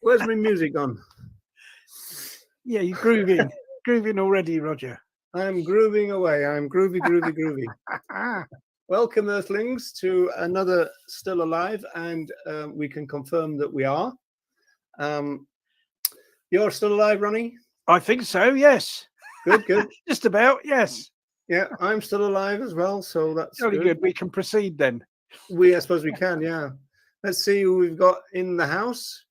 Where's my music on? Yeah, you're grooving. Grooving already, Roger. I'm grooving away. I'm groovy, groovy, groovy. Welcome, Earthlings, to another Still Alive, and we can confirm that we are. You're still alive, Ronnie? I think so, yes. Good, good. Just about, yes. Yeah, I'm still alive as well, so that's Very good. We can proceed then. I suppose we can, yeah. Let's see who we've got in the house.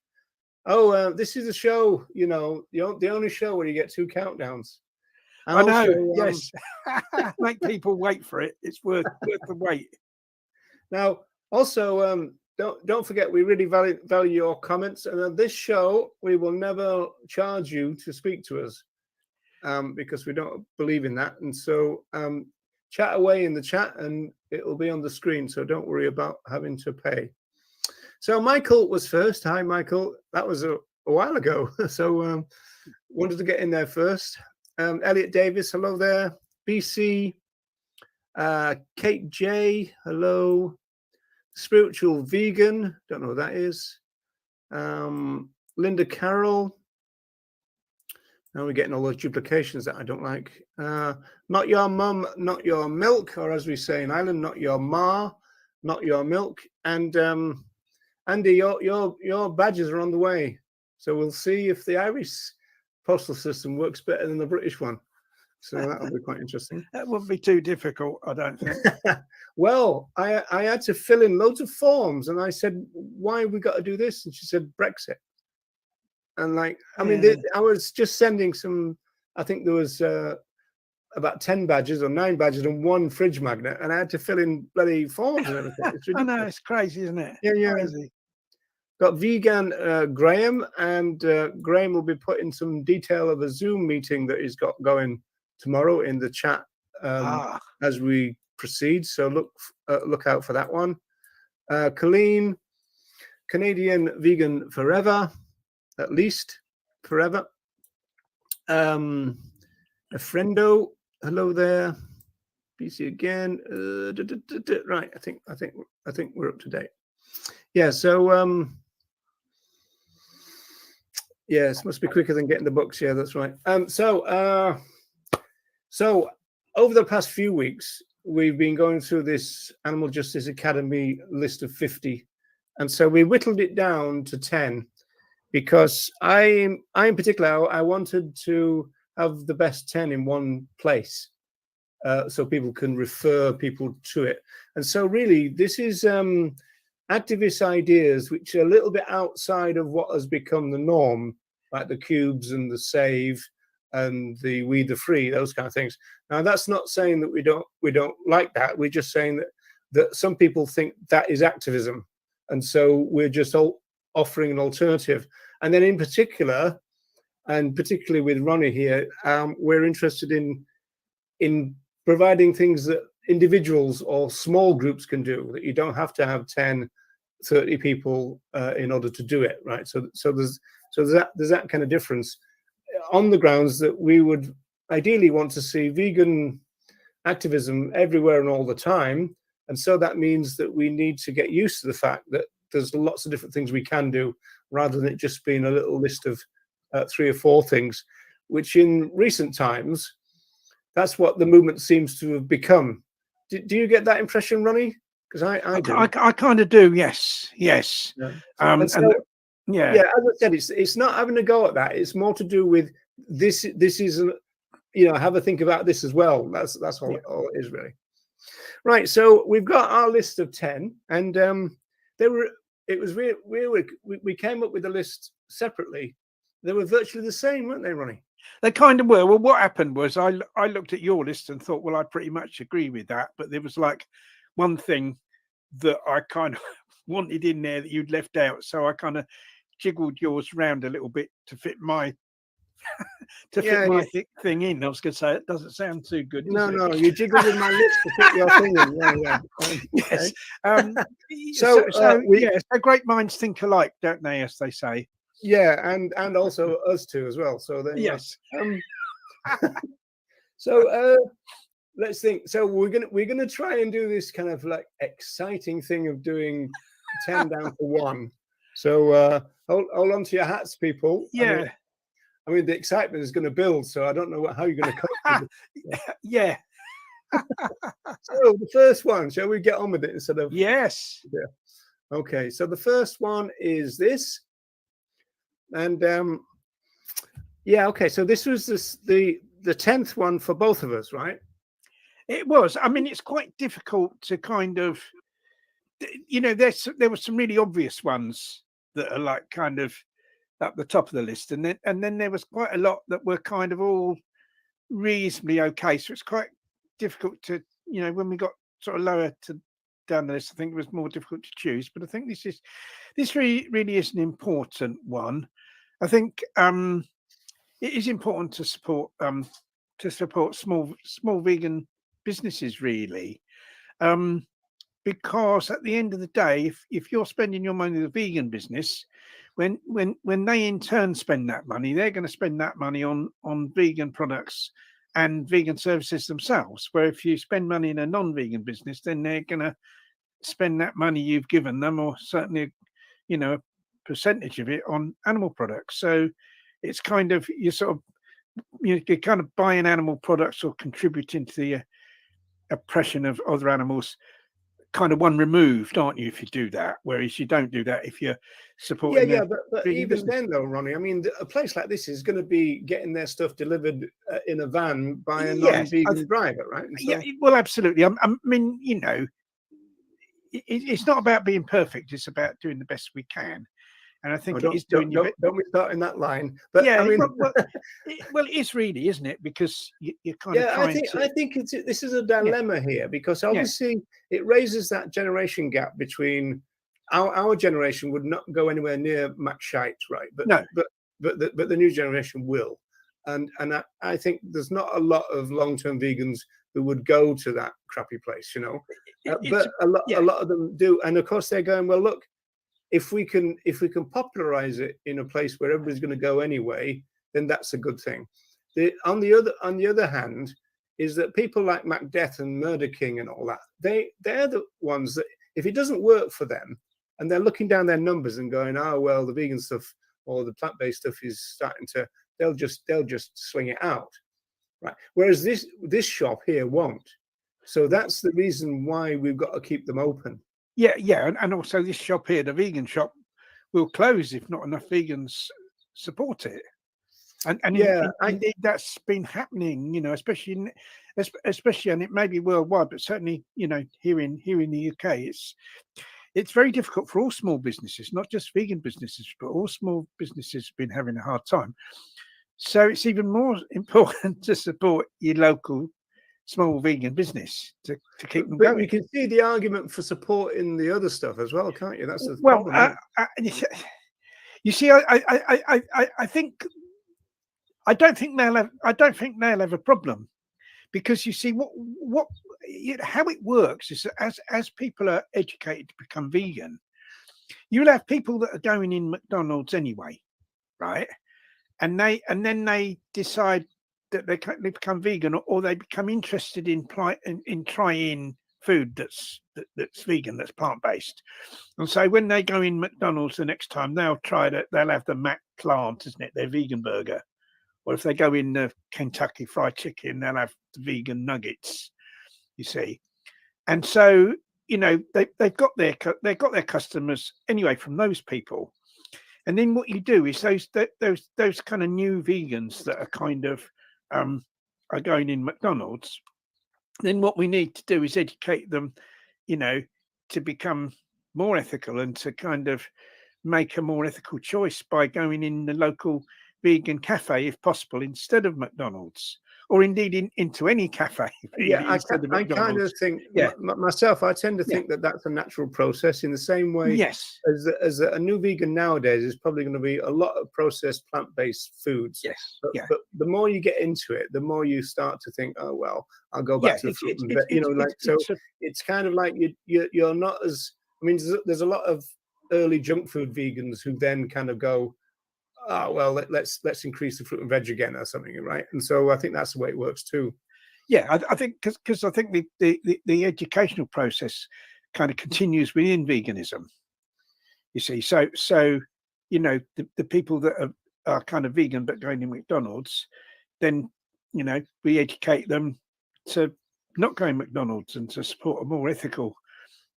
Oh, this is a show, you know, the only show where you get 2 countdowns. And I know, also, yes. Make people wait for it. It's worth the wait. Now, also, don't forget, we really value your comments. And on this show, we will never charge you to speak to us because we don't believe in that. And so chat away in the chat and it will be on the screen. So don't worry about having to pay. So Michael was first. Hi, Michael. That was a while ago. So wanted to get in there first. Elliot Davis, hello there. BC, Kate J, hello. Spiritual Vegan, don't know who that is. Linda Carroll. Now we're getting all those duplications that I don't like. Not your mum, not your milk, or as we say in Ireland, not your ma, not your milk. And Andy, your badges are on the way. So we'll see if the Irish postal system works better than the British one. So that'll be quite interesting. That wouldn't be too difficult, I don't think. Well, I had to fill in loads of forms, and I said, "Why have we got to do this?" And she said, "Brexit." And like, I mean, I was just sending some. I think there was about 10 badges or 9 badges and 1 fridge magnet, and I had to fill in bloody forms and everything. I know, it's crazy, isn't it? Yeah, yeah. Crazy. Got vegan Graham, and Graham will be putting some detail of a Zoom meeting that he's got going tomorrow in the chat as we proceed. So look out for that one. Colleen, Canadian Vegan Forever, at least forever. A friendo, hello there. BC again. Right, I think we're up to date. Yeah, so yes, must be quicker than getting the books. Yeah, that's right. So over the past few weeks, we've been going through this Animal Justice Academy list of 50, and so we whittled it down to 10 because I in particular I wanted to have the best 10 in one place. So people can refer people to it. And so really, this is activist ideas which are a little bit outside of what has become the norm, like the cubes and the save and the we the free, those kind of things. Now, that's not saying that we don't like that. We're just saying that some people think that is activism. And so we're just offering an alternative. And then in particular, and particularly with Ronnie here, we're interested in providing things that individuals or small groups can do, that you don't have to have 10, 30 people in order to do it, right? So there's that kind of difference on the grounds that we would ideally want to see vegan activism everywhere and all the time. And so that means that we need to get used to the fact that there's lots of different things we can do rather than it just being a little list of 3 or 4 things, which in recent times, that's what the movement seems to have become. Do you get that impression, Ronnie? Because I do. I kind of do. Yes. Yeah. Yeah, as I said, it's not having a go at that. It's more to do with this. This is, have a think about this as well. That's all it is really. Right. So we've got our list of 10, and we came up with the list separately. They were virtually the same, weren't they, Ronnie? They kind of were. Well, what happened was I looked at your list and thought, well, I pretty much agree with that. But there was like one thing that I kind of wanted in there that you'd left out. So I kind of jiggled yours around a little bit to fit my thing in. I was going to say, it doesn't sound too good. No, you jiggled in my list to fit your thing in. Yeah. Yes. So great minds think alike, don't they, as they say? Yeah, and also us too as well. So then yes. Let's think. So we're gonna try and do this kind of like exciting thing of doing 10 down to 1. So hold on to your hats, people. Yeah. I mean the excitement is going to build. So I don't know how you're going to cope. Yeah. So the first one, shall we get on with it instead of? Yes. Yeah. Okay. So the first one is this. And okay, so this was the 10th one for both of us, right? It was. I mean, it's quite difficult to kind of, there were some really obvious ones that are like kind of at the top of the list, and then there was quite a lot that were kind of all reasonably okay. So it's quite difficult to, when we got sort of lower down the list, I think it was more difficult to choose. But I think this really is an important one. I think it is important to support small vegan businesses, really, because at the end of the day, if you're spending your money with a vegan business, when they in turn spend that money, they're going to spend that money on vegan products and vegan services themselves. Where if you spend money in a non-vegan business, then they're going to spend that money you've given them, or certainly, a percentage of it on animal products. So it's kind of you're kind of buying animal products or contributing to the oppression of other animals, kind of one removed, aren't you, if you do that? Whereas you don't do that if you're supporting. But even then, though, Ronnie, I mean, a place like this is going to be getting their stuff delivered in a van by a non-vegan driver, right? So, yeah, well, absolutely. I mean, it's not about being perfect; it's about doing the best we can. And I think it is doing. Don't we start in that line? But yeah, I mean, well, it is really, isn't it? Because you're kind of trying I think this is a dilemma here, because obviously it raises that generation gap between our generation would not go anywhere near Max Scheidt, right? But no, but the new generation will, and I think there's not a lot of long-term vegans who would go to that crappy place, you know. But a yeah. lot of them do, and of course they're going, well, look, if we can popularize it in a place where everybody's going to go anyway, then that's a good thing. On the other hand, is that people like Macbeth and Murder King and all that, they're the ones that if it doesn't work for them, and they're looking down their numbers and going, oh well, the vegan stuff or the plant-based stuff is starting to, they'll just sling it out, right? Whereas this shop here won't. So that's the reason why we've got to keep them open. Yeah, and also this shop here, the vegan shop, will close if not enough vegans support it. And Yeah, indeed that's been happening, you know, especially, and it may be worldwide, but certainly, you know, here in the UK, it's very difficult for all small businesses, not just vegan businesses, but all small businesses have been having a hard time. So it's even more important to support your local small vegan business to keep them going. You can see the argument for supporting the other stuff as well, can't you? That's the problem. You see, I think I don't think they'll have a problem, because you see how it works is that as people are educated to become vegan, you'll have people that are going in McDonald's anyway, right? And then they decide that they become vegan, or they become interested in trying food that's vegan, that's plant-based. And so when they go in McDonald's the next time, they'll have the Mac Plant, isn't it, their vegan burger. Or if they go in the Kentucky Fried Chicken, they'll have the vegan nuggets, you see. And so, you know, they've got their customers anyway from those people. And then what you do is those kind of new vegans that are kind of are going in McDonald's. Then what we need to do is educate them, you know, to become more ethical and to kind of make a more ethical choice by going in the local vegan cafe, if possible, instead of McDonald's, or indeed into any cafe. Really, Yeah, I kind of think myself. I tend to think that that's a natural process in the same way. Yes. As a new vegan nowadays is probably going to be a lot of processed plant-based foods. Yes. But the more you get into it, the more you start to think, oh well, I'll go back to the fruit and veg. You know, like so. It's kind of like you're not as. I mean, there's a lot of early junk food vegans who then kind of go, oh well, let's increase the fruit and veg again or something, right? And so I think that's the way it works too. Yeah, I think because I think the educational process kind of continues within veganism. You see, so you know, the people that are kind of vegan but going to McDonald's, then you know, we educate them to not go to McDonald's and to support a more ethical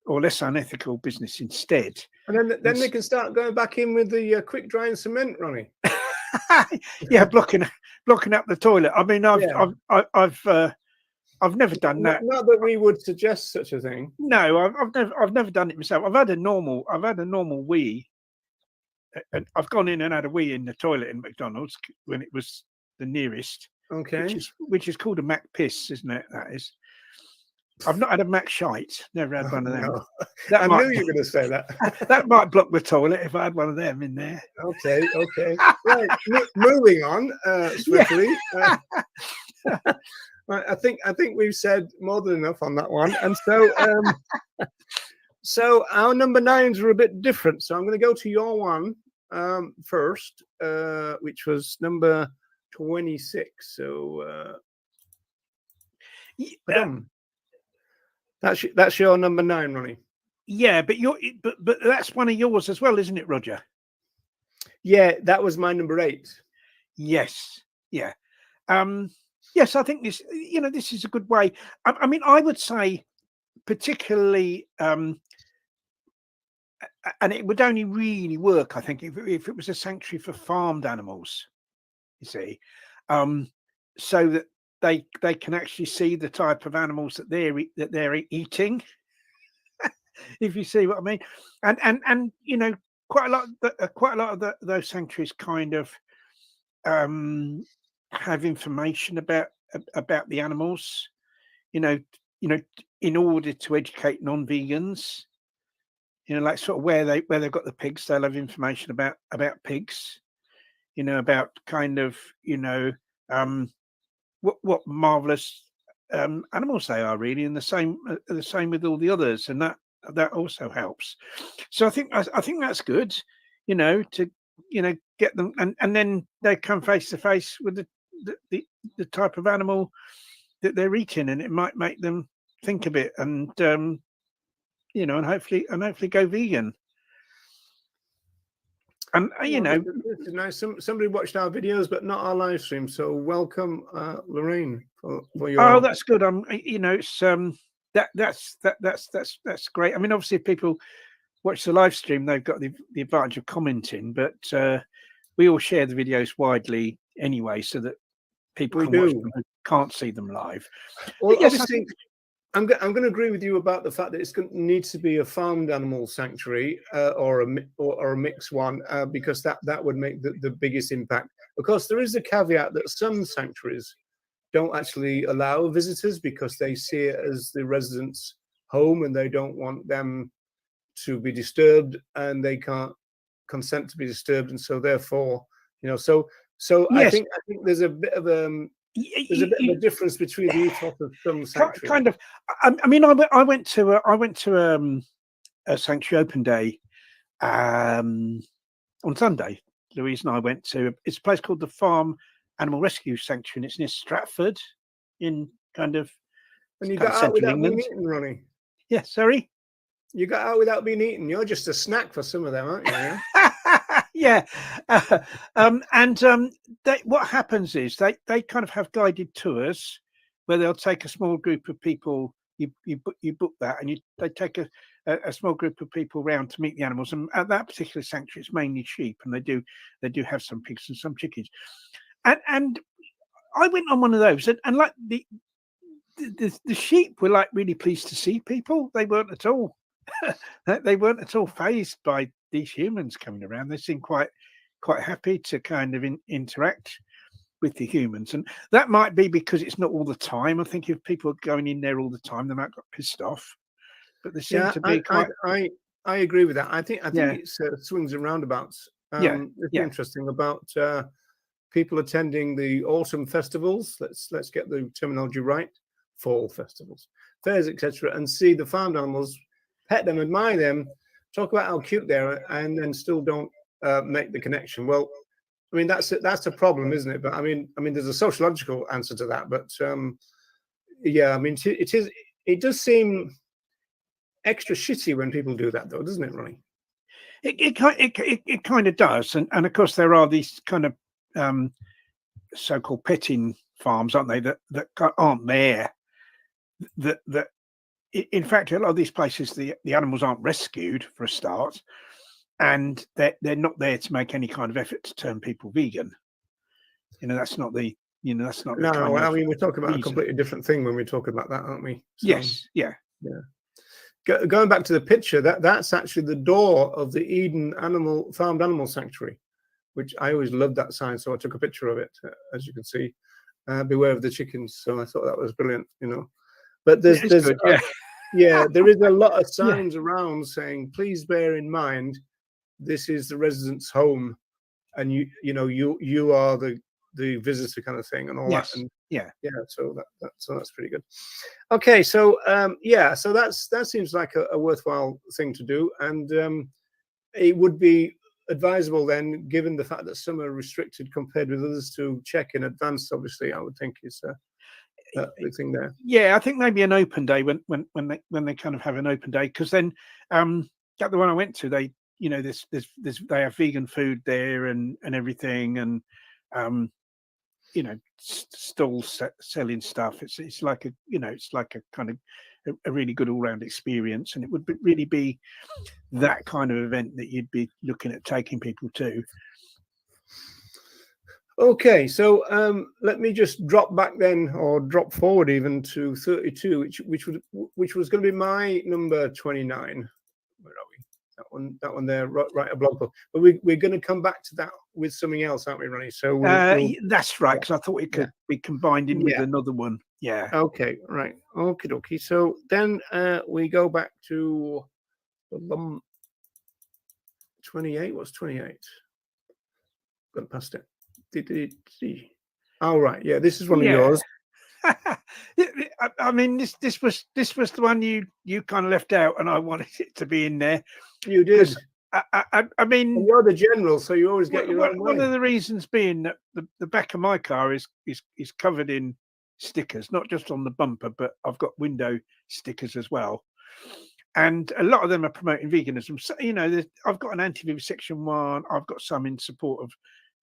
or less unethical business instead. And then they can start going back in with the quick drying cement, Ronnie. Yeah, blocking up the toilet. I mean, I've never done that. Not that we would suggest such a thing. No, I've never done it myself. I've had a normal wee, and I've gone in and had a wee in the toilet in McDonald's when it was the nearest. Okay. Which is called a Mac piss, isn't it? That is. I've not had a Mac shite. Never had one of them. No. I knew you were going to say that. That might block the toilet if I had one of them in there. Okay. Right. Moving on swiftly. I think we've said more than enough on that one, and so so our number 9s are a bit different. So I'm going to go to your one first, which was number 26. So that's your number 9, Ronnie. Yeah, but but that's one of yours as well, isn't it, Roger? Yeah, that was my number 8. Yes. Yeah. Yes, I think this is a good way. I mean, I would say particularly, and it would only really work, I think, if it was a sanctuary for farmed animals, you see, so that they can actually see the type of animals that they're eating, if you see what I mean. And you know, quite a lot of those sanctuaries kind of have information about the animals, you know, in order to educate non-vegans, you know, like sort of where they've got the pigs, they'll have information about pigs, you know, about kind of, you know, what marvelous animals they are, really, and the same with all the others, and that also helps. So I think that's good, to get them, and then they come face to face with the type of animal that they're eating, and it might make them think a bit, and and hopefully go vegan. And this is nice. Somebody watched our videos, but not our live stream. So welcome, Lorraine, for your. Oh, that's good. It's that's great. I mean, obviously, if people watch the live stream, they've got the advantage of commenting, but we all share the videos widely anyway, so that people can watch them who can't see them live. Well, yes, obviously, I'm going to agree with you about the fact that it's going to need to be a farmed animal sanctuary or a mixed one, because that would make the biggest impact. Of course, there is a caveat that some sanctuaries don't actually allow visitors because they see it as the residents' home and they don't want them to be disturbed, and they can't consent to be disturbed, and so therefore, so yes. I think there's a bit of a difference between the ethos of some sanctuaries. Kind of. I mean, I went to a sanctuary open day on Sunday. Louise and I went to. It's a place called the Farm Animal Rescue Sanctuary, and it's near Stratford, in kind of. And you got out without being eaten, Ronnie. Yeah, sorry. You got out without being eaten. You're just a snack for some of them, aren't you? Yeah. What happens is they kind of have guided tours where they'll take a small group of people. You book that, and they take a small group of people around to meet the animals. And at that particular sanctuary, it's mainly sheep, and they do have some pigs and some chickens. And I went on one of those, and like the sheep were like really pleased to see people. They weren't at all. They weren't at all fazed by these humans coming around. They seemed quite happy to kind of interact with the humans, and that might be because it's not all the time. I think if people are going in there all the time, they might get pissed off. But they seem to be quite. I agree with that. I think it's swings and roundabouts. It's interesting about people attending the autumn festivals. Let's get the terminology right. Fall festivals, fairs, etc., and see the farmed animals, pet them, admire them, talk about how cute they are, and then still don't make the connection. Well, I mean, that's a problem, isn't it? But I mean, there's a sociological answer to that. But I mean, it does seem extra shitty when people do that, though, doesn't it, Ronnie? It kind of does, and of course there are these kind of so-called petting farms, aren't they? That aren't there. That in fact, a lot of these places, the animals aren't rescued for a start, and they're not there to make any kind of effort to turn people vegan. That's not the that's not. No, I mean, we're talking about a completely different thing when we're talking about that, aren't we? So, yes, yeah. Going back to the picture, that's actually the door of the Eden Farmed Animal Sanctuary, which I always loved that sign, so I took a picture of it, as you can see. Beware of the chickens. So I thought that was brilliant, But there is a lot of signs around saying, please bear in mind, this is the resident's home, and you are the visitor kind of thing, and all that. And so that's pretty good. Okay, so so that seems like a worthwhile thing to do, and it would be advisable then, given the fact that some are restricted compared with others, to check in advance. Obviously, I would think is the thing there. Yeah, I think maybe an open day when they kind of have an open day, because then the one I went to, they they have vegan food there and everything, and stalls selling stuff. It's like a kind of a really good all-round experience, and it would really be that kind of event that you'd be looking at taking people to. Okay, so let me just drop back then, or drop forward even to 32, which was going to be my number 29. Where are we? That one there, right, a blog post. But we're going to come back to that with something else, aren't we, Ronnie? So that's right, because I thought it could be combined in with another one. Yeah. Okay, right. Okie dokie. So then we go back to 28. What's 28? Got past it. Oh, right. Yeah, this is one of yours. I mean, this was the one you kind of left out, and I wanted it to be in there. You did. I mean, and you're the general, so you always get your own way. One of the reasons being that the back of my car is covered in stickers, not just on the bumper, but I've got window stickers as well. And a lot of them are promoting veganism. So, you know, I've got an anti-vivisection one. I've got some in support of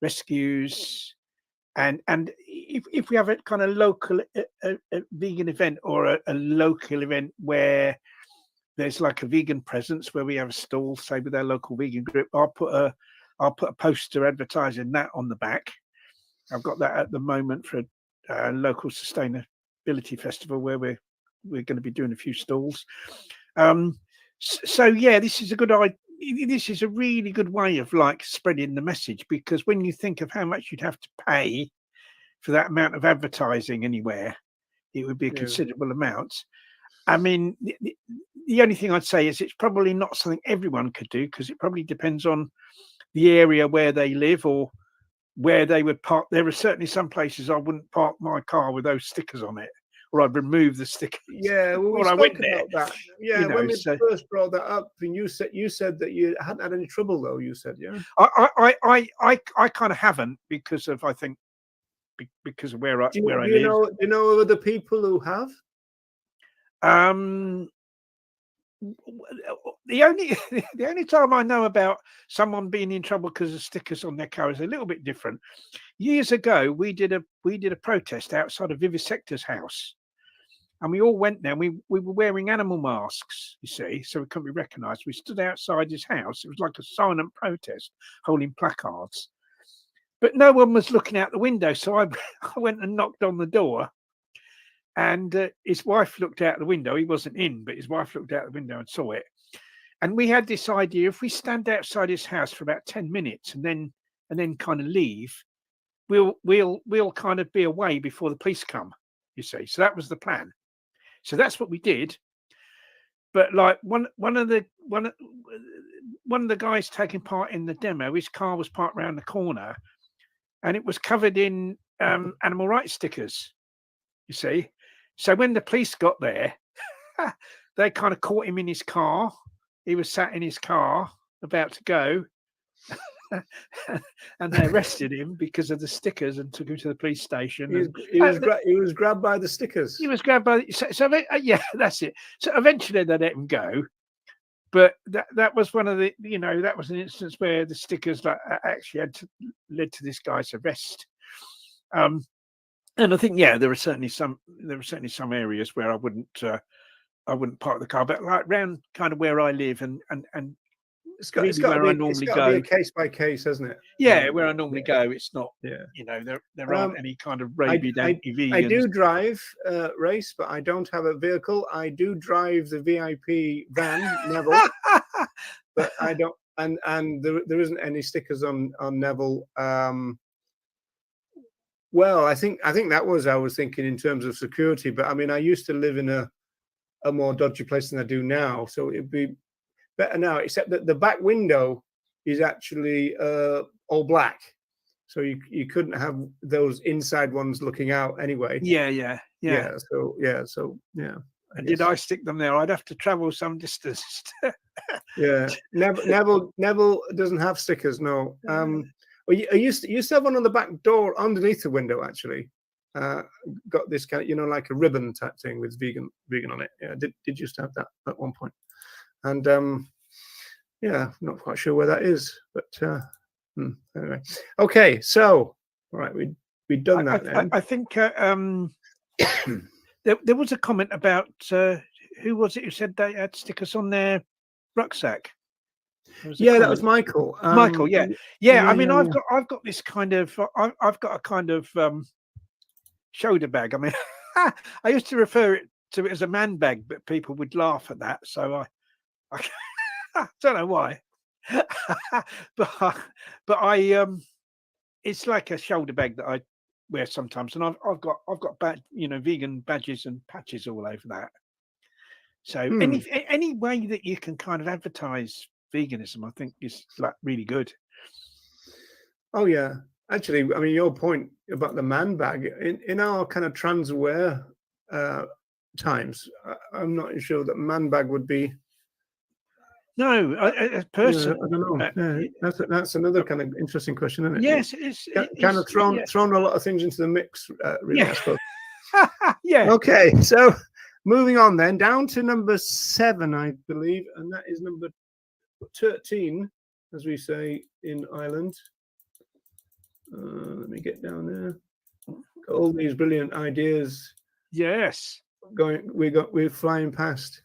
rescues. And if we have a kind of local a vegan event or a local event where there's like a vegan presence, where we have a stall, say with our local vegan group, I'll put a poster advertising that on the back. I've got that at the moment for a local sustainability festival where we're going to be doing a few stalls. So yeah, this is a good idea. This is a really good way of like spreading the message, because when you think of how much you'd have to pay for that amount of advertising anywhere, it would be a considerable amount. I mean, the only thing I'd say is it's probably not something everyone could do, because it probably depends on the area where they live or where they would park. There are certainly some places I wouldn't park my car with those stickers on it, or I'd remove the stickers. Yeah, well, we spoke about that. Yeah, when we first brought that up, and you said that you hadn't had any trouble, though. You said, yeah. I kind of haven't, because of, I think, because of where I live. Do you know other people who have? The only time I know about someone being in trouble because of stickers on their car is a little bit different. Years ago, we did a protest outside of Vivisector's house, and we all went there. And we were wearing animal masks, you see, so we couldn't be recognised. We stood outside his house. It was like a silent protest, holding placards, but no one was looking out the window. So I went and knocked on the door. And his wife looked out the window. He wasn't in, but his wife looked out the window and saw it. And we had this idea: if we stand outside his house for about 10 minutes and then kind of leave, we'll kind of be away before the police come. You see, so that was the plan. So that's what we did. But like one of the guys taking part in the demo, his car was parked around the corner, and it was covered in animal rights stickers. You see. So when the police got there, they kind of caught him in his car. He was sat in his car about to go, and they arrested him because of the stickers and took him to the police station. He was grabbed by the stickers. He was grabbed by. So yeah, that's it. So eventually they let him go. But that was one of the, you know, that was an instance where the stickers actually led to this guy's arrest. And I think, yeah, there are certainly some areas where I wouldn't park the car, but like around kind of where I live and it's got to be a case by case, hasn't it? Yeah, where I normally go, it's not. Yeah, you know, there aren't any kind of rabid anti-vegans. I do drive race, but I don't have a vehicle. I do drive the VIP van, Neville, but I don't. And there isn't any stickers on Neville. Well, I think that was, I was thinking in terms of security, but I mean, I used to live in a more dodgy place than I do now, so it'd be better now, except that the back window is actually all black, so you couldn't have those inside ones looking out anyway. Yeah. So And did I stick them there? I'd have to travel some distance. Yeah, Neville doesn't have stickers, no. Well, I used to have one on the back door underneath the window, actually. Got this kind of, you know, like a ribbon type thing with vegan on it. Yeah, did used to have that at one point. And yeah, not quite sure where that is, but anyway. Okay, so all right, we've done that. I think there was a comment about who was it who said they had stickers on their rucksack? Yeah, that was Michael. Michael, yeah. I mean, I've got this kind of, I've got a kind of shoulder bag. I mean, I used to refer to it as a man bag, but people would laugh at that. So I don't know why, but I it's like a shoulder bag that I wear sometimes, and I've got vegan badges and patches all over that. So any way that you can kind of advertise veganism, I think, is like really good. Oh yeah, Actually, I mean, your point about the man bag in our kind of trans-aware times, I'm not sure that man bag would be. No, a person. I don't know. That's another kind of interesting question, isn't it? Yes, Kind of thrown yeah. thrown a lot of things into the mix, really. Yeah. I suppose. Yeah. Okay, so moving on then down to number 7, I believe, and that is number 13, as we say in Ireland. Let me get down there. Got all these brilliant ideas. Yes. We're flying past.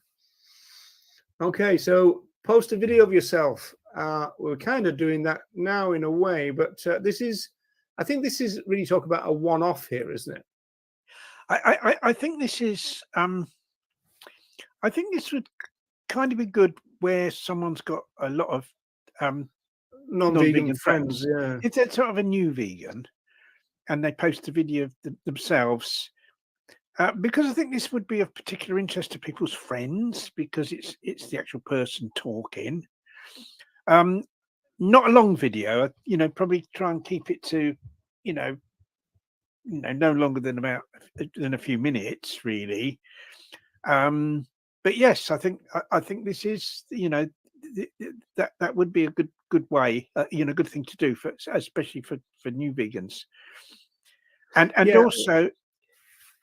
Okay, so post a video of yourself. We're kind of doing that now in a way, but I think this is really talk about a one-off here, isn't it? I think this is I think this would kind of be good where someone's got a lot of Non-vegan friends. Yeah. If they're sort of a new vegan and they post a video of themselves, because I think this would be of particular interest to people's friends because it's the actual person talking. Not a long video, probably try and keep it to, no longer than a few minutes, really. But yes, I think this is, that would be a good way, good thing to do especially for new vegans. And Yeah. also,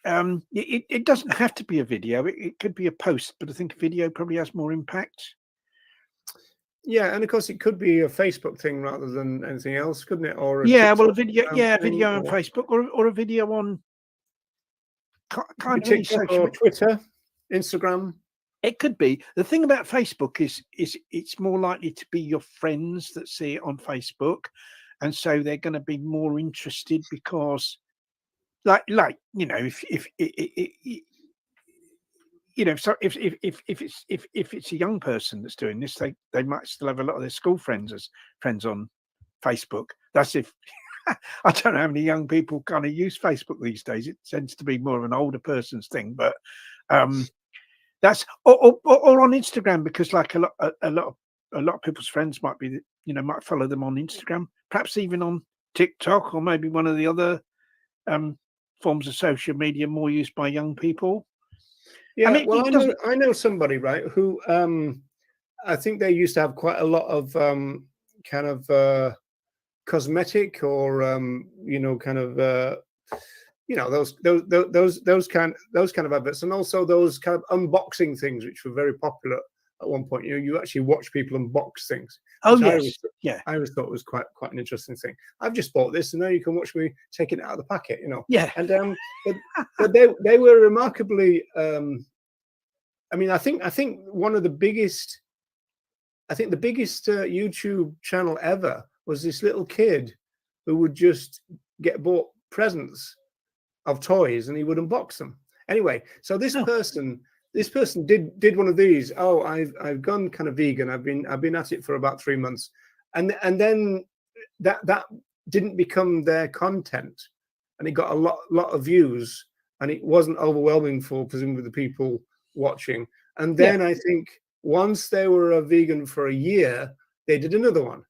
it doesn't have to be a video. It could be a post, but I think a video probably has more impact. Yeah, and of course it could be a Facebook thing rather than anything else, couldn't it? Or a video, video on Facebook or a video on kind of any TikTok or Twitter, Instagram. It could be. The thing about Facebook is it's more likely to be your friends that see it on Facebook, and so they're going to be more interested because, like if it's a young person that's doing this, they might still have a lot of their school friends as friends on Facebook. That's if I don't know how many young people kind of use Facebook these days. It tends to be more of an older person's thing, but that's or on Instagram, because like a lot of people's friends might be, might follow them on Instagram, perhaps even on TikTok or maybe one of the other forms of social media more used by young people. Yeah, I know somebody, right, who I think they used to have quite a lot of kind of cosmetic or kind of those kind of adverts, and also those kind of unboxing things which were very popular at one point. You actually watch people unbox things. Oh yes, I always thought it was quite an interesting thing. I've just bought this, and now you can watch me taking it out of the packet. Yeah. And but they were remarkably. I mean, I think one of the biggest. I think the biggest YouTube channel ever was this little kid who would just get bought presents of toys and he would unbox them. Anyway, so this person did one of these. Oh, I've gone kind of vegan. I've been at it for about 3 months, and then that didn't become their content, and it got a lot of views, and it wasn't overwhelming for presumably the people watching. And then I think once they were a vegan for a year, they did another one,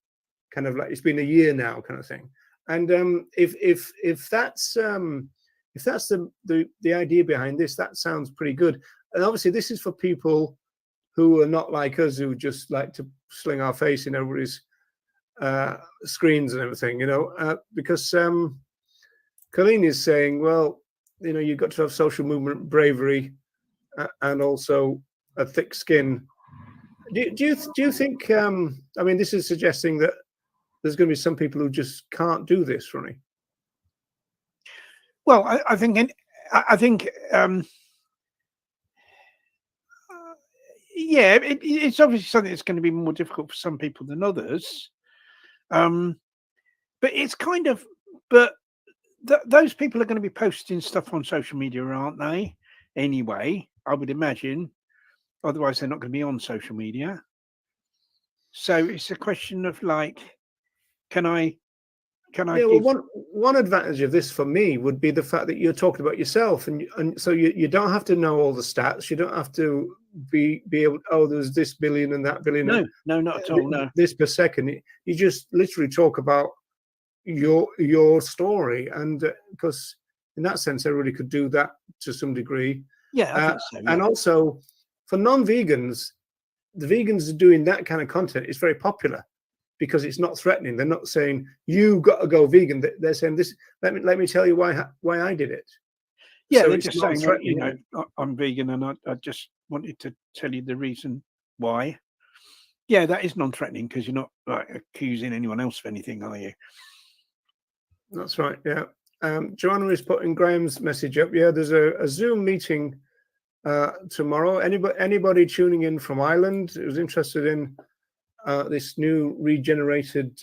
kind of like it's been a year now, kind of thing. And if that's the idea behind this, that sounds pretty good. And obviously, this is for people who are not like us, who just like to sling our face in everybody's screens and everything, because Colleen is saying, well, you've got to have social movement bravery and also a thick skin. Do you think? I mean, this is suggesting that there's going to be some people who just can't do this, Ronnie. Well, I think it's obviously something that's going to be more difficult for some people than others. But it's kind of, those people are going to be posting stuff on social media, aren't they? Anyway, I would imagine. Otherwise, they're not going to be on social media. So it's a question of like, can I? Yeah, well, one advantage of this for me would be the fact that you're talking about yourself, and so you don't have to know all the stats. You don't have to be able. Oh, there's this billion and that billion. No, not at all. No, this per second. You just literally talk about your story, and because in that sense, everybody could do that to some degree. Yeah, I think so. And Yeah. also for non-vegans, the vegans doing that kind of content is very popular because it's not threatening. They're not saying you got to go vegan. They're saying this. Let me tell you why I did it. Yeah, So they're it's just saying, well, you non-threatening. know, I'm vegan and I just wanted to tell you the reason why. Yeah, that is non-threatening because you're not like accusing anyone else of anything, are you? That's right. Yeah. Joanna is putting Graham's message up. Yeah, there's a Zoom meeting tomorrow. Anybody tuning in from Ireland who's interested in this new regenerated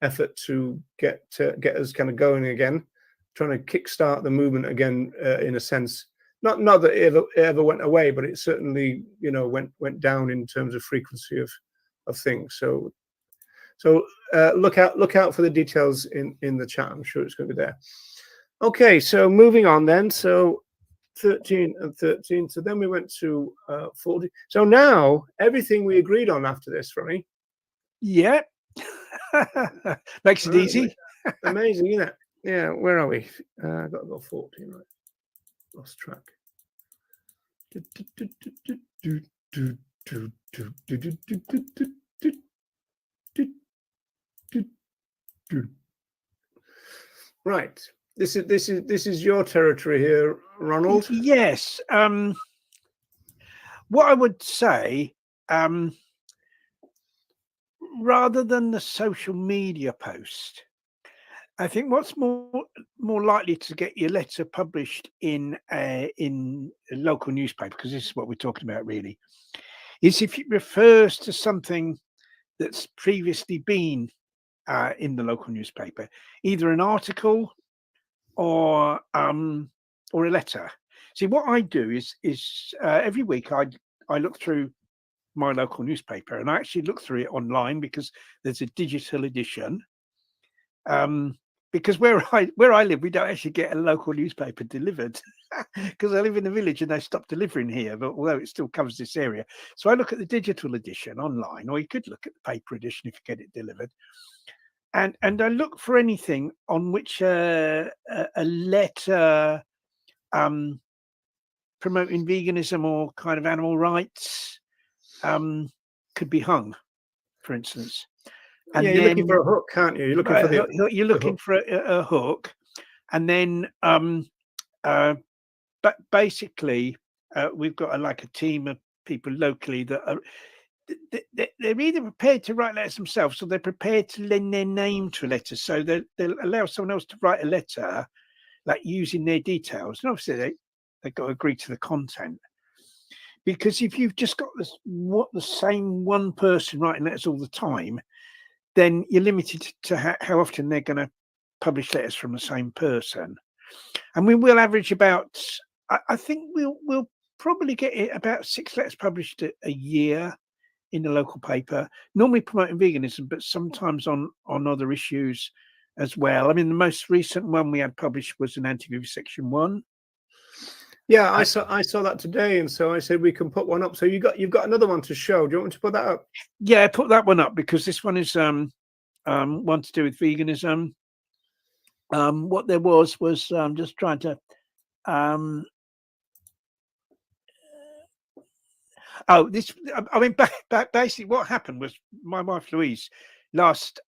effort to get us kind of going again, trying to kickstart the movement again, in a sense. Not that it ever went away, but it certainly, you know, went down in terms of frequency of things. So look out for the details in the chat. I'm sure it's going to be there. Okay, so moving on then. So 13 and 13. So then we went to 40. So now everything we agreed on after this, Ronnie. Yeah. Makes it easy. Amazing, isn't it? Yeah, where are we? I've got to go 14, right? Lost track. Right. This is your territory here, Ronald. Yes. What I would say, rather than the social media post, I think what's more likely to get your letter published in a local newspaper, because this is what we're talking about really, is if it refers to something that's previously been in the local newspaper, either an article or a letter. See, what I do is every week I look through my local newspaper, and I actually look through it online because there's a digital edition. Because where I live, we don't actually get a local newspaper delivered because I live in a village and they stopped delivering here, but although it still covers this area. So I look at the digital edition online, or you could look at the paper edition if you get it delivered. And I look for anything on which a letter promoting veganism or kind of animal rights could be hung, for instance. And you're looking for a hook, can't you? You're looking for you're looking for a hook, and then but basically we've got a team of people locally that are they're either prepared to write letters themselves, or they're prepared to lend their name to a letter. So they'll allow someone else to write a letter, like using their details, and obviously they've got to agree to the content. Because if you've just got the same one person writing letters all the time, then you're limited to how often they're going to publish letters from the same person. And we will average about, I think we'll probably get about 6 letters published a year in the local paper, normally promoting veganism, but sometimes on other issues as well. I mean, the most recent one we had published was an anti-vivisection one. Yeah, I saw that today, and so I said we can put one up. So you've got another one to show. Do you want me to put that up? Yeah, put that one up, because this one is one to do with veganism. What there was just trying to basically what happened was my wife Louise last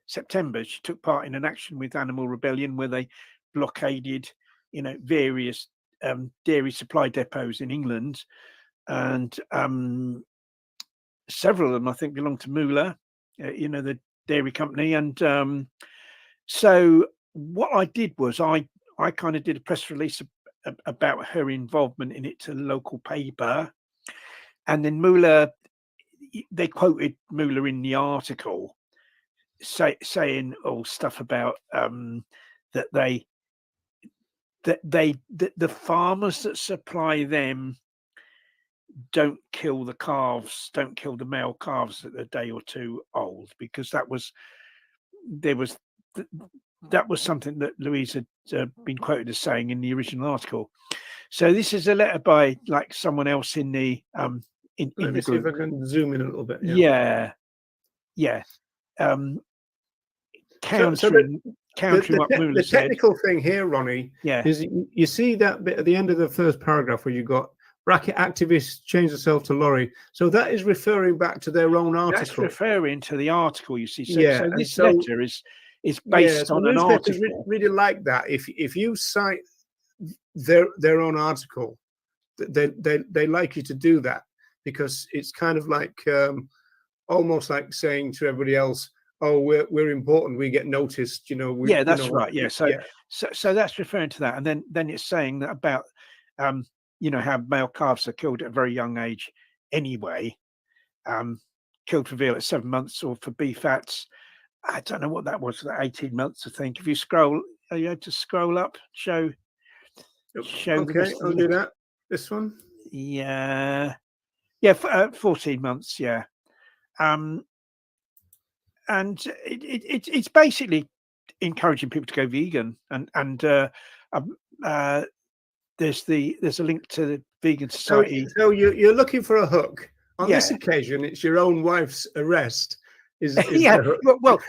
September, she took part in an action with Animal Rebellion where they blockaded various dairy supply depots in England, and several of them I think belong to Moolah, the dairy company. And so what I did was I kind of did a press release about her involvement in it to the local paper, and then Moolah, they quoted Moolah in the article saying stuff about that the farmers that supply them don't kill the calves, don't kill the male calves at a day or two old, because that was something that Louise had been quoted as saying in the original article. So this is a letter by someone else in the in Let me the see group. if I can zoom in a little bit. Yeah. countering what Mueller the said. technical thing here, Ronnie, Yeah, is you see that bit at the end of the first paragraph where you got bracket activists change themselves to lorry. So that is referring back to their own article. that's referring to the article. You see, so, Yeah, so and this so- letter is based so on an newspapers article. really like that. If you cite their own article, they like you to do that, because it's kind of like almost like saying to everybody else, "Oh, we're important. We get noticed." You know. Yeah, that's right. Yeah, so that's referring to that, and then it's saying that about how male calves are killed at a very young age anyway. Killed for veal at 7 months, or for beef fats. I don't know what that was, for 18 months, I think. If you scroll, you had to scroll up, show Okay, I'll do that. This one. Yeah, 14 months. Yeah, and it's basically encouraging people to go vegan, and there's a link to the Vegan Society. So you're looking for a hook. On Yeah. this occasion, it's your own wife's arrest. Yeah, well, what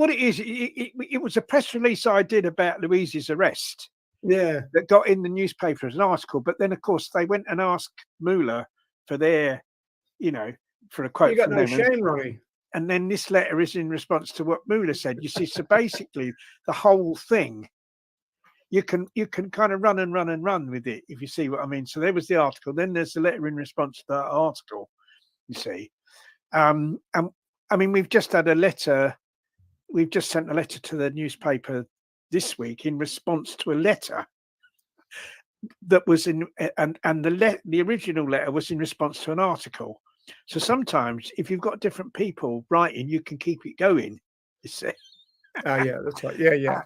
it is, it was a press release I did about Louise's arrest. Yeah, that got in the newspaper as an article, but then of course they went and asked Mueller for their, for a quote. You got from no them, shame, Ronnie. and then this letter is in response to what Mueller said. You see, so basically the whole thing, you can kind of run with it, if you see what I mean. So there was the article, then there's the letter in response to that article. You see, and I mean, we've just sent a letter to the newspaper this week in response to a letter that was in, and the original letter was in response to an article. So sometimes if you've got different people writing, you can keep it going. You see. Yeah, that's right. Yeah.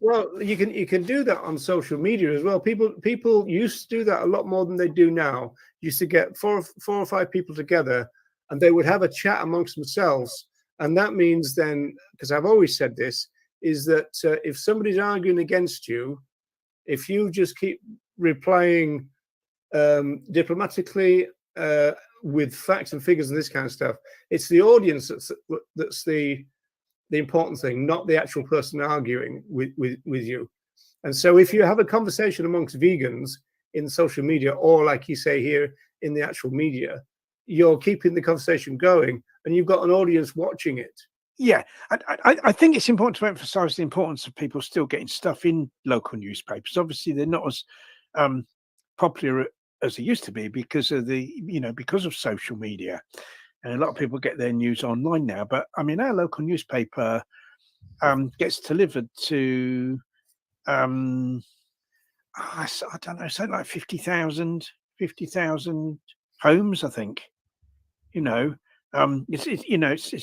Well, you can do that on social media as well. People used to do that a lot more than they do now. Used to get four or five people together, and they would have a chat amongst themselves. And that means then, because I've always said this, is that if somebody's arguing against you, if you just keep replying diplomatically with facts and figures and this kind of stuff, it's the audience that's the important thing, not the actual person arguing with you. And so if you have a conversation amongst vegans in social media, or like you say here in the actual media, you're keeping the conversation going and you've got an audience watching it. Yeah, I think it's important to emphasize the importance of people still getting stuff in local newspapers. Obviously, they're not as popular as they used to be because of because of social media, and a lot of people get their news online now. But I mean, our local newspaper gets delivered to I don't know, something like 50,000 homes, I think. It's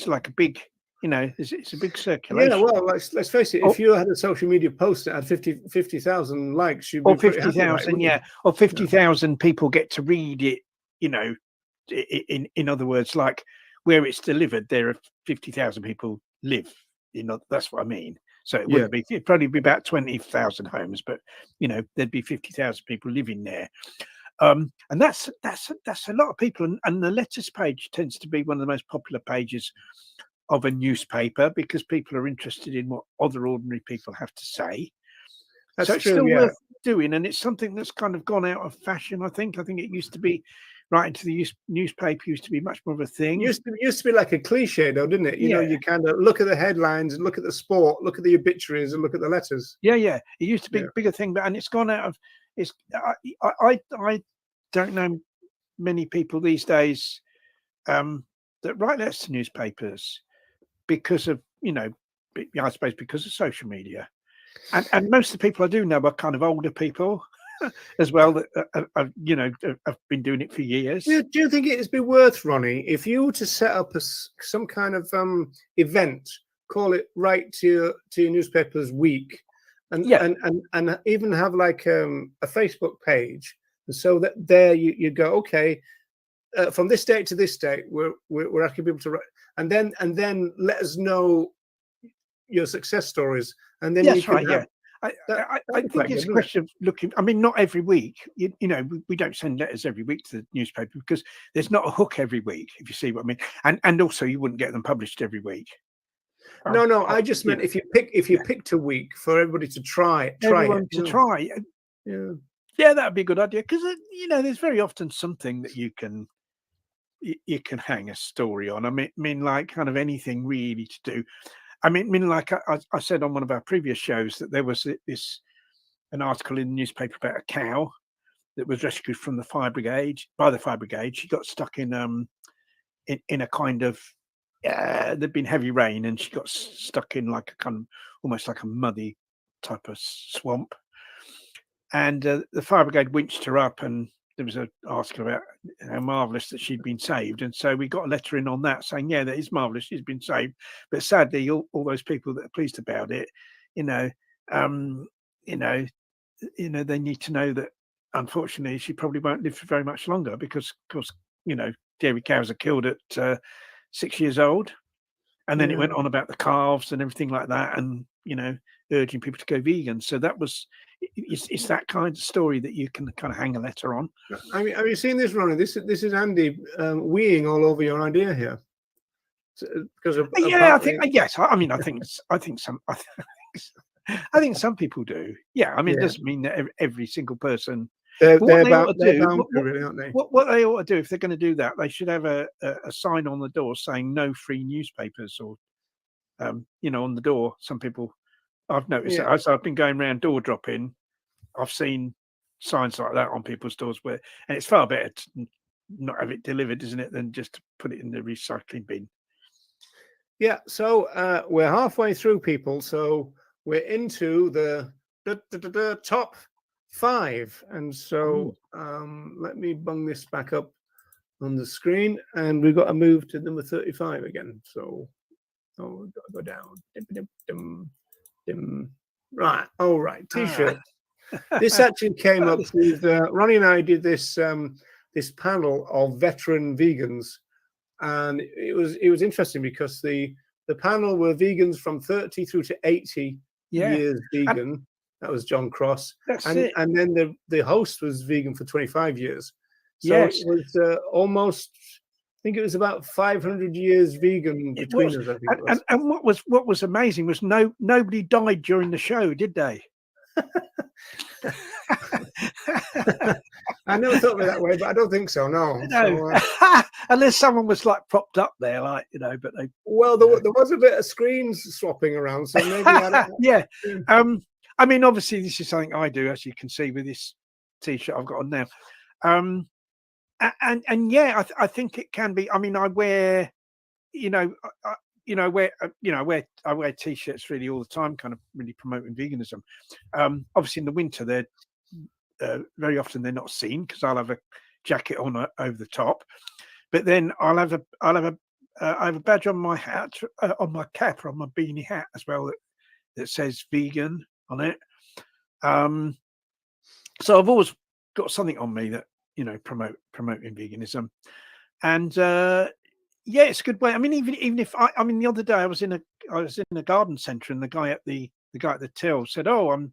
like a big. It's a big circulation. Yeah, well, let's face it. If you had a social media post that had 50,000 likes, you'd be 50,000, or 50,000 people get to read it. In other words, like where it's delivered, there are 50,000 people live. That's what I mean. So it wouldn't be. It'd probably be about 20,000 homes, but there'd be 50,000 people living there. And that's a lot of people. And the letters page tends to be one of the most popular pages of a newspaper because people are interested in what other ordinary people have to say. That's so it's true, still worth doing, and it's something that's kind of gone out of fashion. I think it used to be writing to the newspaper used to be much more of a thing. Used to be like a cliche, though, didn't it? You kind of look at the headlines and look at the sport, look at the obituaries, and look at the letters. Yeah. It used to be a bigger thing, and it's gone out of. I don't know many people these days that write letters to newspapers because of I suppose because of social media, and most of the people I do know are kind of older people as well that have been doing it for years. Do you think it'd be worth, Ronnie, if you were to set up some kind of event, call it Write to your Newspapers Week, and even have like a Facebook page, and so that there you go, okay, from this date to this date, we're asking people to write, and then let us know your success stories, and then you can have. I think it's a question of looking. I mean, not every week. We don't send letters every week to the newspaper because there's not a hook every week. If you see what I mean, and also you wouldn't get them published every week. No. I just meant if you picked a week for everybody to try it. Everyone to try. Yeah. That'd be a good idea because there's very often something that you can hang a story on. I mean, like kind of anything really to do. I mean, like I said on one of our previous shows that there was an article in the newspaper about a cow that was rescued from the fire brigade by the fire brigade. She got stuck in a kind of there'd been heavy rain and she got stuck in like a kind of almost like a muddy type of swamp. And the fire brigade winched her up, and there was an article about how marvellous that she'd been saved. And so we got a letter in on that saying, yeah, that is marvellous, she's been saved. But sadly, all those people that are pleased about it, they need to know that unfortunately she probably won't live for very much longer because, of course, dairy cows are killed at 6 years old. And then it went on about the calves and everything like that, and urging people to go vegan. So that was it's that kind of story that you can kind of hang a letter on. I mean, have you seen this, Ronnie? This is Andy weeing all over your idea here. Because I think yes. I mean, I think some people do. Yeah, I mean, it doesn't mean that every single person. They're bound to, really, aren't they? What they ought to do if they're going to do that, they should have a sign on the door saying no free newspapers, or on the door. Some people, I've noticed that as I've been going around door dropping, I've seen signs like that on people's doors and it's far better to not have it delivered, isn't it, than just to put it in the recycling bin. Yeah. So we're halfway through, people. So we're into the top 5, and so let me bung this back up on the screen, and we've got to move to number 35 again. So we've got to go down. Right. All right. T-shirt. This actually came up with Ronnie and I did this panel of veteran vegans, and it was interesting because the panel were vegans from 30 through to 80 years vegan. That was John Cross. And then the host was vegan for 25 years. So it was almost, I think it was about 500 years vegan between us. I think it was. And what was amazing was nobody died during the show, did they? I never thought of it that way, but I don't think so. No. So, unless someone was like propped up there, like but they. Well, there was a bit of screens swapping around, so maybe. Yeah. I mean, obviously, this is something I do, as you can see with this T-shirt I've got on now. I think it can be. I mean, I wear, I wear T-shirts really all the time, kind of really promoting veganism. Obviously, in the winter, they're very often they're not seen because I'll have a jacket on over the top, but then I have a badge on my hat, on my cap, or on my beanie hat as well that says vegan on it. So I've always got something on me that promoting veganism, and it's a good way. I mean, even if I mean, the other day I was in a garden centre, and the guy at the till said, "Oh,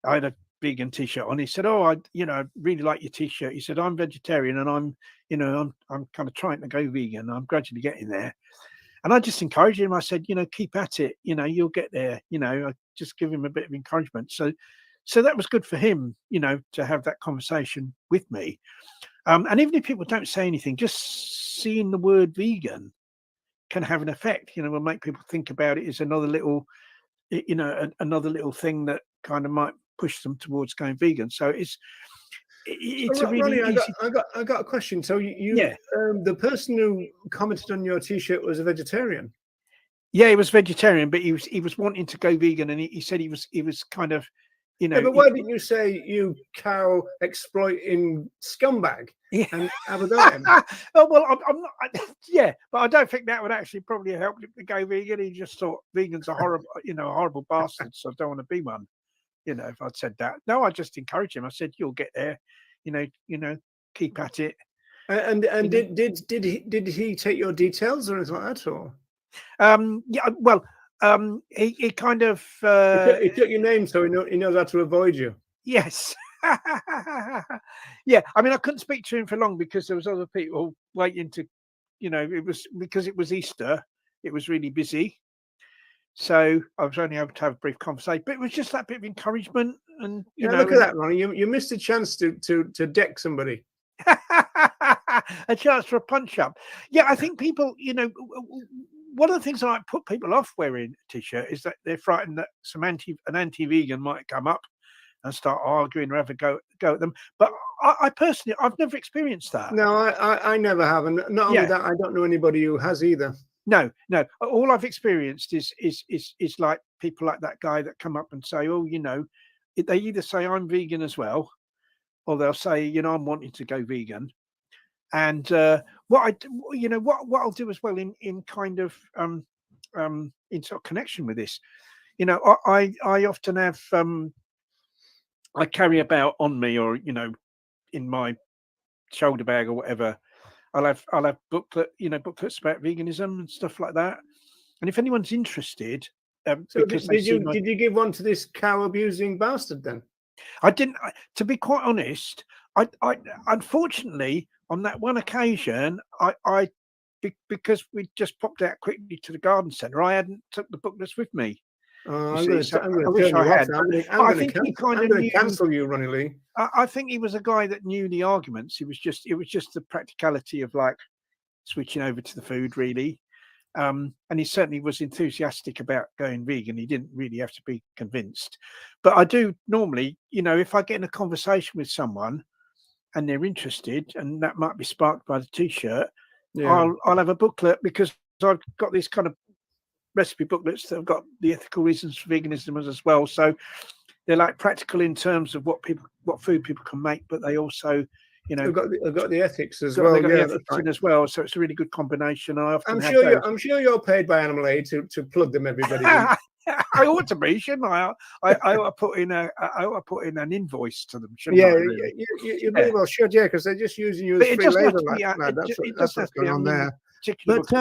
I had a vegan T-shirt on." He said, "Oh, I really like your T-shirt." He said, "I'm vegetarian, and I'm kind of trying to go vegan. I'm gradually getting there." And I just encouraged him. I said, keep at it. You'll get there. I just give him a bit of encouragement. So that was good for him, to have that conversation with me. And even if people don't say anything, just seeing the word vegan can have an effect. Will make people think about it as another little thing that kind of might push them towards going vegan. So it's a really Ronnie, easy. I got a question. So the person who commented on your T-shirt was a vegetarian. Yeah, he was vegetarian, but he was wanting to go vegan, and he said he was kind of, but why didn't you say, "You cow exploiting scumbag"? Yeah. And have a go at him? Oh well, I'm not. But I don't think that would actually probably help him to go vegan. He just thought vegans are horrible, horrible bastards. So I don't want to be one. If I'd said that, no, I just encouraged him. I said, "You'll get there. Keep at it." And did he take your details or anything like that, or? Well, he kind of he took your name, so he knows how to avoid you. Yes. Yeah, I mean, I couldn't speak to him for long because there was other people waiting to, it was because it was Easter. It was really busy. So I was only able to have a brief conversation, but it was just that bit of encouragement, and you Yeah, know, look at that, Ronnie. You missed a chance to deck somebody. a chance for a punch up. Yeah, I think people, one of the things that might put people off wearing a t-shirt is that they're frightened that an anti-vegan might come up and start arguing or have a go at them. But I personally, I've never experienced that. No, I never have, and not only that, I don't know anybody who has either. No. All I've experienced is like people like that guy that come up and say, "Oh, they either say I'm vegan as well, or they'll say, I'm wanting to go vegan." And what I'll do as well in kind of in sort of connection with this, I often have I carry about on me, or in my shoulder bag or whatever. I'll have booklets about veganism and stuff like that. And if anyone's interested, So did you give one to this cow abusing bastard then? I didn't. To be quite honest, I unfortunately on that one occasion, because we just popped out quickly to the garden centre, I hadn't took the booklets with me. I'm going to cancel you, Ronnie Lee. I think he was a guy that knew the arguments. It was just the practicality of like switching over to the food, really. And he certainly was enthusiastic about going vegan. He didn't really have to be convinced. But I do normally, if I get in a conversation with someone and they're interested, and that might be sparked by the t-shirt, I'll have a booklet, because I've got these kind of recipe booklets that have got the ethical reasons for veganism as well. So they're like practical in terms of what food people can make, but they also, I've got the ethics as well. Yeah, as well. So it's a really good combination. I'm sure you're paid by Animal Aid to plug them, everybody. I ought to be, shouldn't I? I ought to put in an invoice to them, shouldn't I? Really? You very well should, because they're just using you as free labor. That's what's going on there. But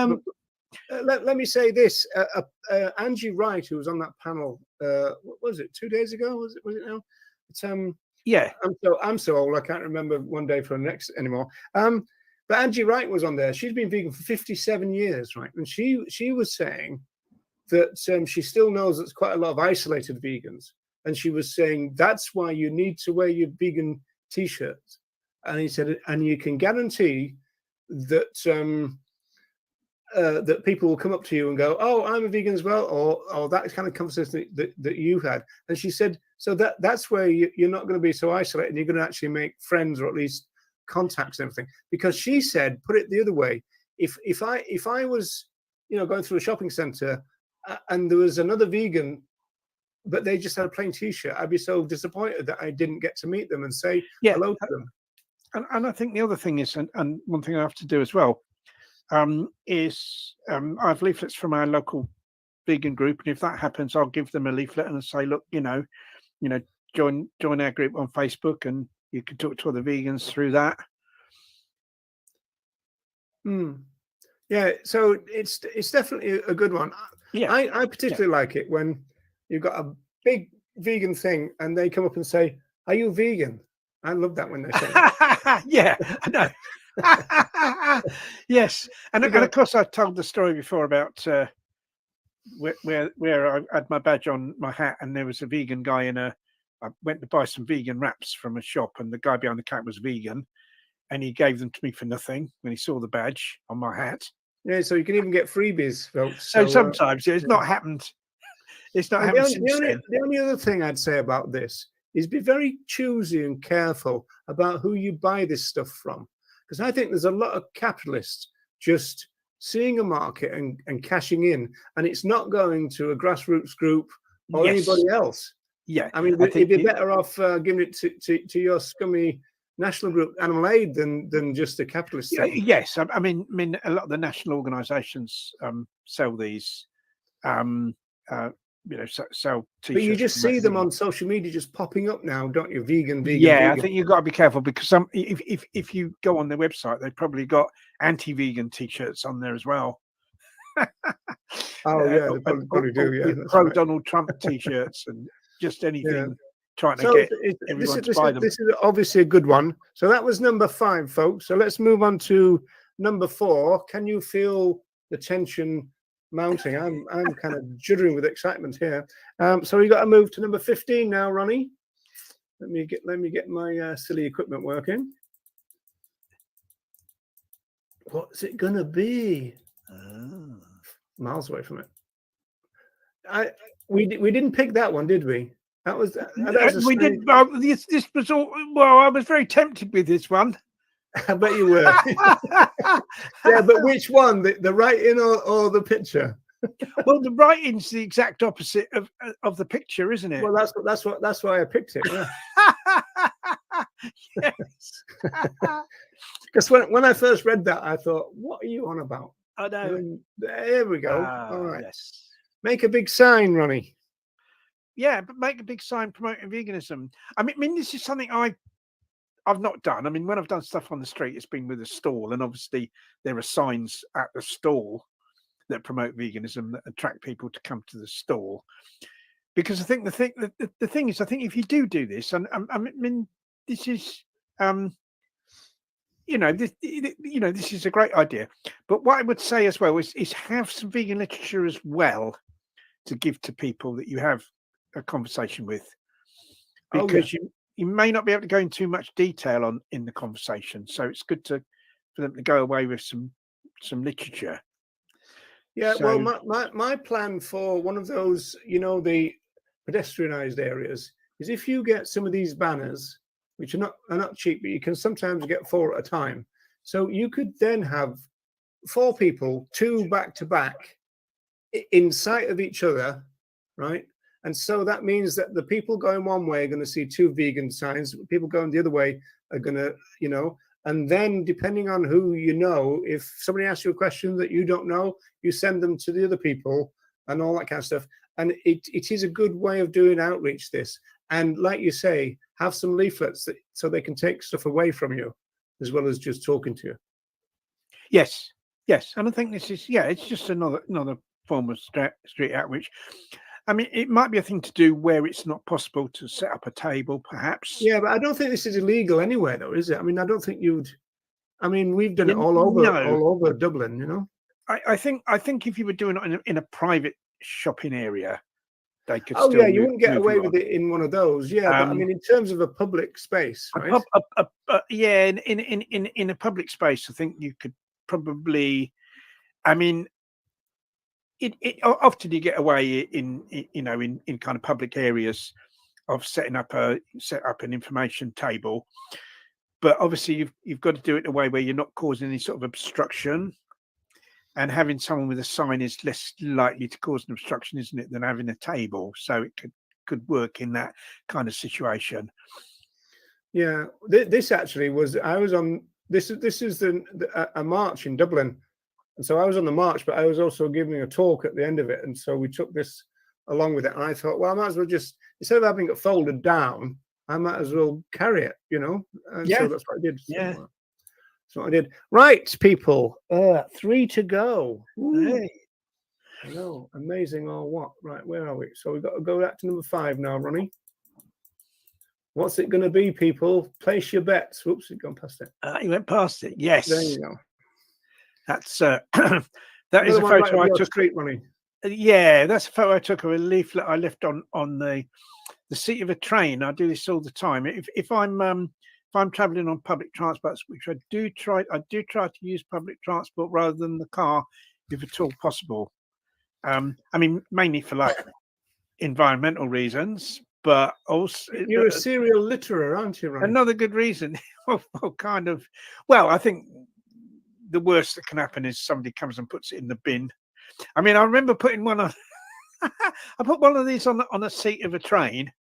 let me say this: Angie Wright, who was on that panel, what was it? 2 days ago? Was it now? It's yeah. I'm so old I can't remember one day for the next anymore. But Angie Wright was on there. She's been vegan for 57 years, right? And she was saying that she still knows there's quite a lot of isolated vegans, and she was saying that's why you need to wear your vegan t-shirts. And he said, and you can guarantee that that people will come up to you and go, "Oh, I'm a vegan as well," or that kind of conversation that you've had. And she said, so that's where you're not going to be so isolated. You're going to actually make friends, or at least contacts and everything. Because she said, put it the other way, if I was going through a shopping centre and there was another vegan, but they just had a plain t-shirt, I'd be so disappointed that I didn't get to meet them and say hello to them. And I think the other thing is, and one thing I have to do as well, is I have leaflets from our local vegan group, and if that happens, I'll give them a leaflet and say, look, join our group on Facebook, and you can talk to other vegans through that. Yeah, so it's definitely a good one. Yeah, I particularly like it when you've got a big vegan thing and they come up and say, "Are you vegan?" I love that when they say that. Yeah, I know. Yes, and of course I've told the story before about where I had my badge on my hat, and there was a vegan guy I went to buy some vegan wraps from a shop, and the guy behind the counter was vegan, and he gave them to me for nothing when he saw the badge on my hat. Yeah, so you can even get freebies, folks. So sometimes it's not happened. It's not happened since then. The only other thing I'd say about this is be very choosy and careful about who you buy this stuff from, because I think there's a lot of capitalists just seeing a market and cashing in, and it's not going to a grassroots group or anybody else. Yeah, I mean, it'd be better off giving it to your scummy national group, Animal Aid, than just a capitalist thing. Yes, I mean, a lot of the national organisations sell these. Sell t-shirts. But you just see them on social media just popping up now, don't you? Vegan. Yeah, I think you've got to be careful, because if you go on their website, they've probably got anti-vegan t-shirts on there as well. Oh yeah, they probably do. Yeah, pro Donald Trump t-shirts and just anything trying to get everyone to buy them. This is obviously a good one. So that was number 5, folks. So let's move on to number 4. Can you feel the tension mounting. I'm kind of jittering with excitement here. So we got to move to number 15 now, Ronnie. Let me get my silly equipment working. What's it gonna be? Miles away from it. We didn't pick that one, did we? That was we did. This was all. Well, I was very tempted with this one. I bet you were. Yeah, but which one? The writing or the picture? Well, the writing's the exact opposite of the picture, isn't it? Well, that's why I picked it. Yeah. Yes. Because when I first read that, I thought, "What are you on about?" I know. And there we go. All right. Yes. Make a big sign, Ronnie. Yeah, but make a big sign promoting veganism. I mean, this is something I've not done. I mean, when I've done stuff on the street, it's been with a stall, and obviously there are signs at the stall that promote veganism that attract people to come to the stall. Because I think the thing is, I think if you do this, and I mean, this is this is a great idea. But what I would say as well is have some vegan literature as well to give to people that you have a conversation with, because you may not be able to go into too much detail in the conversation. So it's good for them to go away with some literature. Yeah, well, my plan for one of those, the pedestrianized areas is if you get some of these banners, which are not cheap, but you can sometimes get 4 at a time. So you could then have 4 people, 2 back to back, in sight of each other, right? And so that means that the people going one way are going to see 2 vegan signs. People going the other way are going to, and then depending on who if somebody asks you a question that you don't know, you send them to the other people and all that kind of stuff. And it is a good way of doing outreach, this. And like you say, have some leaflets so they can take stuff away from you as well as just talking to you. Yes. And I think this is, it's just another form of street outreach. I mean, it might be a thing to do where it's not possible to set up a table, perhaps. Yeah, but I don't think this is illegal anywhere, though, is it? I mean, I don't think we've done it all over Dublin, I think if you were doing it in a private shopping area, they could. Oh, yeah, you wouldn't get away with it in one of those. Yeah, but I mean, in terms of a public space, right? In a public space, I think you could probably. I mean, it often you get away in kind of public areas of setting up an information table, but obviously you've got to do it in a way where you're not causing any sort of obstruction. And having someone with a sign is less likely to cause an obstruction, isn't it, than having a table? So it could work in that kind of situation. Yeah, this actually was. I was on this is a march in Dublin, and so I was on the march, but I was also giving a talk at the end of it, and so we took this along with it. And I thought, well, I might as well just, instead of having it folded down, I might as well carry it, And so that's what I did. Yeah. That's what I did. Right, people. 3 to go. Hey. I know. Amazing or what? Right, where are we? So we've got to go back to number 5 now, Ronnie. What's it going to be, people? Place your bets. Whoops, it's gone past it. You went past it. Yes. There you go. That's that is a photo I took. Street, Ronnie. Yeah, that's a photo I took of a leaflet I left on the seat of a train. I do this all the time. If I'm traveling on public transport, which I do try to use public transport rather than the car, if at all possible. I mean, mainly for like environmental reasons, but also you're a serial litterer, aren't you, Ronnie? Another good reason. Well, I think the worst that can happen is somebody comes and puts it in the bin. I mean, I remember putting one on. I put one of these on a seat of a train,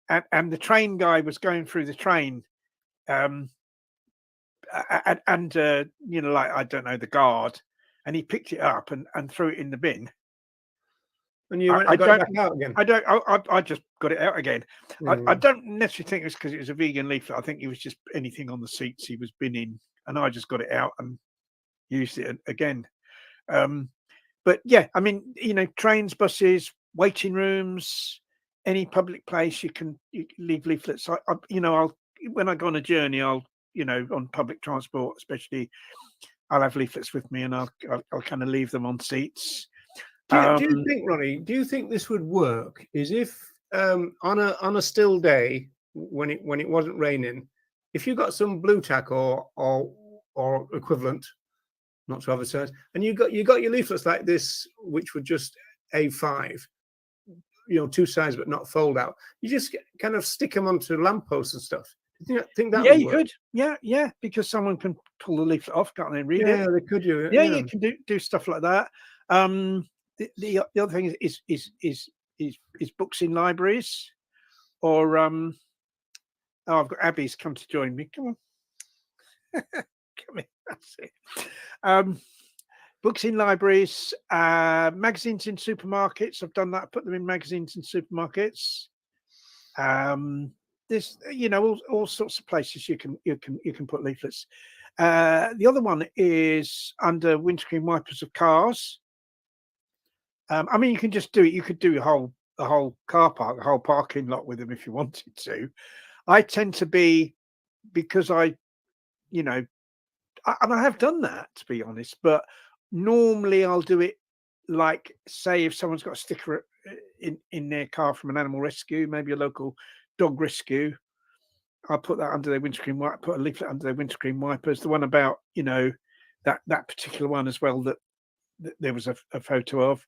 and the train guy was going through the train, like I don't know, the guard, and he picked it up and threw it in the bin. And you got it back out again. I just got it out again. I don't necessarily think it was because it was a vegan leaflet. I think it was just anything on the seats he was binning, and I just got it out and used it again. But yeah, I mean, trains, buses, waiting rooms, any public place, you can leave leaflets. I'll when I go on a journey, I'll on public transport, especially, I'll have leaflets with me, and I'll kind of leave them on seats. Do you think, Ronnie? Do you think this would work? Is if on a still day when it wasn't raining, if you got some blue tack or equivalent, not to advertise, and you got your leaflets like this, which were just A5, two sides but not fold out. You just kind of stick them onto lampposts and stuff. Do you think that? Yeah, would you work? could. Yeah, because someone can pull the leaflet off, can't they? Read it. Yeah, they could do it. Yeah, you can do stuff like that. The other thing is books in libraries, or oh, I've got Abby's come to join me. Come on, come in. That's it. Books in libraries, magazines in supermarkets. I've done that. Put them in magazines in supermarkets. There's all sorts of places you can put leaflets. The other one is under windscreen wipers of cars. I mean, you can just do it. You could do a whole car park, a whole parking lot with them if you wanted to. I tend to be, because and I have done that, to be honest, but normally I'll do it like, say, if someone's got a sticker in their car from an animal rescue, maybe a local dog rescue, I'll put that under their windscreen wiper, put a leaflet under their windscreen wipers. The one about, that particular one as well, that there was a photo of.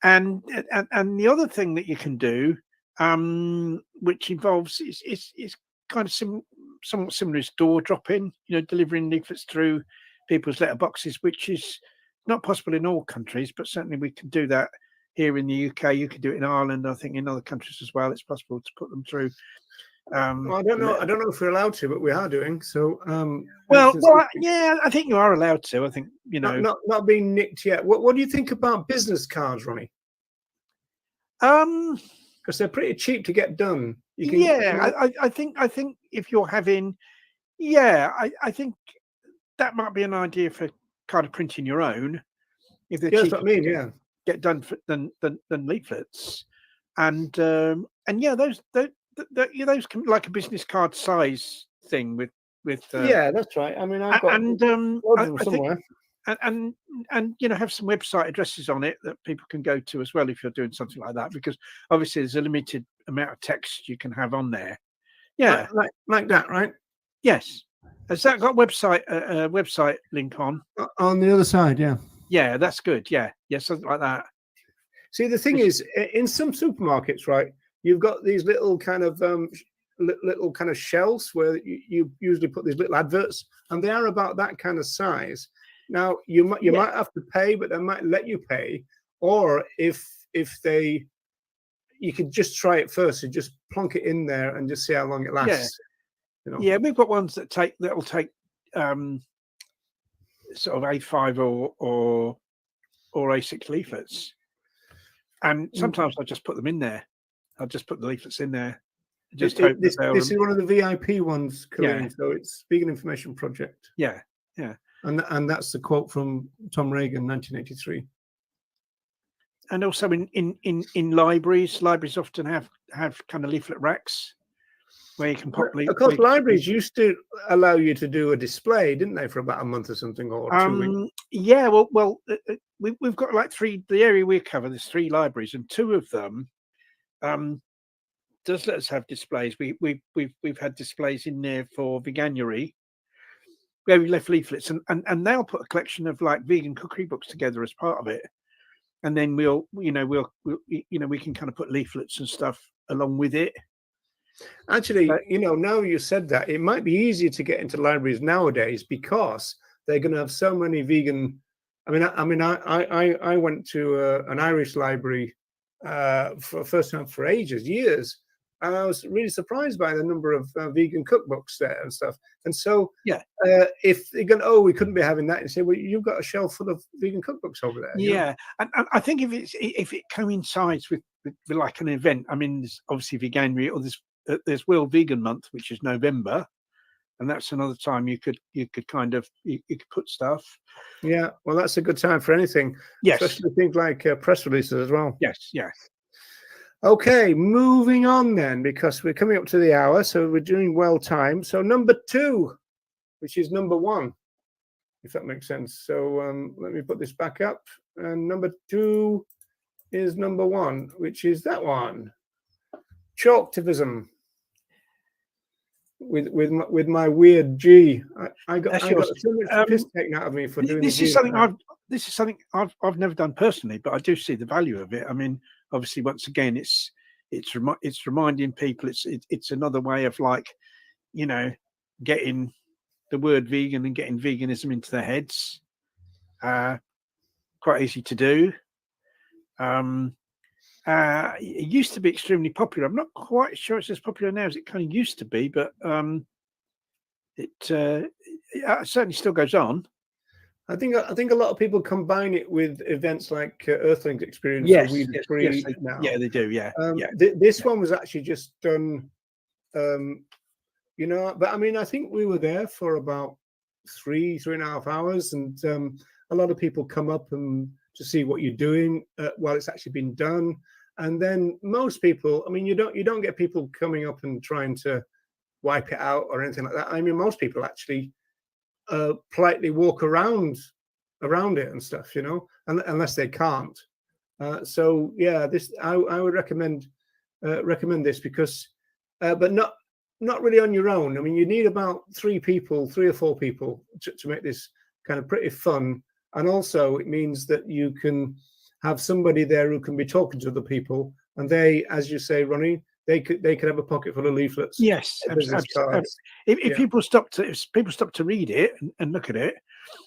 And the other thing that you can do, which involves is kind of somewhat similar, is door dropping, delivering leaflets through people's letterboxes, which is not possible in all countries, but certainly we can do that here in the UK. You can do it in Ireland. I think in other countries as well, it's possible to put them through. Well, I don't know if we're allowed to, but we are doing so. Yeah, I think you are allowed to. I think not being nicked yet. What do you think about business cards, Ronnie? Because they're pretty cheap to get done. I think if you're having, I think that might be an idea for kind of printing your own. If they're cheaper, that's what I mean. Get done than leaflets, and those can, like a business card size thing with. That's right. I mean, I've got somewhere. And have some website addresses on it that people can go to as well if you're doing something like that, because obviously there's a limited amount of text you can have on there. Yeah, like that, right? Yes. Has that got a website link on the other side? Yeah, that's good. Yeah, something like that. See, the thing is, in some supermarkets, right, you've got these little kind of shelves where you usually put these little adverts, and they are about that kind of size. Now you might have to pay, but they might let you pay, or if you could just try it first, you just plonk it in there and just see how long it lasts. Yeah, we've got ones that'll take sort of A5 or A6 leaflets, and sometimes I just put them in there. I'll just put the leaflets in there. This is one of the VIP ones, Colleen. So it's Vegan Information Project. Yeah. And that's the quote from Tom Reagan, 1983. And also in libraries often have kind of leaflet racks where you can pop leaflets. Of course, libraries used to allow you to do a display, didn't they, for about a month or something, or 2 weeks? Yeah, well, we've got like the area we cover, there's 3 libraries, and 2 of them does let us have displays. We've had displays in there for Veganuary, where we left leaflets, and they'll put a collection of like vegan cookery books together as part of it, and then we can kind of put leaflets and stuff along with it. Actually, now you said that, it might be easier to get into libraries nowadays because they're going to have so many vegan. I went to an Irish library for the first time for years. And I was really surprised by the number of vegan cookbooks there and stuff. And so, if they're going, we couldn't be having that, and say, well, you've got a shelf full of vegan cookbooks over there. Yeah, and I think if it coincides with like an event, I mean, there's obviously Veganuary, or there's World Vegan Month, which is November, and that's another time you could kind of you could put stuff. Yeah, well, that's a good time for anything. Yes, especially things like press releases as well. Yes, yeah. Okay, moving on then, because we're coming up to the hour, so we're doing well time. So number 2, which is number 1. if that makes sense. So let me put this back up. And number 2 is number 1, which is that one, chalktivism. With my weird G, I got so much piss taken out of me for doing this. Is something I've never done personally, but I do see the value of it. I mean, obviously, once again, it's reminding people it's another way of, like, you know, getting the word vegan and getting veganism into their heads. Quite easy to do. It used to be extremely popular. I'm not quite sure it's as popular now as it kind of used to be, but it certainly still goes on. I think a lot of people combine it with events like Earthlings Experience. Yes, now. Yeah, they do. Yeah, This one was actually just done, you know. But I mean, I think we were there for about 3.5 hours, and a lot of people come up and to see what you're doing while it's actually been done. And then most people, I mean, you don't get people coming up and trying to wipe it out or anything like that. I mean, most people actually politely walk around it and stuff, you know, unless they can't. So yeah, this I would recommend this, because, but not really on your own. I mean, you need about 3 or 4 people to make this kind of pretty fun. And also, it means that you can have somebody there who can be talking to the people, and they, as you say, Ronnie, they could have a pocket full of leaflets. Yes, business cards. If people stop to read it and look at it,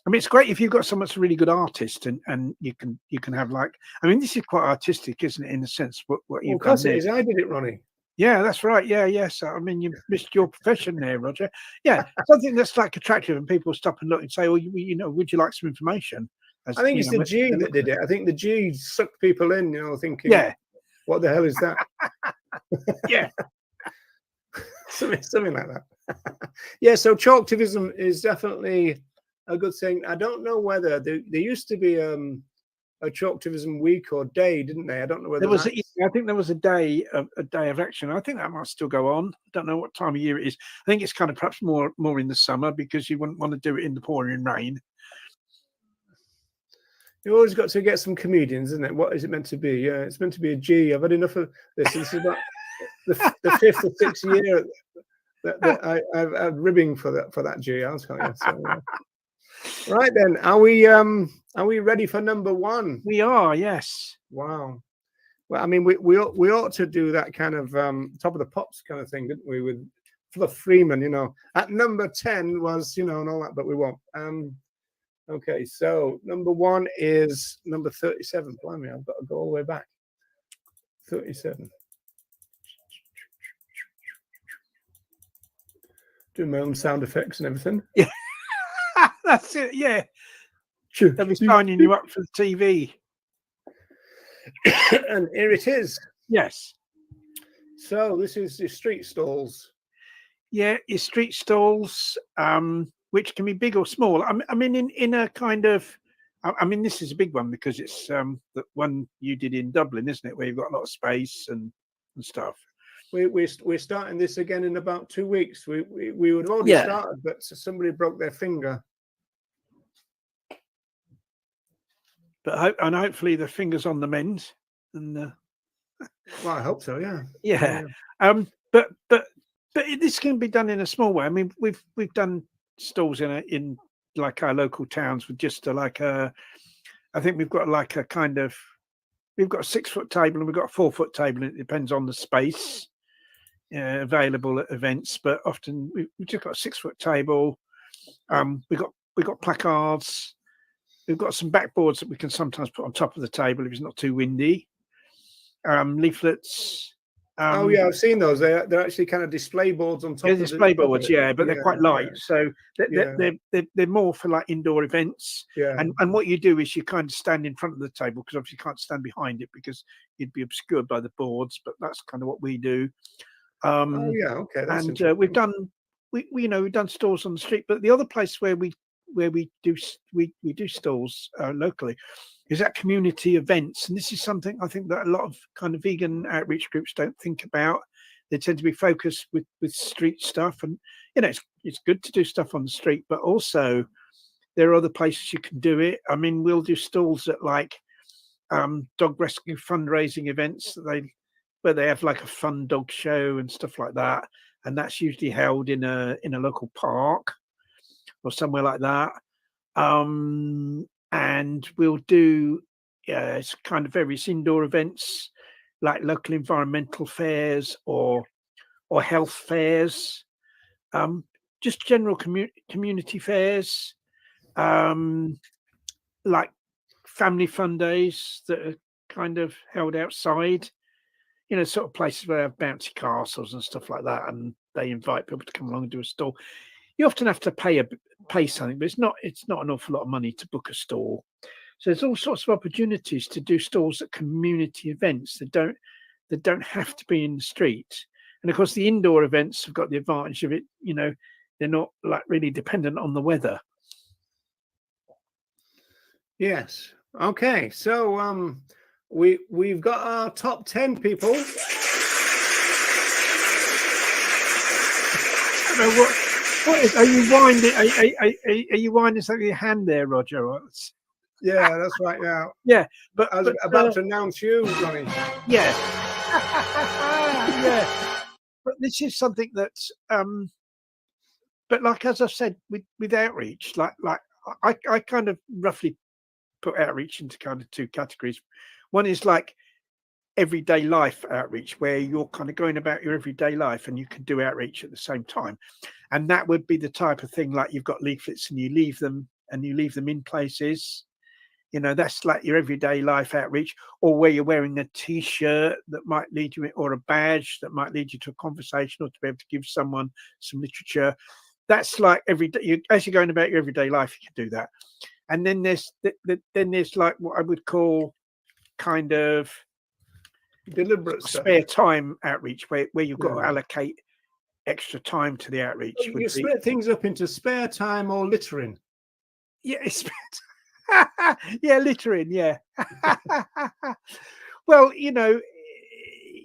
I mean, it's great if you've got someone that's a really good artist, and you can have, like, I mean, this is quite artistic, isn't it, in a sense? What you've done. Of course it is. I did it, Ronnie. Yeah, that's right. Yeah, yes. I mean, you missed your profession there, Roger. Yeah, something that's like attractive, and people stop and look and say, "Oh, you know, would you like some information?" I think it's the G that did it. I think the G sucked people in, you know, thinking, yeah, what the hell is that? Yeah, something like that. Yeah. So chalktivism is definitely a good thing. I don't know whether there used to be a chalktivism week or day, didn't they? I don't know whether there was. I think there was a day of action. I think that might still go on. I don't know what time of year it is. I think it's kind of perhaps more in the summer, because you wouldn't want to do it in the pouring rain. You always got to get some comedians, isn't it? What is it meant to be? Yeah, it's meant to be a G. I've had enough of this. This is about the 5th or 6th year that I've had ribbing for that G. I'll tell you. So, right then, are we ready for number 1? We are, yes. Wow. Well, I mean, we ought to do that kind of top of the pops kind of thing, didn't we? With Fluff Freeman, you know. At number 10 was, you know, and all that, but we won't. Okay, so number 1 is number 37. Blimey, I've got to go all the way back. 37. Doing my own sound effects and everything. Yeah, that's it. Yeah, they'll be signing you up for the TV. And here it is. Yes. So this is your street stalls. Yeah, your street stalls, which can be big or small. I mean, in a kind of, I mean, this is a big one because it's the one you did in Dublin, isn't it? Where you've got a lot of space and stuff. We're starting this again in about 2 weeks. We would have already started, but somebody broke their finger. But hopefully the finger's on the mend. And well, I hope so. Yeah. Yeah. But this can be done in a small way. I mean, we've done stalls in like our local towns with just I think we've got like a kind of, we've got a 6-foot table and we've got a 4-foot table, and it depends on the space available at events. But often we've just got a 6-foot table. We've got placards. We've got some backboards that we can sometimes put on top of the table if it's not too windy. Leaflets. Oh yeah, I've seen those. They're actually kind of display boards on top. Yeah, display boards, yeah, but they're quite light, so they're more for like indoor events. Yeah. And what you do is you kind of stand in front of the table, because obviously you can't stand behind it because you'd be obscured by the boards. But that's kind of what we do. Oh yeah, okay. That's and we've done we've done stalls on the street, but the other place where we do stalls locally is at community events. And this is something I think that a lot of kind of vegan outreach groups don't think about. They tend to be focused with street stuff, and it's good to do stuff on the street, but also there are other places you can do it. I mean, we'll do stalls at like dog rescue fundraising events where they have like a fun dog show and stuff like that, and that's usually held in a local park or somewhere like that. And we'll do it's kind of various indoor events like local environmental fairs or health fairs, just general community fairs, like family fun days that are kind of held outside, sort of places where they have bouncy castles and stuff like that, and they invite people to come along and do a stall. You often have to pay something, but it's not an awful lot of money to book a stall. So there's all sorts of opportunities to do stalls at community events that don't have to be in the street. And of course, the indoor events have got the advantage of it. They're not like really dependent on the weather. Yes. Okay. So we've got our top 10 people. What is? Are you winding? Are you winding something in your hand there, Roger? Yeah, that's right now. Yeah, I was about to announce you, Ronnie. Yeah. Yeah. But this is something that's but like as I've said with outreach, like I kind of roughly put outreach into kind of two categories. One is like everyday life outreach, where you're kind of going about your everyday life and you can do outreach at the same time, and that would be the type of thing like you've got leaflets and you leave them in places. That's like your everyday life outreach, or where you're wearing a t-shirt that might lead you, or a badge that might lead you to a conversation, or to be able to give someone some literature. That's like every day, as you're going about your everyday life, you can do that. And then there's like what I would call kind of deliberate spare time outreach, where you've got to allocate extra time to the outreach. You split things up into spare time or littering. Yeah, yeah, littering. Yeah. Well,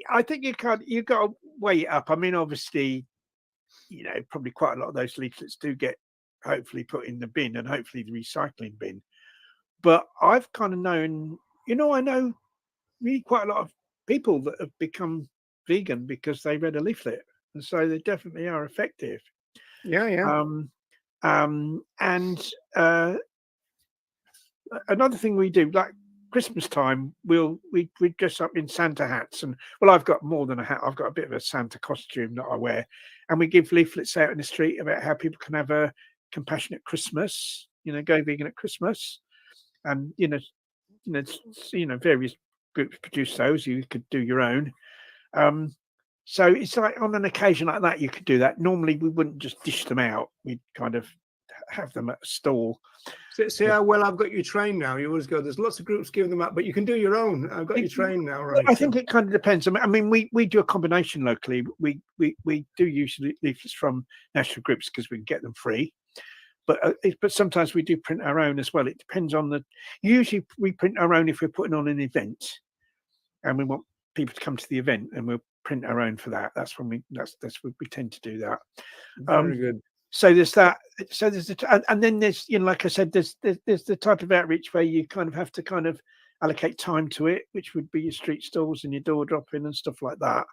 I think you've got to weigh it up. I mean, obviously, probably quite a lot of those leaflets do get hopefully put in the bin, and hopefully the recycling bin. But I've kind of known, I know really quite a lot of people that have become vegan because they read a leaflet, and so they definitely are effective. Yeah. And another thing we do, like Christmas time, we dress up in Santa hats, and I've got more than a hat. I've got a bit of a Santa costume that I wear, and we give leaflets out in the street about how people can have a compassionate Christmas. Go vegan at Christmas, and various groups produce those. You could do your own. So it's like on an occasion like that, you could do that. Normally, we wouldn't just dish them out. We'd kind of have them at a stall. See how well I've got you trained now. You always go, there's lots of groups giving them up, but you can do your own. I've got you trained now, right? I think it kind of depends. I mean, we do a combination locally. We do use leaflets from national groups because we can get them free. But sometimes we do print our own as well. It depends on usually we print our own if we're putting on an event and we want people to come to the event, and we'll print our own for that. That's when we tend to do that. Very good. So there's that. So there's and then there's, like I said, there's the type of outreach where you kind of have to kind of allocate time to it, which would be your street stalls and your door dropping and stuff like that.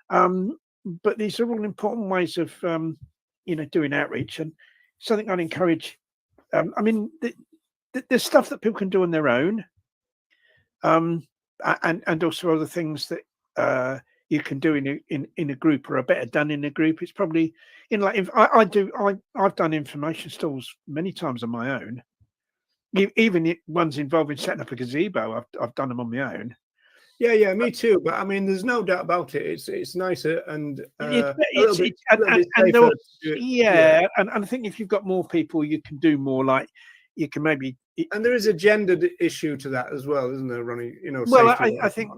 But these are all important ways of doing outreach, and something I'd encourage. I mean, there's stuff that people can do on their own, and also other things that you can do in a group, or are better done in a group. It's probably I've done information stalls many times on my own, even ones involving setting up a gazebo. I've done them on my own. Yeah, me too. But I mean, there's no doubt about it. It's nicer and and I think if you've got more people, you can do more. Like you can maybe. And there is a gendered issue to that as well, isn't there, Ronnie? Well, I think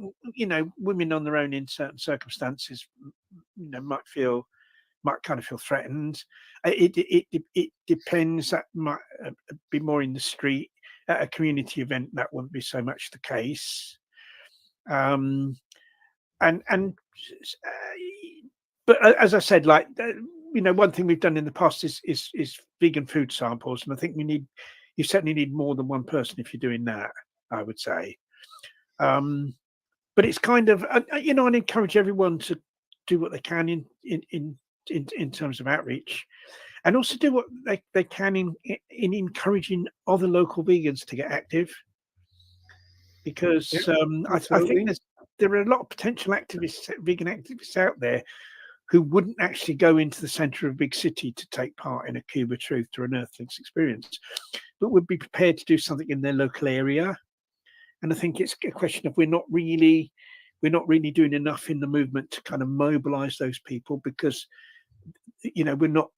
women on their own in certain circumstances, might kind of feel threatened. It depends. That might be more in the street. At a community event, that wouldn't be so much the case. But as I said, like one thing we've done in the past is vegan food samples, and I think you certainly need more than one person if you're doing that, I would say. But it's kind of, I'd encourage everyone to do what they can in terms of outreach, and also do what they can in encouraging other local vegans to get active, because I think there are a lot of potential vegan activists out there who wouldn't actually go into the centre of a big city to take part in a Cube of Truth or an Earthlings experience, but would be prepared to do something in their local area. And I think it's a question of we're not really doing enough in the movement to kind of mobilise those people, because we're not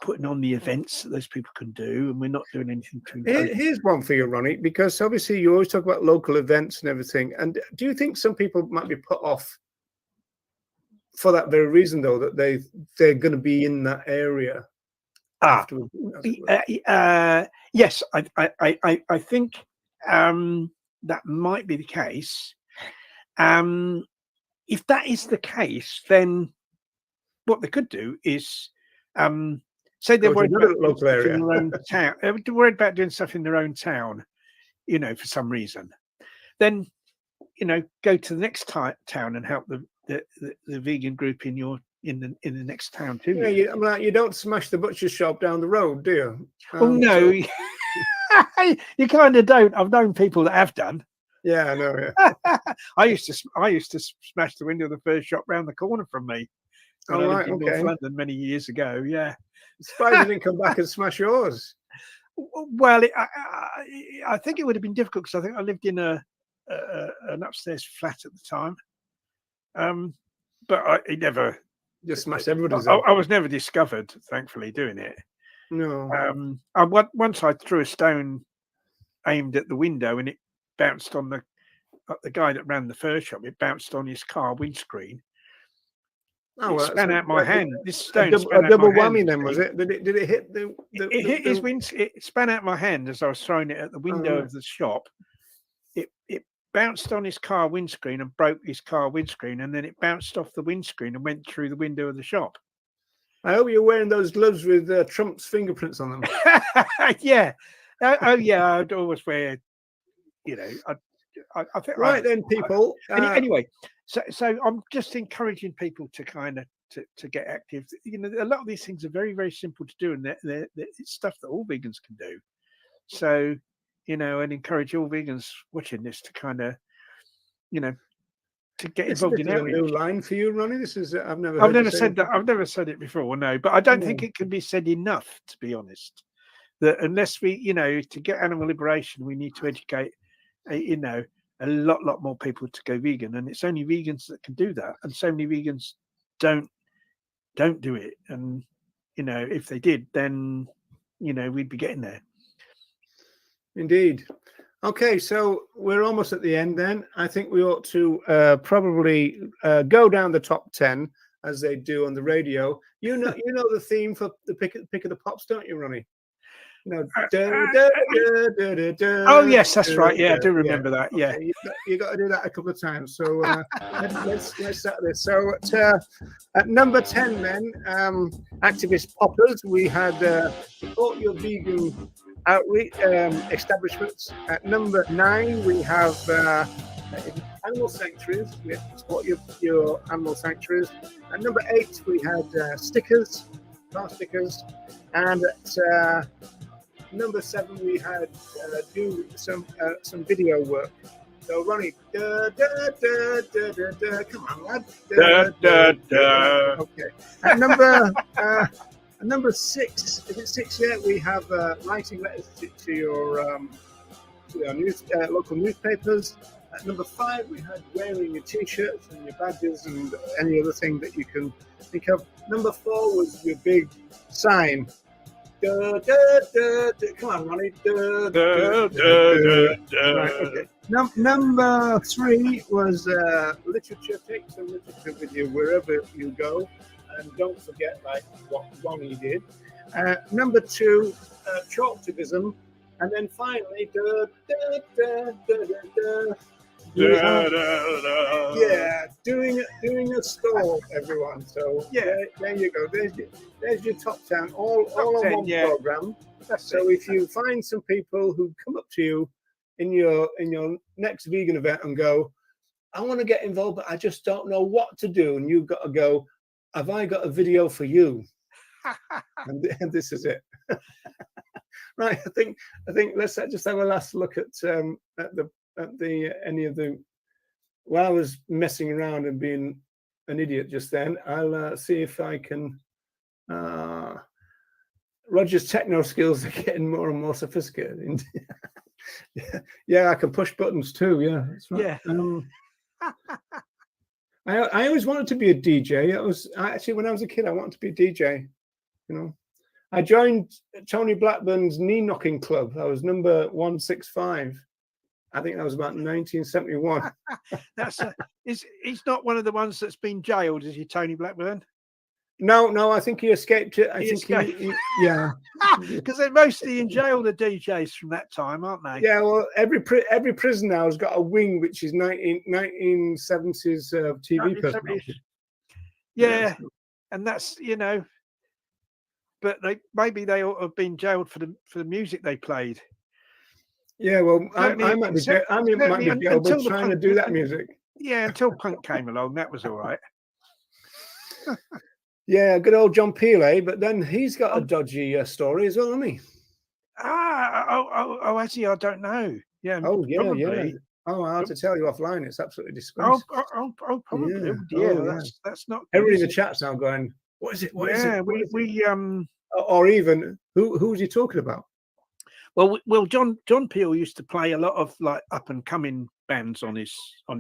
putting on the events that those people can do, and we're not doing anything to encourage. Here's one for you, Ronnie, because obviously you always talk about local events and everything. And do you think some people might be put off for that very reason, though, that they're going to be in that area afterwards? Yes, I think that might be the case. If that is the case, then what they could do is say they're worried about local area in their own town. They're worried about doing stuff in their own town, for some reason. Then, go to the next town and help the vegan group in the next town too. Yeah, you don't smash the butcher shop down the road, do you? No, you kind of don't. I've known people that have done. Yeah, I know. Yeah, I used to smash the window of the first shop round the corner from me. I lived in North London many years ago. Yeah, surprised you didn't come back and smash yours. Well, I think it would have been difficult, because I think I lived in an upstairs flat at the time. But I never just smashed everybody's. I was never discovered, thankfully, doing it. No. Once I threw a stone aimed at the window, and it bounced on the guy that ran the fur shop. It bounced on his car windscreen. Oh, it span out my hand. This stone a double whammy. Then was it? Did it hit the? It hit his wind. It span out my hand as I was throwing it at the window of the shop. It bounced on his car windscreen and broke his car windscreen, and then it bounced off the windscreen and went through the window of the shop. I hope you're wearing those gloves with Trump's fingerprints on them. Yeah. Oh yeah. I'd always wear. I think. Right then, people. Anyway, so I'm just encouraging people to kind of to get active. A lot of these things are very, very simple to do, and it's stuff that all vegans can do. So, and encourage all vegans watching this to kind of, to get involved in outreach. This is a new line for you, Ronnie. This is I've never said that. I've never said it before, no. But I don't think it can be said enough, to be honest. That unless we, to get animal liberation, we need to educate, a lot more people to go vegan, and it's only vegans that can do that. And so many vegans don't do it. And if they did, then we'd be getting there. Indeed. Okay, so we're almost at the end then. I think we ought to probably go down the top 10 as they do on the radio. You know the theme for the pick of the pops, don't you, Ronnie? Oh yes, that's right. Yeah, I do remember that. Yeah, okay, you got to do that a couple of times. So let's start this. So at number 10, then, activist poppers, we had support your vegan outreach establishments. At number 9, we have animal sanctuaries. We support your animal sanctuaries. At number 8, we had stickers, car stickers, and at number 7, we had do some video work. So Ronnie, come on, lad. Okay. At number 6, is it 6 yet? We have writing letters to your local newspapers. At number 5, we had wearing your t-shirts and your badges and any other thing that you can think of. Number 4 was your big sign. Come on, Ronnie. Right, okay. Number 3 was literature. Take some literature with you wherever you go, and don't forget what Ronnie did. Number 2, chalktivism, and then finally we have doing a stall, everyone. So there you go. There's your top 10, all on 10, one program. So if you find some people who come up to you in your next vegan event and go, I want to get involved, but I just don't know what to do, and you've got to go, have I got a video for you? and this is it. Right. I think let's just have a last look at any of the. While I was messing around and being an idiot just then, I'll see if I can. Roger's techno skills are getting more and more sophisticated. Yeah, I can push buttons too. Yeah, that's right. Yeah. I always wanted to be a DJ. Actually, when I was a kid, I wanted to be a DJ. You know, I joined Tony Blackburn's knee knocking club. I was number 165. I think that was about 1971. He's not one of the ones that's been jailed, is he, Tony Blackburn? No, I think he escaped it. I think he yeah. Because they're mostly in jail, the DJs from that time, aren't they? Yeah, well, every prison now has got a wing which is 1970s TV personality. Yeah, and that's, but maybe they ought to have been jailed for the music they played. Yeah, well, I might be jailed, but trying to do that music. Yeah, until punk came along, that was all right. Yeah, good old John Peel, eh? But then he's got a dodgy story as well, hasn't he? Actually, I don't know. Yeah. Oh, yeah, probably. yeah. Oh, I have to tell you offline. It's absolutely disgraceful. Probably. Yeah, that's not. Everybody in the chat's now going, "What is it? What is it?" We or even who was he talking about? Well, John Peel used to play a lot of like up and coming bands on his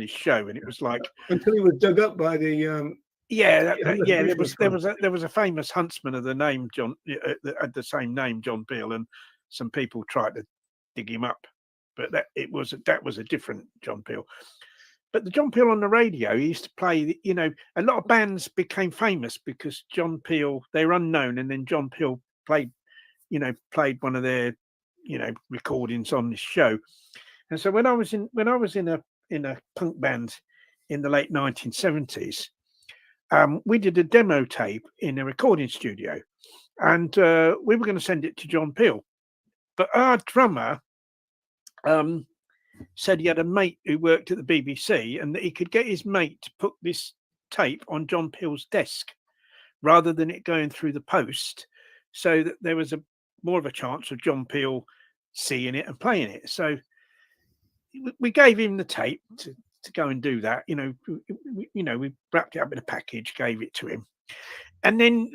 show, and it was like until he was dug up by the. There was a famous huntsman of the name John that had the same name, John Peel, and some people tried to dig him up, but that was a different John Peel. But the John Peel on the radio, he used to play. A lot of bands became famous because John Peel, they were unknown, and then John Peel played one of their recordings on this show. And so when I was in a punk band in the late 1970s. We did a demo tape in a recording studio, and we were going to send it to John Peel. But our drummer said he had a mate who worked at the BBC and that he could get his mate to put this tape on John Peel's desk rather than it going through the post, so that there was more of a chance of John Peel seeing it and playing it. So we gave him the tape to go and do that. We wrapped it up in a package, gave it to him, and then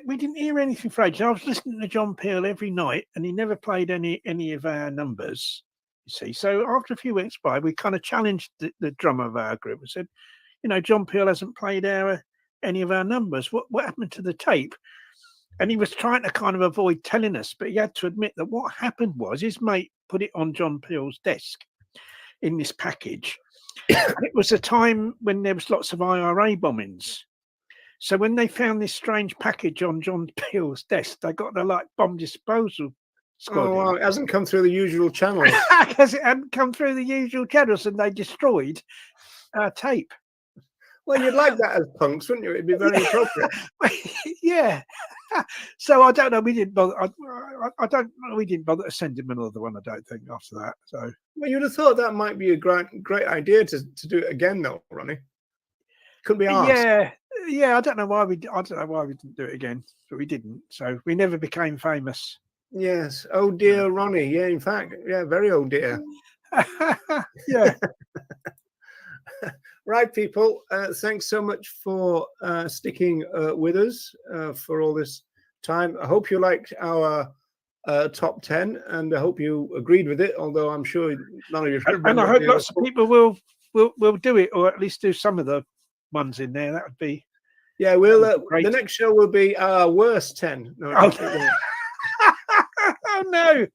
we didn't hear anything for ages. I was listening to John Peel every night, and he never played any of our numbers. You see, so after a few weeks by, we kind of challenged the drummer of our group and said, John Peel hasn't played any of our numbers. What happened to the tape? And he was trying to kind of avoid telling us, but he had to admit that what happened was his mate put it on John Peel's desk in this package. It was a time when there was lots of IRA bombings. So when they found this strange package on John Peel's desk, they got the bomb disposal squad. Oh, well, it hasn't come through the usual channels. Because it hadn't come through the usual channels, and they destroyed our tape. Well, you'd like that as punks, wouldn't you? It'd be very appropriate. Yeah. So I don't know. We didn't bother. We didn't bother to send him another one. I don't think after that. So. Well, you'd have thought that might be a great idea to do it again, though, Ronnie. Couldn't be asked. Yeah. I don't know why we didn't do it again, but we didn't. So we never became famous. Yes. Oh dear, Ronnie. Yeah. In fact, yeah. Very oh dear. Yeah. Right, people. Thanks so much for sticking with us for all this time. I hope you liked our top 10, and I hope you agreed with it. Although I'm sure none of you. And I hope lots of people will do it, or at least do some of the ones in there. That would be. Yeah, we'll. The next show will be our worst 10. No, okay. Oh no!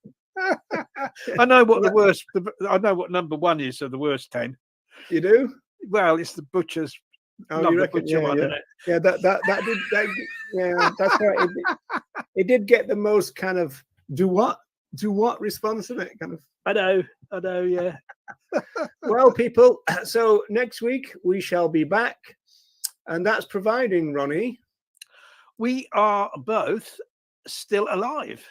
I know what the worst. I know what number 1 is of the worst 10. You do? Well, it's the butcher's. Oh, you reckon? Butcher one, isn't it? Yeah, that did. Yeah, that's right. It did get the most kind of do what do what response, isn't it? Kind of. I know, yeah. Well, people, so next week we shall be back, and that's providing, Ronnie, we are both still alive.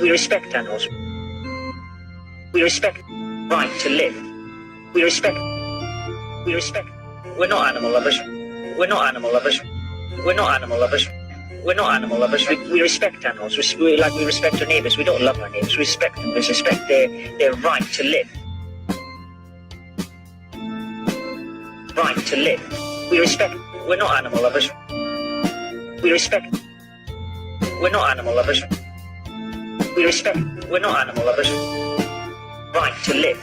We respect animals. We respect right to live. We respect. We're not animal lovers. We're not animal lovers. We're not animal lovers. We're not animal lovers. We respect animals. We respect our neighbours. We don't love our neighbours. We respect them. We respect their right to live. Right to live. We respect. We're not animal lovers. We respect. We're not animal lovers. We respect. We're not animal lovers. Right to live.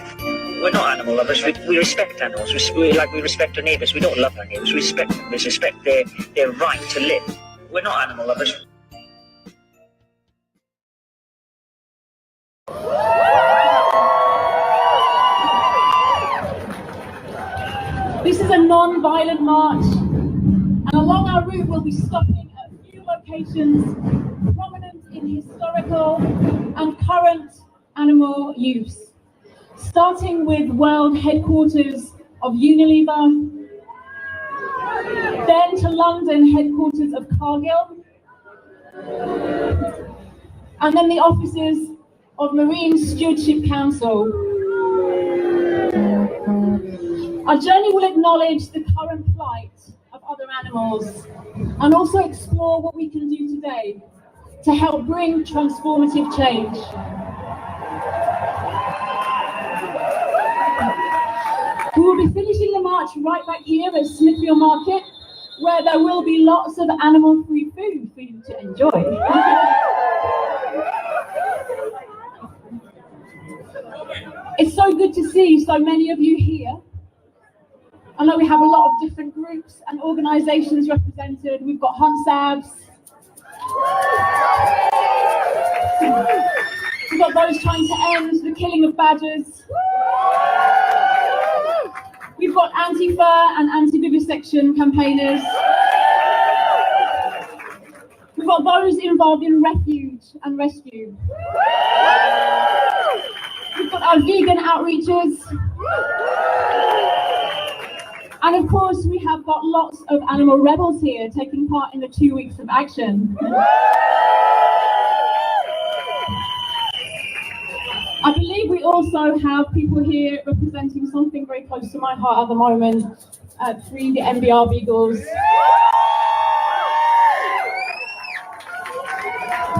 We're not animal lovers. We respect animals. We respect our neighbours. We don't love our neighbours. We respect them. We respect their right to live. We're not animal lovers. This is a non-violent march, and along our route we'll be stopping at a few locations prominent in historical and current animal use. Starting with world headquarters of Unilever, then to London headquarters of Cargill, and then the offices of Marine Stewardship Council. Our journey will acknowledge the current plight of other animals and also explore what we can do today to help bring transformative change. We will be finishing the march right back here at Smithfield Market, where there will be lots of animal-free food for you to enjoy. It's so good to see so many of you here. I know we have a lot of different groups and organisations represented. We've got Hunsabs. We've got those trying to end the killing of badgers. We've got anti-fur and anti-vivisection campaigners. We've got those involved in refuge and rescue. We've got our vegan outreachers. And of course, we have got lots of animal rebels here taking part in the 2 weeks of action. I believe we also have people here representing something very close to my heart at the moment, Free the MBR Beagles.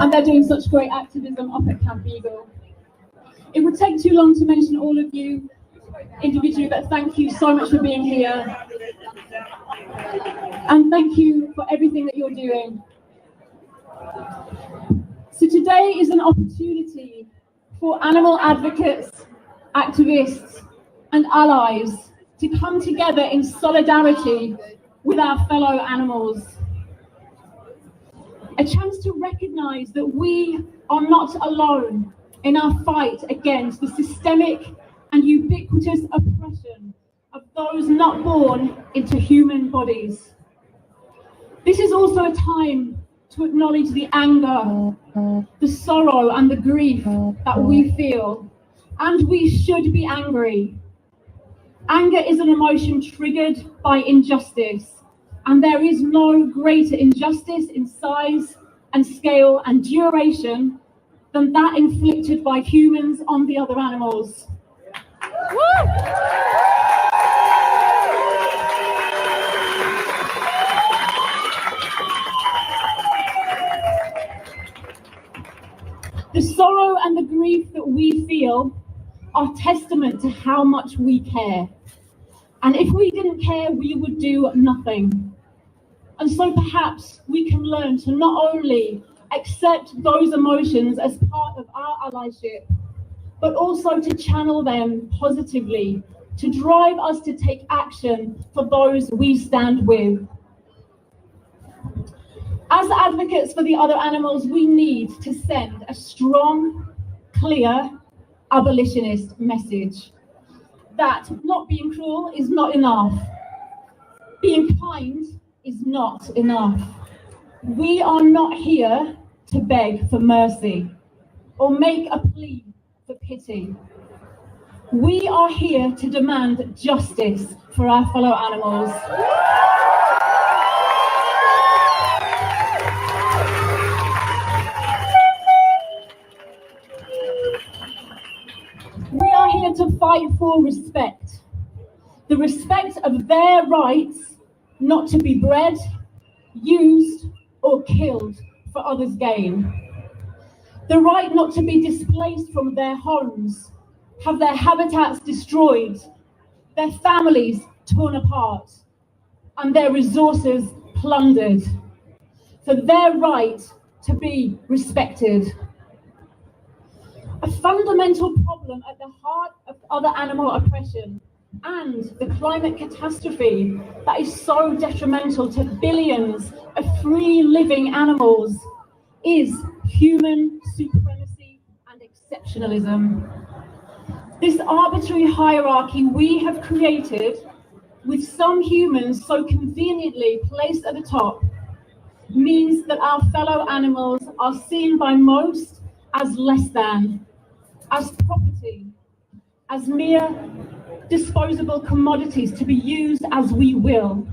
And they're doing such great activism up at Camp Beagle. It would take too long to mention all of you individually, but thank you so much for being here. And thank you for everything that you're doing. So today is an opportunity for animal advocates, activists, and allies to come together in solidarity with our fellow animals. A chance to recognise that we are not alone in our fight against the systemic and ubiquitous oppression of those not born into human bodies. This is also a time to acknowledge the anger, the sorrow and the grief that we feel, and we should be angry. Anger is an emotion triggered by injustice, and there is no greater injustice in size and scale and duration than that inflicted by humans on the other animals. The sorrow and the grief that we feel are testament to how much we care. And if we didn't care, we would do nothing. And so perhaps we can learn to not only accept those emotions as part of our allyship, but also to channel them positively to drive us to take action for those we stand with. As advocates for the other animals, we need to send a strong, clear, abolitionist message that not being cruel is not enough. Being kind is not enough. We are not here to beg for mercy or make a plea for pity. We are here to demand justice for our fellow animals. We are here to fight for respect. The respect of their rights not to be bred, used, or killed for others' gain. The right not to be displaced from their homes, have their habitats destroyed, their families torn apart, and their resources plundered. For their right to be respected. A fundamental problem at the heart of other animal oppression and the climate catastrophe that is so detrimental to billions of free living animals is human supremacy and exceptionalism. This arbitrary hierarchy we have created, with some humans so conveniently placed at the top, means that our fellow animals are seen by most as less than, as property, as mere disposable commodities to be used as we will,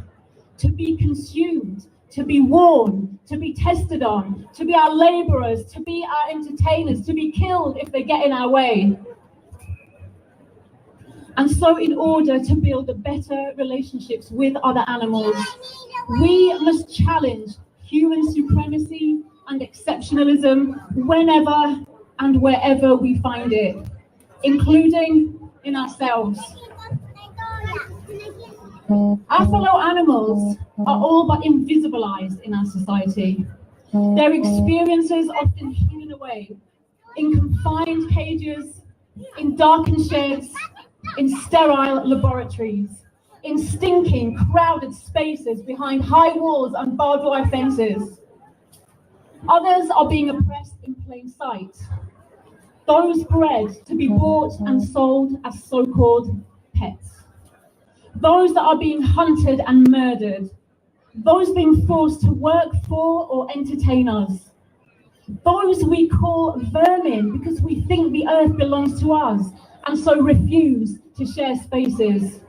to be consumed, to be worn, to be tested on, to be our laborers, to be our entertainers, to be killed if they get in our way. And so in order to build better relationships with other animals, we must challenge human supremacy and exceptionalism whenever and wherever we find it, including in ourselves. Our fellow animals are all but invisibilized in our society. Their experiences often hidden away in confined cages, in darkened sheds, in sterile laboratories, in stinking, crowded spaces behind high walls and barbed wire fences. Others are being oppressed in plain sight. Those bred to be bought and sold as so-called pets. Those that are being hunted and murdered. Those being forced to work for or entertain us. Those we call vermin because we think the earth belongs to us and so refuse to share spaces.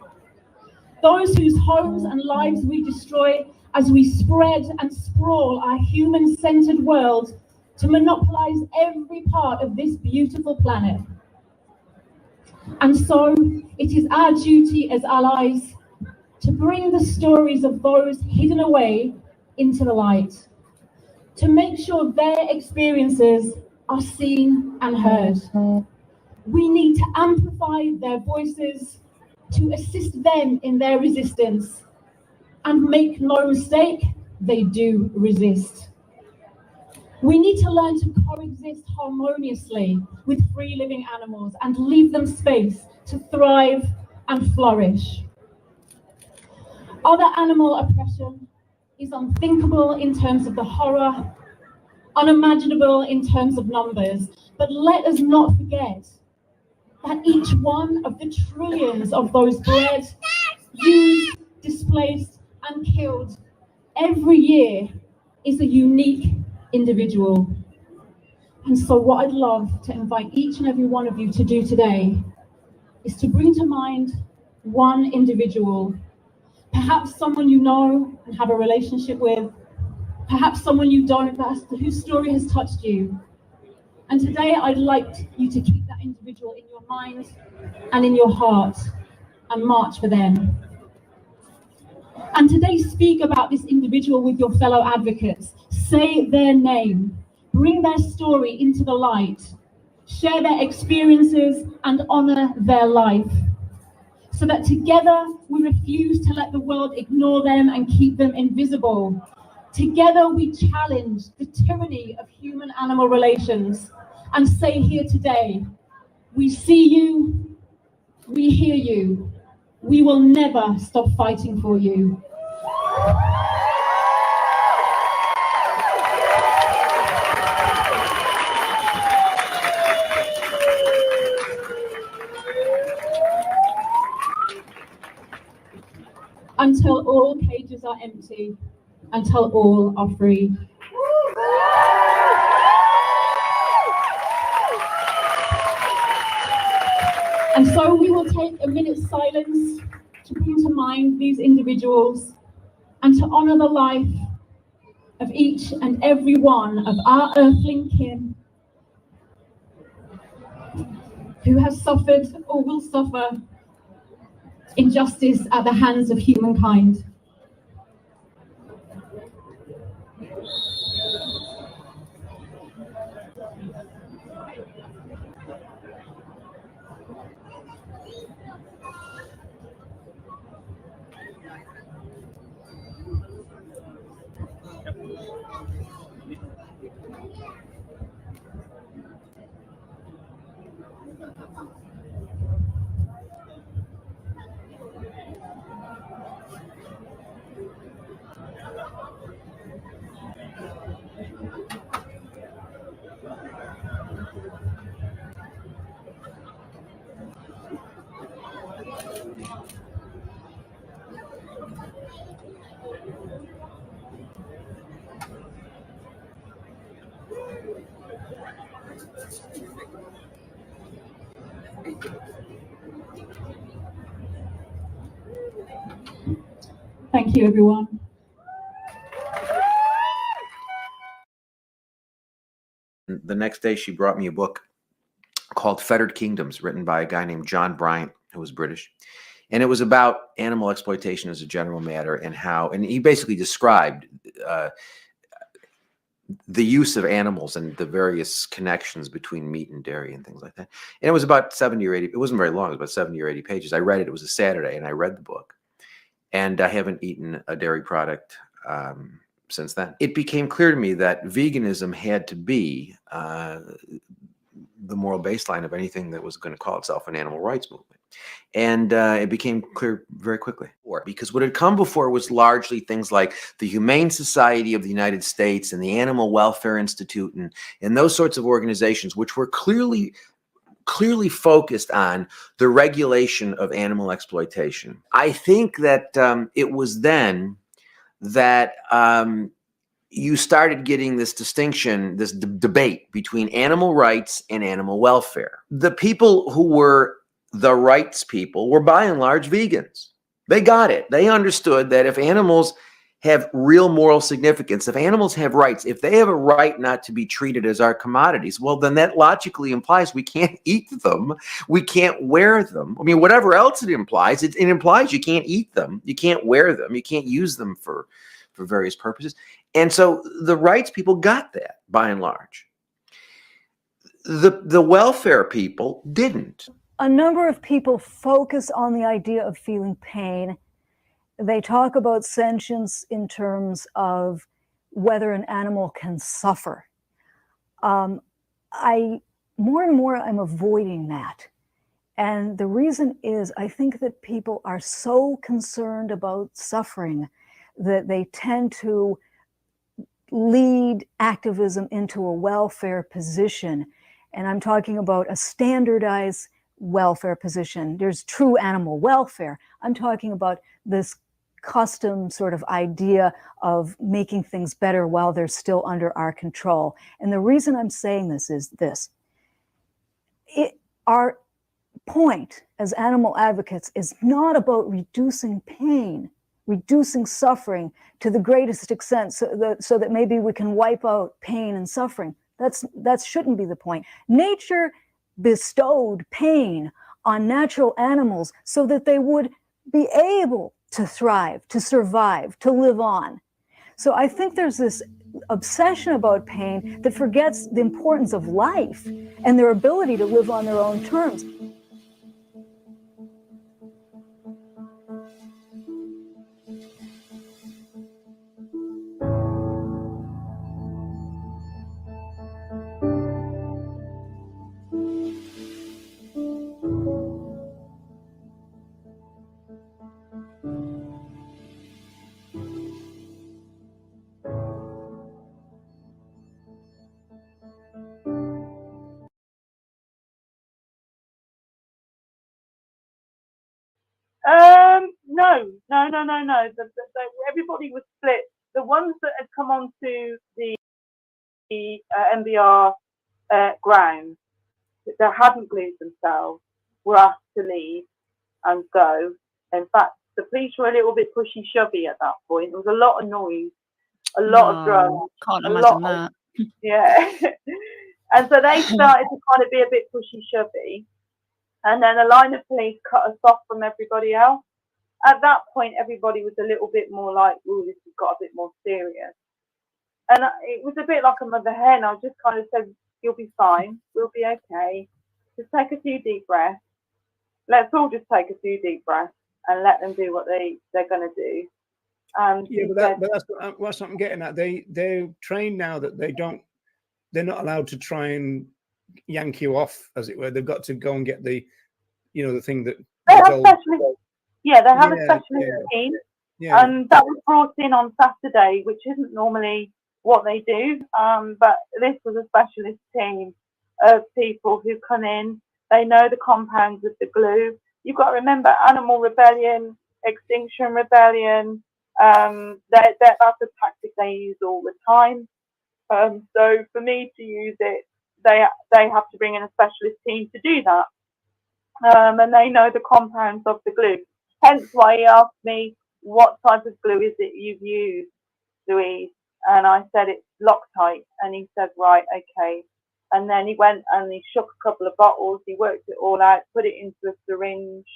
Those whose homes and lives we destroy as we spread and sprawl our human-centered world to monopolize every part of this beautiful planet. And so it is our duty as allies to bring the stories of those hidden away into the light, to make sure their experiences are seen and heard. We need to amplify their voices, to assist them in their resistance, and make no mistake, they do resist. We need to learn to coexist harmoniously with free living animals and leave them space to thrive and flourish. Other animal oppression is unthinkable in terms of the horror, unimaginable in terms of numbers, but let us not forget that each one of the trillions of those bred, used, displaced, and killed every year is a unique individual. And so what I'd love to invite each and every one of you to do today is to bring to mind one individual, perhaps someone you know and have a relationship with, perhaps someone you don't, whose story has touched you. And today I'd like you to keep that individual in your mind and in your heart and march for them. And today speak about this individual with your fellow advocates. Say their name, bring their story into the light, share their experiences and honor their life, so that together we refuse to let the world ignore them and keep them invisible. Together we challenge the tyranny of human-animal relations and say here today, we see you, we hear you, we will never stop fighting for you. Until all cages are empty, until all are free. And so we will take a minute's silence to bring to mind these individuals and to honour the life of each and every one of our earthling kin who has suffered or will suffer injustice at the hands of humankind. Thank you, everyone. The next day, she brought me a book called Fettered Kingdoms, written by a guy named John Bryant, who was British. And it was about animal exploitation as a general matter and how, and he basically described the use of animals and the various connections between meat and dairy and things like that. And it was about 70 or 80, it wasn't very long, it was about 70 or 80 pages. I read it, it was a Saturday, and I read the book. And I haven't eaten a dairy product since then. It became clear to me that veganism had to be the moral baseline of anything that was going to call itself an animal rights movement. And it became clear very quickly. Because what had come before was largely things like the Humane Society of the United States and the Animal Welfare Institute and those sorts of organizations, which were clearly focused on the regulation of animal exploitation. I think that it was then that you started getting this distinction, this debate between animal rights and animal welfare. The people who were the rights people were by and large vegans. They got it. They understood that if animals have real moral significance, if animals have rights, if they have a right not to be treated as our commodities, well, then that logically implies we can't eat them, we can't wear them. I mean, whatever else it implies, it implies you can't eat them, you can't wear them, you can't use them for various purposes. And so the rights people got that, by and large. The welfare people didn't. A number of people focus on the idea of feeling pain. They talk about sentience in terms of whether an animal can suffer. More and more I'm avoiding that. And the reason is I think that people are so concerned about suffering that they tend to lead activism into a welfare position. And I'm talking about a standardized welfare position. There's true animal welfare. I'm talking about this custom sort of idea of making things better while they're still under our control. And the reason I'm saying this is this. Our point as animal advocates is not about reducing pain, reducing suffering to the greatest extent so that maybe we can wipe out pain and suffering. That shouldn't be the point. Nature bestowed pain on natural animals so that they would be able to thrive, to survive, to live on. So I think there's this obsession about pain that forgets the importance of life and their ability to live on their own terms. No. Everybody was split. The ones that had come onto the MBR grounds that hadn't glued themselves were asked to leave and go. In fact, the police were a little bit pushy-shovey at that point. There was a lot of noise, a lot of drums, Can't a imagine lot that. yeah. And so they started to kind of be a bit pushy-shovey. And then a line of police cut us off from everybody else. At that point, everybody was a little bit more like, "Ooh, this has got a bit more serious." And it was a bit like a mother hen. I just kind of said, "You'll be fine. We'll be okay. Just take a few deep breaths. Let's all just take a few deep breaths and let them do what they're going to do." Yeah, but that's what I'm getting at. They're trained now that they're not allowed to try and yank you off, as it were. They've got to go and get the thing that they have specialists. Yeah, they have a specialist team. Yeah. And that was brought in on Saturday, which isn't normally what they do. But this was a specialist team of people who come in. They know the compounds of the glue. You've got to remember Animal Rebellion, Extinction Rebellion. That's a tactic they use all the time. So for me to use it, they have to bring in a specialist team to do that. And they know the compounds of the glue. Hence why he asked me, "What type of glue is it you've used, Louise?" And I said, "It's Loctite." And he said, "Right, okay." And then he went and he shook a couple of bottles. He worked it all out, put it into a syringe,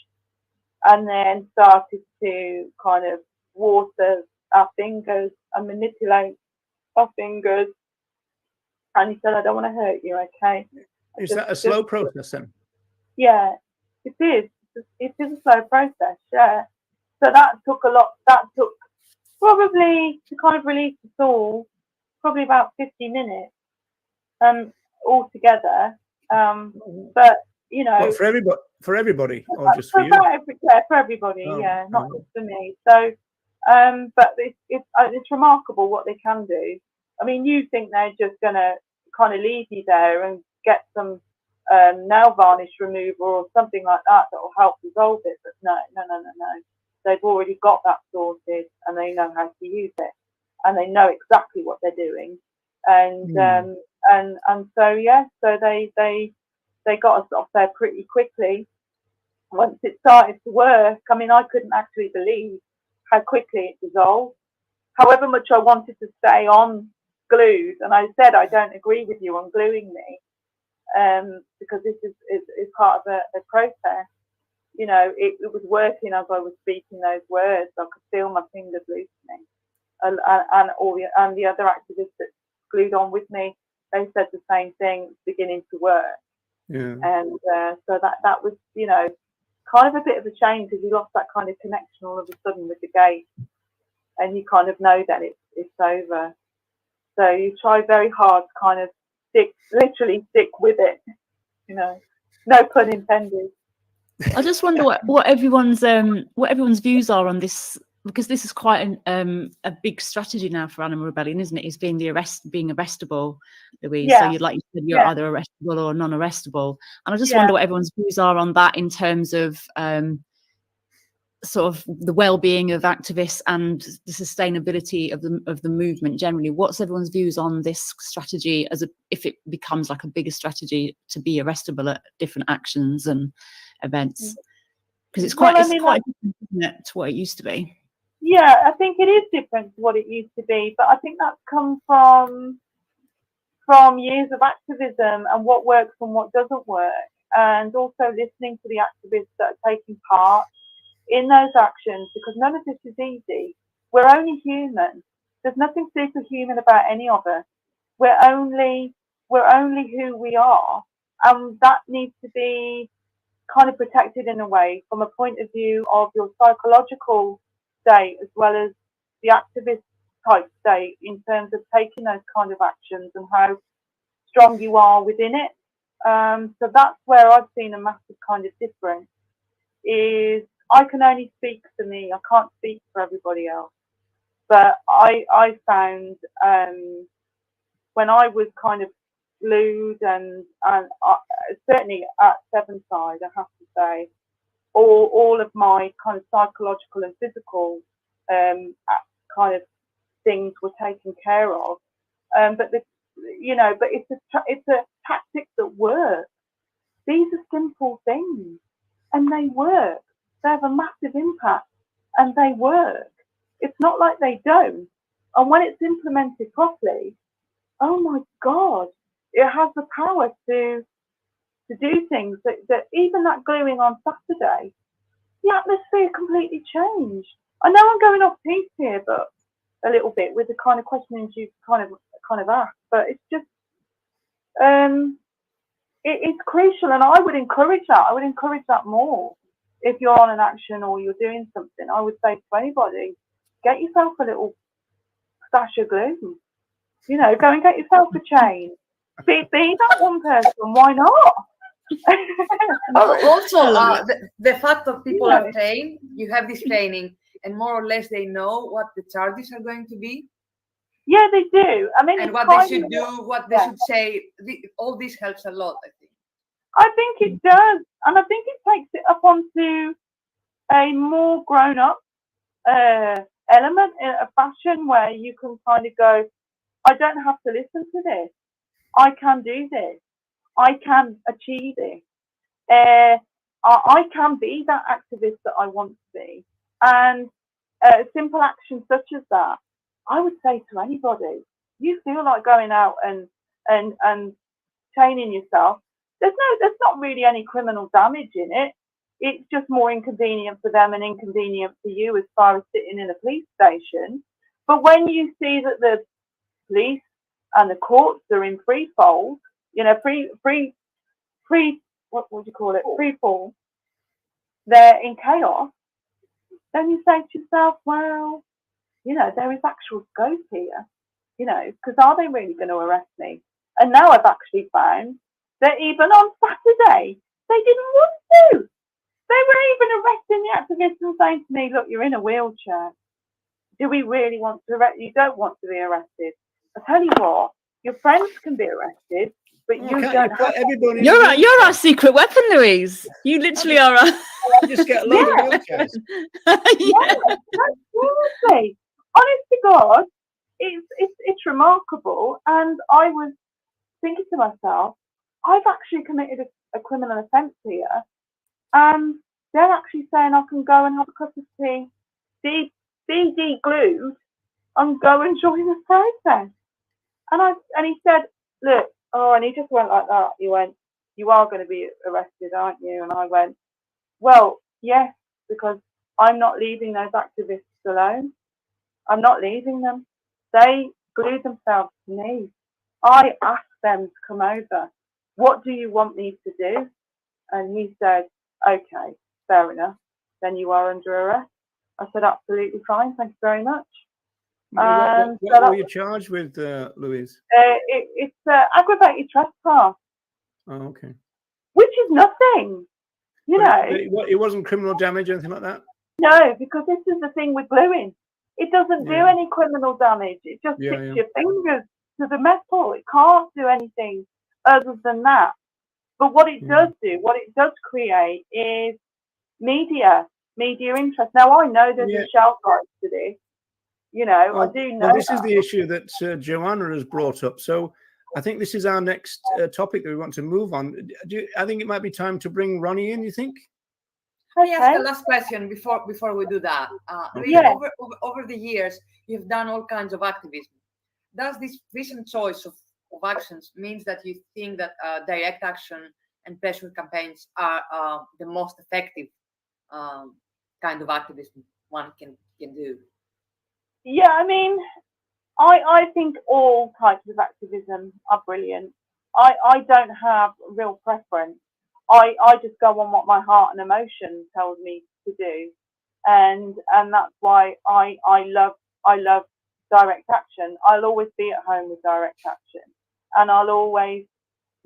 and then started to kind of water our fingers and manipulate our fingers. And he said, "I don't want to hurt you, okay?" Is that a slow process then? Yeah, it is. It is a slow process, yeah. So that took a lot. That took probably, to kind of release the all, probably about 50 minutes altogether. But Well, for everybody, or just for you? For everybody, yeah, not just for me. So, but it's remarkable what they can do. I mean, you think they're just gonna kind of leave you there and get some nail varnish remover or something like that will help resolve it, but no. They've already got that sorted and they know how to use it and they know exactly what they're doing. And so yeah, so they got us off there pretty quickly once it started to work. I mean, I couldn't actually believe how quickly it dissolved. However much I wanted to stay on glued, and I said, "I don't agree with you on gluing me, because this is part of the process." It was working as I was speaking those words. I could feel my fingers loosening, and the other activists that glued on with me, they said the same thing. It's beginning to work. Yeah. And so that was kind of a bit of a shame, because you lost that kind of connection all of a sudden with the gate, and you kind of know that it's over. So you try very hard to kind of literally stick with it. No pun intended. I just wonder what everyone's views are on this, because this is quite a big strategy now for Animal Rebellion, isn't it? Is being arrestable, Louise. Yeah. So you said you're either arrestable or non-arrestable, and I just wonder what everyone's views are on that in terms of sort of the well-being of activists and the sustainability of the movement generally. What's everyone's views on this strategy if it becomes like a bigger strategy to be arrestable at different actions and events? Because it's quite different, isn't it, to what it used to be? Yeah, I think it is different to what it used to be, but I think that's come from years of activism and what works and what doesn't work, and also listening to the activists that are taking part in those actions, because none of this is easy. We're only human. There's nothing superhuman about any of us. We're only who we are, and that needs to be kind of protected in a way from a point of view of your psychological state as well as the activist type state, in terms of taking those kind of actions and how strong you are within it. So that's where I've seen a massive kind of difference. Is I can only speak for me. I can't speak for everybody else. But I found when I was kind of glued and certainly at Sevenside, I have to say, all of my kind of psychological and physical kind of things were taken care of. But it's a tactic that works. These are simple things, and they work. They have a massive impact, and they work. It's not like they don't. And when it's implemented properly, oh my God, it has the power to do things that even that gluing on Saturday, the atmosphere completely changed. I know I'm going off piece here, but a little bit with the kind of questions you kind of asked, but it's just it's crucial, and I would encourage that. I would encourage that more. If you're on an action or you're doing something, I would say to anybody, get yourself a little stash of glue. You know, go and get yourself a chain. Be that one person. Why not? Also, the fact that people are trained, you have this training, and more or less they know what the charges are going to be. Yeah, they do. I mean, and what they should do, what they should say. All this helps a lot, I think. I think it does, and I think it takes it up onto a more grown-up element in a fashion where you can kind of go, I don't have to listen to this. I can do this. I can achieve it. I can be that activist that I want to be. And simple actions such as that, I would say to anybody, you feel like going out and training yourself. There's not really any criminal damage in it. It's just more inconvenient for them and inconvenient for you as far as sitting in a police station. But when you see that the police and the courts are in free fall, you know, what would you call it? Free fall. They're in chaos. Then you say to yourself, well, you know, there is actual scope here, you know, because are they really going to arrest me? And now I've actually found that even on Saturday, they didn't want to. They were even arresting the activists and saying to me, look, you're in a wheelchair. Do we really want to arrest you? You don't want to be arrested. I tell you what, your friends can be arrested, but you don't have everybody. You're our secret weapon, Louise. You literally are. Just get a load of wheelchairs. Yeah, seriously. Honest to God, it's remarkable. And I was thinking to myself, I've actually committed a criminal offence here, and they're actually saying I can go and have a cup of tea, be de-glued, and go and join the protest. And he said, look, and he just went like that. He went, you are going to be arrested, aren't you? And I went, well, yes, because I'm not leaving those activists alone. I'm not leaving them. They glued themselves to me. I asked them to come over. What do you want me to do? And he said, okay, fair enough. Then you are under arrest. I said, absolutely fine. Thank you very much. What were you charged with, Louise? It's aggravated trespass. Oh, okay. Which is nothing, you know. It wasn't criminal damage or anything like that? No, because this is the thing with gluing. It doesn't do any criminal damage. It just sticks your fingers to the metal. It can't do anything other than that. But what it does do, what it does create is media interest. Now, I know there's a shelf life to this. You know, I do know. Well, this is the issue that Joanna has brought up. So I think this is our next topic that we want to move on. I think it might be time to bring Ronnie in, you think? Let me ask the last question before we do that. Over the years, you've done all kinds of activism. Does this recent choice of actions means that you think that direct action and pressure campaigns are the most effective kind of activism one can do? Yeah, I mean, I think all types of activism are brilliant. I don't have a real preference. I just go on what my heart and emotion tells me to do, and that's why I love direct action. I'll always be at home with direct action, and I'll always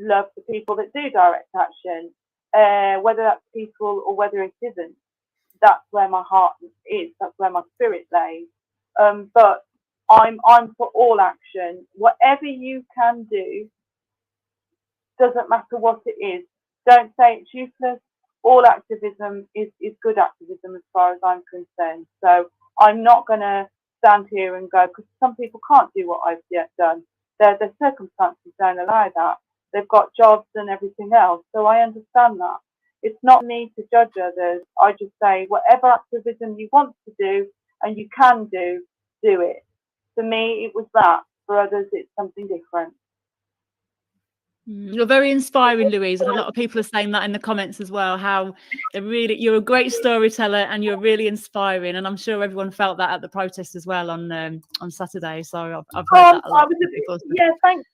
love the people that do direct action, whether that's peaceful or whether it isn't. That's where my heart is. That's where my spirit lays. But I'm for all action. Whatever you can do, doesn't matter what it is. Don't say it's useless. all activism is good activism as far as I'm concerned. So I'm not going to stand here and go, because some people can't do what I've yet done. Their circumstances don't allow that. They've got jobs and everything else. So I understand that. It's not me to judge others. I just say whatever activism you want to do and you can do it. For me, it was that. For others, it's something different. You're very inspiring, Louise, and a lot of people are saying that in the comments as well, how you're a great storyteller and you're really inspiring, and I'm sure everyone felt that at the protest as well on Saturday. So I've heard that a lot. Yeah, thank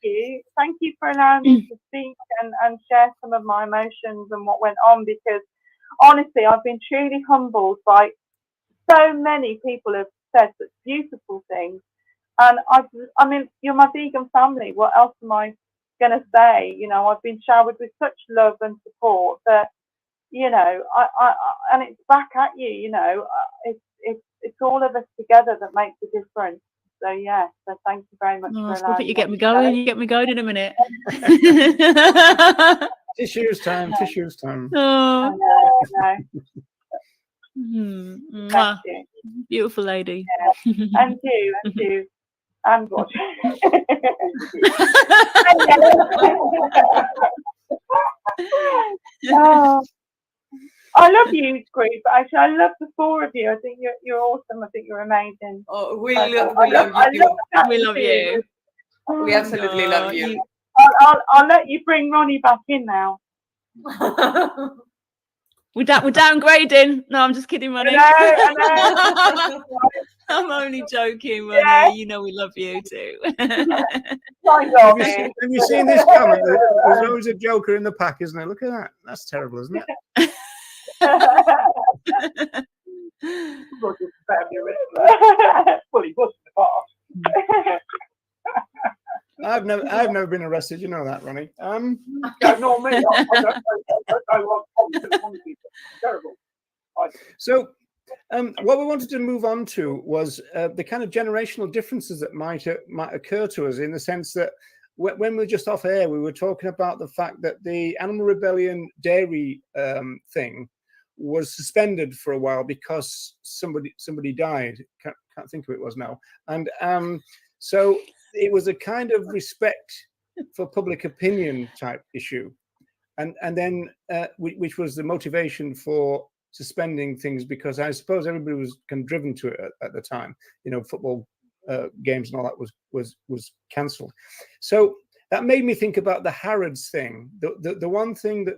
you for allowing me to speak and share some of my emotions and what went on, because honestly I've been truly humbled by so many people have said such beautiful things, and I mean, you're my vegan family, what else am I going to say? You know, I've been showered with such love and support that, you know, I and it's back at you. You know, it's all of us together that makes a difference. So yeah, so thank you very much for allowing me. You get me going. You get me going in a minute. Tissues time. Tissues time. Oh. I know. Thank you. Beautiful lady. Yeah. And you. And what? Oh, I love you, group. Actually, I love the four of you. I think you're awesome. I think you're amazing. Oh, we love you. We love you. We absolutely love you. I'll let you bring Ronnie back in now. We're downgrading. No, I'm just kidding, Ronnie. I know. I'm only joking, Ronnie. Yeah. You know we love you too. Have you seen this comment? There's always a joker in the pack, isn't there? Look at that. That's terrible, isn't it? Well, he was in the past. I've never been arrested. You know that, Ronnie. Yeah, not me. I terrible. So, what we wanted to move on to was the kind of generational differences that might occur to us, in the sense that when we were just off air, we were talking about the fact that the Animal Rebellion dairy thing was suspended for a while because somebody died. Can't think who it was now, and so it was a kind of respect for public opinion type issue, and then which was the motivation for suspending things, because I suppose everybody was kind of driven to it at the time. You know, football games and all that was cancelled. So that made me think about the Harrods thing. The one thing that,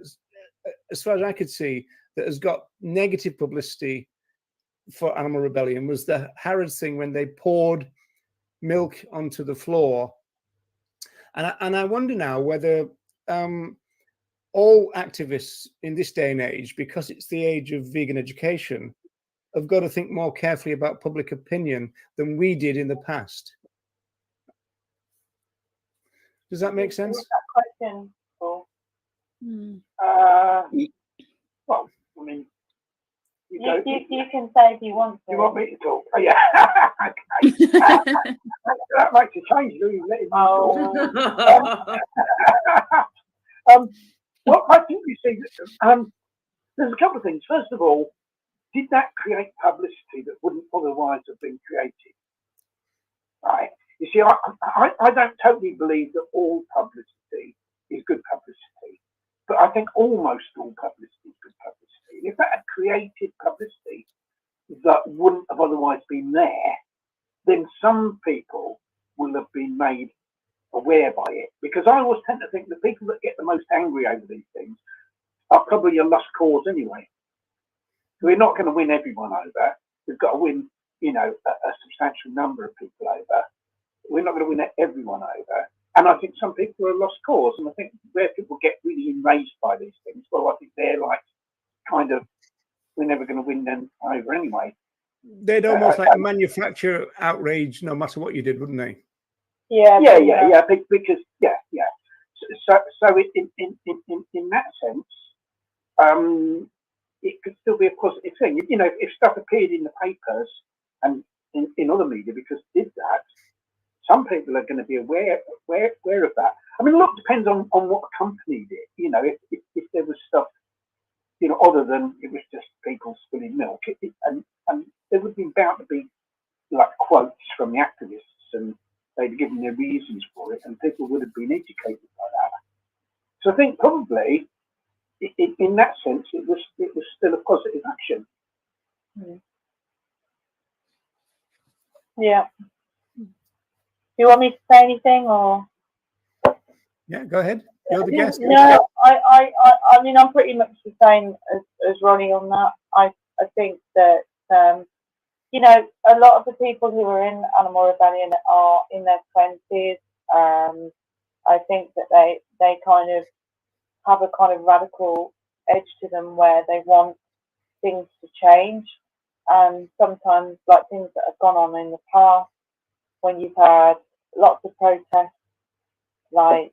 as far as I could see, that has got negative publicity for Animal Rebellion was the Harrods thing, when they poured milk onto the floor. And I wonder now whether all activists in this day and age, because it's the age of vegan education, have got to think more carefully about public opinion than we did in the past. Does that make sense? That question, Paul. Well, I mean, you can say if you want to. You want me to talk? Oh, yeah. Okay. That makes a change, do you? Let him well, I think you see, there's a couple of things. First of all, did that create publicity that wouldn't otherwise have been created? Right. You see, I don't totally believe that all publicity is good publicity, but I think almost all publicity is good publicity. And if that had created publicity that wouldn't have otherwise been there, then some people will have been made aware by it. Because I always tend to think the people that get the most angry over these things are probably a lost cause anyway. So we're not going to win everyone over. We've got to win, you know, a substantial number of people over. We're not going to win everyone over. And I think some people are a lost cause. And I think where people get really enraged by these things, well, I think they're like, kind of, we're never going to win them over anyway. They'd almost like manufacture outrage no matter what you did, wouldn't they? Yeah. Because So in that sense, it could still be a positive thing. You know, if stuff appeared in the papers and in other media because it did that, some people are going to be aware of that. I mean, look, depends on what the company did. You know, if there was stuff, other than it was just people spilling milk, and there would be bound to be like quotes from the activists, and they'd given their reasons for it, and people would have been educated by that. So I think probably, in that sense, it was still a positive action. Yeah. Do you want me to say anything, or? Yeah, go ahead. You're the guest. No, I mean, I'm pretty much the same as Ronnie on that. I think that a lot of the people who are in Animal Rebellion are in their 20s. I think that they kind of have a kind of radical edge to them where they want things to change. And sometimes, like things that have gone on in the past, when you've had lots of protests, like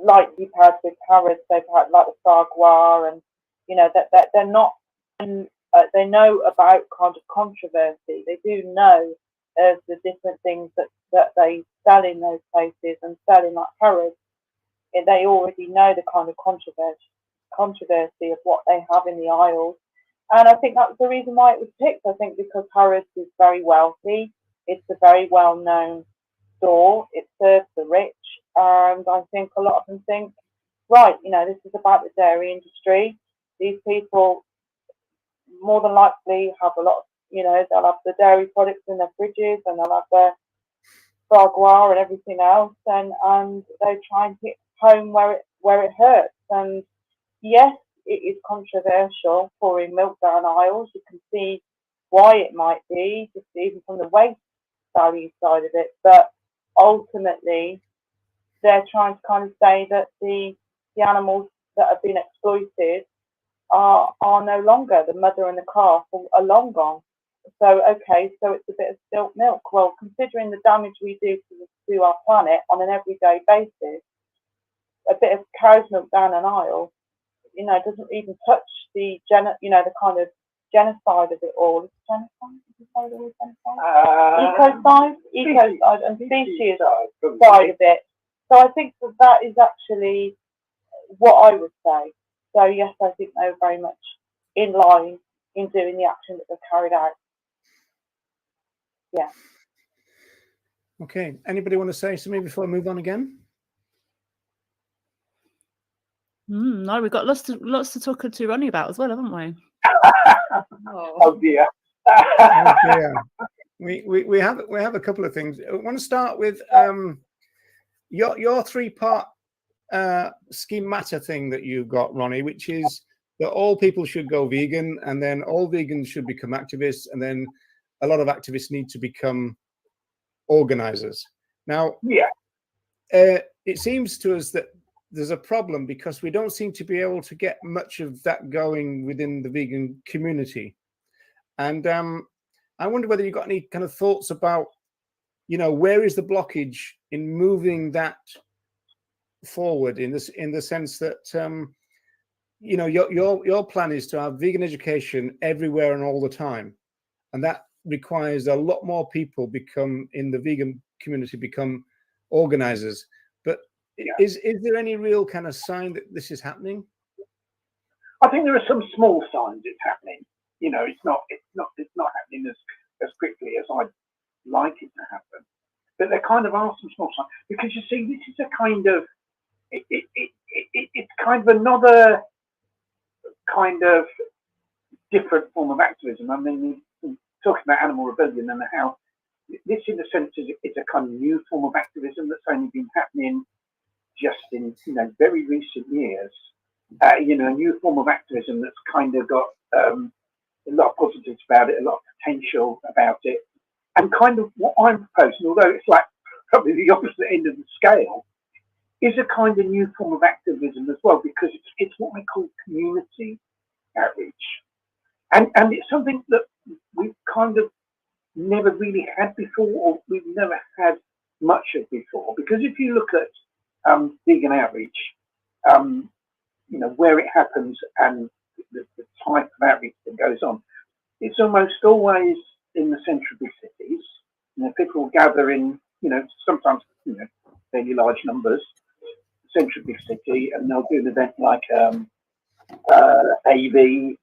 like you've had with Harrods, they've had like the Farquhar, and that they're not. They know about kind of controversy. They do know of the different things that they sell in those places and sell in like Harrods. They already know the kind of controversy of what they have in the aisles. And I think that's the reason why it was picked. I think because Harrods is very wealthy. It's a very well-known store. It serves the rich. And I think a lot of them think, right, this is about the dairy industry. These people more than likely have a lot of, they'll have the dairy products in their fridges, and they'll have their Farquhar and everything else, and they try and hit home where it hurts. And yes, it is controversial pouring milk down aisles. You can see why it might be, just even from the waste value side of it. But ultimately, they're trying to kind of say that the animals that have been exploited are no longer. The mother and the calf are long gone. So okay, so it's a bit of spilt milk. Well, considering the damage we do to our planet on an everyday basis, a bit of cow's milk down an aisle, doesn't even touch the the kind of genocide of it all. Is genocide? Did you say there was genocide? Ecocide and species side of it. So I think that is actually what I would say. So yes, I think they were very much in line in doing the action that they carried out. Yeah. Okay. Anybody want to say something before I move on again? No, we've got lots to talk to Ronnie about as well, haven't we? Oh dear. Oh dear. We have a couple of things. I want to start with your 3-part schemata thing that you've got, Ronnie, which is that all people should go vegan, and then all vegans should become activists, and then a lot of activists need to become organizers. Now, it seems to us that there's a problem because we don't seem to be able to get much of that going within the vegan community. And I wonder whether you've got any kind of thoughts about, where is the blockage in moving that forward in the sense that your plan is to have vegan education everywhere and all the time, and that requires a lot more people become organizers. But is there any real kind of sign that this is happening? I think there are some small signs it's happening. It's not happening as quickly as I'd like it to happen, but there kind of are some small signs, because you see, this is a kind of it's kind of another kind of different form of activism. I mean, talking about Animal Rebellion and how this, in a sense, is a kind of new form of activism that's only been happening just in very recent years. A new form of activism that's kind of got a lot of positives about it, a lot of potential about it, and kind of what I'm proposing, although it's like probably the opposite end of the scale, is a kind of new form of activism as well, because it's what I call community outreach, and it's something that we've kind of never really had before, or we've never had much of before. Because if you look at vegan outreach, where it happens and the type of outreach that goes on, it's almost always in the centre of big cities. People gather in, sometimes fairly large numbers. centre of big city, and they'll do an event like AV,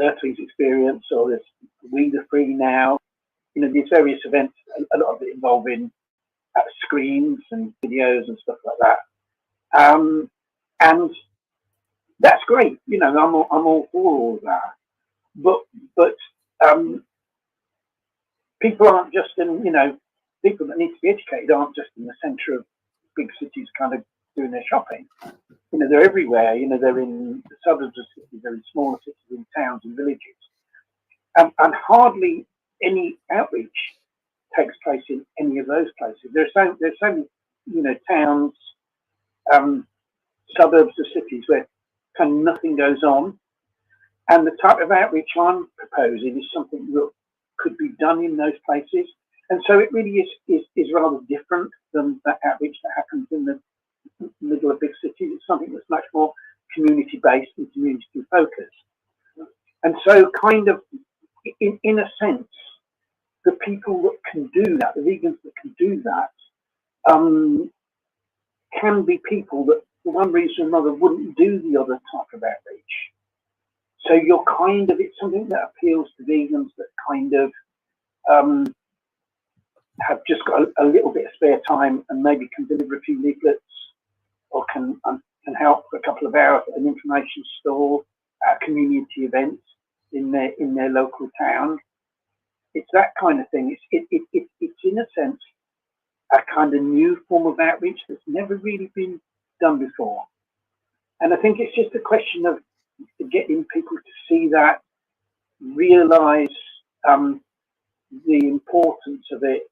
Earthlings Experience, or this We the Free Now. You know, these various events, a lot of it involving screens and videos and stuff like that. And that's great. You know, I'm all for all of that. But people aren't just in, you know, people that need to be educated aren't just in the centre of big cities kind of doing their shopping. You know, they're everywhere. You know, they're in the suburbs of cities, they're in smaller cities, in towns and villages. And hardly any outreach takes place in any of those places. There's so many, you know, towns, suburbs of cities where kind of nothing goes on. And the type of outreach I'm proposing is something that could be done in those places. And so it really is rather different than the outreach that happens in the middle of big cities. It's something that's much more community-based and community-focused. And so kind of, in a sense, the people that can do that, the vegans that can do that, can be people that, for one reason or another, wouldn't do the other type of outreach. So you're kind of, it's something that appeals to vegans that kind of have just got a little bit of spare time and maybe can deliver a few leaflets or can help for a couple of hours at an information store, at community events in their local town. It's that kind of thing. It's in a sense a kind of new form of outreach that's never really been done before. And I think it's just a question of getting people to see that, realise the importance of it,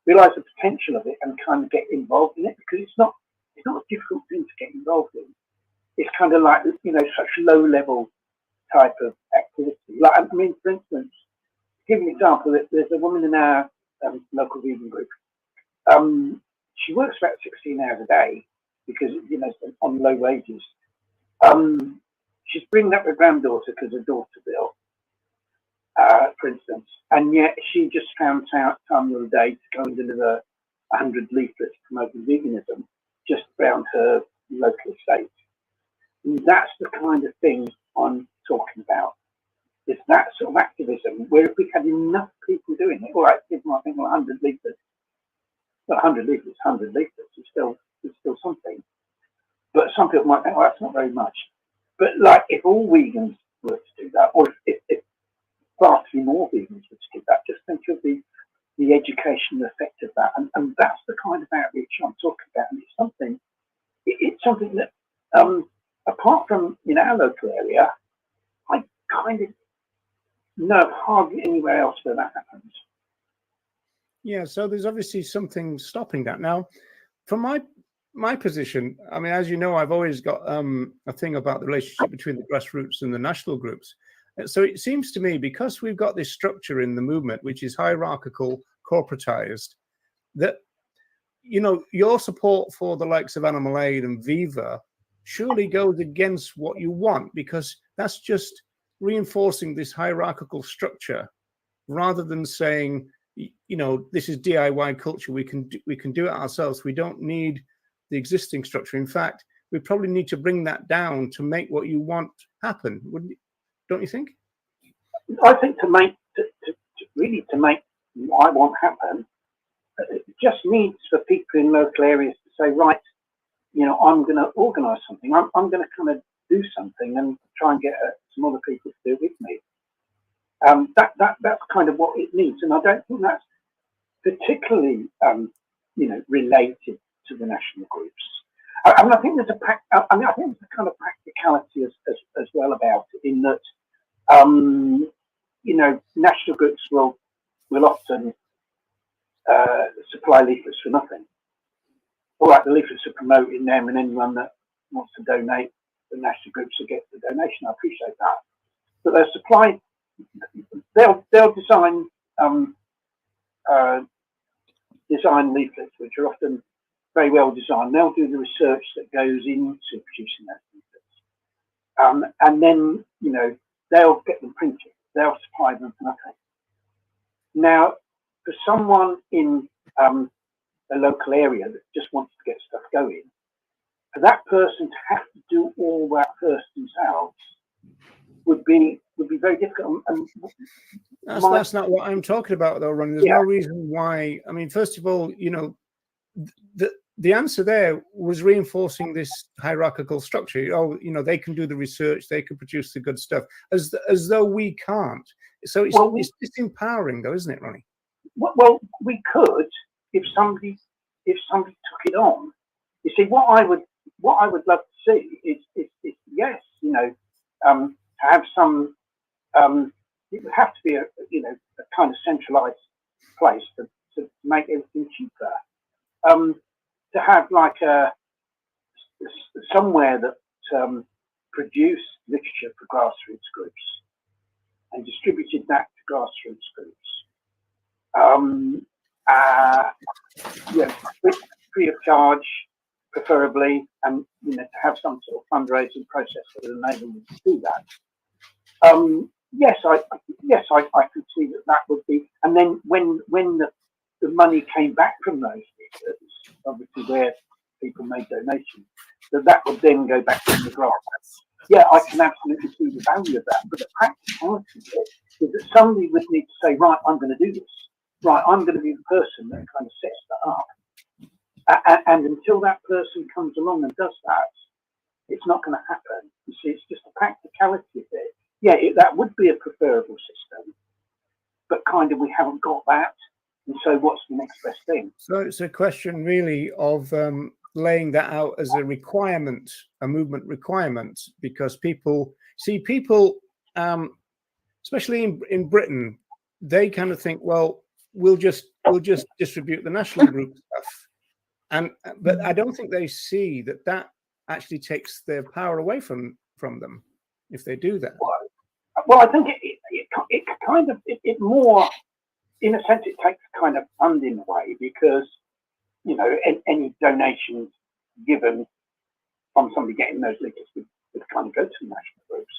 realise the potential of it, and kind of get involved in it, because it's not a difficult thing to get involved in. It's kind of like, you know, such low level type of activity. Like, I mean, for instance, to give you an example, there's a woman in our local vegan group. She works about 16 hours a day because, you know, on low wages. She's bringing up her granddaughter because her daughter's ill, for instance, and yet she just found time the other day to go and deliver 100 leaflets promoting veganism just around her local estate. And that's the kind of thing I'm talking about. It's that sort of activism where if we had enough people doing it, all right, people might think, well, 100 leaflets, well, 100 leaflets is still something. But some people might think, well, that's not very much. But like, if all vegans were to do that, or if far too more vegans were to do that, just think of the educational effect of that. And that's the kind of outreach I'm talking about. And it's something that, apart from in our local area, I kind of know hardly anywhere else where that happens. Yeah, so there's obviously something stopping that. Now, from my position, I mean, as you know, I've always got a thing about the relationship between the grassroots and the national groups. So it seems to me, because we've got this structure in the movement, which is hierarchical, corporatized, that, you know, your support for the likes of Animal Aid and Viva surely goes against what you want, because that's just reinforcing this hierarchical structure rather than saying, you know, this is DIY culture. We can do it ourselves. We don't need the existing structure. In fact, we probably need to bring that down to make what you want happen. Don't you think? I think to make what I want happen, it just needs for people in local areas to say, right, you know, I'm going to organise something. I'm going to kind of do something and try and get some other people to do it with me. That's kind of what it needs, and I don't think that's particularly, you know, related to the national groups. I mean, I think there's a kind of practicality as well about it, in that, you know, national groups will often supply leaflets for nothing. All right, the leaflets are promoting them, and anyone that wants to donate, the national groups will get the donation. I appreciate that, but they'll supply. They'll design leaflets which are often very well designed. They'll do the research that goes into producing those leaflets, and then, you know, they'll get them printed. They'll supply them for nothing. Now, for someone in a local area that just wants to get stuff going, for that person to have to do all that first themselves would be very difficult. And that's not what I'm talking about, though, Ronnie. There's no reason why. I mean, first of all, you know, the answer there was reinforcing this hierarchical structure. Oh, you know, they can do the research, they can produce the good stuff, as though we can't. So it's disempowering, though, isn't it, Ronnie? Well, we could if somebody took it on. You see, what I would love to see is yes, you know, to have some. It would have to be a kind of centralised place to make everything cheaper. To have like somewhere that produced literature for grassroots groups and distributed that to grassroots groups. Free of charge, preferably, and to have some sort of fundraising process that would enable them to do that. Yes, I could see that would be, and then when the money came back from those theatres, obviously where people made donations, that would then go back to the grant. Yeah, I can absolutely see the value of that, but the practicality of it is that somebody would need to say, right, I'm going to do this. Right, I'm going to be the person that kind of sets that up. And until that person comes along and does that, it's not going to happen. You see, it's just the practicality of it. Yeah, that would be a preferable system, but kind of we haven't got that. And so what's the next best thing? So it's a question really of laying that out as a requirement, a movement requirement, because people, especially in Britain, they kind of think, well, we'll just distribute the national group stuff. But I don't think they see that actually takes their power away from them if they do that. Well, I think it kind of more, in a sense, it takes kind of funding away because any donations given from somebody getting those letters would kind of go to the national groups.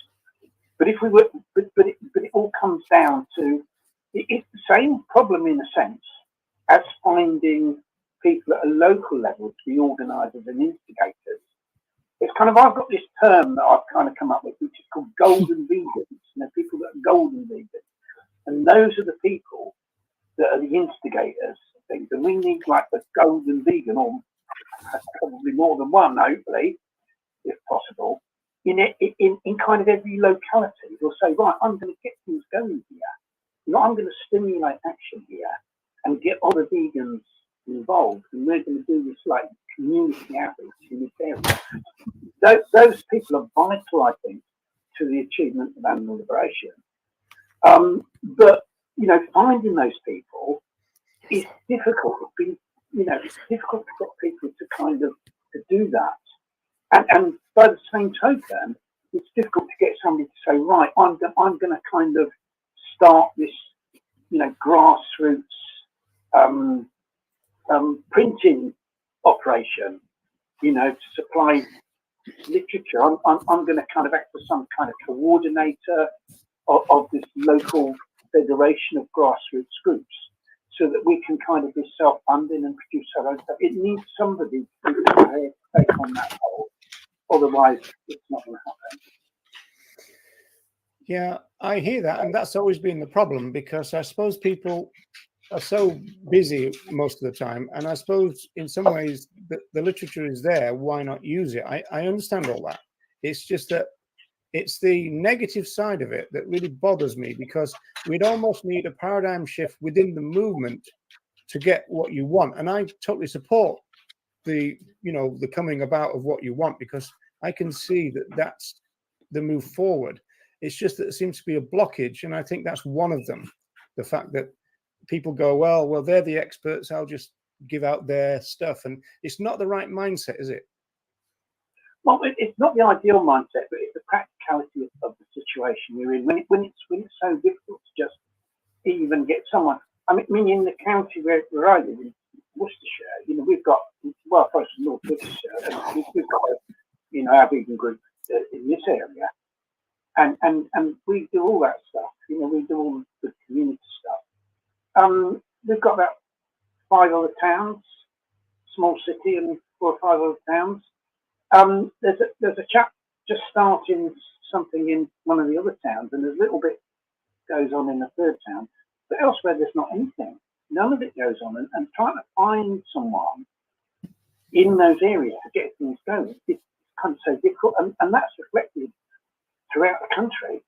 But if we were, but it all comes down to it's the same problem in a sense as finding people at a local level to be organisers and instigators. It's kind of, I've got this term that I've kind of come up with, which is called golden vegans. People that are golden vegans, and those are the people that are the instigators of things. And we need like the golden vegan, or probably more than one, hopefully, if possible, in kind of every locality. We'll say, right, I'm going to get things going here. I'm going to stimulate action here and get other vegans involved, and we're going to do this like community outreach in this area. Those people are vital, I think, to the achievement of animal liberation. But finding those people is difficult. It's difficult to get people to kind of to do that. And by the same token, it's difficult to get somebody to say, right, I'm going to kind of start this, grassroots printing operation, to supply literature. I'm going to kind of act as some kind of coordinator of this local federation of grassroots groups, so that we can kind of be self-funding and produce our own stuff. It needs somebody to be prepared to take on that role. Otherwise, it's not going to happen. Yeah, I hear that, and that's always been the problem, because I suppose people are so busy most of the time, and I suppose in some ways the literature is there. Why not use it? I understand all that. It's just that it's the negative side of it that really bothers me, because we'd almost need a paradigm shift within the movement to get what you want. And I totally support the coming about of what you want, because I can see that that's the move forward. It's just that there seems to be a blockage, and I think that's one of them. The fact that people go, well, they're the experts, I'll just give out their stuff. And it's not the right mindset, is it? Well, it's not the ideal mindset, but it's the practicality of the situation you're in. When it's so difficult to just even get someone. I mean, in the county where I live, in Worcestershire, we've got, well, first of North Worcestershire, and we've got our vegan group in this area, and we do all that stuff. We do all the community stuff. We've got about 5 other towns, small city, and 4 or 5 other towns. there's a chap just starting something in one of the other towns, and there's a little bit goes on in the third town, but elsewhere there's not anything. None of it goes on, and trying to find someone in those areas to get things going is kind of so difficult, and that's reflected throughout the country.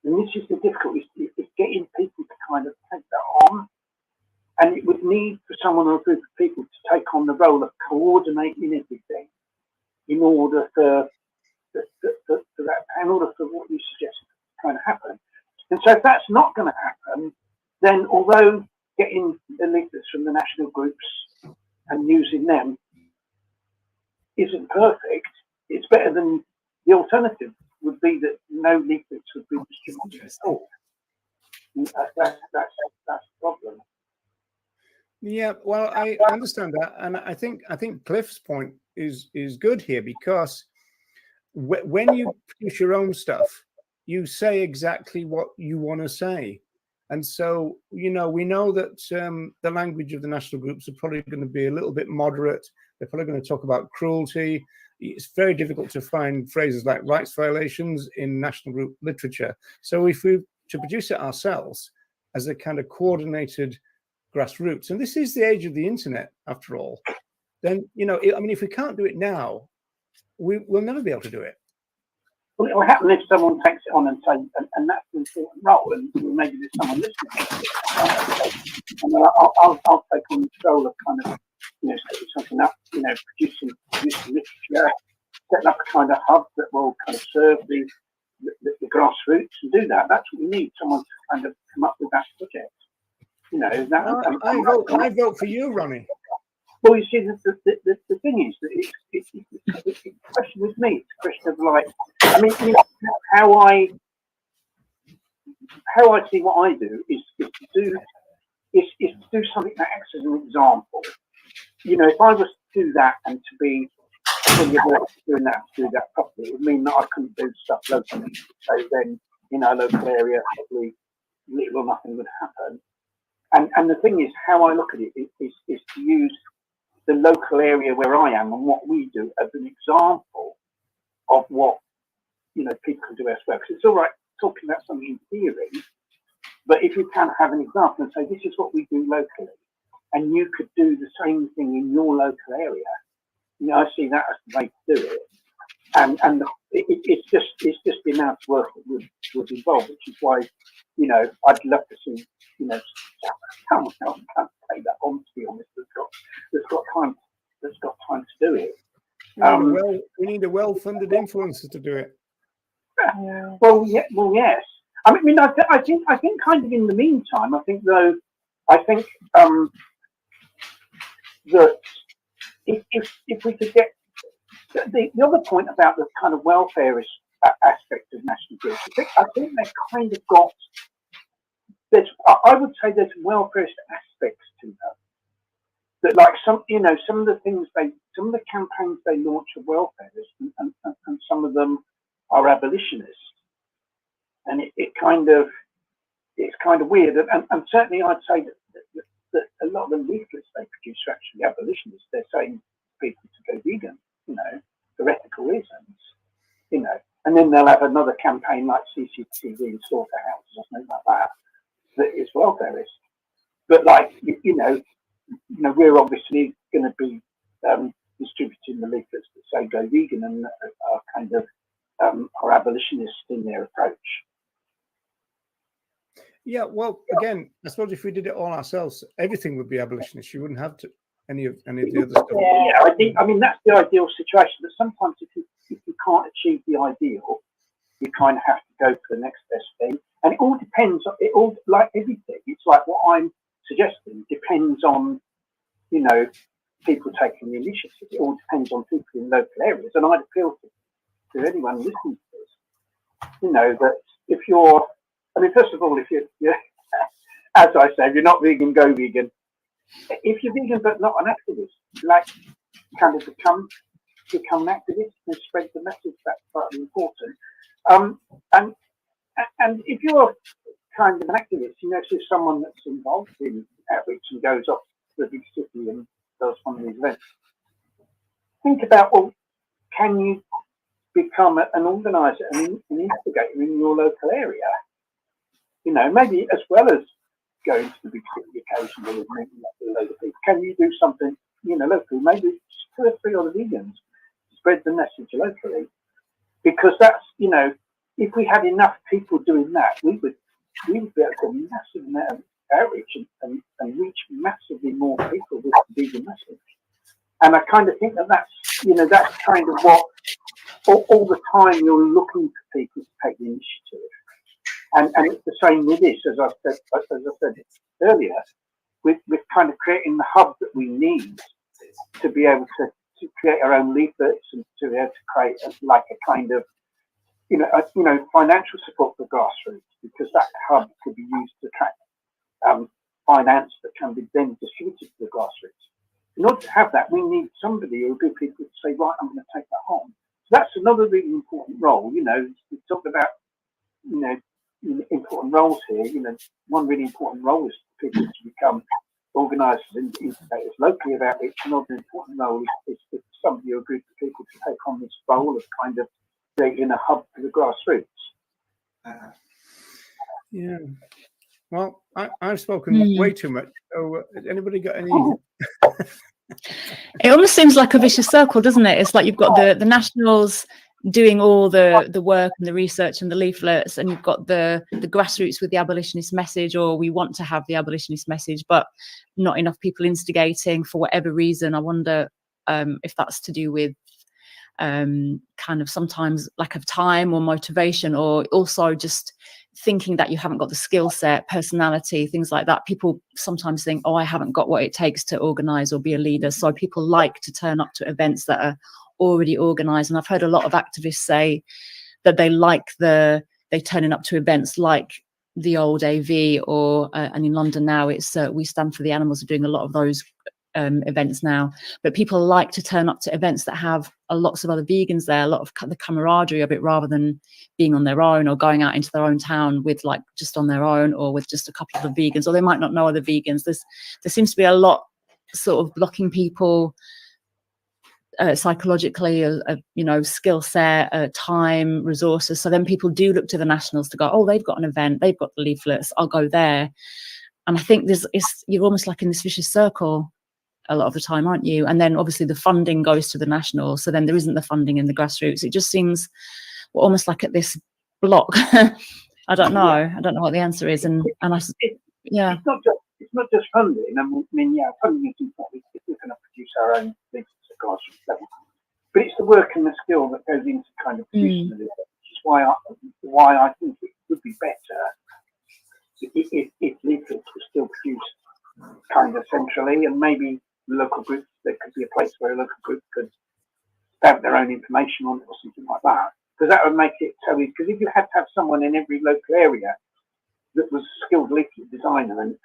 And this is the difficulty: is getting people to kind of take that on. And it would need for someone or a group of people to take on the role of coordinating everything in order for that, in order for what you suggest to kind of happen. And so if that's not going to happen, then although getting the leaflets from the national groups and using them isn't perfect, it's better than the alternative would be that no leaflets would be distributed at all. That's the problem. Yeah, well, I understand that, and I think Cliff's point is good here, because when you produce your own stuff, you say exactly what you want to say, and so we know that the language of the national groups are probably going to be a little bit moderate. They're probably going to talk about cruelty. It's very difficult to find phrases like rights violations in national group literature. So if we to produce it ourselves as a kind of coordinated grassroots, and this is the age of the internet after all, then if we can't do it now, we'll never be able to do it. Well, it will happen if someone takes it on and say, and that's an important role, and maybe there's someone listening. And I'll take on the role of kind of setting something up, producing literature, setting up a kind of hub that will kind of serve the grassroots and do that. That's what we need, someone to kind of come up with that project. I vote for you, Ronnie. Well, you see, the thing is that it's a question with me. It's a question of like, how I see what I do is to do something that acts as an example. If I was to do that and to be doing that to do that properly, it would mean that I couldn't do stuff locally. So then, in our local area, probably little or nothing would happen. And the thing is, how I look at it is to use the local area where I am and what we do as an example of what people can do elsewhere. Because it's all right talking about something in theory, but if you can have an example and say this is what we do locally, and you could do the same thing in your local area, I see that as the way to do it. And it's just the amount of work that would involve, which is why I'd love to see someone else can take that on, to be honest, that's got time to do it. We need a well-funded influencer to do it. Well, yes. I think kind of in the meantime, I think that if we could get the other point about the kind of welfarist aspect of national groups, I think they've kind of got. I would say there's welfarist aspects to them. That, like some of the things some of the campaigns they launch are welfarist, and some of them are abolitionists, and it's kind of weird. And certainly, I'd say that a lot of the leaflets they produce are actually abolitionists. They're saying to people to go vegan, for ethical reasons, and then they'll have another campaign like CCTV and slaughterhouses or something like that is welfarist. But we're obviously going to be distributing the leaflets that say go vegan and are kind of are abolitionists in their approach. Yeah, well, again, I suppose if we did it all ourselves, everything would be abolitionist. You wouldn't have to any of the other stuff. Yeah, I mean that's the ideal situation. But sometimes if you can't achieve the ideal, you kind of have to go for the next best thing. And it all depends. It all, like everything, it's like what I'm suggesting depends on people taking the initiative. It all depends on people in local areas. And I'd appeal to anyone listening to this, that if you're, first of all, if you're as I say, if you're not vegan, go vegan. If you're vegan but not an activist, kind of become an activist and spread the message. That's partly important. And if you're kind of an activist, if you're someone that's involved in outreach and goes off to a big city and does one of these events, think about, well, can you become an organizer and an instigator in your local area? You know, maybe as well as going to the big city occasionally and meeting up with a load of people, can you do something, you know, locally? Maybe just 2 or 3 other vegans, spread the message locally. Because that's, you know, if we had enough people doing that, we would be able to get a massive amount of outreach and reach massively more people with the vegan message. And I kind of think that that's, you know, that's kind of what all the time you're looking for people to take the initiative. And it's the same with this, as I said earlier, with kind of creating the hub that we need to be able to create our own leaflets and to be able to create like a kind of, you know, financial support for grassroots, because that hub could be used to attract finance that can be then distributed to the grassroots. In order to have that, we need somebody or good people to say, right, I'm going to take that on. So that's another really important role. You know, we talked about, you know, important roles here. You know, one really important role is for people to become organisers and instigators locally about it. Another important role is for somebody or a group of people to take on this role of kind of creating a hub for the grassroots. Yeah. Well, I've spoken way too much. So, anybody got any? It almost seems like a vicious circle, doesn't it? It's like you've got the nationals doing all the work and the research and the leaflets, and you've got the grassroots with the abolitionist message, or we want to have the abolitionist message, but not enough people instigating for whatever reason. I wonder if that's to do with kind of sometimes lack of time or motivation, or also just thinking that you haven't got the skill set, personality, things like that. People sometimes think, oh, I haven't got what it takes to organize or be a leader. So people like to turn up to events that are already organized. And I've heard a lot of activists say that they like they turning up to events like the old AV, or and in London now it's We Stand for the Animals are doing a lot of those events now. But people like to turn up to events that have lots of other vegans there, a lot of the camaraderie of it, rather than being on their own or going out into their own town with like just on their own or with just a couple of vegans, or they might not know other vegans. There seems to be a lot sort of blocking people psychologically, you know, skill set, time, resources. So then people do look to the nationals to go, oh, they've got an event, they've got the leaflets, I'll go there. And I think you're almost like in this vicious circle a lot of the time, aren't you? And then obviously the funding goes to the national, so then there isn't the funding in the grassroots. It just seems almost like at this block. I don't know. I don't know what the answer is. Yeah. It's not just funding. I mean, yeah, funding is important if we're going to produce our own things at grassroots level. But it's the work and the skill that goes into kind of producing the leaflet, which is why I think it would be better if leaflets were still produced kind of centrally, and maybe local groups, there could be a place where a local group could have their own information on it or something like that, because that would make it so easy. Because if you had to have someone in every local area that was a skilled leaflet designer and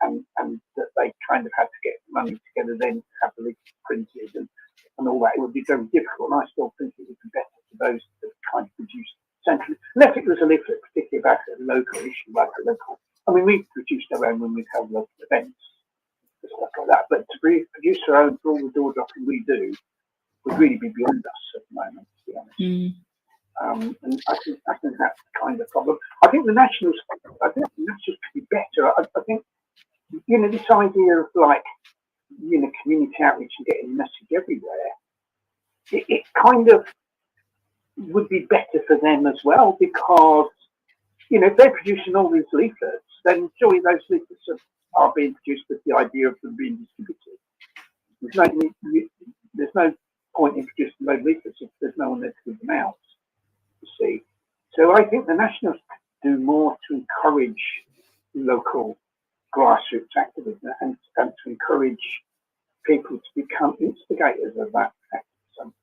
that they kind of had to get money together then to have the leaflet printed and all that, it would be very difficult. And I still think it would be better for those that kind of produce centrally, unless it was a leaflet particularly about a local issue, like a local. I mean, we've produced our own when we've held local events, stuff like that. But to produce our own for all the door knocking we do would really be beyond us at the moment, to be honest. And I think that's the kind of problem. I think the nationals could be better. I think, you know, this idea of like, you know, community outreach and getting the message everywhere, it kind of would be better for them as well, because, you know, if they're producing all these leaflets, then surely those leaflets are being produced with the idea of them being distributed. There's no point in producing those leaflets if there's no one there to give them out, you see. So I think the nationals could do more to encourage local grassroots activism and to encourage people to become instigators of that activism.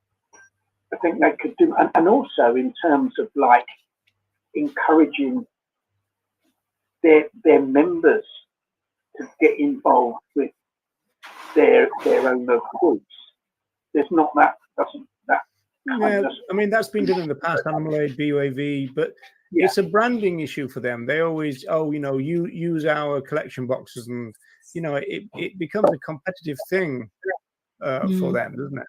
I think they could do, and also in terms of like encouraging their members to get involved with their own local groups. There's not that. Yeah, I mean, that's been done in the past, Animal Aid, BUAV, but it's a branding issue for them. They always, you know, you use our collection boxes, and you know, it becomes a competitive thing for them, doesn't it?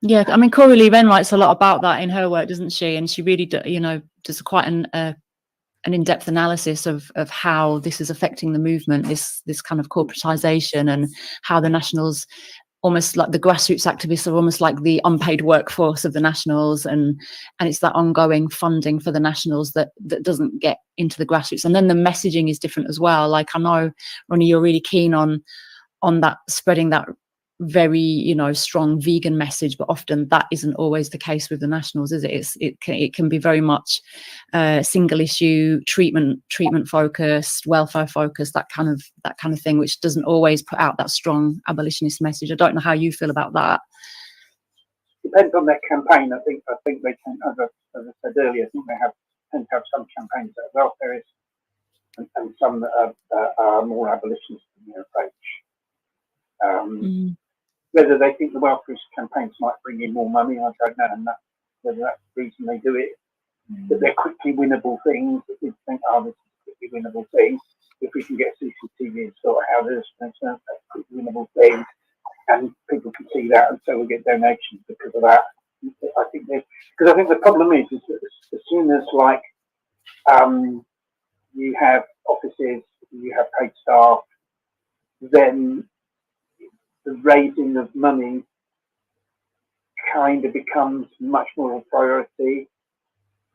Yeah, I mean, Coralie Wren writes a lot about that in her work, doesn't she? And she really, does quite an in-depth analysis of how this is affecting the movement, this kind of corporatization, and how the Nationals, almost like the grassroots activists, are almost like the unpaid workforce of the Nationals, and it's that ongoing funding for the Nationals that doesn't get into the grassroots. And then the messaging is different as well. Like, I know, Ronnie, you're really keen on that, spreading that very strong vegan message, but often that isn't always the case with the Nationals, is it? It can be very much single issue, treatment focused, welfare focused, that kind of thing, which doesn't always put out that strong abolitionist message. I don't know how you feel about that. Depends on their campaign. I think they can, as I said earlier, I think they tend to have some campaigns that are welfareist and some that are more abolitionist in their approach. Whether they think the welfareist campaigns might bring in more money, I don't know, and whether that's the reason they do it. That they're quickly winnable things, that people think, oh, this is a quickly winnable thing. If we can get CCTV installed houses, for instance, that's a quickly winnable thing, and people can see that, and so we'll get donations because of that. I think the problem is that as soon as you have offices, you have paid staff, then the raising of money kind of becomes much more a priority,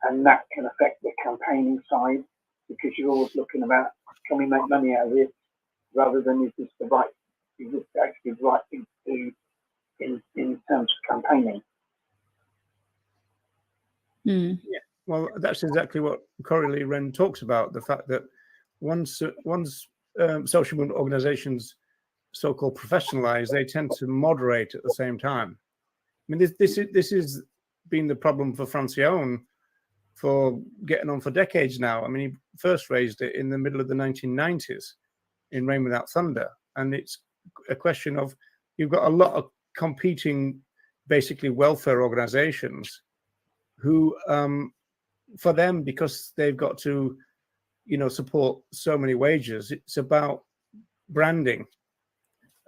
and that can affect the campaigning side, because you're always looking about, can we make money out of this, rather than is this actually the right thing to do in terms of campaigning. Yeah, well, that's exactly what Coralie Wren talks about, the fact that once social movement organizations so-called professionalized, they tend to moderate at the same time. I mean, this is been the problem for Francione for getting on for decades now. I mean, he first raised it in the middle of the 1990s in Rain Without Thunder, and it's a question of, you've got a lot of competing, basically welfare organizations who, for them, because they've got to, support so many wages, it's about branding.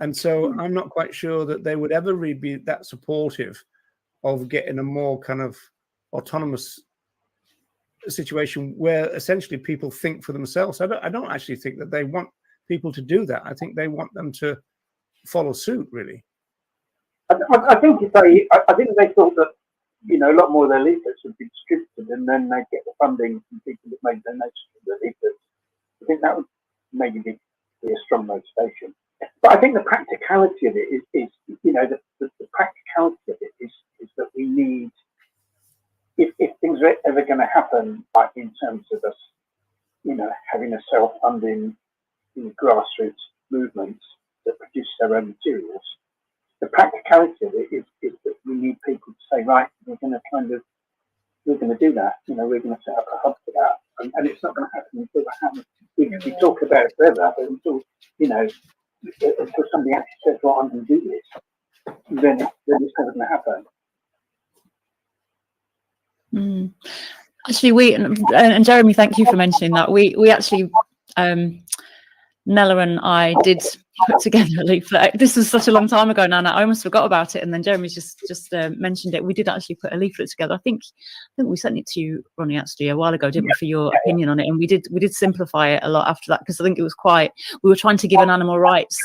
And so I'm not quite sure that they would ever really be that supportive of getting a more kind of autonomous situation where essentially people think for themselves. I don't actually think that they want people to do that. I think they want them to follow suit, really. I think they thought that, a lot more of their leaflets would be distributed, and then they'd get the funding from people that made donations to their leaflets. I think that would maybe be a strong motivation. But I think the practicality of it is the practicality of it is that we need, if things are ever going to happen, like in terms of us, having a self-funding grassroots movement that produce their own materials, the practicality of it is that we need people to say, right, we're going to do that. We're going to set up a hub for that, and it's not going to happen until that happens. We talk about it forever, but until until somebody actually says, well, I'm going to do this, then it's never going to happen. Actually, and Jeremy, thank you for mentioning that. We actually, Nella and I did put together a leaflet. This was such a long time ago now, I almost forgot about it. And then Jeremy's just mentioned it. We did actually put a leaflet together. I think we sent it to you, Ronnie, actually a while ago, didn't we, for your opinion on it? And we did simplify it a lot after that, because I think it was we were trying to give an animal rights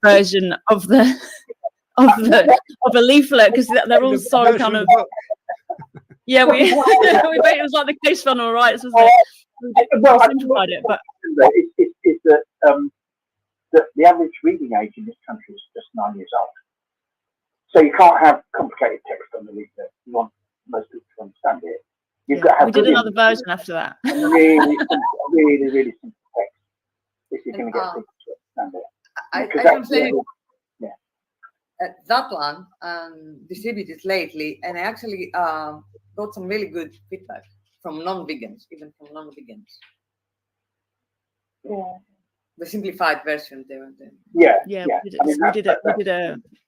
version of a leaflet, because they're all so kind of. Yeah, we made it was like the case for animal rights, wasn't it? We simplified it, but is that the average reading age in this country is just 9 years old. So you can't have complicated text on the leaflet. You want most people to understand it. You've got to have. We did another version after that. Really simple text if you're going to get people to understand it. I can say that one distributed lately, and I actually got some really good feedback from non-vegans, even from non-vegans. Yeah. The simplified version.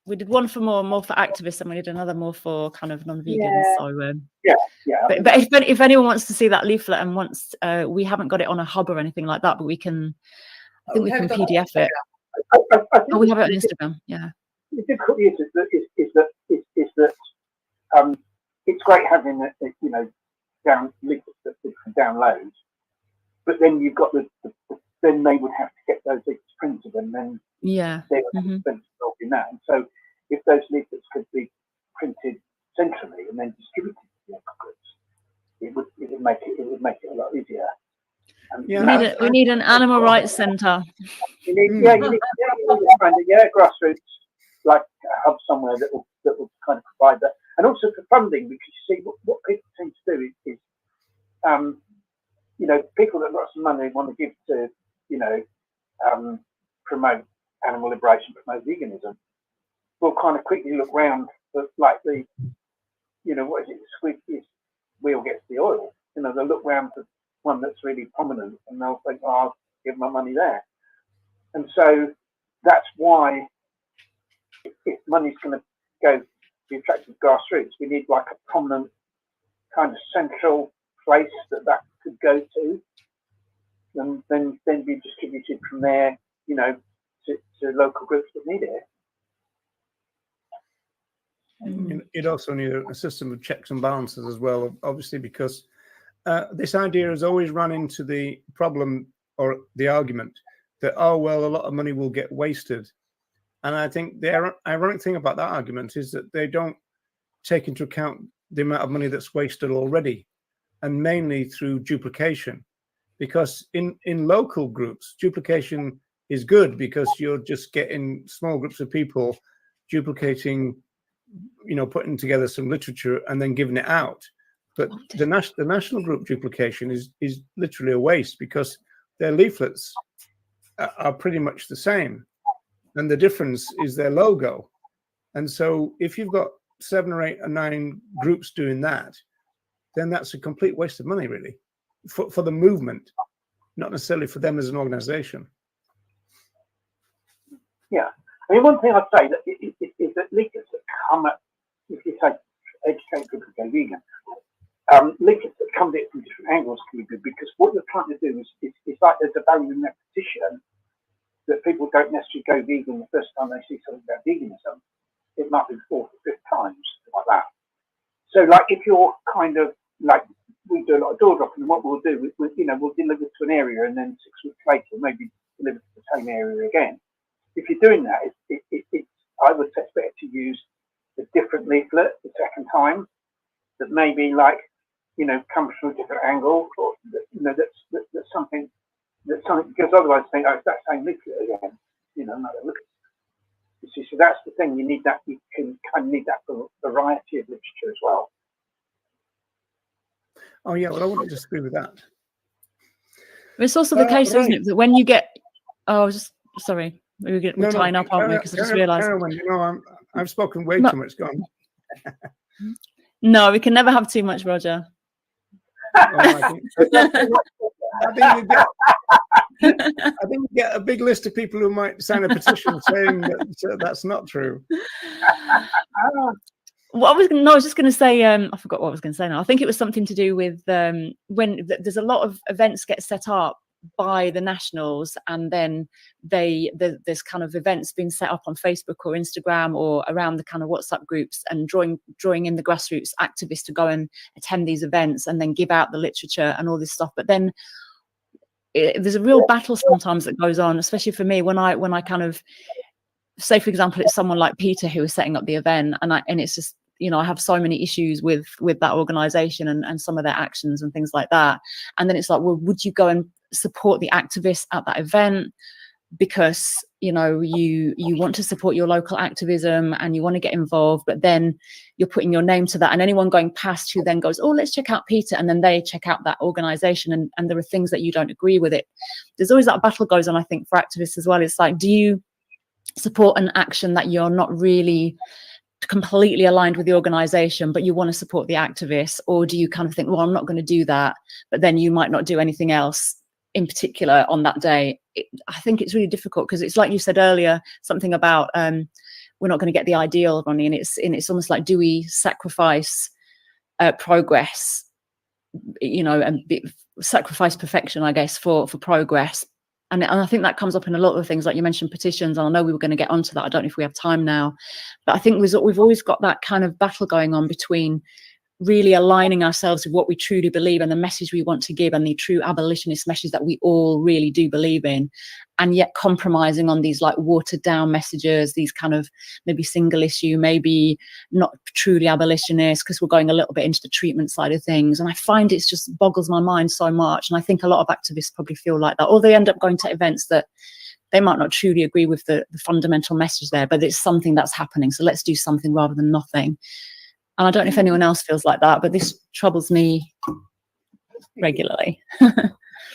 We did one for more for activists, and we did another more for kind of non-vegans. Yeah. So But if anyone wants to see that leaflet and wants, we haven't got it on a hub or anything like that, but we can. I think we can PDF it. I think we have it on Instagram. Yeah. The difficulty is that it's great having leaflets that you can download, but then you've got then they would have to get those leaflets printed, and then they would have to spend involved in that. And so, if those leaflets could be printed centrally and then distributed to local groups, it would make it a lot easier. We need an animal rights centre. You need grassroots, like a hub somewhere that will kind of provide that, and also for funding, because you see what people tend to do is people that got some money want to give to promote animal liberation, promote veganism, will kind of quickly look round for like the what is it, the squeakiest wheel gets the oil. They'll look round for one that's really prominent, and they'll think, oh, I'll give my money there. And so that's why, if money's going to go be attracted to grassroots, we need like a prominent kind of central place that could go to, and then be distributed from there, to local groups that need it. You'd also need a system of checks and balances as well, obviously, because this idea has always run into the problem or the argument that, oh, well, a lot of money will get wasted. And I think the ironic thing about that argument is that they don't take into account the amount of money that's wasted already, and mainly through duplication. Because in local groups, duplication is good because you're just getting small groups of people duplicating, putting together some literature and then giving it out. But the national group duplication is literally a waste, because their leaflets are pretty much the same, and the difference is their logo. And so if you've got 7 or 8 or 9 groups doing that, then that's a complete waste of money, really, for the movement, not necessarily for them as an organization. Yeah, I mean, one thing I'd say is that leaflets that come at, if you say educate people to go vegan, leaflets that come at it from different angles can be good, because what you're trying to do is like there's a value in repetition, that people don't necessarily go vegan the first time they see something about veganism. It might be 4th or 5th times, like that. So, like, if you're kind of like, we do a lot of door dropping, and what we'll do, we'll deliver to an area, and then 6 weeks later, maybe deliver to the same area again. If you're doing that, I would say it's better to use a different leaflet the second time, that maybe comes from a different angle, or that's something, because otherwise think, oh, it's that same leaflet again. Look. You see, so that's the thing. You need that. You can kind of need that variety of literature as well. Oh yeah, well, I wouldn't disagree with that. It's also the case, isn't it, that when you get, sorry, we're tying up, aren't we? Because I just realised. I've spoken way too much. Go on. No, we can never have too much, Roger. I think we get a big list of people who might sign a petition saying that that's not true. I was just going to say, I forgot what I was going to say now. I think it was something to do with when there's a lot of events get set up by the nationals, and then there's kind of events being set up on Facebook or Instagram or around the kind of WhatsApp groups, and drawing in the grassroots activists to go and attend these events and then give out the literature and all this stuff. But then there's a real battle sometimes that goes on, especially for me, when I kind of say, for example, it's someone like Peter who is setting up the event, and it's just, I have so many issues with that organization and some of their actions and things like that. And then it's like, well, would you go and support the activists at that event because you want to support your local activism and you want to get involved, but then you're putting your name to that, and anyone going past who then goes, oh, let's check out Peter, and then they check out that organization, and there are things that you don't agree with it. There's always that battle goes on, I think, for activists as well. It's like, do you support an action that you're not really completely aligned with the organization, but you want to support the activists? Or do you kind of think, well, I'm not going to do that, but then you might not do anything else in particular on that day? I think it's really difficult, because it's like you said earlier, something about we're not going to get the ideal, Ronnie, and it's almost like, do we sacrifice progress, and sacrifice perfection, I guess, for progress? And I think that comes up in a lot of things, like you mentioned petitions, and I know we were going to get onto that. I don't know if we have time now, but I think we've always got that kind of battle going on between really aligning ourselves with what we truly believe and the message we want to give, and the true abolitionist message that we all really do believe in, and yet compromising on these like watered down messages, these kind of maybe single issue, maybe not truly abolitionist, because we're going a little bit into the treatment side of things. And I find it's just boggles my mind so much. And I think a lot of activists probably feel like that, or they end up going to events that they might not truly agree with the fundamental message there, but it's something that's happening, so let's do something rather than nothing. And I don't know if anyone else feels like that, but this troubles me regularly.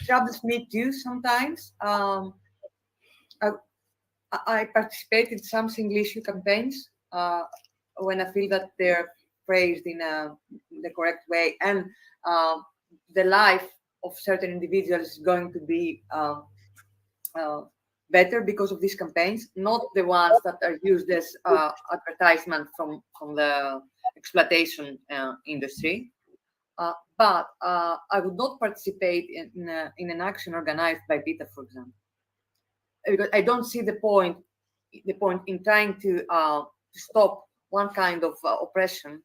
Troubles me too sometimes. I participate in some single issue campaigns when I feel that they're phrased in the correct way, and the life of certain individuals is going to be better because of these campaigns, not the ones that are used as advertisement from the exploitation industry. But I would not participate in an action organized by PETA, for example, because I don't see the point in trying to stop one kind of oppression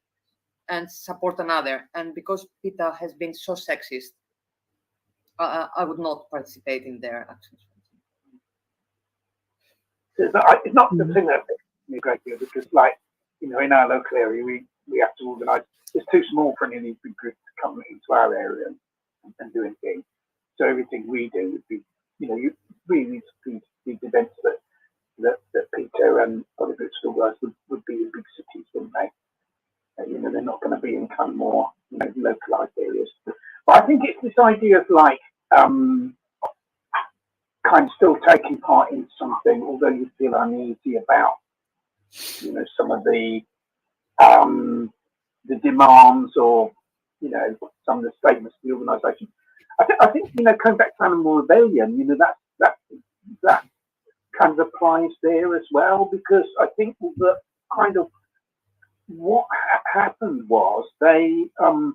and support another. And because PETA has been so sexist, I would not participate in their actions. It's not the thing that affects me a great deal, because, like, you know, in our local area, we have to organise. It's too small for any of these big groups to come into our area and do anything. So everything we do would be, you know, these events that Peter and other groups organise would be in big cities, wouldn't they? You know, they're not going to be in kind of more, you know, localised areas. But I think it's this idea of like kind of still taking part in something, although you feel uneasy about, you know, some of the demands, or, you know, some of the statements of the organisation. I think, you know, coming back to Animal Rebellion, you know, that kind of applies there as well, because I think that kind of what happened was they kind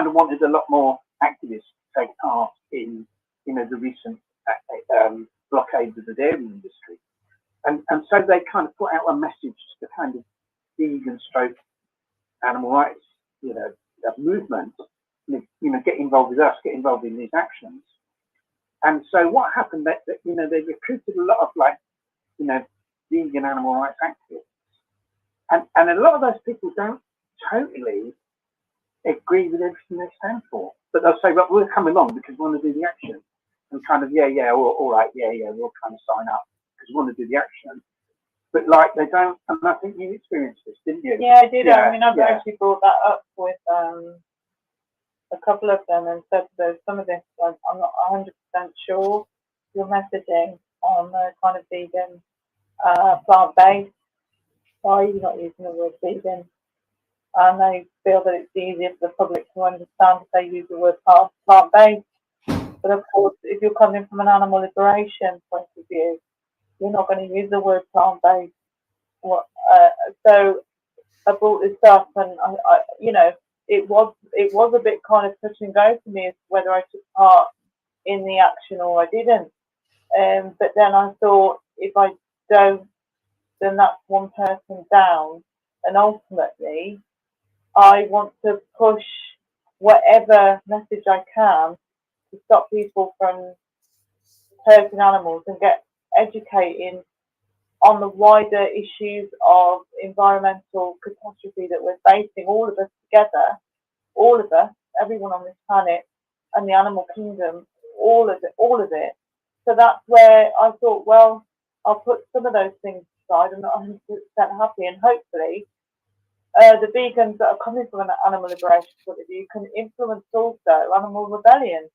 of wanted a lot more activists to take part in, you know, the recent blockade of the dairy industry, and so they kind of put out a message to the kind of vegan stroke animal rights, you know, movement, you know, get involved with us, get involved in these actions. And so what happened, that you know, they recruited a lot of, like, you know, vegan animal rights activists, and a lot of those people don't totally agree with everything they stand for, but they'll say, well, we'll come along because we want to do the action, and kind of, all right, we'll kind of sign up because we want to do the action. But, like, they don't, and I think you experienced this, didn't you? Yeah, I did. I mean, I've actually brought that up with a couple of them and said there's some of this, I'm not 100% sure your messaging on the kind of vegan, plant-based. Why are you not using the word vegan? And they feel that it's easier for the public to understand if they use the word plant-based. But of course, if you're coming from an animal liberation point of view, you're not going to use the word plant-based. So I brought this up, and I you know, it was a bit kind of touch and go for me as to whether I took part in the action or I didn't. But then I thought, if I don't, then that's one person down, and ultimately I want to push whatever message I can to stop people from hurting animals and get educating on the wider issues of environmental catastrophe that we're facing, all of us together, all of us, everyone on this planet, and the animal kingdom, all of it. So that's where I thought, well, I'll put some of those things aside. I'm not 100% happy, and hopefully the vegans that are coming from an animal liberation point of view can influence also animal rebellion,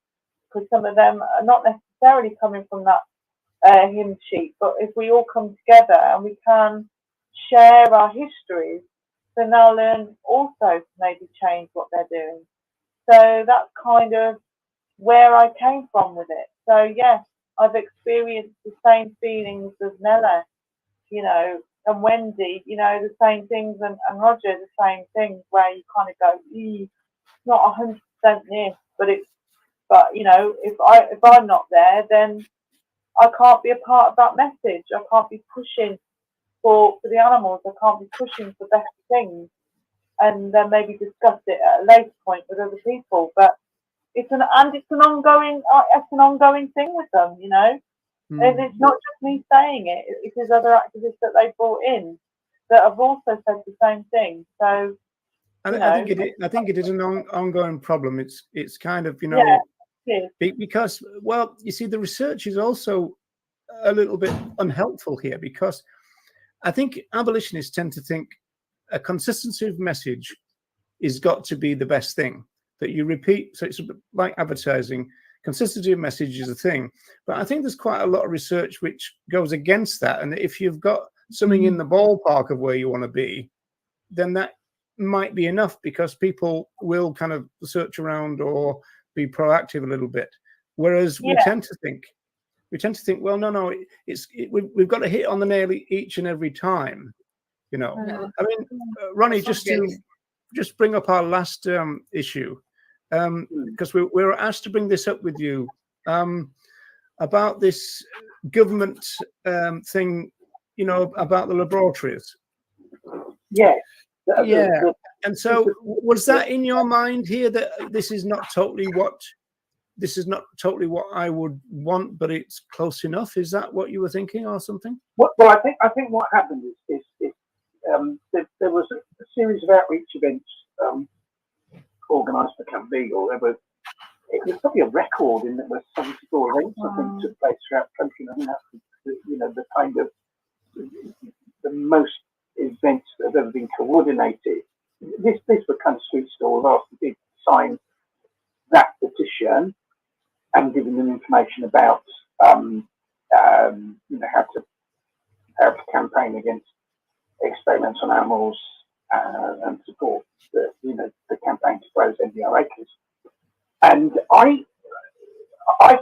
because some of them are not necessarily coming from that hymn sheet, but if we all come together and we can share our histories, then they'll learn also to maybe change what they're doing. So that's kind of where I came from with it. So yes, I've experienced the same feelings as Nella, you know, and Wendy, you know, the same things, and Roger, the same things, where you kind of go, it's not 100% this, but it's But if I'm not there, then I can't be a part of that message. I can't be pushing for the animals. I can't be pushing for better things, and then maybe discuss it at a later point with other people. But it's an ongoing thing with them, And it's not just me saying it. It is other activists that they brought in that have also said the same thing. So I think it is an ongoing problem. It's kind of because, well, you see, the research is also a little bit unhelpful here, because I think abolitionists tend to think a consistency of message is got to be the best thing that you repeat. So it's like advertising. Consistency of message is a thing, but I think there's quite a lot of research which goes against that. And if you've got something in the ballpark of where you want to be, then that might be enough, because people will kind of search around or be proactive a little bit. Whereas we tend to think, well, no, we've got to hit on the nail each and every time. I mean, Ronnie, just bring up our last issue. Because we were asked to bring this up with you about this government thing, about the laboratories. Yes. And so, was that in your mind here, that this is not totally what I would want, but it's close enough? Is that what you were thinking, or something? Well, I think what happened is there was a series of outreach events organised for Camp Beagle. It was probably a record in that there were 74 events, I think, took place throughout the country. And I think that's the kind of the most events that have ever been coordinated. This were kind of street stalls asking people to sign that petition and giving them information about how to campaign against experiments on animals and support the campaign to close NDR acres. And I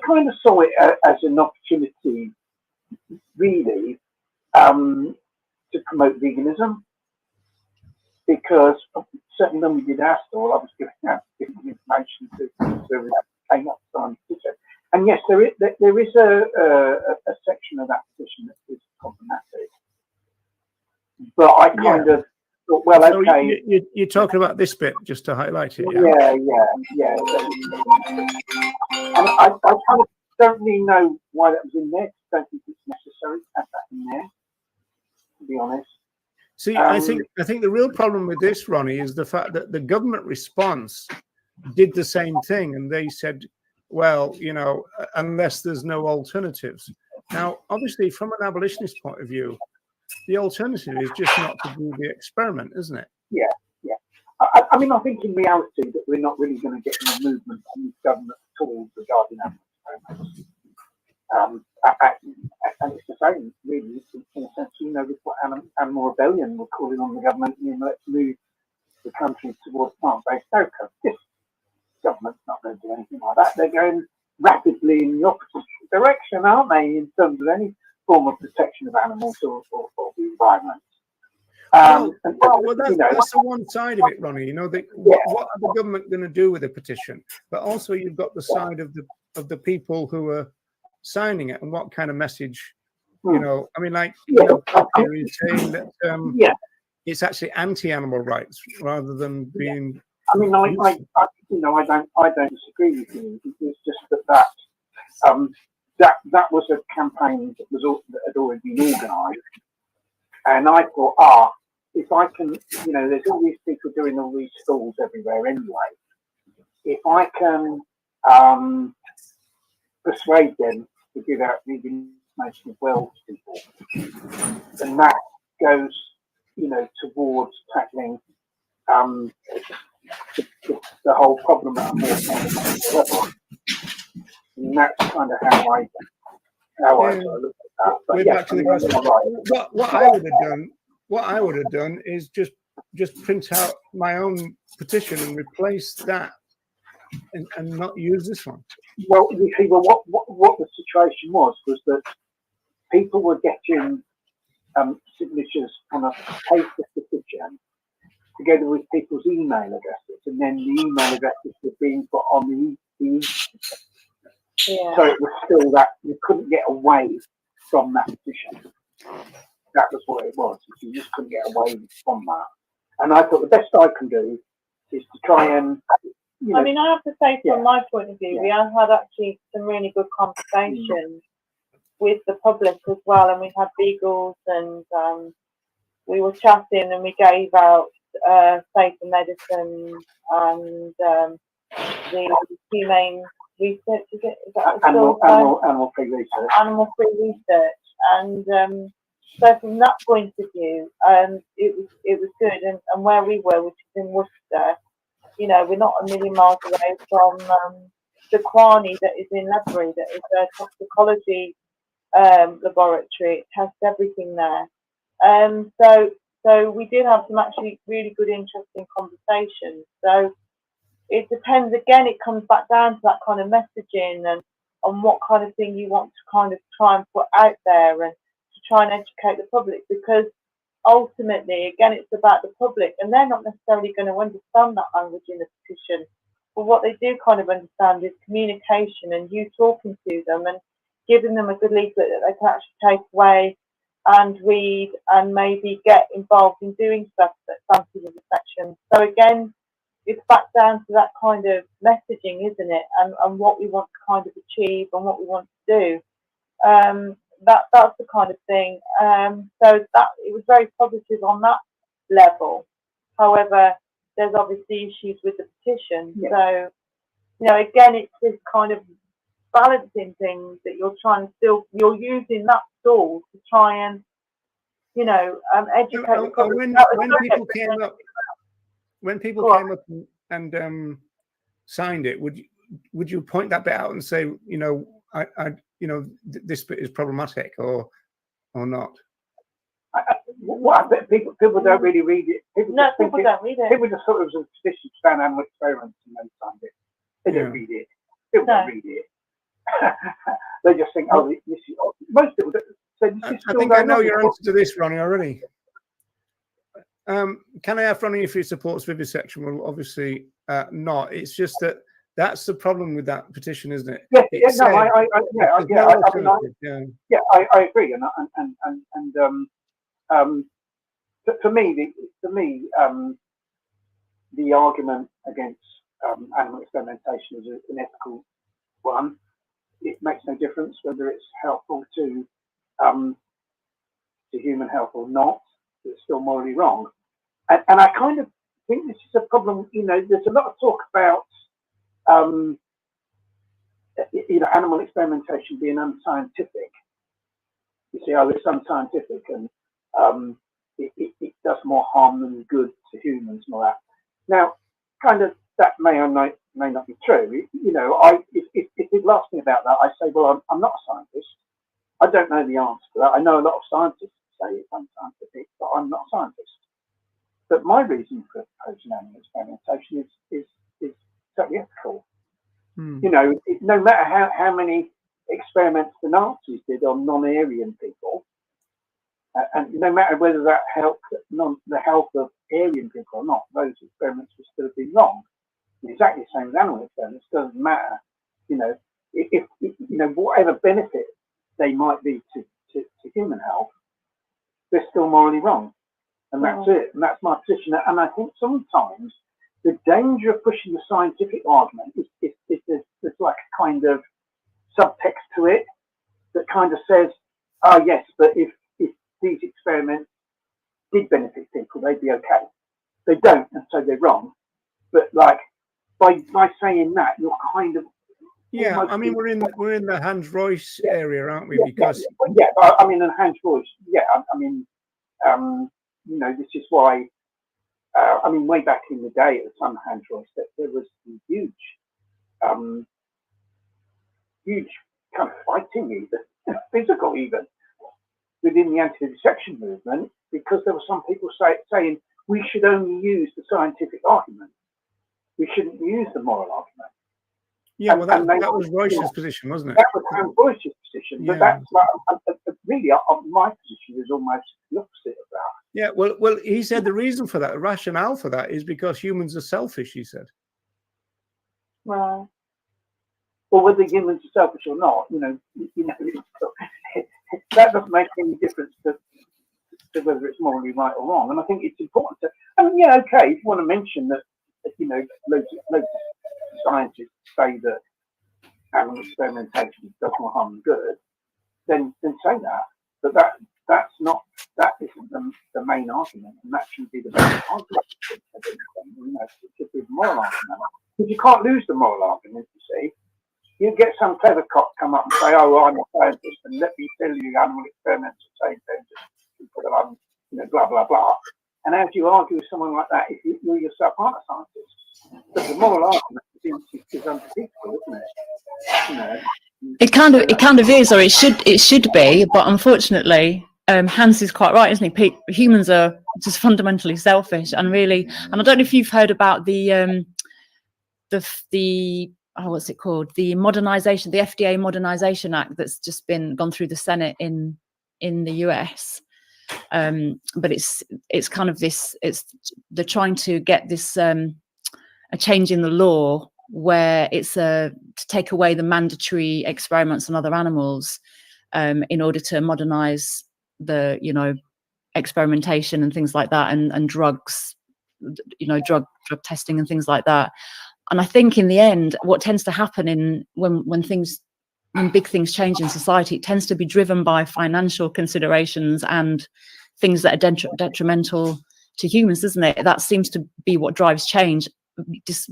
kind of saw it as an opportunity, really, to promote veganism, because certainly when we did our stall, I was giving out different information to whoever came up to sign the petition. And yes, there is a section of that petition that is problematic. But I kind of thought, well, so okay. You're talking about this bit, just to highlight it. Yeah. And I kind of don't really know why that was in there. I don't think it's necessary to have that in there, to be honest. See, I think the real problem with this, Ronnie, is the fact that the government response did the same thing, and they said, well, unless there's no alternatives. Now, obviously, from an abolitionist point of view, the alternative is just not to do the experiment, isn't it? Yeah. I mean, I think in reality that we're not really going to get any movement from the government at all regarding animal experiments. And it's the same, really, in a sense, with what Animal Rebellion were calling on the government, let's move the country towards plant-based agriculture. This government's not going to do anything like that. They're going rapidly in the opposite direction, aren't they, in terms of any form of protection of animals or the environment. That's the one side of it, Ronnie. What are the government going to do with the petition? But also, you've got the side of the people who are signing it, and what kind of message. I mean, Popper is saying that it's actually anti-animal rights rather than being. I mean, I don't disagree with you. It's just that was a campaign that had already been organised, and I thought, if I can, there's all these people doing all these stalls everywhere anyway. If I can persuade them to give out the information as well to people, then that goes, towards tackling the whole problem at a more level. And that's kind of how I sort of look at that. But back to the question. What I would have done is just print out my own petition and replace that, and not use this one. Well, you see, what the situation was that people were getting signatures on a paper petition together with people's email addresses, and then the email addresses were being put on the so it was still that you couldn't get away from that position. That was what it was. You just couldn't get away from that. And I thought the best I can do is to try and. I mean, I have to say, from my point of view, we have had actually some really good conversations with the public as well, and we had beagles, and we were chatting, and we gave out safer medicine and the humane research. Is that animal-free research? Animal-free research, and so from that point of view, it was good, and where we were, which is in Worcester. You know, we're not a million miles away from the Quani that is in Ledbury, that is a toxicology laboratory. It tests everything there. So we did have some actually really good, interesting conversations. So it depends. Again, it comes back down to that kind of messaging and on what kind of thing you want to kind of try and put out there and to try and educate the public, because ultimately, again, it's about the public, and they're not necessarily going to understand that language in the petition. But what they do kind of understand is communication and you talking to them and giving them a good leaflet that they can actually take away and read and maybe get involved in doing stuff that's fancy with the section. So again, it's back down to that kind of messaging, isn't it? And what we want to kind of achieve and what we want to do. That's the kind of thing. So that it was very positive on that level. However, there's obviously issues with the petition. Yeah. So, you know, again, it's this kind of balancing things that you're trying to you're using that tool to try and, you know, educate the public. When people came up and signed it, would you point that bit out and say, you know, this bit is problematic or not? People don't really read it. People don't read it. People just thought it was a petition to ban animal experiments and then signed it. They don't read it. People don't read it. They just think, oh, this is. Most people don't. So this is I think I know your answer to this, Ronnie, already. Can I have Ronnie if he supports vivisection? Well, obviously not. It's just that that's the problem with that petition, isn't it? I agree, and for me, the argument against animal experimentation is an ethical one. It makes no difference whether it's helpful to human health or not. It's still morally wrong, and I kind of think this is a problem. You know, there's a lot of talk about animal experimentation being unscientific. You see, it's unscientific and it does more harm than good to humans and all that. Now, kind of that may or may not be true. You know, if people ask me about that, I say, well, I'm not a scientist. I don't know the answer to that. I know a lot of scientists say it's unscientific, but I'm not a scientist. But my reason for opposing animal experimentation is totally ethical. You know, no matter how many experiments the Nazis did on non-Aryan people, and no matter whether that helped the health of Aryan people or not, those experiments would still have been wrong. Exactly the same as animal experiments. Doesn't matter. You know, if you know whatever benefit they might be to human health, they're still morally wrong, and that's it. And that's my position. And I think sometimes the danger of pushing the scientific argument is there's like a kind of subtext to it that kind of says, oh yes, but if these experiments did benefit people, they'd be okay. They don't, and so they're wrong. But like by saying that, you're kind of I mean we're in the Hans Royce area, aren't we? Because I mean, and Hans Royce, I mean, you know, this is why. I mean, way back in the day at the time of Hans Royce, there was huge kind of fighting, even physical, even within the anti-vivisection movement, because there were some people saying we should only use the scientific argument. We shouldn't use the moral argument. Yeah, well, that was Royce's position, wasn't it? That was Hans Royce's position, but that's really my position is almost the opposite of that. Yeah, well, he said the reason for that, the rationale for that, is because humans are selfish. He said. Right. or whether humans are selfish or not, that doesn't make any difference to whether it's morally right or wrong. And I think it's important to, okay, if you want to mention that, loads of scientists say that animal experimentation does more harm than good, then say that. But that isn't the main argument, and that shouldn't be the main argument. It should be the moral argument. Because you can't lose the moral argument, you see. You get some clever cop come up and say, "Oh, I'm a scientist, and let me tell you, animal experiments are blah blah blah." And how do you argue with someone like that if you yourself aren't a scientist? But the moral argument is unpredictable, isn't it? It kind of is, or it should be, but unfortunately, Hans is quite right, isn't he? Humans are just fundamentally selfish, and really, and I don't know if you've heard about the what's it called? The modernization, the FDA Modernization Act that's just gone through the Senate in the US. But it's kind of this. They're trying to get this a change in the law where it's to take away the mandatory experiments on other animals in order to modernize the experimentation and things like that, and drugs, drug testing and things like that. And I think in the end, what tends to happen when big things change in society, it tends to be driven by financial considerations and things that are detrimental to humans, doesn't it? That seems to be what drives change,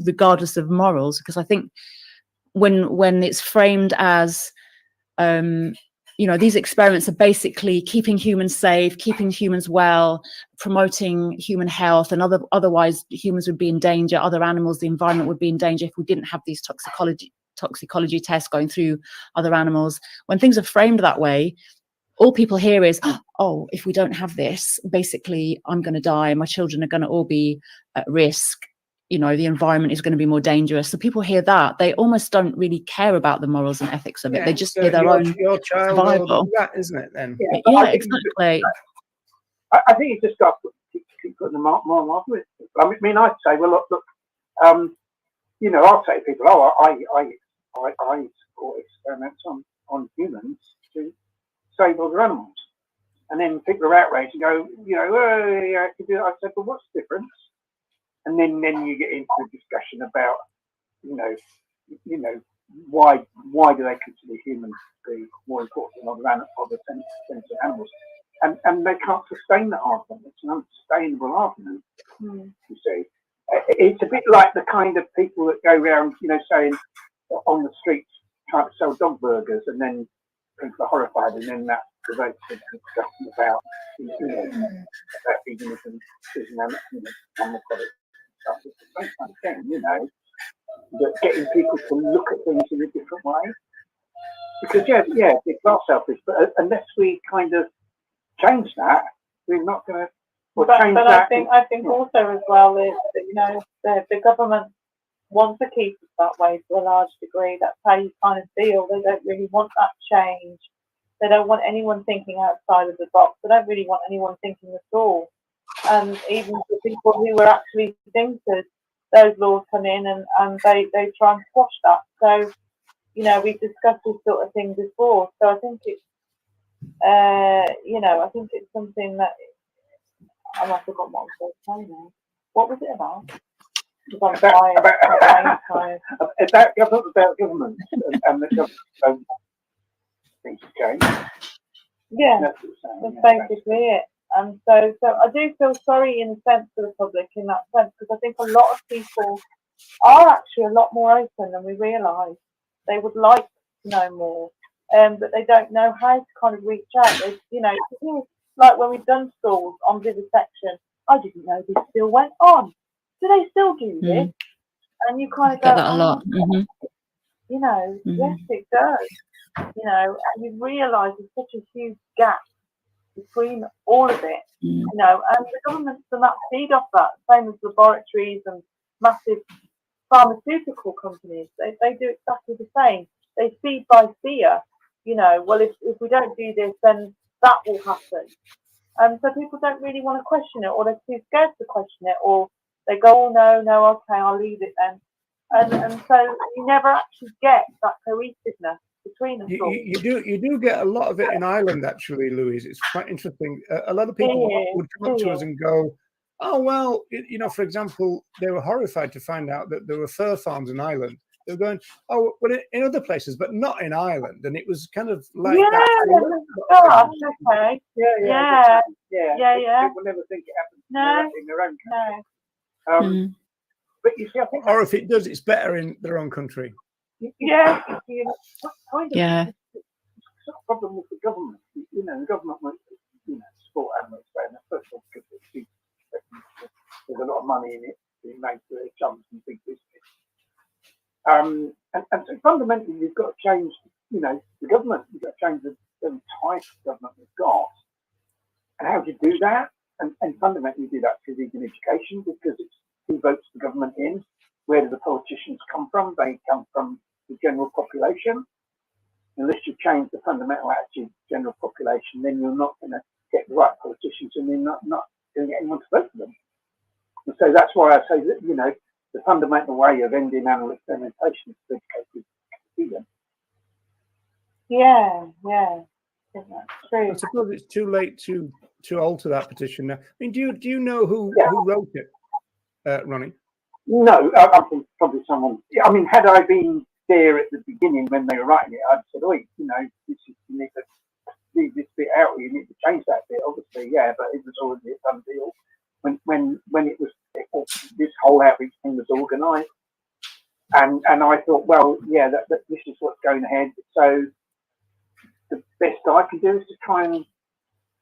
regardless of morals. Because I think when it's framed as these experiments are basically keeping humans safe, keeping humans well, promoting human health, and otherwise humans would be in danger, other animals, the environment would be in danger if we didn't have these toxicology tests going through other animals. When things are framed that way, all people hear is, oh, if we don't have this, basically I'm going to die, my children are going to all be at risk, the environment is going to be more dangerous. So people hear that, they almost don't really care about the morals and ethics of it. They just hear their own survival. That, isn't it, then? Yeah, exactly. I think you just got to keep putting the moral argument. I mean, I'd say, well, look, I'll say to people, oh, I support experiments on humans to save other animals. And then people are outraged and go, oh, yeah, I can do it. I said, well, what's the difference? And then you get into a discussion about, why do they consider humans to be more important than other sensitive animals? And they can't sustain that argument. It's an unsustainable argument. You see, it's a bit like the kind of people that go around, saying on the streets trying to sell dog burgers, and then people are horrified, and then that provokes a discussion about veganism, animal products. It's the same kind of thing, that getting people to look at things in a different way. Because it's not selfish, but unless we kind of change that, we're not going to. But I think also as well is that the government wants to keep us that way to a large degree. That's how you kind of feel. They don't really want that change. They don't want anyone thinking outside of the box. They don't really want anyone thinking at all. And even the people who were actually thinkers, those laws come in and they try and squash that. So, we've discussed this sort of thing before. So I think it's, I think it's something that, I forgot what I was going to say now. What was it about? About government and the government things change. Yeah, that's basically it. And so I do feel sorry in a sense for the public in that sense, because I think a lot of people are actually a lot more open than we realise. They would like to know more, but they don't know how to kind of reach out. Like when we've done schools on vivisection, I didn't know this still went on. Do they still do this? And you kind of go, that a lot. Yes, it does. And you realise there's such a huge gap between all of it, and the governments do not feed off that, same as laboratories and massive pharmaceutical companies. They do exactly the same. They feed by fear. Well, if we don't do this, then that will happen. And so people don't really want to question it, or they're too scared to question it, or they go, oh, no, okay, I'll leave it then. and so you never actually get that cohesiveness between us all. You do get a lot of it in Ireland, actually, Louise. It's quite interesting. A lot of people would come up to us and go, "Oh well, you know, for example, they were horrified to find out that there were fur farms in Ireland." They were going, "Oh, well, in other places, but not in Ireland." And it was kind of like that. Gosh, okay. Yeah. People never think it happens in their own country. But you see, I think, or if it does, it's better in their own country. Yeah, kind of. Yeah. It's a problem with the government. You know, the government won't, support animals, and first of all, because there's a lot of money in it being made for their chums and big business. And so fundamentally, you've got to change, the government. You've got to change the type of government we've got. And how do you do that? And fundamentally, you do that through vegan education, because it's who votes the government in. Where do the politicians come from? They come from the general population. Unless you change the fundamental attitude of the general population, then you're not going to get the right politicians, and you're not going to get anyone to vote for them. And so that's why I say that, the fundamental way of ending animal experimentation is to educate vegan. Yeah. I think that's true. I suppose it's too late to alter that petition now. I mean, do you know who wrote it, Ronnie? No, I think probably someone. I mean, had I been there at the beginning when they were writing it, I'd said, you need to leave this bit out, or you need to change that bit. Obviously, yeah, but it was already a done deal when it was this whole outreach thing was organised, and I thought, well, yeah, that this is what's going ahead. So the best I can do is to try and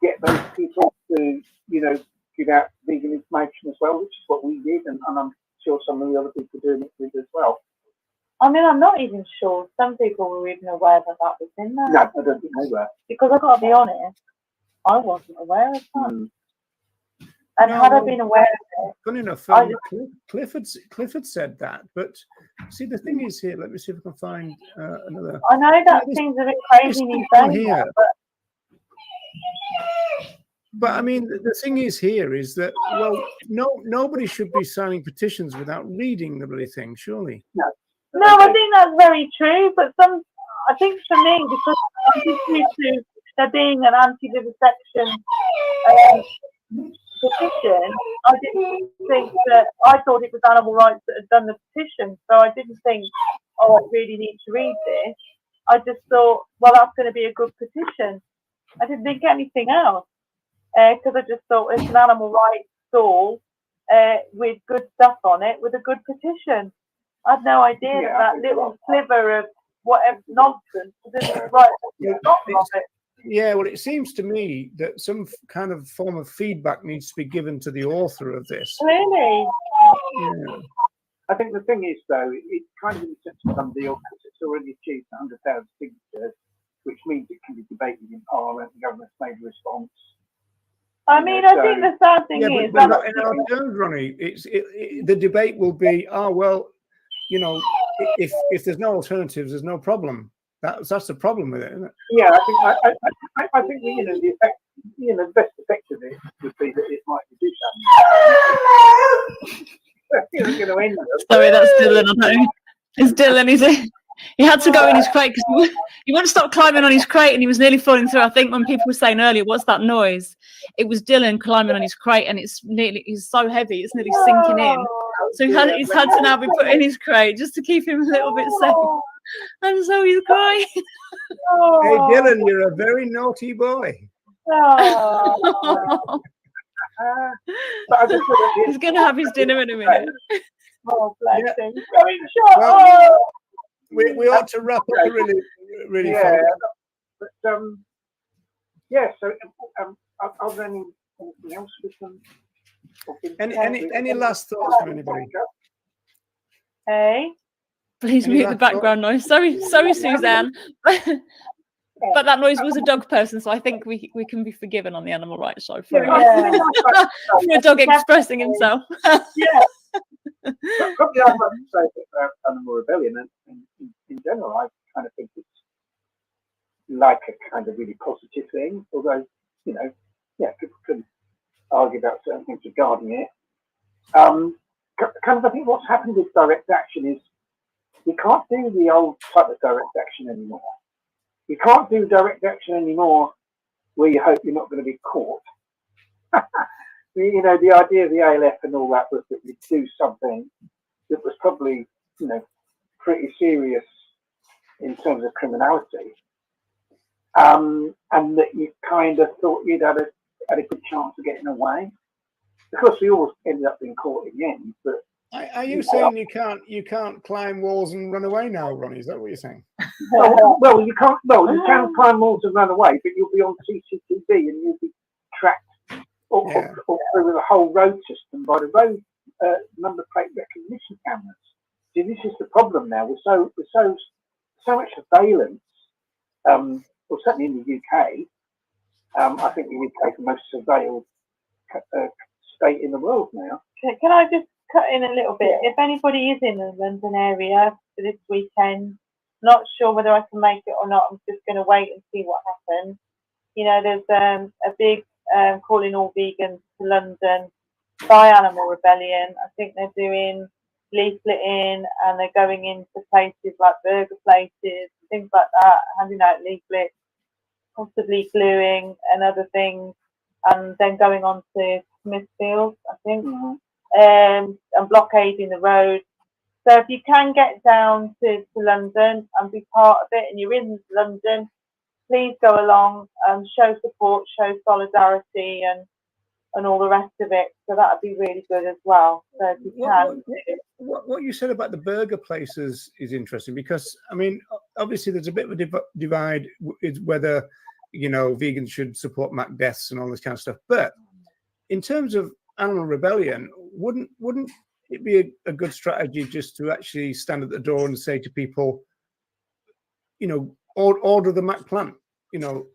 get those people to, give out vegan information as well, which is what we did, and I'm sure some of the other people are doing it with as well. I mean, I'm not even sure some people were even aware that was in there. No, I don't think they were. Because I've got to be honest, I wasn't aware of that. And had I been aware of it, funny enough, Clifford said that, but see, the thing is here. Let me see if I can find another. I know that seems a bit crazy me saying that, but I mean, the thing is here is that, well, nobody should be signing petitions without reading the bloody thing, surely. No, I think that's very true. But I think for me, because I'm just used to there being an anti-vivisection petition, I didn't think that. I thought it was animal rights that had done the petition, so I didn't think, I really need to read this. I just thought, well, that's going to be a good petition. I didn't think anything else. Because I just thought it's an animal rights stall with good stuff on it, with a good petition. I had no idea that little sliver of whatever nonsense was in the right bottom of it. Yeah, well, it seems to me that some kind of form of feedback needs to be given to the author of this. Really? Yeah. I think the thing is, though, it's kind of in a sense of some deal because it's already achieved 100,000 signatures, which means it can be debated in Parliament. The government's made a response. I mean, I think the sad thing is but in our terms, Ronnie, the debate will be, if there's no alternatives, there's no problem. That's the problem with it, isn't it? Yeah, I think the effect, the best effect of it would be that it might reduce animals. Sorry, that's Dylan. I know. It's Dylan. He had to go in his crate because he wouldn't stop climbing on his crate, and he was nearly falling through. I think when people were saying earlier, "What's that noise?" It was Dylan climbing on his crate, and he's so heavy, it's nearly sinking in. So he's had to now be put in his crate just to keep him a little bit safe. And so he's crying. Hey, Dylan, you're a very naughty boy. He's going to have his dinner in a minute. Oh, bless him. Well, we ought to wrap up really fast. But so are there anything else we can? Any last thoughts from anybody? Hey. Please mute the background noise. Sorry, Suzanne. But that noise was a dog person, so I think we can be forgiven on the animal rights show for a dog expressing himself. Probably I'd like to say about animal rebellion, and in general, I kind of think it's like a kind of really positive thing. Although, people can argue about certain things regarding it. Kind of, I think what's happened with direct action is You can't do the old type of direct action anymore. You can't do direct action anymore where you hope you're not going to be caught. You know, the idea of the ALF and all that was that you'd do something that was probably, you know, pretty serious in terms of criminality, and that you kind of thought you'd had a good chance of getting away. Of course, we always ended up being caught in the end. But are you saying you can't climb walls and run away now, Ronnie? Is that what you're saying? Well, you can't. Well, you can climb walls and run away, but you'll be on CCTV and you'll be tracked or through the whole road system by the road number plate recognition cameras. See, this is the problem now. We're so much surveillance. Well, certainly in the UK, I think the UK is the most surveilled state in the world now. Can I just cut in a little bit? If anybody is in the London area for this weekend, not sure whether I can make it or not. I'm just going to wait and see what happens. You know, there's a big calling all vegans to London by Animal Rebellion. I think they're doing leafleting and they're going into places like burger places, things like that, handing out leaflets, possibly gluing and other things, and then going on to Smithfield, I think, and blockading the road. So if you can get down to London and be part of it and you're in London, please go along and show support, show solidarity and all the rest of it. So that would be really good as well. So if you can. What you said about the burger places is interesting because, I mean, obviously there's a bit of a divide is whether, you know, vegans should support Mac deaths and all this kind of stuff. But in terms of Animal Rebellion, wouldn't it be a good strategy just to actually stand at the door and say to people, you know, order the Mac plant, you know?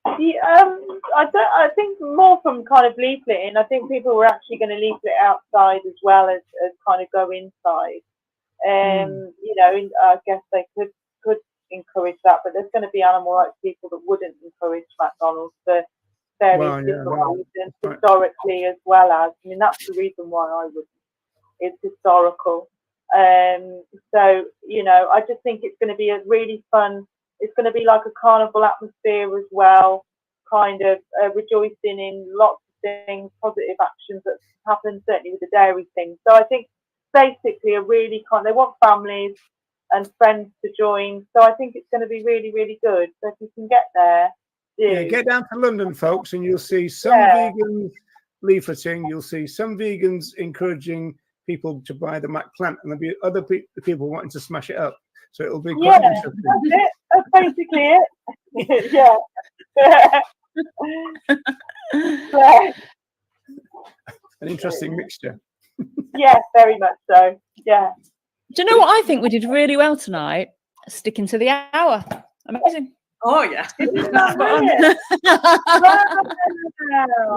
I think more from kind of leafleting. I think people were actually going to leaflet outside as well as kind of go inside. You know, I guess they could encourage that, but there's going to be animal rights people that wouldn't encourage McDonald's for various different reasons, historically as well as. I mean, that's the reason why I wouldn't. It's historical. So, you know, I just think it's going to be a really fun. It's going to be like a carnival atmosphere as well, kind of rejoicing in lots of things, positive actions that happen, certainly with the dairy thing. So I think basically they want families and friends to join. So I think it's going to be really, really good. So if you can get there, yeah, get down to London, folks, and you'll see some vegans leafleting. You'll see some vegans encouraging people to buy the Mac plant, and there'll be other people wanting to smash it up. So it'll be quite interesting. That's it. That's basically it. Yeah. An interesting mixture. Yeah, very much so. Yeah. Do you know what I think we did really well tonight? Sticking to the hour. Amazing. Oh yeah. Isn't that brilliant?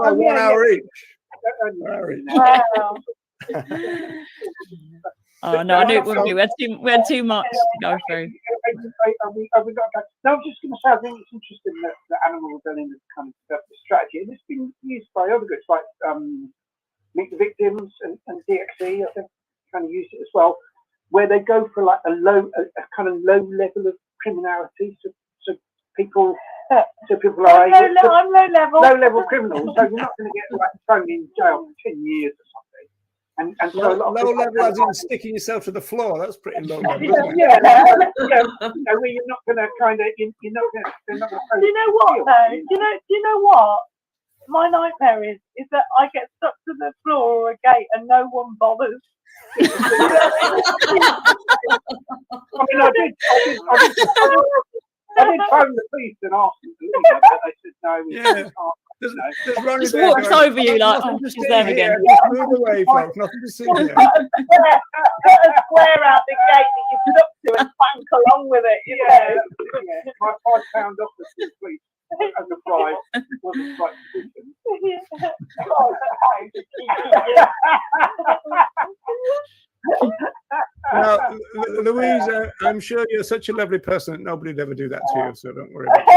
Wow. 1 hour each. Wow. Oh no, I knew it wouldn't be. We had too much to go through. Have we got to go? No, I'm just going to say, I think it's interesting that Animal Rebellion has kind of developed a strategy, and it's been used by other groups like Meet the Victims and DXE. I think kind of use it as well, where they go for like a kind of low level of criminality, so people are I'm low level criminals, so you're not going to get like thrown in jail for 10 years or something. And so a lot low level as in sticking yourself to the floor. That's pretty low level. Yeah, where you're not going to kind of, you're not going to. Do you know what though? Do you know what? My nightmare is that I get stuck to the floor or a gate and no one bothers. I mean, I did phone the police and ask them to leave, but they said no. Yeah. Just walks over you like, oh, she's there again. Just move away, folks. Nothing to see here. Put a square out the gate that you're stuck to and bank along with it. Yeah. My £5 off the police as a prize wasn't quite sufficient. Now, Louise, I'm sure you're such a lovely person that nobody'd ever do that to you, so don't worry about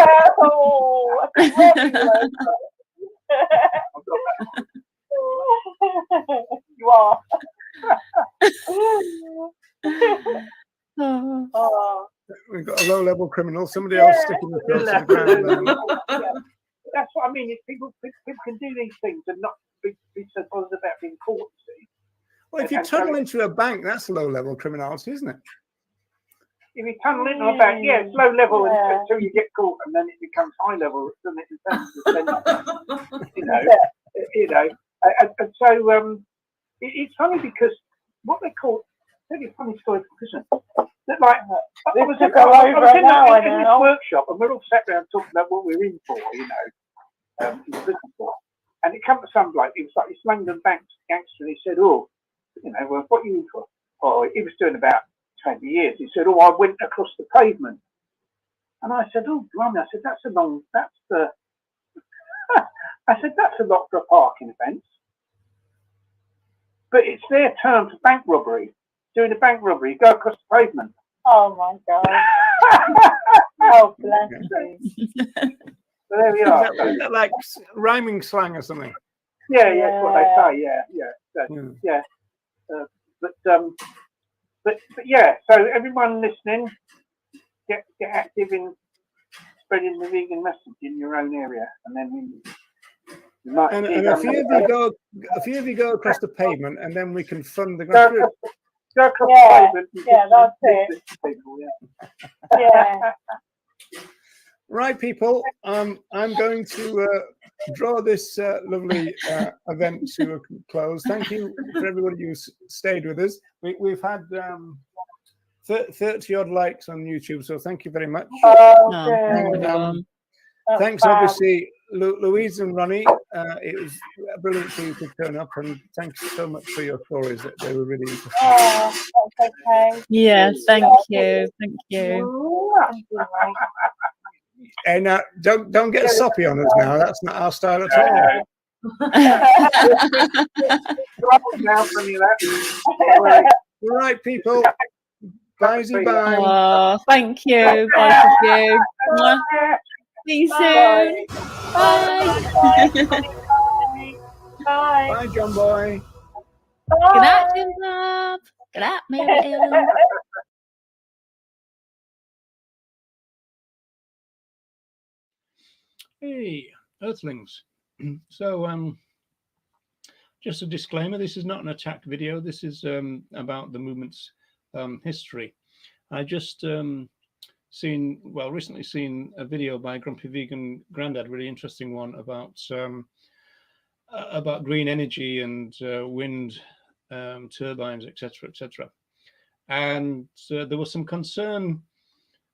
it. You are. low-level criminal. Somebody else sticking the throat to the ground. Yeah. That's what I mean. If people can do these things and not be so bothered about being caught. See? Well, if you tunnel into a bank, that's low-level criminality, isn't it? If you tunnel into a bank, yeah, it's low level until you get caught, and then it becomes high level, doesn't it? In terms of, and so it's funny because what they call, tell you a funny story from prison. That like I was in this workshop, and we're all sat around talking about what we're in for, in prison for. And it came to some bloke. He was like this London gangster, and he said, "Oh, well, what are you in for?" Oh, he was doing about 20 years. He said, "Oh, I went across the pavement." And I said, "Oh, blimey." I said, that's a lot for a parking offence. But it's their term for bank robbery. Doing a bank robbery, you go across the pavement. Oh my God. Oh, bless you. So there we are. Is that like rhyming slang or something? Yeah, that's what they say. Yeah. But yeah, so everyone listening, get active in spreading the vegan message in your own area, and then we might. And a few of you go across the pavement, and then we can fund the grassroots. Go across the pavement. Yeah, that's it. People, Yeah. Right, people. I'm going to draw this lovely event to a close. Thank you for everybody who stayed with us. We've had 30 odd likes on YouTube, so thank you very much. Thanks, obviously, Louise and Ronnie. It was brilliant for you to turn up, and thanks so much for your stories. That they were really interesting. Oh, that's okay. Yeah, thank you. And now, don't get soppy on us now. That's not our style at all. Right, people. Bye. Oh, thank you, both of you. See you soon. Bye. Bye. Bye, John Boy. Good night, Jim Bob. Good night, Mary Ellen. Hey, Earthlings. So, just a disclaimer, this is not an attack video. This is about the movement's history. I just recently seen a video by Grumpy Vegan Grandad, really interesting one about green energy and wind turbines, etc. And there was some concern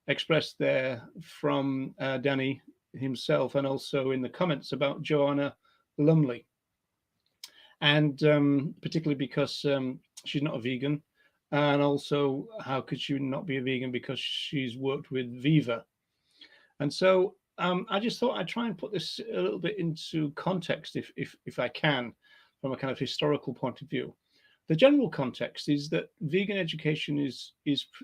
expressed there from Danny himself, and also in the comments about Joanna Lumley, and particularly because she's not a vegan, and also how could she not be a vegan because she's worked with Viva. And so I just thought I'd try and put this a little bit into context, if I can, from a kind of historical point of view. The general context is that vegan education is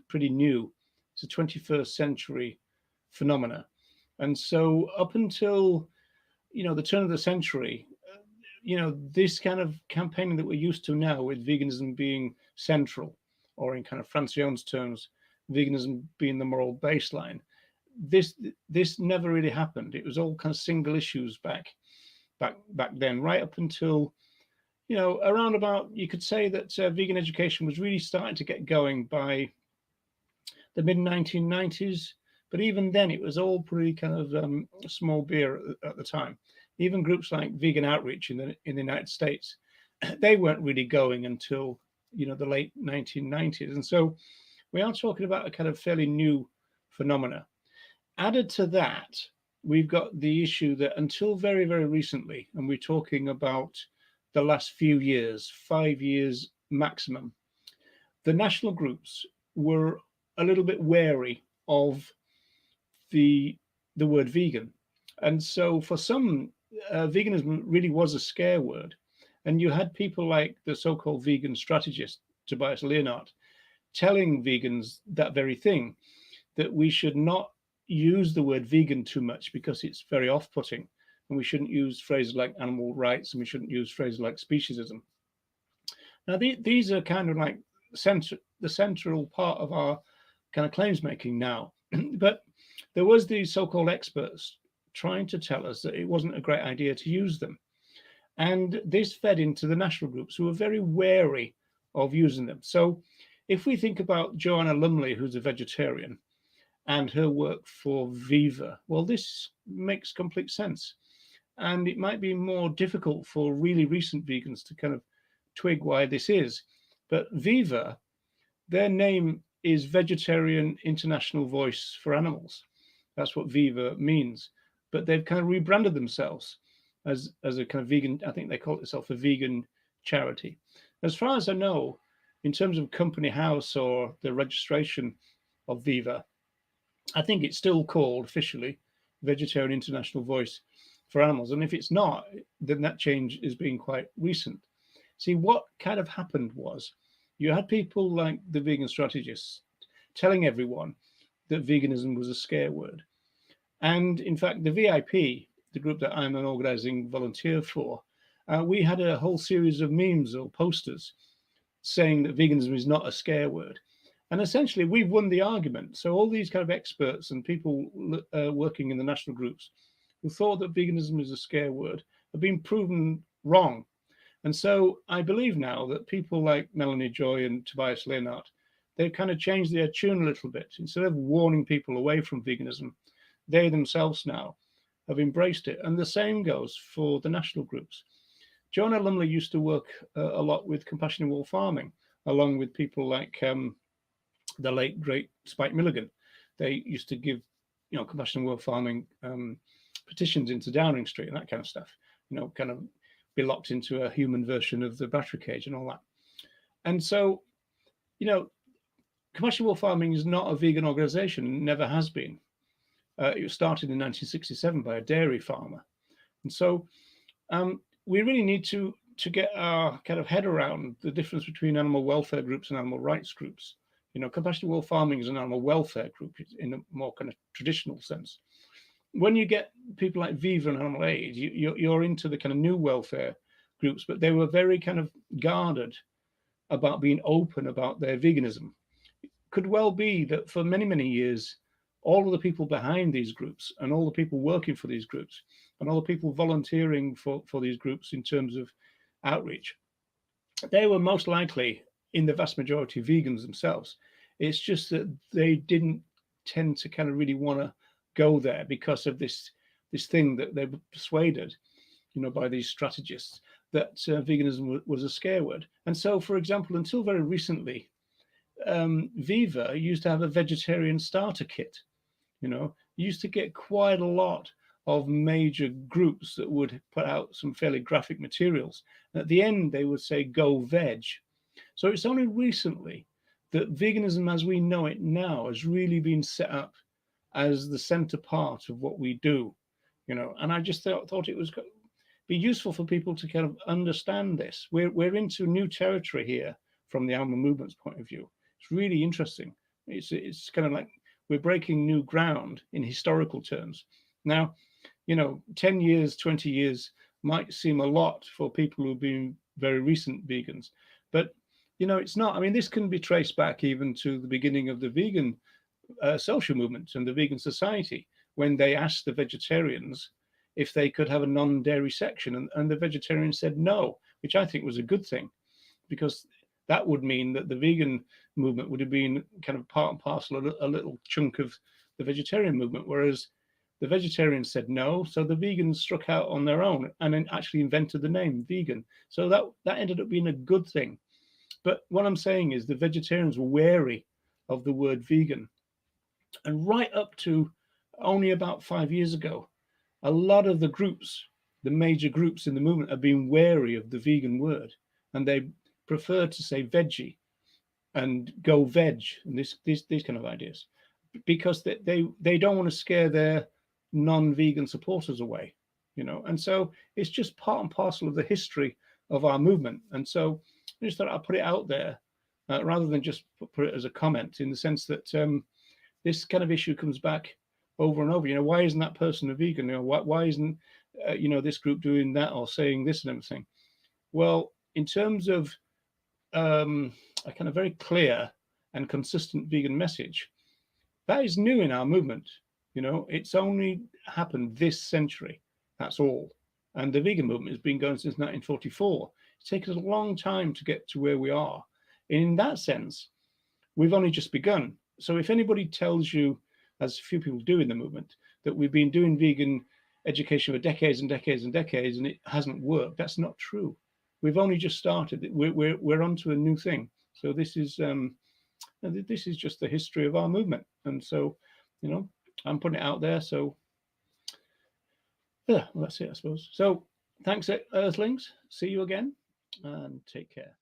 pretty new. It's a 21st century phenomena. And so up until, the turn of the century, this kind of campaigning that we're used to now, with veganism being central, or in kind of Francion's terms, veganism being the moral baseline, this never really happened. It was all kind of single issues back then, right up until, around about, you could say that vegan education was really starting to get going by the mid-1990s. But even then, it was all pretty kind of small beer at the time. Even groups like Vegan Outreach in the United States, they weren't really going until the late 1990s. And so we are talking about a kind of fairly new phenomena. Added to that, we've got the issue that until very, very recently, and we're talking about the last few years, 5 years maximum, the national groups were a little bit wary of the word vegan. And so for some, veganism really was a scare word. And you had people like the so-called vegan strategist, Tobias Leonhardt, telling vegans that very thing, that we should not use the word vegan too much because it's very off-putting. And we shouldn't use phrases like animal rights, and we shouldn't use phrases like speciesism. Now, these are kind of like the central part of our kind of claims making now. But there was these so-called experts trying to tell us that it wasn't a great idea to use them. And this fed into the national groups who were very wary of using them. So if we think about Joanna Lumley, who's a vegetarian, and her work for Viva, well, this makes complete sense. And it might be more difficult for really recent vegans to kind of twig why this is. But Viva, their name is Vegetarian International Voice for Animals. That's what Viva means. But they've kind of rebranded themselves as a kind of vegan, I think they call it themselves a vegan charity. As far as I know, in terms of company house or the registration of Viva, I think it's still called officially Vegetarian International Voice for Animals. And if it's not, then that change is being quite recent. See, what kind of happened was you had people like the vegan strategists telling everyone that veganism was a scare word. And in fact, the VIP, the group that I'm an organizing volunteer for, we had a whole series of memes or posters saying that veganism is not a scare word. And essentially, we've won the argument. So all these kind of experts and people working in the national groups who thought that veganism is a scare word have been proven wrong. And so I believe now that people like Melanie Joy and Tobias Leonhardt, they've kind of changed their tune a little bit. Instead of warning people away from veganism, they themselves now have embraced it. And the same goes for the national groups. Joanna Lumley used to work a lot with Compassion in World Farming, along with people like the late, great Spike Milligan. They used to give, Compassion in World Farming petitions into Downing Street and that kind of stuff, kind of be locked into a human version of the battery cage and all that. And so, Compassion in World Farming is not a vegan organization, never has been. It was started in 1967 by a dairy farmer. And so we really need to get our kind of head around the difference between animal welfare groups and animal rights groups. Compassion in World Farming is an animal welfare group in a more kind of traditional sense. When you get people like Viva and Animal Aid, you're into the kind of new welfare groups, but they were very kind of guarded about being open about their veganism. It could well be that for many, many years, all of the people behind these groups and all the people working for these groups and all the people volunteering for these groups in terms of outreach, they were most likely in the vast majority vegans themselves. It's just that they didn't tend to kind of really want to go there because of this thing that they were persuaded, by these strategists that veganism was a scare word. And so, for example, until very recently, Viva used to have a vegetarian starter kit. You used to get quite a lot of major groups that would put out some fairly graphic materials. And at the end, they would say, "Go veg." So it's only recently that veganism as we know it now has really been set up as the center part of what we do, and I just thought it was be useful for people to kind of understand this. We're into new territory here from the animal movement's point of view. It's really interesting. It's kind of like we're breaking new ground in historical terms. Now, 10 years, 20 years might seem a lot for people who've been very recent vegans, but it's not. I mean, this can be traced back even to the beginning of the vegan social movement and the vegan society, when they asked the vegetarians if they could have a non-dairy section, and the vegetarians said no, which I think was a good thing, because that would mean that the vegan movement would have been kind of part and parcel, a little chunk of the vegetarian movement, whereas the vegetarians said no, so the vegans struck out on their own and then actually invented the name vegan. So that ended up being a good thing. But what I'm saying is the vegetarians were wary of the word vegan. And right up to only about 5 years ago, a lot of the groups, the major groups in the movement, have been wary of the vegan word, and they prefer to say veggie and go veg and these kind of ideas, because they don't want to scare their non-vegan supporters away, And so it's just part and parcel of the history of our movement. And so I just thought I'd put it out there rather than just put it as a comment, in the sense that this kind of issue comes back over and over. Why isn't that person a vegan? Why isn't this group doing that or saying this and everything? Well, in terms of a kind of very clear and consistent vegan message, That is new in our movement. You know, it's only happened this century. That's all. And the vegan movement has been going since 1944. It's taken us a long time to get to where we are. And in that sense, we've only just begun. So if anybody tells you, as few people do in the movement, that we've been doing vegan education for decades and decades and decades and it hasn't worked, that's not true. We've only just started. We're onto a new thing. So this is just the history of our movement. And so, you know, I'm putting it out there. So yeah, well, that's it, I suppose. So thanks, Earthlings. See you again and take care.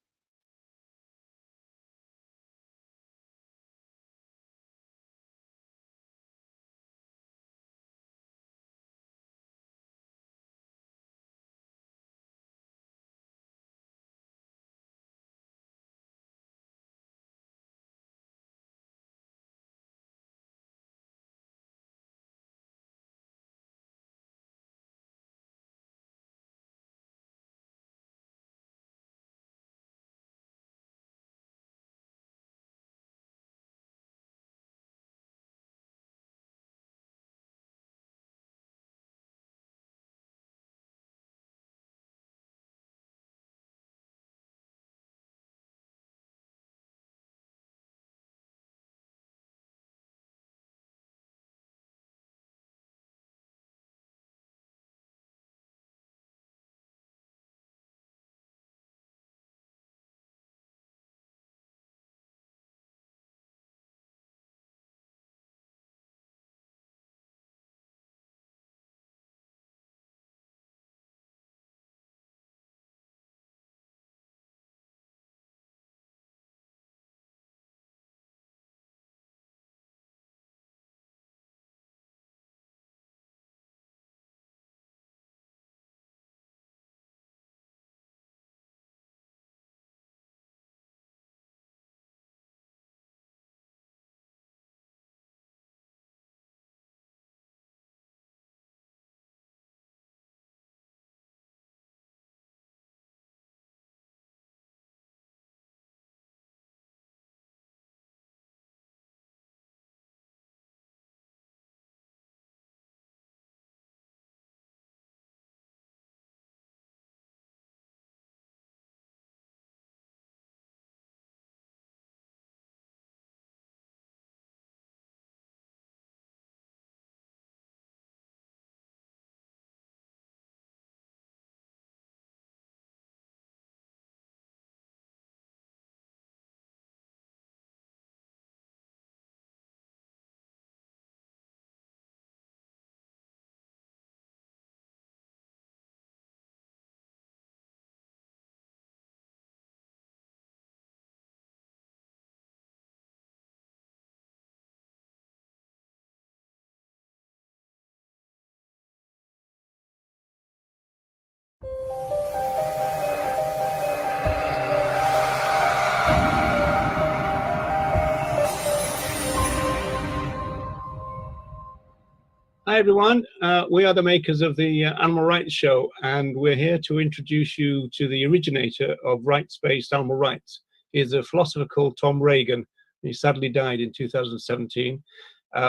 Hi, everyone. We are the makers of the Animal Rights Show, and we're here to introduce you to the originator of rights-based animal rights. He's a philosopher called Tom Reagan. He sadly died in 2017.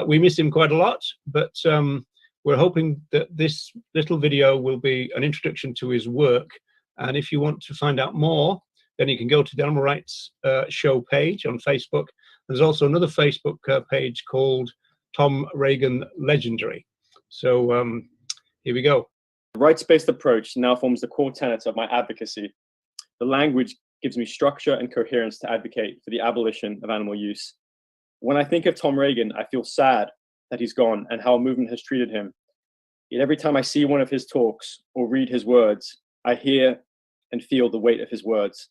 We miss him quite a lot, but we're hoping that this little video will be an introduction to his work. And if you want to find out more, then you can go to the Animal Rights Show page on Facebook. There's also another Facebook page called Tom Reagan Legendary. So here we go. The rights-based approach now forms the core tenets of my advocacy. The language gives me structure and coherence to advocate for the abolition of animal use. When I think of Tom Reagan, I feel sad that he's gone and how a movement has treated him. Yet every time I see one of his talks or read his words, I hear and feel the weight of his words.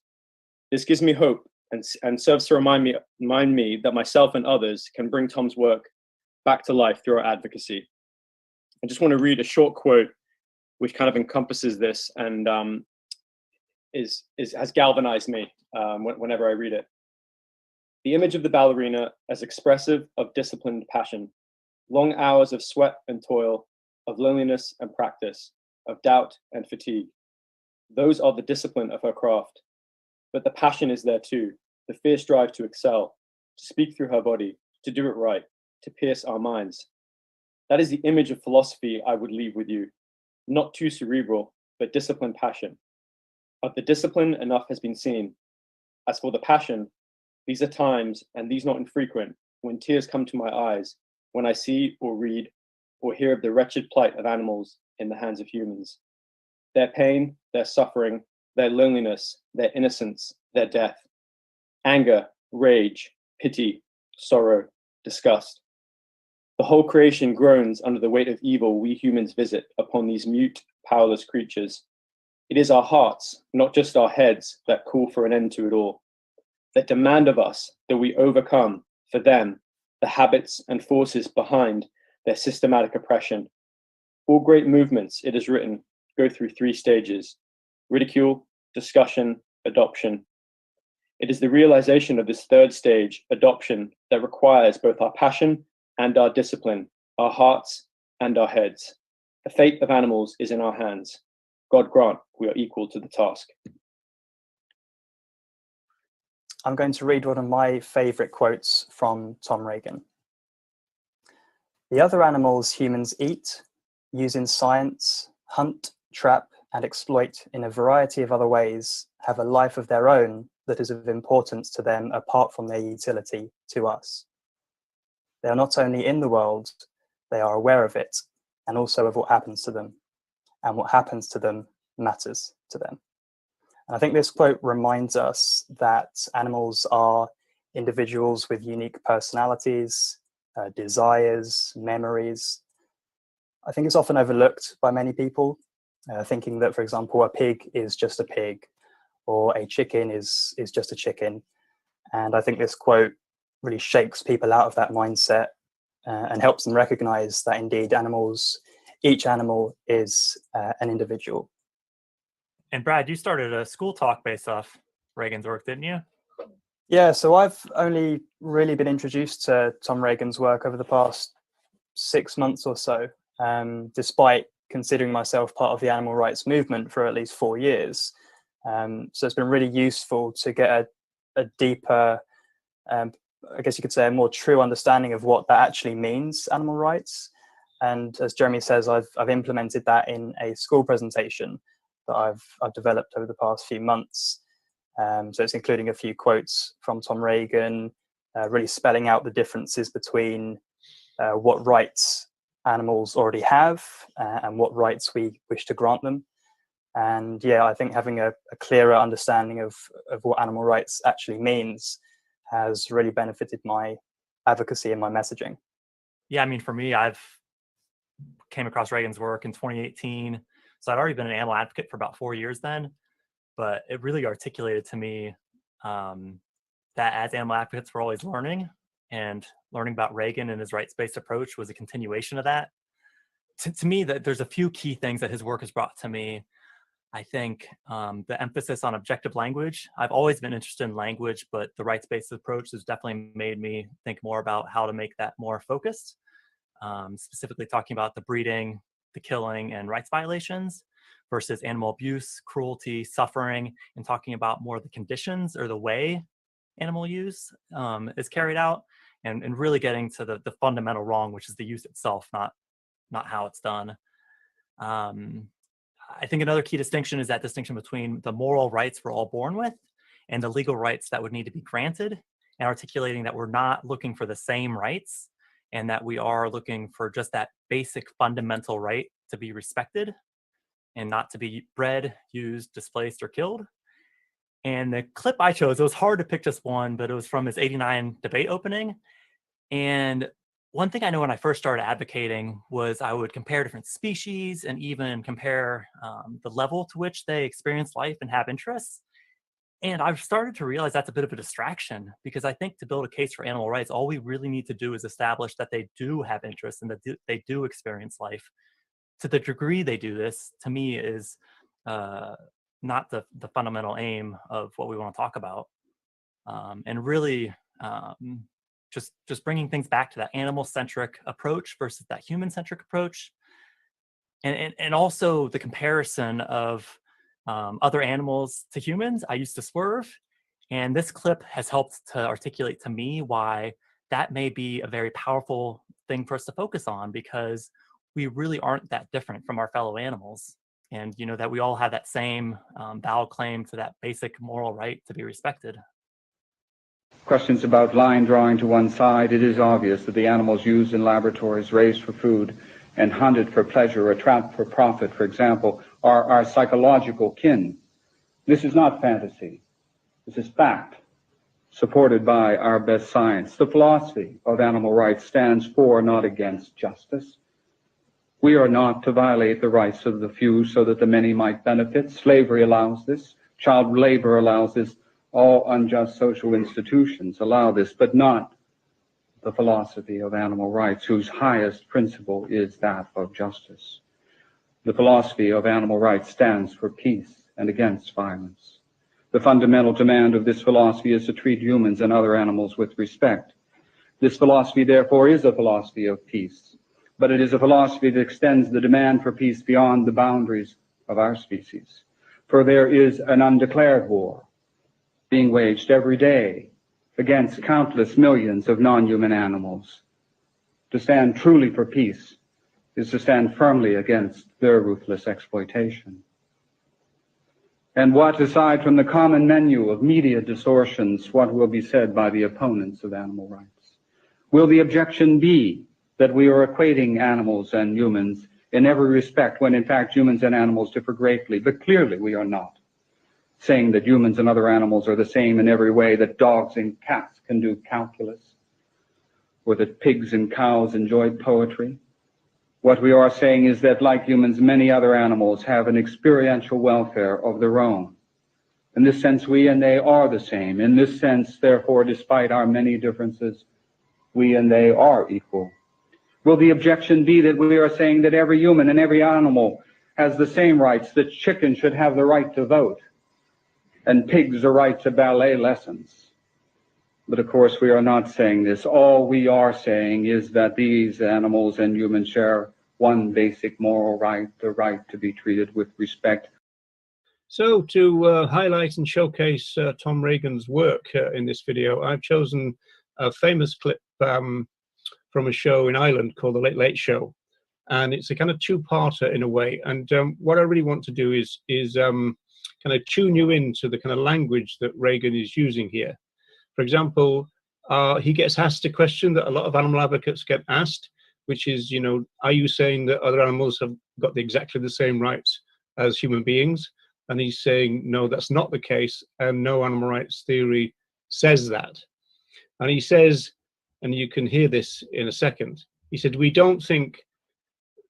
This gives me hope and serves to remind me that myself and others can bring Tom's work back to life through our advocacy. I just want to read a short quote which kind of encompasses this and has galvanized me whenever I read it. The image of the ballerina as expressive of disciplined passion, long hours of sweat and toil, of loneliness and practice, of doubt and fatigue. Those are the discipline of her craft. But the passion is there too, the fierce drive to excel, to speak through her body, to do it right, to pierce our minds. That is the image of philosophy I would leave with you. Not too cerebral, but disciplined passion. Of the discipline, enough has been seen. As for the passion, these are times, and these not infrequent, when tears come to my eyes, when I see or read or hear of the wretched plight of animals in the hands of humans. Their pain, their suffering, their loneliness, their innocence, their death. Anger, rage, pity, sorrow, disgust. The whole creation groans under the weight of evil we humans visit upon these mute, powerless creatures. It is our hearts, not just our heads, that call for an end to it all, that demand of us that we overcome, for them, the habits and forces behind their systematic oppression. All great movements, it is written, go through 3 stages: ridicule, discussion, adoption. It is the realization of this 3rd stage, adoption, that requires both our passion and our discipline, our hearts and our heads. The fate of animals is in our hands. God grant we are equal to the task. I'm going to read one of my favorite quotes from Tom Regan. The other animals humans eat, use in science, hunt, trap, and exploit in a variety of other ways have a life of their own that is of importance to them apart from their utility to us. They are not only in the world, they are aware of it and also of what happens to them. And what happens to them matters to them. And I think this quote reminds us that animals are individuals with unique personalities, desires, memories. I think it's often overlooked by many people, thinking that, for example, a pig is just a pig or a chicken is just a chicken. And I think this quote really shakes people out of that mindset and helps them recognize that indeed each animal is an individual. And Brad, you started a school talk based off Regan's work, didn't you? Yeah, so I've only really been introduced to Tom Regan's work over the past 6 months or so, despite considering myself part of the animal rights movement for at least 4 years. So it's been really useful to get a deeper, I guess you could say, a more true understanding of what that actually means, animal rights. And as Jeremy says, I've implemented that in a school presentation that I've developed over the past few months. So it's including a few quotes from Tom Regan, really spelling out the differences between what rights animals already have and what rights we wish to grant them. And yeah, I think having a clearer understanding of what animal rights actually means has really benefited my advocacy and my messaging. Yeah, I mean, for me, I've came across Regan's work in 2018. So I'd already been an animal advocate for about 4 years then, but it really articulated to me that as animal advocates, we're always learning, and learning about Regan and his rights-based approach was a continuation of that. To me, that there's a few key things that his work has brought to me. I think the emphasis on objective language. I've always been interested in language, but the rights-based approach has definitely made me think more about how to make that more focused, specifically talking about the breeding, the killing, and rights violations versus animal abuse, cruelty, suffering, and talking about more the conditions or the way animal use is carried out, and really getting to the fundamental wrong, which is the use itself, not how it's done. I think another key distinction is that distinction between the moral rights we're all born with and the legal rights that would need to be granted, and articulating that we're not looking for the same rights and that we are looking for just that basic fundamental right to be respected and not to be bred, used, displaced, or killed. And the clip I chose, it was hard to pick just one, but it was from his 89 debate opening. And one thing I know when I first started advocating was I would compare different species and even compare the level to which they experience life and have interests. And I've started to realize that's a bit of a distraction, because I think to build a case for animal rights, all we really need to do is establish that they do have interests and that they do experience life. To the degree they do this, to me, is not the fundamental aim of what we want to talk about. And really just bringing things back to that animal-centric approach versus that human-centric approach. And also the comparison of other animals to humans. I used to swerve, and this clip has helped to articulate to me why that may be a very powerful thing for us to focus on, because we really aren't that different from our fellow animals. And, you know, that we all have that same valid claim to that basic moral right to be respected. Questions about line drawing to one side. It is obvious that the animals used in laboratories, raised for food, and hunted for pleasure or trapped for profit, for example, are our psychological kin. This is not fantasy. This is fact, supported by our best science. The philosophy of animal rights stands for, not against, justice. We are not to violate the rights of the few so that the many might benefit. Slavery allows this. Child labor allows this. All unjust social institutions allow this, but not the philosophy of animal rights, whose highest principle is that of justice. The philosophy of animal rights stands for peace and against violence. The fundamental demand of this philosophy is to treat humans and other animals with respect. This philosophy, therefore, is a philosophy of peace, but it is a philosophy that extends the demand for peace beyond the boundaries of our species. For there is an undeclared war being waged every day against countless millions of non-human animals. To stand truly for peace is to stand firmly against their ruthless exploitation. And what, aside from the common menu of media distortions, what will be said by the opponents of animal rights? Will the objection be that we are equating animals and humans in every respect, when in fact humans and animals differ greatly? But clearly we are not saying that humans and other animals are the same in every way, that dogs and cats can do calculus, or that pigs and cows enjoy poetry. What we are saying is that, like humans, many other animals have an experiential welfare of their own. In this sense, we and they are the same. In this sense, therefore, despite our many differences, we and they are equal. Will the objection be that we are saying that every human and every animal has the same rights, that chickens should have the right to vote, and pigs the right to ballet lessons? But of course, we are not saying this. All we are saying is that these animals and humans share one basic moral right, the right to be treated with respect. So to highlight and showcase Tom Reagan's work in this video, I've chosen a famous clip from a show in Ireland called The Late Late Show. And it's a kind of two-parter in a way. And what I really want to do is kind of tune you into the kind of language that Reagan is using here. For example, he gets asked a question that a lot of animal advocates get asked, which is, you know, are you saying that other animals have got exactly the same rights as human beings? And he's saying, no, that's not the case, and no animal rights theory says that. And he says, and you can hear this in a second, he said, we don't think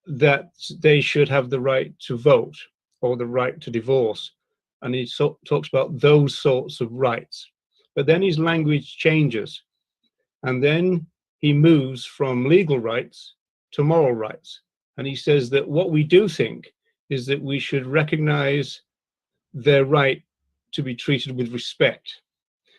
that they should have the right to vote or the right to divorce. And he talks about those sorts of rights. But then his language changes. And then he moves from legal rights to moral rights. And he says that what we do think is that we should recognize their right to be treated with respect.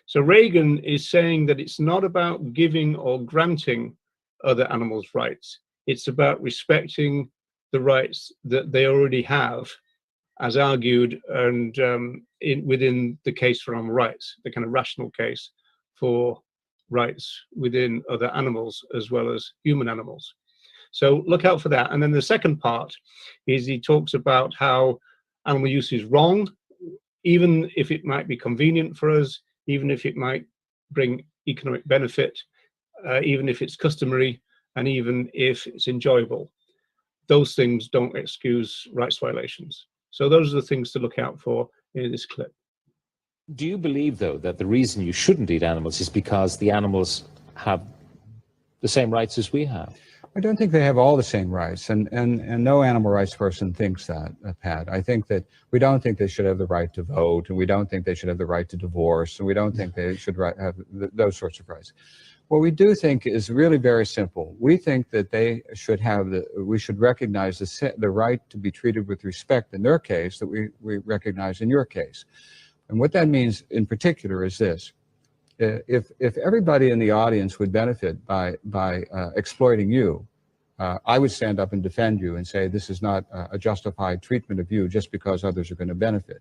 So Reagan is saying that it's not about giving or granting other animals rights. It's about respecting the rights that they already have, as argued and within the case for animal rights, the kind of rational case for rights within other animals as well as human animals. So look out for that. And then the second part is he talks about how animal use is wrong, even if it might be convenient for us, even if it might bring economic benefit, even if it's customary, and even if it's enjoyable. Those things don't excuse rights violations. So those are the things to look out for in this clip. Do you believe, though, that the reason you shouldn't eat animals is because the animals have the same rights as we have? I don't think they have all the same rights, and no animal rights person thinks that, Pat. I think that we don't think they should have the right to vote, and we don't think they should have the right to divorce, and we don't think they should have those sorts of rights. What we do think is really very simple. We think that they should have we should recognize the right to be treated with respect in their case that we recognize in your case. And what that means in particular is this. If everybody in the audience would benefit by exploiting you, I would stand up and defend you and say this is not a justified treatment of you just because others are going to benefit.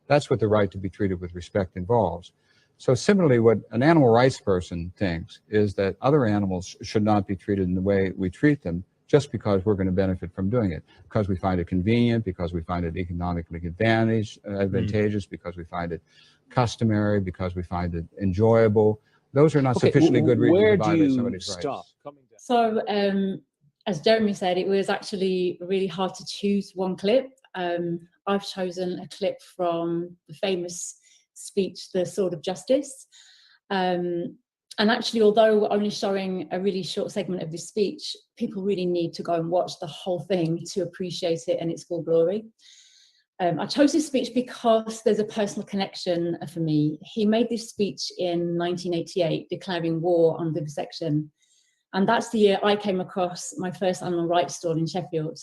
That's what the right to be treated with respect involves. So similarly, what an animal rights person thinks is that other animals should not be treated in the way we treat them just because we're going to benefit from doing it, because we find it convenient, because we find it economically advantageous, because we find it customary, because we find it enjoyable. Those are not sufficiently good reasons to violate somebody's rights. So, as Jeremy said, it was actually really hard to choose one clip. I've chosen a clip from the famous speech, The Sword of Justice. And actually, although we're only showing a really short segment of this speech, people really need to go and watch the whole thing to appreciate it in its full glory. I chose this speech because there's a personal connection for me. He made this speech in 1988, declaring war on vivisection. And that's the year I came across my first animal rights stall in Sheffield,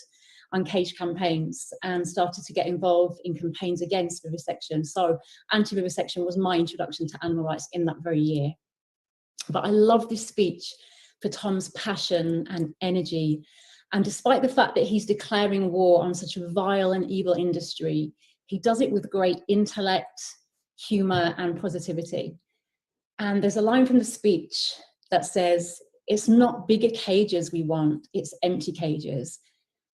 Uncaged Campaigns, and started to get involved in campaigns against vivisection. So anti-vivisection was my introduction to animal rights in that very year. But I love this speech for Tom's passion and energy. And despite the fact that he's declaring war on such a vile and evil industry, he does it with great intellect, humor, and positivity. And there's a line from the speech that says, "It's not bigger cages we want, it's empty cages."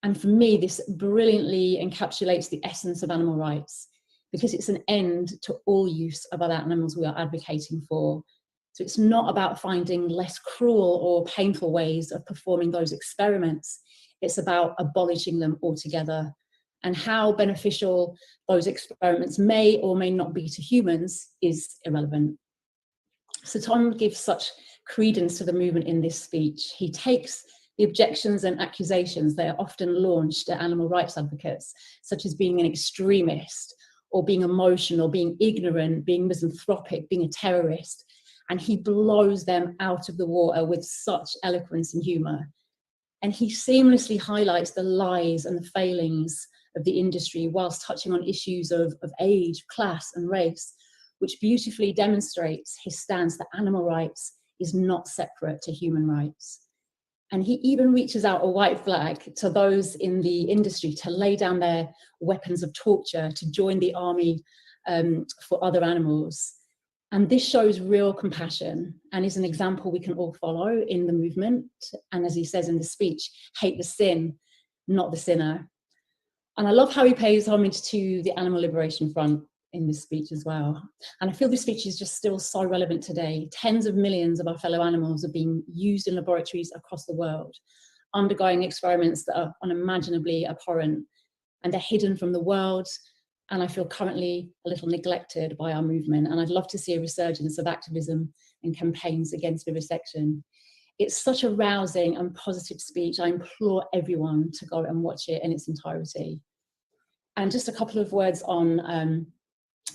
And for me, this brilliantly encapsulates the essence of animal rights, because it's an end to all use of other animals we are advocating for. So it's not about finding less cruel or painful ways of performing those experiments. It's about abolishing them altogether. And how beneficial those experiments may or may not be to humans is irrelevant. So Tom gives such credence to the movement in this speech. He takes the objections and accusations that are often launched at animal rights advocates, such as being an extremist, or being emotional, being ignorant, being misanthropic, being a terrorist, and he blows them out of the water with such eloquence and humor. And he seamlessly highlights the lies and the failings of the industry whilst touching on issues of age, class, and race, which beautifully demonstrates his stance that animal rights is not separate to human rights. And he even reaches out a white flag to those in the industry to lay down their weapons of torture, to join the army for other animals. And this shows real compassion and is an example we can all follow in the movement. And as he says in the speech, hate the sin, not the sinner. And I love how he pays homage to the Animal Liberation Front in this speech as well. And I feel this speech is just still so relevant today. Tens of millions of our fellow animals are being used in laboratories across the world, undergoing experiments that are unimaginably abhorrent, and they're hidden from the world. And I feel currently a little neglected by our movement. And I'd love to see a resurgence of activism and campaigns against vivisection. It's such a rousing and positive speech. I implore everyone to go and watch it in its entirety. And just a couple of words on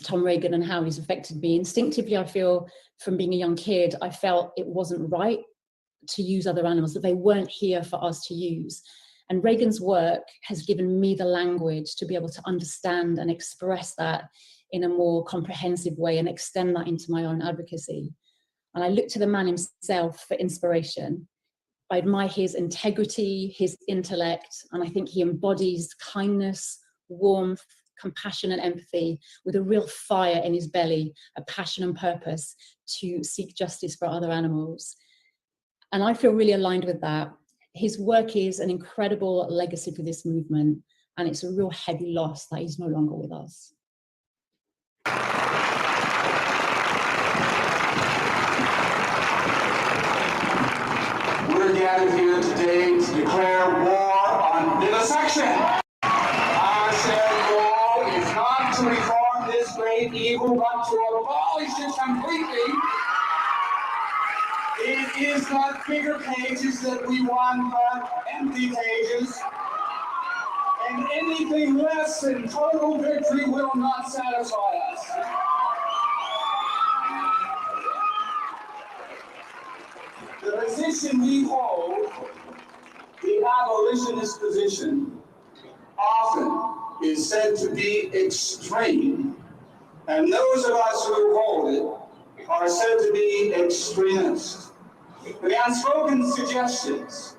Tom Regan and how he's affected me. Instinctively, I feel from being a young kid, I felt it wasn't right to use other animals, that they weren't here for us to use. And Regan's work has given me the language to be able to understand and express that in a more comprehensive way and extend that into my own advocacy. And I look to the man himself for inspiration. I admire his integrity, his intellect, and I think he embodies kindness, warmth, compassion and empathy with a real fire in his belly, a passion and purpose to seek justice for other animals. And I feel really aligned with that. His work is an incredible legacy for this movement, and it's a real heavy loss that he's no longer with us. We're gathered here today to declare war on vivisection. Our shared goal is not to reform this great evil, but to abolish it completely. It is not bigger cages that we want, but empty cages. And anything less than total victory will not satisfy us. The position we hold, the abolitionist position, often is said to be extreme. And those of us who hold it are said to be extremists. The unspoken suggestions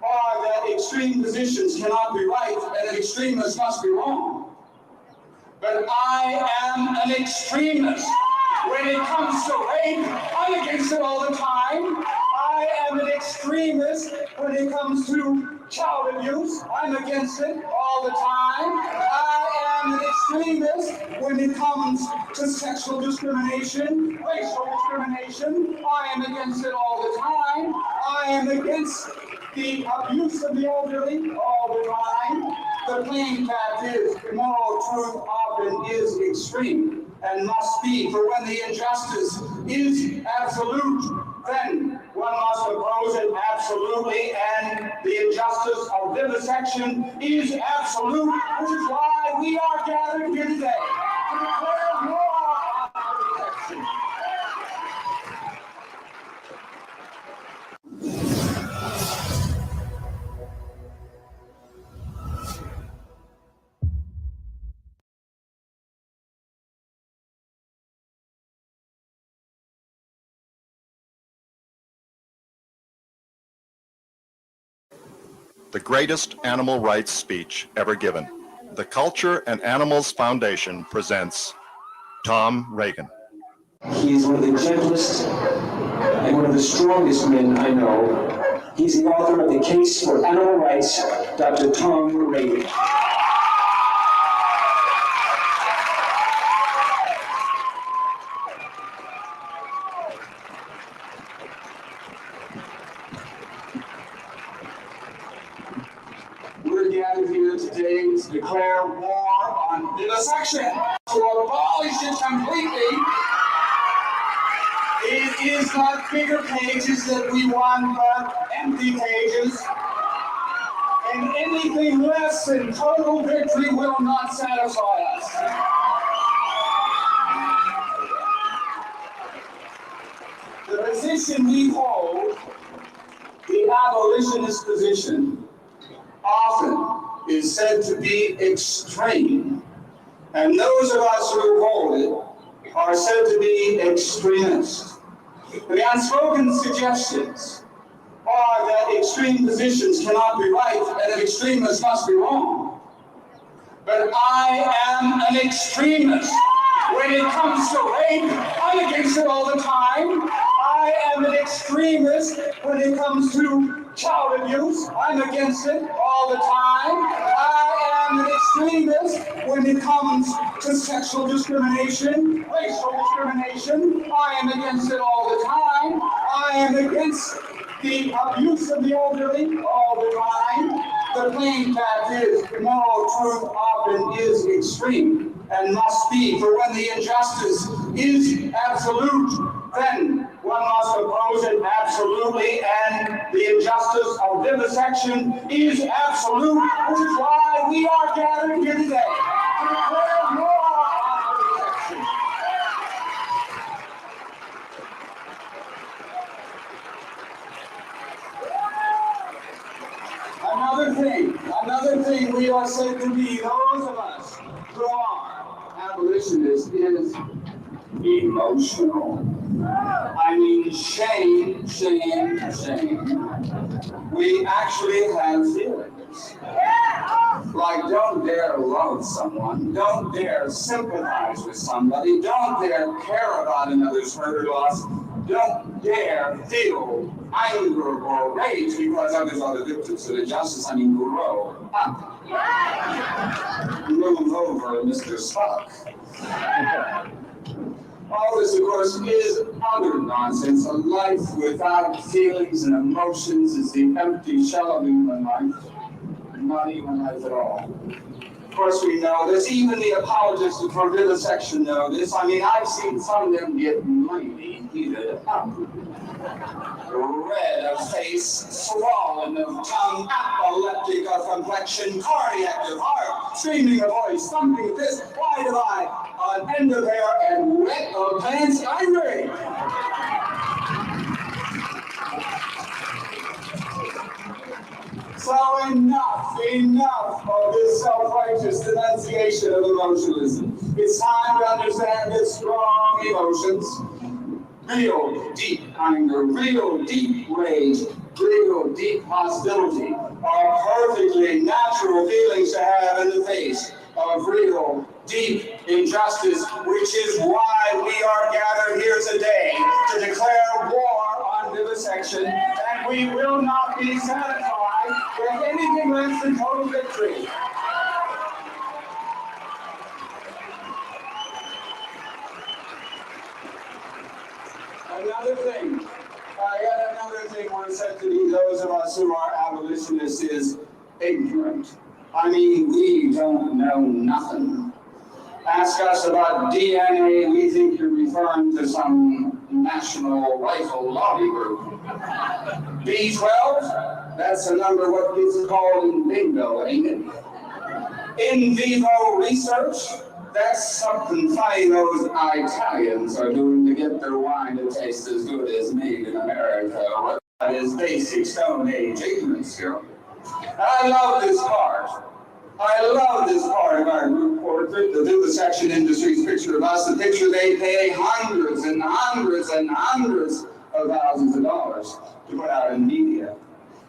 are that extreme positions cannot be right and an extremist must be wrong. But I am an extremist. When it comes to rape, I'm against it all the time. I am an extremist when it comes to child abuse. I'm against it all the time. I am an extremist when it comes to sexual discrimination, racial discrimination. I am against it all the time. I am against the abuse of the elderly all the time. The plain fact is, moral truth often is extreme and must be, for when the injustice is absolute, then one must oppose it absolutely, and the injustice of vivisection is absolute, which is why we are gathered here today to declare war on vivisection. The greatest animal rights speech ever given. The Culture and Animals Foundation presents Tom Reagan. He is one of the gentlest and one of the strongest men I know. He's the author of The Case for Animal Rights, Dr. Tom Reagan. We're gathered here today to declare war on vivisection, to abolish it completely. It is not bigger pages that we want, but empty pages. And anything less than total victory will not satisfy us. The position we hold, the abolitionist position, often is said to be extreme, and those of us who hold it are said to be extremists. The unspoken suggestions are that extreme positions cannot be right and that extremists must be wrong. But I am an extremist. When it comes to rape, I'm against it all the time. I am an extremist when it comes to child abuse. I'm against it all the time. I am an extremist when it comes to sexual discrimination, racial discrimination. I am against it all the time. I am against the abuse of the elderly all the time. The plain fact is, moral truth often is extreme and must be, for when the injustice is absolute, then one must oppose it absolutely, and the injustice of vivisection is absolute, which is why we are gathered here today to declare war on vivisection. Another thing we are said to be, those of us who are abolitionists, is emotional. I mean, shame. We actually have feelings. Like, don't dare love someone. Don't dare sympathize with somebody. Don't dare care about another's hurt or loss. Don't dare feel anger or rage because others are the victims of injustice. I mean, grow up. Move over, Mr. Spock. All this, of course, is utter nonsense. A life without feelings and emotions is the empty shell of human life. Not even life at all. Of course, we know this. Even the apologists for vivisection know this. I mean, I've seen some of them get mighty heated up. Red of face, swollen of tongue, epileptic of complexion, cardiac of heart, screaming of voice, thumping fist, wide of eye, on end of hair, and wet of pants, angry. So enough of this self-righteous denunciation of emotionalism. It's time to understand that strong emotions, real deep anger, real deep rage, real deep hostility are perfectly natural feelings to have in the face of real, deep injustice, which is why we are gathered here today to declare war on vivisection, and we will not be satisfied with anything less than total victory. Yet another thing we're said to be those of us who are abolitionists is ignorant. I mean, we don't know nothing. Ask us about DNA, we think you're referring to some national rifle lobby group. B12, that's a number what gets called in bingo, ain't it? In vivo research, that's something funny those Italians are doing to get their wine to taste as good as made in America. That is basic Stone Age ignorance here. I love this part. I love this part of our group portrait, the vivisection industry's picture of us, the picture they pay hundreds and hundreds and hundreds of thousands of dollars to put out in media.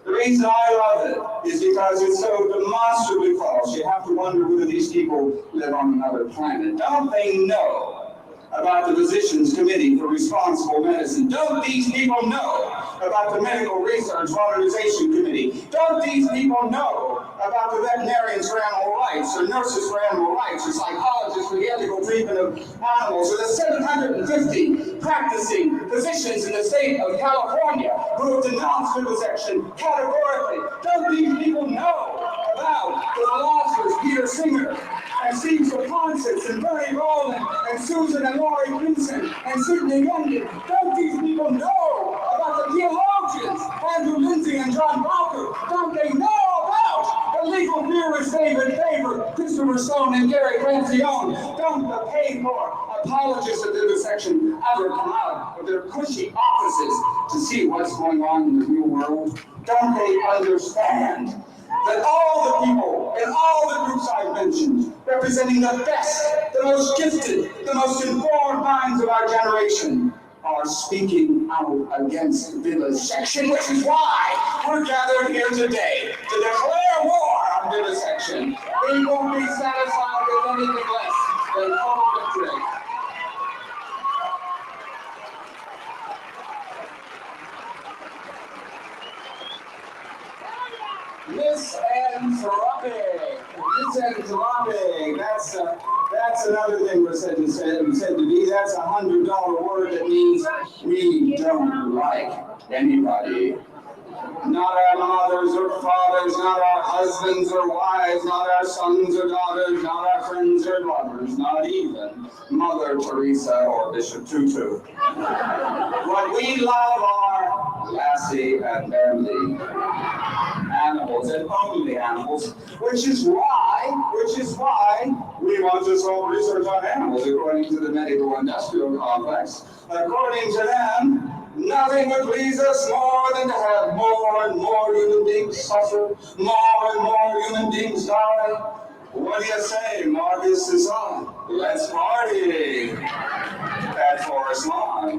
The reason I love it is because it's so demonstrably false. You have to wonder whether these people live on another planet. Don't they know about the Physicians Committee for Responsible Medicine? Don't these people know about the Medical Research Modernization Committee? Don't these people know about the veterinarians for animal rights, or nurses for animal rights, or psychologists for the ethical treatment of animals, or the 750 practicing physicians in the state of California who have denounced vivisection categorically? Don't these people know about the philosophers Peter Singer and Steve Soponsis and Bernie Rowland and Susan and Laurie Pinson and Sidney Youngin? Don't these people know about the theologians Andrew Lindsay and John Barker? Don't they know about the legal theorists David Faber, Christopher Stone, and Gary Francione? Don't the paid-for apologists of vivisection ever come out of their cushy offices to see what's going on in the real world? Don't they understand that all the people in all the groups I've mentioned, representing the best, the most gifted, the most informed minds of our generation, are speaking out against vivisection, which is why we're gathered here today to declare war on vivisection. We won't be satisfied with anything less than total victory. Misanthropic. That's another thing we're said to be. That's a $100 word that means we don't like anybody. Not our mothers or fathers, not our husbands or wives, not our sons or daughters, not our friends or lovers, not even Mother Teresa or Bishop Tutu. What we love are Lassie and Beverly. Animals and only animals, which is why we want to solve research on animals, according to the medical industrial complex. According to them, nothing would please us more than to have more and more human beings suffer, more and more human beings die. What do you say, Marcus is on? Let's party at Forest Lawn.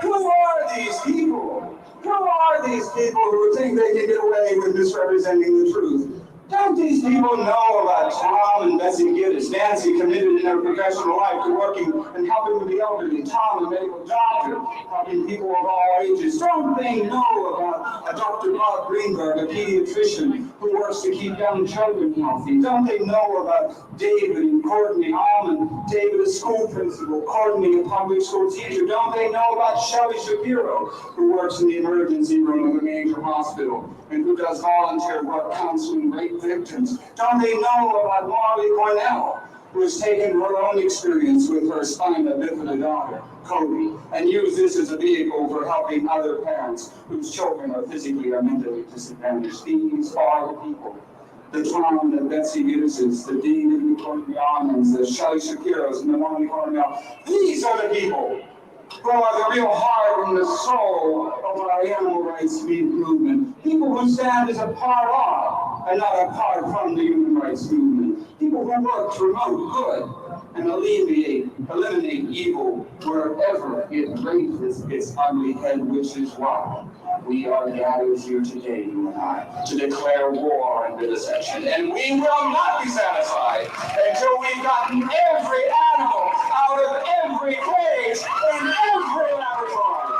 Who are these people? Who are these people who think they can get away with misrepresenting the truth? Don't these people know about Tom and Bessie Gittes? Nancy committed in her professional life to working and helping with the elderly. Tom, a medical doctor, helping people of all ages. Don't they know about Dr. Bob Greenberg, a pediatrician who works to keep young children healthy? Don't they know about David and Courtney Allman? David, a school principal, Courtney, a public school teacher. Don't they know about Shelley Shapiro, who works in the emergency room of a major hospital and who does volunteer work counseling rape victims? Don't they know about Marley Cornell, who has taken her own experience with her spina bifida daughter, Cody, and used this as a vehicle for helping other parents whose children are physically or mentally disadvantaged? These are the people. The Tom and Betsy Gittises, the David and Courtney Allmans, the Shelley Shapiros, and the Marley Cornell. These are the people who are the real heart and the soul of our animal rights movement. People who stand as a part of and not apart from the human rights movement. People who work to promote good, and eliminate evil wherever it raises its ugly head, which is why we are gathered here today, you and I, to declare war on vivisection. And we will not be satisfied until we've gotten every animal out of every cage in every laboratory.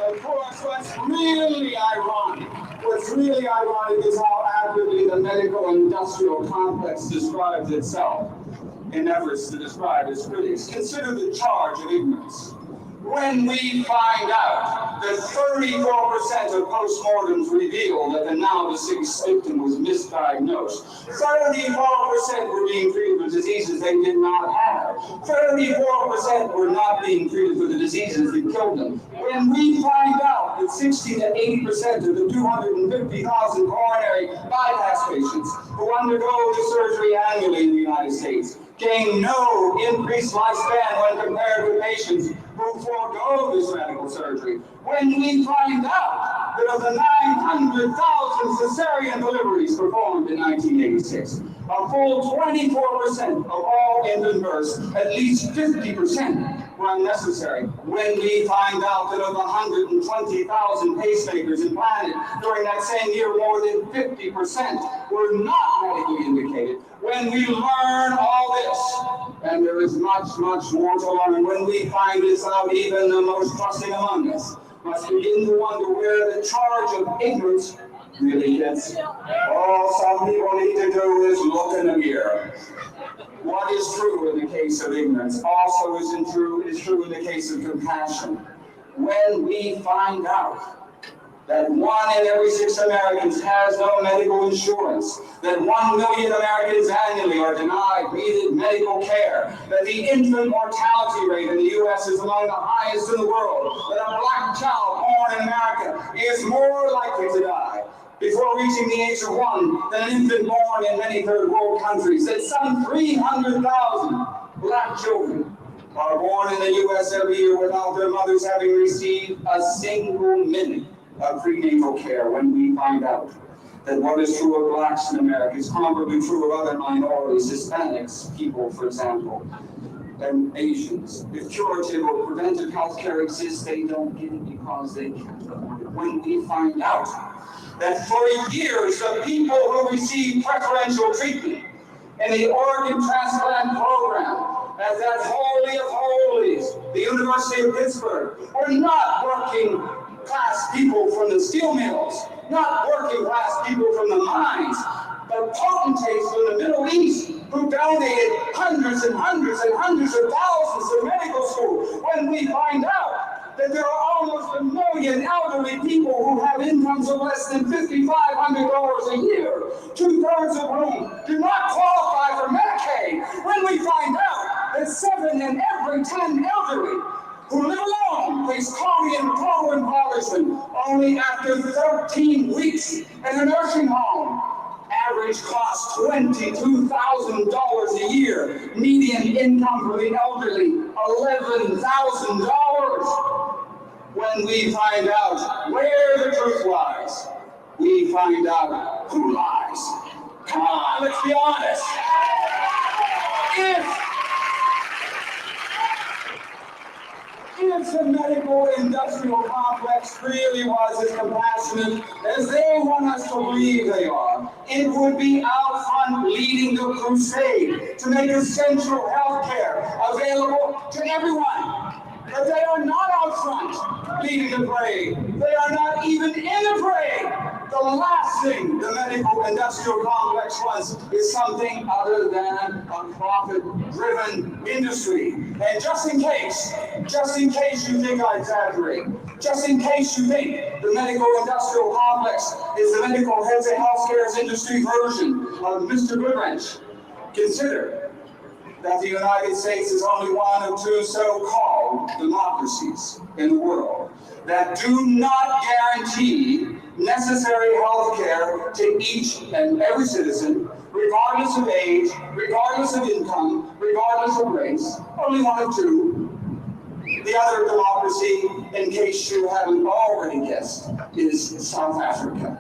Of course, what's really ironic is how accurately the medical-industrial complex describes itself in efforts to describe its critics. Consider the charge of ignorance. When we find out that 34% of postmortems reveal that the now deceased victim was misdiagnosed, 34% were being treated for diseases they did not have, 34% were not being treated for the diseases that killed them. When we find out that 60 to 80% of the 250,000 coronary bypass patients who undergo the surgery annually in the United States gain no increased lifespan when compared with patients who forego this medical surgery. When we find out that of the 900,000 cesarean deliveries performed in 1986, a full 24% of all infant births, at least 50%, were unnecessary. When we find out that of the 120,000 pacemakers implanted during that same year, more than 50% were not medically indicated. When we learn all this, and there is much, much more to learn, when we find this out, even the most trusting among us must begin to wonder where the charge of ignorance really is. All some people need to do is look in the mirror. What is true in the case of ignorance also is true in the case of compassion. When we find out that 1 in every 6 Americans has no medical insurance, that 1 million Americans annually are denied needed medical care, that the infant mortality rate in the U.S. is among the highest in the world, that a black child born in America is more likely to die before reaching the age of 1 than an infant born in many third world countries, that some 300,000 black children are born in the U.S. every year without their mothers having received a single minute of prenatal care. When we find out that what is true of blacks in America is comparably true of other minorities, Hispanics, people, for example, and Asians. If curative or preventive health care exists, they don't get it because they can't afford it. When we find out that for years the people who receive preferential treatment in the organ transplant program at that holy of holies, the University of Pittsburgh, were not working class people from the steel mills, not working class people from the mines, but potentates from the Middle East who donated hundreds and hundreds and hundreds of thousands to medical school. When we find out that there are almost 1 million elderly people who have incomes of less than $5,500 a year, 2/3 of whom do not qualify for Medicaid. When we find out that 7 in every 10 elderly who live alone face quality and total impoverishment only after 13 weeks in a nursing home. Average cost $22,000 a year. Median income for the elderly, $11,000. When we find out where the truth lies, we find out who lies. Come on, let's be honest. If the medical industrial complex really was as compassionate as they want us to believe they are, it would be out front leading the crusade to make essential health care available to everyone. But they are not out front leading the parade. They are not even in the parade. The last thing the medical industrial complex wants is something other than a profit-driven industry. And just in case you think I exaggerate, just in case you think the medical industrial complex is the medical heads of healthcare's industry version of Mr. Goodwrench, consider that the United States is only one of 2 so-called democracies in the world that do not guarantee necessary health care to each and every citizen, regardless of age, regardless of income, regardless of race. Only one of 2. The other democracy, in case you haven't already guessed, is South Africa.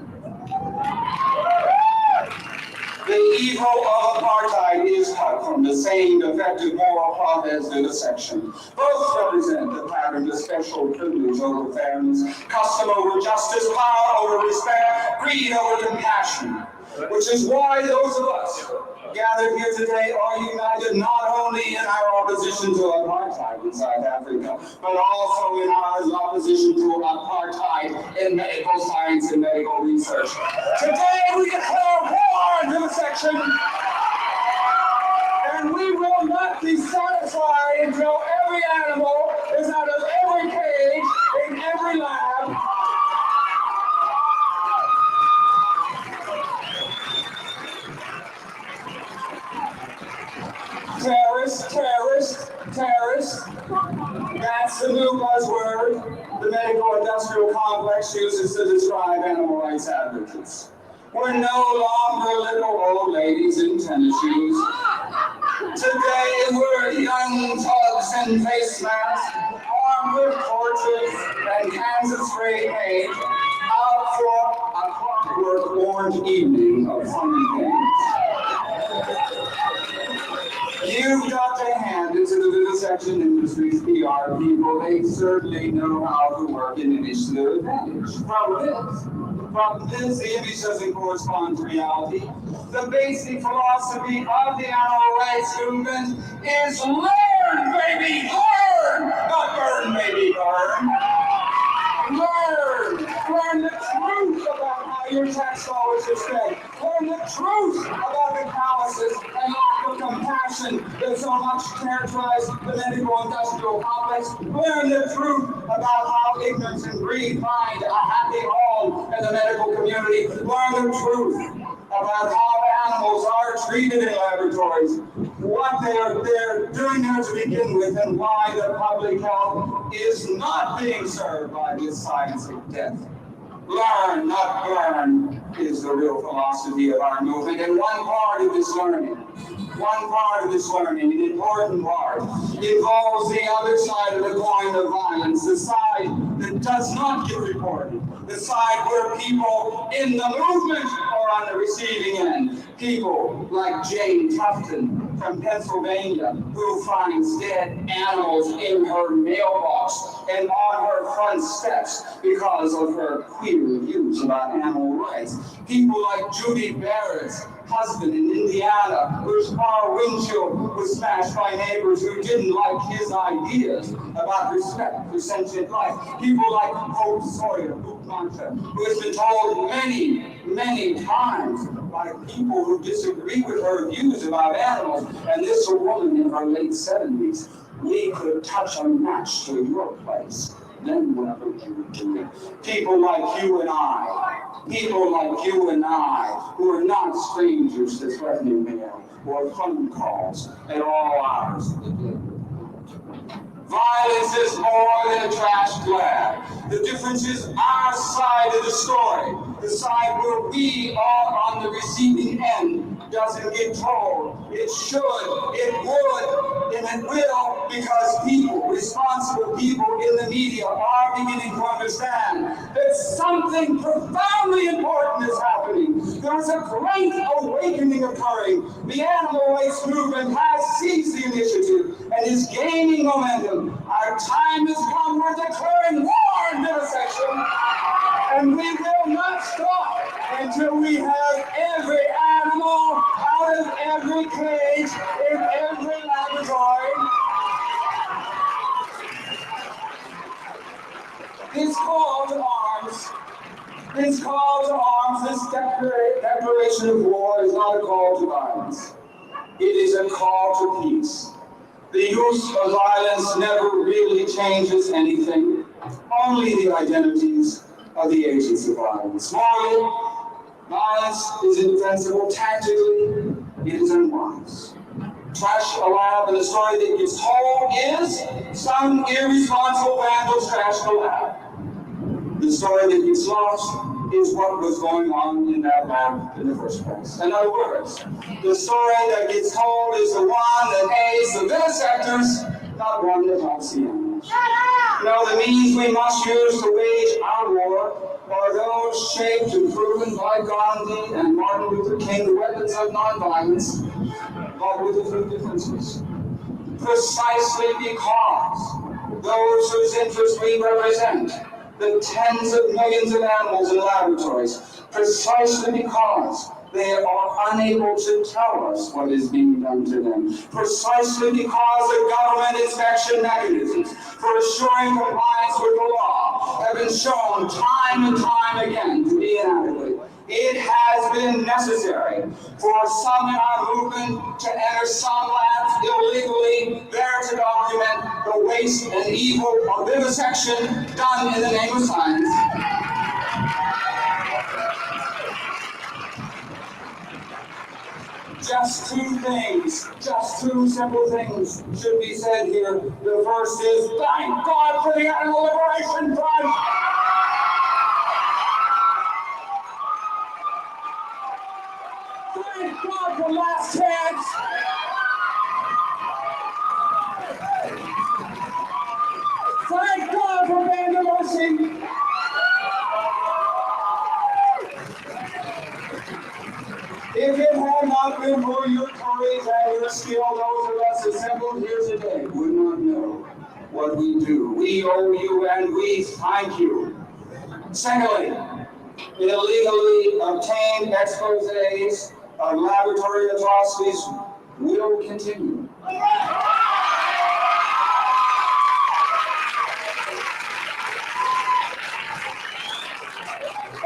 The evil of apartheid is cut from the same defective moral cloth as vivisection. Both represent the pattern of special privilege over fairness, custom over justice, power over respect, greed over compassion. Which is why those of us gathered here today are united not only in our opposition to apartheid in South Africa, but also in our opposition to apartheid in medical science and medical research. Today we declare war on vivisection, and we will not be satisfied until every animal is out of every cage, in every lab. Terrorist, terrorist, terrorist. That's the new buzzword the medical industrial complex uses to describe animal rights advocates. We're no longer little old ladies in tennis shoes. Today we're young thugs in face masks, armed with torches and cans of spray paint, out for a clockwork orange evening of fun and games. You've got to hand it to the vivisection industry's PR people. They certainly know how to work an image to their advantage. Problem is, the image doesn't correspond to reality. The basic philosophy of the animal rights movement is learn, baby, learn! Not burn, baby, burn. Learn! Learn the truth about how your tax dollars are spent. Learn the truth about the calluses and lack of compassion that so much characterize the medical industrial complex. Learn the truth about how ignorance and greed find a happy home in the medical community. Learn the truth about how animals are treated in laboratories, what they're doing there to begin with, and why the public health is not being served by this science of death. Learn, not burn, is the real philosophy of our movement. And one part of this learning, an important part, involves the other side of the coin of violence, the side that does not get reported, the side where people in the movement are on the receiving end. People like Jane Tufton from Pennsylvania, who finds dead animals in her mailbox and on her front steps because of her queer views about animal rights. People like Judy Barrett's husband in Indiana, whose car windshield was smashed by neighbors who didn't like his ideas about respect for sentient life. People like Hope Sawyer, who has been told many, many times by people who disagree with her views about animals, and this woman in her late 70s, we could touch a match to your place. Then whatever you would do. People like you and I, who are not strangers to threatening mail or phone calls at all hours of the day. Violence is more than a trash lab. The difference is our side of the story, the side where we are on the receiving end doesn't get told. It should, it would, and it will, because people, responsible people in the media are beginning to understand that something profoundly important is happening. There is a great awakening occurring. The animal rights movement has seized the initiative and is gaining momentum. Our time has come. We're declaring war on vivisection, and we will not stop until we have every animal out of every cage in every laboratory. This call to arms, this declaration of war is not a call to violence. It is a call to peace. The use of violence never really changes anything, only the identities of the agents of violence. Morally, violence is indefensible. Tactically, it is unwise. Trash a lab, and the story that gets told is some irresponsible vandals trashed a lab. The story that gets lost is what was going on in that lab in the first place. In other words, the story that gets told is the one that aids the vivisectors, not one that helps the animals. animals. No, the means we must use to wage our war are those shaped and proven by Gandhi and Martin Luther King, the weapons of nonviolence, but with a few differences. Precisely because those whose interests we represent, the tens of millions of animals in laboratories, precisely because they are unable to tell us what is being done to them, precisely because the government inspection mechanisms for assuring compliance with the law have been shown time and time again to be inadequate. It has been necessary for some in our movement to enter some labs illegally, there to document the waste and evil of vivisection done in the name of science. Just two things, just two simple things should be said here. The first is, thank God for the Animal Liberation Front! Thank God for Last Chance! Thank God for Vandermotion! If it had not been for your courage and your skill, those of us assembled here today would not know what we do. We owe you and we thank you. Secondly, illegally obtained exposés of laboratory atrocities will continue.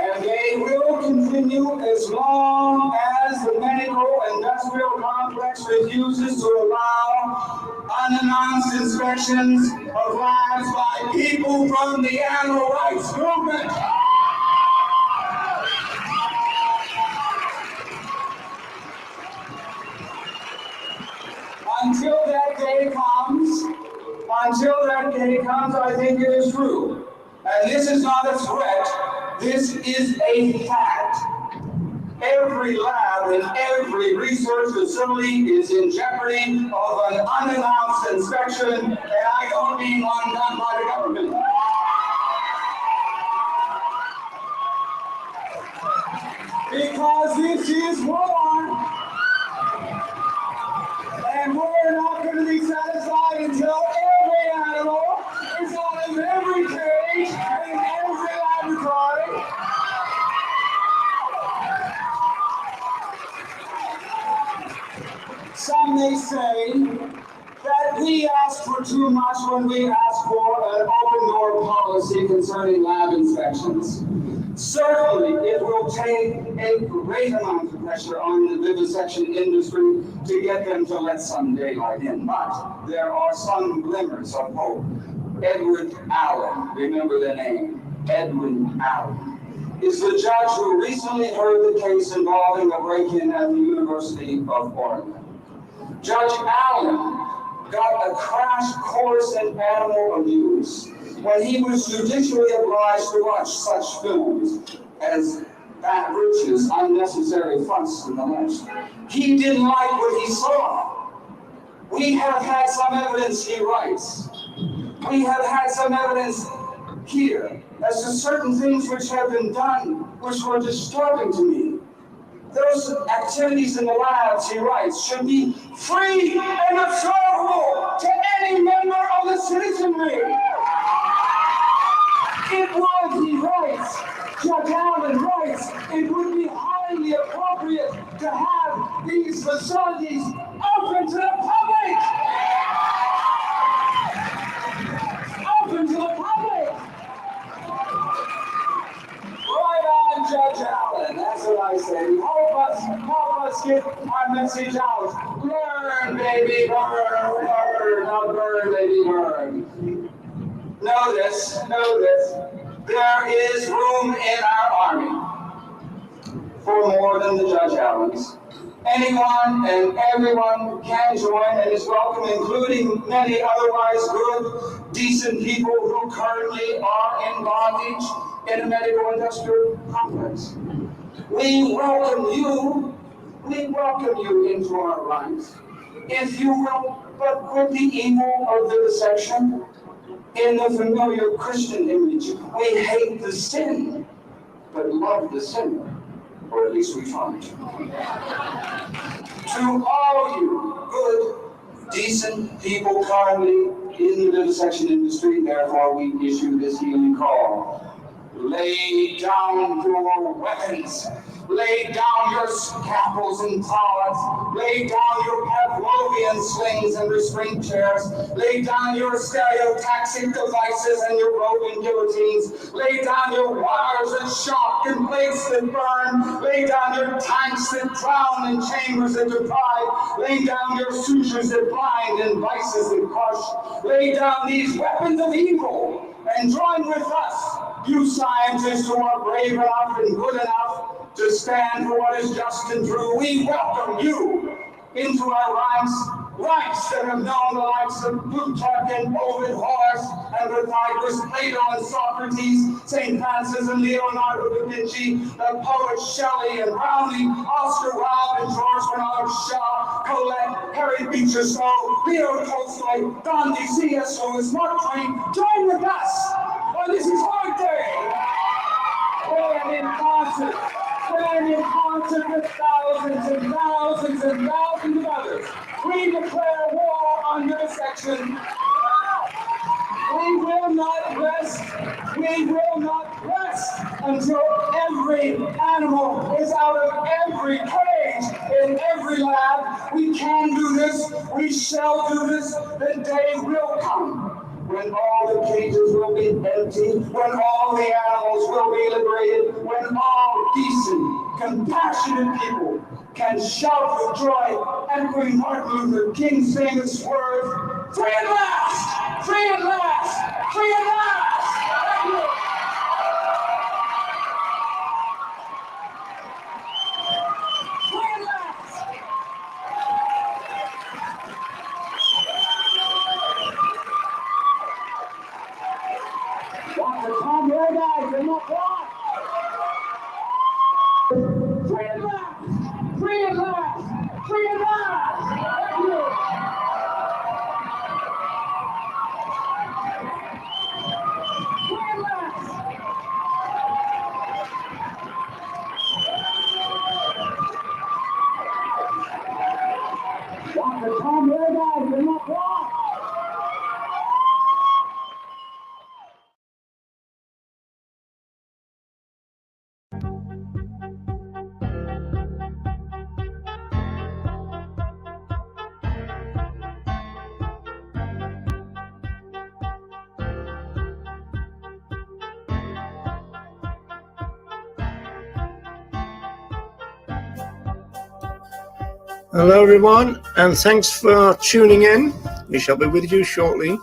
And they will continue as long as the medical industrial complex refuses to allow unannounced inspections of labs by people from the animal rights movement. Until that day comes, I think it is true. And this is not a threat, this is a fact. Every lab and every research facility is in jeopardy of an unannounced inspection, and I don't mean one done by the government. Because this is war. And we're not going to be satisfied until every animal is out of every cage and in every laboratory. Some may say that we asked for too much when we asked for an open door policy concerning lab inspections. Certainly, it will take a great amount of pressure on the vivisection industry to get them to let some daylight in. But there are some glimmers of hope. Edward Allen, remember the name, Edwin Allen, is the judge who recently heard the case involving a break-in at the University of Oregon. Judge Allen got a crash course in animal abuse when he was judicially obliged to watch such films as Fat Britches, Unnecessary Fuss, and the rest. He didn't like what he saw. We have had some evidence, he writes. We have had some evidence here as to certain things which have been done, which were disturbing to me. Those activities in the labs, he writes, should be free and observable to any member of the citizenry. It would, he writes, Judge Allen writes, it would be highly appropriate to have these facilities open to the public. Open to the public. Right on, Judge Allen. That's what I say. Help us get our message out. Learn, baby, burn, burn, not burn, baby, burn. Know this, there is room in our army for more than the Judge Allens. Anyone and everyone can join and is welcome, including many otherwise good, decent people who currently are in bondage in a medical industrial complex. We welcome you into our ranks, if you will, but quit the evil of vivisection. In the familiar Christian image, we hate the sin, but love the sinner, or at least we try. To all you good, decent people currently in the vivisection industry, therefore we issue this healing call. Lay down your weapons. Lay down your scalpels and taws. Lay down your Pavlovian slings and restraint chairs. Lay down your stereotaxic devices and your roving guillotines. Lay down your wires that shock and blades that burn. Lay down your tanks that drown and chambers that divide. Lay down your sutures that blind and vices that crush. Lay down these weapons of evil and join with us, you scientists who are brave enough and good enough to stand for what is just and true. We welcome you into our ranks that have known the likes of Plutarch and Ovid, Horace and Pythagoras, Plato and Socrates, St. Francis and Leonardo da Vinci, the poets Shelley and Browning, Oscar Wilde and George Bernard Shaw, Colette, Harry Beecher Stowe, Leo Tolstoy, Gandhi, C.S. Lewis, Mark Twain. Join with us on this historic day. Stand in concert with thousands and thousands and thousands of others. We declare war on vivisection. We will not rest. We will not rest until every animal is out of every cage in every lab. We can do this. We shall do this. The day will come when all the cages will be empty, when all the animals will be liberated, when all decent, compassionate people can shout with joy, echoing Martin Luther King's famous words, "Free at last! Free at last! Free at last!" Thank you. Free at last! Dr. Tom Rogers in the front. Free at last! Free at last! Free at last! Thank you. Free at last! Dr. Tom Rogers in the front. Hello, everyone, and thanks for tuning in. We shall be with you shortly.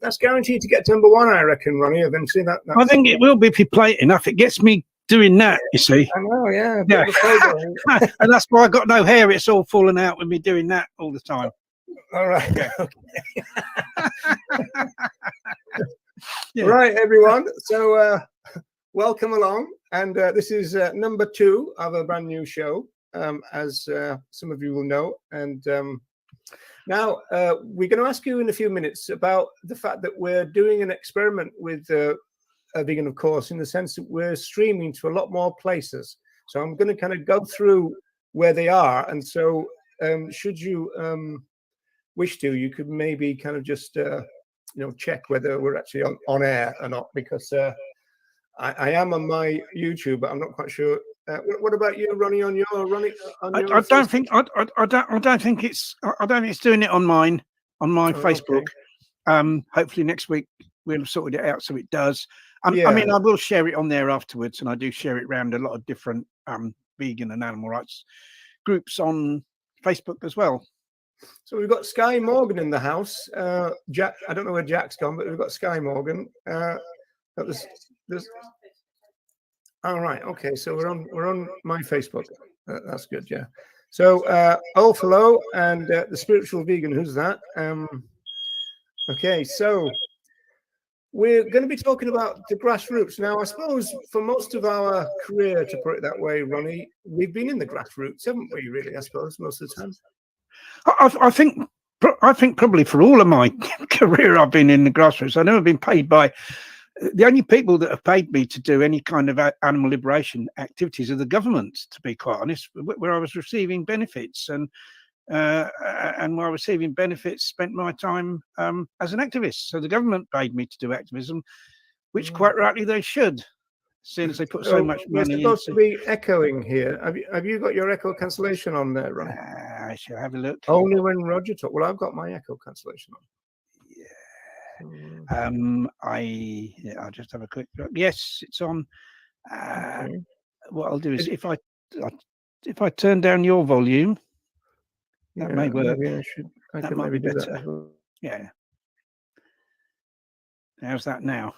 That's guaranteed to get to number 1, I reckon, Ronnie. Eventually, I think it will be if you play it enough. It gets me doing that, you see. I know, yeah. Yeah. And that's why I got no hair. It's all falling out with me doing that all the time. All right. Yeah. Yeah. Right, everyone. So welcome along. And this is number 2 of a brand new show, as some of you will know. And now we're going to ask you in a few minutes about the fact that we're doing an experiment with Vegan, of course, in the sense that we're streaming to a lot more places. So I'm going to kind of go through where they are. And so should you wish to, you could maybe kind of just check whether we're actually on air or not, because I am on my YouTube, but I'm not quite sure. What about you, Ronnie? On your I don't think it's doing it on mine, on my Facebook. Okay. Hopefully next week we'll have sorted it out so it does. I Yeah. mean, I will share it on there afterwards, and I do share it around a lot of different vegan and animal rights groups on Facebook as well. So we've got Sky Morgan in the house. Jack, I don't know where Jack's gone, but we've got Sky Morgan. All right, okay. So we're on my Facebook. That's good, yeah. So, Ulf, hello, and the spiritual vegan, who's that? Okay, so we're going to be talking about the grassroots. Now, I suppose for most of our career, to put it that way, Ronnie, we've been in the grassroots, haven't we, really, I suppose, most of the time? I think probably for all of my career, I've been in the grassroots. I've never been paid by. The only people that have paid me to do any kind of animal liberation activities are the government, to be quite honest, where I was receiving benefits and while receiving benefits, spent my time as an activist. So the government paid me to do activism, which quite rightly they should, seeing as they put so much money into. You're supposed to be echoing here. Have you got your echo cancellation on there, Ronnie? I shall have a look. Only when Roger talks. Well, I've got my echo cancellation on. I'll just have a quick look. Yes, it's on. Okay. What I'll do is if I turn down your volume, that may work. Maybe I that could might maybe be do better. that. Yeah. How's that now?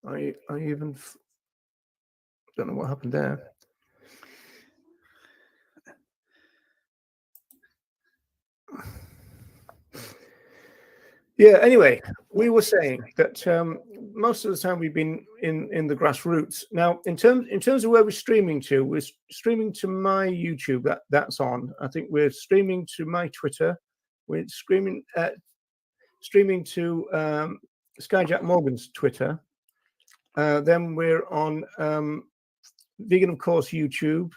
I even don't know what happened there. Yeah, anyway, we were saying that most of the time we've been in the grassroots. Now, in terms of where we're streaming to my YouTube. That's on. I think we're streaming to my Twitter. We're streaming to Skyjack Morgan's Twitter. Then we're on Vegan of Course YouTube,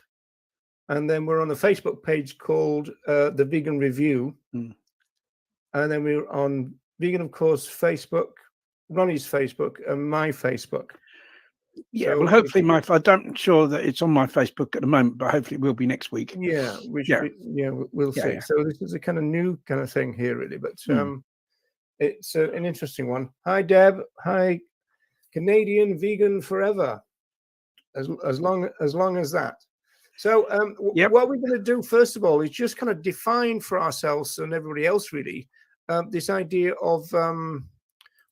and then we're on a Facebook page called The Vegan Review. And then we're on Vegan of Course Facebook, Ronnie's Facebook, and my Facebook. Yeah, So well, hopefully I'm sure that it's on my Facebook at the moment, but hopefully it will be next week. Yeah, we should. Yeah, we'll see. Yeah. So this is a kind of new kind of thing here, really, but it's an interesting one. Hi, Deb. Hi, Canadian Vegan Forever. As long as that. So what we're going to do first of all is just kind of define for ourselves and everybody else really this idea of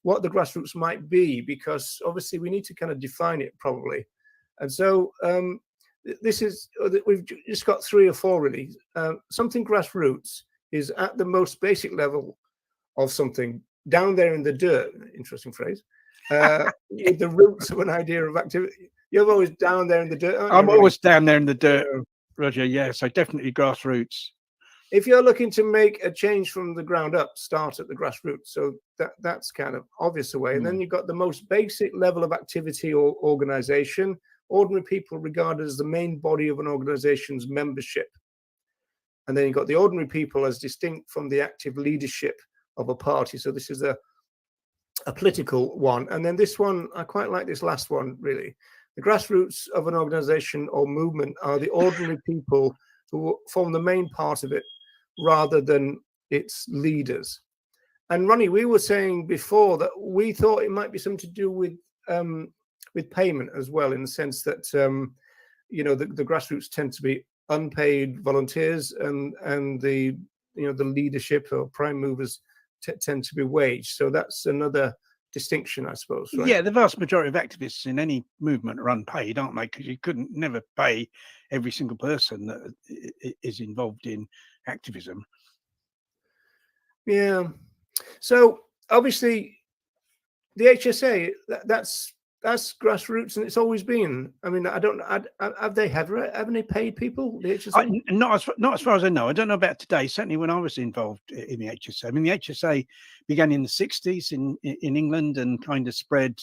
what the grassroots might be, because obviously we need to kind of define it probably. And so this is, we've just got 3 or 4 really. Something grassroots is at the most basic level of something down there in the dirt. Interesting phrase. With the roots of an idea of activity. You're always down there in the dirt, aren't you? I'm always down there in the dirt, Roger. Yeah, so definitely grassroots. If you're looking to make a change from the ground up, start at the grassroots. So that's kind of obvious away. And then you've got the most basic level of activity or organization. Ordinary people regarded as the main body of an organization's membership. And then you've got the ordinary people as distinct from the active leadership of a party. So this is a political one. And then this one, I quite like this last one, really. The grassroots of an organization or movement are the ordinary people who form the main part of it rather than its leaders. And Ronnie, we were saying before that we thought it might be something to do with payment as well, in the sense that the grassroots tend to be unpaid volunteers, and the leadership or prime movers tend to be waged. So that's another distinction, I suppose, right? Yeah, the vast majority of activists in any movement are unpaid, aren't they? Because you couldn't never pay every single person that is involved in activism. Yeah. So obviously, the HSA that's grassroots, and it's always been. I mean, have they paid people? The HSA? Not as far as I know. I don't know about today. Certainly, when I was involved in the HSA, I mean, the HSA began in the 60s in England and kind of spread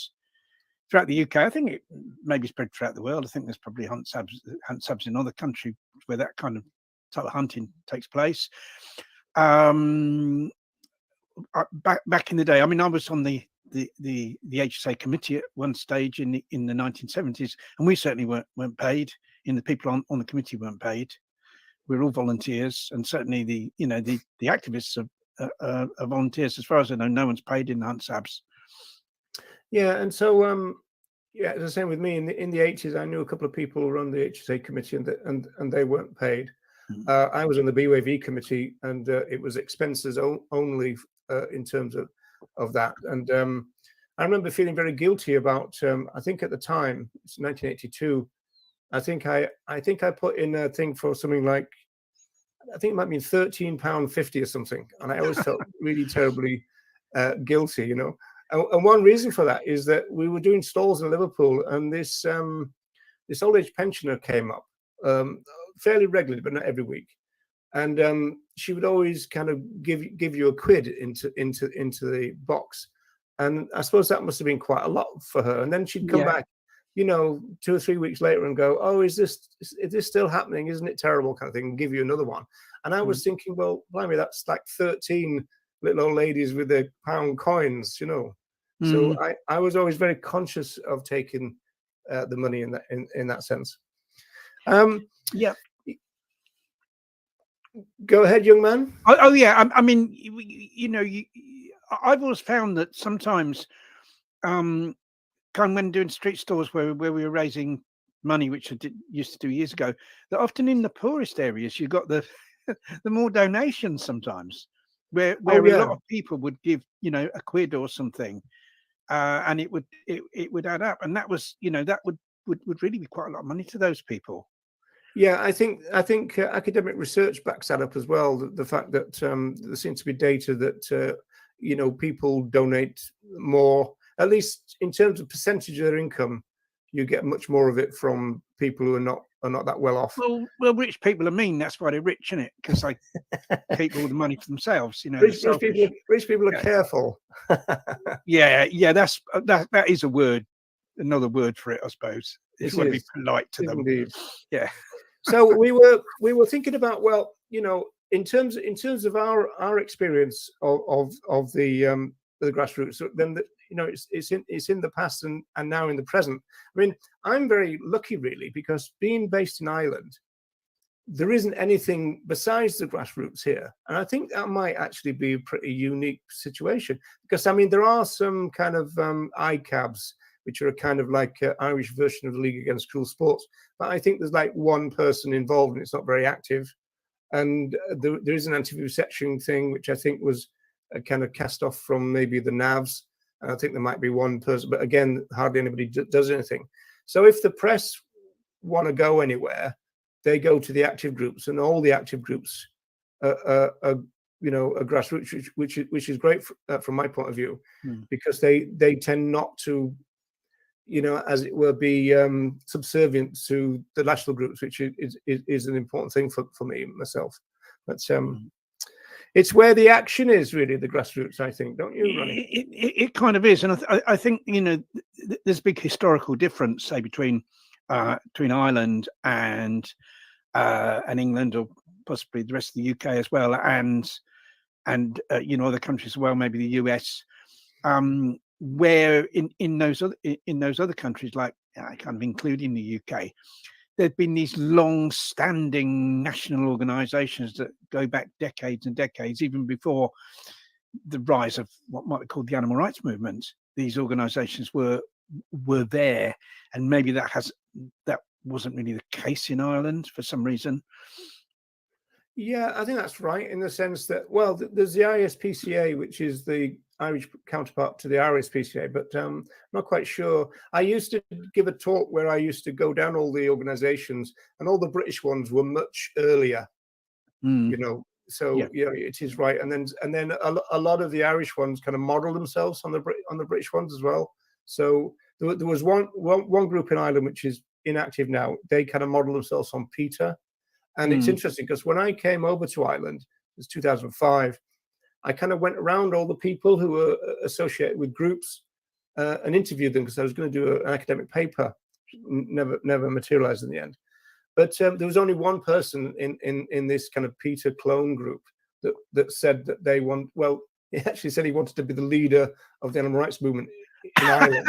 throughout the UK. I think it maybe spread throughout the world. I think there's probably hunt subs in other countries where that kind of type of hunting takes place. Back in the day, I mean, I was on the HSA committee at one stage in the 1970s, and we certainly weren't paid. The people on the committee weren't paid. We were all volunteers, and certainly the activists are volunteers. As far as I know, no one's paid in the hunt subs. Yeah, and so it's the same with me. In the 80s, I knew a couple of people who were on the HSA committee, and they weren't paid. I was on the BWV committee, and it was expenses only in terms of that. And I remember feeling very guilty about. I think at the time, it's 1982. I think I put in a thing for something like, I think it might be £13.50 or something, and I always felt really terribly guilty, you know. And one reason for that is that we were doing stalls in Liverpool, and this old age pensioner came up fairly regularly, but not every week, and she would always kind of give you a quid into the box, and I suppose that must have been quite a lot for her. And then she'd come back, you know, 2 or 3 weeks later and go, "Oh, is this still happening? Isn't it terrible?" kind of thing, and give you another one. And I was thinking, well, blimey, that's like 13 little old ladies with their pound coins, you know. So I was always very conscious of taking the money in that sense. Yeah. Go ahead, young man. Oh yeah. I mean, you know, I've always found that sometimes, kind of when doing street stores where we were raising money, which I used to do years ago, that often in the poorest areas you got the the more donations sometimes, where a lot of people would give, you know, a quid or something, and it would add up, and that was, you know, that would really be quite a lot of money to those people. Yeah, I think academic research backs that up as well. The fact that there seems to be data that you know, people donate more, at least in terms of percentage of their income. You get much more of it from people who are not that well off. Well, rich people are mean. That's why they're rich, isn't it? Because they keep all the money for themselves. You know, rich people are careful. yeah. That is a word, another word for it, I suppose. If you want to be polite to them. Indeed. Yeah. So we were thinking about, well, you know, in terms of our experience of the grassroots, then you know, it's in the past and now in the present. I mean, I'm very lucky really, because being based in Ireland, there isn't anything besides the grassroots here, and I think that might actually be a pretty unique situation, because I mean, there are some kind of ICABs, which are a kind of like Irish version of the League Against Cruel Sports, but I think there's like one person involved and it's not very active. And there is an anti-vivisection thing, which I think was kind of cast off from maybe the NAVs. And I think there might be one person, but again, hardly anybody does anything. So if the press want to go anywhere, they go to the active groups, and all the active groups are you know, a grassroots, which is great from my point of view, because they tend not to, you know, as it were, be subservient to the national groups, which is an important thing for me myself. But it's where the action is, really, the grassroots, I think, don't you, Ronnie? It kind of is, and I think, you know, there's a big historical difference, say, between Ireland and England, or possibly the rest of the UK as well, and you know, other countries as well, maybe the US, where in those other countries, like kind of including the UK, there've been these long-standing national organisations that go back decades and decades, even before the rise of what might be called the animal rights movement. These organisations were there, and maybe that wasn't really the case in Ireland for some reason. Yeah, I think that's right, in the sense that, well, there's the ISPCA, which is the Irish counterpart to the RSPCA, but I'm not quite sure. I used to give a talk where I used to go down all the organizations, and all the British ones were much earlier, you know. So yeah, it is right. And then a lot of the Irish ones kind of model themselves on the British ones as well. So there was one group in Ireland which is inactive now. They kind of model themselves on PETA. And it's interesting, because when I came over to Ireland, it was 2005, I kind of went around all the people who were associated with groups and interviewed them, because I was going to do an academic paper. Never materialized in the end. But there was only one person in this kind of PETA clone group that said that they want, well, he actually said he wanted to be the leader of the animal rights movement in Ireland.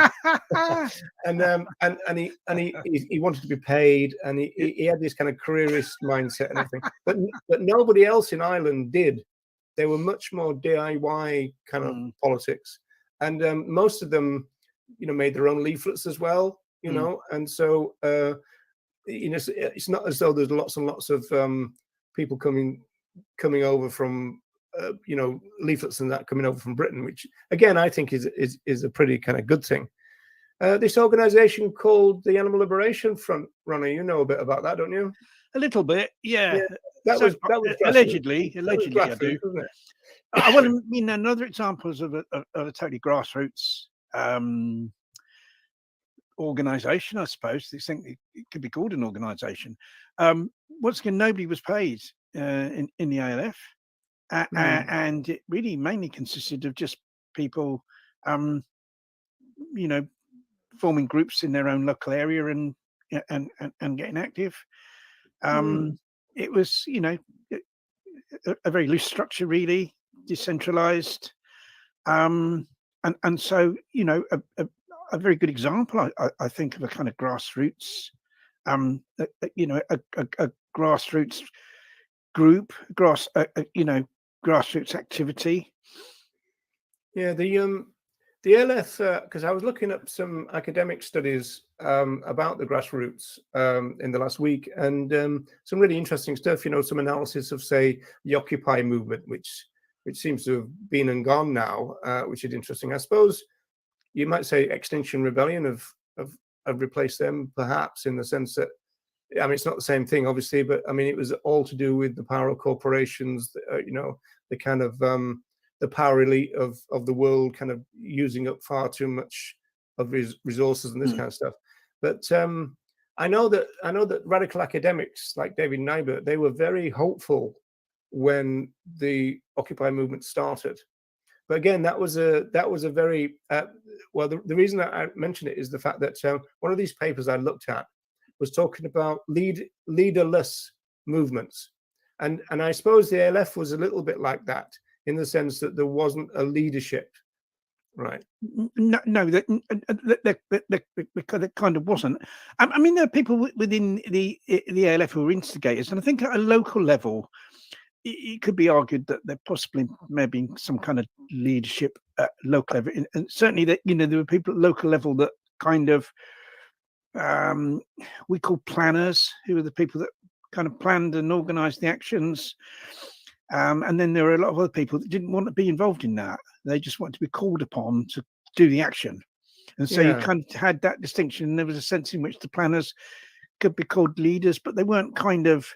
and he wanted to be paid, and he had this kind of careerist mindset and everything. But nobody else in Ireland did. They were much more DIY kind of politics, and most of them, you know, made their own leaflets as well, you know. And so you know, it's not as though there's lots and lots of people coming over from leaflets and that coming over from Britain, which again I think is a pretty kind of good thing. This organization called the Animal Liberation Front, Ronnie, you know a bit about that, don't you? A little bit, yeah. That was allegedly, that was I do. wasn't it? I want to mean another examples of a totally grassroots organization, I suppose. They think it could be called an organization. Once again, nobody was paid in the ALF, and it really mainly consisted of just people, forming groups in their own local area and getting active. It was, a very loose structure, really decentralized, and so a very good example, I think, of a kind of grassroots, a grassroots group, grassroots activity. Yeah, the LF, because I was looking up some academic studies about the grassroots in the last week, and some really interesting stuff. Some analysis of, say, the Occupy movement, which seems to have been and gone now, which is interesting. I suppose you might say Extinction Rebellion have replaced them, perhaps, in the sense that, I mean, it's not the same thing, obviously, but I mean, it was all to do with the power of corporations, the kind of the power elite of the world kind of using up far too much of his resources and this kind of stuff. But I know that radical academics like David Nybert, they were very hopeful when the Occupy movement started. But again, that was a very well. The reason that I mention it is the fact that one of these papers I looked at was talking about leaderless movements, and I suppose the ALF was a little bit like that, in the sense that there wasn't a leadership, right? No, that kind of wasn't. I mean, there are people within the ALF who are instigators, and I think at a local level, it could be argued that there possibly maybe some kind of leadership at local level, and certainly that there were people at local level that kind of we call planners, who are the people that kind of planned and organised the actions. And then there were a lot of other people that didn't want to be involved in that. They just wanted to be called upon to do the action. And so you kind of had that distinction. There was a sense in which the planners could be called leaders, but they weren't kind of.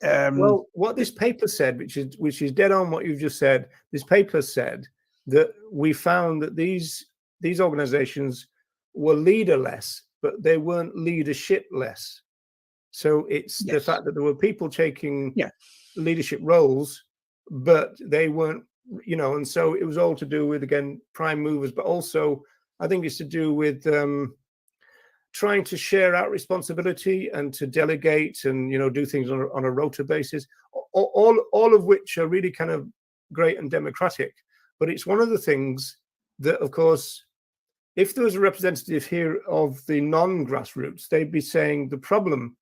Well, what this paper said, which is dead on what you've just said, this paper said that we found that these organizations were leaderless, but they weren't leadership-less. So it's the fact that there were people taking leadership roles, but they weren't, and so it was all to do with, again, prime movers, but also I think it's to do with trying to share out responsibility and to delegate and do things on a rota basis, all of which are really kind of great and democratic. But it's one of the things that, of course, if there was a representative here of the non-grassroots, they'd be saying the problem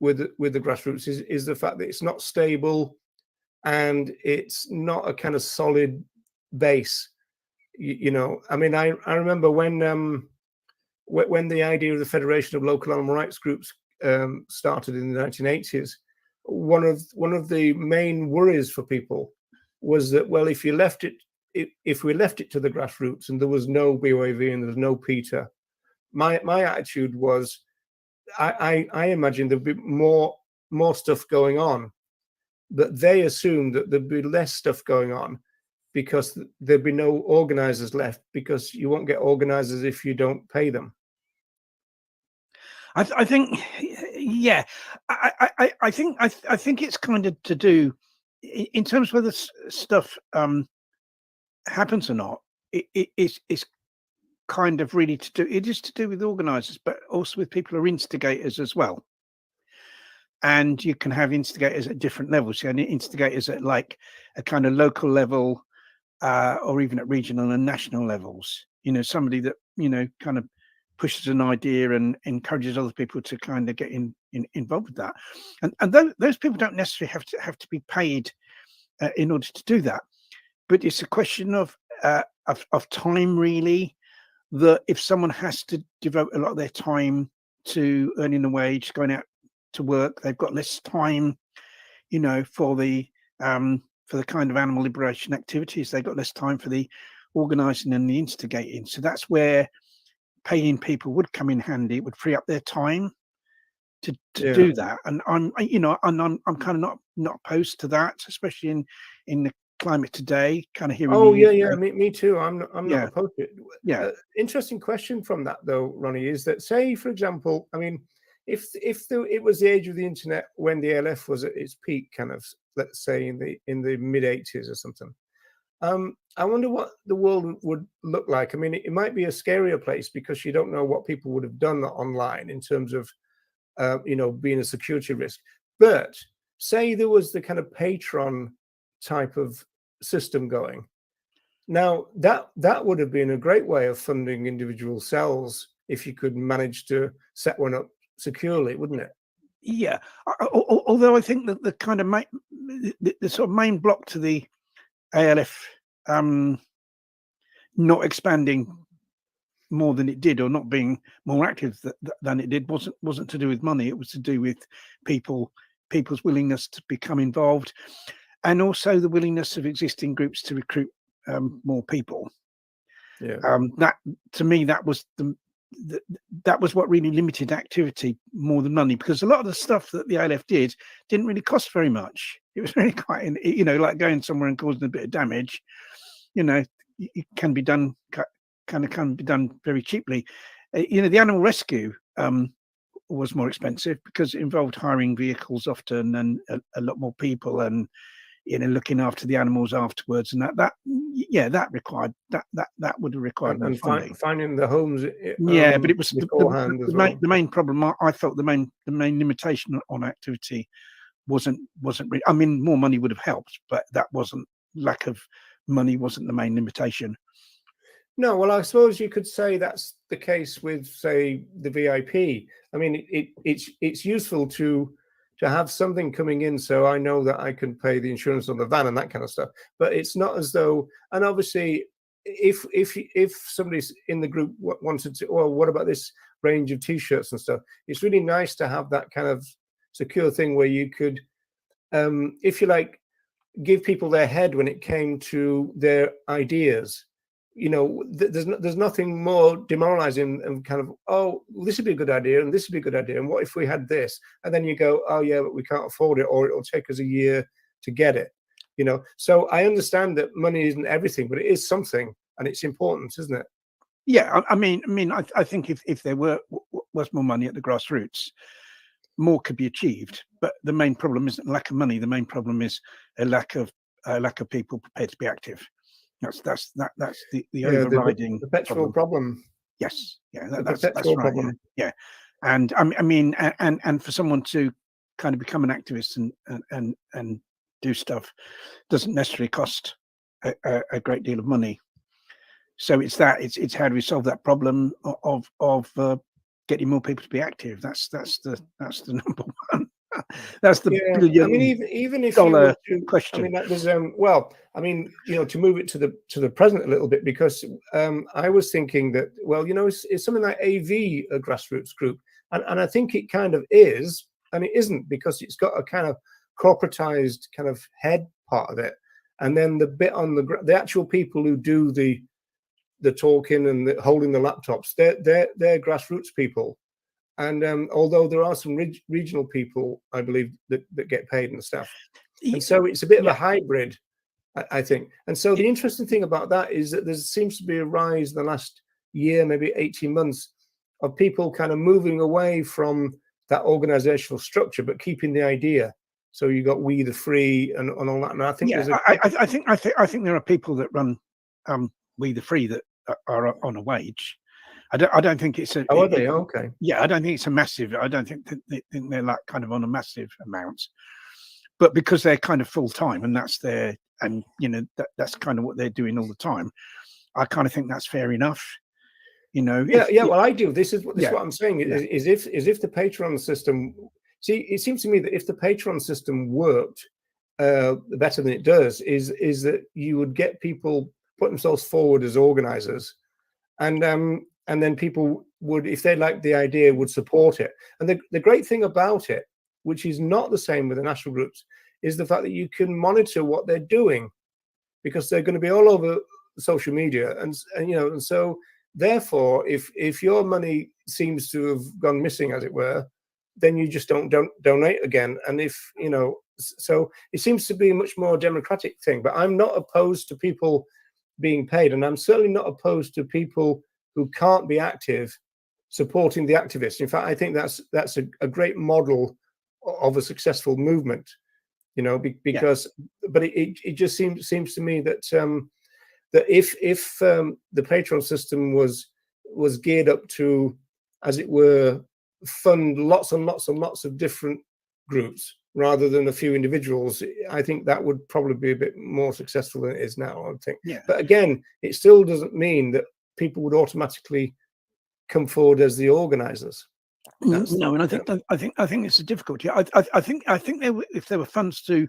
with the grassroots is the fact that it's not stable and it's not a kind of solid base. I mean, I remember when the idea of the Federation of Local Animal Rights Groups started in the 1980s, one of the main worries for people was that, well, if we left it to the grassroots and there was no BOAV and there was no PETA, my attitude was, I imagine there'd be more stuff going on, but they assumed that there'd be less stuff going on because there'd be no organizers left, because you won't get organizers if you don't pay them. I think, yeah, I think it's kind of to do in terms of whether stuff happens or not. It's kind of really to do. It is to do with organisers, but also with people who are instigators as well. And you can have instigators at different levels. You have instigators at like a kind of local level, or even at regional and national levels. Somebody that kind of pushes an idea and encourages other people to kind of get involved with that. And those people don't necessarily have to be paid in order to do that. But it's a question of time, really. That if someone has to devote a lot of their time to earning a wage, going out to work, they've got less time, for the for the kind of animal liberation activities. They got less time for the organising and the instigating. So that's where paying people would come in handy. It would free up their time to do that. And I'm kind of not opposed to that, especially in the climate today. Kind of hearing. Oh yeah, me too. I'm not opposed to it. Yeah. Interesting question from that though, Ronnie, is that, say for example, I mean, if it was the age of the internet when the ALF was at its peak, kind of, let's say in the mid 80s or something. I wonder what the world would look like. I mean, it might be a scarier place because you don't know what people would have done online in terms of, being a security risk. But say there was the kind of Patreon type of system going. Now that would have been a great way of funding individual cells if you could manage to set one up securely, wouldn't it? Yeah. Although I think that the kind of the sort of main block to the ALF not expanding more than it did, or not being more active than it did, wasn't to do with money. It was to do with people's willingness to become involved, and also the willingness of existing groups to recruit more people. Yeah. That, to me, that was that was what really limited activity more than money, because a lot of the stuff that the ALF did didn't really cost very much. It was really quite, like going somewhere and causing a bit of damage. It can be done, can be done very cheaply. The animal rescue was more expensive because it involved hiring vehicles often, and a lot more people, and looking after the animals afterwards, and that required that would have required more funding. Finding the homes. But it was beforehand the main problem. I felt the main limitation on activity wasn't really, I mean, more money would have helped, but that wasn't, lack of money wasn't the main limitation. No, well, I suppose you could say that's the case with, say, the VIP. I mean, it's useful to have something coming in, so I know that I can pay the insurance on the van and that kind of stuff. But it's not as though, and obviously, if somebody's in the group wanted to, well, what about this range of T-shirts and stuff? It's really nice to have that kind of secure thing where you could, if you like, give people their head when it came to their ideas. There's nothing more demoralizing and kind of, oh, this would be a good idea and this would be a good idea, and what if we had this? And then you go, oh yeah, but we can't afford it, or it'll take us a year to get it. So I understand that money isn't everything, but it is something, and it's important, isn't it? Yeah, I mean, I think if there was more money at the grassroots, more could be achieved. But the main problem isn't lack of money. The main problem is a lack of people prepared to be active. That's the overriding the perpetual problem. Yes, yeah, that's right. Problem. Yeah, and I mean, and for someone to kind of become an activist and do stuff doesn't necessarily cost a great deal of money. So it's how do we solve that problem of getting more people to be active? That's the number one. That's the billion. I mean, even if dollar you question. I mean, there's to move it to the present a little bit, because I was thinking that, well, it's something like AV, a grassroots group, and I think it kind of is, and it isn't, because it's got a kind of corporatized kind of head part of it, and then the bit on the actual people who do the talking and holding the laptops, they're grassroots people. And although there are some regional people, I believe, that get paid and stuff, and so it's a bit of a hybrid, I think. And so the interesting thing about that is that there seems to be a rise in the last year, maybe 18 months, of people kind of moving away from that organizational structure, but keeping the idea. So you got We the Free and all that. And I think I think there are people that run We the Free that are on a wage. I don't think it's a. Oh, are they? Okay. Yeah, I don't think it's a massive. I don't think they're like kind of on a massive amount, but because they're kind of full time and that's their, and that's kind of what they're doing all the time. I kind of think that's fair enough. Well, I do. This is what I'm saying. Is if the Patreon system. See, it seems to me that if the Patreon system worked better than it does, is that you would get people put themselves forward as organizers, and then people would, if they liked the idea, would support it. And the great thing about it, which is not the same with the national groups, is the fact that you can monitor what they're doing, because they're going to be all over social media, and so therefore, if your money seems to have gone missing, as it were, then you just don't donate again. And if so it seems to be a much more democratic thing. But I'm not opposed to people being paid, and I'm certainly not opposed to people who can't be active supporting the activists. In fact, I think that's a great model of a successful movement, because but it just seems to me that that if the Patreon system was geared up to, as it were, fund lots and lots and lots of different groups rather than a few individuals, I think that would probably be a bit more successful than it is now, I would think. Yeah. But again, it still doesn't mean that people would automatically come forward as the organizers. No, and I think it's a difficulty. I think if there were funds to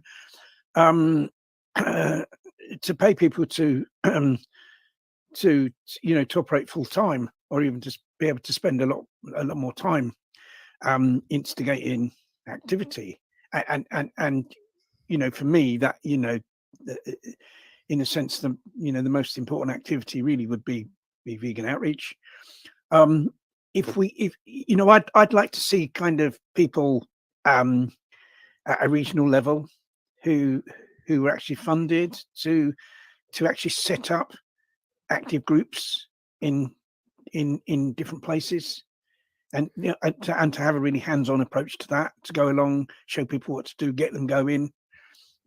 pay people to operate full time, or even just be able to spend a lot more time instigating activity, and for me that in a sense the most important activity really would be vegan outreach. I'd like to see kind of people at a regional level who are actually funded to actually set up active groups in different places, and to have a really hands-on approach to that, to go along, show people what to do, get them going,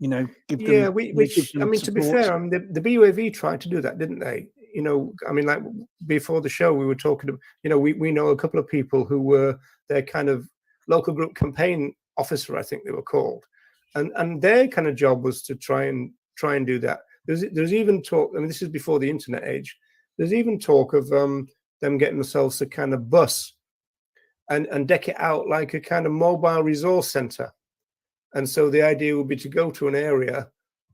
give them which I mean, to be fair, the BUAV tried to do that, didn't they? I mean, like before the show, we were talking. We know a couple of people who were their kind of local group campaign officer, I think they were called, and their kind of job was to try and do that. There's even talk. I mean, this is before the internet age. There's even talk of them getting themselves a kind of bus and deck it out like a kind of mobile resource center. And so the idea would be to go to an area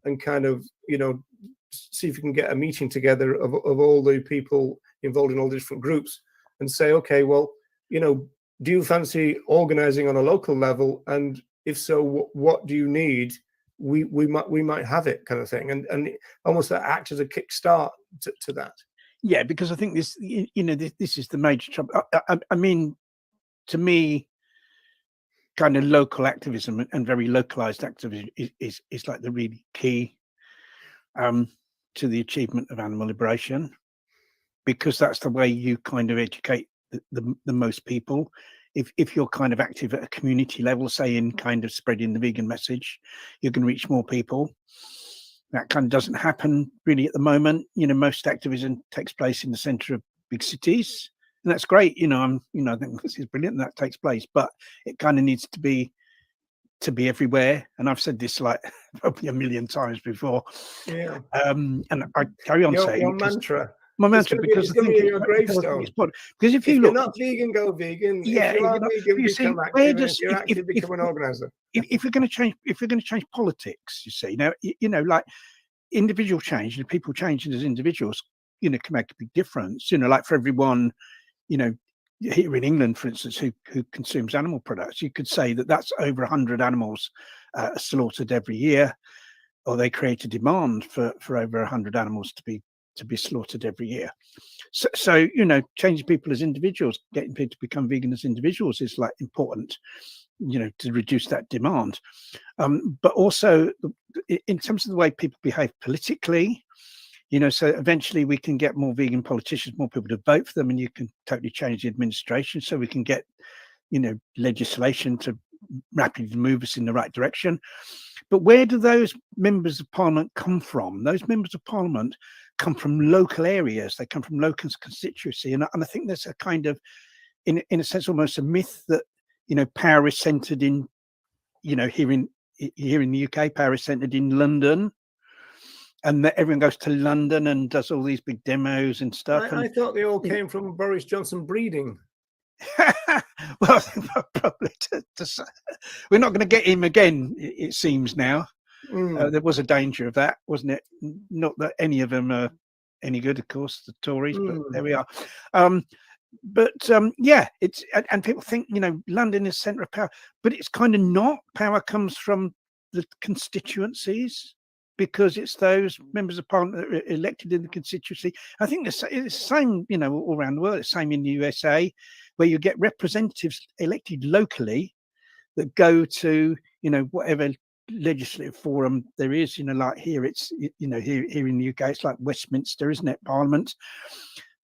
and kind of, see if you can get a meeting together of all the people involved in all the different groups and say, okay, well, do you fancy organizing on a local level? And if so, what do you need? We might have it, kind of thing. And almost that act as a kickstart to that. Yeah, because I think this, this is the major trouble. I mean, to me, kind of local activism and very localized activism is like the really key to the achievement of animal liberation, because that's the way you kind of educate the most people. If you're kind of active at a community level, say in kind of spreading the vegan message, you can reach more people. That kind of doesn't happen really at the moment. Most activism takes place in the center of big cities, and that's great. I think this is brilliant that takes place, but it kind of needs to be everywhere. And I've said this like probably a million times before. Yeah. And I carry on saying your mantra. My mantra, because it's going to be your gravestone. Because if you're not vegan, go vegan. Yeah, if you are vegan, become active. If you're active, become an organizer. If we're going to change politics, you see, now like individual change and people changing as individuals, can make a big difference. Like for everyone, here in England, for instance, who consumes animal products, you could say that's over 100 animals slaughtered every year, or they create a demand for over 100 animals to be slaughtered every year. So changing people as individuals, getting people to become vegan as individuals is like important, to reduce that demand. But also in terms of the way people behave politically, so eventually we can get more vegan politicians, more people to vote for them, and you can totally change the administration, so we can get, legislation to rapidly move us in the right direction. But where do those members of parliament come from? Those members of parliament come from local areas. They come from local constituency. And I think there's a kind of, in a sense, almost a myth that, power is centered in, here in the UK, power is centered in London. And that everyone goes to London and does all these big demos and stuff. I thought they all came from Boris Johnson breeding. Well, probably we're not going to get him again, it seems now. There was a danger of that, wasn't it? Not that any of them are any good, of course, the Tories, but there we are. Yeah, it's, and people think, London is centre of power, but it's kind of not. Power comes from the constituencies, because it's those members of parliament that are elected in the constituency. I think it's the same, you know, all around the world. It's the same in the USA, where you get representatives elected locally that go to, you know, whatever legislative forum there is. You know, like here, it's, you know, here in the UK, it's like Westminster, isn't it, Parliament?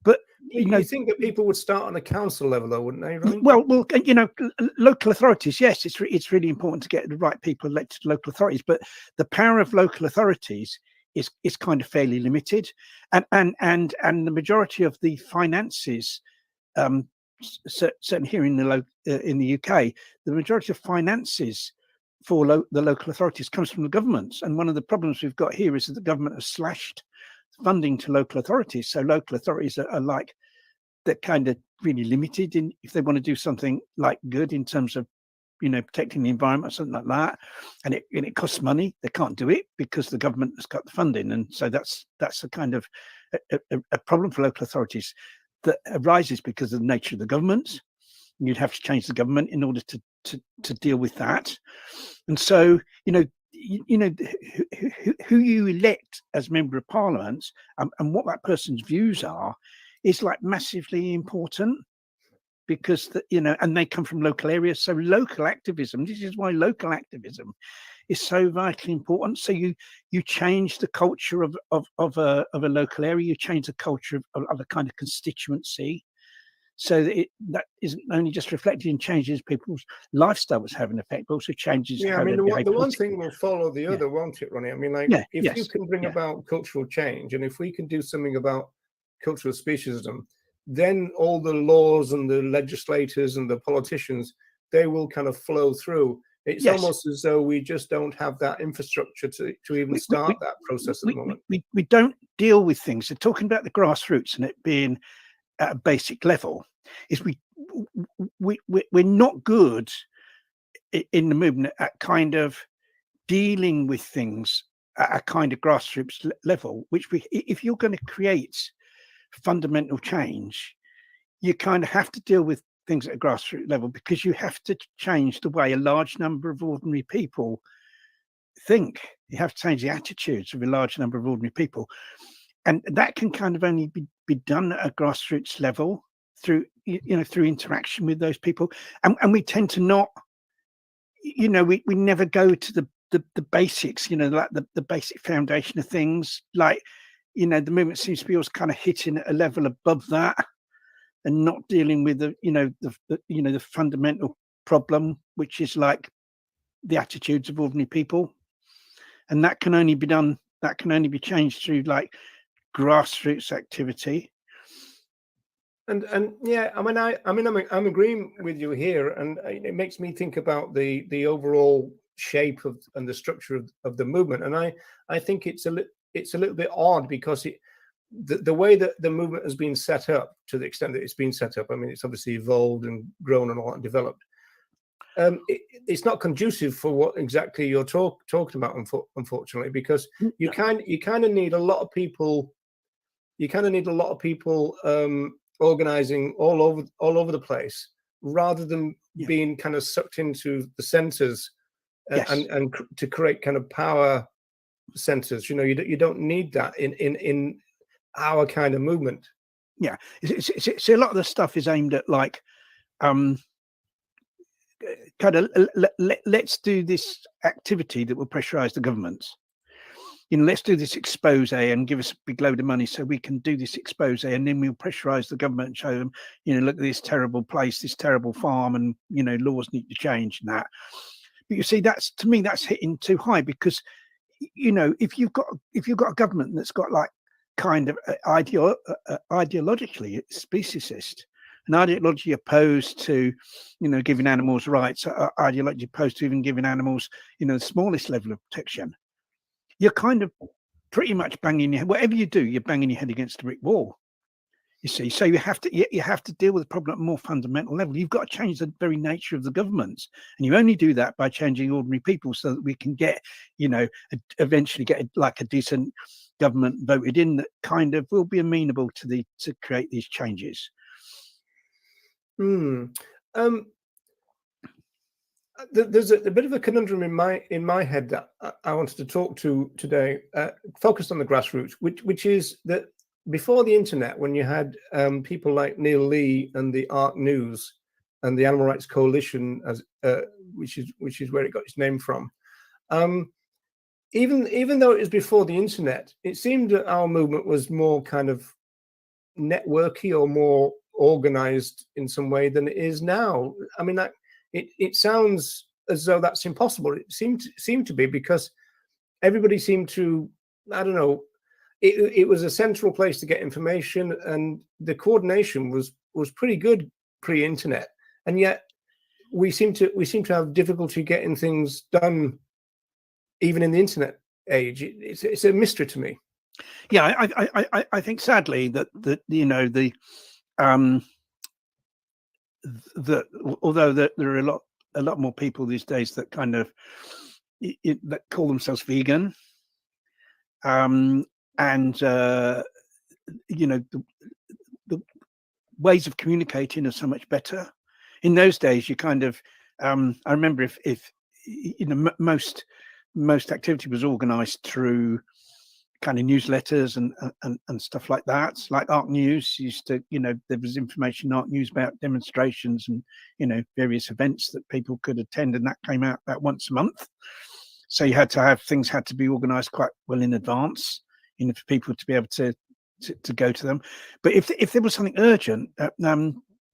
But you know, think that people would start on a council level, though, wouldn't they? Right? Well, you know, local authorities. Yes, it's really important to get the right people elected to local authorities. But the power of local authorities is kind of fairly limited, and the majority of the finances, certainly here in the UK, the majority of finances for the local authorities comes from the governments. And one of the problems we've got here is that the government has slashed funding to local authorities. So local authorities are like, they're kind of really limited in if they want to do something like good in terms of, you know, protecting the environment or something like that, and it costs money. They can't do it because the government has cut the funding, and so that's a kind of a problem for local authorities that arises because of the nature of the government. You'd have to change the government in order to deal with that, and so you know who you elect as member of parliament and what that person's views are is like massively important, because you know, and they come from local areas. So local activism, this is why local activism is so vitally important. So you change the culture of a local area, you change the culture of a kind of constituency, so that that isn't only just reflected in changes people's lifestyles have an effect, but also changes. Yeah, how I mean, they the behave one politically. thing will follow the other, won't it, Ronnie? I mean, like, if you can bring about cultural change, and if we can do something about cultural speciesism, then all the laws and the legislators and the politicians, they will kind of flow through. It's almost as though we just don't have that infrastructure to even start that process at the moment. We don't deal with things. So talking about the grassroots and it being at a basic level, is we're not good in the movement at kind of dealing with things at a kind of grassroots level, which if you're going to create fundamental change, you kind of have to deal with things at a grassroots level, because you have to change the way a large number of ordinary people think. You have to change the attitudes of a large number of ordinary people, and that can kind of only be done at a grassroots level through through interaction with those people. And we tend to not, you know, we never go to the basics, you know, like the basic foundation of things. Like, you know, the movement seems to be always kind of hitting at a level above that and not dealing with the fundamental problem, which is like the attitudes of ordinary people. And that can only be done, that can only be changed through like grassroots activity. And yeah, I'm agreeing with you here, and it makes me think about the overall shape of and the structure of the movement. And I think it's a little bit odd, because the way that the movement has been set up, to the extent that it's been set up, I mean, it's obviously evolved and grown and all that and developed. It's not conducive for what exactly you're talking about, unfortunately, because you kind of need a lot of people. You kind of need a lot of people organizing all over the place, rather than being kind of sucked into the centers and to create kind of power centers. You know, you don't need that in our kind of movement. Yeah, so a lot of the stuff is aimed at like kind of let's do this activity that will pressurize the governments. You know, let's do this expose and give us a big load of money so we can do this expose, and then we'll pressurize the government and show them, you know, look at this terrible place, this terrible farm, and, you know, laws need to change and that. But you see, that's, to me, that's hitting too high, because, you know, if you've got a government that's got like kind of ideologically speciesist, an ideology opposed to, you know, giving animals rights, ideology opposed to even giving animals, you know, the smallest level of protection, you're kind of pretty much banging your head. Whatever you do, you're banging your head against a brick wall. You see, so you have to deal with the problem at a more fundamental level. You've got to change the very nature of the governments, and you only do that by changing ordinary people, so that we can get, you know, eventually get like a decent government voted in that kind of will be amenable to create these changes. there's a bit of a conundrum in my head that I wanted to talk to today, focused on the grassroots, which is that before the internet, when you had people like Neil Lee and the Art News and the Animal Rights Coalition, as which is where it got its name from, even though it was before the internet, it seemed that our movement was more kind of networky or more organized in some way than it is now. I mean, it sounds as though that's impossible. It seemed to be, because everybody seemed to, I don't know, it was a central place to get information, and the coordination was pretty good pre-internet, and yet we seem to have difficulty getting things done even in the internet age. It's a mystery to me. Yeah, I think sadly that you know the although there are a lot more people these days that kind of that call themselves vegan, and you know the ways of communicating are so much better. In those days, you kind of I remember if you know most activity was organized through kind of newsletters and stuff like that. Like Art News used to, you know, there was information in Art News about demonstrations and, you know, various events that people could attend, and that came out about once a month. So you had to have things had to be organized quite well in advance, you know, for people to be able to go to them. But if there was something urgent,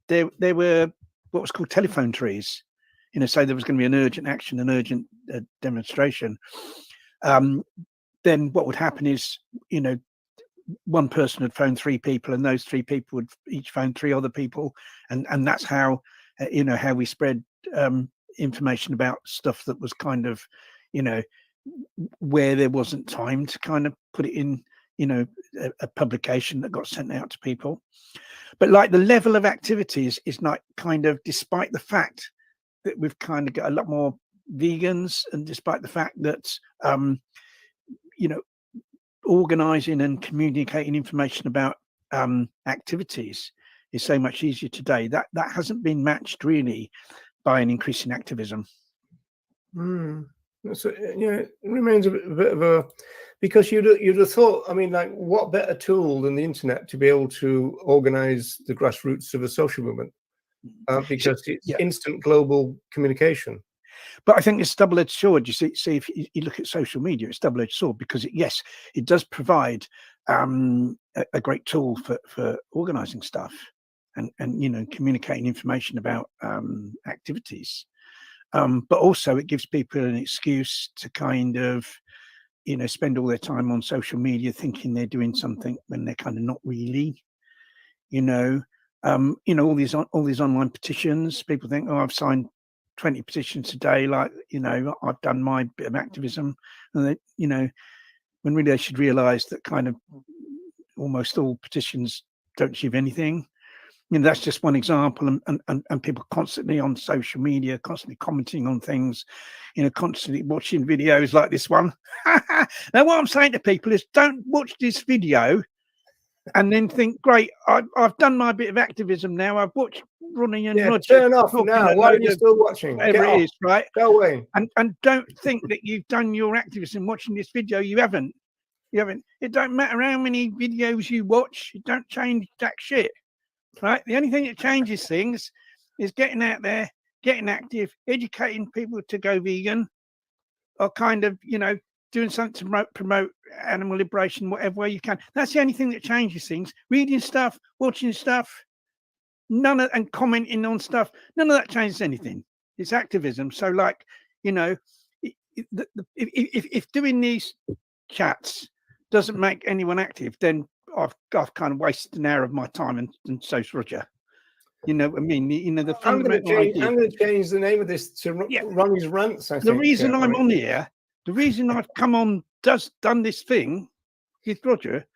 there were what was called telephone trees, you know, so there was going to be an urgent action, an urgent demonstration. Then what would happen is, you know, one person would phone 3 people, and those 3 people would each phone 3 other people, and that's how you know how we spread information about stuff that was kind of, you know, where there wasn't time to kind of put it in, you know, a publication that got sent out to people. But like the level of activities is not kind of, despite the fact that we've kind of got a lot more vegans, and despite the fact that you know, organizing and communicating information about activities is so much easier today. That hasn't been matched really by an increase in activism. So, yeah, it remains a bit of a, because you'd have thought, I mean, like, what better tool than the internet to be able to organize the grassroots of a social movement, because it's instant global communication. But I think it's double-edged sword. You see, if you look at social media, it's double-edged sword, because yes, it does provide a great tool for organizing stuff and you know, communicating information about activities. But also it gives people an excuse to kind of, you know, spend all their time on social media thinking they're doing something when they're kind of not really. You know, all these online petitions. People think, oh, I've signed 20 petitions a day, like, you know, I've done my bit of activism, and they, you know, when really they should realize that kind of almost all petitions don't achieve anything. You know, that's just one example, and people constantly on social media, constantly commenting on things, you know, constantly watching videos like this one. Now what I'm saying to people is, don't watch this video and then think, great, I've done my bit of activism now. I've watched Ronnie and Roger. Turn off now. Why are you still watching? Whatever it is, right? Go away. And don't think that you've done your activism watching this video. You haven't. You haven't. It don't matter how many videos you watch. It don't change jack shit, right? The only thing that changes things is getting out there, getting active, educating people to go vegan, or kind of, you know, doing something to promote animal liberation, whatever way you can. That's the only thing that changes things. Reading stuff, watching stuff, and commenting on stuff, none of that changes anything. It's activism. So, like, you know, if doing these chats doesn't make anyone active, then I've kind of wasted an hour of my time, and so's Roger. You know what I mean? You know, the fundamental idea. I'm going to change the name of this to Ronnie's Rants. I think the reason I'm on here, the reason I've come on, done this thing with Roger,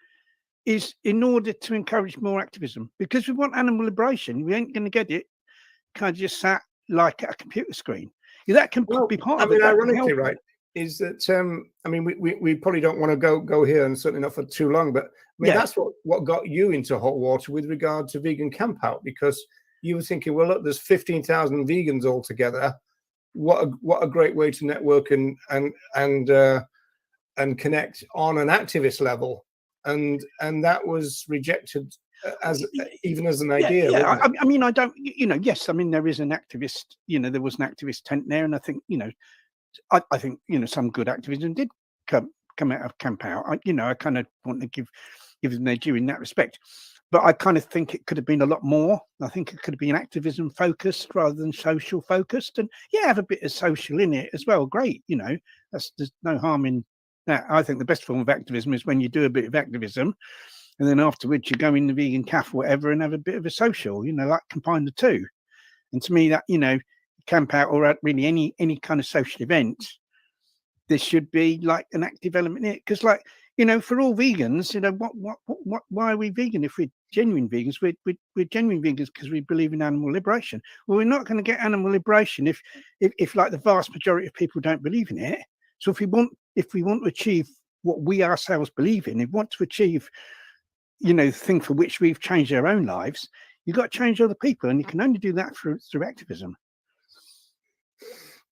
is in order to encourage more activism, because we want animal liberation. We ain't going to get it kind of just sat like at a computer screen. Yeah, that can be part of it. I mean, ironically, right, is that I mean, we probably don't want to go here, and certainly not for too long, but I mean, that's what got you into hot water with regard to vegan camp out, because you were thinking, well, look, there's 15,000 vegans altogether. what a great way to network and connect on an activist level, and that was rejected as even as an idea. Yeah. I mean, I don't, yes, I mean, there is an activist, there was an activist tent there, and I think, I think, some good activism did come out of Camp Out. I kind of want to give them their due in that respect, but I kind of think it could have been a lot more. I think it could have been activism focused rather than social focused, and have a bit of social in it as well. Great, there's no harm in that. I think the best form of activism is when you do a bit of activism, and then afterwards you go in the vegan cafe or whatever and have a bit of a social, like combine the two. And to me, that Camp Out or really any kind of social event, there should be like an active element in it, because for all vegans, why are we vegan? If we're genuine vegans, we're genuine vegans because we believe in animal liberation. Well, we're not going to get animal liberation if like the vast majority of people don't believe in it. So if we want to achieve what we ourselves believe in, if we want to achieve the thing for which we've changed our own lives, you've got to change other people, and you can only do that through activism.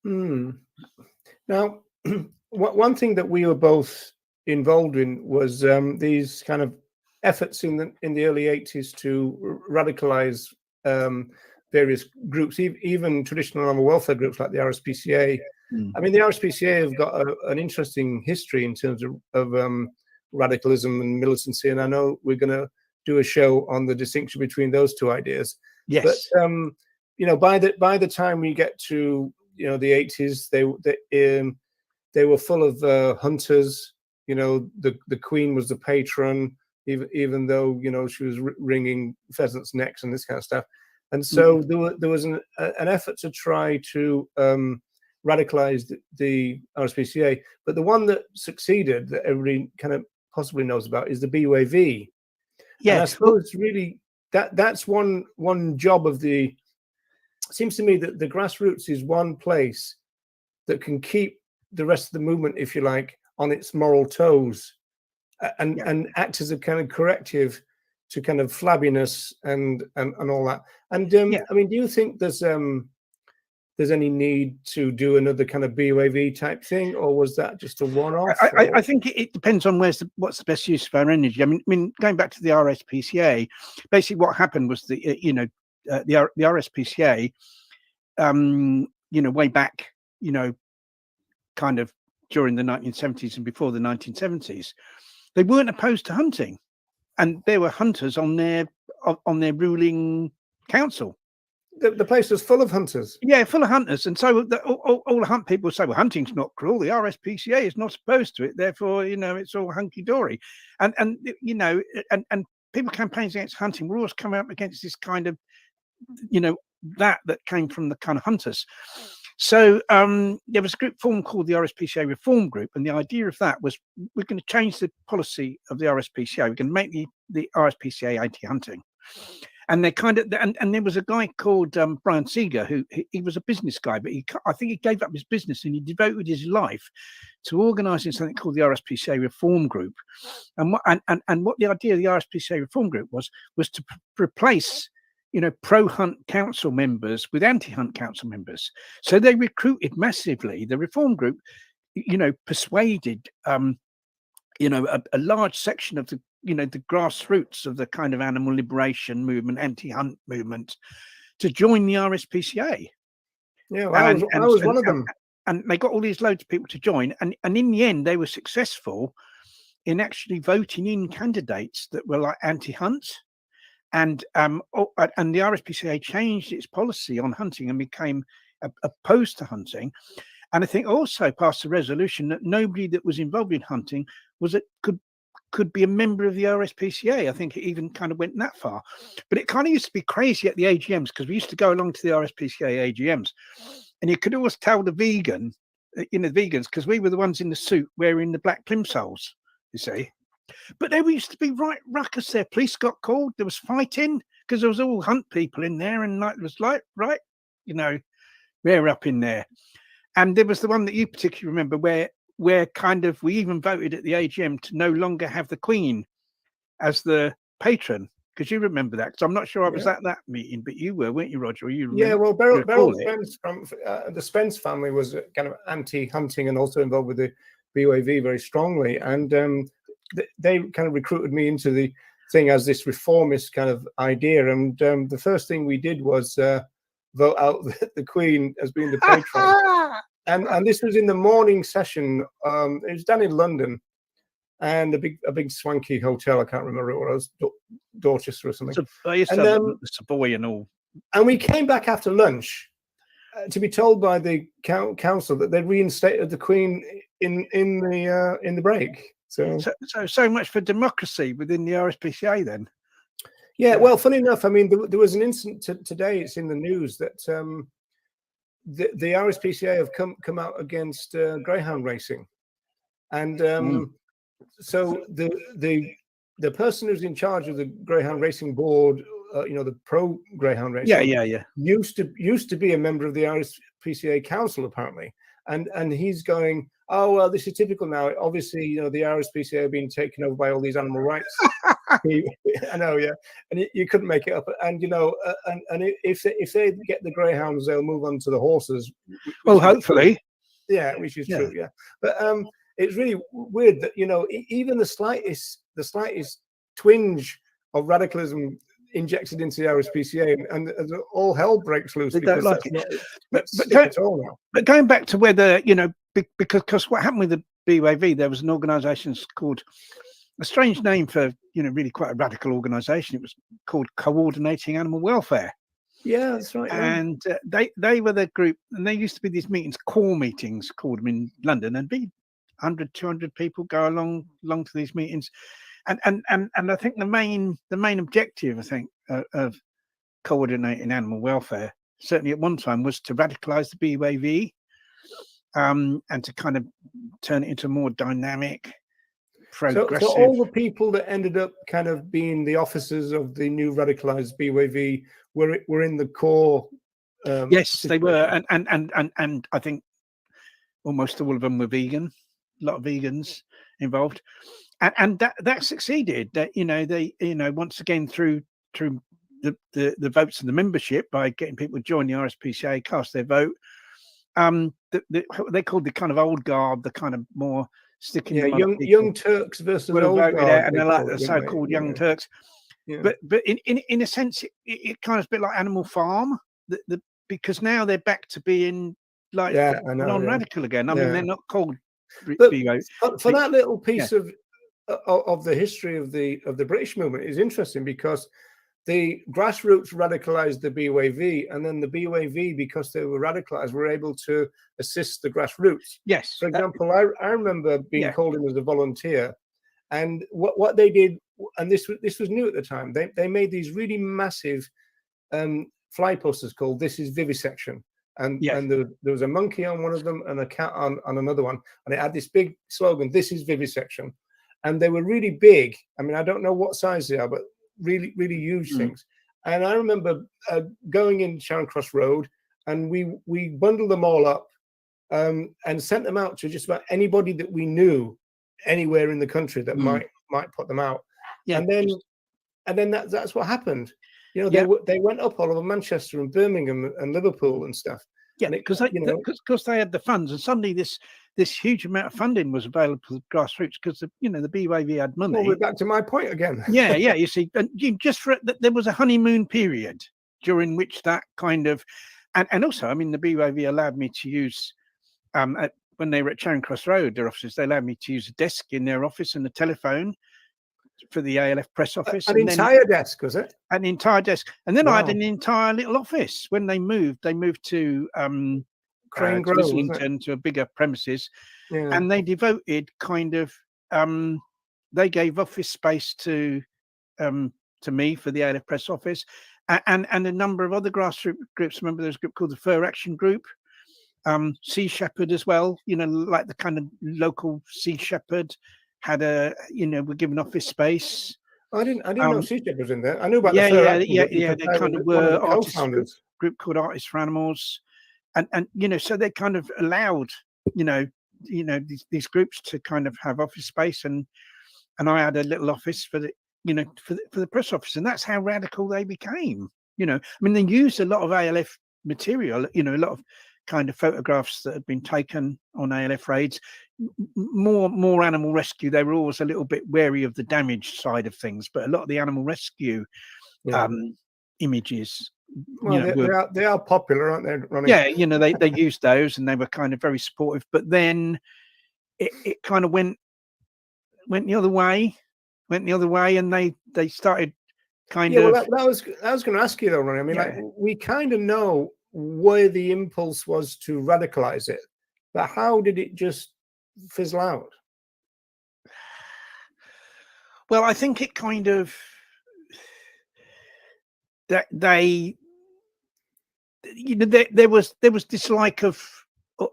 Now, one thing that we were both involved in was these kind of efforts in the early 80s to radicalize various groups, even traditional animal welfare groups like the RSPCA. I mean, the RSPCA have got an interesting history in terms of radicalism and militancy, and I know we're going to do a show on the distinction between those two ideas. Yes. But by the time we get to the 80s, they were full of hunters. The Queen was the patron, even though she was wringing pheasants' necks and this kind of stuff. And so there was an effort to try to radicalize the RSPCA, but the one that succeeded, that everybody kind of possibly knows about, is the BUAV. Yeah, and I suppose really that's one job of the. It seems to me that the grassroots is one place that can keep the rest of the movement, if you like, on its moral toes, and act as a kind of corrective to kind of flabbiness and all that. And I mean, do you think there's any need to do another kind of BUAV type thing, or was that just a one-off? I think it depends on what's the best use of our energy. I mean, going back to the RSPCA, basically what happened was the RSPCA, way back, kind of during the 1970s and before the 1970s, they weren't opposed to hunting, and there were hunters on their ruling council. The place was full of hunters. Yeah, full of hunters. And so all the hunt people say, well, hunting's not cruel. The RSPCA is not opposed to it. Therefore, it's all hunky-dory. And people campaigns against hunting were always coming up against this kind of, that came from the kind of hunters. So there was a group formed called the RSPCA Reform Group. And the idea of that was, we're going to change the policy of the RSPCA. We're going to make the RSPCA anti-hunting. And they kind of, and there was a guy called Brian Seeger, who he was a business guy, but I think he gave up his business and he devoted his life to organising something called the RSPCA Reform Group. And what the idea of the RSPCA Reform Group was to replace, pro-hunt council members with anti-hunt council members. So they recruited massively. The Reform Group, persuaded, a large section of the grassroots of the kind of animal liberation movement, anti-hunt movement, to join the RSPCA. Yeah, well, I was one of them. And they got all these loads of people to join. And in the end, they were successful in actually voting in candidates that were like anti-hunt. And the RSPCA changed its policy on hunting and became opposed to hunting. And I think also passed a resolution that nobody that was involved in hunting could be a member of the RSPCA. I think it even kind of went that far. But it kind of used to be crazy at the AGMs, because we used to go along to the RSPCA AGMs, and you could always tell the vegans, because we were the ones in the suit wearing the black plimsolls, you see. But there used to be right ruckus there. Police got called. There was fighting because there was all hunt people in there, and it was like, right, we're up in there. And there was the one that you particularly remember where kind of we even voted at the AGM to no longer have the Queen as the patron, because you remember that. Because I'm not sure I was Yeah. at that meeting, but you were, weren't you, Roger? You Yeah, remember? well, You Beryl recall it? Spence from the Spence family was kind of anti-hunting and also involved with the BOAV very strongly, and they kind of recruited me into the thing as this reformist kind of idea. And the first thing we did was vote out the Queen as being the patron. And this was in the morning session. It was down in London, and a big swanky hotel. I can't remember what it was, Dorchester or something. So, I used to And have the Savoy and all. and we came back after lunch to be told by the council that they'd reinstated the Queen in the break. So much for democracy within the RSPCA then. Yeah, well, funny enough, I mean, there was an incident today. It's in the news that the RSPCA have come out against greyhound racing, and so the person who's in charge of the greyhound racing board, the pro greyhound racing, yeah, used to be a member of the RSPCA council apparently, and he's going, oh well, this is typical now. Obviously, the RSPCA have been taken over by all these animal rights. I know, yeah, and you couldn't make it up. And and if they get the greyhounds, they'll move on to the horses. Well, hopefully, yeah, which is true, yeah. But it's really weird that even the slightest twinge of radicalism injected into the RSPCA, and all hell breaks loose. They don't like it. But going back to whether because what happened with the BOAV, there was an organisation called, a strange name for really quite a radical organisation. It was called Coordinating Animal Welfare. Yeah, that's right. Yeah. And they were the group, and there used to be these meetings, core meetings, called them in London, and be 100, 200 people go along to these meetings, and I think the main objective, I think, of coordinating animal welfare, certainly at one time, was to radicalise the BOAV, and to kind of turn it into a more dynamic, progressive. So all the people that ended up kind of being the officers of the new radicalized BOAV were in the core. Yes, they were, and I think almost all of them were vegan. A lot of vegans involved, and that succeeded. That they once again through the votes of the membership, by getting people to join the RSPCA, cast their vote. They called the kind of old guard, the kind of more sticking. Yeah, young Turks versus old guard, and they're like the so-called young Turks. Yeah. But in a sense, it kind of a bit like Animal Farm, because now they're back to being like non-radical again. I mean, they're not called. But for that little piece of the history of the British movement is interesting, because the grassroots radicalized the BOAV, and then the BOAV, because they were radicalized, were able to assist the grassroots. Yes. For example, I remember being called in as a volunteer, and what they did, and this was new at the time, they made these really massive fly posters called "This is Vivisection." And there was a monkey on one of them and a cat on another one, and it had this big slogan, "This is Vivisection," and they were really big. I mean, I don't know what size they are, but really, really huge things. And I remember going in Charing Cross Road, and we bundled them all up and sent them out to just about anybody that we knew anywhere in the country that might put them out. Yeah. And then that's what happened. They went up all over Manchester and Birmingham and Liverpool and stuff. Yeah, because they had the funds, and suddenly this huge amount of funding was available to the grassroots, because the BOAV had money. Well, we're back to my point again. yeah. You see, and there was a honeymoon period during which that kind of, and also, I mean, the BOAV allowed me to use, when they were at Charing Cross Road, their offices, they allowed me to use a desk in their office and a telephone for the ALF press office. An entire desk, was it? An entire desk. And then I had an entire little office. When they moved to Crane Grove, Islington, to a bigger premises. Yeah. And they devoted kind of, they gave office space to me for the ALF press office, and a number of other grassroots groups. Remember, there's a group called the Fur Action Group, Sea Shepherd as well, like the kind of local Sea Shepherd had were given office space. I didn't know Sea Shepherd was in there. I knew about the Fur Action Group. They kind of were artists group called Artists for Animals, and so they kind of allowed these groups to kind of have office space, and I had a little office for for the press office, and that's how radical they became. I mean, they used a lot of ALF material, a lot of kind of photographs that had been taken on ALF raids. More animal rescue. They were always a little bit wary of the damage side of things, but a lot of the animal rescue images. Well, they are popular, aren't they, Ronnie? Yeah, they used those, and they were kind of very supportive. But then it kind of went the other way, and they started kind of. Well, I was going to ask you though, Ronnie. I mean, like, we kind of know where the impulse was to radicalize it, but how did it just fizzle out? Well, I think it kind of that they, there was dislike of,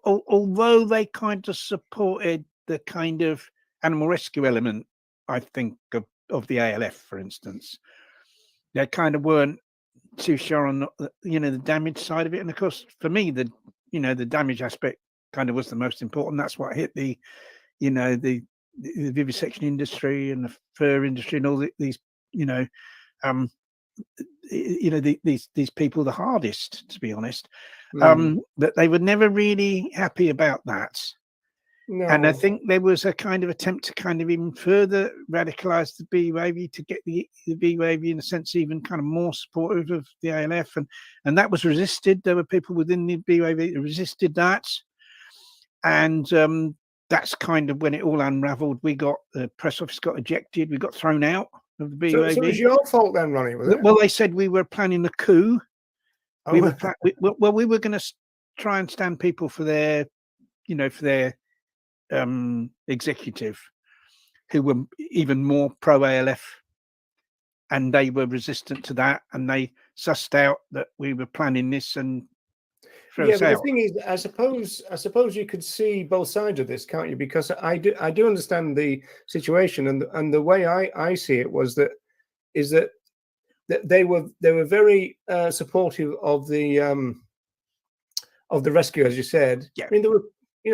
although they kind of supported the kind of animal rescue element, I think of the ALF, for instance, they kind of weren't too sure on the damage side of it. And of course, for me, the damage aspect kind of was the most important. That's what hit the vivisection industry and the fur industry and all these these people the hardest, to be honest. But they were never really happy about that. No. And I think there was a kind of attempt to kind of even further radicalize the BWAV, to get the BWAV in a sense even kind of more supportive of the ALF, and that was resisted. There were people within the BWAV that resisted that, and that's kind of when it all unraveled. The press office got ejected. We got thrown out of the BWAV. So it was your fault then, Ronnie, was it? Well, they said we were planning a coup. We were going to try and stand people for their executive, who were even more pro ALF, and they were resistant to that, and they sussed out that we were planning this and threw us out. The thing is, I suppose you could see both sides of this, can't you? Because I do understand the situation, and the way I see it is that they were very supportive of the rescue, as you said. Yeah. I mean, they were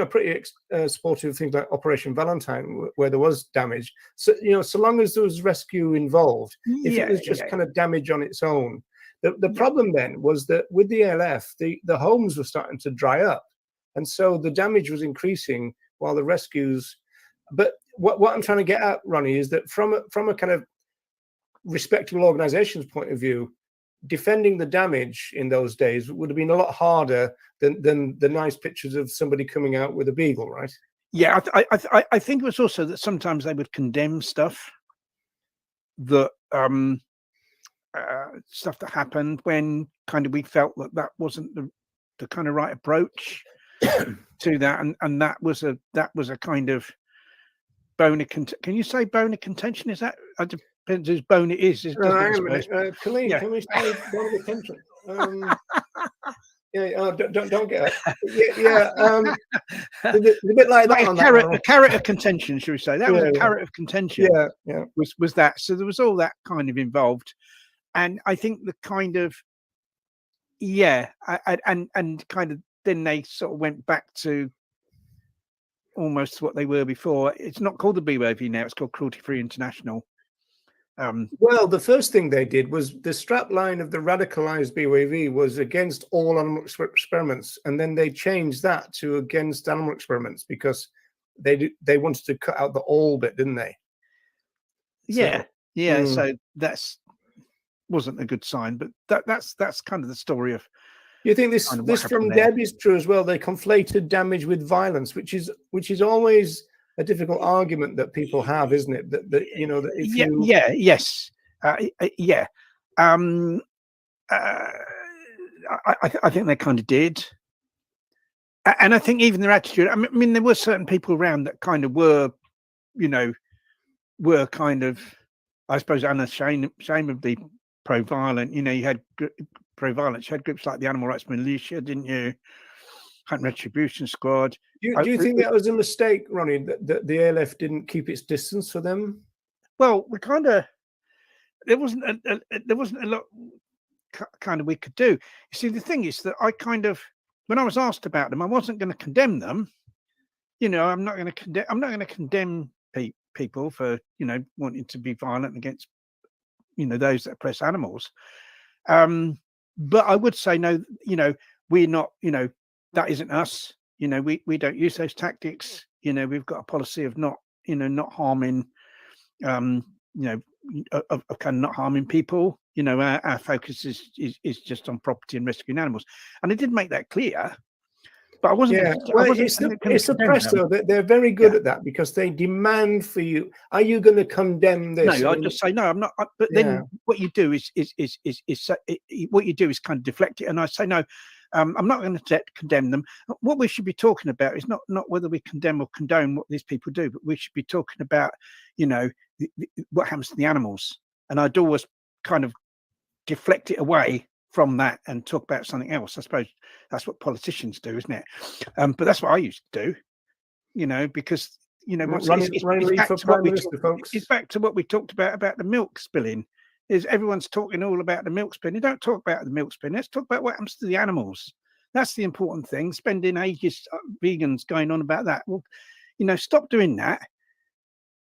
pretty supportive of things like Operation Valentine, where there was damage. So so long as there was rescue involved, if it was just kind of damage on its own. The problem then was that with the ALF, the homes were starting to dry up, and so the damage was increasing while the rescues. But what I'm trying to get at, Ronnie, is that from a kind of respectable organization's point of view, defending the damage in those days would have been a lot harder than the nice pictures of somebody coming out with a beagle, right? Yeah, I think it was also that sometimes they would condemn stuff that stuff that happened when kind of we felt that wasn't the kind of right approach to that, and that was a kind of bone of contention. Can you say bone of contention? Is that? Depends whose bone it is. Hang on a minute. Can we say bone of contention? Don't get it. A bit like that. A carrot of contention, should we say? That was a carrot of contention. Yeah. Was that? So there was all that kind of involved, and I think the kind of and kind of then they sort of went back to almost what they were before. It's not called the BWAV now; it's called Cruelty Free International. Well, the first thing they did was the strap line of the radicalized BWAV was against all animal experiments, and then they changed that to against animal experiments because they wanted to cut out the all bit, didn't they? So that's wasn't a good sign, but that's kind of the story of. You think this from Deb is true as well? They conflated damage with violence, which is always a difficult argument that people have, isn't it? That that if I think they kind of did, and I think even their attitude. I mean, there were certain people around that kind of were kind of, I suppose, unashamedly pro-violent. You had pro-violence. You had groups like the Animal Rights Militia, didn't you? Hunt Retribution Squad. Do you think that was a mistake, Ronnie, that the ALF didn't keep its distance for them? Well, we kind of there wasn't a lot kind of we could do. You see, the thing is that I kind of, when I was asked about them, I wasn't going to condemn them. I'm not going to condemn people for wanting to be violent against those that oppress animals. But I would say no, we're not, that isn't us. We don't use those tactics. We've got a policy of not harming, of kind of not harming people. Our focus is just on property and rescuing animals. And I did make that clear. But I wasn't. Yeah, well, it's the press though. They're very good at that because they demand for you. Are you going to condemn this? No, I just say no. I'm not. But then what you do is what you do is kind of deflect it, and I say no. I'm not going to condemn them. What we should be talking about is not whether we condemn or condone what these people do, but we should be talking about what happens to the animals. And I'd always kind of deflect it away from that and talk about something else. I suppose that's what politicians do, isn't it? But that's what I used to do, because it's back to what we talked about the milk spilling. Is everyone's talking all about the milk spilling? Don't talk about the milk spilling. Let's talk about what happens to the animals. That's the important thing. Spending ages vegans going on about that. Well, stop doing that.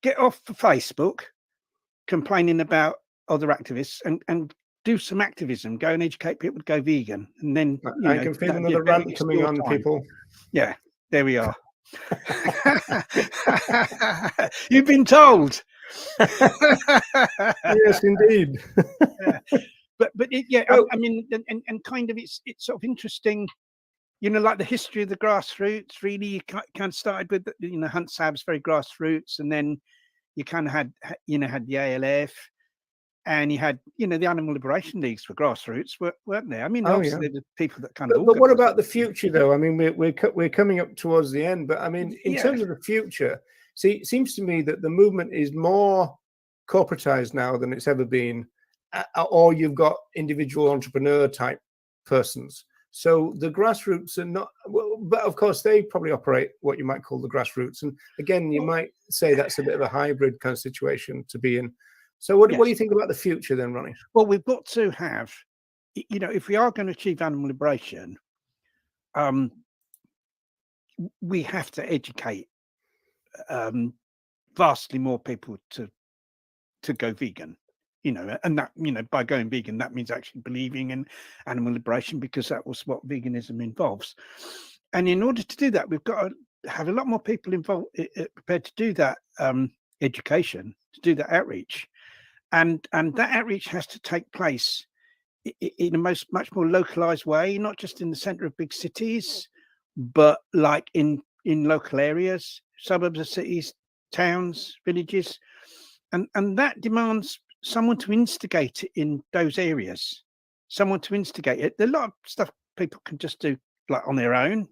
Get off of Facebook complaining about other activists and do some activism. Go and educate people to go vegan, and then I can feel another rant coming on, people. Yeah, there we are. You've been told. Yes, indeed. But I mean, and kind of it's sort of interesting. Like the history of the grassroots. Really, you kind of started with Hunt Sab's very grassroots, and then you kind of had the ALF. And you had, the animal liberation leagues were grassroots, weren't they? I mean, obviously the people that kind of. But what about the future, though? I mean, we're coming up towards the end, but I mean, in terms of the future, it seems to me that the movement is more corporatized now than it's ever been, or you've got individual entrepreneur type persons. So the grassroots are not, but of course they probably operate what you might call the grassroots. And again, you might say that's a bit of a hybrid kind of situation to be in. So what do you think about the future then, Ronnie? Well, we've got to have, if we are going to achieve animal liberation, we have to educate vastly more people to go vegan, and that, by going vegan, that means actually believing in animal liberation, because that was what veganism involves. And in order to do that, we've got to have a lot more people involved, prepared to do that education, to do that outreach. And that outreach has to take place in a much more localized way, not just in the center of big cities, but like in local areas, suburbs of cities, towns, villages. And that demands someone to instigate it in those areas, someone to instigate it. There's a lot of stuff people can just do like on their own,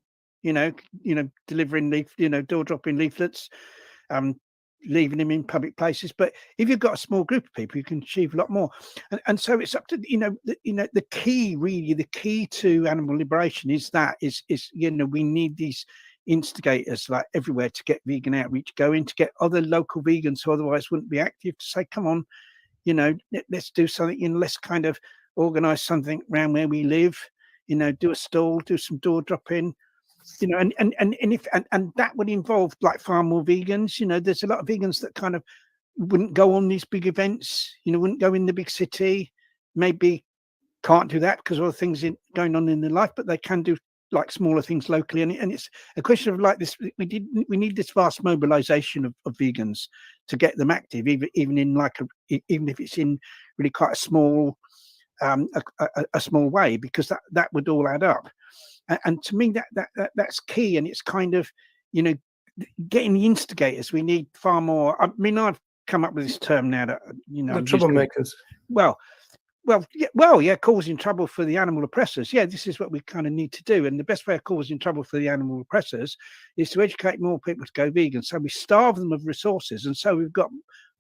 delivering door dropping leaflets, leaving them in public places. But if you've got a small group of people, you can achieve a lot more. And so it's up to the key to animal liberation is we need these instigators like everywhere to get vegan outreach going, to get other local vegans who otherwise wouldn't be active to say, come on, let's do something, let's kind of organize something around where we live, do a stall, do some door dropping. And that would involve like far more vegans. There's a lot of vegans that kind of wouldn't go on these big events, wouldn't go in the big city, maybe can't do that because of all the things going on in their life, but they can do like smaller things locally. And it's a question of like this, we need this vast mobilization of vegans to get them active, even in like even if it's in really quite a small small way, because that would all add up. And to me, that's key. And it's kind of, getting the instigators. We need far more. I mean, I've come up with this term now that, the troublemakers. Causing trouble for the animal oppressors. Yeah, this is what we kind of need to do. And the best way of causing trouble for the animal oppressors is to educate more people to go vegan. So we starve them of resources. And so we've got,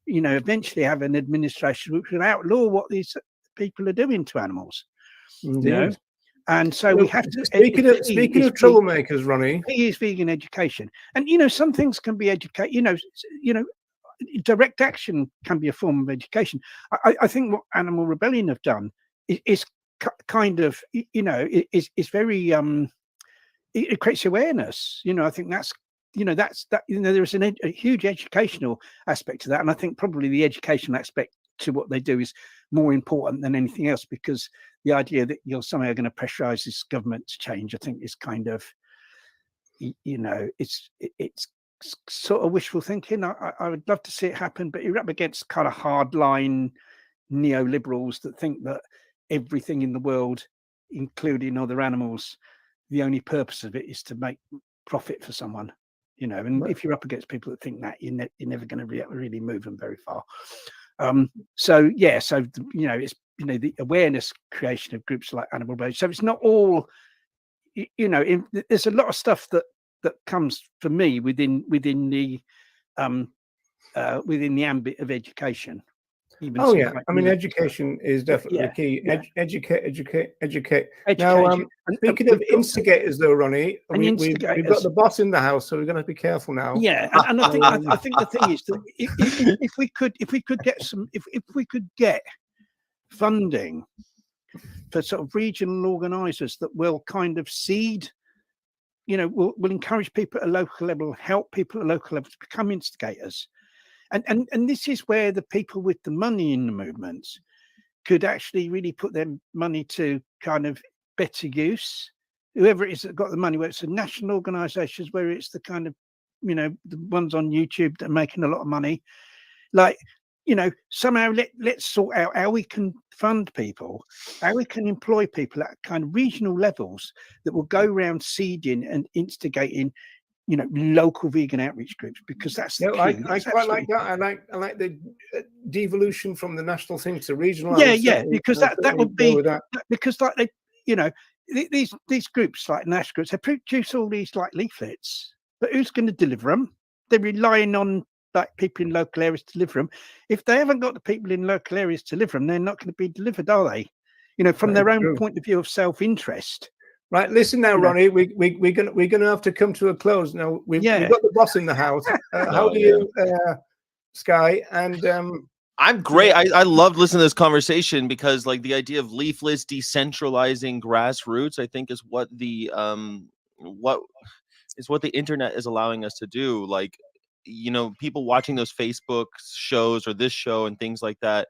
eventually have an administration which will outlaw what these people are doing to animals. Indeed. And so we have to. Speaking of troublemakers, Ronnie, he is vegan education, and some things can be educated. Direct action can be a form of education. I think what Animal Rebellion have done is kind of, is very. It creates awareness. I think that's. There's a huge educational aspect to that, and I think probably the educational aspect to what they do is more important than anything else, because the idea that you're somehow going to pressurize this government to change, I think, is kind of, you know, it's sort of wishful thinking. I would love to see it happen, but you're up against kind of hardline neoliberals that think that everything in the world, including other animals, the only purpose of it is to make profit for someone, you know. And if you're up against people that think that, you're never going to really move them very far. So yeah, so you know, it's, you know, the awareness creation of groups like Animal Rage. So it's not all, you know, there's a lot of stuff that comes for me within the ambit of education. Even Oh yeah, like I mean, me. education is definitely Yeah, key. yeah. Educate. Now, speaking of instigators, though, Ronnie, we've got the boss in the house, so we're going to be careful now. Yeah, and I think I think the thing is that if we could get funding for sort of regional organisers that will kind of seed, you know, will encourage people at a local level, help people at a local level to become instigators. And this is where the people with the money in the movements could actually really put their money to kind of better use. Whoever it is that got the money, whether it's the national organisations, whether it's the kind of, you know, the ones on YouTube that are making a lot of money, like, you know, somehow let's sort out how we can fund people, how we can employ people at kind of regional levels that will go around seeding and instigating, you know, local vegan outreach groups, because that's the key. I quite like that. I like the devolution from the national thing to regional. Yeah, because that would be because, like, they, you know, these groups like Nash groups, they produce all these like leaflets, but who's going to deliver them? They're relying on like people in local areas to deliver them. If they haven't got the people in local areas to deliver them, they're not going to be delivered, are they? You know, from their own point of view of self-interest. Right, listen now, Ronnie. We're gonna have to come to a close now. We've got the boss in the house. How do you, Sky? And I'm great. I loved listening to this conversation, because like the idea of leaflets, decentralizing grassroots, I think is what the internet is allowing us to do. Like, you know, people watching those Facebook shows or this show and things like that,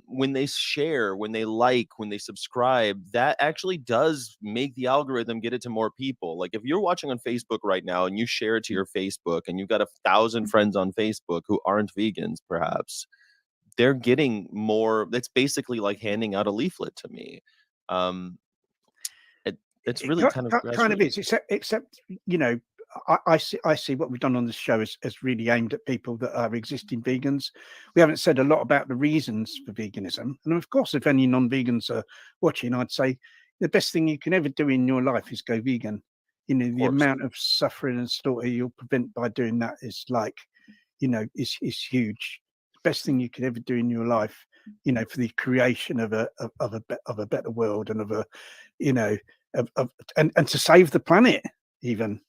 when they share, when they like, when they subscribe, that actually does make the algorithm get it to more people. Like if you're watching on Facebook right now and you share it to your Facebook and you've got 1,000 friends on Facebook who aren't vegans, perhaps they're getting more. That's basically like handing out a leaflet to me. It's really kind of is, except you know, I see what we've done on this show as really aimed at people that are existing vegans. We haven't said a lot about the reasons for veganism, and of course, if any non-vegans are watching, I'd say the best thing you can ever do in your life is go vegan. You know, the amount of suffering and slaughter you'll prevent by doing that is like, you know, is huge. The best thing you could ever do in your life, you know, for the creation of a better world and of a, you know, and to save the planet even.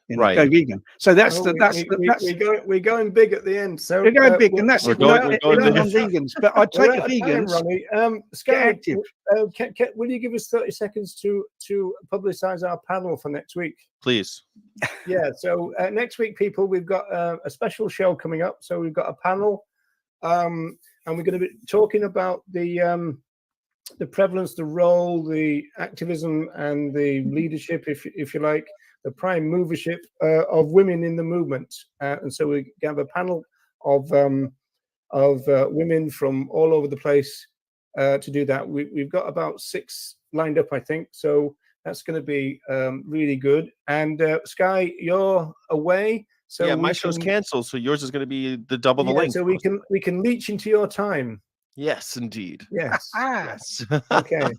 You know, right, go vegan. So that's we're going big at the end. So we're going big, and that's we're going on vegans. But I'd take the vegans. Ronnie. Sky, will you give us 30 seconds to publicize our panel for next week? Please. Yeah. So next week, people, we've got a special show coming up. So we've got a panel, and we're going to be talking about the prevalence, the role, the activism, and the leadership, if you like, the prime movership of women in the movement. And so we have a panel of women from all over the place to do that. We've got about 6 lined up, I think. So that's going to be really good. And Sky, you're away. So yeah, my show's canceled. So yours is going to be the double the length. So we can leech into your time. Yes, indeed. Yes. Yes. Okay.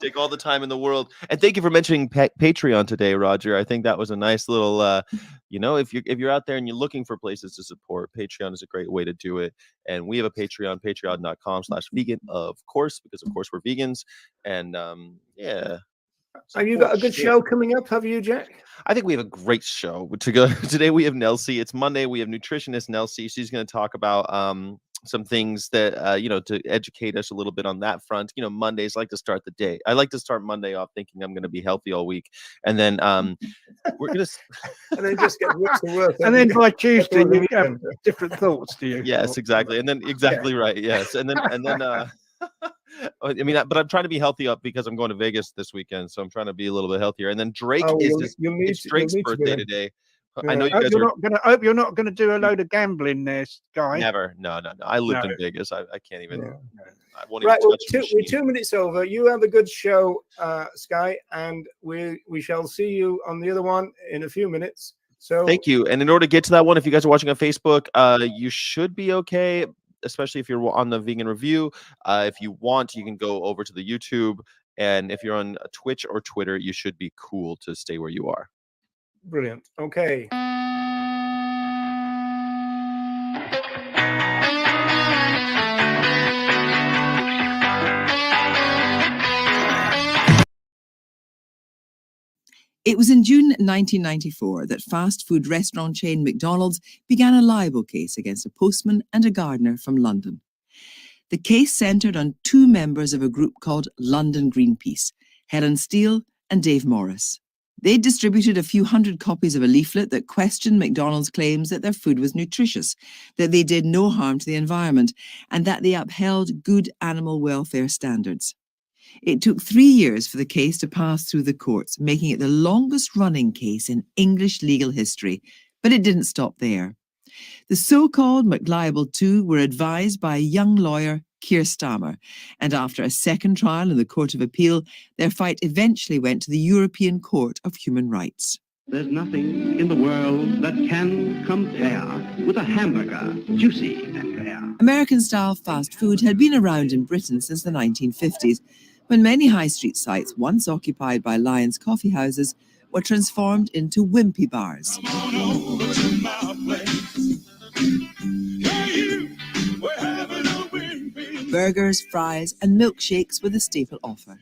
Take all the time in the world. And thank you for mentioning Patreon today, Roger. I think that was a nice little, you know, if you're out there and you're looking for places to support, Patreon is a great way to do it. And we have a Patreon, patreon.com/vegan, of course, because of course we're vegans. And yeah. Have you got a good show coming up? Have you, Jack? I think we have a great show to go. Today we have Nelsie. It's Monday. We have nutritionist Nelsie. She's going to talk about some things that to educate us a little bit on that front. Mondays, I like to start the day. I like to start Monday off thinking I'm going to be healthy all week, and then we're gonna and then just get worse and worse. And then by Tuesday you have different thoughts, do you? Yes, exactly. And then right. Yes, and then I mean, but I'm trying to be healthy up because I'm going to Vegas this weekend, so I'm trying to be a little bit healthier. And then Drake it's Drake's birthday today. I know you guys I hope you're not gonna do a load of gambling there, Guy. Never. No. I lived in Vegas. I can't even. I won't Right, even well, touch we're 2 minutes over. You have a good show, Sky, and we shall see you on the other one in a few minutes. So thank you. And in order to get to that one, if you guys are watching on Facebook, you should be okay, especially if you're on the Vegan Review. If you want, you can go over to the YouTube, and if you're on Twitch or Twitter, you should be cool to stay where you are. Brilliant. Okay. It was in June 1994 that fast food restaurant chain McDonald's began a libel case against a postman and a gardener from London. The case centred on two members of a group called London Greenpeace, Helen Steele and Dave Morris. They distributed a few hundred copies of a leaflet that questioned McDonald's claims that their food was nutritious, that they did no harm to the environment, and that they upheld good animal welfare standards. It took 3 years for the case to pass through the courts, making it the longest-running case in English legal history, but it didn't stop there. The so-called McLiable II were advised by a young lawyer, Keir Starmer, and after a second trial in the Court of Appeal, their fight eventually went to the European Court of Human Rights. There's nothing in the world that can compare with a hamburger, juicy and rare. American-style fast food had been around in Britain since the 1950s, when many high street sites, once occupied by Lions coffee houses, were transformed into wimpy bars. Burgers, fries, and milkshakes were the staple offer.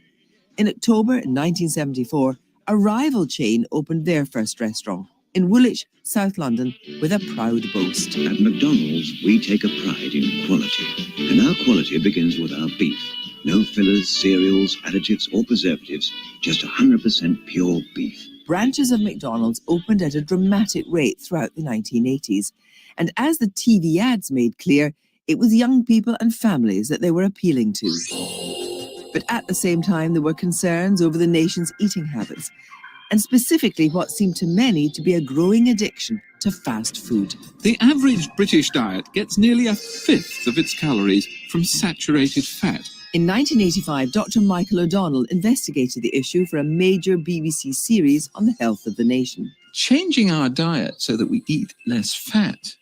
In October 1974, a rival chain opened their first restaurant in Woolwich, South London, with a proud boast. At McDonald's, we take a pride in quality, and our quality begins with our beef. No fillers, cereals, additives, or preservatives, just 100% pure beef. Branches of McDonald's opened at a dramatic rate throughout the 1980s, and as the TV ads made clear, it was young people and families that they were appealing to. But at the same time, there were concerns over the nation's eating habits, and specifically what seemed to many to be a growing addiction to fast food. The average British diet gets nearly a fifth of its calories from saturated fat. In 1985, Dr. Michael O'Donnell investigated the issue for a major BBC series on the health of the nation. Changing our diet so that we eat less fat,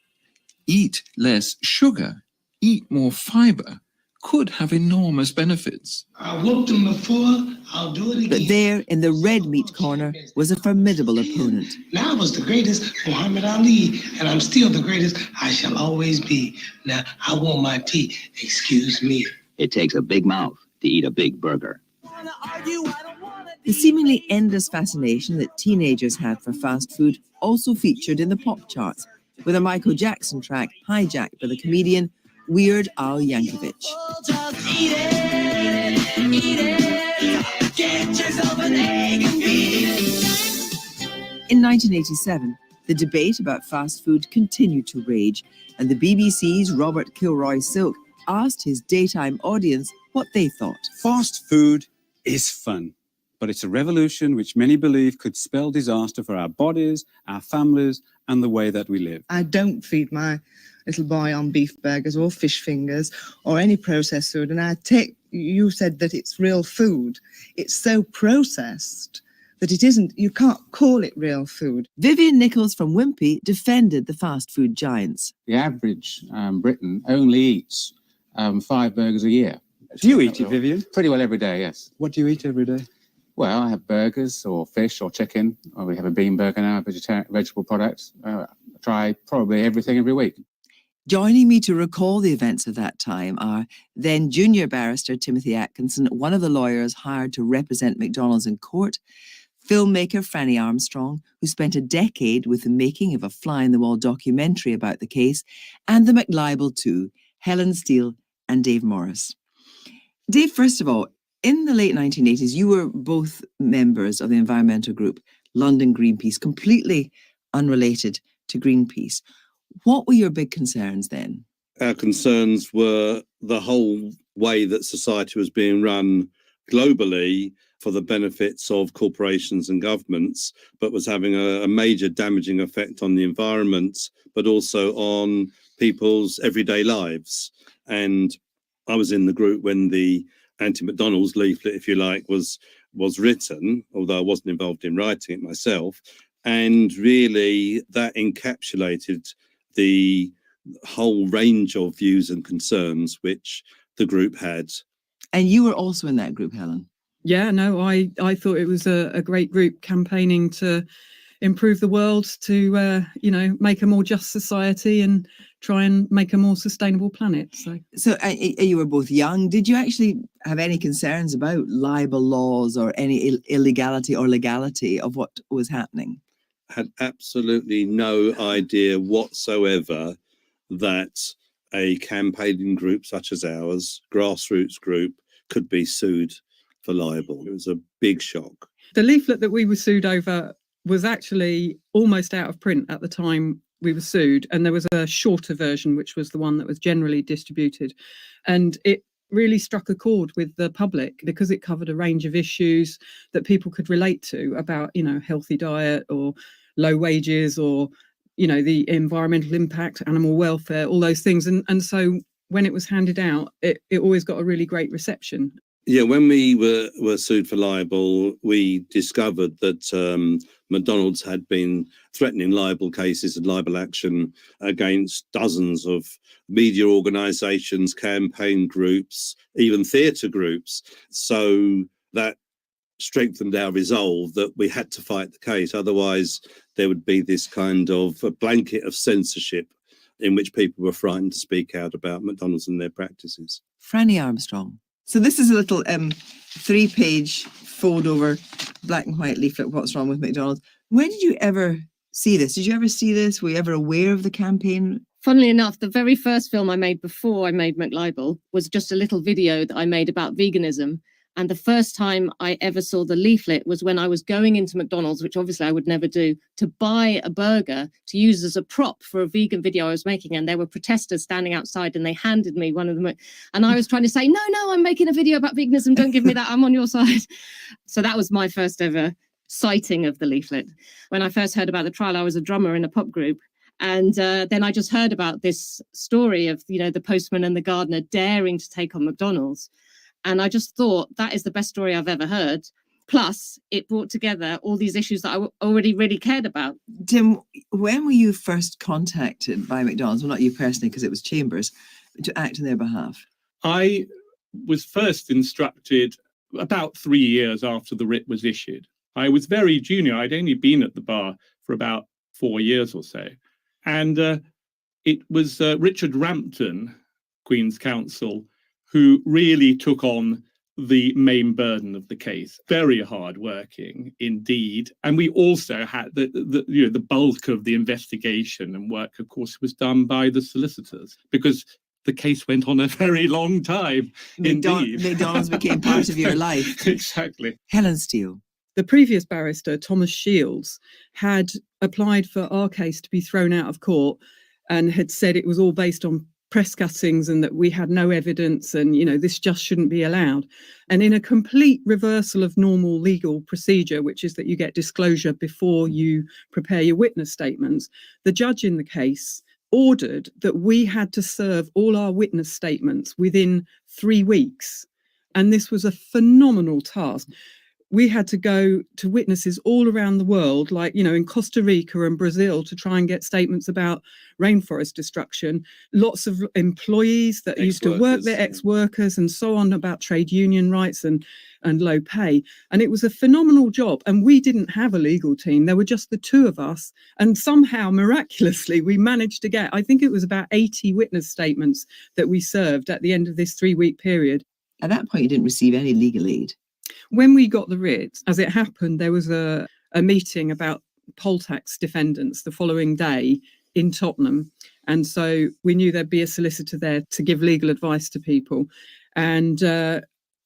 eat less sugar, eat more fibre, could have enormous benefits. I've whooped them before, I'll do it again. But there, in the red meat corner, was a formidable opponent. Now I was the greatest, Muhammad Ali, and I'm still the greatest, I shall always be. Now, I want my tea, excuse me. It takes a big mouth to eat a big burger. The seemingly endless fascination that teenagers had for fast food also featured in the pop charts, with a Michael Jackson track hijacked by the comedian Weird Al Yankovic. In 1987, the debate about fast food continued to rage, and the BBC's Robert Kilroy-Silk asked his daytime audience what they thought. Fast food is fun, but it's a revolution which many believe could spell disaster for our bodies, our families, and the way that we live. I don't feed my little boy on beef burgers or fish fingers or any processed food, and you said that it's real food. It's so processed that it isn't, you can't call it real food. Vivian Nichols from Wimpy defended the fast food giants. The average Briton only eats 5 burgers a year. Do you eat it, Vivian? Pretty well every day, yes. What do you eat every day? Well, I have burgers or fish or chicken, or we have a bean burger now, vegetable products. I try probably everything every week. Joining me to recall the events of that time are then junior barrister Timothy Atkinson, one of the lawyers hired to represent McDonald's in court, filmmaker Franny Armstrong, who spent a decade with the making of a fly-in-the-wall documentary about the case, and the McLiable II, Helen Steele and Dave Morris. Dave, first of all, in the late 1980s, you were both members of the environmental group London Greenpeace, completely unrelated to Greenpeace. What were your big concerns then? Our concerns were the whole way that society was being run globally for the benefits of corporations and governments, but was having a major damaging effect on the environment, but also on people's everyday lives. And I was in the group when the anti-McDonald's leaflet, if you like, was written, although I wasn't involved in writing it myself. And really that encapsulated the whole range of views and concerns which the group had. And you were also in that group, Helen? Yeah, no, I thought it was a great group campaigning to improve the world, to, make a more just society and try and make a more sustainable planet. So you were both young. Did you actually have any concerns about libel laws or any illegality or legality of what was happening? Had absolutely no idea whatsoever that a campaigning group such as ours, grassroots group, could be sued for libel. It was a big shock. The leaflet that we were sued over was actually almost out of print at the time we were sued, and there was a shorter version, which was the one that was generally distributed. And it really struck a chord with the public because it covered a range of issues that people could relate to about, healthy diet or low wages or, the environmental impact, animal welfare, all those things. And so when it was handed out, it always got a really great reception. Yeah, when we were sued for libel, we discovered that McDonald's had been threatening libel cases and libel action against dozens of media organisations, campaign groups, even theatre groups. So that strengthened our resolve that we had to fight the case. Otherwise, there would be this kind of a blanket of censorship in which people were frightened to speak out about McDonald's and their practices. Franny Armstrong. So this is a little 3-page fold-over black and white leaflet, What's Wrong with McDonald's. When did you ever see this? Did you ever see this? Were you ever aware of the campaign? Funnily enough, the very first film I made before I made McLibel was just a little video that I made about veganism. And the first time I ever saw the leaflet was when I was going into McDonald's, which obviously I would never do, to buy a burger to use as a prop for a vegan video I was making. And there were protesters standing outside and they handed me one of them. And I was trying to say, no, I'm making a video about veganism. Don't give me that. I'm on your side. So that was my first ever sighting of the leaflet. When I first heard about the trial, I was a drummer in a pop group. And then I just heard about this story of, the postman and the gardener daring to take on McDonald's. And I just thought that is the best story I've ever heard. Plus, it brought together all these issues that I already really cared about. Tim, when were you first contacted by McDonald's? Well, not you personally, because it was Chambers, to act on their behalf. I was first instructed about 3 years after the writ was issued. I was very junior. I'd only been at the bar for about 4 years or so. And it was Richard Rampton, Queen's Counsel, who really took on the main burden of the case. Very hard working indeed. And we also had the bulk of the investigation and work, of course, was done by the solicitors because the case went on a very long time. Indeed. McDonald's became part of your life. Exactly. Helen Steele. The previous barrister, Thomas Shields, had applied for our case to be thrown out of court and had said it was all based on press cuttings and that we had no evidence and, this just shouldn't be allowed. And in a complete reversal of normal legal procedure, which is that you get disclosure before you prepare your witness statements, the judge in the case ordered that we had to serve all our witness statements within 3 weeks. And this was a phenomenal task. We had to go to witnesses all around the world, like, in Costa Rica and Brazil, to try and get statements about rainforest destruction. Lots of employees that used to work there, ex-workers and so on, about trade union rights and low pay. And it was a phenomenal job. And we didn't have a legal team. There were just the two of us. And somehow, miraculously, we managed to get, I think it was about 80 witness statements that we served at the end of this 3-week period. At that point, you didn't receive any legal aid. When we got the writ, as it happened, there was a meeting about poll tax defendants the following day in Tottenham. And so we knew there'd be a solicitor there to give legal advice to people. And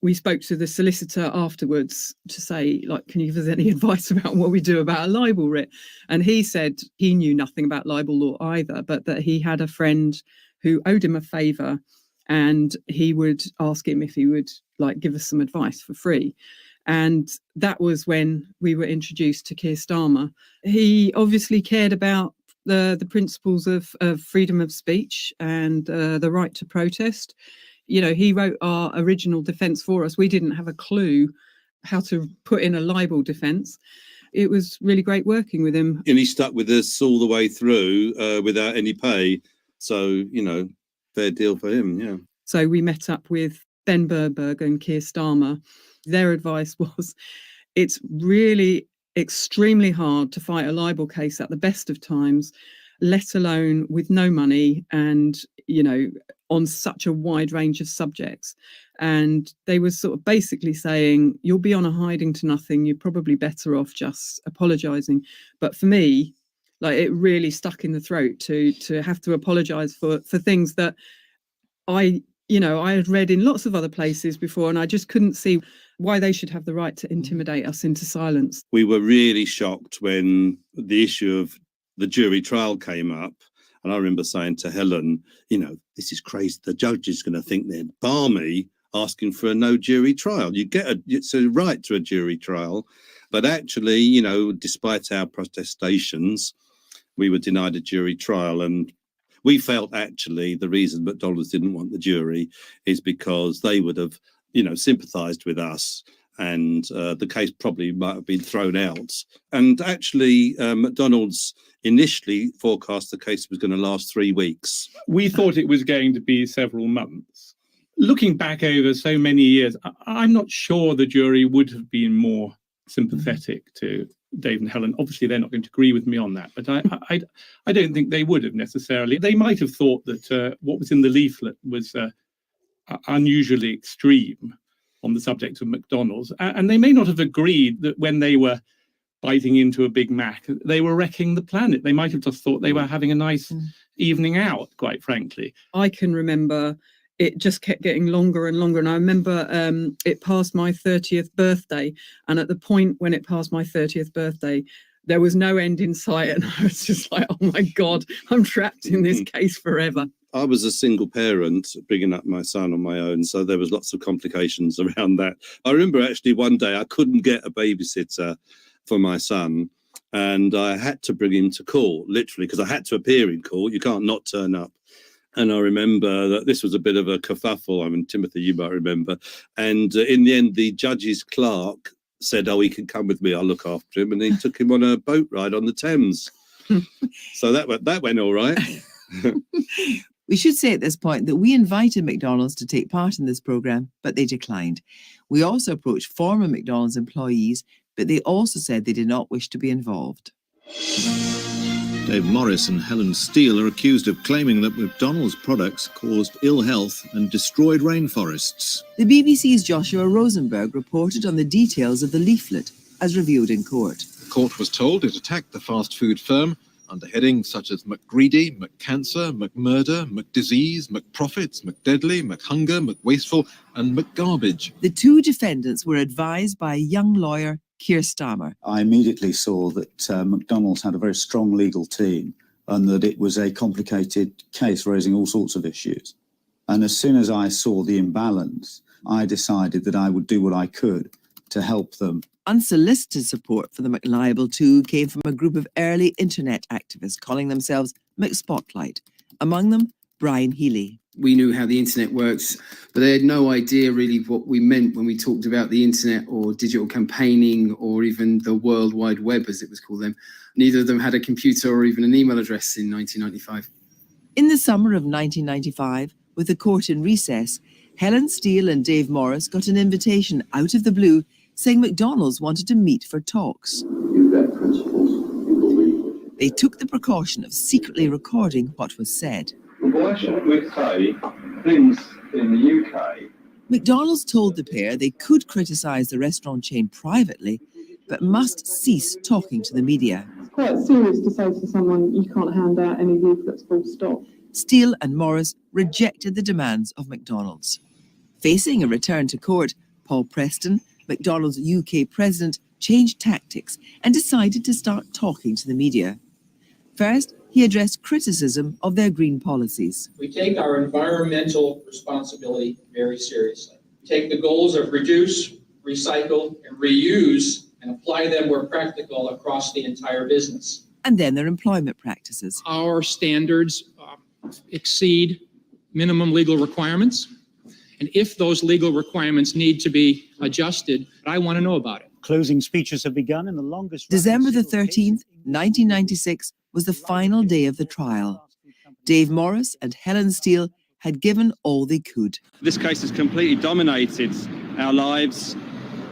we spoke to the solicitor afterwards to say, like, can you give us any advice about what we do about a libel writ? And he said he knew nothing about libel law either, but that he had a friend who owed him a favour and he would ask him if he would like give us some advice for free. And that was when we were introduced to Keir Starmer. He obviously cared about the principles of freedom of speech and the right to protest. You know, he wrote our original defence for us. We didn't have a clue how to put in a libel defence. It was really great working with him. And he stuck with us all the way through without any pay. So, you know, fair deal for him, yeah. So we met up with Ben Burberg and Keir Starmer. Their advice was, it's really extremely hard to fight a libel case at the best of times, let alone with no money and, you know, on such a wide range of subjects. And they were sort of basically saying, you'll be on a hiding to nothing. You're probably better off just apologising. But for me, like, it really stuck in the throat to have to apologise for things that I had read in lots of other places before, and I just couldn't see why they should have the right to intimidate us into silence. We were really shocked when the issue of the jury trial came up. And I remember saying to Helen, you know, this is crazy. The judge is going to think they're balmy asking for a no jury trial. It's a right to a jury trial. But actually, you know, despite our protestations, we were denied a jury trial. And we felt actually the reason McDonald's didn't want the jury is because they would have, you know, sympathised with us, and the case probably might have been thrown out. And actually, McDonald's initially forecast the case was going to last 3 weeks. We thought it was going to be several months. Looking back over so many years, I'm not sure the jury would have been more sympathetic to Dave and Helen. Obviously, they're not going to agree with me on that, but I don't think they would have necessarily. They might have thought that what was in the leaflet was unusually extreme on the subject of McDonald's, and they may not have agreed that when they were biting into a Big Mac, they were wrecking the planet. They might have just thought they were having a nice evening out, quite frankly. I can remember it just kept getting longer and longer. And I remember it passed my 30th birthday. And at the point when it passed my 30th birthday, there was no end in sight. And I was just like, oh my God, I'm trapped in this case forever. I was a single parent bringing up my son on my own, so there was lots of complications around that. I remember actually one day I couldn't get a babysitter for my son, and I had to bring him to court, literally, because I had to appear in court. You can't not turn up. And I remember that this was a bit of a kerfuffle. I mean, Timothy, you might remember. And in the end, the judge's clerk said, oh, he can come with me, I'll look after him. And he took him on a boat ride on the Thames. So that went all right. We should say at this point that we invited McDonald's to take part in this programme, but they declined. We also approached former McDonald's employees, but they also said they did not wish to be involved. Dave Morris and Helen Steele are accused of claiming that McDonald's products caused ill health and destroyed rainforests. The BBC's Joshua Rosenberg reported on the details of the leaflet, as revealed in court. The court was told it attacked the fast food firm under headings such as McGreedy, McCancer, McMurder, McDisease, McProfits, McDeadly, McHunger, McWasteful and McGarbage. The two defendants were advised by a young lawyer, Keir Starmer. I immediately saw that McDonald's had a very strong legal team and that it was a complicated case raising all sorts of issues. And as soon as I saw the imbalance, I decided that I would do what I could to help them. Unsolicited support for the McLibel 2 came from a group of early internet activists calling themselves McSpotlight. Among them, Brian Healy. We knew how the internet works, but they had no idea really what we meant when we talked about the internet or digital campaigning or even the World Wide Web, as it was called then. Neither of them had a computer or even an email address in 1995. In the summer of 1995, with the court in recess, Helen Steele and Dave Morris got an invitation out of the blue saying McDonald's wanted to meet for talks. You've got principles, you believe. They took the precaution of secretly recording what was said. Why shouldn't we say things in the UK? McDonald's told the pair they could criticise the restaurant chain privately, but must cease talking to the media. quite serious to say to someone, you can't hand out any leaflets, full stop. Steele and Morris rejected the demands of McDonald's. Facing a return to court, Paul Preston, McDonald's UK president, changed tactics and decided to start talking to the media. First, he addressed criticism of their green policies. We take our environmental responsibility very seriously. We take the goals of reduce, recycle, and reuse and apply them where practical across the entire business. And then their employment practices. Our standards exceed minimum legal requirements. And if those legal requirements need to be adjusted, I want to know about it. Closing speeches have begun in the longest... December the 13th, 1996 was the final day of the trial. Dave Morris and Helen Steele had given all they could. This case has completely dominated our lives,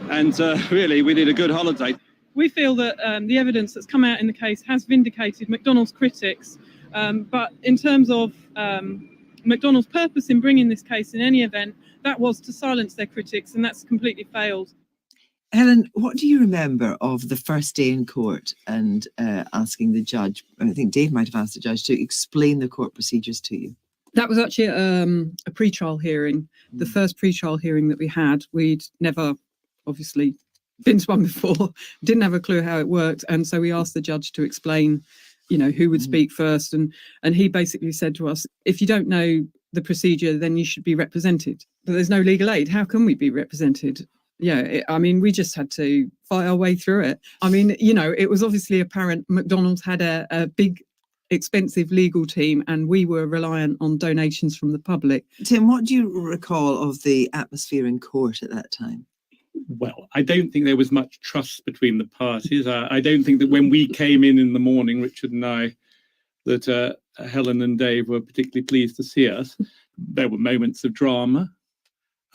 and really we need a good holiday. We feel that the evidence that's come out in the case has vindicated McDonald's critics, but in terms of McDonald's purpose in bringing this case in any event, that was to silence their critics, and that's completely failed. Helen, what do you remember of the first day in court and asking the judge, I think Dave might have asked the judge to explain the court procedures to you? That was actually a pre-trial hearing, the first pre-trial hearing that we had. We'd never, obviously, been to one before, didn't have a clue how it worked. And so we asked the judge to explain, you know, who would speak first. And he basically said to us, if you don't know the procedure, then you should be represented. But there's no legal aid. How can we be represented? Yeah, I mean, we just had to fight our way through it. I mean, you know, it was obviously apparent McDonald's had a big, expensive legal team, and we were reliant on donations from the public. Tim, what do you recall of the atmosphere in court at that time? Well, I don't think there was much trust between the parties. I don't think that when we came in the morning, Richard and I, that Helen and Dave were particularly pleased to see us. There were moments of drama,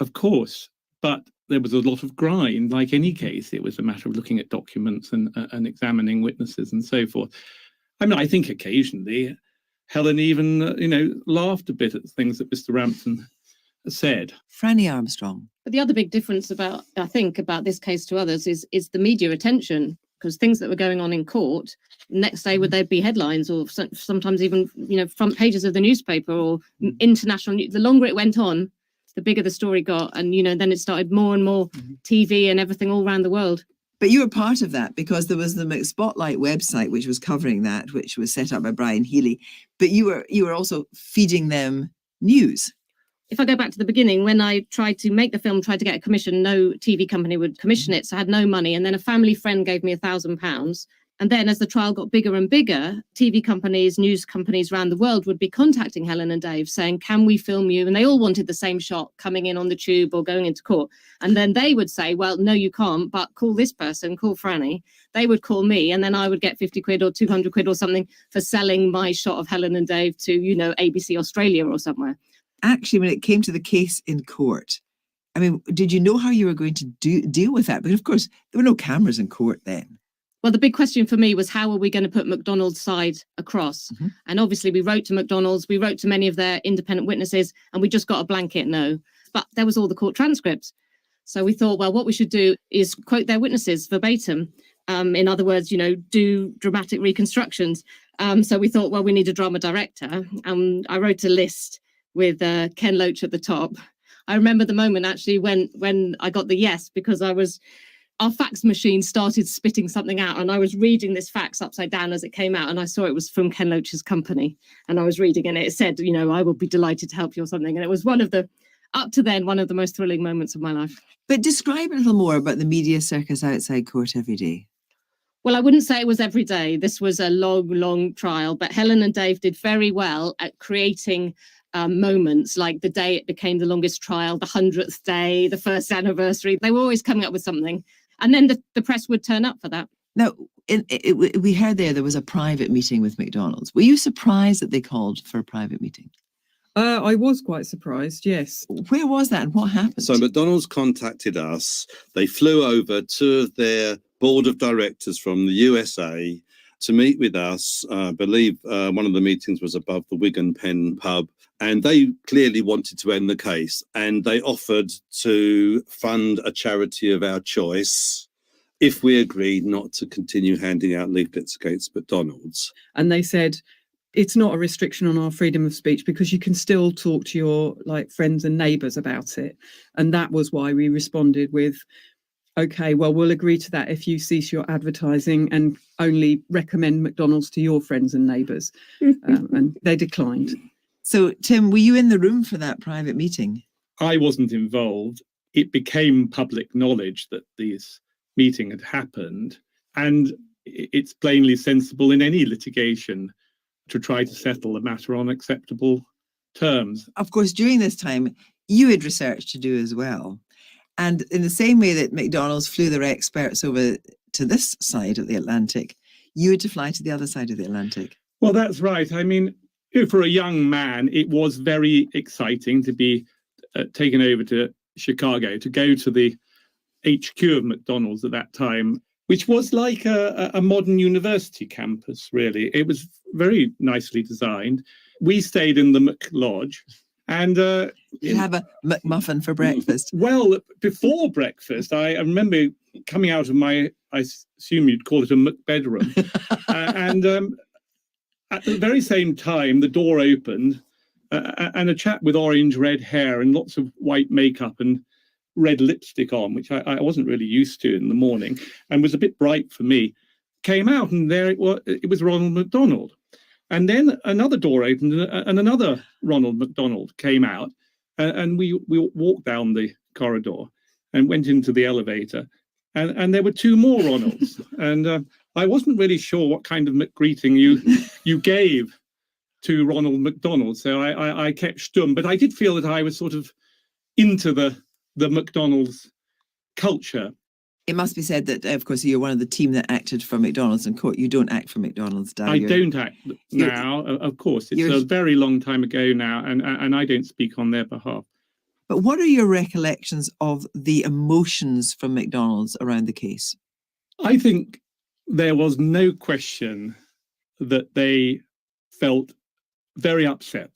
of course, but there was a lot of grind. Like any case, it was a matter of looking at documents and examining witnesses and so forth. I mean, I think occasionally Helen even, laughed a bit at things that Mr. Rampton said. Franny Armstrong. But the other big difference about this case to others is the media attention, because things that were going on in court, next day would there be headlines or sometimes even, front pages of the newspaper or international news. The longer it went on, the bigger the story got. And, then it started more and more TV and everything all around the world. But you were part of that because there was the McSpotlight website, which was covering that, which was set up by Brian Healy. But you were also feeding them news. If I go back to the beginning, when I tried to make the film, tried to get a commission, no TV company would commission it. So I had no money. And then a family friend gave me £1,000. And then as the trial got bigger and bigger, TV companies, news companies around the world would be contacting Helen and Dave saying, can we film you? And they all wanted the same shot coming in on the tube or going into court. And then they would say, well, no, you can't, but call this person, call Franny. They would call me, and then I would get 50 quid or 200 quid or something for selling my shot of Helen and Dave to, ABC Australia or somewhere. Actually, when it came to the case in court, I mean, did you know how you were going to deal with that? Because, of course, there were no cameras in court then. Well, the big question for me was, how are we going to put McDonald's side across? And obviously we wrote to McDonald's, we wrote to many of their independent witnesses, and we just got a blanket no. But there was all the court transcripts. So we thought, well, what we should do is quote their witnesses verbatim. In other words, do dramatic reconstructions. So we thought, well, we need a drama director. I wrote a list with Ken Loach at the top. I remember the moment actually when I got the yes, because our fax machine started spitting something out, and I was reading this fax upside down as it came out, and I saw it was from Ken Loach's company, and I was reading and it said, I will be delighted to help you or something. And it was one of the most thrilling moments of my life. But describe a little more about the media circus outside court every day. Well, I wouldn't say it was every day. This was a long, long trial, but Helen and Dave did very well at creating moments, like the day it became the longest trial, the 100th day, the first anniversary. They were always coming up with something. And then the press would turn up for that. Now, we heard there was a private meeting with McDonald's. Were you surprised that they called for a private meeting? I was quite surprised, yes. Where was that and what happened? So McDonald's contacted us. They flew over to their board of directors from the USA to meet with us. I believe one of the meetings was above the Wigan Pen pub. And they clearly wanted to end the case, and they offered to fund a charity of our choice if we agreed not to continue handing out leaflets against McDonald's. And they said, it's not a restriction on our freedom of speech because you can still talk to your friends and neighbours about it. And that was why we responded with, OK, well, we'll agree to that if you cease your advertising and only recommend McDonald's to your friends and neighbours. And they declined. So, Tim, were you in the room for that private meeting? I wasn't involved. It became public knowledge that this meeting had happened. And it's plainly sensible in any litigation to try to settle the matter on acceptable terms. Of course, during this time, you had research to do as well. And in the same way that McDonald's flew their experts over to this side of the Atlantic, you had to fly to the other side of the Atlantic. Well, that's right. I mean, for a young man, it was very exciting to be taken over to Chicago, to go to the HQ of McDonald's at that time, which was like a modern university campus, really. It was very nicely designed. We stayed in the McLodge. And you have a McMuffin for breakfast. Well, before breakfast, I remember coming out of my, I assume you'd call it a McBedroom. And at the very same time, the door opened and a chap with orange red hair and lots of white makeup and red lipstick on, which I wasn't really used to in the morning and was a bit bright for me, came out, and there it was Ronald McDonald. And then another door opened and another Ronald McDonald came out, and we walked down the corridor and went into the elevator, and there were two more Ronalds. And I wasn't really sure what kind of greeting you gave to Ronald McDonald, so I kept stum. But I did feel that I was sort of into the McDonald's culture. It must be said that, of course, you're one of the team that acted for McDonald's in court. You don't act for McDonald's, do you? I don't act now, of course. It's a very long time ago now, and I don't speak on their behalf. But what are your recollections of the emotions from McDonald's around the case? I think there was no question that they felt very upset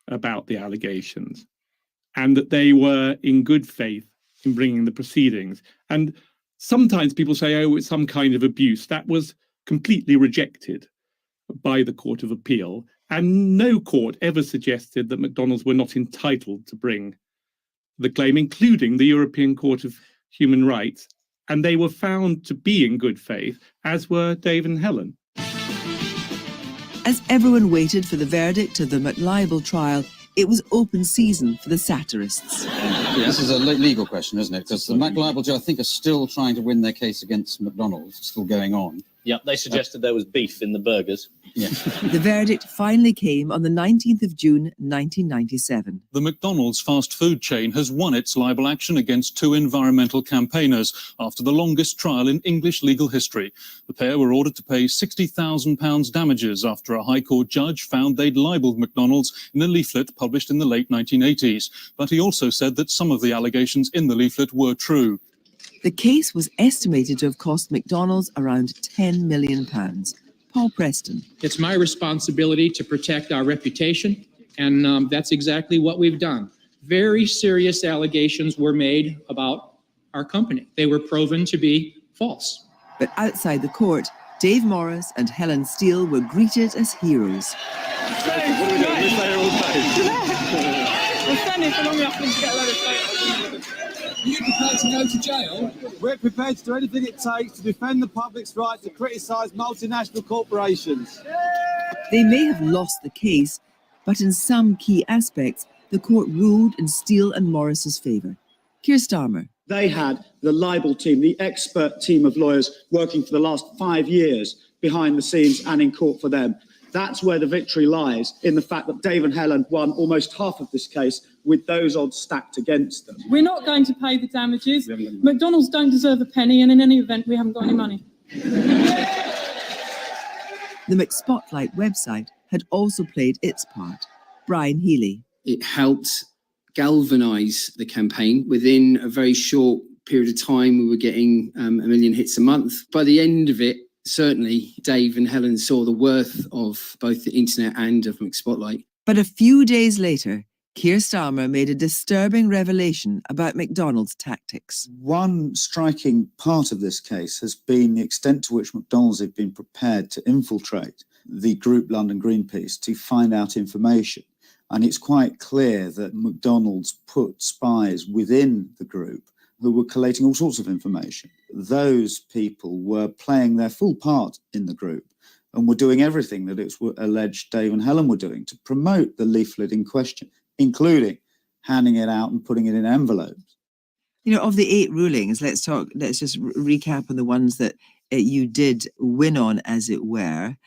about the allegations and that they were in good faith in bringing the proceedings. And sometimes people say, oh, it's some kind of abuse. That was completely rejected by the Court of Appeal. And no court ever suggested that McDonald's were not entitled to bring the claim, including the European Court of Human Rights. And they were found to be in good faith, as were Dave and Helen. As everyone waited for the verdict of the McLibel trial, it was open season for the satirists. This is a legal question, isn't it? Because the McLibel, I think, are still trying to win their case against McDonald's. It's still going on. Yeah, they suggested there was beef in the burgers. Yeah. The verdict finally came on the 19th of June, 1997. The McDonald's fast food chain has won its libel action against two environmental campaigners after the longest trial in English legal history. The pair were ordered to pay £60,000 damages after a High Court judge found they'd libelled McDonald's in a leaflet published in the late 1980s. But he also said that some of the allegations in the leaflet were true. The case was estimated to have cost McDonald's around £10 million. Paul Preston. It's my responsibility to protect our reputation, and that's exactly what we've done. Very serious allegations were made about our company. They were proven to be false. But outside the court, Dave Morris and Helen Steele were greeted as heroes. We're standing for long enough to get a load of photos. Are you prepared to go to jail? We're prepared to do anything it takes to defend the public's right to criticise multinational corporations. They may have lost the case, but in some key aspects, the court ruled in Steele and Morris's favour. Keir Starmer. They had the libel team, the expert team of lawyers working for the last 5 years behind the scenes and in court for them. That's where the victory lies, in the fact that Dave and Helen won almost half of this case with those odds stacked against them. We're not going to pay the damages. McDonald's don't deserve a penny, and in any event, we haven't got any money. The McSpotlight website had also played its part. Brian Healy. It helped galvanise the campaign. Within a very short period of time, we were getting 1 million hits a month. By the end of it, certainly Dave and Helen saw the worth of both the internet and of McSpotlight. But a few days later, Keir Starmer made a disturbing revelation about McDonald's tactics. One striking part of this case has been the extent to which McDonald's have been prepared to infiltrate the group London Greenpeace to find out information. And it's quite clear that McDonald's put spies within the group who were collating all sorts of information. Those people were playing their full part in the group and were doing everything that it's alleged Dave and Helen were doing to promote the leaflet in question, including handing it out and putting it in envelopes. You know, of the 8 rulings, let's just recap on the ones that you did win on, as it were.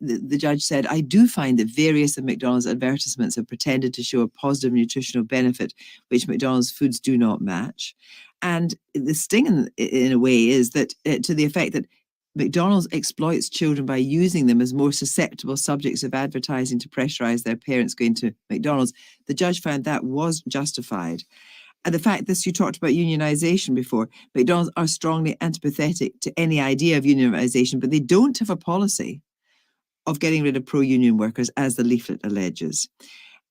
The judge said, I do find that various of McDonald's advertisements have pretended to show a positive nutritional benefit, which McDonald's foods do not match. And the sting, in a way, is that to the effect that McDonald's exploits children by using them as more susceptible subjects of advertising to pressurize their parents going to McDonald's. The judge found that was justified. And the fact that you talked about unionization before, McDonald's are strongly antipathetic to any idea of unionization, but they don't have a policy of getting rid of pro-union workers, as the leaflet alleges.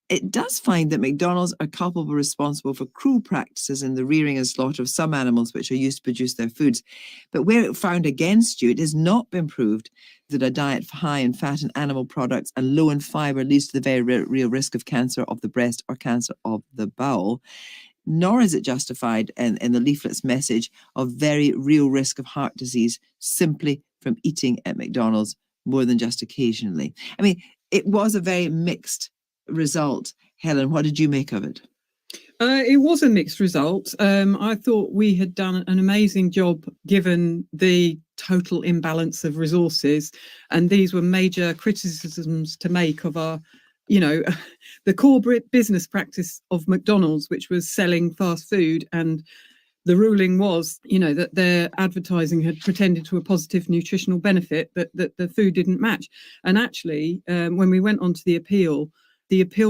It does find that McDonald's are culpable responsible for cruel practices in the rearing and slaughter of some animals which are used to produce their foods. But where it found against you, it has not been proved that a diet high in fat and animal products and low in fibre leads to the very real risk of cancer of the breast or cancer of the bowel. Nor is it justified in the leaflet's message of very real risk of heart disease simply from eating at McDonald's more than just occasionally. I mean, it was a very mixed result. Helen, what did you make of it? It was a mixed result. I thought we had done an amazing job given the total imbalance of resources, and these were major criticisms to make of our, you know, the core business practice of McDonald's, which was selling fast food. And the ruling was, you know, that their advertising had pretended to a positive nutritional benefit that the food didn't match. And actually, when we went on to the appeal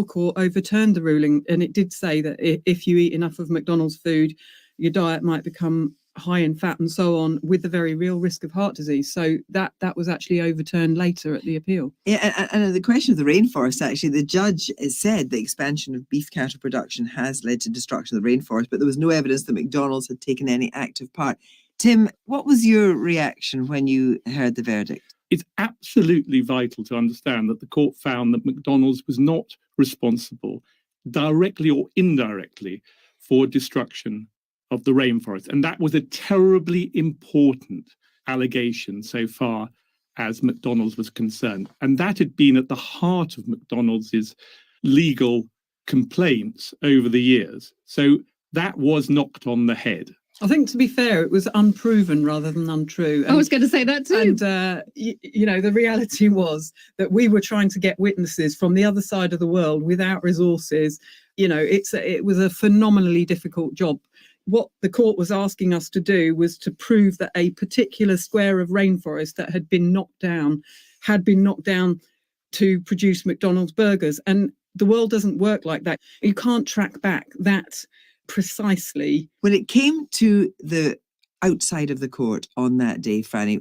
court overturned the ruling, and it did say that if you eat enough of McDonald's food, your diet might become high in fat and so on, with the very real risk of heart disease. So that was actually overturned later at the appeal. Yeah, and the question of the rainforest, actually, the judge said the expansion of beef cattle production has led to destruction of the rainforest, but there was no evidence that McDonald's had taken any active part. Tim, what was your reaction when you heard the verdict? It's absolutely vital to understand that the court found that McDonald's was not responsible, directly or indirectly, for destruction of the rainforest. And that was a terribly important allegation so far as McDonald's was concerned. And that had been at the heart of McDonald's legal complaints over the years. So that was knocked on the head. I think, to be fair, it was unproven rather than untrue. I was going to say that too. And, you know, the reality was that we were trying to get witnesses from the other side of the world without resources. You know, it was a phenomenally difficult job. What the court was asking us to do was to prove that a particular square of rainforest that had been knocked down to produce McDonald's burgers. And the world doesn't work like that. You can't track back that precisely. When it came to the outside of the court on that day, Franny,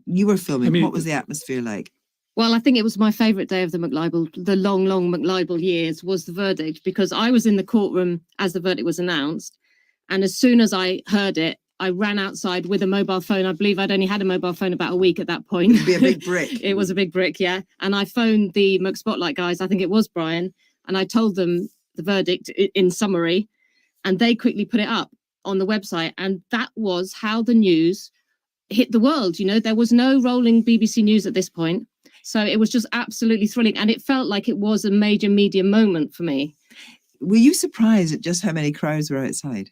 you were filming. What was the atmosphere like? Well, I think it was my favourite day of the long McLibel years was the verdict, because I was in the courtroom as the verdict was announced. And as soon as I heard it, I ran outside with a mobile phone. I believe I'd only had a mobile phone about a week at that point. It'd be a big brick. It was a big brick, yeah. And I phoned the McSpotlight guys, I think it was Brian, and I told them the verdict in summary, and they quickly put it up on the website. And that was how the news hit the world. You know, there was no rolling BBC News at this point. So it was just absolutely thrilling. And it felt like it was a major media moment for me. Were you surprised at just how many crowds were outside?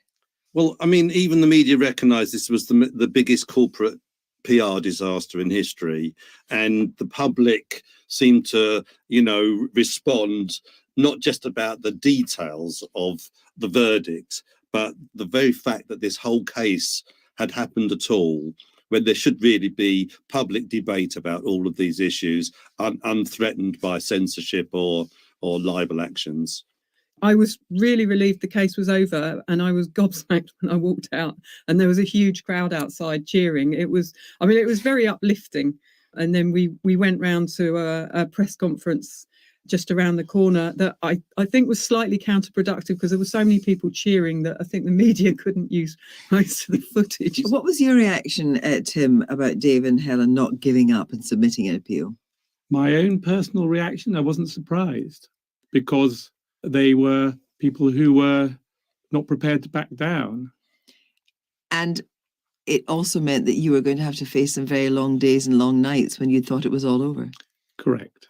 Well, I mean, even the media recognised this was the biggest corporate PR disaster in history, and the public seemed to, you know, respond not just about the details of the verdict, but the very fact that this whole case had happened at all, when there should really be public debate about all of these issues, unthreatened by censorship or libel actions. I was really relieved the case was over, and I was gobsmacked when I walked out and there was a huge crowd outside cheering. It was very uplifting. And then we went round to a press conference just around the corner that I think was slightly counterproductive because there were so many people cheering that I think the media couldn't use most of the footage. What was your reaction, Tim, about Dave and Helen not giving up and submitting an appeal? My own personal reaction, I wasn't surprised because they were people who were not prepared to back down. And it also meant that you were going to have to face some very long days and long nights when you thought it was all over. Correct.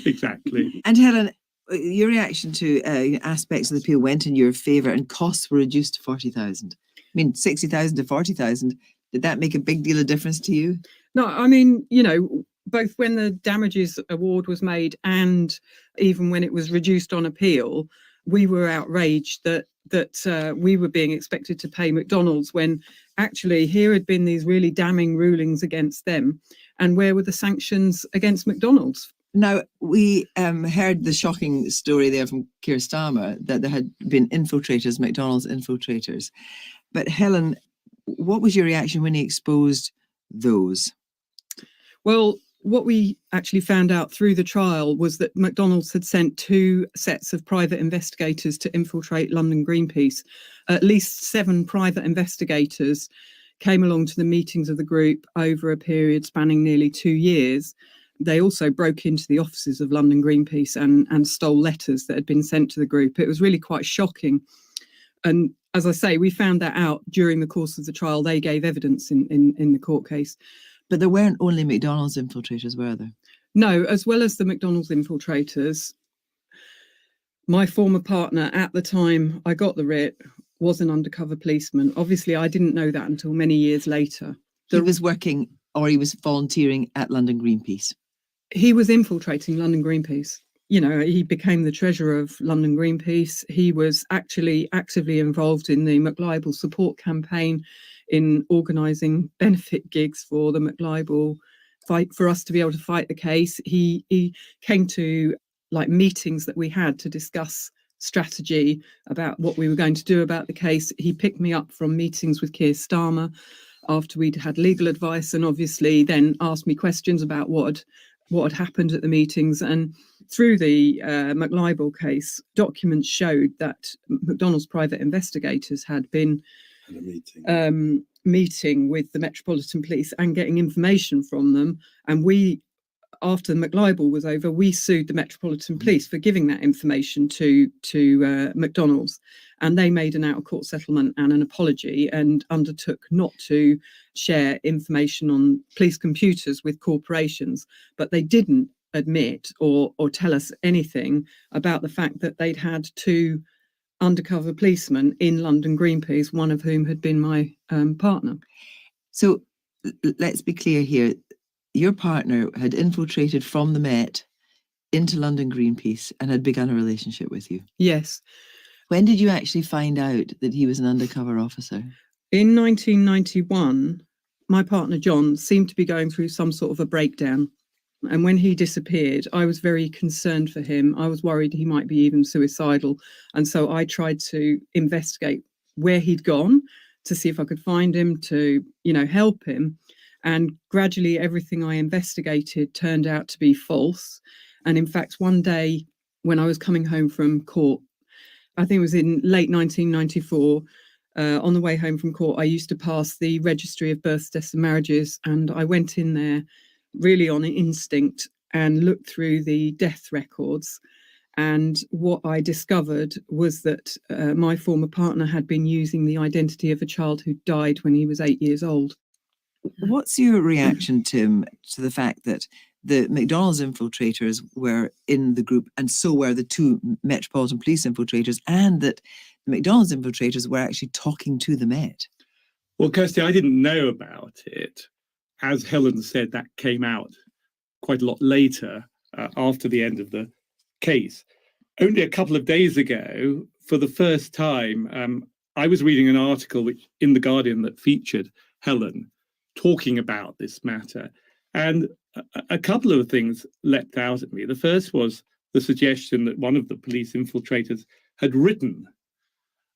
Exactly. And Helen, your reaction to aspects of the appeal went in your favour and costs were reduced to 40,000. I mean, 60,000 to 40,000. Did that make a big deal of difference to you? No, I mean, you know, both when the damages award was made and even when it was reduced on appeal, we were outraged that we were being expected to pay McDonald's when actually here had been these really damning rulings against them. And where were the sanctions against McDonald's? Now, we heard the shocking story there from Keir Starmer that there had been infiltrators, McDonald's infiltrators. But Helen, what was your reaction when he exposed those? Well, what we actually found out through the trial was that McDonald's had sent 2 sets of private investigators to infiltrate London Greenpeace. At least 7 private investigators came along to the meetings of the group over a period spanning nearly 2 years. They also broke into the offices of London Greenpeace and stole letters that had been sent to the group. It was really quite shocking. And as I say, we found that out during the course of the trial. They gave evidence in the court case. But there weren't only McDonald's infiltrators, were there? No, as well as the McDonald's infiltrators, my former partner at the time I got the writ was an undercover policeman. Obviously, I didn't know that until many years later. He was working or he was volunteering at London Greenpeace? He was infiltrating London Greenpeace. You know, he became the treasurer of London Greenpeace. He was actually actively involved in the McLibel support campaign, in organising benefit gigs for the McLibel fight, for us to be able to fight the case. He came to like meetings that we had to discuss strategy about what we were going to do about the case. He picked me up from meetings with Keir Starmer after we'd had legal advice, and obviously then asked me questions about what had happened at the meetings. And through the McLibel case, documents showed that McDonald's private investigators had been meeting with the Metropolitan Police and getting information from them. And we, after the McLibel was over, we sued the Metropolitan Police for giving that information to McDonald's. And they made an out-of-court settlement and an apology and undertook not to share information on police computers with corporations. But they didn't admit or tell us anything about the fact that they'd had 2 undercover policemen in London Greenpeace, one of whom had been my partner. So let's be clear here. Your partner had infiltrated from the Met into London Greenpeace and had begun a relationship with you. Yes. When did you actually find out that he was an undercover officer? In 1991, my partner John seemed to be going through some sort of a breakdown. And when he disappeared, I was very concerned for him. I was worried he might be even suicidal. And so I tried to investigate where he'd gone to see if I could find him, to, help him. And gradually everything I investigated turned out to be false. And in fact, one day when I was coming home from court, I think it was in late 1994, on the way home from court, I used to pass the Registry of Births, Deaths and Marriages. And I went in there really on instinct and looked through the death records. And what I discovered was that my former partner had been using the identity of a child who died when he was 8 years old. What's your reaction, Tim, to the fact that the McDonald's infiltrators were in the group and so were the 2 Metropolitan Police infiltrators, and that the McDonald's infiltrators were actually talking to the Met? Well, Kirsty, I didn't know about it. As Helen said, that came out quite a lot later, after the end of the case. Only a couple of days ago, for the first time, I was reading an article in The Guardian that featured Helen talking about this matter. And a couple of things leapt out at me. The first was the suggestion that one of the police infiltrators had written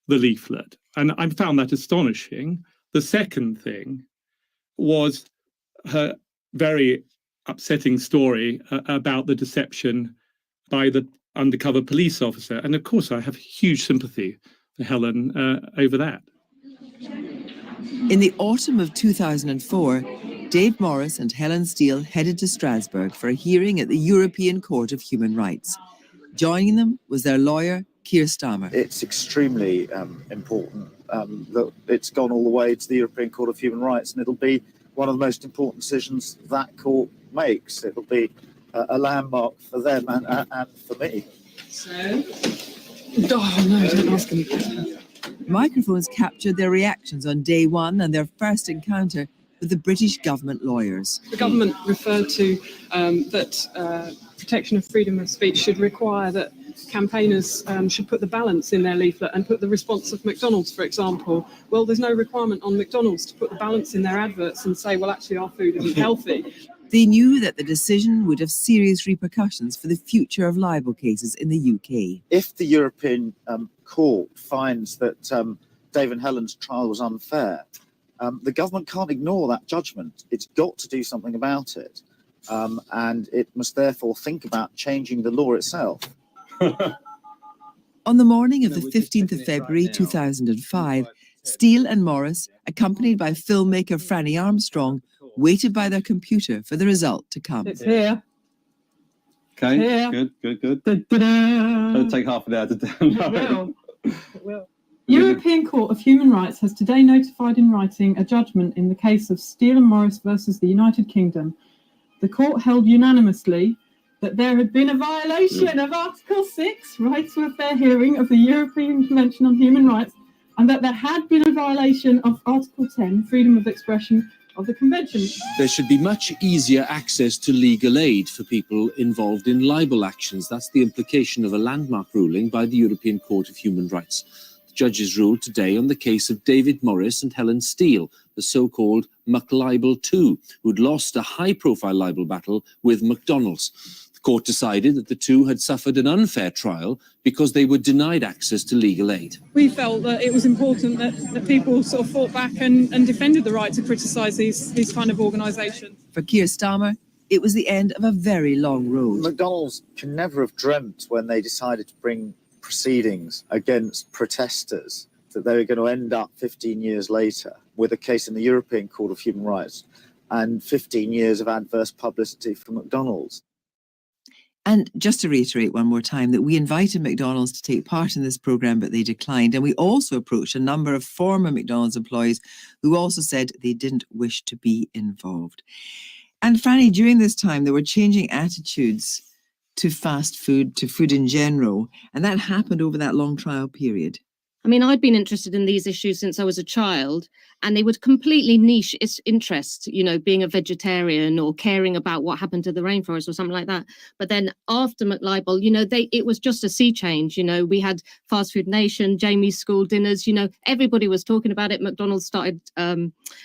the leaflet. And I found that astonishing. The second thing was her very upsetting story about the deception by the undercover police officer. And of course, I have huge sympathy for Helen over that. In the autumn of 2004, Dave Morris and Helen Steele headed to Strasbourg for a hearing at the European Court of Human Rights. Joining them was their lawyer, Keir Starmer. It's extremely important that it's gone all the way to the European Court of Human Rights, and it'll be one of the most important decisions that court makes. It'll be a landmark for them and for me. So, oh no, don't ask me. Microphones captured their reactions on day one and their first encounter with the British government lawyers. The government referred to that protection of freedom of speech should require that campaigners should put the balance in their leaflet and put the response of McDonald's, for example. Well, there's no requirement on McDonald's to put the balance in their adverts and say, well, actually, our food isn't healthy. They knew that the decision would have serious repercussions for the future of libel cases in the UK. If the European Court finds that Dave and Helen's trial was unfair, the government can't ignore that judgment. It's got to do something about it. And it must therefore think about changing the law itself. On the morning of the 15th of February 2005, Steele and Morris, accompanied by filmmaker Franny Armstrong, waited by their computer for the result to come. It's here. Okay, Yeah. good. Da-da-da. It'll take half an hour to download. It will. European Court of Human Rights has today notified in writing a judgment in the case of Steele and Morris versus the United Kingdom. The court held unanimously that there had been a violation of Article 6, right to a fair hearing of the European Convention on Human Rights, and that there had been a violation of Article 10, freedom of expression of the Convention. There should be much easier access to legal aid for people involved in libel actions. That's the implication of a landmark ruling by the European Court of Human Rights. The judges ruled today on the case of David Morris and Helen Steele, the so-called McLibel 2, who'd lost a high-profile libel battle with McDonald's. The court decided that the two had suffered an unfair trial because they were denied access to legal aid. We felt that it was important that people sort of fought back and defended the right to criticise these kind of organisations. For Keir Starmer, it was the end of a very long road. McDonald's can never have dreamt when they decided to bring proceedings against protesters that they were going to end up 15 years later with a case in the European Court of Human Rights and 15 years of adverse publicity for McDonald's. And just to reiterate one more time that we invited McDonald's to take part in this programme, but they declined. And we also approached a number of former McDonald's employees who also said they didn't wish to be involved. And Franny, during this time, there were changing attitudes to fast food, to food in general. And that happened over that long trial period. I mean, I'd been interested in these issues since I was a child, and they would completely niche its interest, you know, being a vegetarian or caring about what happened to the rainforest or something like that. But then after McLibel, you know, it was just a sea change. You know, we had Fast Food Nation, Jamie's school dinners, you know, everybody was talking about it. McDonald's started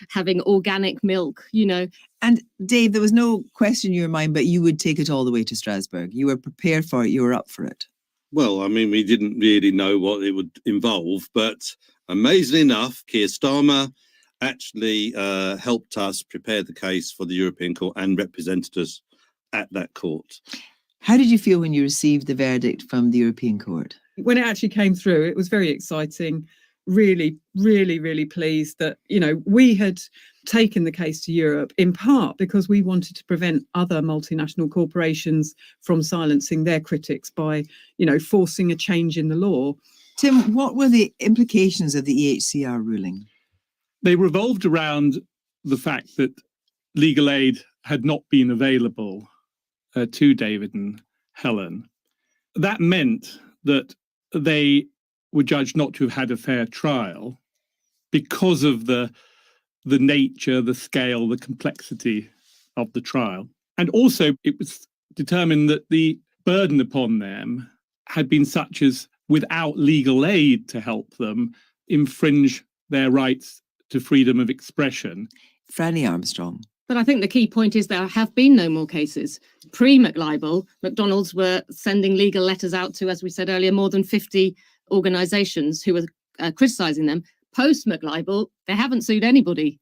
having organic milk, you know. And Dave, there was no question in your mind, but you would take it all the way to Strasbourg. You were prepared for it. You were up for it. Well, I mean, we didn't really know what it would involve, but amazingly enough, Keir Starmer actually helped us prepare the case for the European Court and represented us at that court. How did you feel when you received the verdict from the European Court? When it actually came through, it was very exciting. Really, really, really pleased that, you know, we had taken the case to Europe in part because we wanted to prevent other multinational corporations from silencing their critics by, you know, forcing a change in the law. Tim, what were the implications of the EHCR ruling? They revolved around the fact that legal aid had not been available to David and Helen. That meant that they were judged not to have had a fair trial because of the nature, the scale, the complexity of the trial. And also it was determined that the burden upon them had been such as, without legal aid to help them, infringe their rights to freedom of expression. Franny Armstrong. But I think the key point is there have been no more cases. Pre-McLibel, McDonald's were sending legal letters out to, as we said earlier, more than 50 organisations who were criticising them. Post-McLibel, they haven't sued anybody.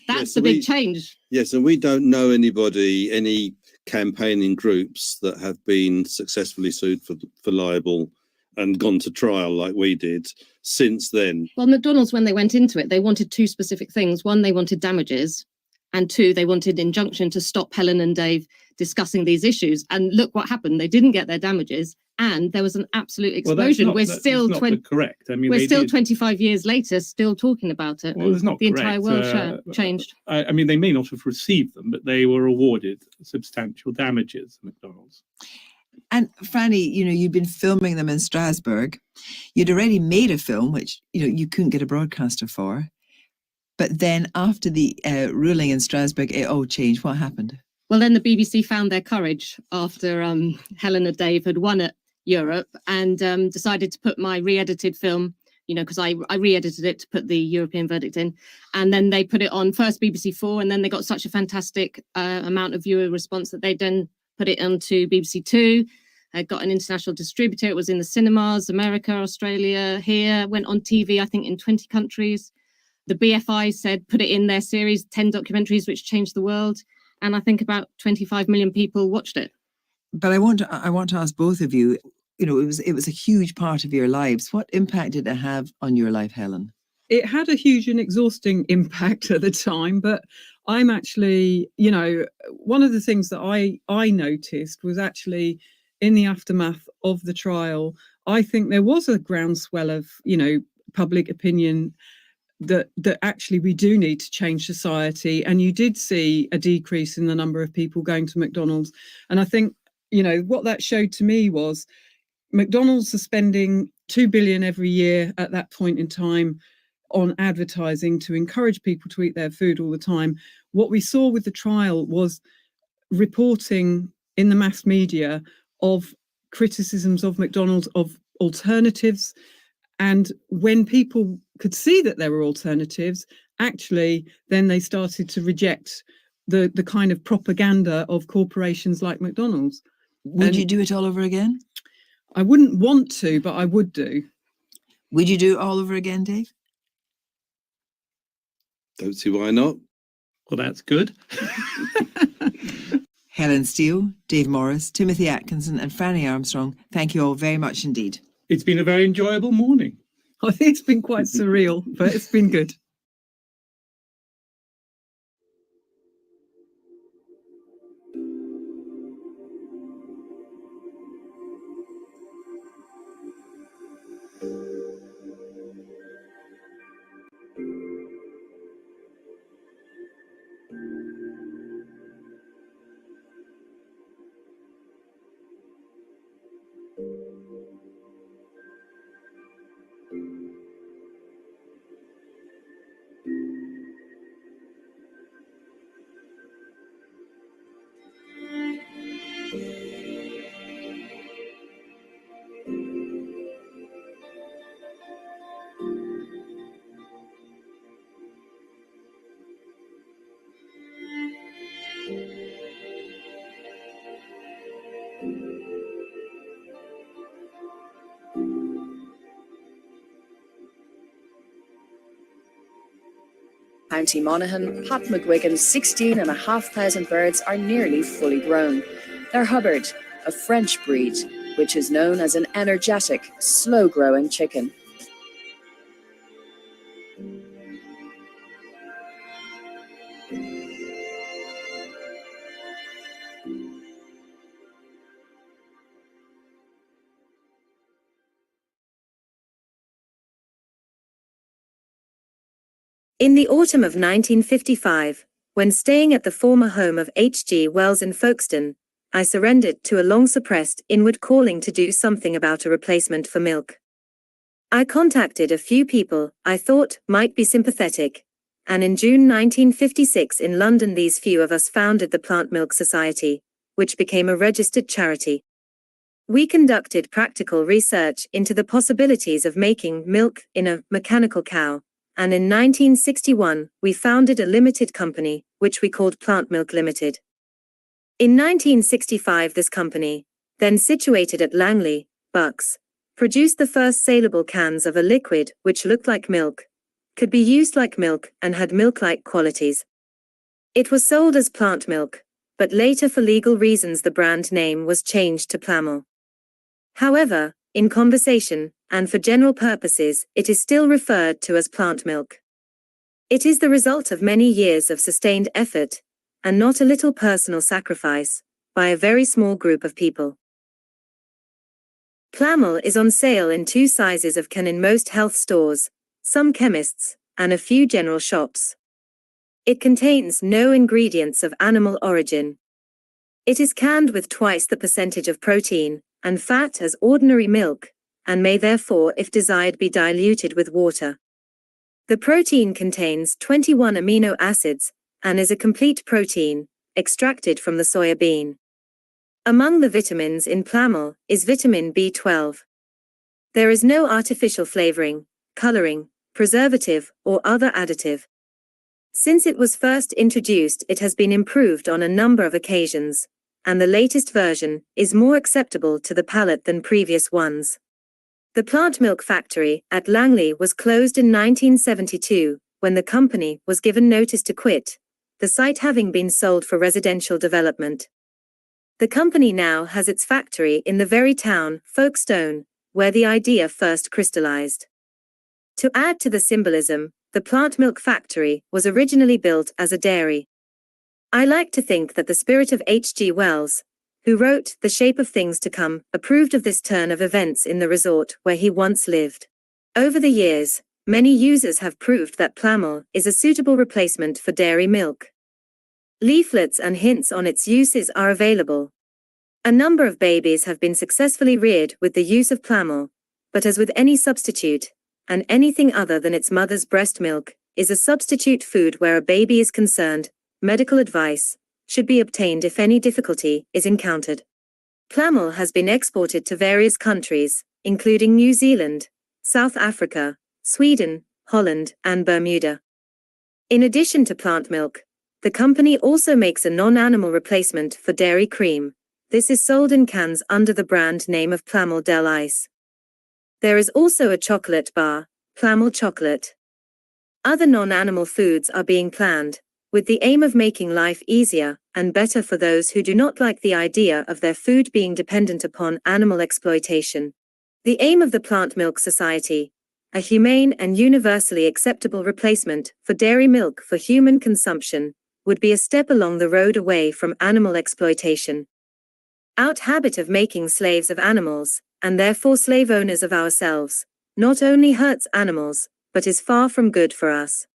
That's the big change. Yes, and we don't know anybody, any campaigning groups that have been successfully sued for libel and gone to trial like we did since then. Well, McDonald's, when they went into it, they wanted two specific things. One, they wanted damages, and two, they wanted injunction to stop Helen and Dave discussing these issues. And look what happened. They didn't get their damages, and there was an absolute explosion. Well, that's not correct. I mean, we're still 25 years later, still talking about it. Well, it's not the correct. Entire world changed. I mean, they may not have received them, but they were awarded substantial damages, McDonald's. And Franny, you'd been filming them in Strasbourg. You'd already made a film, which, you couldn't get a broadcaster for. But then after the ruling in Strasbourg, it all changed. What happened? Well, then the BBC found their courage after Helen and Dave had won at Europe and decided to put my re-edited film, because I re-edited it to put the European verdict in. And then they put it on first BBC 4, and then they got such a fantastic amount of viewer response that they then put it onto BBC 2, got an international distributor. It was in the cinemas, America, Australia, here, went on TV, I think, in 20 countries. The BFI said, put it in their series, 10 documentaries which changed the world. And I think about 25 million people watched it. But I want to ask both of you, it was a huge part of your lives. What impact did it have on your life, Helen? It had a huge and exhausting impact at the time, but I'm actually, one of the things that I noticed was actually in the aftermath of the trial, I think there was a groundswell of, public opinion that actually we do need to change society. And you did see a decrease in the number of people going to McDonald's. And I think, what that showed to me was McDonald's are spending $2 billion every year at that point in time on advertising to encourage people to eat their food all the time. What we saw with the trial was reporting in the mass media of criticisms of McDonald's, of alternatives. And when people could see that there were alternatives, actually, then they started to reject the kind of propaganda of corporations like McDonald's. Would you do it all over again? I wouldn't want to, but I would do. Would you do it all over again, Dave? Don't see why not. Well, that's good. Helen Steele, Dave Morris, Timothy Atkinson and Franny Armstrong, thank you all very much indeed. It's been a very enjoyable morning. I think it's been quite surreal, but it's been good. County Monaghan, Pat McGuigan's 16,500 birds are nearly fully grown. They're Hubbard, a French breed, which is known as an energetic, slow-growing chicken. In the autumn of 1955, when staying at the former home of H.G. Wells in Folkestone, I surrendered to a long-suppressed inward calling to do something about a replacement for milk. I contacted a few people I thought might be sympathetic, and in June 1956 in London these few of us founded the Plant Milk Society, which became a registered charity. We conducted practical research into the possibilities of making milk in a mechanical cow, and in 1961 we founded a limited company, which we called Plant Milk Limited. In 1965 this company, then situated at Langley, Bucks, produced the first saleable cans of a liquid which looked like milk, could be used like milk and had milk-like qualities. It was sold as plant milk, but later for legal reasons the brand name was changed to Plamel. However, in conversation, and for general purposes, it is still referred to as plant milk. It is the result of many years of sustained effort, and not a little personal sacrifice, by a very small group of people. Plamel is on sale in 2 sizes of can in most health stores, some chemists, and a few general shops. It contains no ingredients of animal origin. It is canned with twice the percentage of protein and fat as ordinary milk, and may therefore, if desired, be diluted with water. The protein contains 21 amino acids, and is a complete protein, extracted from the soya bean. Among the vitamins in Plamel is vitamin B12. There is no artificial flavoring, coloring, preservative, or other additive. Since it was first introduced, it has been improved on a number of occasions, and the latest version is more acceptable to the palate than previous ones. The plant milk factory at Langley was closed in 1972, when the company was given notice to quit, the site having been sold for residential development. The company now has its factory in the very town, Folkestone, where the idea first crystallized. To add to the symbolism, the plant milk factory was originally built as a dairy. I like to think that the spirit of H.G. Wells, who wrote The Shape of Things to Come, approved of this turn of events in the resort where he once lived. Over the years, many users have proved that Plamel is a suitable replacement for dairy milk. Leaflets and hints on its uses are available. A number of babies have been successfully reared with the use of Plamel, but as with any substitute, and anything other than its mother's breast milk, is a substitute food where a baby is concerned, medical advice should be obtained if any difficulty is encountered. Plamel has been exported to various countries, including New Zealand, South Africa, Sweden, Holland, and Bermuda. In addition to plant milk, the company also makes a non-animal replacement for dairy cream. This is sold in cans under the brand name of Plamel Del Ice. There is also a chocolate bar, Plamel Chocolate. Other non-animal foods are being planned, with the aim of making life easier and better for those who do not like the idea of their food being dependent upon animal exploitation. The aim of the Plant Milk Society, a humane and universally acceptable replacement for dairy milk for human consumption, would be a step along the road away from animal exploitation. Our habit of making slaves of animals, and therefore slave owners of ourselves, not only hurts animals, but is far from good for us.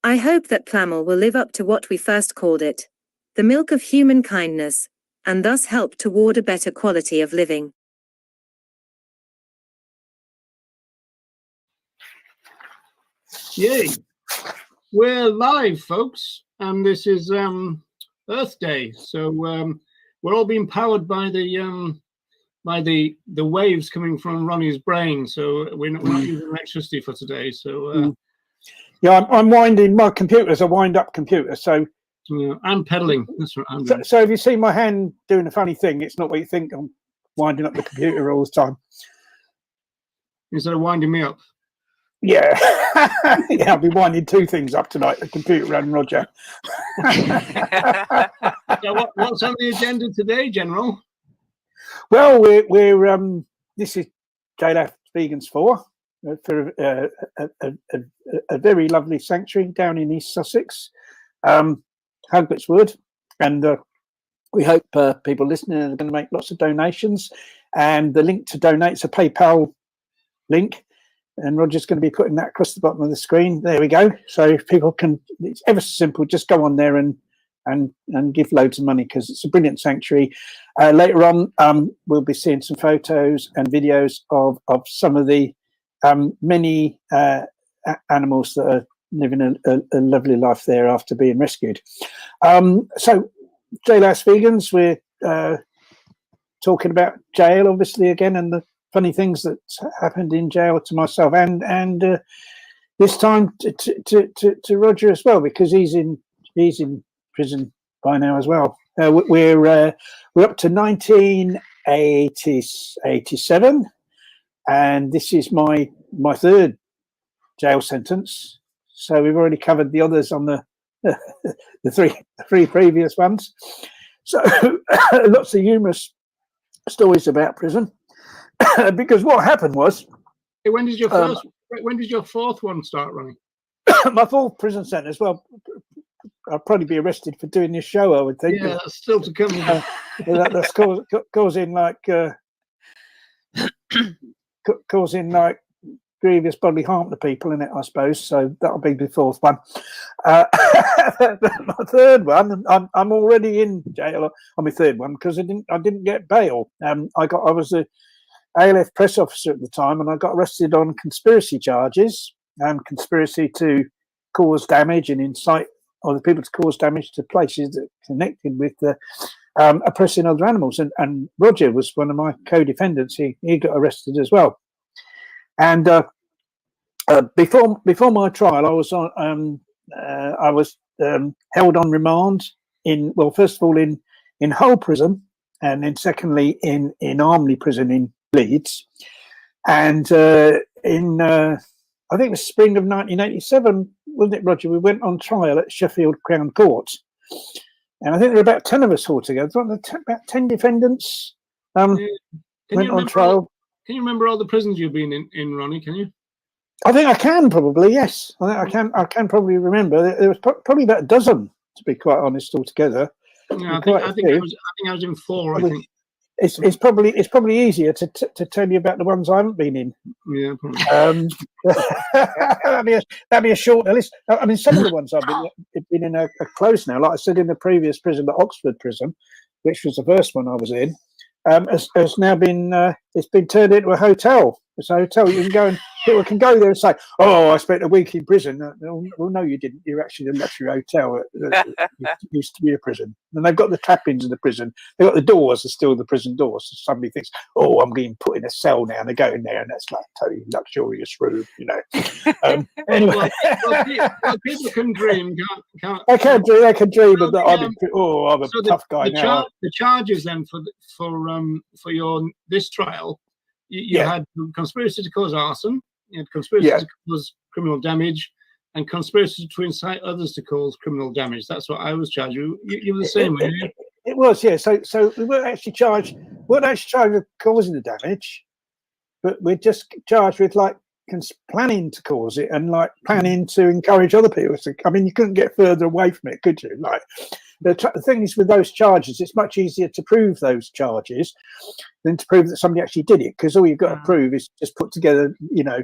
I hope that Plamel will live up to what we first called it, the milk of human kindness, and thus help toward a better quality of living. Yay! We're live, folks, and this is Earth Day, so we're all being powered by the waves coming from Ronnie's brain. So we're not using electricity for today. So yeah, I'm winding. My computer's a wind-up computer, so I'm pedaling. That's what I'm doing. So if you see my hand doing a funny thing, it's not what you think. I'm winding up the computer all the time. Instead of winding me up. Yeah, yeah, I'll be winding 2 things up tonight: the computer and Roger. So what's on the agenda today, General? Well, we're this is JLAF Vegans for a very lovely sanctuary down in East Sussex, Hugbits Wood, and we hope people listening are going to make lots of donations. And the link to donate is a PayPal link, and Roger's going to be putting that across the bottom of the screen. There we go. So if people can, it's ever so simple. Just go on there and give loads of money, because it's a brilliant sanctuary. Later on, we'll be seeing some photos and videos of some of the many animals that are living a lovely life there after being rescued. So, JLAS Vegans, we're talking about jail, obviously, again, and the funny things that happened in jail to myself and this time to Roger as well, because he's in prison by now as well. We're up to 1987, and this is my 3rd jail sentence. So we've already covered the others on the the three previous ones. So lots of humorous stories about prison. Because what happened was, when did your fourth one start running? my fourth prison sentence. Well, I'll probably be arrested for doing this show, I would think. Yeah, that's still to come. That's causing like grievous bodily harm to people in it, I suppose. So that'll be the fourth one. My third one, I'm already in jail on my third one because I didn't get bail. I was a ALF press officer at the time, and I got arrested on conspiracy charges, conspiracy to cause damage and incite other people to cause damage to places that connected with oppressing other animals. And Roger was one of my co-defendants. He got arrested as well. And before my trial, I was held on remand first of all in Hull prison, and then secondly in Armley prison in Leeds. And in I think it was spring of 1987, wasn't it, Roger? We went on trial at Sheffield Crown Court, and I think there were about 10 of us altogether. About 10 defendants went on trial. Can you remember all the prisons you've been in, Ronnie? Can you? I think I can probably, yes. I can probably remember. There was probably about a dozen, to be quite honest, altogether. Yeah, I think I was in 4. I think it's probably easier to tell you about the ones I haven't been in. Yeah, probably. That'd be a short list. I mean, some of the ones I've been in are closed now. Like I said, in the previous prison, the Oxford prison, which was the first one I was in, has now been it's been turned into a hotel. It's a hotel. You can go and people can go there and say, "Oh, I spent a week in prison." Well, no, you didn't. You're actually in a luxury hotel. It used to be a prison, and they've got the trappings of the prison. They've got the doors are still the prison doors. So somebody thinks, "Oh, I'm being put in a cell now," and they go in there, and that's like a totally luxurious room, you know. Anyway, well, people can dream, can't they can dream. They can dream of that. I'm a tough guy now. The charges then for your this trial. You had conspiracy to cause arson, you had conspiracy to cause criminal damage, and conspiracy to incite others to cause criminal damage. That's what I was charged. You were the same, weren't you? It was, yeah. So we weren't actually charged with causing the damage, but we're just charged with like planning to cause it and like planning to encourage other people to. I mean, you couldn't get further away from it, could you? Like the thing is with those charges, it's much easier to prove those charges than to prove that somebody actually did it, because all you've got to prove is just put together, you know.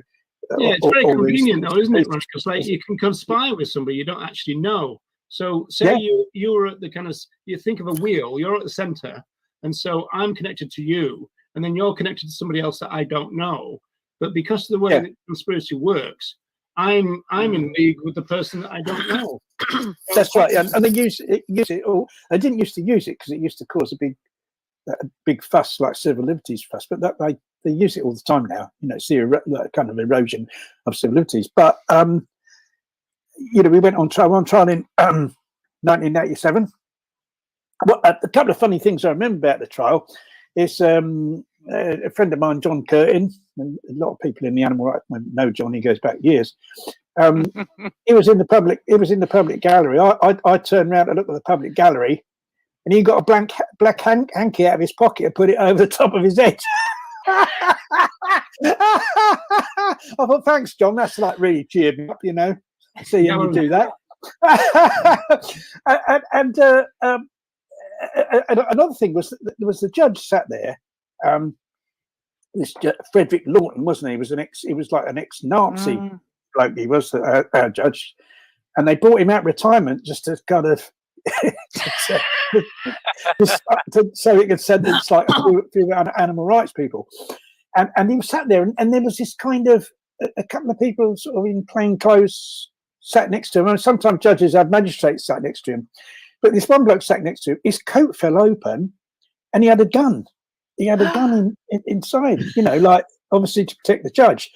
Yeah, it's very convenient though, isn't it, Rush? Because like you can conspire with somebody you don't actually know. So say you were at the kind of, you think of a wheel, you're at the center, and so I'm connected to you, and then you're connected to somebody else that I don't know. But because of the way that conspiracy works, I'm in league with the person that I don't know. That's right, and they use it. Or they didn't used to use it because it used to cause a big fuss, like civil liberties fuss. But they use it all the time now. You know, see that kind of erosion of civil liberties. But you know, we went on trial in 1987. Well, a couple of funny things I remember about the trial is a friend of mine, John Curtin, and a lot of people in the animal rights know John. He goes back years. He was in the public gallery. I turned around to look at the public gallery, and he got a black hanky out of his pocket and put it over the top of his head. I thought, thanks, John. That's like really cheered me up, you know. See you do that. And another thing was that there was the judge sat there. This Frederick Lawton, wasn't he? He was like an ex-Nazi bloke. He was our judge, and they brought him out of retirement just to kind of so he could sentence like a few animal rights people. And he was sat there, and there was this kind of a couple of people sort of in plain clothes sat next to him. And sometimes judges have magistrates sat next to him, but this one bloke sat next to him. His coat fell open, and he had a gun. He had a gun inside, you know, like obviously to protect the judge.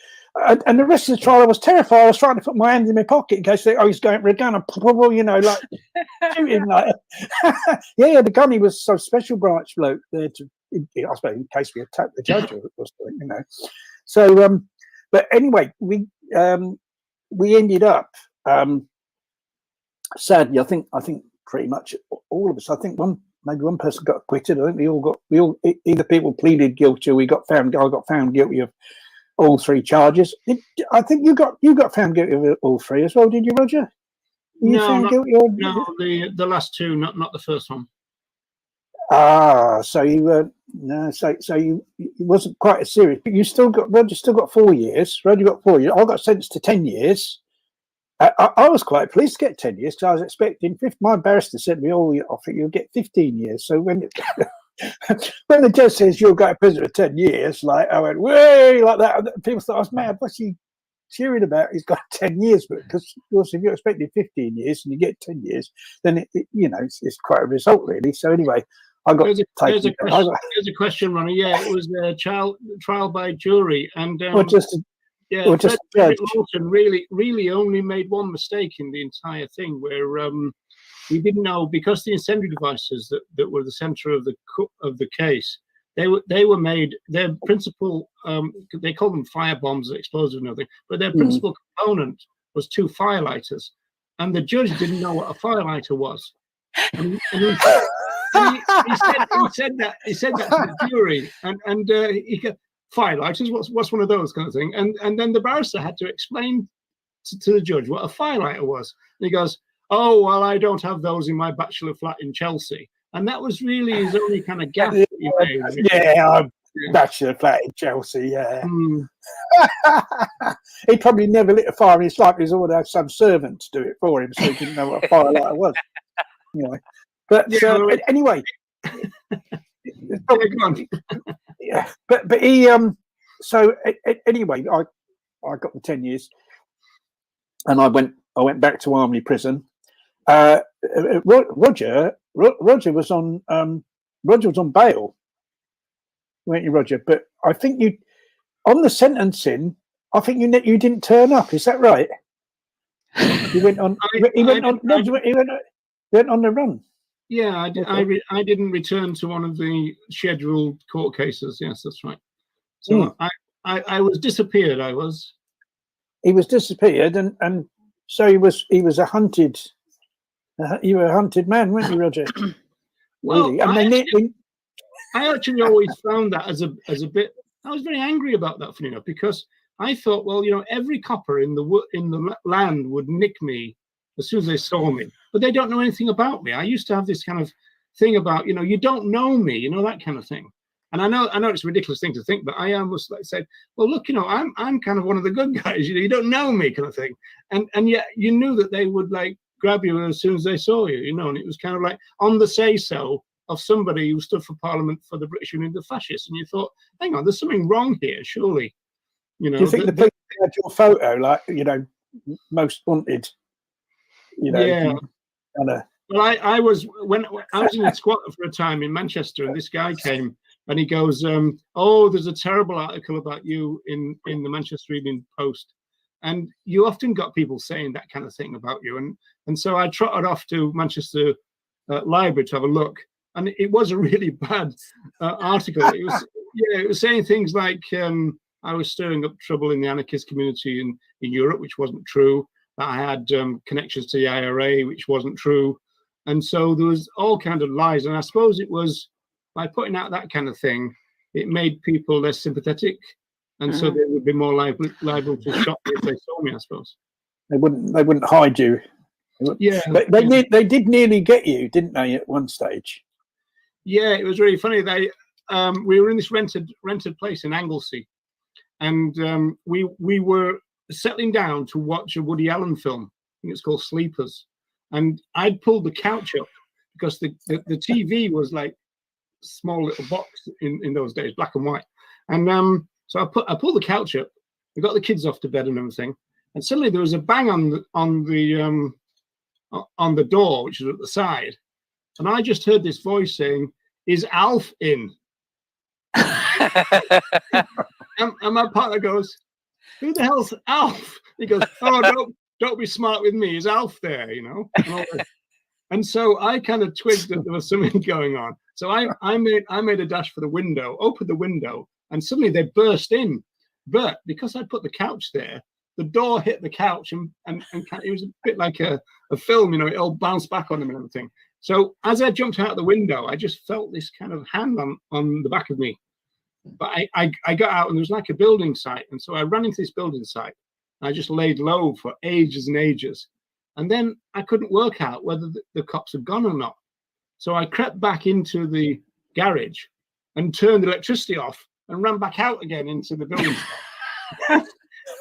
And the rest of the trial, I was terrified. I was trying to put my hand in my pocket in case he's going for a gun. And you know, like shoot him. Like, yeah, the gun. He was some special branch bloke there to, I suppose, in case we attacked the judge or something, you know. So, but anyway, we ended up sadly, I think pretty much all of us. I think maybe one person got acquitted. I think we all either people pleaded guilty or I got found guilty of all three charges. I think you got found guilty of all three as well, did you, Roger? The last two, not the first one. Ah, so you were no, so you it wasn't quite as serious, but Roger still got 4 years. Roger got 4 years. I got sentenced to 10 years. I was quite pleased to get 10 years because I was expecting 50. My barrister said to me, "Oh, I think you'll get 15 years." So when when the judge says you'll go to prison for 10 years, like I went, "Way!" like that. People thought I was mad. What's he cheering about? He's got 10 years, but because of course, if you're expecting 15 years and you get 10 years, then it's quite a result, really. So anyway, I got there's a question, Ronnie. Yeah, it was a trial by jury, and Frederick Lawson really only made one mistake in the entire thing, where he didn't know, because the incendiary devices that were the center of the case, they were made, their principal they call them fire bombs, explosive and everything, but their principal component was 2 firelighters, and the judge didn't know what a firelighter was, and he said that to the jury, and he go, firelighters, what's one of those, kind of thing, and then the barrister had to explain to the judge what a firelighter was, and he goes, "Oh, well, I don't have those in my bachelor flat in Chelsea," and that was really his only kind of gap that he made. Yeah, bachelor flat in Chelsea. Yeah, he probably never lit a fire in his life. He's always had some servant to do it for him, so he didn't know what a firelighter was. Anyway, but anyway. Yeah, but he so anyway, I got the 10 years, and I went back to Armley Prison. Roger was on bail, weren't you, Roger? But I think you on the sentencing. I think you didn't turn up. Is that right? He went on. He went on the run. Yeah, I didn't return to one of the scheduled court cases. Yes, that's right. So I was disappeared. He was disappeared, and so he was a hunted. You were a hunted man, weren't you, Roger? Well, really? I actually always found that as a bit. I was very angry about that, funny enough, because I thought, well, every copper in the land would nick me as soon as they saw me, but they don't know anything about me. I used to have this kind of thing about, you don't know me, that kind of thing. And I know it's a ridiculous thing to think, but I almost said, well, look, I'm kind of one of the good guys. You don't know me, kind of thing. And yet you knew that they would grab you as soon as they saw you, and it was kind of like on the say-so of somebody who stood for Parliament for the British Union, the fascists. And you thought, hang on, there's something wrong here, surely. Do you think the people had your photo, most wanted? Yeah. Well, I was when I was in a squatter for a time in Manchester, and this guy came and he goes, "Oh, there's a terrible article about you in the Manchester Evening Post," and you often got people saying that kind of thing about you, and so I trotted off to Manchester Library to have a look, and it was a really bad article. It was saying things like I was stirring up trouble in the anarchist community in Europe, which wasn't true. That I had connections to the IRA, which wasn't true. And so there was all kinds of lies. And I suppose it was by putting out that kind of thing, it made people less sympathetic. And so they would be more liable to shock me if they saw me, I suppose. They wouldn't hide you. Yeah. They did nearly get you, didn't they, at one stage? Yeah, it was really funny. We were in this rented place in Anglesey. And we were settling down to watch a Woody Allen film. I think it's called Sleepers, and I'd pulled the couch up because the TV was like a small little box in those days, black and white, and so I pulled the couch up. We got the kids off to bed and everything, and suddenly there was a bang on the door, which was at the side, and I just heard this voice saying, "Is Alf in?" and my partner goes, "Who the hell's Alf?" He goes, "Oh, don't be smart with me. Is Alf there?" And so I kind of twigged that there was something going on. So I made a dash for the window, opened the window, and suddenly they burst in. But because I put the couch there, the door hit the couch, and it was a bit like a film, you know, it all bounced back on him and everything. So as I jumped out the window, I just felt this kind of hand on the back of me. But I got out, and there was like a building site, and so I ran into this building site. And I just laid low for ages and ages, and then I couldn't work out whether the cops had gone or not. So I crept back into the garage and turned the electricity off and ran back out again into the building site.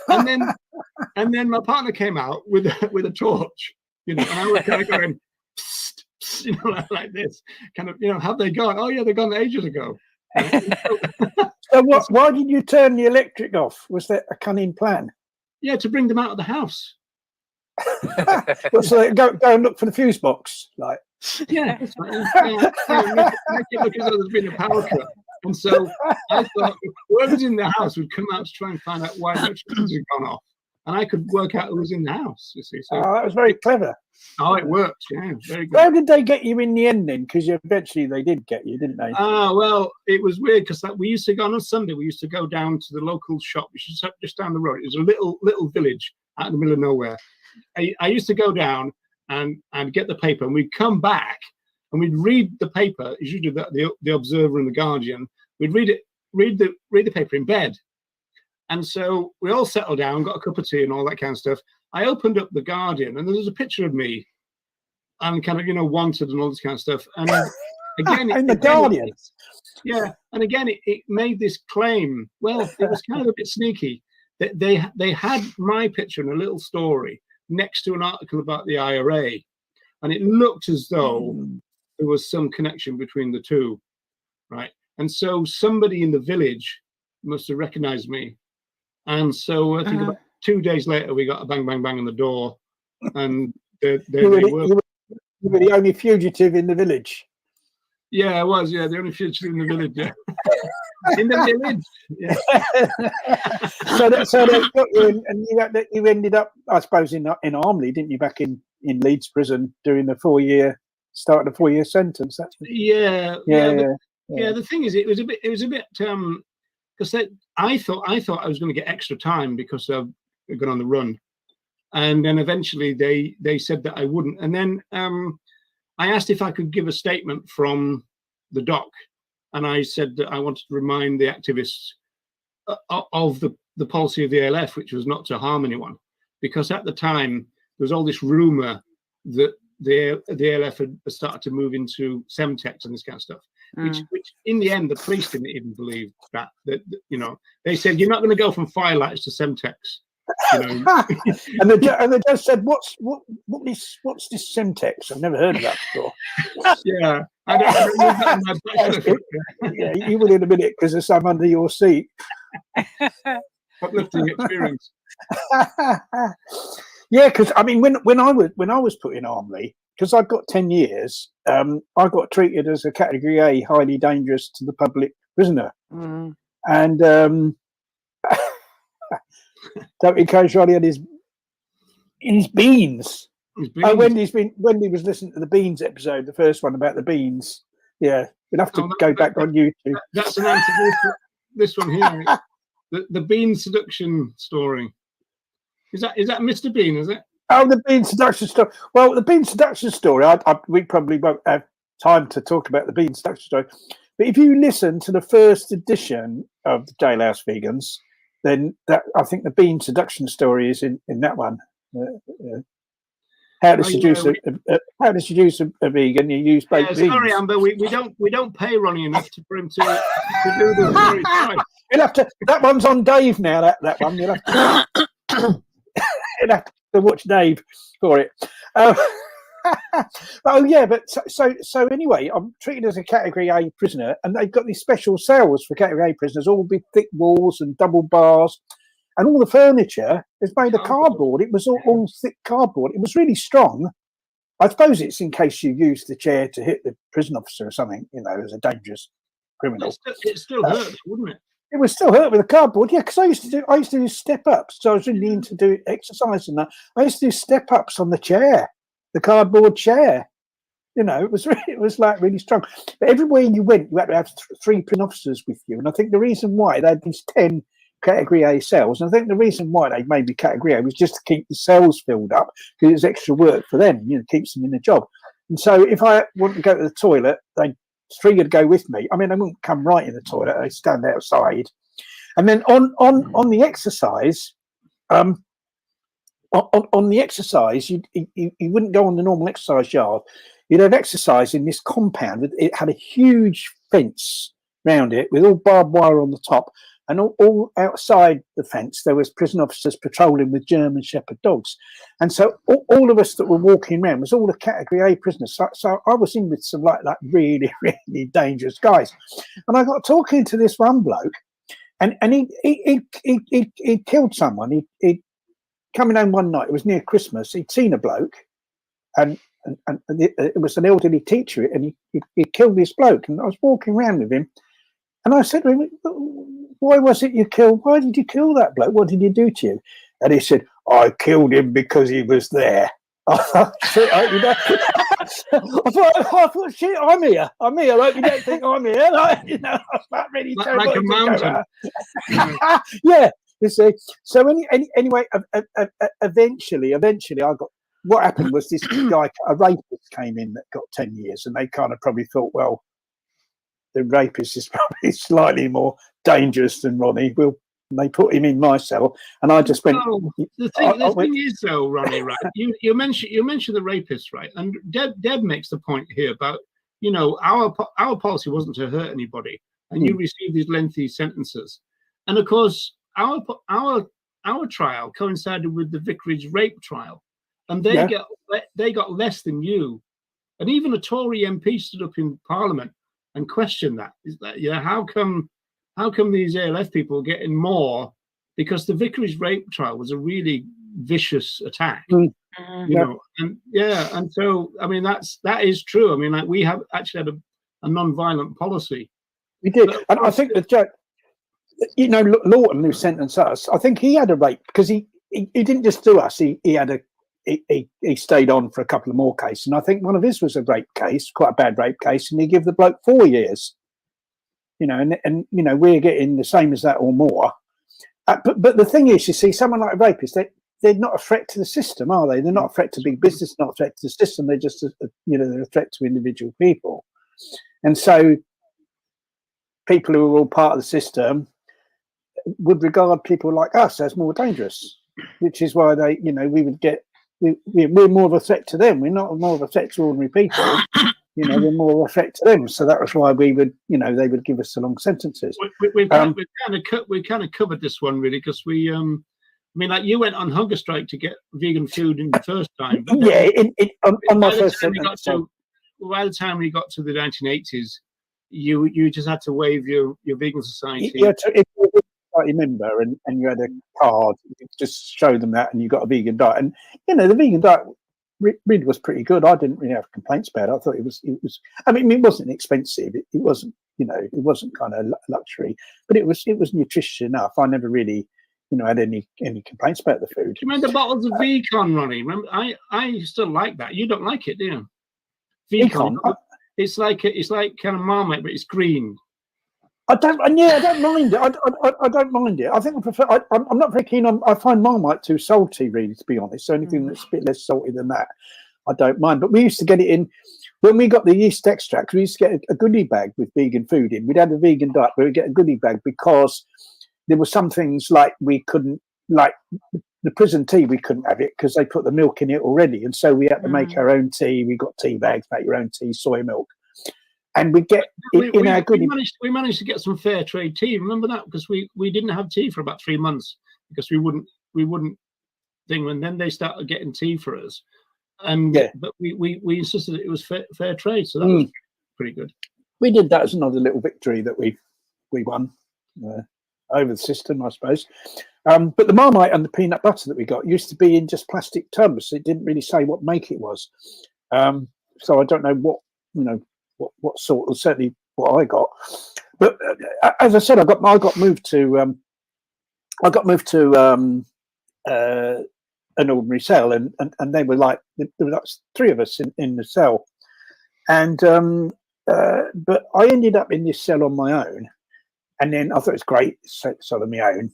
and then my partner came out with a torch, you know, and I was kind of going, psst, psst, you know, like this, kind of, you know, have they gone? Oh yeah, they're gone ages ago. So why did you turn the electric off? Was that a cunning plan? Yeah, to bring them out of the house. Well, so go and look for the fuse box, like. Yeah, make it look as though there's been a power cut. And so I thought whoever's in the house would come out to try and find out why the electricity had gone off. And I could work out who was in the house, you see. So that was very clever. Oh, it worked, yeah, very good. How did they get you in the end then? Because eventually they did get you, didn't they? Well, it was weird because we used to go on a Sunday. We used to go down to the local shop, which is just down the road. It was a little village out in the middle of nowhere. I used to go down and get the paper, and we'd come back and we'd read the paper. It's usually the Observer and the Guardian. We'd read the paper in bed. And so we all settled down, got a cup of tea and all that kind of stuff. I opened up the Guardian, and there was a picture of me and kind of, you know, wanted and all this kind of stuff. And again, in the Guardian. Yeah. And again, it made this claim. Well, it was kind of a bit sneaky that they had my picture in a little story next to an article about the IRA. And it looked as though there was some connection between the two, right? And so somebody in the village must have recognized me. And so I think about 2 days later, we got a bang, bang, bang on the door. And you were the only fugitive in the village. Yeah, I was. Yeah, the only fugitive in the village. Yeah. In the village. Yeah. so they got you in, and you ended up, I suppose, in Armley, didn't you? Back in Leeds prison, doing the 4-year sentence. Yeah. The thing is, it was a bit because I thought I was going to get extra time because I've gone on the run, and then eventually they said that I wouldn't, and then I asked if I could give a statement from the dock, and I said that I wanted to remind the activists of the policy of the ALF, which was not to harm anyone, because at the time there was all this rumor that the ALF had started to move into Semtex and this kind of stuff. Which in the end, the police didn't even believe that you know, they said, you're not going to go from firelights to Semtex. You know? and the judge said, what's this Semtex? I've never heard of that before. Yeah, I don't know that in my yeah, you will in a minute because there's some under your seat. Uplifting experience. Yeah, because I mean, when I was put in Armley, because I got 10 years, I got treated as a Category A, highly dangerous to the public prisoner. And don't encourage Ronnie and his beans. Oh, Wendy was listening to the beans episode, the first one about the beans. Yeah, we'll have to go back on YouTube. That's an answer to this one here. The bean seduction story. Is that Mr. Bean? Is it? Oh, the bean seduction story. Well, the bean seduction story, we probably won't have time to talk about the bean seduction story. But if you listen to the first edition of the Jailhouse Vegans, then I think the bean seduction story is in that one. How to seduce a vegan? You use both beans. Sorry, Amber, we don't pay Ronnie enough for him to do the story twice. You'll have to. That one's on Dave now. That one. You'll have to. You'll have to watch Dave for it. Oh yeah, but so anyway, I'm treated as a Category A prisoner, and they've got these special cells for Category A prisoners, all with thick walls and double bars, and all the furniture is made of cardboard. It was all thick cardboard. It was really strong. I suppose it's in case you use the chair to hit the prison officer or something, you know, as a dangerous criminal. It still hurts, wouldn't it? It would still hurt with a cardboard, yeah. Because I used to do step ups. So I was really into do exercise and that. I used to do step ups on the chair, the cardboard chair. You know, it was like really strong. But everywhere you went, you had to have 3 prison officers with you. And I think the reason why they had these 10 category A cells. And I think the reason why they made me category A was just to keep the cells filled up, because it's extra work for them, you know, keeps them in the job. And so if I want to go to the toilet, they 3 would go with me. I mean, they wouldn't come right in the toilet, they stand outside. And then on the exercise, on the exercise, you wouldn't go on the normal exercise yard. You'd have exercise in this compound. It had a huge fence round it with all barbed wire on the top, and all outside the fence there was prison officers patrolling with German Shepherd dogs. And so all of us that were walking around was all the category A prisoners. So I was in with some like really, really dangerous guys. And I got talking to this one bloke, and he killed someone. He coming home one night, it was near Christmas, he'd seen a bloke, and it was an elderly teacher, and he killed this bloke. And I was walking around with him, and I said to him, why was it you killed? Why did you kill that bloke? What did he do to you? And he said, I killed him because he was there. I thought, shit, I hope you don't. I thought, shit, I'm here. I hope you don't think I'm here. Like, you know, I was not really like a mountain. Yeah, you see. So anyway, eventually, I got. What happened was this guy, a rapist, came in that got 10 years, and they kind of probably thought, well, the rapist is probably slightly more dangerous than Ronnie. They put him in my cell, and I just went. Oh, the thing is, though, Ronnie, right? You mentioned the rapist, right? And Deb makes the point here about, you know, our policy wasn't to hurt anybody, and you receive these lengthy sentences, and of course our trial coincided with the Vicarage rape trial, and they got less than you, and even a Tory MP stood up in Parliament and questioned that. Is that, yeah, how come these ALF people are getting more? Because the Vicarage rape trial was a really vicious attack, you know, and so I mean that is true. I mean, like, we have actually had a non-violent policy. We did, and I think the judge, you know, Lawton, who sentenced us, I think he had a rape, because he didn't just do us. He stayed on for a couple of more cases, and I think one of his was a rape case, quite a bad rape case, and he gave the bloke 4 years. You know, and you know, we're getting the same as that or more. But the thing is, you see, someone like a rapist, they're not a threat to the system, are they? They're not a threat to big business, not a threat to the system. They're just, you know, they're a threat to individual people. And so people who are all part of the system would regard people like us as more dangerous, which is why they, you know, we're more of a threat to them. We're not more of a threat to ordinary people. You know, we're more of a threat to them. So that was why we would, you know, they would give us the long sentences. We've kind of covered this one, really, because we, I mean, like, you went on hunger strike to get vegan food in the first time. Yeah, on my first sentence. By the time we got to the 1980s, you just had to waive your vegan society. Yeah, if you were a society member and you had a card, you just show them that, and you got a vegan diet. And you know, the vegan diet really was pretty good. I didn't really have complaints about it. I thought it was. I mean, it wasn't expensive. It wasn't, you know, it wasn't kind of luxury, but it was nutritious enough. I never really, you know, had any complaints about the food. Do you remember the bottles of Vicon, Ronnie? Remember, I still like that. You don't like it, do you? Vicon. It's like kind of Marmite, but it's green. I don't mind it. I don't mind it. I think I prefer. I'm not very keen on. I find Marmite too salty, really, to be honest. So anything that's a bit less salty than that, I don't mind. But we used to get it in when we got the yeast extract. We used to get a goodie bag with vegan food in. We'd have a vegan diet, but we'd get a goodie bag because there were some things like we couldn't, like the prison tea. We couldn't have it because they put the milk in it already, and so we had to make our own tea. We got tea bags, make your own tea, soy milk. And we get in our goodie. We managed to get some fair trade tea. Remember that? Because we didn't have tea for about 3 months because we wouldn't thing. And then they started getting tea for us. And but we insisted that it was fair trade. So that was pretty good. We did that as another little victory that we won over the system, I suppose. But the Marmite and the peanut butter that we got used to be in just plastic tubs. It didn't really say what make it was. So I don't know what, you know, what sort of, certainly what I got. But as I said, I got moved to an ordinary cell, and they were like, there were like 3 of us in the cell, and but I ended up in this cell on my own, And then I thought it was great, sort of my own,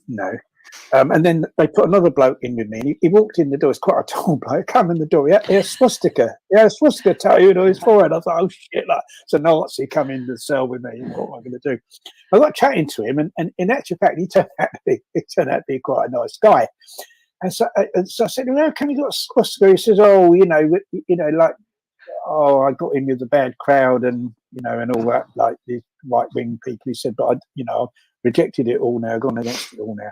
and then they put another bloke in with me. He walked in the door. It's quite a tall bloke. Come in the door. He had a swastika. He had a swastika tattooed on his forehead. I thought, oh shit! Like, it's a Nazi come in the cell with me. What am I going to do? I got chatting to him, and in actual fact, he turned out to be quite a nice guy. And so I said, "How come you got a swastika?" He says, "Oh, like, I got in with a bad crowd, and and all that, like the right wing people." He said, "But I've rejected it all now, gone against it all now."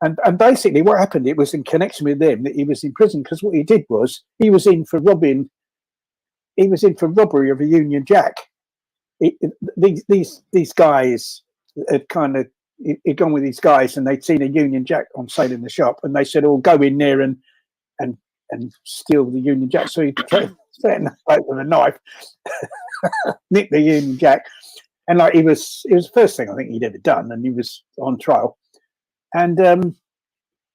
And basically what happened, it was in connection with them that he was in prison, because what he did was he was in for robbery of a Union Jack. These guys had kind of, he'd gone with these guys and they'd seen a Union Jack on sale in the shop, and they said, "Oh, go in there and steal the Union Jack." So he threatened the bloke with a knife, nicked the Union Jack, and like it was the first thing I think he'd ever done, and he was on trial. And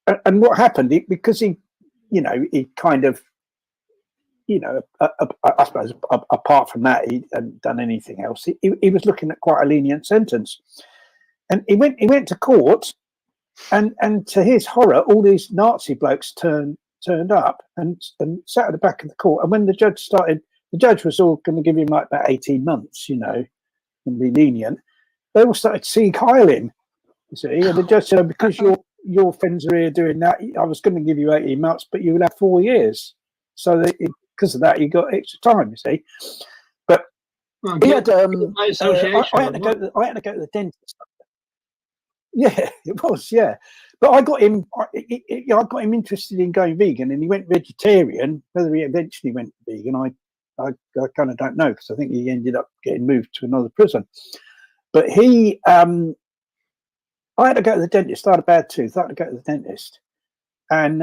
what happened? Because he kind of, I suppose apart from that, he hadn't done anything else. He was looking at quite a lenient sentence, and he went to court, and to his horror, all these Nazi blokes turned up and sat at the back of the court. And when the judge was all going to give him like about 18 months, and be lenient. They all started Sieg Heiling. You see, and the judge said, "Because your friends are here doing that, I was going to give you 18 months, but you will have 4 years." So because of that, you got extra time. You see, but he had, I had to go to the dentist. Yeah, it was. Yeah, but I got him. I got him interested in going vegan, and he went vegetarian. Whether he eventually went vegan, I kind of don't know, because I think he ended up getting moved to another prison. But he. I had to go to the dentist. I had a bad tooth. I had to go to the dentist, and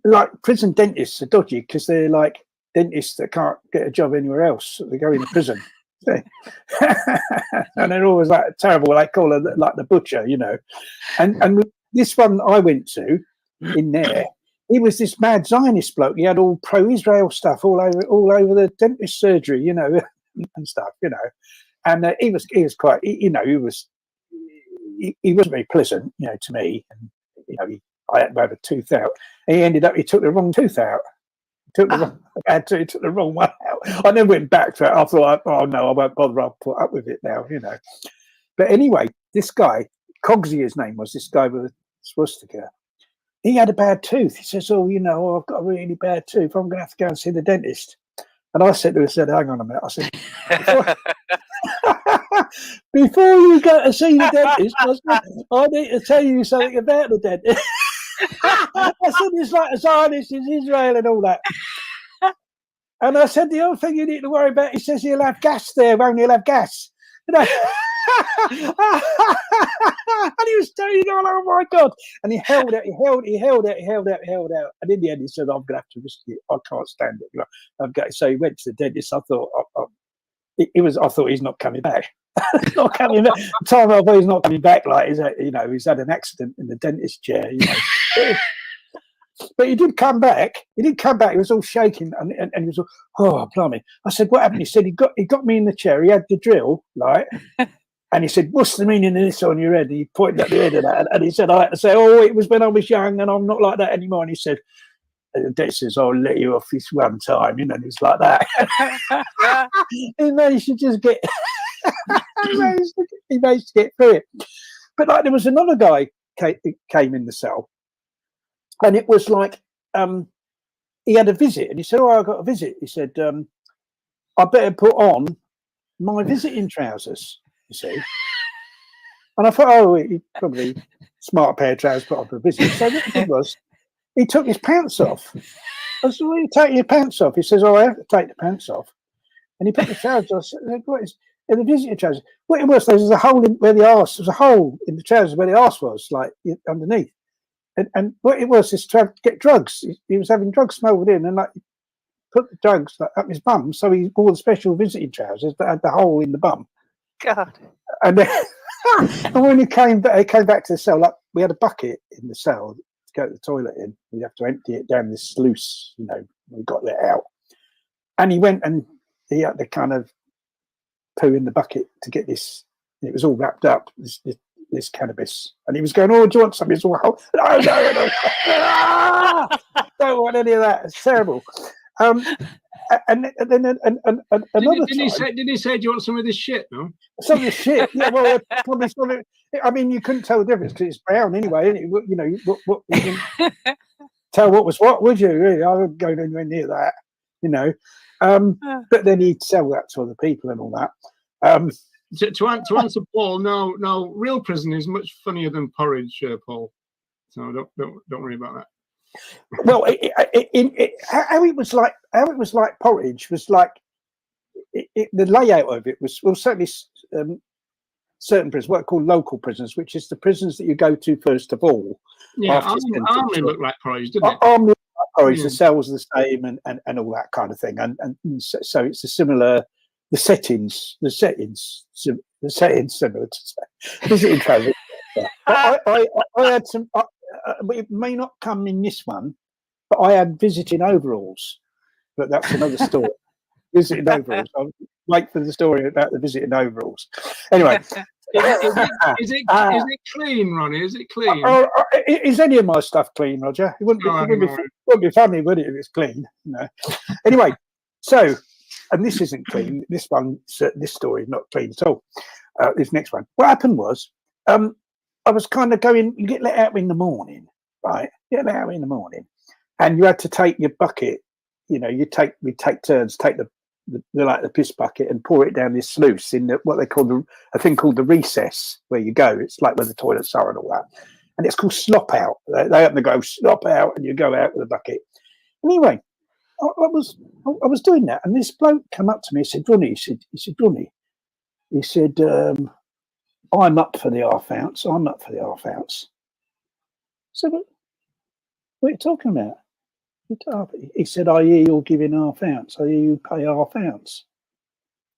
like prison dentists are dodgy, because they're like dentists that can't get a job anywhere else. So they go into prison, and they're always like terrible. They call her like the butcher, And this one I went to in there, he was this mad Zionist bloke. He had all pro-Israel stuff all over the dentist surgery, and stuff, And he was quite, he wasn't very pleasant, to me. And, I had to have a tooth out. And he took the wrong tooth out. He took the wrong one out. I never went back to it. I thought, oh no, I won't bother. I'll put up with it now, But anyway, this guy, Cogsy, his name was, this guy with a swastika. He had a bad tooth. He says, "Oh, I've got a really bad tooth. I'm going to have to go and see the dentist." And I said to him, "Hang on a minute." I said, before you go to see the dentist, I need to tell you something about the dentist. I said, "It's like a Zionist in Israel and all that." And I said, "The only thing you need to worry about," he says, "he'll have gas there, won't he? He'll have gas." And he was telling, "Oh my God." And he held out. And in the end, he said, "I'm going to have to risk it. I can't stand it." So he went to the dentist. I thought, I thought he's not coming back. Not coming back. The time I thought he's not coming back, like he's had an accident in the dentist chair. But he did come back. He was all shaking, and he was all, "Oh, blimey." I said, "What happened?" He said, he got me in the chair. He had the drill, right? And he said, "What's the meaning of this on your head?" And he pointed at the head of that, and he said, I had to say, "Oh, it was when I was young, and I'm not like that anymore." And he said, the dentist says, "I'll let you off this one time," and it's like that. He managed to just get, he managed to get through it. But like, there was another guy came in the cell, and it was like, he had a visit, and he said, "Oh, I got a visit." He said, "I better put on my visiting trousers." You see, and I thought, "Oh, he probably smart pair of trousers put on for a visit." So what he did was, he took his pants off. I said, "Why are you taking your pants off?" He says, "Oh, I have to take the pants off." And he put the trousers on. I said, "What is in the visiting trousers?" What it was, there was a hole in where the arse. There was a hole in the trousers where the arse was, like underneath. And what it was is to get drugs. He was having drugs smuggled in, and like put the drugs up his bum. So he wore the special visiting trousers that had the hole in the bum. God. And then, and when he came back to the cell, like we had a bucket in the cell to go to the toilet in. We'd have to empty it down this sluice, we got let out. And he went and he had to kind of poo in the bucket to get this It was all wrapped up, this cannabis. And he was going, "Oh, do you want some?" It's all, "No, no. Don't want any of that. It's terrible." And then another time, did he say, "Do you want some of this shit?" No, some of the shit. Yeah, well, probably some of it. I mean, you couldn't tell the difference because it's brown anyway. Isn't it? You know, what you can tell what was what, would you? Really, I wouldn't go anywhere near that. You know, but then he'd sell that to other people and all that. To answer Paul, no, real prison is much funnier than porridge, Paul. So don't worry about that. Well, how it was like porridge was like the layout of it was, well, certainly certain prisons, what are called local prisons, which is the prisons that you go to first of all. Yeah, Army looked like porridge, didn't it? Army looked like porridge. The cells are the same and all that kind of thing, and so it's a similar. The settings similar to visiting travel. I had some. It may not come in this one, but I had visiting overalls. But that's another story. Visiting overalls. I'll wait for the story about the visiting overalls. Anyway, is it clean, Ronnie? Is it clean? Is any of my stuff clean, Roger? It wouldn't be funny, would it, if it's clean? No. Anyway, so. And this isn't clean. This story is not clean at all. This next one. What happened was, I was kind of going. You get let out in the morning, right? You get let out in the morning, and you had to take your bucket. You know, we take turns, take the piss bucket and pour it down this sluice in what they call a thing called the recess where you go. It's like where the toilets are and all that, and it's called slop out. They happen to go slop out, and you go out with a bucket. Anyway. I was doing that, and this bloke came up to me and said, "Ronnie," Ronnie, he said, "I'm up for the half ounce. I'm up for the half ounce." So what are you talking about? He said, "I hear you're giving half ounce. I hear you pay half ounce."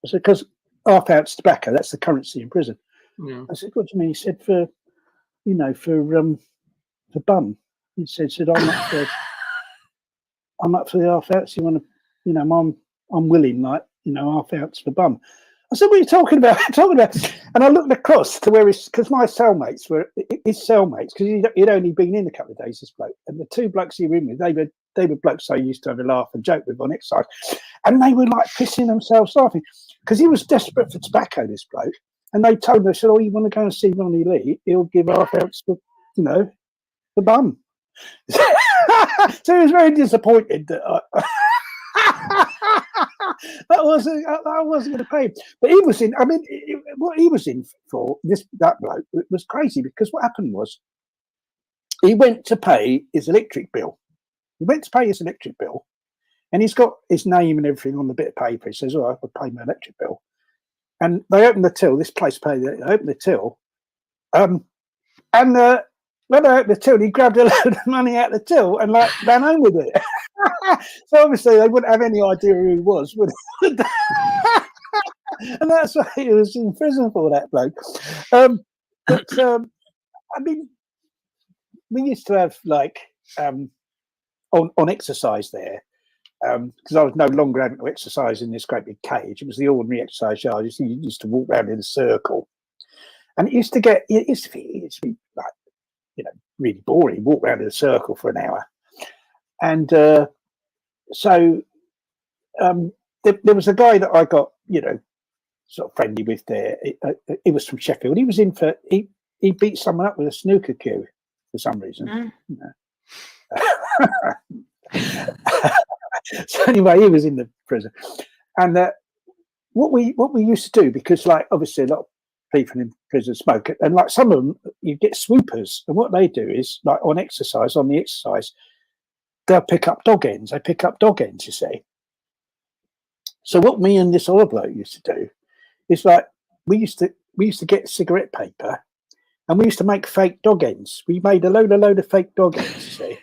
I said, "Because half ounce tobacco, that's the currency in prison." Yeah. I said, "What do you mean?" He said, for bum." He said, I'm up for the half ounce. You want to, I'm willing, like, half ounce for bum. I said, "What are you talking about?" And I looked across to where because my cellmates were his cellmates, because he'd only been in a couple of days, this bloke. And the two blokes he were in with, they were blokes I used to have a laugh and joke with on exercise. And they were like pissing themselves laughing because he was desperate for tobacco, this bloke. And they told me, they said, "Oh, you want to go and see Ronnie Lee? He'll give half ounce for, the bum." So he was very disappointed that I wasn't going to pay him. But he was in. I mean, what he was in for that bloke was crazy, because what happened was he went to pay his electric bill. And he's got his name and everything on the bit of paper. He says, "Oh, I will pay my electric bill." And they opened the till. This place paid. They opened the till, when I opened the till, he grabbed a load of money out of the till and ran home with it. So obviously they wouldn't have any idea who he was, would they? And that's why he was in prison for, that bloke. I mean, we used to have on exercise there, because I was no longer having to exercise in this great big cage. It was the ordinary exercise yard. You used to walk around in a circle, and it used to be like, really boring. Walk around in a circle for an hour, and so there was a guy that I got, sort of friendly with there. He was from Sheffield. He was in for he beat someone up with a snooker cue for some reason. So anyway, he was in the prison, and what we used to do, because obviously a lot of people in prison smoke, and some of them, you get swoopers, and what they do is on the exercise, they'll pick up dog ends. You see. So what me and this other bloke used to do is we used to get cigarette paper, and we used to make fake dog ends. We made a load of fake dog ends, you see.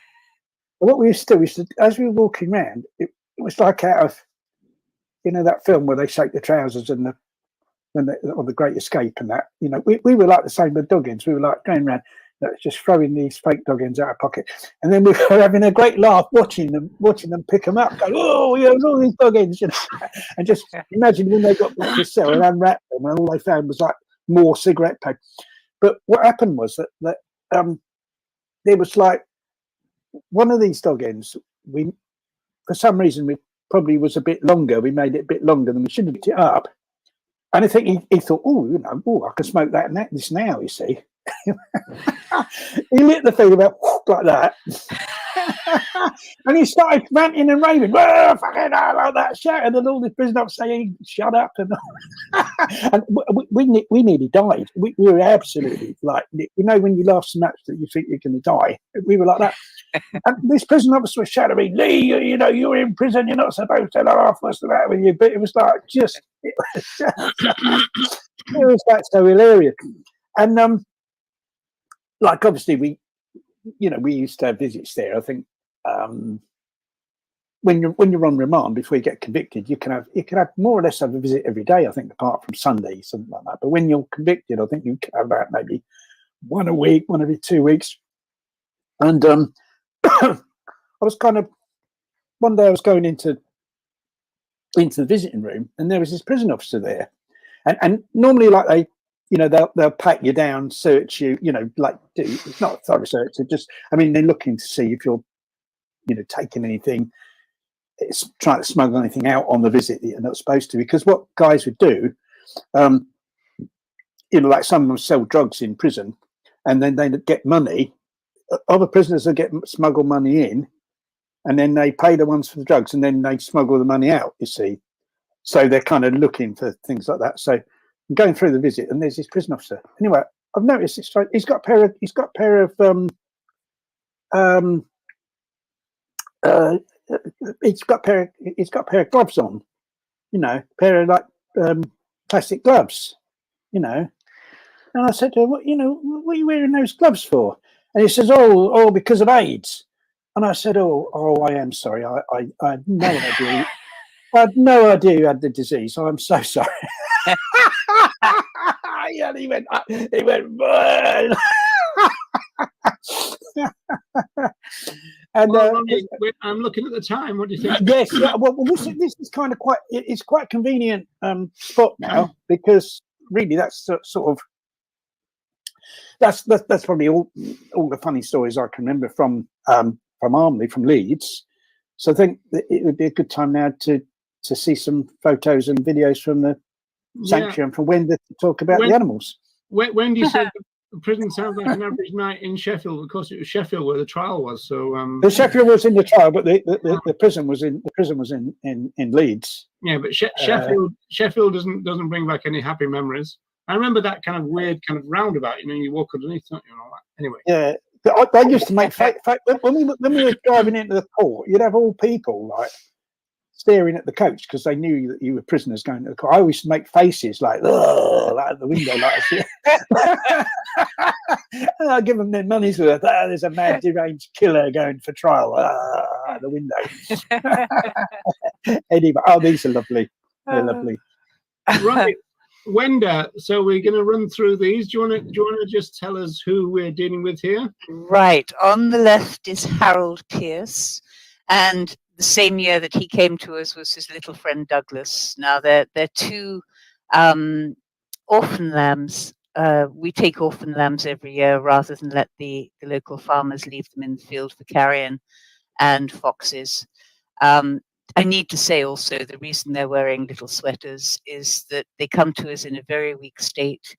And what we used to do is, as we were walking around, it was like out of, that film where they shake the trousers and the Great Escape and that. We were like the same with dog ends. We were going around, just throwing these fake dog ends out of pocket, and then we were having a great laugh watching them pick them up. Going, "Oh, there's all these dog ends," and just imagine when they got back to the cell and unwrapped them, and all they found was more cigarette pack. But what happened was that there was like one of these dog ends. We, for some reason, we probably was a bit longer. We made it a bit longer than we should have picked it up. And I think he thought, I can smoke that and this now, you see. He lit the thing about like that. And he started ranting and raving, fucking hell, like that, shouting, and all the prisoners saying, shut up. And we nearly died. We were absolutely like, when you laugh so much that you think you're going to die. We were like that. And this prison officer was shouting, Lee, you're in prison, you're not supposed to laugh, what's the matter with you? But it was like, it was like so hilarious. And like obviously we used to have visits there. I think when you're on remand before you get convicted, you can have more or less have a visit every day. I think apart from Sunday, something like that. But when you're convicted, I think you can have about maybe one a week, one every 2 weeks. And I was kind of one day I was going into the visiting room, and there was this prison officer there, and normally like they'll pat you down, search you, it's not a thorough search. They're looking to see if you're, taking anything, it's trying to smuggle anything out on the visit that you're not supposed to. Because what guys would do, like some of them sell drugs in prison, and then they get money. Other prisoners will get smuggle money in, and then they pay the ones for the drugs, and then they smuggle the money out. You see, so they're kind of looking for things like that. So I'm going through the visit, and there's this prison officer. Anyway, I've noticed he's got a pair of gloves on, pair of like plastic gloves, And I said to him, what are you wearing those gloves for? And he says, oh, because of AIDS. And I said, oh, I am sorry. I had no idea. I had no idea you had the disease. I'm so sorry. Yeah, he went, burn. And I'm looking at the time. What do you think? Yes, well, this is kind of it's quite convenient spot now, because really that's sort of that's probably all the funny stories I can remember from Armley, from Leeds. So I think that it would be a good time now to see some photos and videos from the sanctuary and from Wendy to talk about the animals. Wendy said the prison sounds like an average night in Sheffield. Of course, it was Sheffield where the trial was. So the Sheffield was in the trial, but the prison was in Leeds. Yeah, but Sheffield doesn't bring back any happy memories. I remember that kind of weird kind of roundabout. You walk underneath, don't you, and all that. Anyway. Yeah, but I used to make when we were driving into the court, you'd have all people like staring at the coach because they knew that you were prisoners going to the court. I always make faces like at the window, and I'll give them their money's worth. There's a mad deranged killer going for trial at the window. Anyway, these are lovely. They're lovely. Right. Wenda, so we're going to run through these. Do you want to just tell us who we're dealing with here? Right. On the left is Harold Pierce, and the same year that he came to us was his little friend Douglas. Now they're two orphan lambs. We take orphan lambs every year rather than let the local farmers leave them in the field for carrion and foxes. I need to say also the reason they're wearing little sweaters is that they come to us in a very weak state.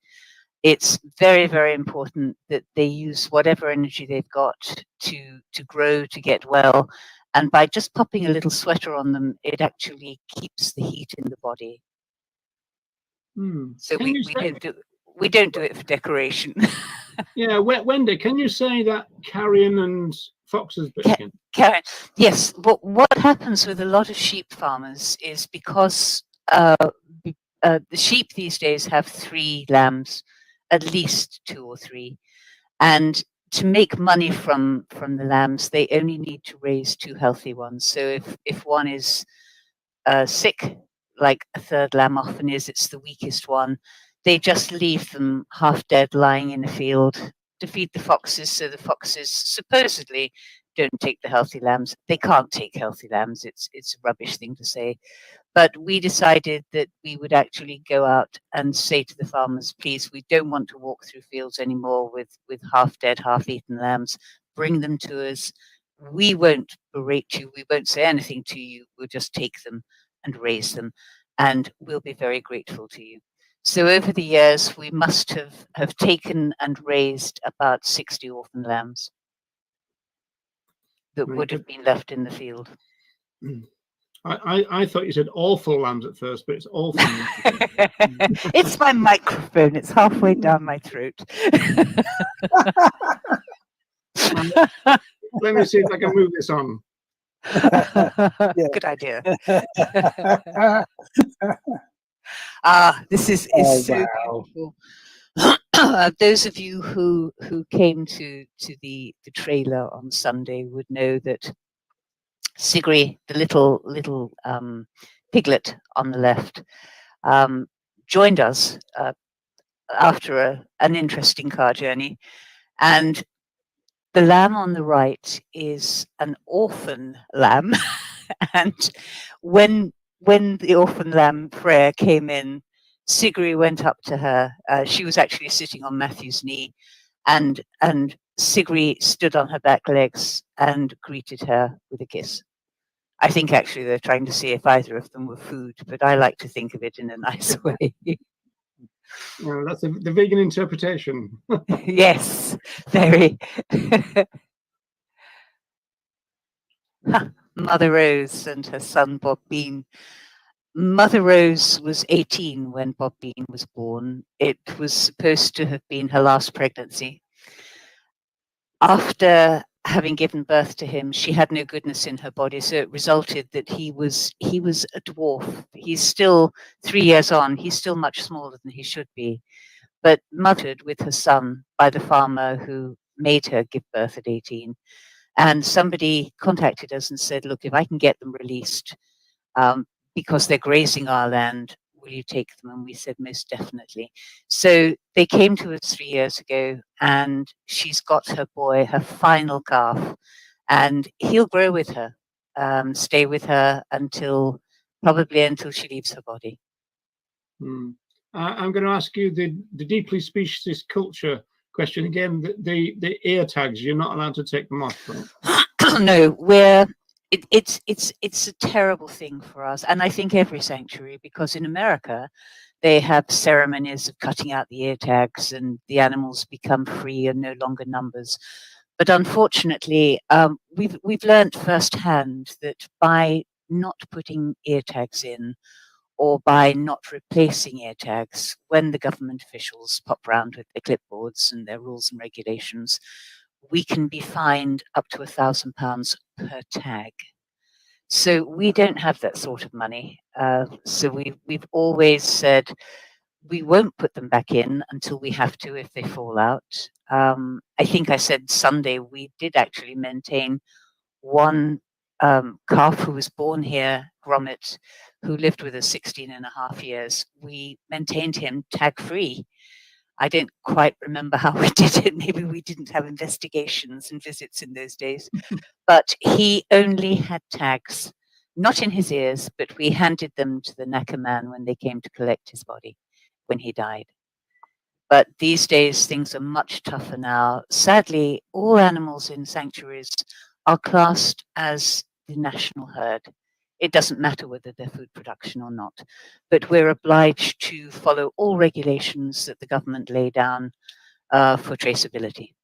It's very, very important that they use whatever energy they've got to grow, to get well. And by just popping a little sweater on them, it actually keeps the heat in the body. So we don't do it for decoration. Yeah, Wendy, can you say that carrion and foxes bit again? Karen, yes. But what happens with a lot of sheep farmers is because the sheep these days have 3 lambs, at least 2 or 3, and to make money from the lambs, they only need to raise 2 healthy ones. So if one is sick, like a third lamb often is, it's the weakest one, they just leave them half dead lying in a field to feed the foxes, so the foxes supposedly don't take the healthy lambs. They can't take healthy lambs. It's a rubbish thing to say. But we decided that we would actually go out and say to the farmers, please, we don't want to walk through fields anymore with half dead, half eaten lambs. Bring them to us. We won't berate you. We won't say anything to you. We'll just take them and raise them. And we'll be very grateful to you. So over the years, we must have taken and raised about 60 orphan lambs that would have been left in the field. I thought you said awful lambs at first, but it's awful. It's my microphone. It's halfway down my throat. Let me see if I can move this on. Good idea. This is so beautiful. Those of you who came to the trailer on Sunday would know that Sigri, the little piglet on the left, joined us after an interesting car journey, and the lamb on the right is an orphan lamb. And when the orphan lamb Freya came in, Sigri went up to her. She was actually sitting on Matthew's knee, and Sigri stood on her back legs and greeted her with a kiss. I think actually they're trying to see if either of them were food, but I like to think of it in a nice way. Well, that's the vegan interpretation. Yes, very. Mother Rose and her son Bob Bean. Mother Rose was 18 when Bob Bean was born. It was supposed to have been her last pregnancy. After having given birth to him, she had no goodness in her body, so it resulted that he was a dwarf. He's still 3 years on. He's still much smaller than he should be, but mothered with her son by the farmer who made her give birth at 18. And somebody contacted us and said, look, if I can get them released, because they're grazing our land, will you take them? And we said, most definitely. So they came to us 3 years ago, and she's got her boy, her final calf, and he'll grow with her, stay with her probably until she leaves her body. I'm going to ask you the deeply speciesist culture question again. The ear tags, you're not allowed to take them off, right? No, it's a terrible thing for us, and I think every sanctuary, because in America they have ceremonies of cutting out the ear tags and the animals become free and no longer numbers. But unfortunately, we've learned firsthand that by not putting ear tags in, or by not replacing ear tags, when the government officials pop round with their clipboards and their rules and regulations, we can be fined up to £1,000 per tag. So we don't have that sort of money. So we've always said we won't put them back in until we have to if they fall out. I think I said Sunday we did actually maintain one calf who was born here, Gromit, who lived with us 16 and a half years. We maintained him tag-free. I don't quite remember how we did it. Maybe we didn't have investigations and visits in those days. But he only had tags, not in his ears, but we handed them to the Naka man when they came to collect his body when he died. But these days, things are much tougher now. Sadly, all animals in sanctuaries are classed as the national herd. It doesn't matter whether they're food production or not, but we're obliged to follow all regulations that the government lay down for traceability.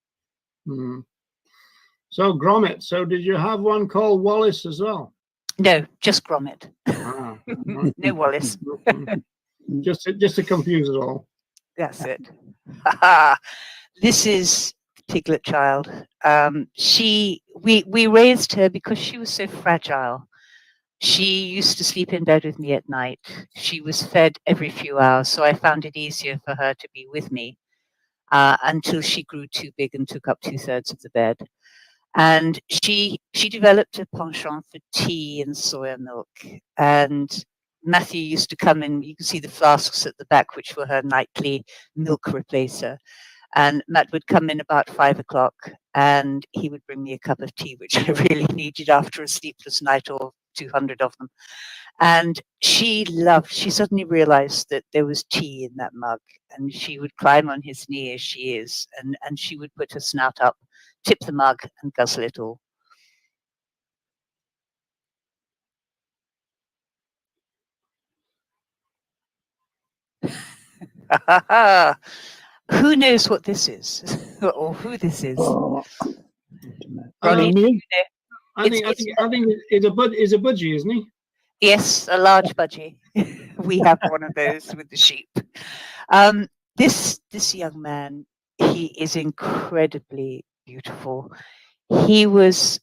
So Gromit, so did you have one called Wallace as well? No, just Gromit. No Wallace. just to confuse us all. That's it. This is Piglet Child. We raised her because she was so fragile. She used to sleep in bed with me at night. She was fed every few hours, so I found it easier for her to be with me until she grew too big and took up 2/3 of the bed. And she developed a penchant for tea and soya milk. And Matthew used to come in, you can see the flasks at the back, which were her nightly milk replacer. And Matt would come in about 5 o'clock and he would bring me a cup of tea, which I really needed after a sleepless night or 200 of them. And she suddenly realized that there was tea in that mug, and she would climb on his knee as she is, and she would put her snout up, tip the mug, and guzzle it all. Who knows what this is, or who this is? Oh, Ronnie, do you know? I think it's a budgie, isn't he? Yes, a large budgie. We have one of those with the sheep. This young man, he is incredibly beautiful. He was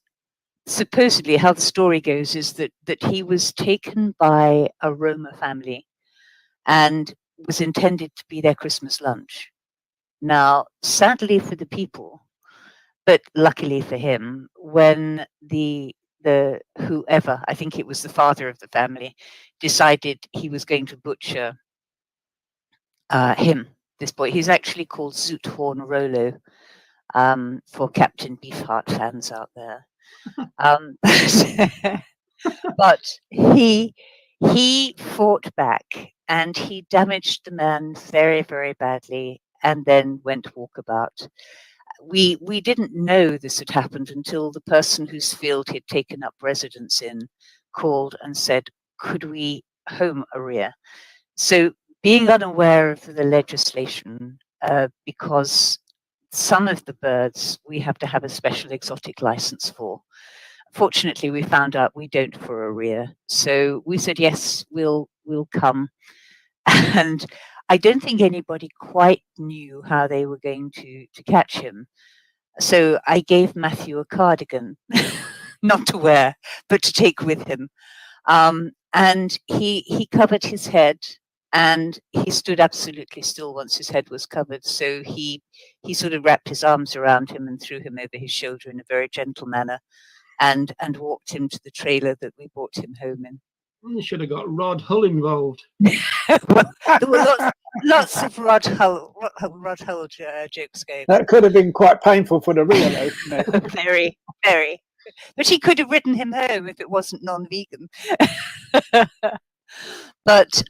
supposedly, how the story goes is that he was taken by a Roma family and was intended to be their Christmas lunch. Now, sadly for the people, but luckily for him, when the whoever, I think it was the father of the family, decided he was going to butcher this boy. He's actually called Zuthorn Rolo, for Captain Beefheart fans out there. But he fought back and he damaged the man very, very badly and then went walkabout. We didn't know this had happened until the person whose field he'd taken up residence in called and said, could we home a rear? So being unaware of the legislation, because some of the birds we have to have a special exotic license for. Fortunately, we found out we don't for a rear. So we said, yes, we'll come. And I don't think anybody quite knew how they were going to catch him. So I gave Matthew a cardigan, not to wear, but to take with him. And he covered his head and he stood absolutely still once his head was covered. So he sort of wrapped his arms around him and threw him over his shoulder in a very gentle manner and walked him to the trailer that we brought him home in. You should have got Rod Hull involved. Well, there were lots of Rod Hull jokes going. That could have been quite painful for the real, though. Very, very. But he could have ridden him home if it wasn't non-vegan. But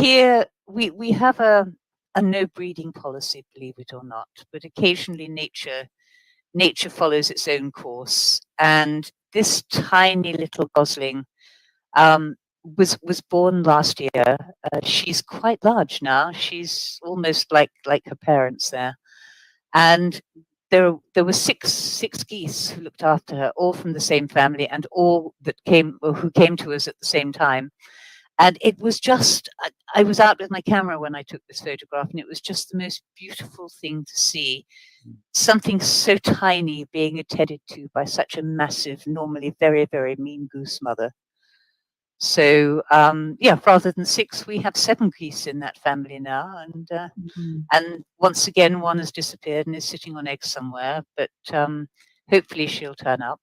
here we have a no breeding policy, believe it or not. But occasionally nature follows its own course, and this tiny little gosling was born last year. She's quite large now. She's almost like her parents there, and there were six geese who looked after her, all from the same family, and all who came to us at the same time. And it was just, I was out with my camera when I took this photograph, and it was just the most beautiful thing to see. Something so tiny being attended to by such a massive, normally very, very mean goose mother. So, yeah, rather than 6, we have 7 geese in that family now. And once again, one has disappeared and is sitting on eggs somewhere, but hopefully she'll turn up.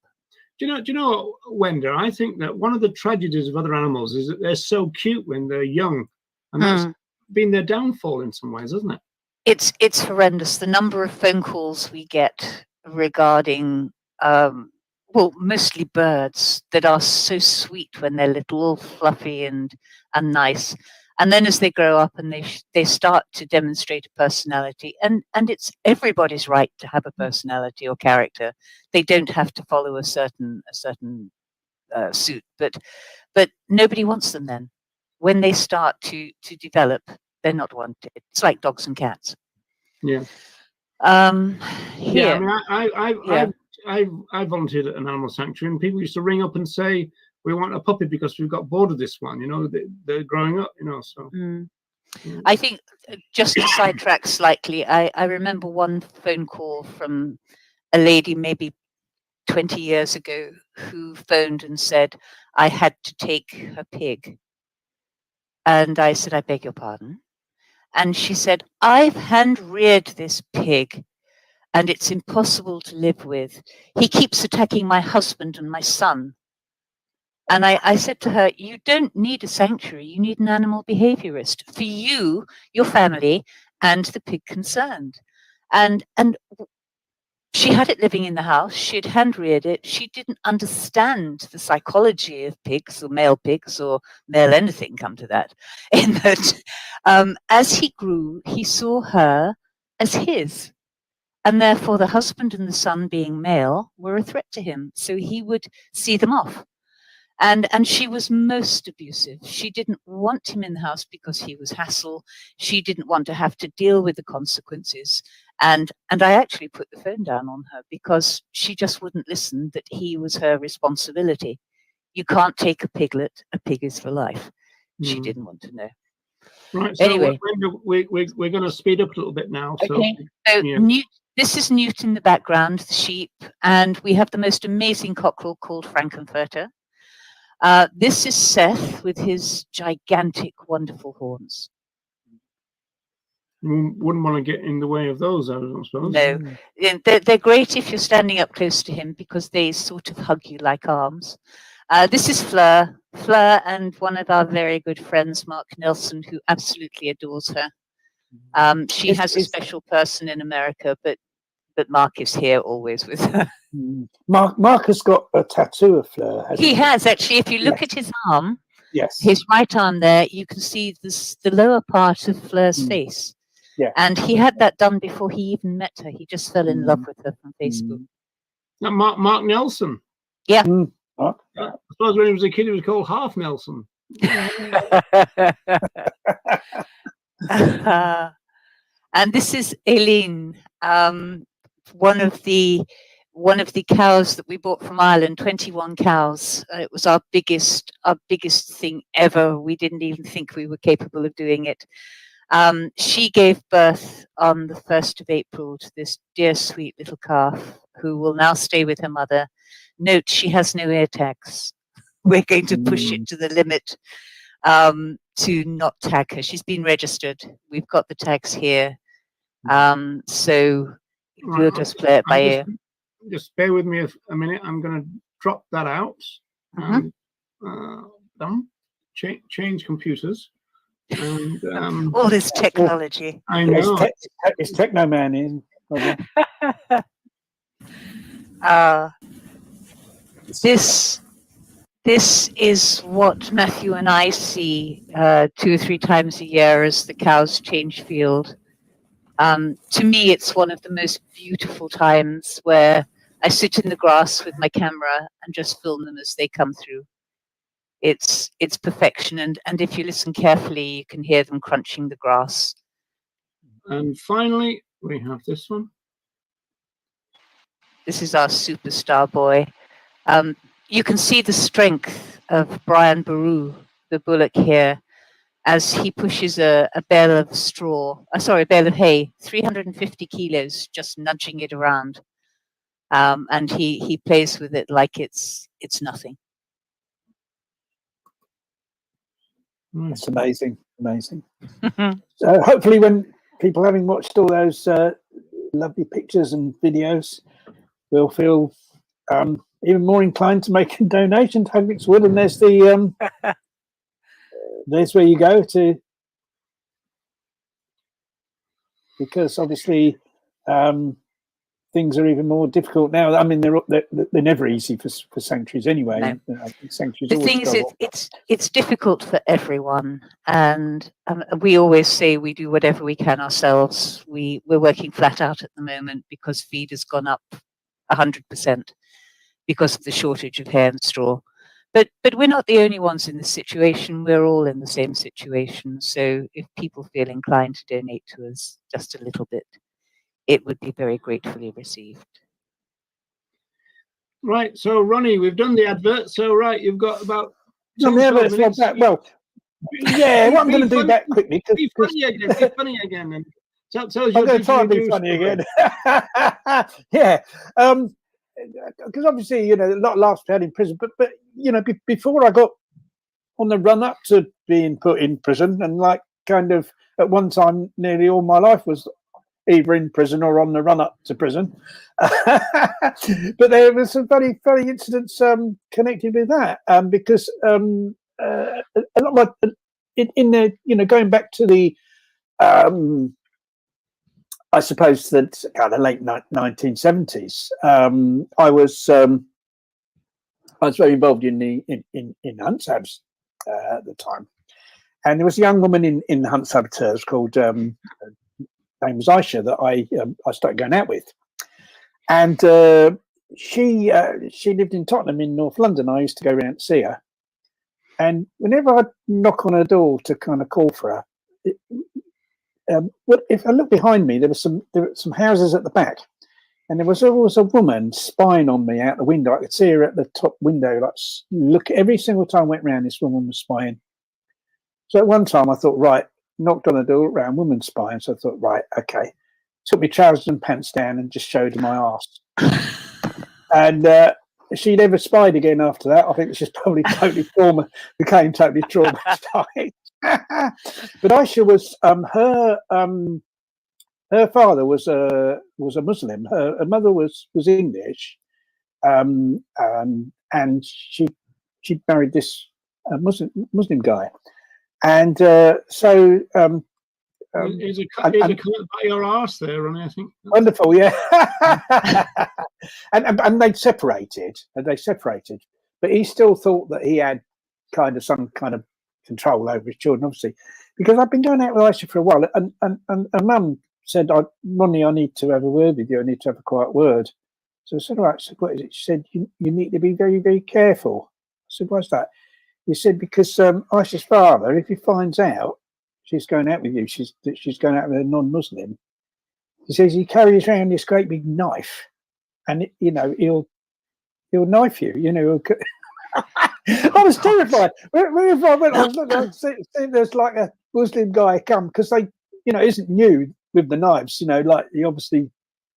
Do you know, Wenda, I think that one of the tragedies of other animals is that they're so cute when they're young. And that's been their downfall in some ways, isn't it? It's horrendous. The number of phone calls we get regarding, well, mostly birds that are so sweet when they're little, all fluffy and nice. And then as they grow up and they start to demonstrate a personality, and it's everybody's right to have a personality or character. They don't have to follow a certain suit, but nobody wants them then. When they start to develop, they're not wanted. It's like dogs and cats. Yeah. Here, I volunteered at an animal sanctuary, and people used to ring up and say, we want a puppy because we've got bored of this one. You know, they're growing up, you know, so. I think just to sidetrack slightly, I remember one phone call from a lady maybe 20 years ago who phoned and said, I had to take her pig. And I said, I beg your pardon. And she said, I've hand-reared this pig and it's impossible to live with. He keeps attacking my husband and my son. And I said to her, you don't need a sanctuary, you need an animal behaviorist for you, your family, and the pig concerned. And She had it living in the house. She had hand-reared it. She didn't understand the psychology of pigs or male anything, come to that, in that as he grew, he saw her as his. And therefore, the husband and the son, being male, were a threat to him. So he would see them off. And she was most abusive. She didn't want him in the house because he was hassle. She didn't want to have to deal with the consequences. And I actually put the phone down on her because she just wouldn't listen that he was her responsibility. You can't take a piglet. A pig is for life. She didn't want to know. Right. So Anyway. we're going to speed up a little bit now. So, Okay. So yeah. this is Newt in the background, the sheep, and we have the most amazing cockerel called Frankenfurter. This is Seth with his gigantic, wonderful horns. You wouldn't want to get in the way of those, I suppose. No, they're great if you're standing up close to him because they sort of hug you like arms. This is Fleur. Fleur and one of our very good friends, Mark Nelson, who absolutely adores her. She has a special person in America, but Mark is here always with her. Mark has got a tattoo of Fleur. He has, actually. If you look at his arm, yes, his right arm there, you can see the lower part of Fleur's face. Yeah. And he had that done before he even met her. He just fell in love with her from Facebook. Now, Mark Nelson. Yeah. I suppose when he was a kid, he was called Half Nelson. And this is Aileen, one of the cows that we bought from Ireland, 21 cows. It was our biggest thing ever. We didn't even think we were capable of doing it. She gave birth on the 1st of April to this dear, sweet little calf who will now stay with her mother. Note, she has no ear tags. We're going to push it to the limit to not tag her. She's been registered. We've got the tags here. So we'll just play it by ear. Just bear with me a minute. I'm going to drop that out. Done. Change computers. And, all this technology. I know. It's Techno Man in. This is what Matthew and I see 2 or 3 times a year as the cows change field. To me, it's one of the most beautiful times where I sit in the grass with my camera and just film them as they come through. It's perfection, and if you listen carefully, you can hear them crunching the grass. And finally, we have this one. This is our superstar boy. You can see the strength of Brian Baru, the bullock here, as he pushes a bale of a bale of hay, 350 kilos, just nudging it around. And he plays with it like it's nothing. That's amazing. So hopefully when people having watched all those lovely pictures and videos will feel even more inclined to make a donation to Hugwicks Wood, and there's the there's where you go to, because obviously things are even more difficult now. I mean, they're never easy for sanctuaries anyway. No. I think sanctuaries The always thing is, struggle. it's difficult for everyone, and we always say we do whatever we can ourselves. We're working flat out at the moment because feed has gone up 100% because of the shortage of hay and straw. But we're not the only ones in this situation. We're all in the same situation. So if people feel inclined to donate to us just a little bit, it would be very gratefully received. Right, so Ronnie, we've done the advert. So right, you've got about 10 the 12 advert's minutes. not that well. Yeah, what I'm going to do that quickly. Be funny again. And tell us I'm going to try and be funny again. Yeah, because obviously, you know, a lot of laughs we had in prison, but you know, before I got on the run up to being put in prison, and like kind of at one time, nearly all my life was either in prison or on the run up to prison. But there was some very funny incidents connected with that, because a lot of in the, you know, going back to the I suppose that kind of late 1970s, I was very involved in hunt sabs at the time, and there was a young woman in the hunt saboteurs called name was Aisha that I started going out with, and she lived in Tottenham in North London. I used to go around to see her, and whenever I'd knock on her door to kind of call for her, if I look behind me, there were some houses at the back, and there was always a woman spying on me out the window. I could see her at the top window, like look. Every single time I went round, this woman was spying. So at one time I thought, right, knocked on the door, round woman spying. So I thought, right, okay. Took my trousers and pants down and just showed her my arse. And she never spied again after that. I think she's probably became totally traumatized. But Aisha was her father was a Muslim. Her mother was English, and she married this Muslim guy, and so. Here's a comment about your arse there, Ronnie, I think. Wonderful, yeah. and they'd separated, but he still thought that he had some kind of control over his children, obviously, because I've been going out with Aisha for a while, and Mum said, Ronnie, I need to have a word with you. I need to have a quiet word. So I said, all right. So what is it? She said, you need to be very, very careful. I said, what's that? He said, because Aisha's father, if he finds out she's going out with you, she's going out with a non-Muslim, he says he carries around this great big knife, and he'll knife you. I was terrified. Wherever I went, I was looking, seeing there's like a Muslim guy come, because they, isn't new with the knives. Like he obviously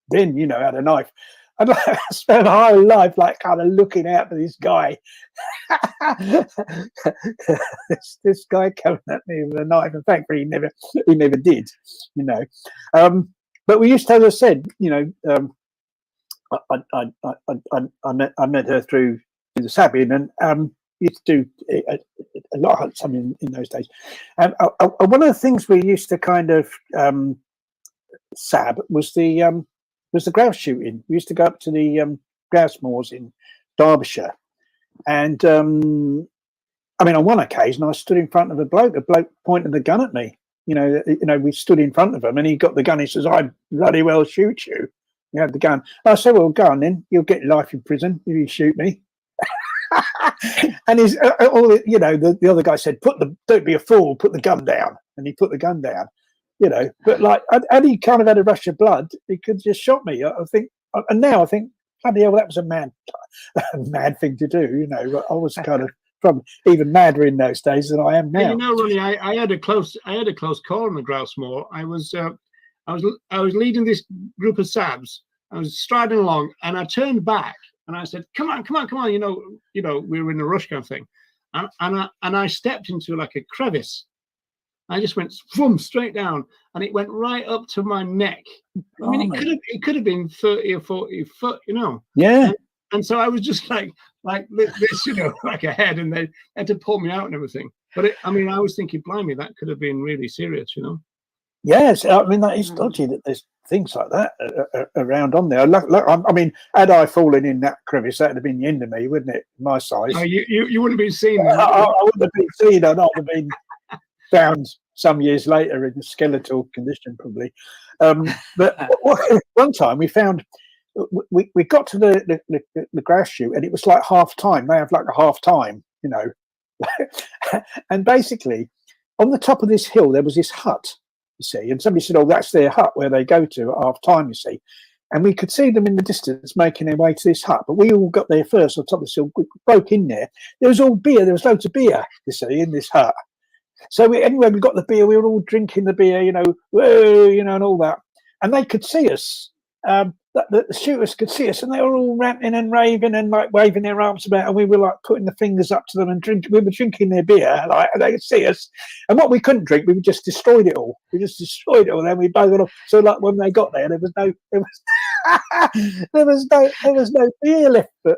then had a knife. And I spent my whole life like kind of looking out for this guy. this guy coming at me with a knife. In fact, he never did, But we used to, as I said, I met her through the Sabian, and used to do a lot of hunts in those days. And one of the things we used to kind of sab was the grouse shooting. We used to go up to the grouse moors in Derbyshire, and on one occasion I stood in front of a bloke pointed the gun at me. We stood in front of him, and he got the gun. He says, "I bloody well shoot you." He had the gun. I said, "Well, go on then. You'll get life in prison if you shoot me." And he's the other guy said, "Don't be a fool. Put the gun down." And he put the gun down. But like, had he kind of had a rush of blood, he could just shot me. I think, and now I think, bloody hell, that was a mad thing to do. I was kind of probably even madder in those days than I am now. Ronnie, I had a close call on the grouse moor. I was leading this group of sabs. I was striding along, and I turned back and I said, "Come on!" We were in a rush kind of thing, and I stepped into like a crevice. I just went boom straight down, and it went right up to my neck. I mean, it could have been 30 or 40 foot, Yeah. And so I was just like this, like a head, and they had to pull me out and everything. But I was thinking, blimey, that could have been really serious, Yes, that is dodgy that there's things like that around on there. Had I fallen in that crevice, that'd have been the end of me, wouldn't it? My size. Oh, you wouldn't have been seen. I wouldn't have been seen. I'd not have been found some years later in a skeletal condition, probably. But one time we found, we got to the grass shoot, and it was like half time. They have like a half time, and basically on the top of this hill there was this hut, you see, and somebody said, "Oh, that's their hut where they go to at half time," you see. And we could see them in the distance making their way to this hut, but we all got there first on top of this hill. We broke in there. There was all beer. There was loads of beer, you see, in this hut. So anyway, we got the beer. We were all drinking the beer, whoa, and all that. And they could see us. The shooters could see us, and they were all ranting and raving and like waving their arms about. And we were like putting the fingers up to them and drinking. We were drinking their beer, and they could see us. And what we couldn't drink, we just destroyed it all. And then we both got off. So like when they got there, there was no beer left for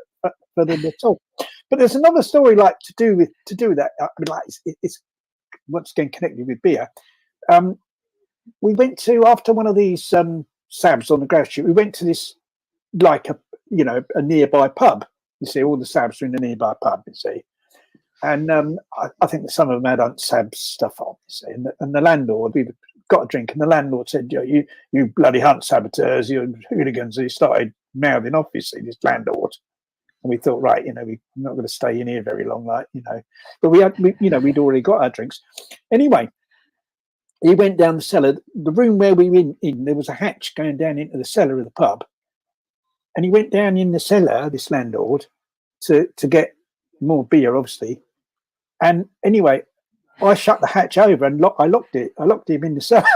them at all. But there's another story like to do with that. It's once again connected with beer. we went to, after one of these SABs on the grass shoot, we went to this, like a nearby pub. You see, all the SABs are in the nearby pub, you see. And I think some of them had SAB stuff on, you see. And the landlord, we got a drink, and the landlord said, you bloody hunt saboteurs, you hooligans. And he started mouthing off, you see, this landlord. And we thought, right, we're not going to stay in here very long, But we'd already got our drinks. Anyway, he went down the cellar. The room where we were in, there was a hatch going down into the cellar of the pub. And he went down in the cellar, this landlord, to get more beer, obviously. And anyway, I shut the hatch over and I locked it. I locked him in the cellar.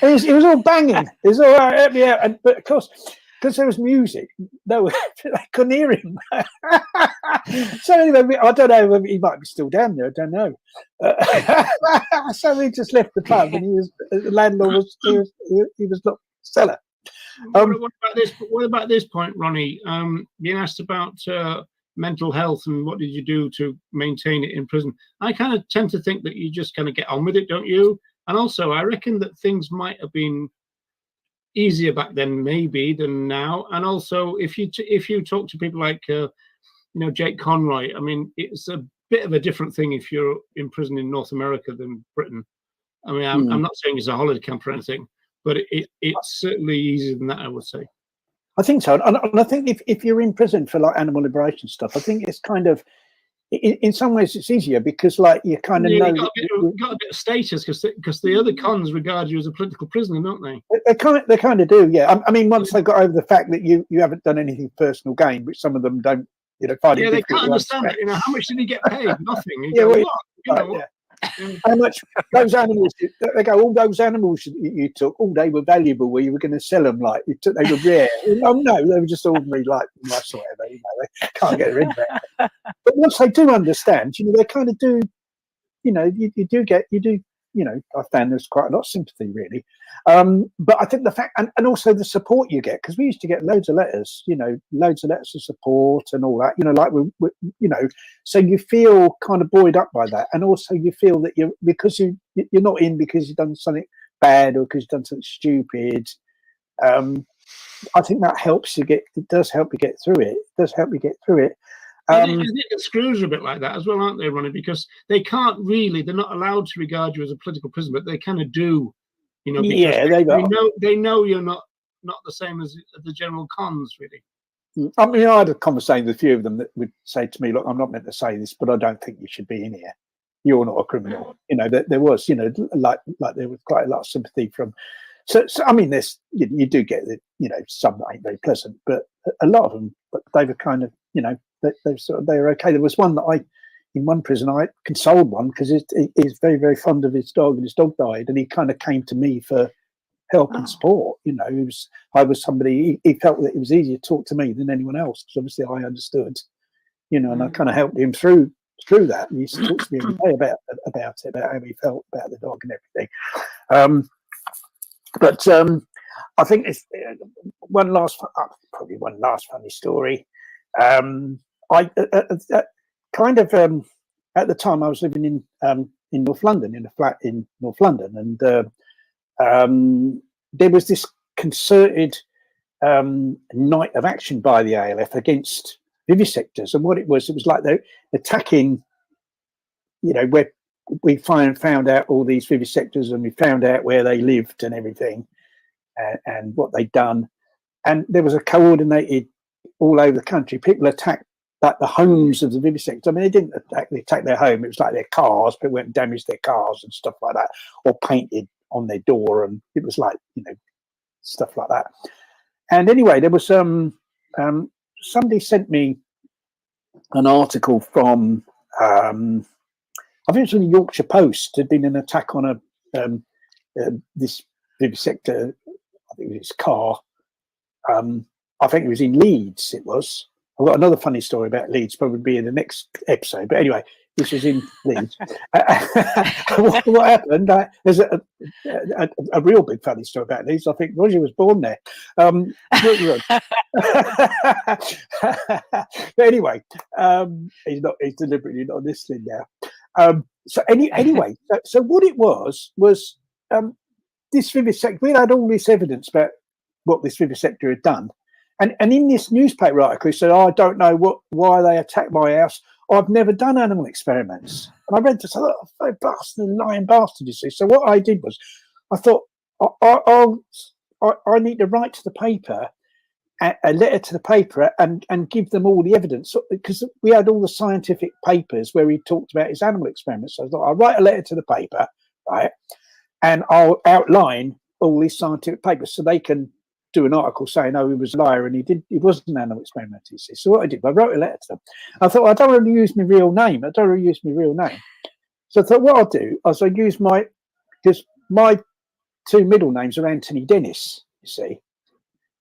it was all banging. It was all right, yeah. But of course, because there was music, they couldn't hear him. So anyway, I don't know whether he might be still down there. I don't know. So we just left the pub, and the landlord was locked the cellar. What about this point, Ronnie? Being asked about mental health and what did you do to maintain it in prison? I kind of tend to think that you just kind of get on with it, don't you? And also, I reckon that things might have been easier back then, maybe, than now. And also, if you talk to people like Jake Conroy, I mean, it's a bit of a different thing if you're in prison in North America than Britain. I mean, I'm not saying it's a holiday camp or anything, but it's certainly easier than that, I would say. I think so, and I think if you're in prison for like animal liberation stuff, I think it's kind of, in some ways, it's easier because like you kind of know you got a bit of status because the other cons regard you as a political prisoner, don't they? They kind of do, yeah. I mean, once they got over the fact that you haven't done anything personal gain, which some of them don't, find it difficult. They can't understand it. How much did he get paid? Nothing. You Yeah, go, well, what? How much those animals? They go, all those animals you took, they were valuable. Where you were going to sell them, like they were rare. Oh no, they were just ordinary, like mice or whatever. They can't get rid of it. But once they do understand, they kind of do. You do. I found there's quite a lot of sympathy, really. But I think the fact, and also the support you get, because we used to get loads of letters, loads of letters of support and all that, so you feel kind of buoyed up by that. And also you feel that because you're not in because you've done something bad or because you've done something stupid. I think that helps it does help you get through it. It does help you get through it. I think the screws are a bit like that as well, aren't they, Ronnie? Because they're not allowed to regard you as a political prisoner, but they kind of do, because they know you're not the same as the general cons, really. I mean, I had a conversation with a few of them that would say to me, look, I'm not meant to say this, but I don't think you should be in here. You're not a criminal. There was, like there was quite a lot of sympathy from. So I mean, there's you do get that, some that ain't very pleasant, but a lot of them, they were kind of, they were okay. There was one that in one prison, I consoled one because he's very, very fond of his dog, and his dog died, and he kind of came to me for help and support. I was somebody, he felt that it was easier to talk to me than anyone else because obviously I understood, and I kind of helped him through that. And he used to talk to me every day about how he felt about the dog and everything. But I think it's one last funny story. I kind of at the time I was living in North London, in a flat in North London, and there was this concerted night of action by the ALF against vivisectors. And what it was like they're attacking, where we found out all these vivisectors, and we found out where they lived and everything, and what they'd done. And there was a coordinated all over the country. People attacked like the homes of the vivisectors. I mean, they didn't attack their home. It was like their cars. People went and damaged their cars and stuff like that, or painted on their door. And it was like, stuff like that. And anyway, there was somebody sent me an article from, I think it was from the Yorkshire Post. There'd been an attack on this vivisector. I think it was his car. I think it was in Leeds. It was. I've got another funny story about Leeds, probably in the next episode. But anyway, this was in Leeds. What happened? There's a real big funny story about Leeds. I think Roger was born there. But anyway, he's deliberately not listening now. So anyway, so what it was this vivisector, we had all this evidence about what this vivisector had done. And in this newspaper article, he said, I don't know why they attacked my house. I've never done animal experiments. And I read this, oh, bastard, lying bastard, you see. So what I did was, I thought, I need to write to the paper, a letter to the paper, and give them all the evidence, because we had all the scientific papers where he talked about his animal experiments. So I thought, I'll write a letter to the paper, right, and I'll outline all these scientific papers so they can do an article saying, oh, he was a liar and he wasn't an animal experiment, you see. So what I did, I wrote a letter to them. I thought, I don't want to use my real name. So I thought, what I'll do is I'll use because my two middle names are Anthony Dennis, you see.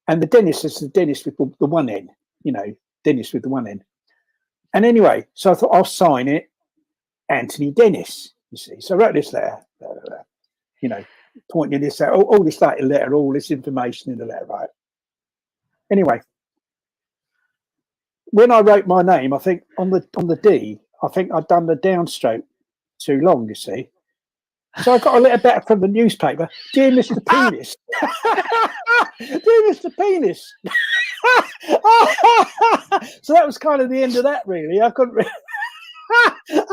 And the Dennis is the Dennis with the one N, you know, Dennis with the one N. And anyway, so I thought I'll sign it Anthony Dennis, you see. So I wrote this letter, you know, pointing this out, all this letter, all this information in the letter, right? Anyway, when I wrote my name, I think on the D, I think I'd done the downstroke too long, you see. So I got a letter back from the newspaper, dear Mr. Penis. Dear Mr. Penis. So that was kind of the end of that, really. I couldn't really. So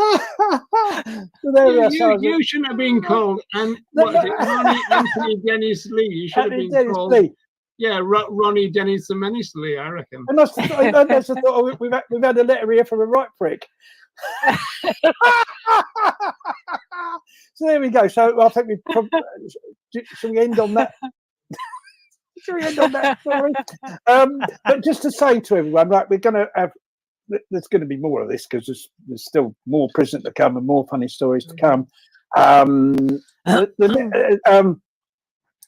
there we are. You shouldn't have been called, and what is it, Ronnie Anthony Dennis Lee? You should have been Dennis called. Lee. Yeah, Ronnie Dennis the Menace Lee, I reckon. And I thought, oh, we've had a letter here from a right prick. So there we go. So I think should we end on that? Should we end on that? Sorry. But just to say to everyone, right, we're going to have. There's going to be more of this because there's still more prison to come and more funny stories to come.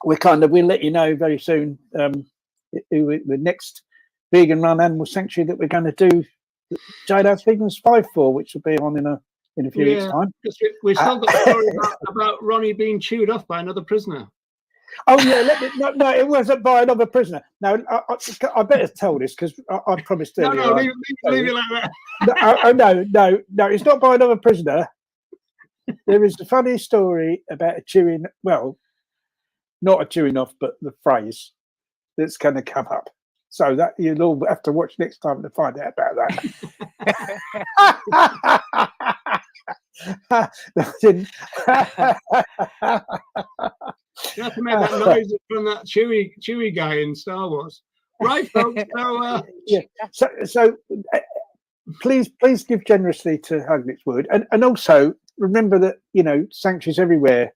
We'll let you know very soon the next vegan run animal sanctuary that we're going to do. JDA's Vegans 5 for, which will be on in a few weeks' time. We've still got a story about Ronnie being chewed off by another prisoner. Oh yeah, no, it wasn't by another prisoner. No, I better tell this because I promised earlier. No, leave it like that. No, it's not by another prisoner. There is a funny story about a chewing. Well, not a chewing off, but the phrase that's going to come up. So that you'll all have to watch next time to find out about that. You have to make that noise from that Chewie guy in Star Wars, right, folks? So please give generously to Huglitz Wood, and also remember that sanctuaries everywhere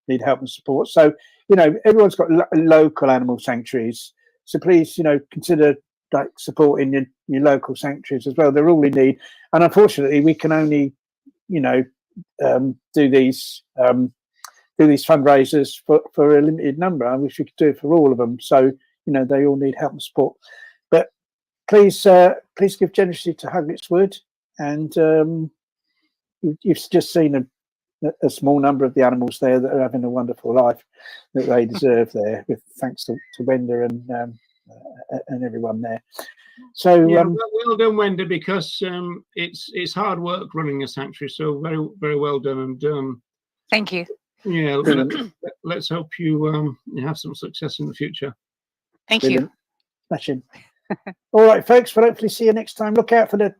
need help and support. So everyone's got local animal sanctuaries. So please consider like supporting your local sanctuaries as well. They're all in need, and unfortunately we can only do these fundraisers for a limited number. I wish we could do it for all of them. So they all need help and support. But please give generously to Huglitz Wood, and you've just seen a small number of the animals there that are having a wonderful life that they deserve there. With thanks to Wenda and everyone there. So well done, Wenda, because it's hard work running a sanctuary. So very, very well done, and thank you. Yeah, let's hope you have some success in the future. Thank you. Smashing. All right, folks. We'll hopefully see you next time. Look out for the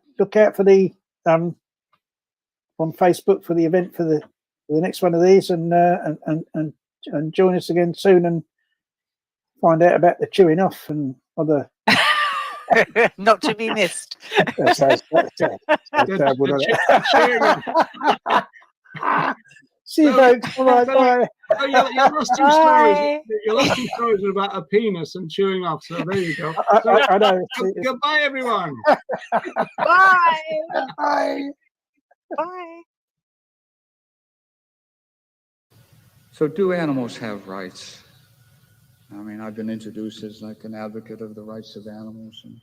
on Facebook for the event for the next one of these, and join us again soon and find out about the chewing off and other. Not to be missed. See you, folks. All right, bye. Your last two stories are about a penis and chewing off. So there you go. I know. Goodbye, everyone. Bye. Bye. Bye. So do animals have rights? I mean, I've been introduced as like an advocate of the rights of animals, and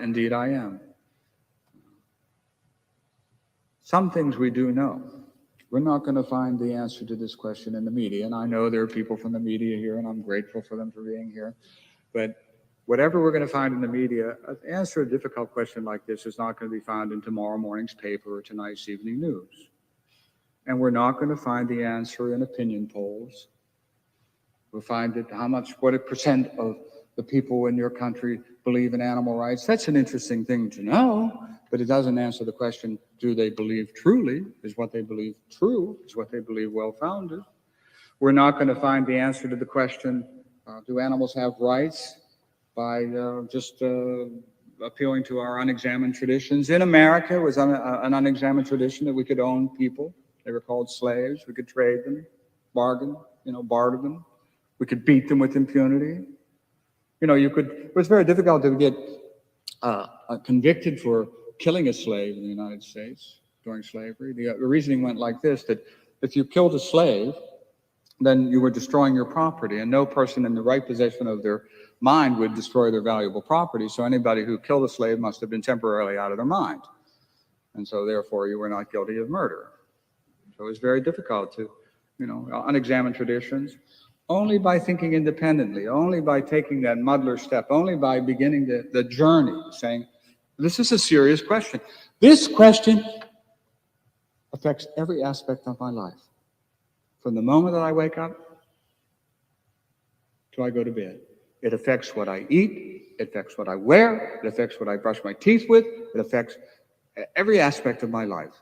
indeed I am. Some things we do know. We're not going to find the answer to this question in the media, and I know there are people from the media here, and I'm grateful for them for being here. But whatever we're going to find in the media, to answer a difficult question like this is not going to be found in tomorrow morning's paper or tonight's evening news. And we're not going to find the answer in opinion polls. We'll find that what percent of the people in your country believe in animal rights. That's an interesting thing to know, but it doesn't answer the question, do they believe truly? Is what they believe true? Is what they believe well-founded? We're not going to find the answer to the question, do animals have rights, by just appealing to our unexamined traditions. In America, it was an unexamined tradition that we could own people. They were called slaves. We could trade them, bargain, barter them. We could beat them with impunity. It was very difficult to get convicted for killing a slave in the United States during slavery. The reasoning went like this, that if you killed a slave, then you were destroying your property, and no person in the right possession of their mind would destroy their valuable property. So anybody who killed a slave must have been temporarily out of their mind. And so therefore you were not guilty of murder. So it was very difficult to, unexamined traditions. Only by thinking independently, only by taking that muddler step, only by beginning the journey, saying, this is a serious question. This question affects every aspect of my life. From the moment that I wake up till I go to bed. It affects what I eat, it affects what I wear, it affects what I brush my teeth with, it affects every aspect of my life.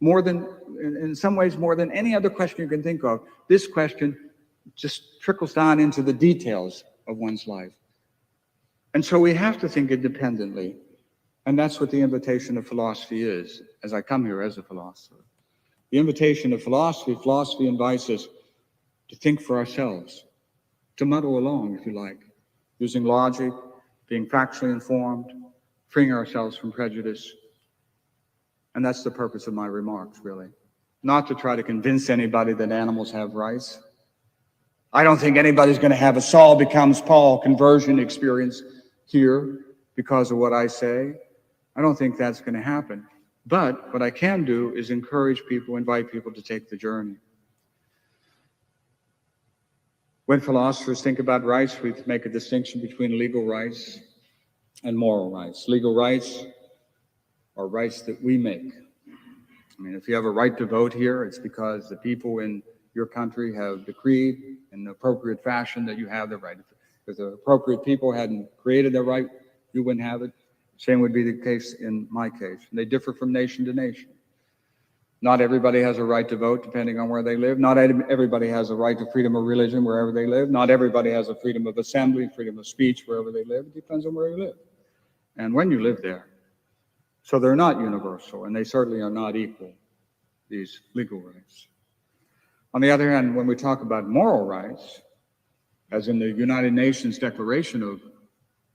In some ways, more than any other question you can think of, this question just trickles down into the details of one's life. And so we have to think independently. And that's what the invitation of philosophy is, as I come here as a philosopher. The invitation of philosophy invites us to think for ourselves, to muddle along, if you like, using logic, being factually informed, freeing ourselves from prejudice. And that's the purpose of my remarks, really. Not to try to convince anybody that animals have rights. I don't think anybody's going to have a Saul becomes Paul conversion experience here because of what I say. I don't think that's going to happen. But what I can do is encourage people, invite people to take the journey. When philosophers think about rights, we make a distinction between legal rights and moral rights. Legal rights are rights that we make. I mean, if you have a right to vote here, it's because the people in your country have decreed in the appropriate fashion that you have the right. If the appropriate people hadn't created the right, you wouldn't have it. Same would be the case in my case. And they differ from nation to nation. Not everybody has a right to vote depending on where they live. Not everybody has a right to freedom of religion wherever they live. Not everybody has a freedom of assembly, freedom of speech wherever they live. It depends on where you live and when you live there. So they're not universal, and they certainly are not equal, these legal rights. On the other hand, when we talk about moral rights, as in the United Nations Declaration of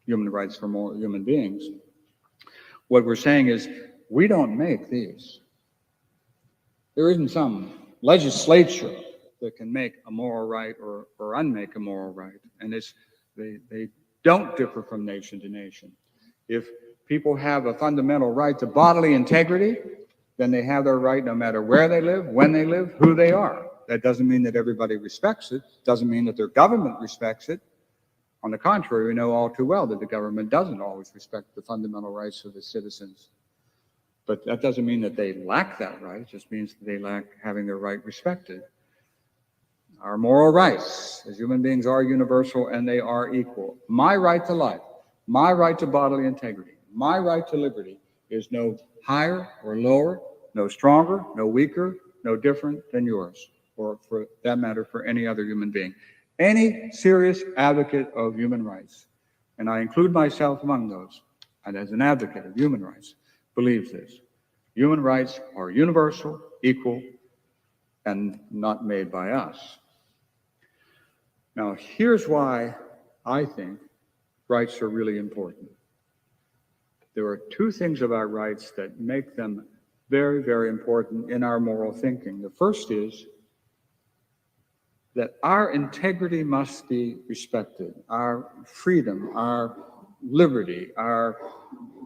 Human Rights for Human Beings, what we're saying is we don't make these. There isn't some legislature that can make a moral right or unmake a moral right. And they don't differ from nation to nation. If people have a fundamental right to bodily integrity, then they have their right no matter where they live, when they live, who they are. That doesn't mean that everybody respects it. Doesn't mean that their government respects it. On the contrary, we know all too well that the government doesn't always respect the fundamental rights of its citizens. But that doesn't mean that they lack that right. It just means that they lack having their right respected. Our moral rights as human beings are universal and they are equal. My right to life, my right to bodily integrity, my right to liberty is no higher or lower, no stronger, no weaker, no different than yours, or for that matter, for any other human being. Any serious advocate of human rights, and I include myself among those, and as an advocate of human rights, believes this. Human rights are universal, equal, and not made by us. Now, here's why I think rights are really important. There are two things about rights that make them very, very important in our moral thinking. The first is that our integrity must be respected. Our freedom, our liberty, our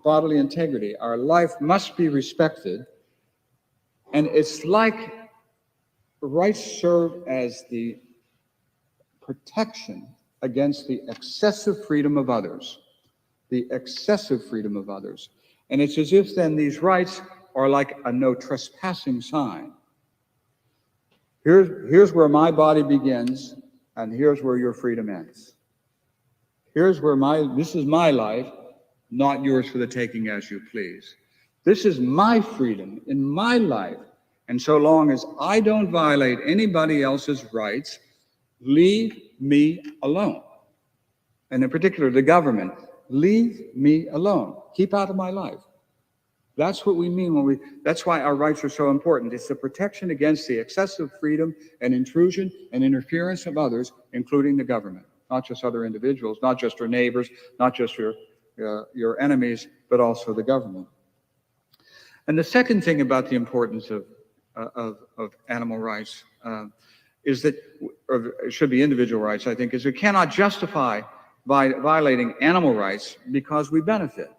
bodily integrity, our life must be respected. And it's like rights serve as the protection against the excessive freedom of others. The excessive freedom of others. And it's as if then these rights are like a no trespassing sign. Here's where my body begins and here's where your freedom ends. Here's where this is my life, not yours for the taking as you please. This is my freedom in my life, and so long as I don't violate anybody else's rights, leave me alone. And in particular, the government, leave me alone. Keep out of my life. That's what we mean that's why our rights are so important. It's the protection against the excessive freedom and intrusion and interference of others, including the government, not just other individuals, not just your neighbors, not just your enemies, but also the government. And the second thing about the importance of animal rights is that, or it should be individual rights, I think, is we cannot justify violating animal rights because we benefit.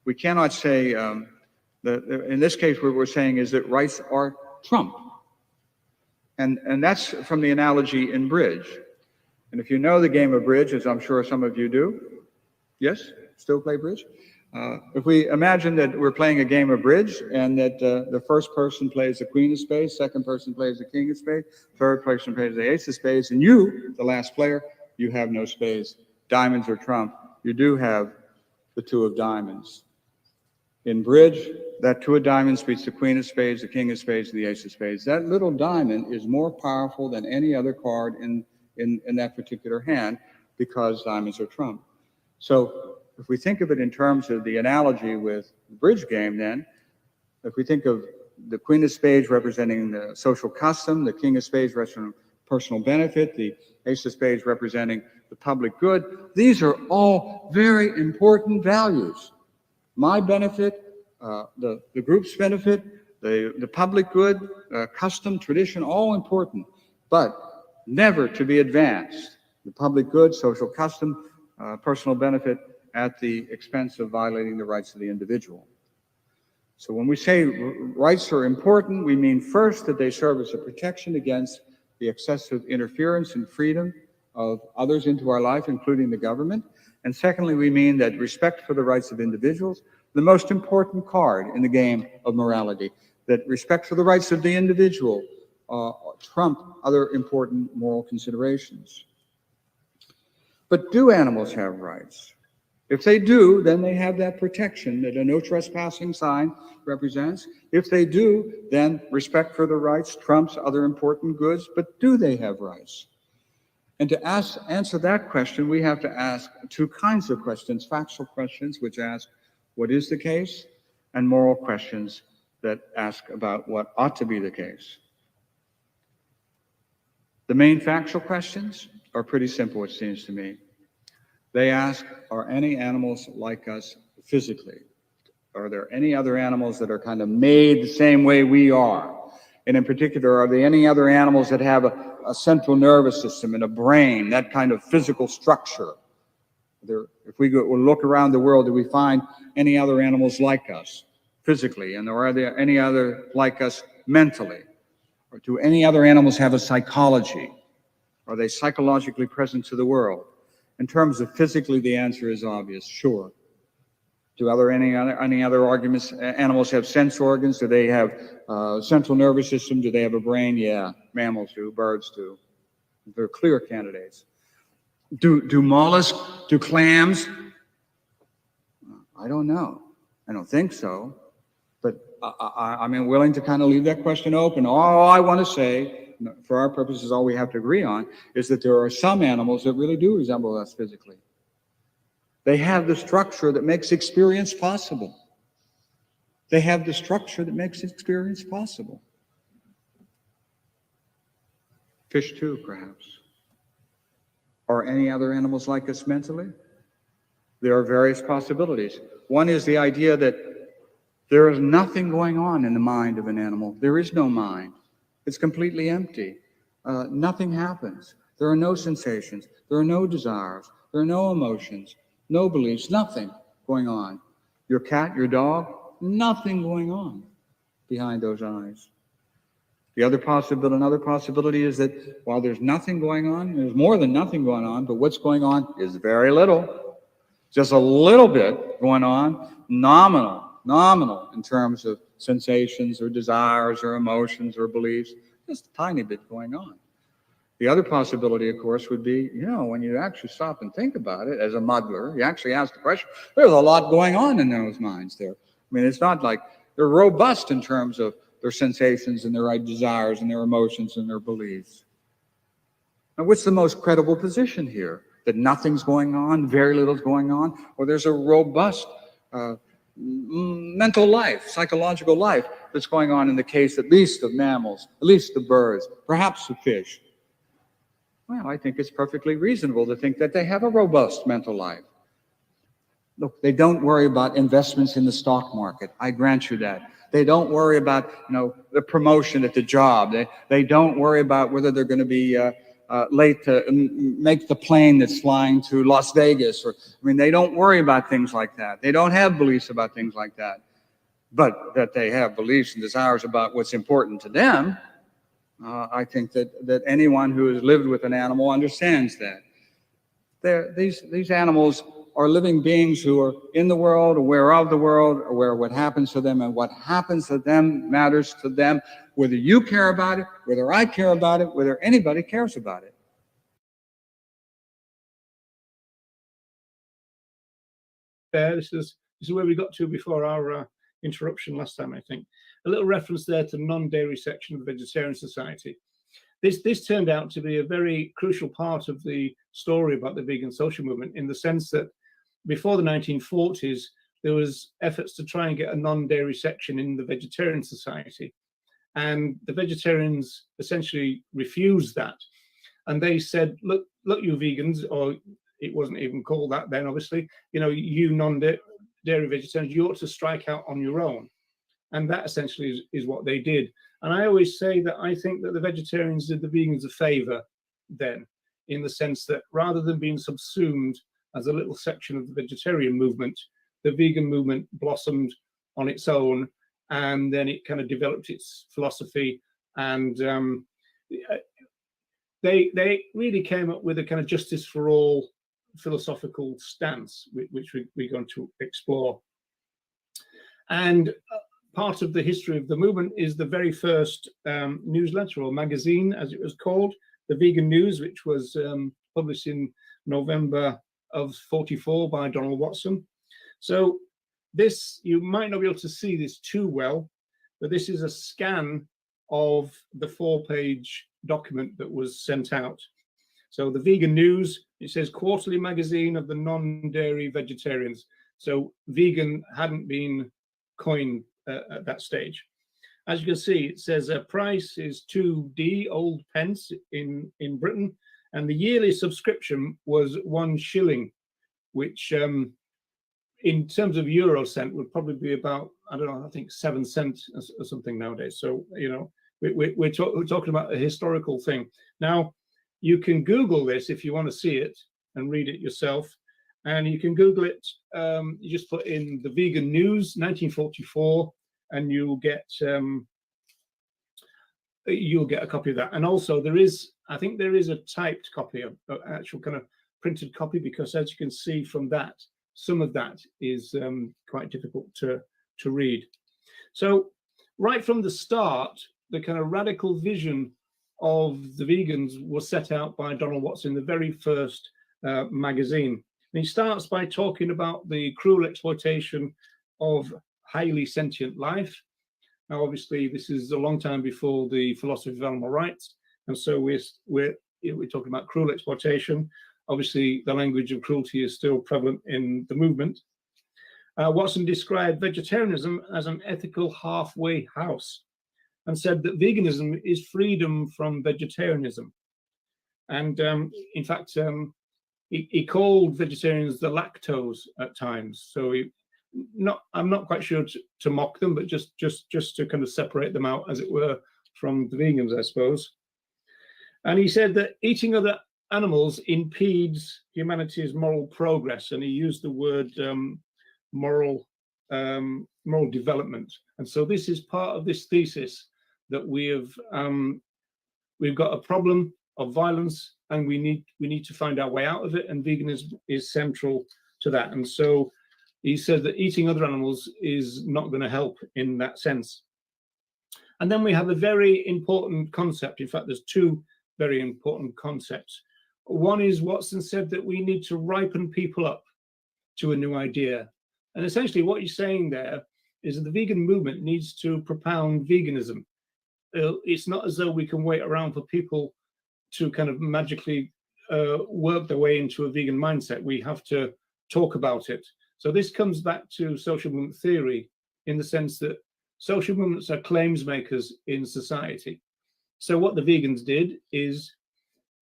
We cannot say, in this case, what we're saying is that rights are trump. And that's from the analogy in bridge. And if you know the game of bridge, as I'm sure some of you do, yes, still play bridge? If we imagine that we're playing a game of bridge and that the first person plays the queen of spades, second person plays the king of spades, third person plays the ace of spades, and you, the last player, you have no spades. Diamonds or trump. You do have the two of diamonds. In bridge, that two of diamonds beats the queen of spades, the king of spades, and the ace of spades. That little diamond is more powerful than any other card in that particular hand because diamonds are trump. So if we think of it in terms of the analogy with the bridge game, then, if we think of the queen of spades representing the social custom, the king of spades representing personal benefit, the ace of spades representing the public good, these are all very important values. My benefit, the group's benefit, the public good, custom, tradition, all important, but never to be advanced. The public good, social custom, personal benefit at the expense of violating the rights of the individual. So when we say rights are important, we mean first that they serve as a protection against the excessive interference and freedom of others into our life, including the government. And secondly, we mean that respect for the rights of individuals, the most important card in the game of morality, that respect for the rights of the individual trump other important moral considerations. But do animals have rights? If they do, then they have that protection that a no trespassing sign represents. If they do, then respect for the rights trumps other important goods, but do they have rights? And to answer that question, we have to ask two kinds of questions: factual questions, which ask, what is the case? And moral questions that ask about what ought to be the case. The main factual questions are pretty simple, it seems to me. They ask, are any animals like us physically? Are there any other animals that are kind of made the same way we are? And in particular, are there any other animals that have a central nervous system and a brain, that kind of physical structure? If we look around the world, do we find any other animals like us physically? And are there any other like us mentally? Or do any other animals have a psychology? Are they psychologically present to the world? In terms of physically, the answer is obvious, sure. Do any other animals have sense organs? Do they have central nervous system? Do they have a brain? Yeah, mammals do, birds do. They're clear candidates. Do mollusks, do clams? I don't know. I don't think so. But I'm willing to kind of leave that question open. All I want to say, for our purposes, all we have to agree on is that there are some animals that really do resemble us physically. They have the structure that makes experience possible. They have the structure that makes experience possible. Fish too, perhaps. Are any other animals like us mentally? There are various possibilities. One is the idea that there is nothing going on in the mind of an animal. There is no mind. It's completely empty. Nothing happens. There are no sensations. There are no desires. There are no emotions, no beliefs, nothing going on. Your cat, your dog, nothing going on behind those eyes. Another possibility is that while there's nothing going on, there's more than nothing going on, but what's going on is very little. Just a little bit going on, nominal in terms of sensations or desires or emotions or beliefs, just a tiny bit going on. The other possibility, of course, would be, when you actually stop and think about it as a muddler, you actually ask the question, there's a lot going on in those minds there. I mean, it's not like they're robust in terms of their sensations and their desires and their emotions and their beliefs. Now, what's the most credible position here? That nothing's going on, very little's going on, or there's a robust mental life, psychological life that's going on in the case at least of mammals, at least of birds, perhaps of fish? Well, I think it's perfectly reasonable to think that they have a robust mental life. Look, they don't worry about investments in the stock market. I grant you that. They don't worry about, the promotion at the job. They don't worry about whether they're going to be late to make the plane that's flying to Las Vegas. They don't worry about things like that. They don't have beliefs about things like that. But that they have beliefs and desires about what's important to them, I think that anyone who has lived with an animal understands that. These animals are living beings who are in the world, aware of the world, aware of what happens to them, and what happens to them matters to them, whether you care about it, whether I care about it, whether anybody cares about it. This is where we got to before our interruption last time, I think. A little reference there to non-dairy section of the Vegetarian Society. This turned out to be a very crucial part of the story about the vegan social movement, in the sense that before the 1940s, there was efforts to try and get a non-dairy section in the Vegetarian Society. And the vegetarians essentially refused that. And they said, look, you vegans, or it wasn't even called that then, obviously, you non-dairy vegetarians, you ought to strike out on your own. And that essentially is what they did. And I always say that I think that the vegetarians did the vegans a favor then, in the sense that rather than being subsumed as a little section of the vegetarian movement, the vegan movement blossomed on its own, and then it kind of developed its philosophy, and they really came up with a kind of justice for all philosophical stance, which we're going to explore. And part of the history of the movement is the very first newsletter or magazine, as it was called, the Vegan News, which was published in November of '44 by Donald Watson. So this, you might not be able to see this too well, but this is a scan of the 4-page document that was sent out. So the Vegan News, it says quarterly magazine of the non-dairy vegetarians. So vegan hadn't been coined at that stage. As you can see, it says price is 2d old pence in Britain, and the yearly subscription was 1 shilling, which in terms of euro cent would probably be about, I don't know, I think 7 cents or something nowadays. So, we're talking about a historical thing. Now, you can Google this if you want to see it and read it yourself. And you can Google it. You just put in the Vegan News 1944, and you'll get a copy of that. And also, I think there is a typed copy, of actual kind of printed copy, because as you can see from that, some of that is quite difficult to read. So right from the start, the kind of radical vision of the vegans was set out by Donald Watson in the very first magazine. And he starts by talking about the cruel exploitation of highly sentient life. Now, obviously, this is a long time before the philosophy of animal rights, and so we're talking about cruel exploitation. Obviously, the language of cruelty is still prevalent in the movement. Watson described vegetarianism as an ethical halfway house, and said that veganism is freedom from vegetarianism. And in fact, he called vegetarians the lactose at times. So I'm not quite sure to mock them, but just to kind of separate them out, as it were, from the vegans, I suppose. And he said that eating other animals impedes humanity's moral progress, and he used the word moral development. And so this is part of this thesis that we've got a problem of violence, and we need to find our way out of it, and veganism is central to that. And so he said that eating other animals is not going to help in that sense. And then we have a very important concept. In fact, there's two very important concepts. One is Watson said that we need to ripen people up to a new idea. And essentially what he's saying there is that the vegan movement needs to propound veganism. It's not as though we can wait around for people to kind of magically work their way into a vegan mindset. We have to talk about it. So this comes back to social movement theory in the sense that social movements are claims makers in society. So what the vegans did is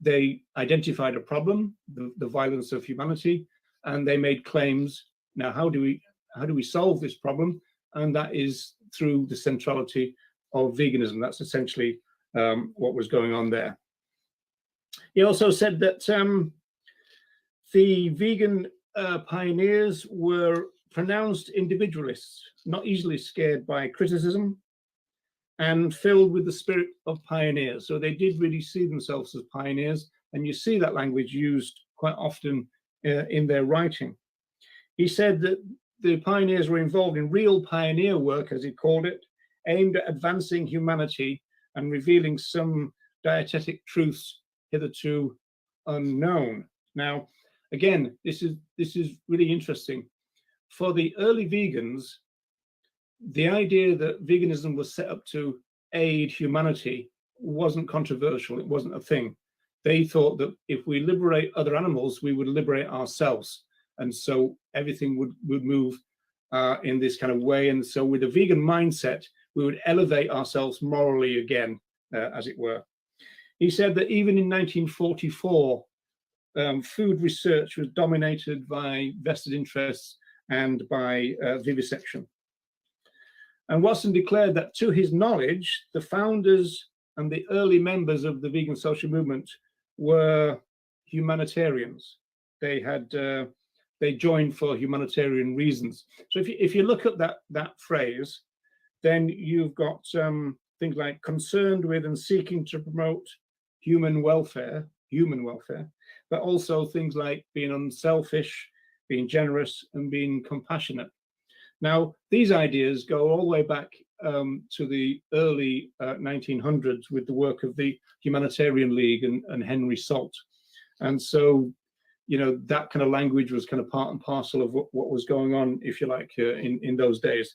they identified a problem, the violence of humanity, and they made claims. Now, how do we solve this problem? And that is through the centrality of veganism. That's essentially what was going on there. He also said that the vegan pioneers were pronounced individualists, not easily scared by criticism, and filled with the spirit of pioneers. So they did really see themselves as pioneers, and you see that language used quite often in their writing. He said that the pioneers were involved in real pioneer work, as he called it, aimed at advancing humanity and revealing some dietetic truths hitherto unknown. Now, again, this is really interesting. For the early vegans, the idea that veganism was set up to aid humanity wasn't controversial. It wasn't a thing. They thought that if we liberate other animals, we would liberate ourselves. And so everything would move in this kind of way. And so with a vegan mindset, we would elevate ourselves morally again, as it were. He said that even in 1944, food research was dominated by vested interests and by vivisection. And Watson declared that, to his knowledge, the founders and the early members of the vegan social movement were humanitarians. They had they joined for humanitarian reasons. So if you look at that phrase, then you've got things like concerned with and seeking to promote human welfare, but also things like being unselfish, being generous, and being compassionate. Now, these ideas go all the way back to the early 1900s with the work of the Humanitarian League and Henry Salt. And so, you know, that kind of language was kind of part and parcel of what was going on, if you like, in those days,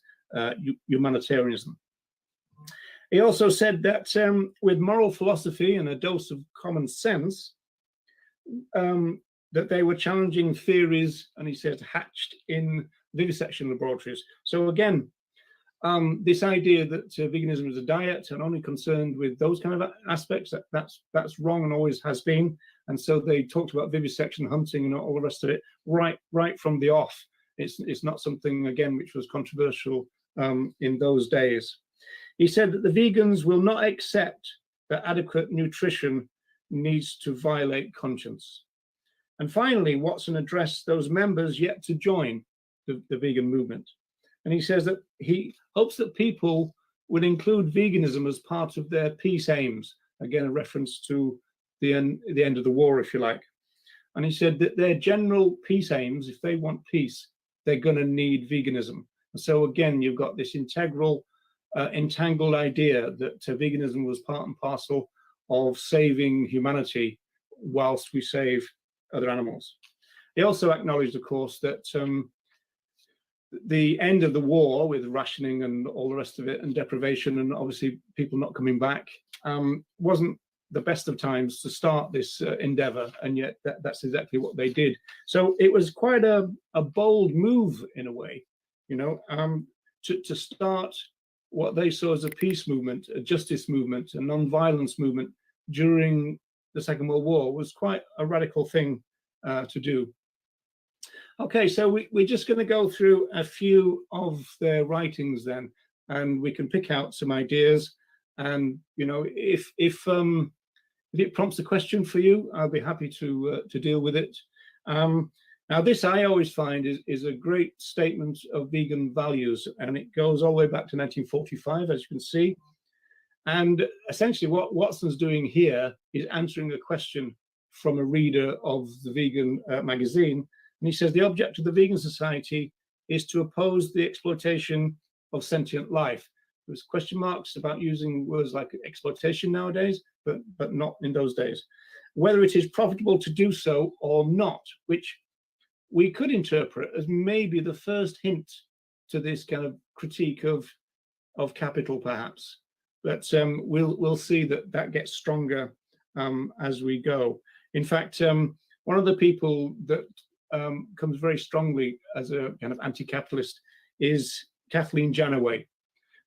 humanitarianism. He also said that with moral philosophy and a dose of common sense, that they were challenging theories, and he said, hatched in vivisection laboratories. So again, this idea that veganism is a diet and only concerned with those kind of aspects, that's wrong and always has been. And so they talked about vivisection, hunting, and all the rest of it right from the off. It's not something, again, which was controversial in those days. He said that the vegans will not accept that adequate nutrition needs to violate conscience. And finally, Watson addressed those members yet to join the vegan movement. And he says that he hopes that people would include veganism as part of their peace aims. Again, a reference to the end of the war, if you like. And he said that their general peace aims, if they want peace, they're going to need veganism. And so again, you've got this entangled idea that veganism was part and parcel of saving humanity whilst we save other animals. He also acknowledged, of course, that the end of the war with rationing and all the rest of it and deprivation and obviously people not coming back wasn't the best of times to start this endeavor, and yet that's exactly what they did. So it was quite a bold move in a way, you know, to start what they saw as a peace movement, a justice movement, a non-violence movement during the Second World War was quite a radical thing to do. Okay, so we're just going to go through a few of their writings then, and we can pick out some ideas. And you know, if it prompts a question for you, I'll be happy to deal with it. Now, this I always find is a great statement of vegan values, and it goes all the way back to 1945, as you can see. And essentially, what Watson's doing here is answering a question from a reader of the vegan magazine. And he says, the object of the vegan society is to oppose the exploitation of sentient life. was question marks about using words like exploitation nowadays, but not in those days. Whether it is profitable to do so or not, which we could interpret as maybe the first hint to this kind of critique of capital, perhaps. But we'll see that gets stronger as we go. In fact, one of the people that comes very strongly as a kind of anti-capitalist is Kathleen Janaway.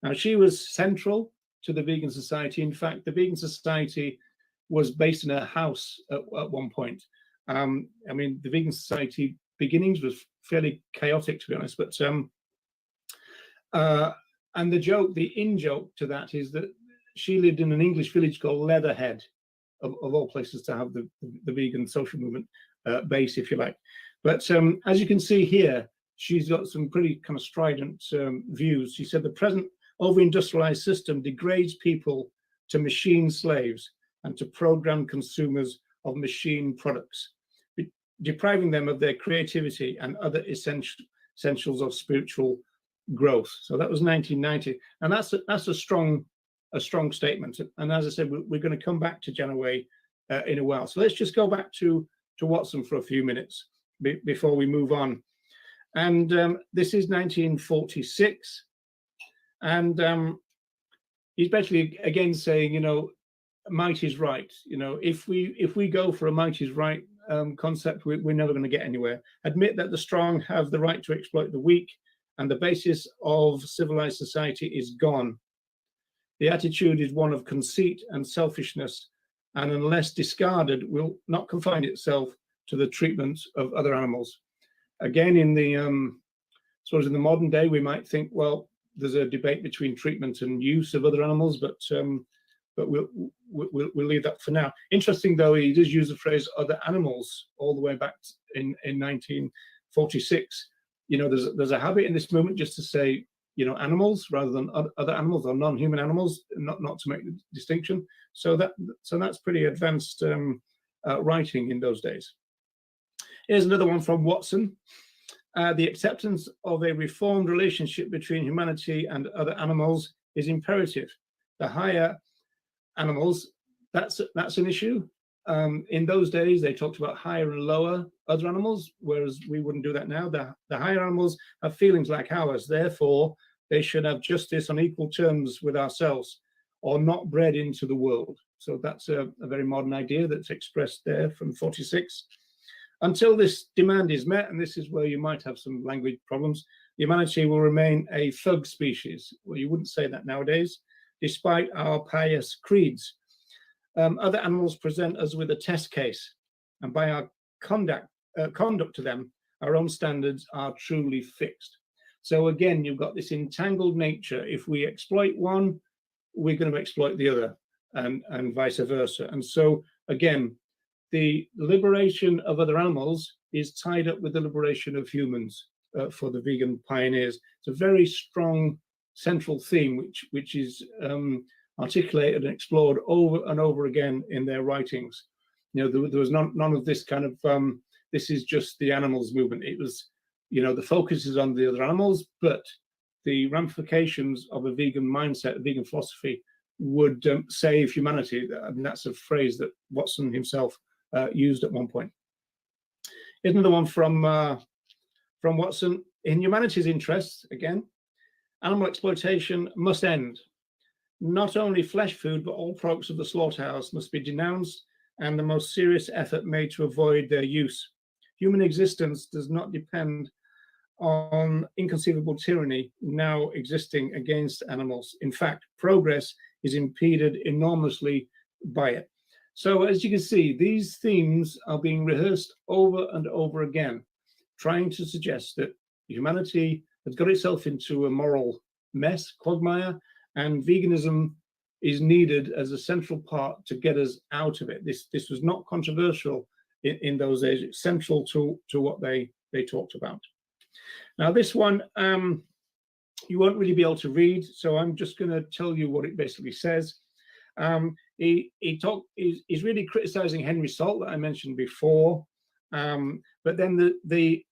Now, she was central to the Vegan Society. In fact, the Vegan Society was based in her house at one point. I mean, the Vegan Society beginnings was fairly chaotic, to be honest, but and the joke, the in-joke to that is that she lived in an English village called Leatherhead, of all places to have the vegan social movement base, if you like. But as you can see here, she's got some pretty kind of strident views. She said the present over-industrialized system degrades people to machine slaves and to program consumers of machine products, depriving them of their creativity and other essentials of spiritual growth. So that was 1990, and that's a strong statement. And as I said, we're going to come back to Janaway in a while. So let's just go back to Watson for a few minutes before we move on. And this is 1946, and he's basically again saying, you know, might is right. You know, if we go for a might is right concept, we're never going to get anywhere. Admit that the strong have the right to exploit the weak, and the basis of civilized society is gone. The attitude is one of conceit and selfishness, and unless discarded, will not confine itself to the treatment of other animals. Again, in the sort of in the modern day, we might think, well, there's a debate between treatment and use of other animals, but we'll leave that for now. Interesting, though, he does use the phrase "other animals" all the way back in 1946. You know, there's a habit in this movement just to say, you know, animals rather than other animals or non-human animals, not to make the distinction. So that's pretty advanced writing in those days. Here's another one from Watson. The acceptance of a reformed relationship between humanity and other animals is imperative. The higher animals, that's an issue. In those days, they talked about higher and lower other animals, whereas we wouldn't do that now. The higher animals have feelings like ours, therefore they should have justice on equal terms with ourselves, or not bred into the world. So that's a very modern idea that's expressed there from 46. Until this demand is met, and this is where you might have some language problems, humanity will remain a thug species. Well, you wouldn't say that nowadays, despite our pious creeds. Other animals present us with a test case, and by our conduct to them, our own standards are truly fixed. So again, you've got this entangled nature. If we exploit one, we're going to exploit the other, and vice versa. And so again, the liberation of other animals is tied up with the liberation of humans for the vegan pioneers. It's a very strong central theme, which is articulated and explored over and over again in their writings. You know, there was none of this kind of this is just the animals movement. It was, you know, the focus is on the other animals, but the ramifications of a vegan mindset, a vegan philosophy, would save humanity. I mean, that's a phrase that Watson himself used at one point. Here's another one from Watson. In humanity's interests, again, animal exploitation must end. Not only flesh food, but all products of the slaughterhouse must be denounced, and the most serious effort made to avoid their use. Human existence does not depend on inconceivable tyranny now existing against animals. In fact, progress is impeded enormously by it. So as you can see, these themes are being rehearsed over and over again, trying to suggest that humanity has got itself into a moral mess, quagmire, and veganism is needed as a central part to get us out of it. This was not controversial in those days. It's central to what they talked about. Now this one, you won't really be able to read, so I'm just going to tell you what it basically says. He's really criticizing Henry Salt that I mentioned before, but then the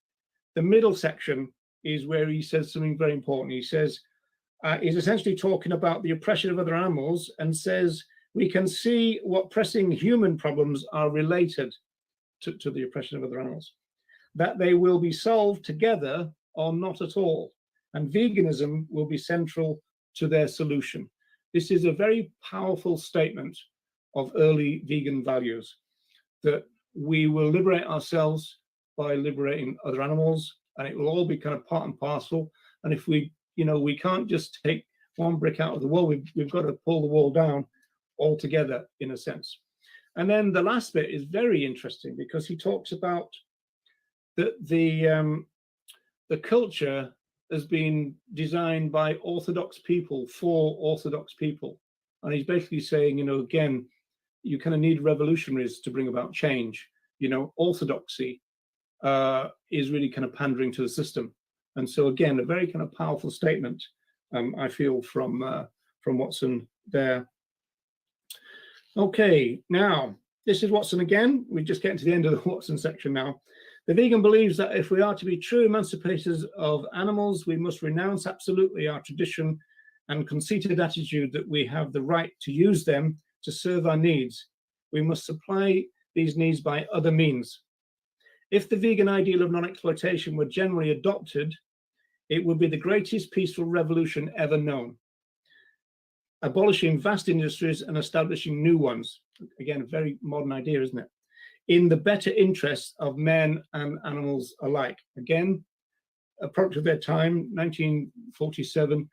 middle section is where he says something very important. He says, is essentially talking about the oppression of other animals and says we can see what pressing human problems are related to the oppression of other animals, that they will be solved together or not at all, and veganism will be central to their solution. This is a very powerful statement of early vegan values, that we will liberate ourselves by liberating other animals, and it will all be kind of part and parcel. And if we, we can't just take one brick out of the wall, we've got to pull the wall down altogether, in a sense. And then the last bit is very interesting, because he talks about that the culture has been designed by orthodox people for orthodox people. And he's basically saying, again, you kind of need revolutionaries to bring about change. Orthodoxy is really kind of pandering to the system. And so again, a very kind of powerful statement, I feel, from Watson there. Okay, now this is Watson again. We're just getting to the end of the Watson section now. The vegan believes that if we are to be true emancipators of animals, we must renounce absolutely our tradition and conceited attitude that we have the right to use them to serve our needs. We must supply these needs by other means. If the vegan ideal of non-exploitation were generally adopted, it would be the greatest peaceful revolution ever known, abolishing vast industries and establishing new ones. Again, a very modern idea, isn't it? In the better interests of men and animals alike. Again, a product of their time, 1947.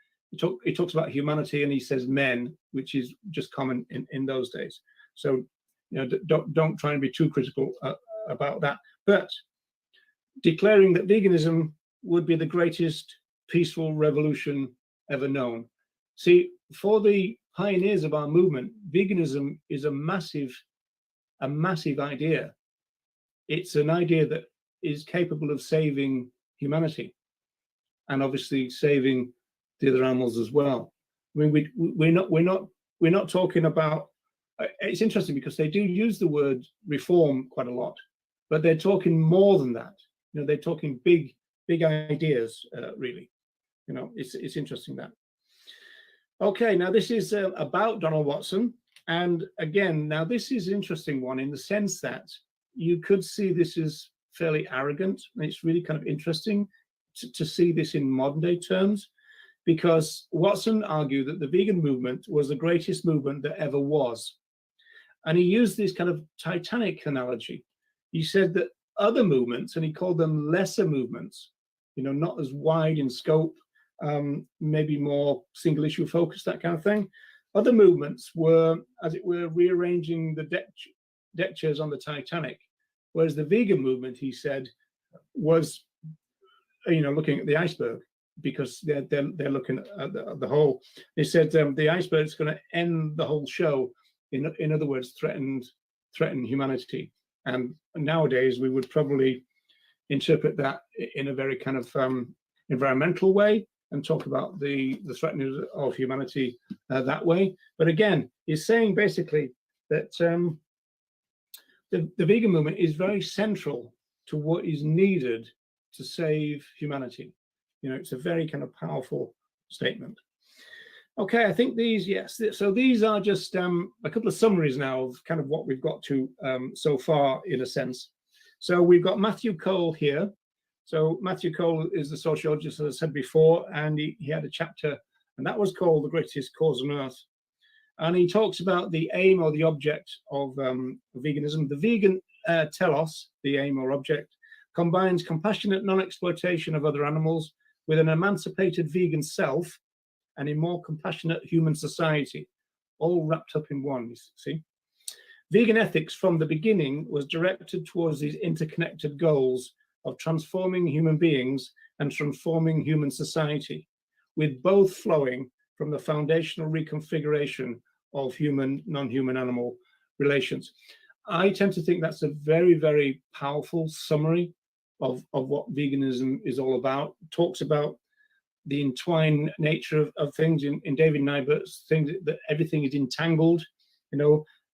He talks about humanity and he says men, which is just common in those days. So, don't try and be too critical about that. But declaring that veganism would be the greatest peaceful revolution ever known. See, for the pioneers of our movement, veganism is a massive idea. It's an idea that is capable of saving humanity, and obviously saving the other animals as well. I mean, we're not talking about. It's interesting because they do use the word reform quite a lot, but they're talking more than that. They're talking big ideas, really. It's interesting that. Okay, now this is about Donald Watson. And again, now this is an interesting one in the sense that you could see this as fairly arrogant. And it's really kind of interesting to see this in modern day terms, because Watson argued that the vegan movement was the greatest movement that ever was. And he used this kind of Titanic analogy. He said that other movements, and he called them lesser movements, not as wide in scope, maybe more single issue focused, that kind of thing. Other movements were, as it were, rearranging the deck chairs on the Titanic, whereas the vegan movement, he said, was, looking at the iceberg, because they're looking at the whole. They said the iceberg's going to end the whole show. In other words, threaten humanity. And nowadays we would probably interpret that in a very kind of environmental way and talk about the threatening of humanity that way. But again, he's saying basically that the vegan movement is very central to what is needed to save humanity. It's a very kind of powerful statement. Okay, I think these, yes. So these are just a couple of summaries now of kind of what we've got to so far, in a sense. So we've got Matthew Cole here. So Matthew Cole is the sociologist, as I said before, and he had a chapter, and that was called The Greatest Cause on Earth. And he talks about the aim or the object of veganism. The vegan telos, the aim or object, combines compassionate non-exploitation of other animals with an emancipated vegan self and a more compassionate human society, all wrapped up in one, you see. Vegan ethics from the beginning was directed towards these interconnected goals of transforming human beings and transforming human society, with both flowing from the foundational reconfiguration of human, non-human animal relations. I tend to think that's a very, very powerful summary of what veganism is all about. It talks about the entwined nature of things in David Nybert's thing, that everything is entangled,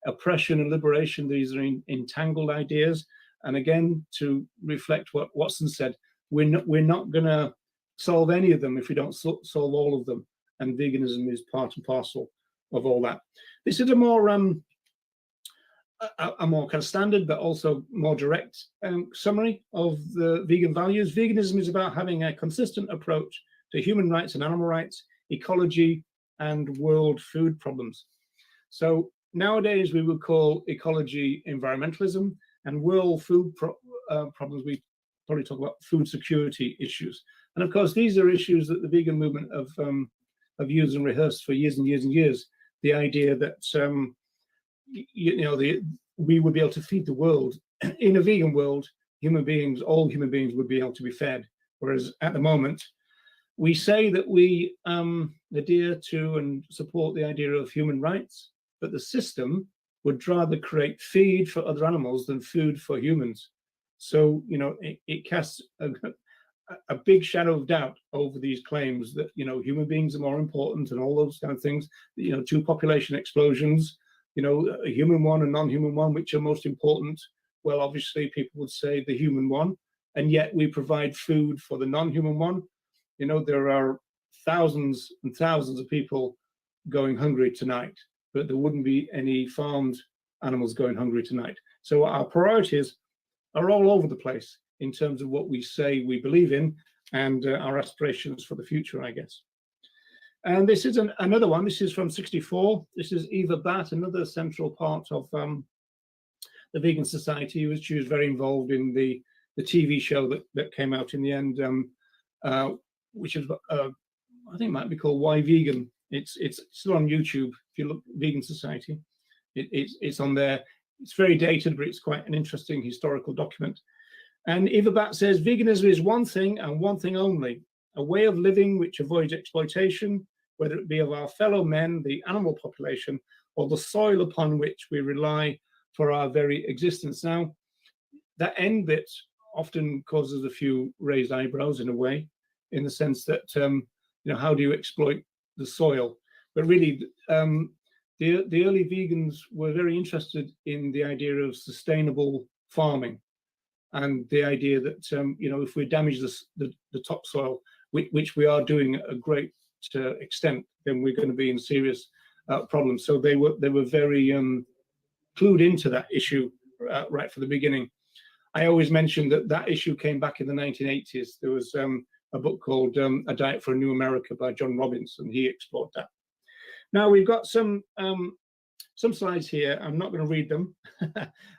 oppression and liberation, these are entangled ideas. And again, to reflect what Watson said, we're not going to solve any of them if we don't solve all of them. and veganism is part and parcel of all that. This is a more kind of standard, but also more direct summary of the vegan values. Veganism is about having a consistent approach to human rights and animal rights, ecology, and world food problems. So nowadays we would call ecology environmentalism, and world food problems, we probably talk about food security issues. And of course, these are issues that the vegan movement have used and rehearsed for years and years and years. The idea that we would be able to feed the world. In a vegan world, all human beings would be able to be fed. Whereas at the moment, we say that we adhere to and support the idea of human rights, but the system would rather create feed for other animals than food for humans. So, it casts a big shadow of doubt over these claims that, human beings are more important and all those kind of things. 2 population explosions, a human one and non-human one, which are most important? Well, obviously people would say the human one, and yet we provide food for the non-human one. There are thousands and thousands of people going hungry tonight, but there wouldn't be any farmed animals going hungry tonight. So our priorities are all over the place in terms of what we say we believe in and our aspirations for the future, I guess. And this is another one. This is from '64. This is Eva Batt, another central part of the Vegan Society, which she was very involved in the TV show that came out in the end, which is I think it might be called Why Vegan. It's still on YouTube. If you look Vegan Society, it's on there. It's very dated, but it's quite an interesting historical document. And Eva Batt says veganism is one thing and one thing only: a way of living which avoids exploitation, whether it be of our fellow men, the animal population, or the soil upon which we rely for our very existence. Now, that end bit often causes a few raised eyebrows in a way, in the sense that, how do you exploit the soil? But really, the early vegans were very interested in the idea of sustainable farming, and the idea that, if we damage the topsoil, which we are doing at a great extent, then we're going to be in serious problems. So they were very clued into that issue right from the beginning. I always mention that issue came back in the 1980s. There was a book called A Diet for a New America by John Robbins, and he explored that. Now we've got some slides here. I'm not going to read them.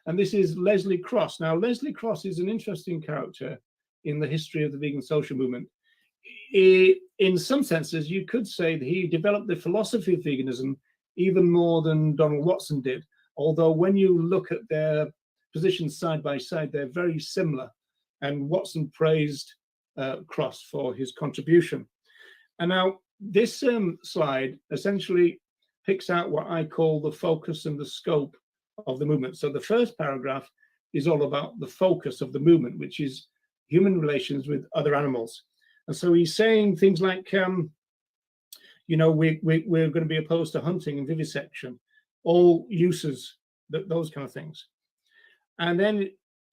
And this is Leslie Cross. Now, Leslie Cross is an interesting character in the history of the vegan social movement. In some senses, you could say that he developed the philosophy of veganism even more than Donald Watson did. Although when you look at their positions side by side, they're very similar. And Watson praised Cross for his contribution. And now this slide essentially picks out what I call the focus and the scope of the movement. So the first paragraph is all about the focus of the movement, which is human relations with other animals. And so he's saying things like, we're going to be opposed to hunting and vivisection, all uses, those kind of things. And then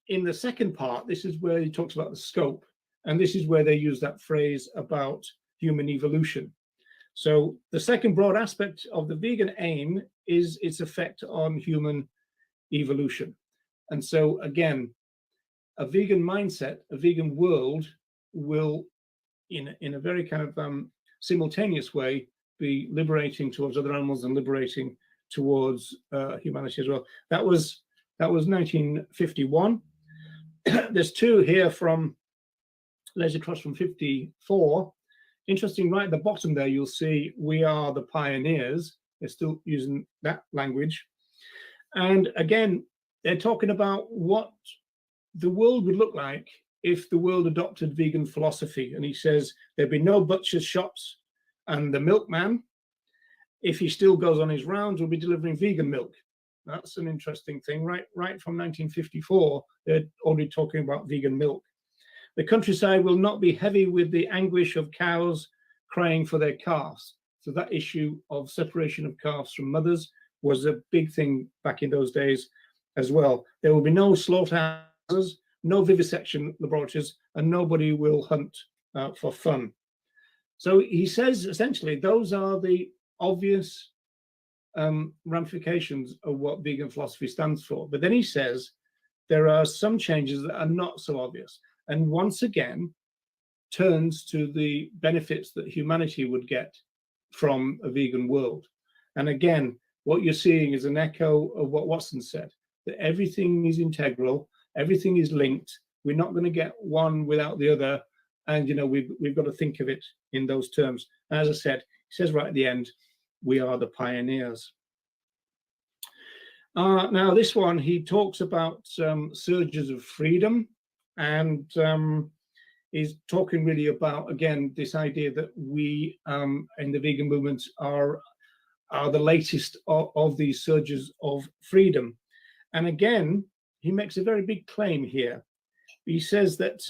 in the second part, this is where he talks about the scope. And this is where they use that phrase about human evolution. So the second broad aspect of the vegan aim is its effect on human evolution. And so again, a vegan mindset, a vegan world will, in a very kind of simultaneous way, be liberating towards other animals and liberating towards humanity as well. That was 1951. There's two here from Leslie Cross from '54. Interesting, right at the bottom there, you'll see we are the pioneers. They're still using that language. And again, they're talking about what the world would look like if the world adopted vegan philosophy. And he says there'd be no butcher's shops, and the milkman, if he still goes on his rounds, will be delivering vegan milk. That's an interesting thing. Right from 1954, they're already talking about vegan milk. The countryside will not be heavy with the anguish of cows crying for their calves. So that issue of separation of calves from mothers was a big thing back in those days as well. There will be no slaughterhouses, no vivisection laboratories, and nobody will hunt for fun. So he says essentially those are the obvious ramifications of what vegan philosophy stands for. But then he says there are some changes that are not so obvious, and once again turns to the benefits that humanity would get from a vegan world. And again, what you're seeing is an echo of what Watson said, that everything is integral, everything is linked. We're not going to get one without the other. And, you know, we've got to think of it in those terms. And as I said, he says right at the end, we are the pioneers. Now, this one, he talks about surges of freedom, and is talking really about, again, this idea that we in the vegan movement are the latest of these surges of freedom. And again, he makes a very big claim here. He says that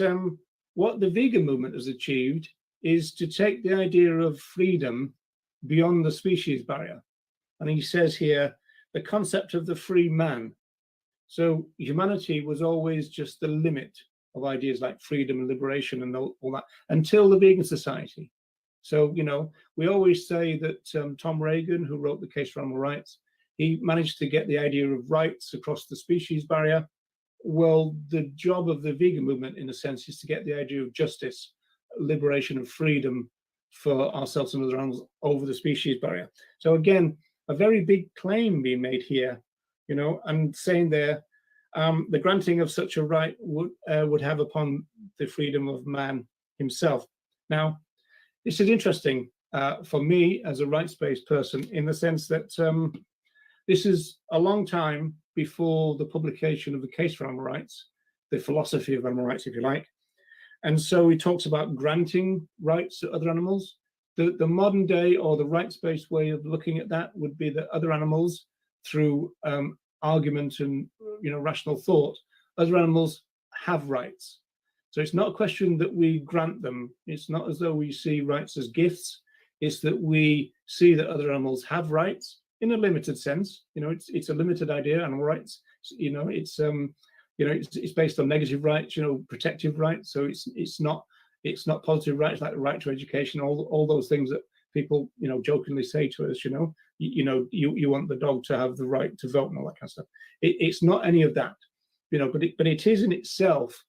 what the vegan movement has achieved is to take the idea of freedom beyond the species barrier. And he says here, the concept of the free man. So humanity was always just the limit of ideas like freedom and liberation and all that until the vegan society. So, you know, we always say that Tom Reagan, who wrote The Case for Animal Rights, he managed to get the idea of rights across the species barrier. Well, the job of the vegan movement, in a sense, is to get the idea of justice, liberation, and freedom for ourselves and other animals over the species barrier. So again, a very big claim being made here, you know, and saying there, the granting of such a right would have upon the freedom of man himself. Now, this is interesting for me as a rights-based person, in the sense that this is a long time before the publication of The Case for Animal Rights, the philosophy of animal rights, if you like. And so he talks about granting rights to other animals. The modern day or the rights-based way of looking at that would be that other animals, through argument and, you know, rational thought, other animals have rights. So it's not a question that we grant them. It's not as though we see rights as gifts. It's that we see that other animals have rights in a limited sense. You know, it's a limited idea, animal rights. You know, it's based on negative rights, you know, protective rights. So it's not positive rights like the right to education, all those things that people, you know, jokingly say to us, you want the dog to have the right to vote and all that kind of stuff. It's not any of that, you know, but it is in itself.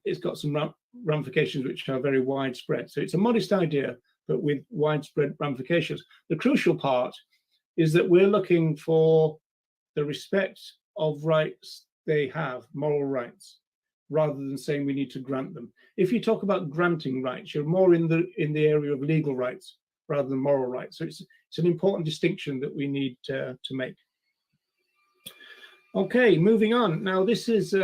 It's got some ramifications which are very widespread. So it's a modest idea, but with widespread ramifications. The crucial part is that we're looking for the respect of rights they have, moral rights, rather than saying we need to grant them. If you talk about granting rights, you're more in the area of legal rights rather than moral rights. So it's an important distinction that we need to make. Okay, moving on. Now this is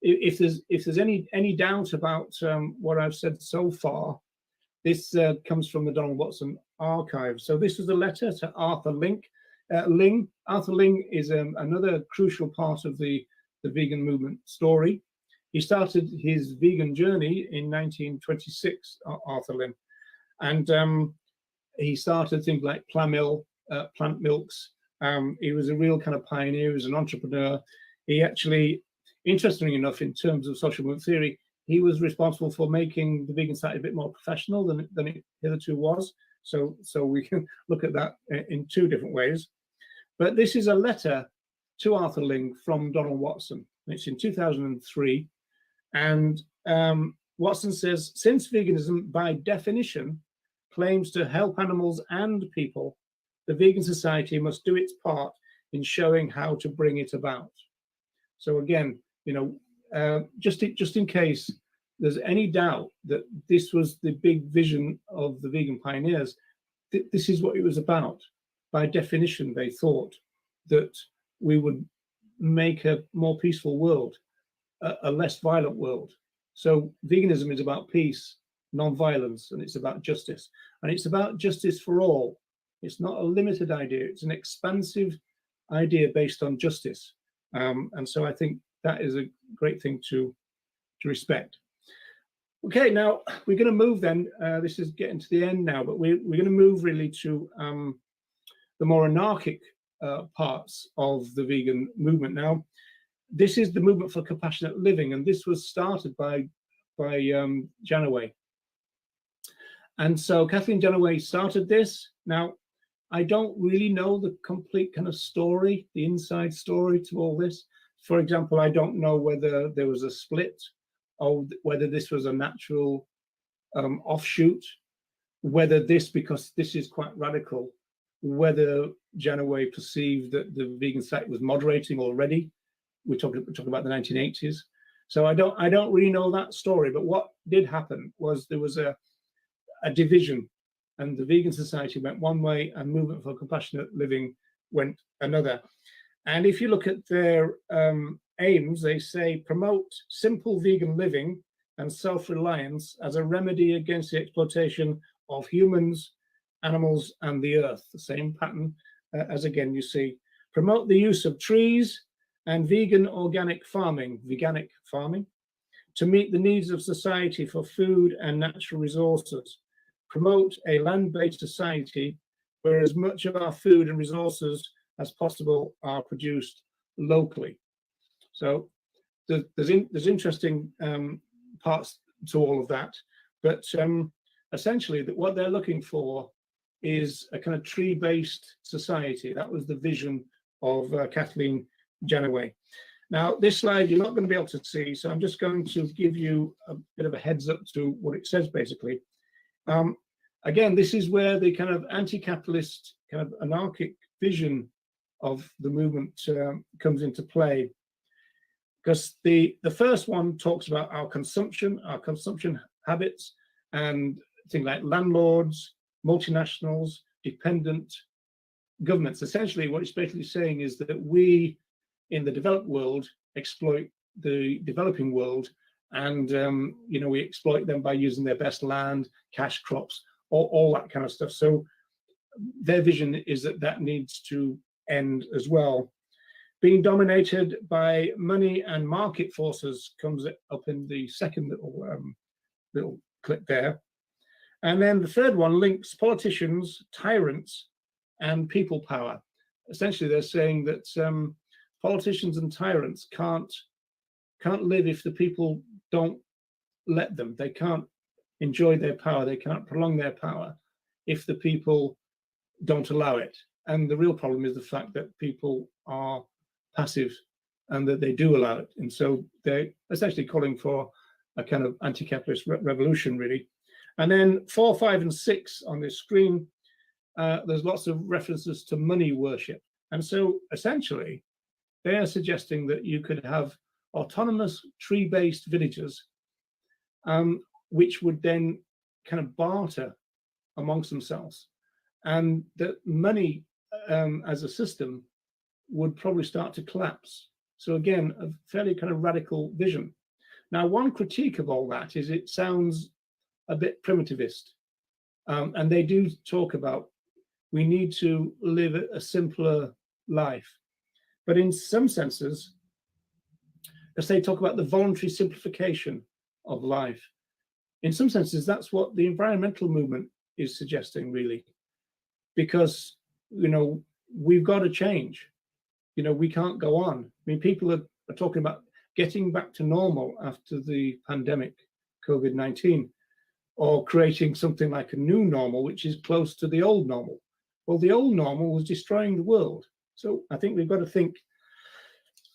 if there's any doubt about what I've said so far, this comes from the Donald Watson archive. So this was a letter to Arthur Ling. Arthur Ling is another crucial part of the vegan movement story. He started his vegan journey in 1926, Arthur Ling, and he started things like plant milks. He was a real kind of pioneer. He was an entrepreneur. He actually, interestingly enough, in terms of social movement theory, he was responsible for making the vegan society a bit more professional than it hitherto was. So we can look at that in two different ways. But this is a letter to Arthur Ling from Donald Watson. It's in 2003. And Watson says, since veganism, by definition, claims to help animals and people, the vegan society must do its part in showing how to bring it about. So again, you know, just in case there's any doubt that this was the big vision of the vegan pioneers, this is what it was about. By definition, they thought that we would make a more peaceful world, a less violent world. So veganism is about peace, non-violence, and it's about justice. And it's about justice for all. It's not a limited idea. It's an expansive idea based on justice. And so I think that is a great thing to respect. Okay, now we're going to move then. This is getting to the end now, but we're going to move really to the more anarchic parts of the vegan movement. Now, this is the movement for compassionate living, and this was started by Janaway. And so Kathleen Dunaway started this. Now, I don't really know the complete kind of story, the inside story to all this. For example, I don't know whether there was a split or whether this was a natural offshoot, whether this, because this is quite radical, whether Janaway perceived that the vegan site was moderating already. We're talking about the 1980s. So I don't really know that story, but what did happen was there was a division, and the Vegan Society went one way and Movement for Compassionate Living went another. And if you look at their aims, they say promote simple vegan living and self-reliance as a remedy against the exploitation of humans, animals, and the earth. The same pattern as again you see. Promote the use of trees and vegan organic farming, veganic farming, to meet the needs of society for food and natural resources. Promote a land-based society where as much of our food and resources as possible are produced locally. So there's interesting parts to all of that, but essentially what they're looking for is a kind of tree-based society. That was the vision of Kathleen Janaway. Now, this slide you're not going to be able to see, so I'm just going to give you a bit of a heads up to what it says, basically. Again, this is where the kind of anti-capitalist, kind of anarchic vision of the movement comes into play. Because the first one talks about our consumption habits, and things like landlords, multinationals, dependent governments. Essentially, what it's basically saying is that we in the developed world exploit the developing world, and we exploit them by using their best land, cash crops, all that kind of stuff. So their vision is that needs to end as well. Being dominated by money and market forces comes up in the second little clip there. And then the third one links politicians, tyrants, and people power. Essentially, they're saying that politicians and tyrants can't live if the people don't let them. They can't enjoy their power. They can't prolong their power if the people don't allow it. And the real problem is the fact that people are passive and that they do allow it. And so they're essentially calling for a kind of anti-capitalist revolution, really. And then 4, 5, and 6 on this screen, there's lots of references to money worship. And so essentially, they are suggesting that you could have autonomous tree-based villages, which would then kind of barter amongst themselves. And that money as a system would probably start to collapse. So again, a fairly kind of radical vision. Now, one critique of all that is it sounds a bit primitivist. And they do talk about we need to live a simpler life. But in some senses, as they talk about the voluntary simplification of life, in some senses, that's what the environmental movement is suggesting, really. Because, we've got to change. We can't go on. I mean, people are talking about getting back to normal after the pandemic, COVID-19, or creating something like a new normal, which is close to the old normal. Well, the old normal was destroying the world. So I think we've got to think,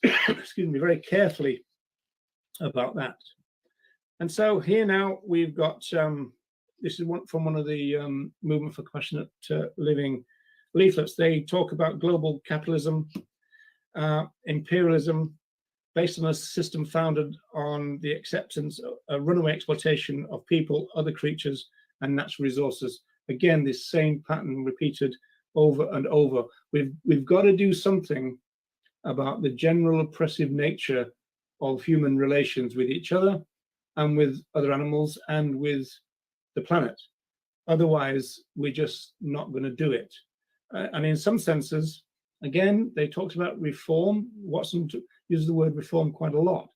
excuse me, very carefully about that. And so here now we've got, this is from one of the Movement for Compassionate Living leaflets. They talk about global capitalism, imperialism, based on a system founded on the acceptance of runaway exploitation of people, other creatures, and natural resources. Again, this same pattern repeated over and over. We've got to do something about the general oppressive nature of human relations with each other and with other animals and with the planet. Otherwise, we're just not going to do it. And in some senses, again, they talked about reform. Watson used the word reform quite a lot,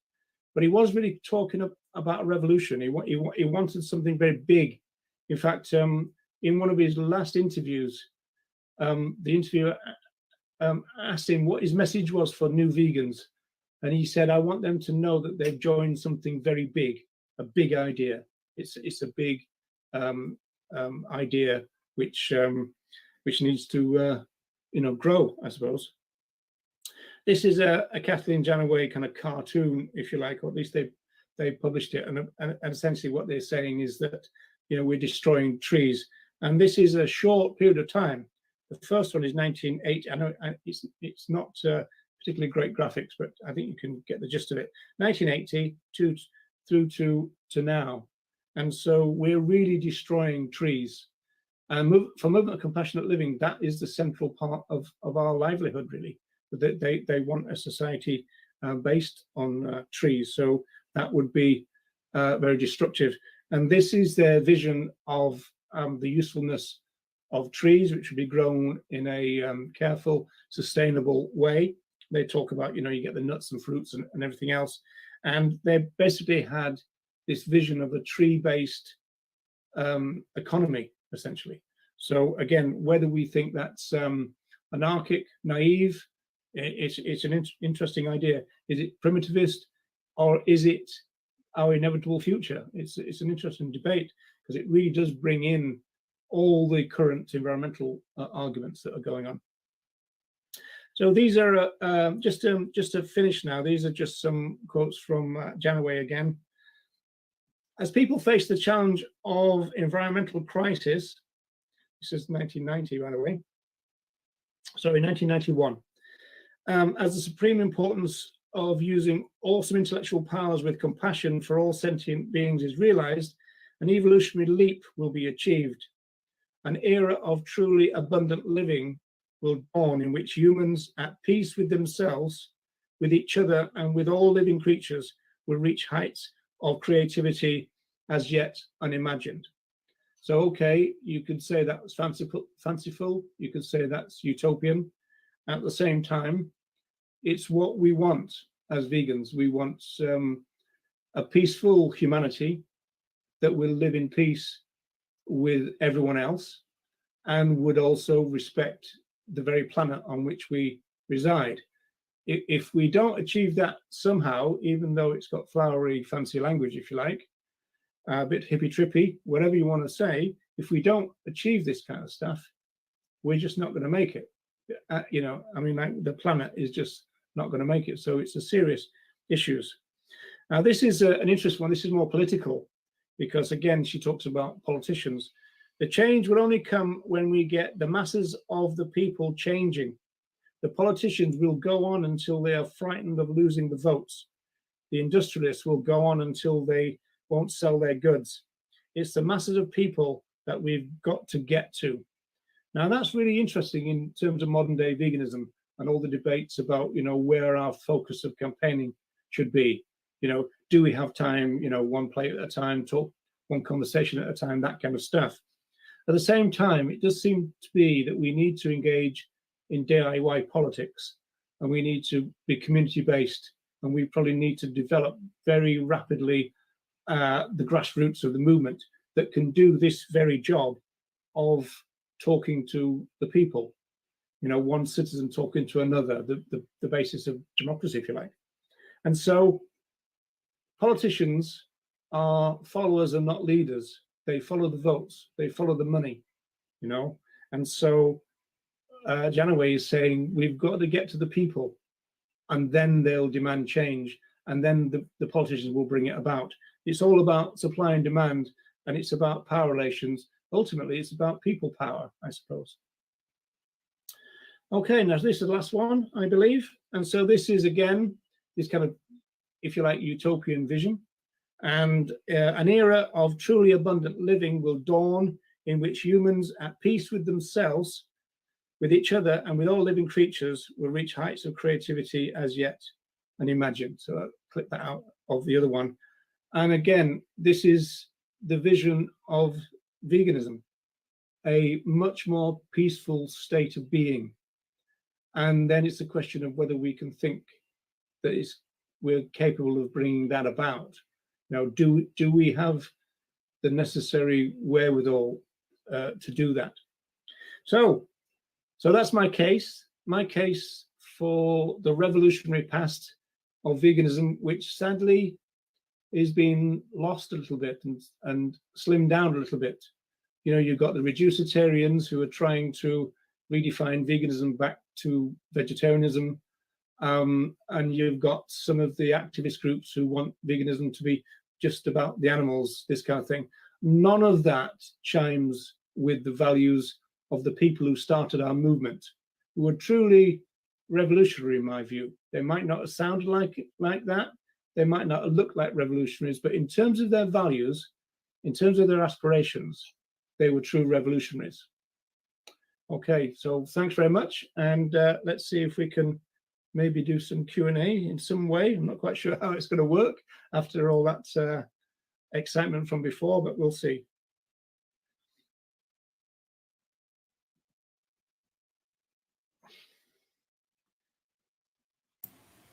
but he was really talking about a revolution. He wanted something very big. In fact, in one of his last interviews, the interviewer asked him what his message was for new vegans. And he said, I want them to know that they've joined something very big, a big idea. It's a big idea which needs to grow, I suppose. This is a Kathleen Janaway kind of cartoon, if you like, or at least they published it, and essentially what they're saying is that we're destroying trees, and this is a short period of time. The first one is 1980. I know it's not particularly great graphics, but I think you can get the gist of it. 1980 through to now, and so we're really destroying trees. And for Movement of Compassionate Living, that is the central part of our livelihood, really. They want a society based on trees, so that would be very destructive. And this is their vision of the usefulness of trees, which would be grown in a careful, sustainable way. They talk about, you get the nuts and fruits and everything else. And they basically had this vision of a tree-based economy, essentially. So again, whether we think that's anarchic, naive, it's an interesting idea. Is it primitivist, or is it our inevitable future? It's an interesting debate, because it really does bring in all the current environmental arguments that are going on. So these are just to finish now. These are just some quotes from Janaway again. As people face the challenge of environmental crisis, this is 1990, by the way. Sorry, 1991. As the supreme importance of using awesome intellectual powers with compassion for all sentient beings is realized, an evolutionary leap will be achieved. An era of truly abundant living will dawn, in which humans, at peace with themselves, with each other, and with all living creatures, will reach heights of creativity as yet unimagined. So, okay, you could say that was fanciful. You could say that's utopian. At the same time, it's what we want as vegans. We want a peaceful humanity that will live in peace with everyone else and would also respect the very planet on which we reside. If we don't achieve that somehow, even though it's got flowery, fancy language, if you like, a bit hippy-trippy, whatever you want to say, if we don't achieve this kind of stuff, we're just not going to make it. Like, the planet is just not going to make it. So it's a serious issues. Now, this is an interesting one. This is more political, because again, she talks about politicians. The change will only come when we get the masses of the people changing. The politicians will go on until they are frightened of losing the votes. The industrialists will go on until they won't sell their goods. It's the masses of people that we've got to get to. Now, that's really interesting in terms of modern day veganism and all the debates about, where our focus of campaigning should be. Do we have time, one plate at a time, talk one conversation at a time, that kind of stuff. At the same time, it does seem to be that we need to engage in DIY politics, and we need to be community-based, and we probably need to develop very rapidly the grassroots of the movement that can do this very job of talking to the people. One citizen talking to another, the basis of democracy, if you like. And so politicians are followers and not leaders. They follow the votes, they follow the money, And so Janaway is saying we've got to get to the people, and then they'll demand change, and then the politicians will bring it about. It's all about supply and demand, and it's about power relations. Ultimately, it's about people power, I suppose. Okay, now this is the last one, I believe. And so this is, again, this kind of, if you like, utopian vision. And an era of truly abundant living will dawn, in which humans, at peace with themselves, with each other, and with all living creatures, will reach heights of creativity as yet unimagined. So I'll click that out of the other one. And again, this is the vision of veganism, a much more peaceful state of being. And then it's a question of whether we can think that we're capable of bringing that about. Now, do we have the necessary wherewithal to do that? So that's my case for the revolutionary past of veganism, which sadly is being lost a little bit and slimmed down a little bit You've got the reducitarians who are trying to redefine veganism back to vegetarianism. And you've got some of the activist groups who want veganism to be just about the animals, this kind of thing. None of that chimes with the values of the people who started our movement, who were truly revolutionary, in my view. They might not have sounded like that. They might not have looked like revolutionaries, but in terms of their values, in terms of their aspirations, they were true revolutionaries. Okay, so thanks very much. And let's see if we can maybe do some Q&A in some way. I'm not quite sure how it's going to work after all that excitement from before, but we'll see.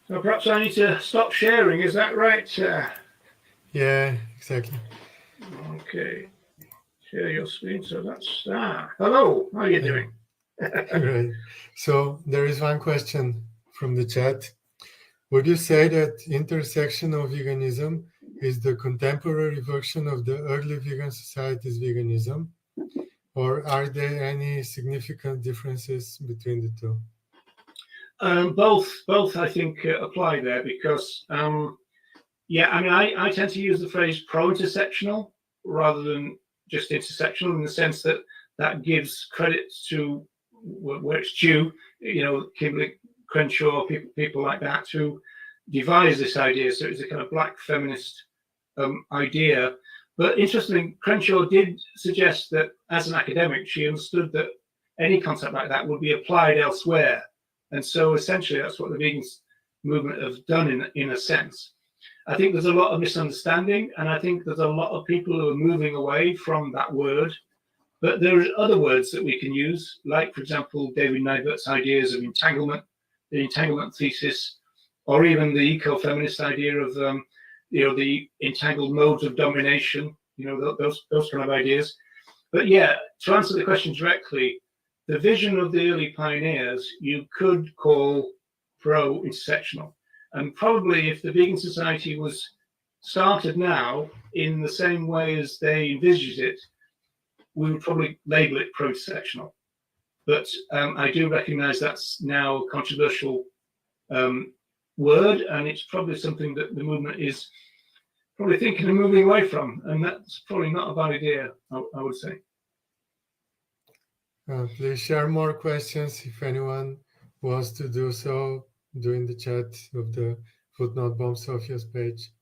So perhaps I need to stop sharing, is that right? Yeah, exactly. Okay, share your screen. So that's hello, how are you doing? Right. So there is one question from the chat. Would you say that intersectional veganism is the contemporary version of the early vegan society's veganism? Or are there any significant differences between the two? Both I think apply there because yeah, I mean I tend to use the phrase pro-intersectional rather than just intersectional, in the sense that that gives credit to where it's due. Kimberly Crenshaw, people like that who devised this idea. So it's a kind of black feminist idea. But interestingly, Crenshaw did suggest that as an academic, she understood that any concept like that would be applied elsewhere. And so essentially that's what the vegan movement have done in a sense. I think there's a lot of misunderstanding, and I think there's a lot of people who are moving away from that word. But there are other words that we can use, like, for example, David Nybert's ideas of entanglement, the entanglement thesis, or even the eco-feminist idea of the entangled modes of domination, those kind of ideas. But yeah, to answer the question directly, the vision of the early pioneers you could call pro-intersectional. And probably if the vegan society was started now in the same way as they envisaged it, we would probably label it pro-intersectional. But I do recognize that's now a controversial word, and it's probably something that the movement is probably thinking of moving away from, and that's probably not a bad idea, I would say. Please share more questions if anyone wants to do so during the chat of the Footnote Bomb Sophia's page.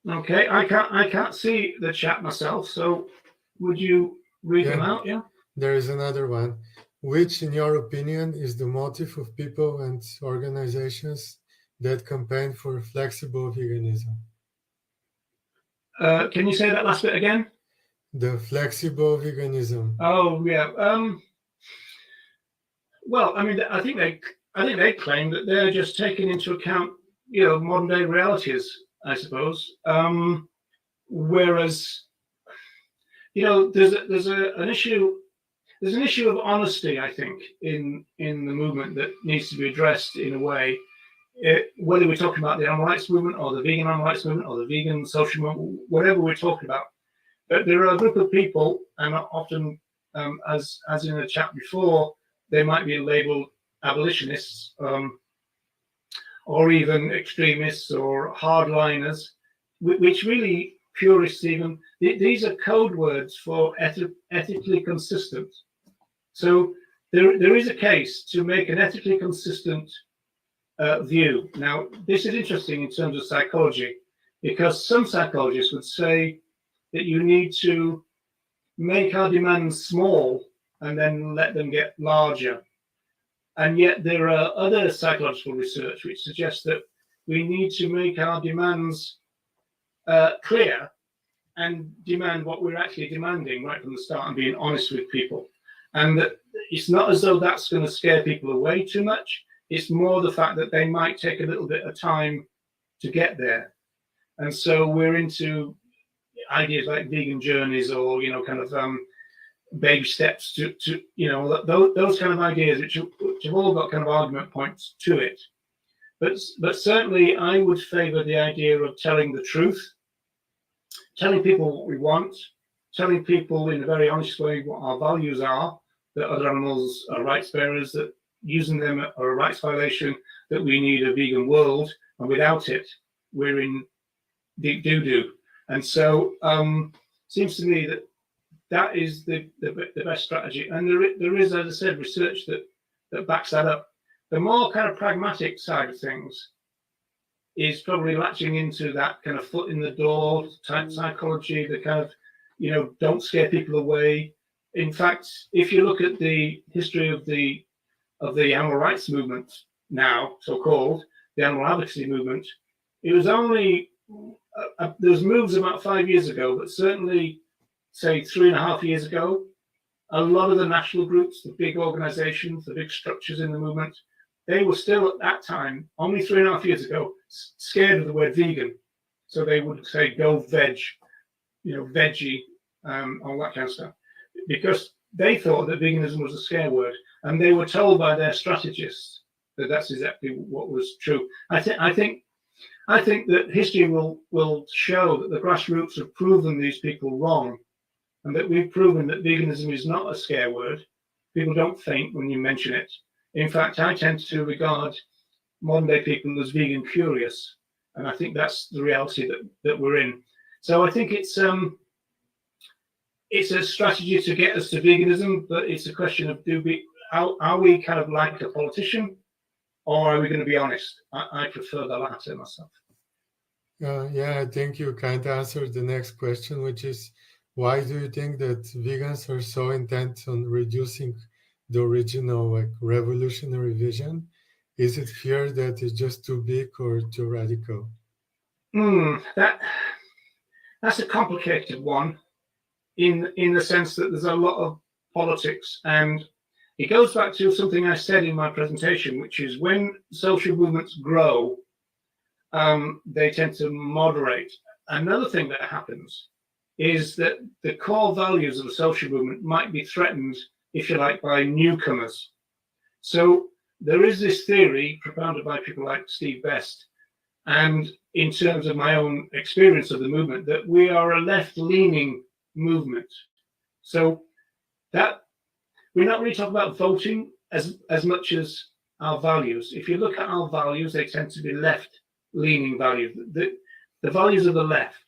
Okay, I can't see the chat myself, so would you read them out? Yeah. There is another one. Which, in your opinion, is the motive of people and organizations that campaign for flexible veganism? Can you say that last bit again? The flexible veganism. Oh yeah. Well, I mean, I think they claim that they're just taking into account, modern day realities, I suppose. Whereas, there's an issue of honesty, I think, in the movement that needs to be addressed in a way. Whether we're talking about the animal rights movement or the vegan animal rights movement or the vegan social movement, whatever we're talking about. But there are a group of people, and often, as in the chat before, they might be labeled abolitionists, or even extremists or hardliners, which really, purists even, these are code words for ethically consistent. So there is a case to make an ethically consistent view. Now, this is interesting in terms of psychology, because some psychologists would say that you need to make our demands small and then let them get larger. And yet there are other psychological research which suggests that we need to make our demands clear and demand what we're actually demanding right from the start and being honest with people. And that it's not as though that's going to scare people away too much. It's more the fact that they might take a little bit of time to get there. And so we're into ideas like vegan journeys or, kind of baby steps to those kind of ideas which have all got kind of argument points to it. But certainly I would favor the idea of telling the truth, telling people what we want, telling people in a very honest way what our values are, that other animals are rights bearers, that using them are a rights violation, that we need a vegan world, and without it, we're in deep doo-doo. And so seems to me that that is the best strategy. And there is, as I said, research that backs that up. The more kind of pragmatic side of things is probably latching into that kind of foot in the door type psychology, the kind of, you know, don't scare people away. In fact, if you look at the history of the animal rights movement now, so-called, the animal advocacy movement, it was only, there was moves about 5 years ago, but certainly, say, 3.5 years ago, a lot of the national groups, the big organizations, the big structures in the movement, they were still at that time, only 3.5 years ago, scared of the word vegan. So they would say, go veg, you know, veggie, all that kind of stuff, because they thought that veganism was a scare word, and they were told by their strategists that that's exactly what was true. I think that history will show that the grassroots have proven these people wrong, and that we've proven that veganism is not a scare word. People don't faint when you mention it. In fact, I tend to regard modern day people as vegan curious, and I think that's the reality that we're in. So I think it's a strategy to get us to veganism, but it's a question of are we kind of like a politician, or are we going to be honest? I prefer the latter myself. Yeah, I think you kind of answered the next question, which is, why do you think that vegans are so intent on reducing the original, like, revolutionary vision? Is it fear that it's just too big or too radical? That's a complicated one, in the sense that there's a lot of politics, and it goes back to something I said in my presentation, which is when social movements grow, they tend to moderate. Another thing that happens is that the core values of a social movement might be threatened, if you like, by newcomers. So there is this theory propounded by people like Steve Best, and in terms of my own experience of the movement, that we are a left-leaning movement. So that we're not really talking about voting as much as our values. If you look at our values, they tend to be left-leaning values, the values of the left.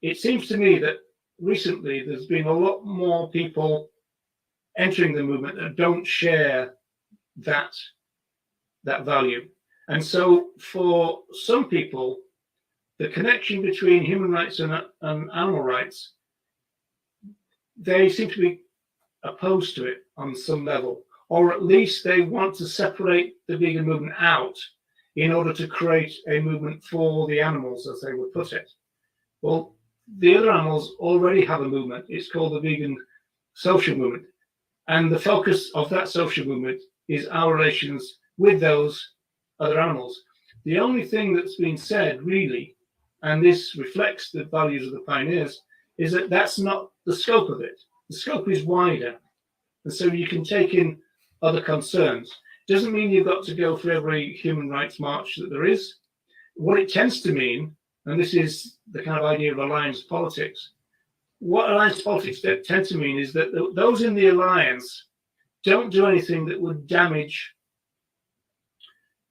It seems to me that recently there's been a lot more people entering the movement that don't share that value. And so for some people, the connection between human rights and animal rights, they seem to be opposed to it on some level, or at least they want to separate the vegan movement out in order to create a movement for the animals, as they would put it. Well, the other animals already have a movement. It's called the vegan social movement. And the focus of that social movement is our relations with those other animals. The only thing that's been said, really, and this reflects the values of the pioneers, is that that's not the scope of it. The scope is wider. And so you can take in other concerns. Doesn't mean you've got to go for every human rights march that there is. What it tends to mean, and this is the kind of idea of alliance politics, what alliance politics tend to mean is that those in the alliance don't do anything that would damage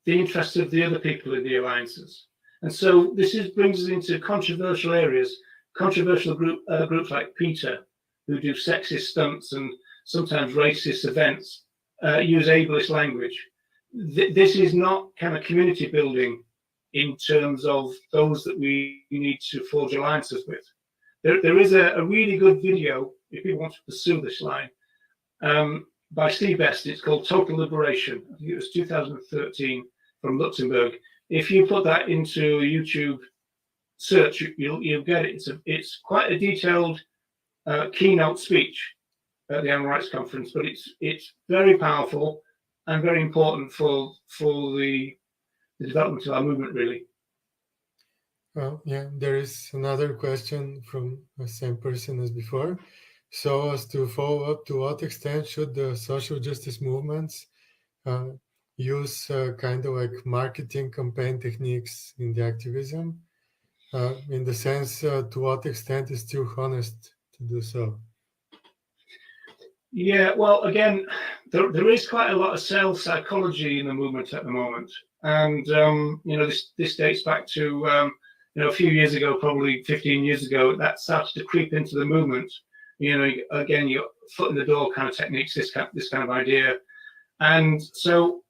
the interests of the other people in the alliances. And so this brings us into controversial areas, controversial groups like PETA, who do sexist stunts and sometimes racist events, use ableist language. This is not kind of community building in terms of those that we need to forge alliances with. There is a really good video, if people want to pursue this line, by Steve Best. It's called Total Liberation. I think it was 2013 from Luxembourg. If you put that into a YouTube search, you'll get it. It's quite a detailed keynote speech at the Animal Rights Conference, but it's very powerful and very important for the development of our movement, really. Well, yeah, there is another question from the same person as before. So as to follow up, to what extent should the social justice movements use kind of like marketing campaign techniques in the activism? In the sense, to what extent is still honest to do so? Yeah, well, again, there is quite a lot of sales psychology in the movement at the moment, and this dates back to a few years ago, probably 15 years ago, that started to creep into the movement. Again, your foot in the door kind of techniques, this kind of idea, and so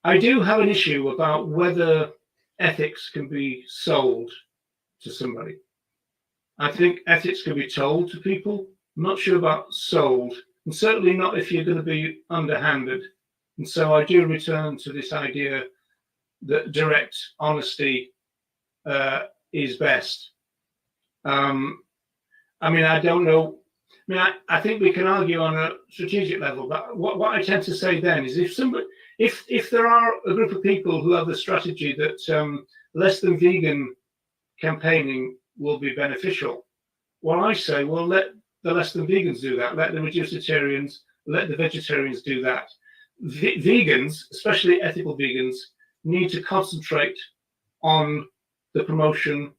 I do have an issue about whether ethics can be sold to somebody. I think ethics can be told to people. I'm not sure about sold, and certainly not if you're going to be underhanded. And so I do return to this idea that direct honesty is best. I don't know. I think we can argue on a strategic level, but what I tend to say then is if there are a group of people who have the strategy that less than vegan campaigning will be beneficial, well, I say, well, let the less than vegans do that. Let the reducitarians, let the vegetarians do that. Vegans, especially ethical vegans, need to concentrate on the promotion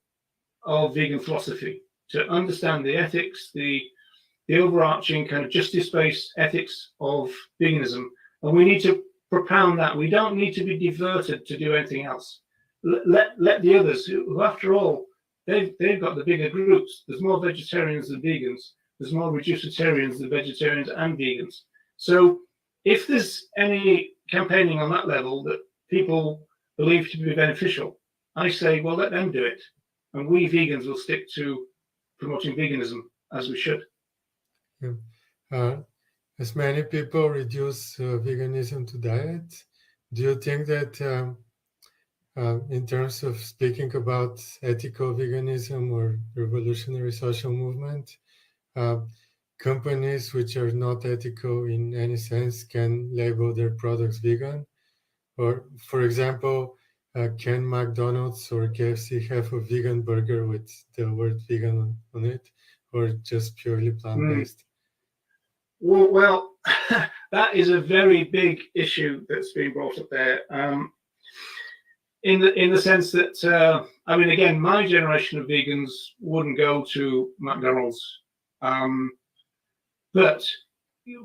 of vegan philosophy, to understand the ethics, the overarching kind of justice-based ethics of veganism. And we need to propound that. We don't need to be diverted to do anything else. Let the others, who after all, they've got the bigger groups. There's more vegetarians than vegans. There's more reducitarians than vegetarians and vegans. So if there's any campaigning on that level that people believe to be beneficial, I say, well, let them do it. And we vegans will stick to promoting veganism as we should. Yeah. As many people reduce veganism to diet, do you think that in terms of speaking about ethical veganism or revolutionary social movement, companies which are not ethical in any sense can label their products vegan? Or, for example, can McDonald's or KFC have a vegan burger with the word vegan on it, or just purely plant-based? Well, that is a very big issue that's been brought up there. In the sense that, again, my generation of vegans wouldn't go to McDonald's, but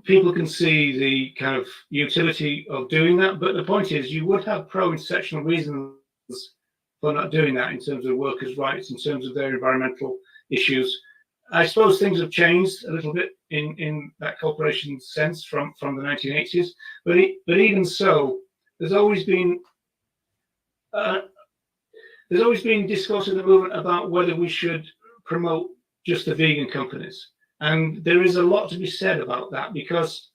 people can see the kind of utility of doing that. But the point is, you would have pro-intersectional reasons for not doing that in terms of workers' rights, in terms of their environmental issues. I suppose things have changed a little bit in that corporation sense from the 1980s, but even so, there's always been discourse in the movement about whether we should promote just the vegan companies, and there is a lot to be said about that, because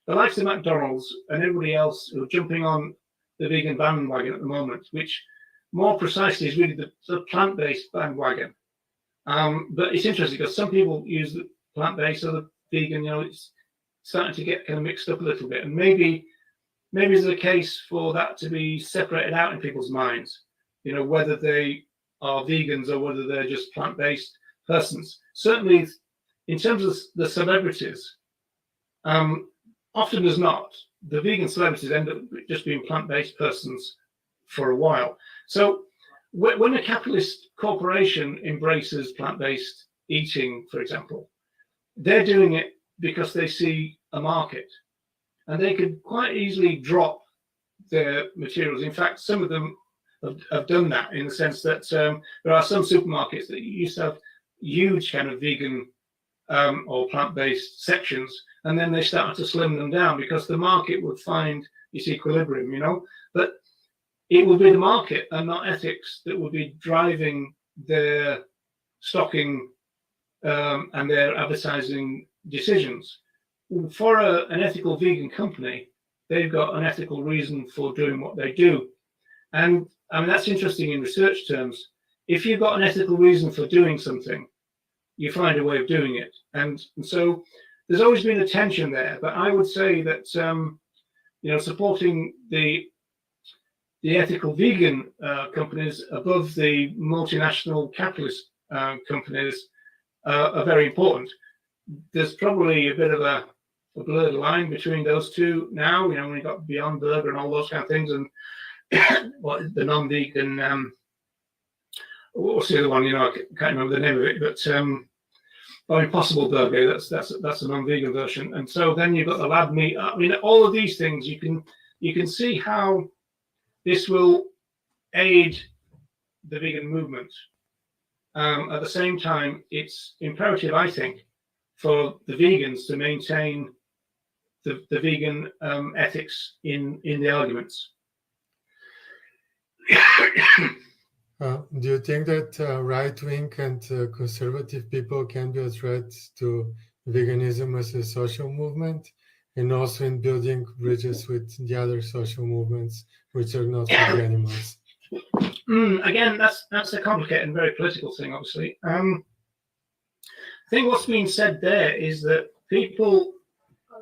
the likes of McDonald's and everybody else who are jumping on the vegan bandwagon at the moment, which more precisely is really the plant-based bandwagon. But it's interesting because some people use the plant-based or the vegan, it's starting to get kind of mixed up a little bit. And maybe there's a case for that to be separated out in people's minds, whether they are vegans or whether they're just plant-based persons. Certainly, in terms of the celebrities, often as not, the vegan celebrities end up just being plant-based persons for a while. So when a capitalist corporation embraces plant-based eating, for example, they're doing it because they see a market, and they could quite easily drop their materials. In fact, some of them have done that, in the sense that there are some supermarkets that used to have huge kind of vegan or plant-based sections, and then they started to slim them down because the market would find its equilibrium, But it will be the market and not ethics that will be driving their stocking and their advertising decisions. For an ethical vegan company, they've got an ethical reason for doing what they do. And that's interesting in research terms. If you've got an ethical reason for doing something, you find a way of doing it. And so there's always been a tension there. But I would say that, supporting the ethical vegan companies above the multinational capitalist companies are very important. There's probably a bit of a blurred line between those two now. When you've got Beyond Burger and all those kind of things, and the non-vegan, what's the other one? I can't remember the name of it, but or Impossible Burger. That's a non-vegan version. And so then you've got the lab meat. I mean, all of these things you can see how this will aid the vegan movement. At the same time, it's imperative, I think, for the vegans to maintain the vegan ethics in the arguments. Do you think that right-wing and conservative people can be a threat to veganism as a social movement, and also in building bridges with the other social movements which are not for the animals? Again, that's a complicated and very political thing, obviously. I think what's being said there is that people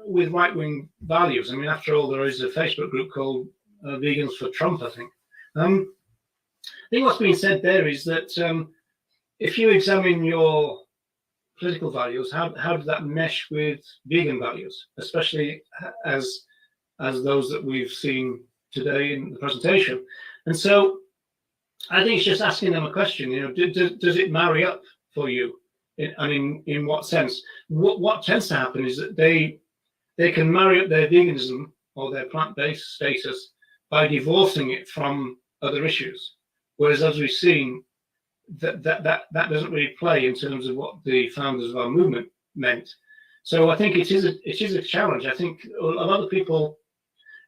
with right-wing values, I mean, after all, there is a Facebook group called Vegans for Trump, I think. I think what's being said there is that if you examine your political values, how does that mesh with vegan values, especially as those that we've seen today in the presentation? And so I think it's just asking them a question, you know, does it marry up for you? In what sense? What tends to happen is that they can marry up their veganism or their plant-based status by divorcing it from other issues. Whereas, as we've seen, that doesn't really play in terms of what the founders of our movement meant. So I think it is a challenge. I think a lot of people,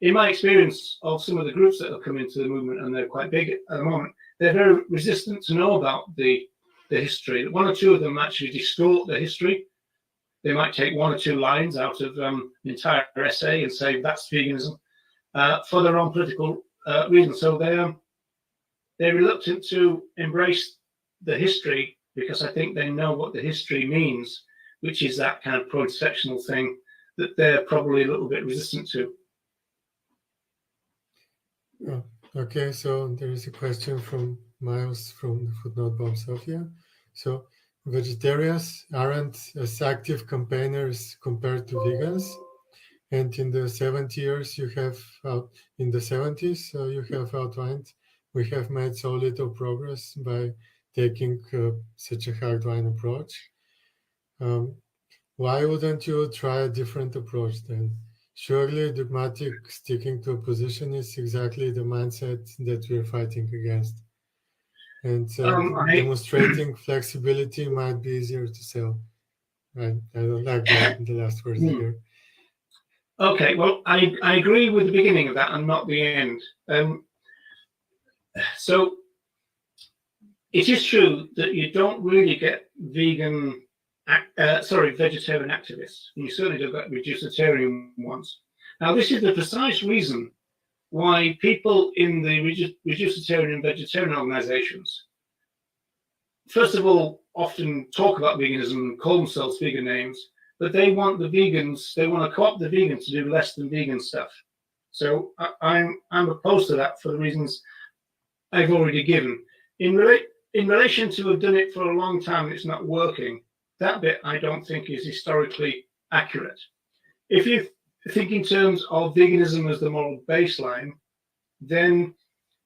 in my experience of some of the groups that have come into the movement, and they're quite big at the moment, they're very resistant to know about the history. One or two of them actually distort the history. They might take one or two lines out of an entire essay and say that's veganism for their own political reasons. So they're reluctant to embrace the history because I think they know what the history means, which is that kind of pro-intersectional thing that they're probably a little bit resistant to. Okay, so there is a question from Miles from the Footnote Bomb Sofia. So vegetarians aren't as active campaigners compared to vegans. And in the 70 years you have, in the 70s, you have outlined, we have made so little progress by taking such a hardline approach. Why wouldn't you try a different approach then? Surely dogmatic sticking to a position is exactly the mindset that we're fighting against. And demonstrating flexibility might be easier to sell. I don't like the last words here. Okay, well, I agree with the beginning of that and not the end. So it is true that you don't really get vegetarian activists. You certainly don't get reducitarian ones. Now, this is the precise reason why people in the reducitarian and vegetarian organizations, first of all, often talk about veganism and call themselves vegan names, but they want the vegans, they want to co-opt the vegans to do less than vegan stuff. So I'm opposed to that for the reasons I've already given. In relation to have done it for a long time and it's not working, that bit I don't think is historically accurate. If you think in terms of veganism as the moral baseline, then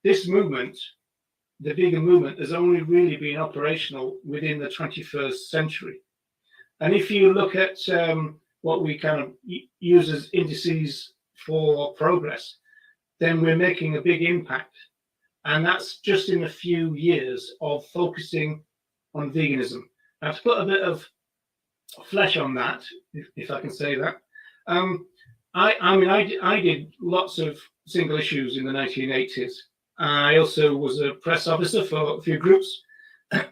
this movement, the vegan movement, has only really been operational within the 21st century. And if you look at what we kind of use as indices for progress, then we're making a big impact. And that's just in a few years of focusing on veganism. Now, to put a bit of flesh on that, if I can say that, I did lots of single issues in the 1980s. I also was a press officer for a few groups,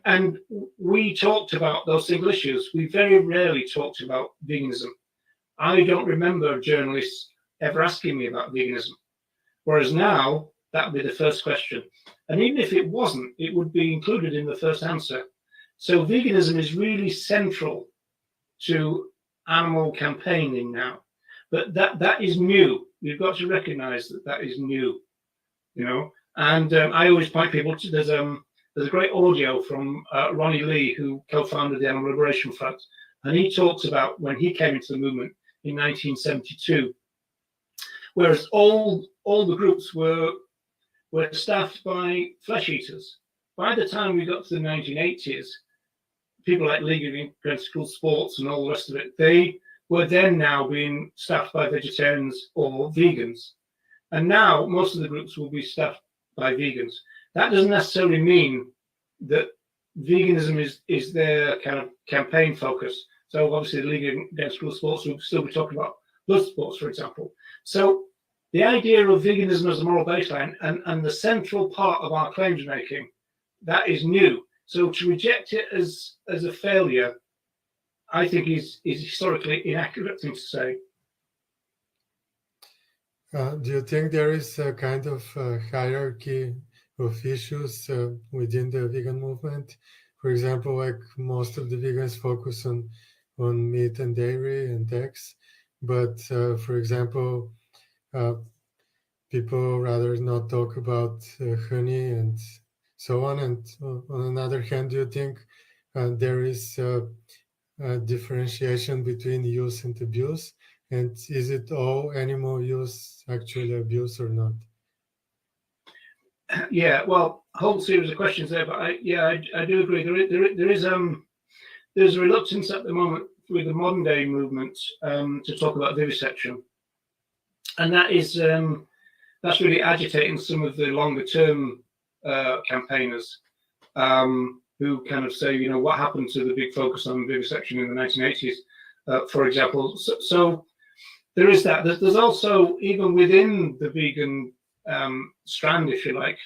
and we talked about those single issues. We very rarely talked about veganism. I don't remember journalists ever asking me about veganism, whereas now that would be the first question. And even if it wasn't, it would be included in the first answer. So veganism is really central to animal campaigning now. But that is new. We've got to recognize that is new, you know. And I always point people to, there's a great audio from Ronnie Lee, who co-founded the Animal Liberation Front. And he talks about when he came into the movement in 1972, whereas all the groups were staffed by flesh eaters. By the time we got to the 1980s, people like League Against School Sports and all the rest of it, they were then now being staffed by vegetarians or vegans. And now most of the groups will be staffed by vegans. That doesn't necessarily mean that veganism is their kind of campaign focus. So obviously the League Against School Sports will still be talking about blood sports, for example. So the idea of veganism as a moral baseline and the central part of our claims making, that is new. So to reject it as a failure, I think is historically inaccurate thing to say. Do you think there is a kind of hierarchy of issues within the vegan movement? For example, like most of the vegans focus on meat and dairy and eggs, but for example, people rather not talk about honey and so on. And on another hand, do you think there is a differentiation between use and abuse? And is it all animal use actually abuse or not? Yeah, well, a whole series of questions there, but I do agree. There's a reluctance at the moment with the modern day movement to talk about vivisection, and that is that's really agitating some of the longer term campaigners who kind of say, you know, what happened to the big focus on vivisection in the 1980s, for example. So there is that. There's also, even within the vegan strand, if you like,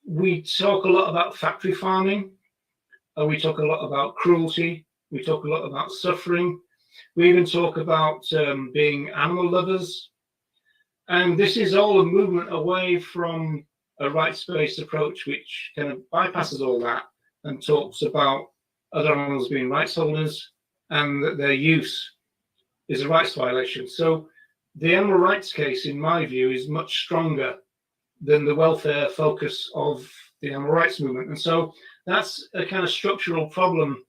we talk a lot about factory farming, we talk a lot about cruelty, we talk a lot about suffering, we even talk about being animal lovers. And this is all a movement away from a rights-based approach, which kind of bypasses all that and talks about other animals being rights holders and that their use is a rights violation. So the animal rights case, in my view, is much stronger than the welfare focus of the animal rights movement. And so that's a kind of structural problem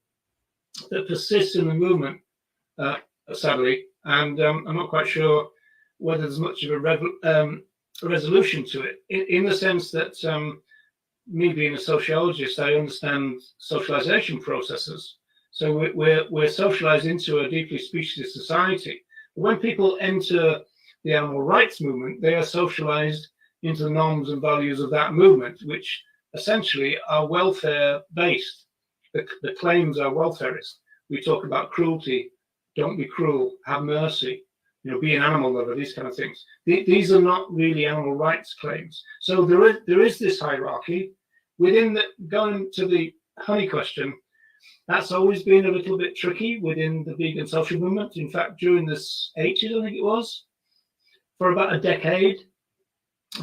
that persists in the movement, sadly. And I'm not quite sure whether there's much of a resolution to it, in the sense that me being a sociologist, I understand socialization processes. So we're socialized into a deeply speciesist society. When people enter the animal rights movement, they are socialized into the norms and values of that movement, which essentially are welfare-based. The claims are welfarist. We talk about cruelty, don't be cruel, have mercy, you know, be an animal lover, these kind of things. These are not really animal rights claims. So there is this hierarchy. Within the, going to the honey question, that's always been a little bit tricky within the vegan social movement. In fact, during the 80s, I think it was, for about a decade,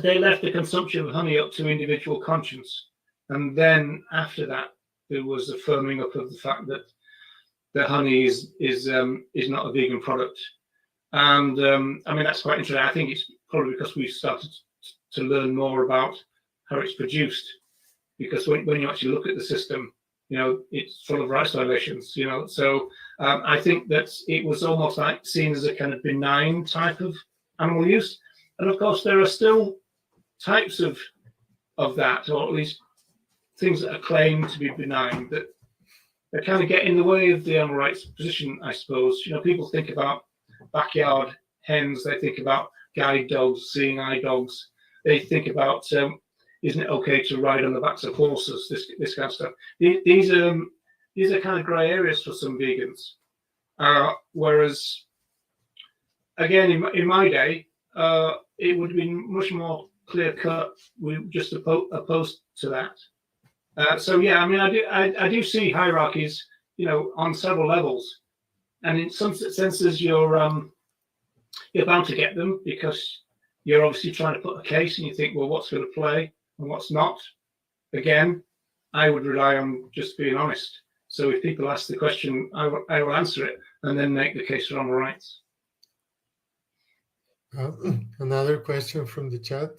they left the consumption of honey up to individual conscience. And then after that, there was a firming up of the fact that the honey is not a vegan product. And I mean, that's quite interesting. I think it's probably because we've started to learn more about how it's produced. Because when you actually look at the system, you know, it's full of rights violations, you know. So I think that it was almost like seen as a kind of benign type of animal use. And of course, there are still types of that, or at least things that are claimed to be benign, that kind of get in the way of the animal rights position, I suppose. You know, people think about backyard hens, they think about guide dogs, seeing eye dogs, they think about isn't it okay to ride on the backs of horses, this kind of stuff. These are kind of grey areas for some vegans. Whereas, again, in my day, it would have been much more clear cut. We just opposed to that. So yeah, I mean, I do see hierarchies, you know, on several levels, and in some senses you're bound to get them because you're obviously trying to put a case, and you think, well, what's going to play and what's not. Again, I would rely on just being honest. So if people ask the question, I will answer it and then make the case for animal rights. Another question from the chat.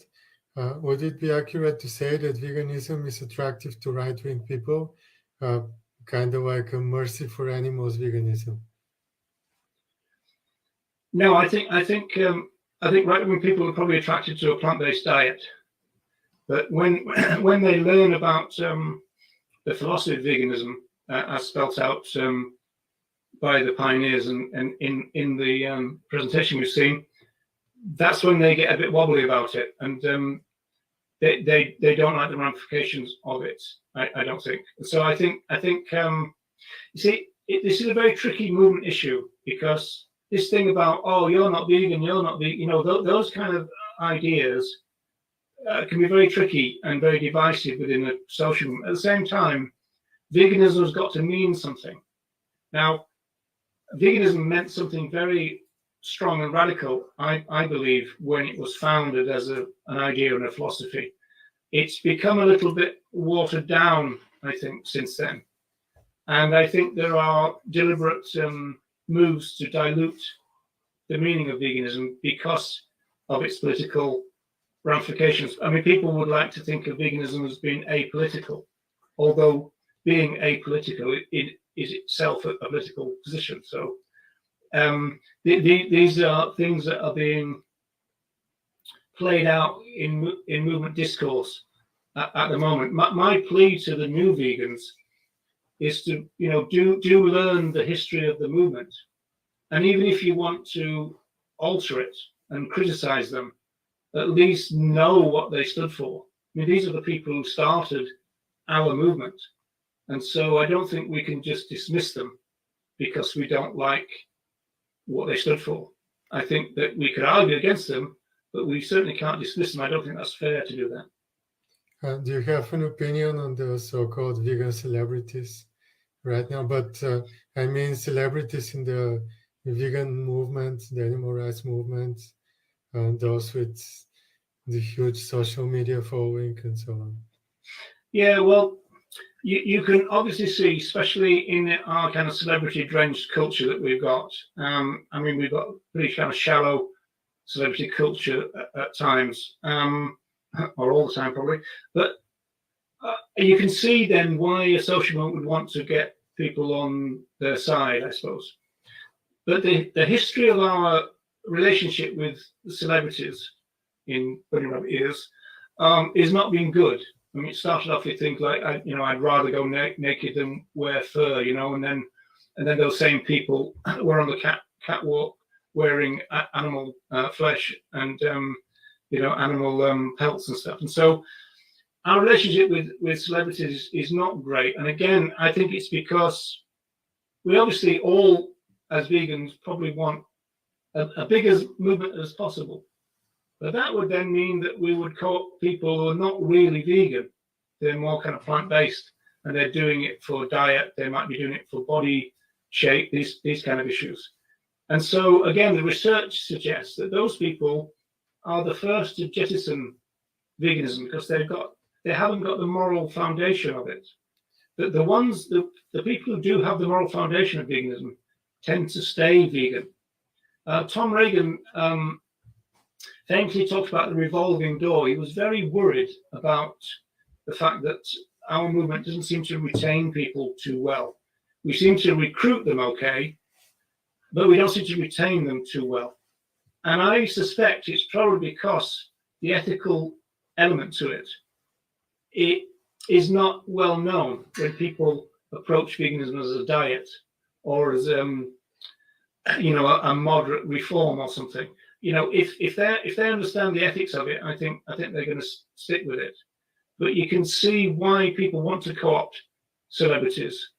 Would it be accurate to say that veganism is attractive to right-wing people, kind of like a mercy for animals veganism? No, I think right-wing people are probably attracted to a plant-based diet, but when they learn about the philosophy of veganism, as spelt out by the pioneers and in the presentation we've seen, that's when they get a bit wobbly about it, and they don't like the ramifications of it. I don't think. So I think you see, this is a very tricky movement issue, because this thing about, oh, you're not vegan, you know, those kind of ideas can be very tricky and very divisive within a social movement. At the same time, veganism has got to mean something. Now, veganism meant something very strong and radical, I believe, when it was founded as an idea and a philosophy. It's become a little bit watered down, I think, since then. And I think there are deliberate moves to dilute the meaning of veganism because of its political ramifications. I mean, people would like to think of veganism as being apolitical, although being apolitical is itself a political position. So these are things that are being played out in movement discourse at the moment. My plea to the new vegans is to, you know, do learn the history of the movement, and even if you want to alter it and criticize them, at least know what they stood for. I mean, these are the people who started our movement, and so I don't think we can just dismiss them because we don't like what they stood for. I think that we could argue against them, but we certainly can't dismiss them. I don't think that's fair to do that. Do you have an opinion on the so-called vegan celebrities right now? But I mean celebrities in the vegan movement, the animal rights movement, those with the huge social media following and so on. Yeah, well, you can obviously see, especially in our kind of celebrity-drenched culture that we've got. I mean, we've got pretty kind of shallow celebrity culture at times, or all the time probably. But you can see then why a social movement would want to get people on their side, I suppose. But the history of our relationship with the celebrities in Bunny Rabbit Ears is not being good. I mean, it started off with things like, I'd rather go naked than wear fur, you know, and then those same people were on the catwalk wearing animal flesh and animal pelts and stuff. And so our relationship with celebrities is not great. And again, I think it's because we obviously all, as vegans, probably want a big as movement as possible. But that would then mean that we would co-opt people who are not really vegan. They're more kind of plant-based, and they're doing it for diet. They might be doing it for body shape, these kind of issues. And so, again, the research suggests that those people are the first to jettison veganism because they haven't got the moral foundation of it. The people who do have the moral foundation of veganism tend to stay vegan. Tom Reagan famously talked about the revolving door. He was very worried about the fact that our movement doesn't seem to retain people too well. We seem to recruit them okay, but we don't seem to retain them too well. And I suspect it's probably because the ethical element to it is not well known when people approach veganism as a diet or as a moderate reform or something. You know, if they understand the ethics of it, I think they're going to stick with it. But you can see why people want to co-opt celebrities,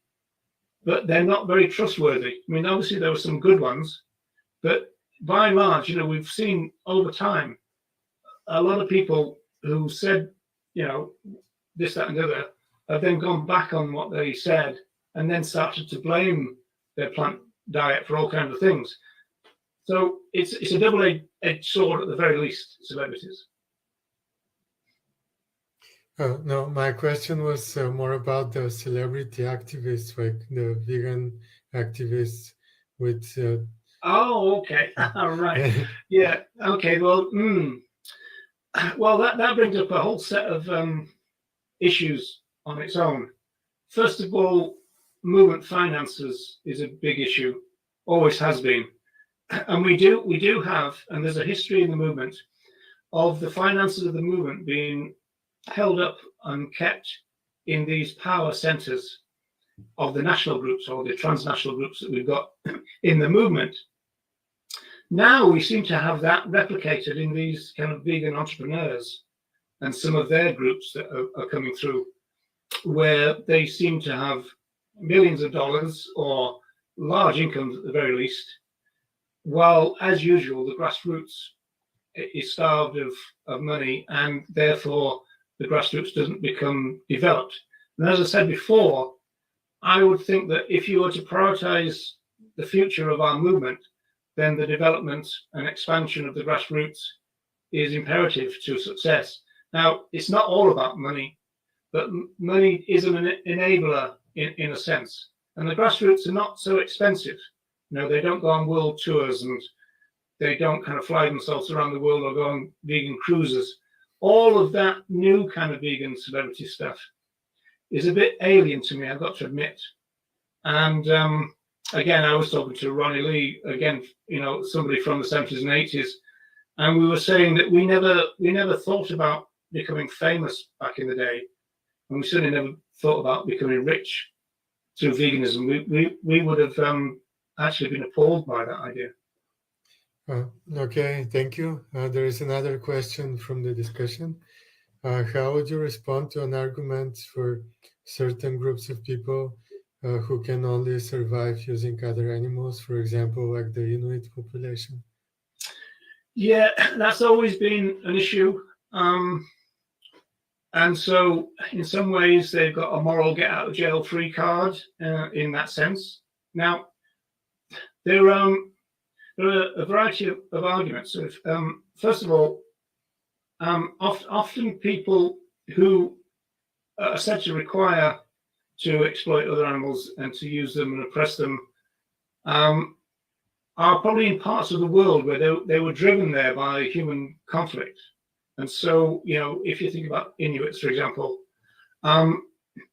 but they're not very trustworthy. I mean, obviously there were some good ones, but by and large, you know, we've seen over time a lot of people who said, you know, this, that, and the other, have then gone back on what they said and then started to blame their plant diet for all kinds of things. So it's a double-edged sword at the very least, celebrities. No, my question was more about the celebrity activists, like the vegan activists with... Oh, okay. All right. Yeah. Okay. Well, well, that brings up a whole set of issues on its own. First of all, movement finances is a big issue, always has been. And we do have, and there's a history in the movement of the finances of the movement being held up and kept in these power centers. of the national groups or the transnational groups that we've got in the movement. Now we seem to have that replicated in these kind of vegan entrepreneurs and some of their groups that are coming through, where they seem to have millions of dollars or large incomes at the very least, while, as usual, the grassroots is starved of money, and therefore the grassroots doesn't become developed. And as I said before, I would think that if you were to prioritize the future of our movement, then the development and expansion of the grassroots is imperative to success. Now, it's not all about money, but money is an enabler in a sense. And the grassroots are not so expensive. You know, they don't go on world tours and they don't kind of fly themselves around the world or go on vegan cruises. All of that new kind of vegan celebrity stuff is a bit alien to me, I've got to admit. And again, I was talking to Ronnie Lee, again, you know, somebody from the 70s and 80s, and we were saying that we never thought about becoming famous back in the day, and we certainly never thought about becoming rich through veganism. We would have actually been appalled by that idea. Okay, thank you. There is another question from the discussion. How would you respond to an argument for certain groups of people who can only survive using other animals, for example, like the Inuit population? Yeah, that's always been an issue. And so in some ways, they've got a moral get out of jail free card in that sense. Now, there are a variety of arguments. So first of all, often people who are said to require to exploit other animals and to use them and oppress them are probably in parts of the world where they were driven there by human conflict. And so, you know, if you think about Inuits, for example,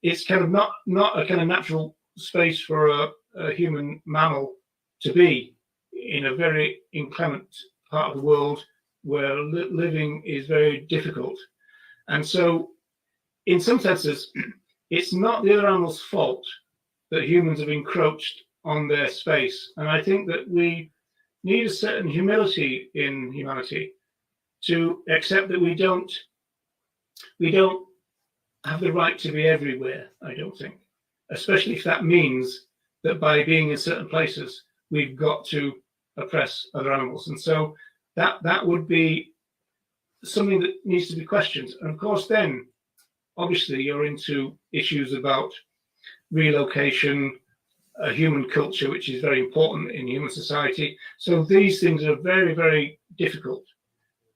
it's kind of not a kind of natural space for a human mammal to be in a very inclement part of the world where living is very difficult. And so, in some senses, it's not the other animals' fault that humans have encroached on their space. And I think that we need a certain humility in humanity to accept that we don't have the right to be everywhere, I don't think. Especially if that means that by being in certain places, we've got to oppress other animals. And so that would be something that needs to be questioned. And of course, then, obviously, you're into issues about relocation, human culture, which is very important in human society. So these things are very, very difficult.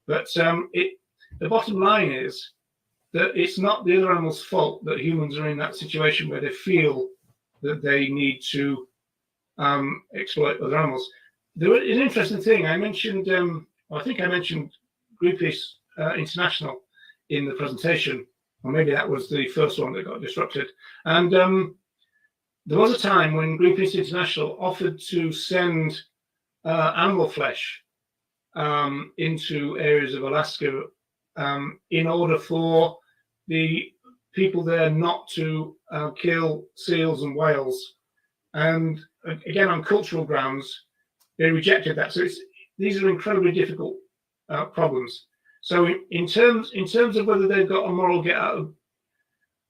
But the bottom line is that it's not the other animals' fault that humans are in that situation where they feel that they need to exploit other animals. There is an interesting thing. I mentioned, I think I mentioned Greenpeace International in the presentation, or maybe that was the first one that got disrupted. And there was a time when Greenpeace International offered to send animal flesh into areas of Alaska in order for the people there not to kill seals and whales. And again, on cultural grounds, they rejected that. So these are incredibly difficult problems. So in terms of whether they've got a moral get out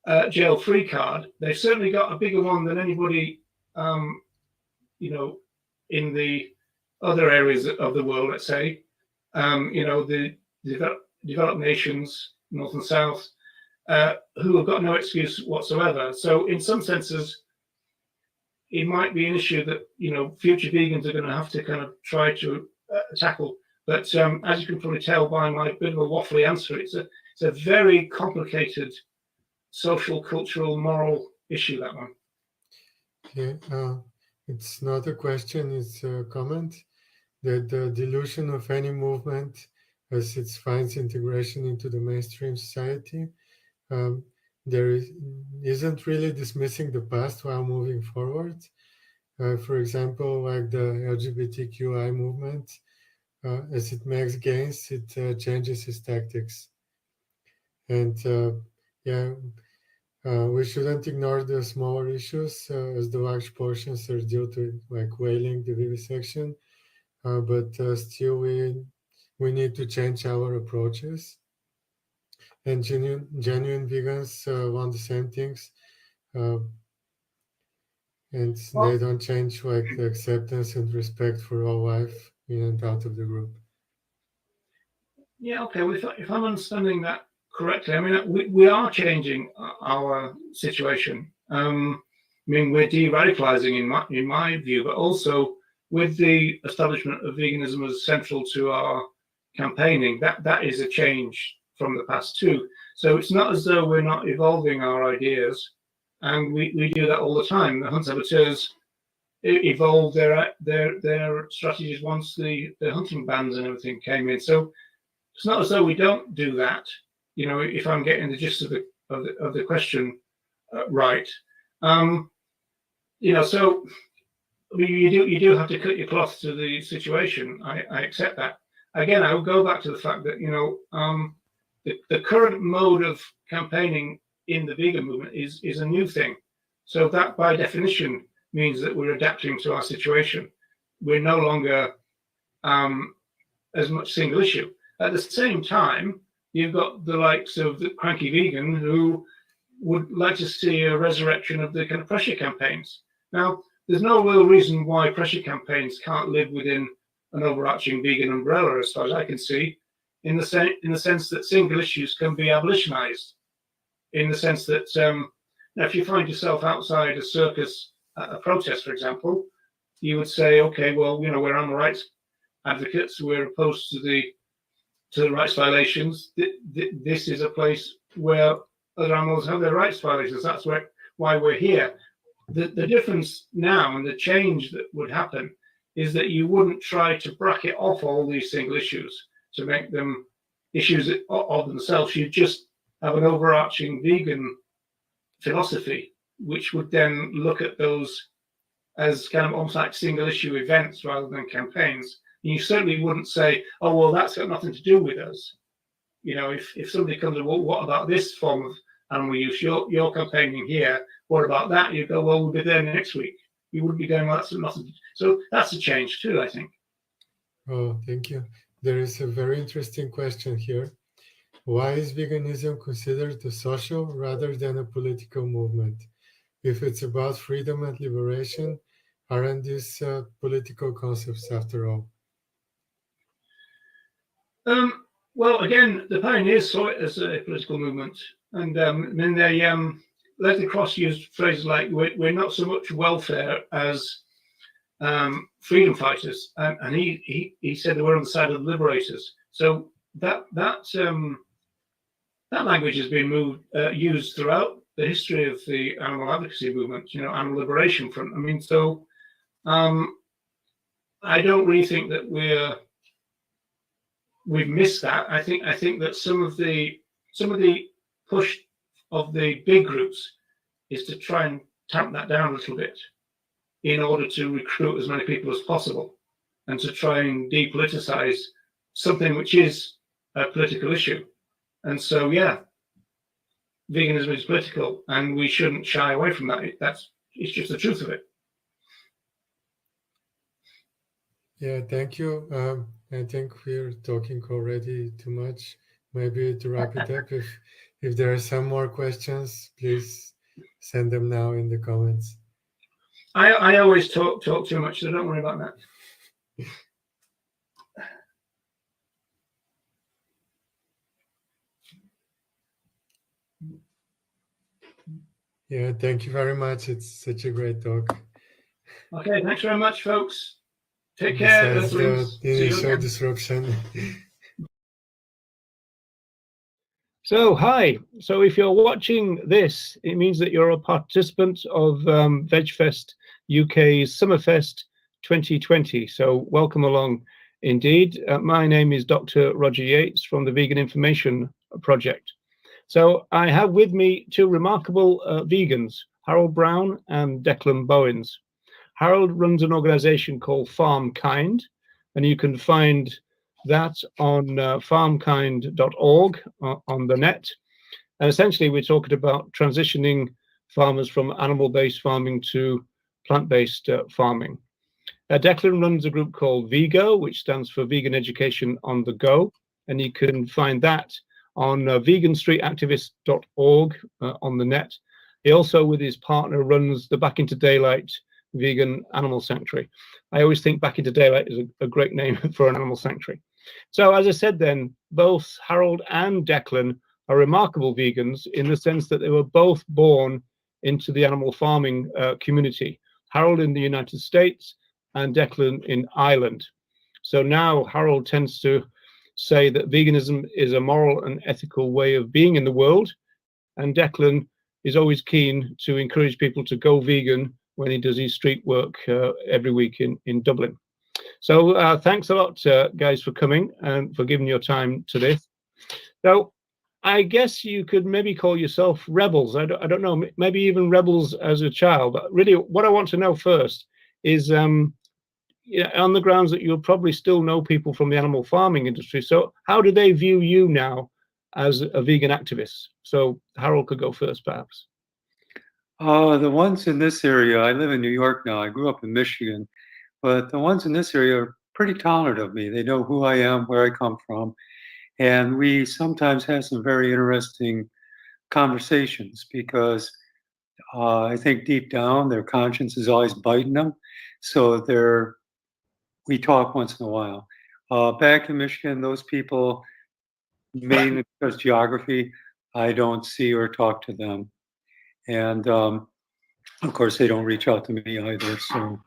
of jail free card, they've certainly got a bigger one than anybody, you know, in the other areas of the world, let's say, you know, the developed nations, North and South, who have got no excuse whatsoever. So in some senses, it might be an issue that, you know, future vegans are going to have to kind of try to tackle. But as you can probably tell by my bit of a waffly answer, it's a very complicated social, cultural, moral issue, that one. Okay, it's not a question, it's a comment. That the delusion of any movement as it finds integration into the mainstream society, there isn't really dismissing the past while moving forward. For example, like the LGBTQI movement, as it makes gains, it changes its tactics. And yeah, We shouldn't ignore the smaller issues, as the large portions are due to like whaling, the vivisection, but still we need to change our approaches. And genuine vegans want the same things, and they don't change like the acceptance and respect for all life in and out of the group. Yeah, okay. Well, if I'm understanding that correctly, I mean, we are changing our situation. I mean, we're de-radicalizing in my view, but also with the establishment of veganism as central to our campaigning, that is a change from the past too. So it's not as though we're not evolving our ideas, and we do that all the time. The hunt saboteurs evolved their strategies once the hunting bans and everything came in. So it's not as though we don't do that. You know, if I'm getting the gist of the question right, you know, so you do have to cut your cloth to the situation. I accept that. Again, I will go back to the fact that, you know, the current mode of campaigning in the vegan movement is a new thing. So that by definition means that we're adapting to our situation. We're no longer as much single issue. At the same time, you've got the likes of the cranky vegan who would like to see a resurrection of the kind of pressure campaigns. Now, there's no real reason why pressure campaigns can't live within an overarching vegan umbrella, as far as I can see, in the sense that single issues can be abolitionized. In the sense that now if you find yourself outside a circus at a protest, for example, you would say, okay, well, you know, we're animal rights advocates, we're opposed to the rights violations. This is a place where other animals have their rights violations. That's why we're here. The difference now and the change that would happen is that you wouldn't try to bracket off all these single issues to make them issues of themselves. You'd just have an overarching vegan philosophy, which would then look at those as kind of almost like single issue events rather than campaigns. And you certainly wouldn't say, oh, well, that's got nothing to do with us. You know, if somebody comes and, well, what about this form of animal use? You're campaigning here. What about that? You go, well, we'll be there next week. You wouldn't be going, well, that's nothing. So that's a change too, I think. Oh, thank you. There is a very interesting question here. Why is veganism considered a social rather than a political movement? If it's about freedom and liberation, aren't these political concepts after all? Well, again, the pioneers saw it as a political movement, and then they let the cross use phrases like "we're not so much welfare as freedom fighters," and he said they were on the side of the liberators. So that language has been used throughout the history of the animal advocacy movement. You know, Animal Liberation Front. I mean, so I don't really think that we've missed that. I think that some of the push of the big groups is to try and tamp that down a little bit in order to recruit as many people as possible and to try and depoliticize something which is a political issue. And so, yeah, veganism is political, and we shouldn't shy away from that. It's just the truth of it. Yeah, thank you. I think we're talking already too much. Maybe to wrap it up, if there are some more questions, please send them now in the comments. I always talk too much, so don't worry about that. Yeah, thank you very much. It's such a great talk. Okay, thanks very much, folks. Take care. Besides the initial disruption. So, hi. So if you're watching this, it means that you're a participant of VegFest UK's Summerfest 2020. So welcome along indeed. My name is Dr. Roger Yates from the Vegan Information Project. So I have with me two remarkable vegans, Harold Brown and Declan Bowens. Harold runs an organization called FarmKind, and you can find that on farmkind.org on the net. And essentially, we're talking about transitioning farmers from animal-based farming to plant-based farming. Declan runs a group called VEGO, which stands for Vegan Education on the Go, and you can find that on veganstreetactivist.org on the net. He also, with his partner, runs the Back into Daylight Vegan Animal Sanctuary. I always think Back into Daylight is a great name for an animal sanctuary. So as I said then, both Harold and Declan are remarkable vegans in the sense that they were both born into the animal farming community. Harold in the United States and Declan in Ireland. So now Harold tends to say that veganism is a moral and ethical way of being in the world, and Declan is always keen to encourage people to go vegan when he does his street work every week in Dublin. So thanks a lot, guys, for coming and for giving your time to this. Now, I guess you could maybe call yourself rebels. I don't know, maybe even rebels as a child. But really, what I want to know first is, on the grounds that you'll probably still know people from the animal farming industry. So how do they view you now as a vegan activist? So Harold could go first, perhaps. The ones in this area, I live in New York now. I grew up in Michigan, but the ones in this area are pretty tolerant of me. They know who I am, where I come from. And we sometimes have some very interesting conversations because I think deep down their conscience is always biting them. So we talk once in a while. Back in Michigan, those people, mainly because geography, I don't see or talk to them. And of course, they don't reach out to me either. So.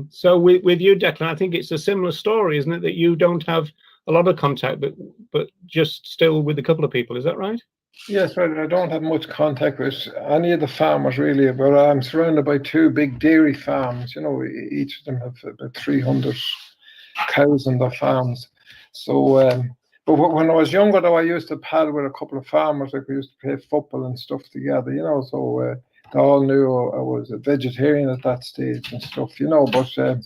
So with you, Declan, I think it's a similar story, isn't it? That you don't have a lot of contact, but just still with a couple of people. Is that right? Yes, well, I don't have much contact with any of the farmers really, but I'm surrounded by two big dairy farms. Each of them have about 300 cows on their farms. So, but when I was younger, though, I used to paddle with a couple of farmers. Like we used to play football and stuff together. So they all knew I was a vegetarian at that stage and stuff. But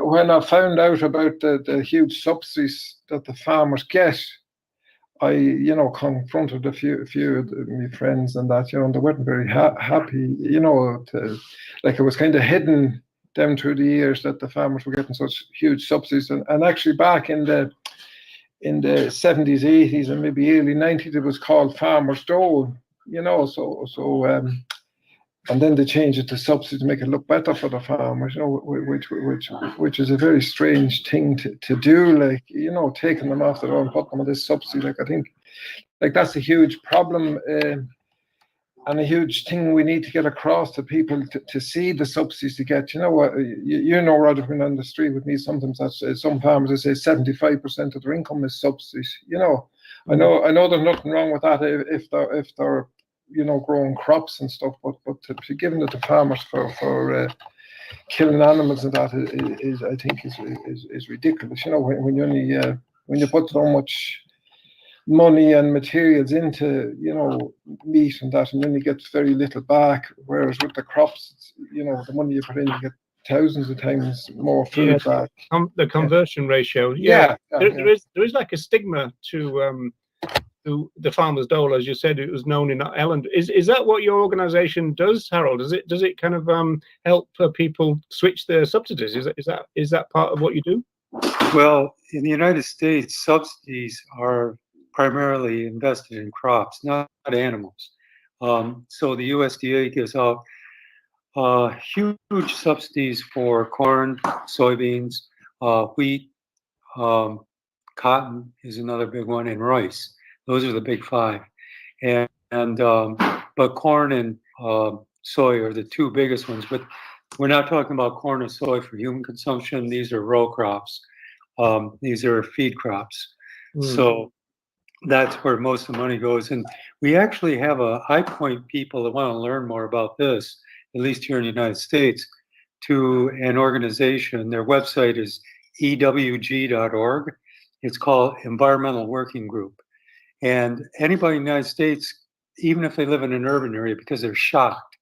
when I found out about the huge subsidies that the farmers get, I, confronted a few of my friends and that, and they weren't very happy, like it was kind of hidden them through the years that the farmers were getting such huge subsidies. And actually back in the 70s, 80s, and maybe early 90s, it was called Farmer's Dole, and then they changed it to subsidy to make it look better for the farmers, which is a very strange thing to do, like, taking them off the road and putting them on this subsidy. Like, I think, like, that's a huge problem and a huge thing we need to get across to people to see the subsidies to get. Rather than on the street with me, sometimes that's some farmers, they say 75% of their income is subsidies. I know there's nothing wrong with that if they're growing crops and stuff, but to giving it to farmers for killing animals and that is I think is ridiculous. When you put so much money and materials into meat and that, and then you get very little back. Whereas with the crops, the money you put in, you get thousands of times more food back. The conversion ratio. There is like a stigma to the Farmer's Dole, as you said. It was known in Ireland. Is that what your organisation does, Harold? Does it kind of help people switch their subsidies? Is that part of what you do? Well, in the United States, subsidies are primarily invested in crops, not animals. So the USDA gives out huge subsidies for corn, soybeans, wheat, cotton is another big one, and rice. Those are the big five. But corn and soy are the two biggest ones. But we're not talking about corn and soy for human consumption. These are row crops. These are feed crops. So that's where most of the money goes. And we actually have I point people that want to learn more about this, at least here in the United States, to an organization. Their website is ewg.org. It's called Environmental Working Group. And anybody in the United States, even if they live in an urban area, because they're shocked,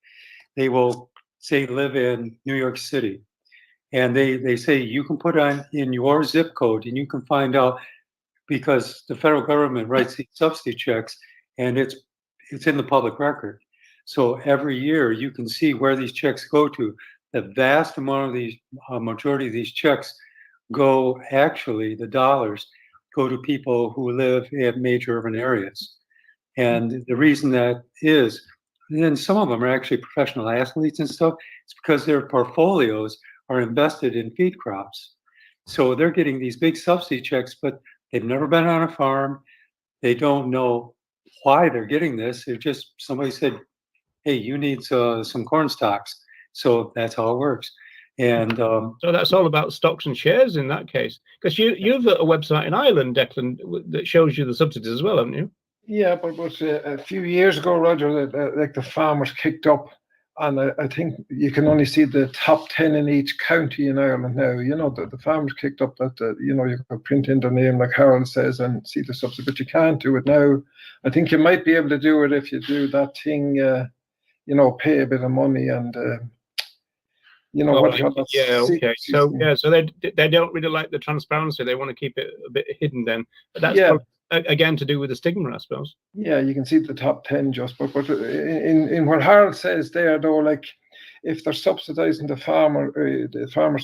they will say live in New York City. And they say you can put in your zip code and you can find out, because the federal government writes these subsidy checks and it's in the public record. So every year you can see where these checks go to. The vast amount of these, majority of these checks go, actually, the dollars go to people who live in major urban areas. And the reason that is, and some of them are actually professional athletes and stuff, it's because their portfolios are invested in feed crops. So they're getting these big subsidy checks, but they've never been on a farm. They don't know why they're getting this. They're just, somebody said, hey, you need some corn stocks. So that's how it works. And so that's all about stocks and shares in that case, because you've got a website in Ireland, Declan, that shows you the subsidies as well, haven't you? Yeah, but a few years ago, Roger, like the farmers kicked up, and I think you can only see the top 10 in each county in Ireland now. You know, the farmers kicked up that, you know, you could print in their name, like Harold says, and see the subsidy, but you can't do it now. I think you might be able to do it if you do that thing, you know, pay a bit of money and, you know, what yeah, okay. So yeah, so they don't really like the transparency. They want to keep it a bit hidden then. But that's probably, again, to do with the stigma, I suppose. Yeah, you can see the top 10 just, but in what Harold says there, though, like if they're subsidizing the farmers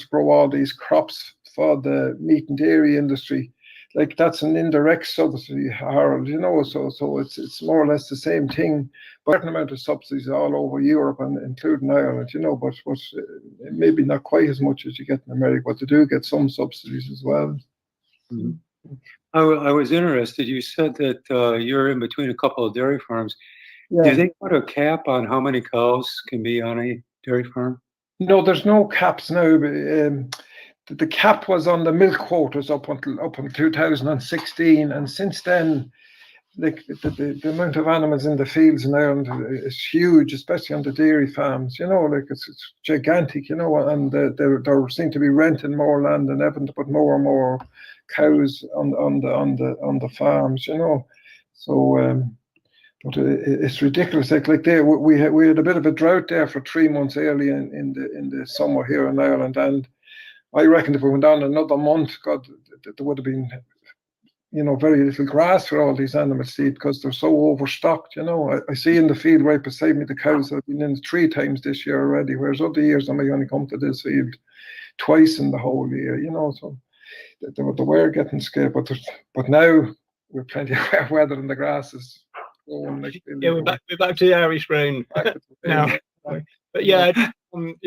to grow all these crops for the meat and dairy industry, like that's an indirect subsidy, Harold, you know, so it's more or less the same thing, but a certain amount of subsidies all over Europe and including Ireland, you know, but maybe not quite as much as you get in America, but they do get some subsidies as well. Mm-hmm. I was interested. You said that you're in between a couple of dairy farms. Yeah. Do they put a cap on how many cows can be on a dairy farm? No, there's no caps now. The cap was on the milk quotas up until 2016, and since then, like the amount of animals in the fields in Ireland is huge, especially on the dairy farms. You know, like it's gigantic. You know, and they seem to be renting more land and having to put more and more cows on the farms. You know, so. But it's ridiculous. Like there, we had a bit of a drought there for 3 months early in the summer here in Ireland, and I reckon if we went on another month, God, there would have been, you know, very little grass for all these animals to eat because they're so overstocked. You know, I see in the field right beside me the cows have been in 3 times this year already, whereas other years I may only come to this field twice in the whole year. You know, so they were getting scared, but now we've plenty of weather and the grass is. Yeah, we're back to the Irish rain now. But yeah,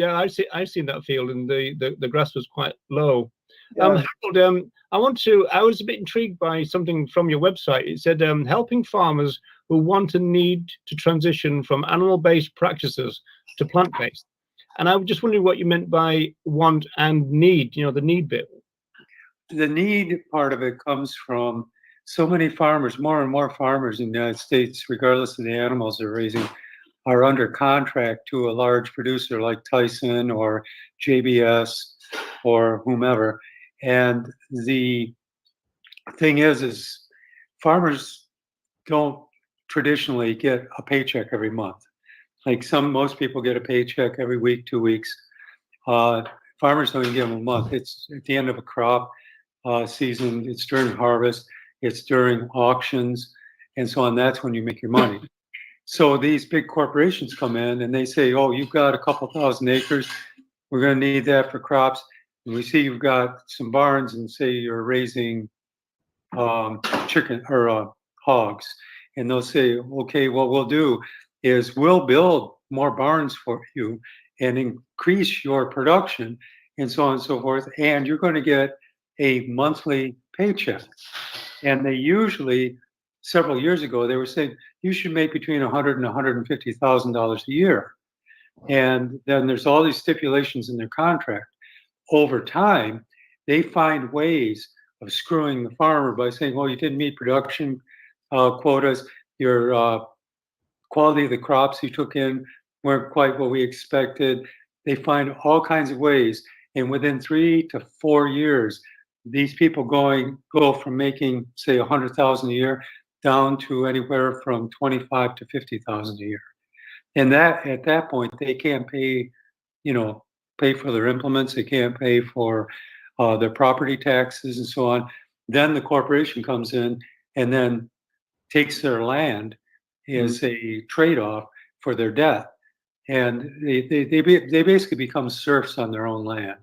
I've seen that field, and the grass was quite low. Yeah. Harold, I was a bit intrigued by something from your website. It said helping farmers who want and need to transition from animal-based practices to plant-based. And I was just wondering what you meant by want and need. You know, the need bit. The need part of it comes from so many farmers, more and more farmers in the United States, regardless of the animals they're raising, are under contract to a large producer like Tyson or JBS or whomever. And the thing is farmers don't traditionally get a paycheck every month. Like most people get a paycheck every week, 2 weeks. Farmers don't even give them a month. It's at the end of a crop season. It's during harvest. It's during auctions and so on. That's when you make your money. So these big corporations come in and they say, oh, you've got a couple thousand acres. We're going to need that for crops. And we see you've got some barns and say you're raising chicken or hogs. And they'll say, okay, what we'll do is we'll build more barns for you and increase your production and so on and so forth. And you're going to get a monthly paycheck. And they usually, several years ago, they were saying you should make between $100,000 and $150,000 a year. And then there's all these stipulations in their contract. Over time, they find ways of screwing the farmer by saying, "Oh, you didn't meet production quotas. Your quality of the crops you took in weren't quite what we expected." They find all kinds of ways, and within 3 to 4 years, these people go from making, say, $100,000 a year down to anywhere from $25,000 to $50,000 a year. And that at that point, they can't pay for their implements. They can't pay for their property taxes and so on. Then the corporation comes in and then takes their land, as a trade-off for their death, and they basically become serfs on their own land.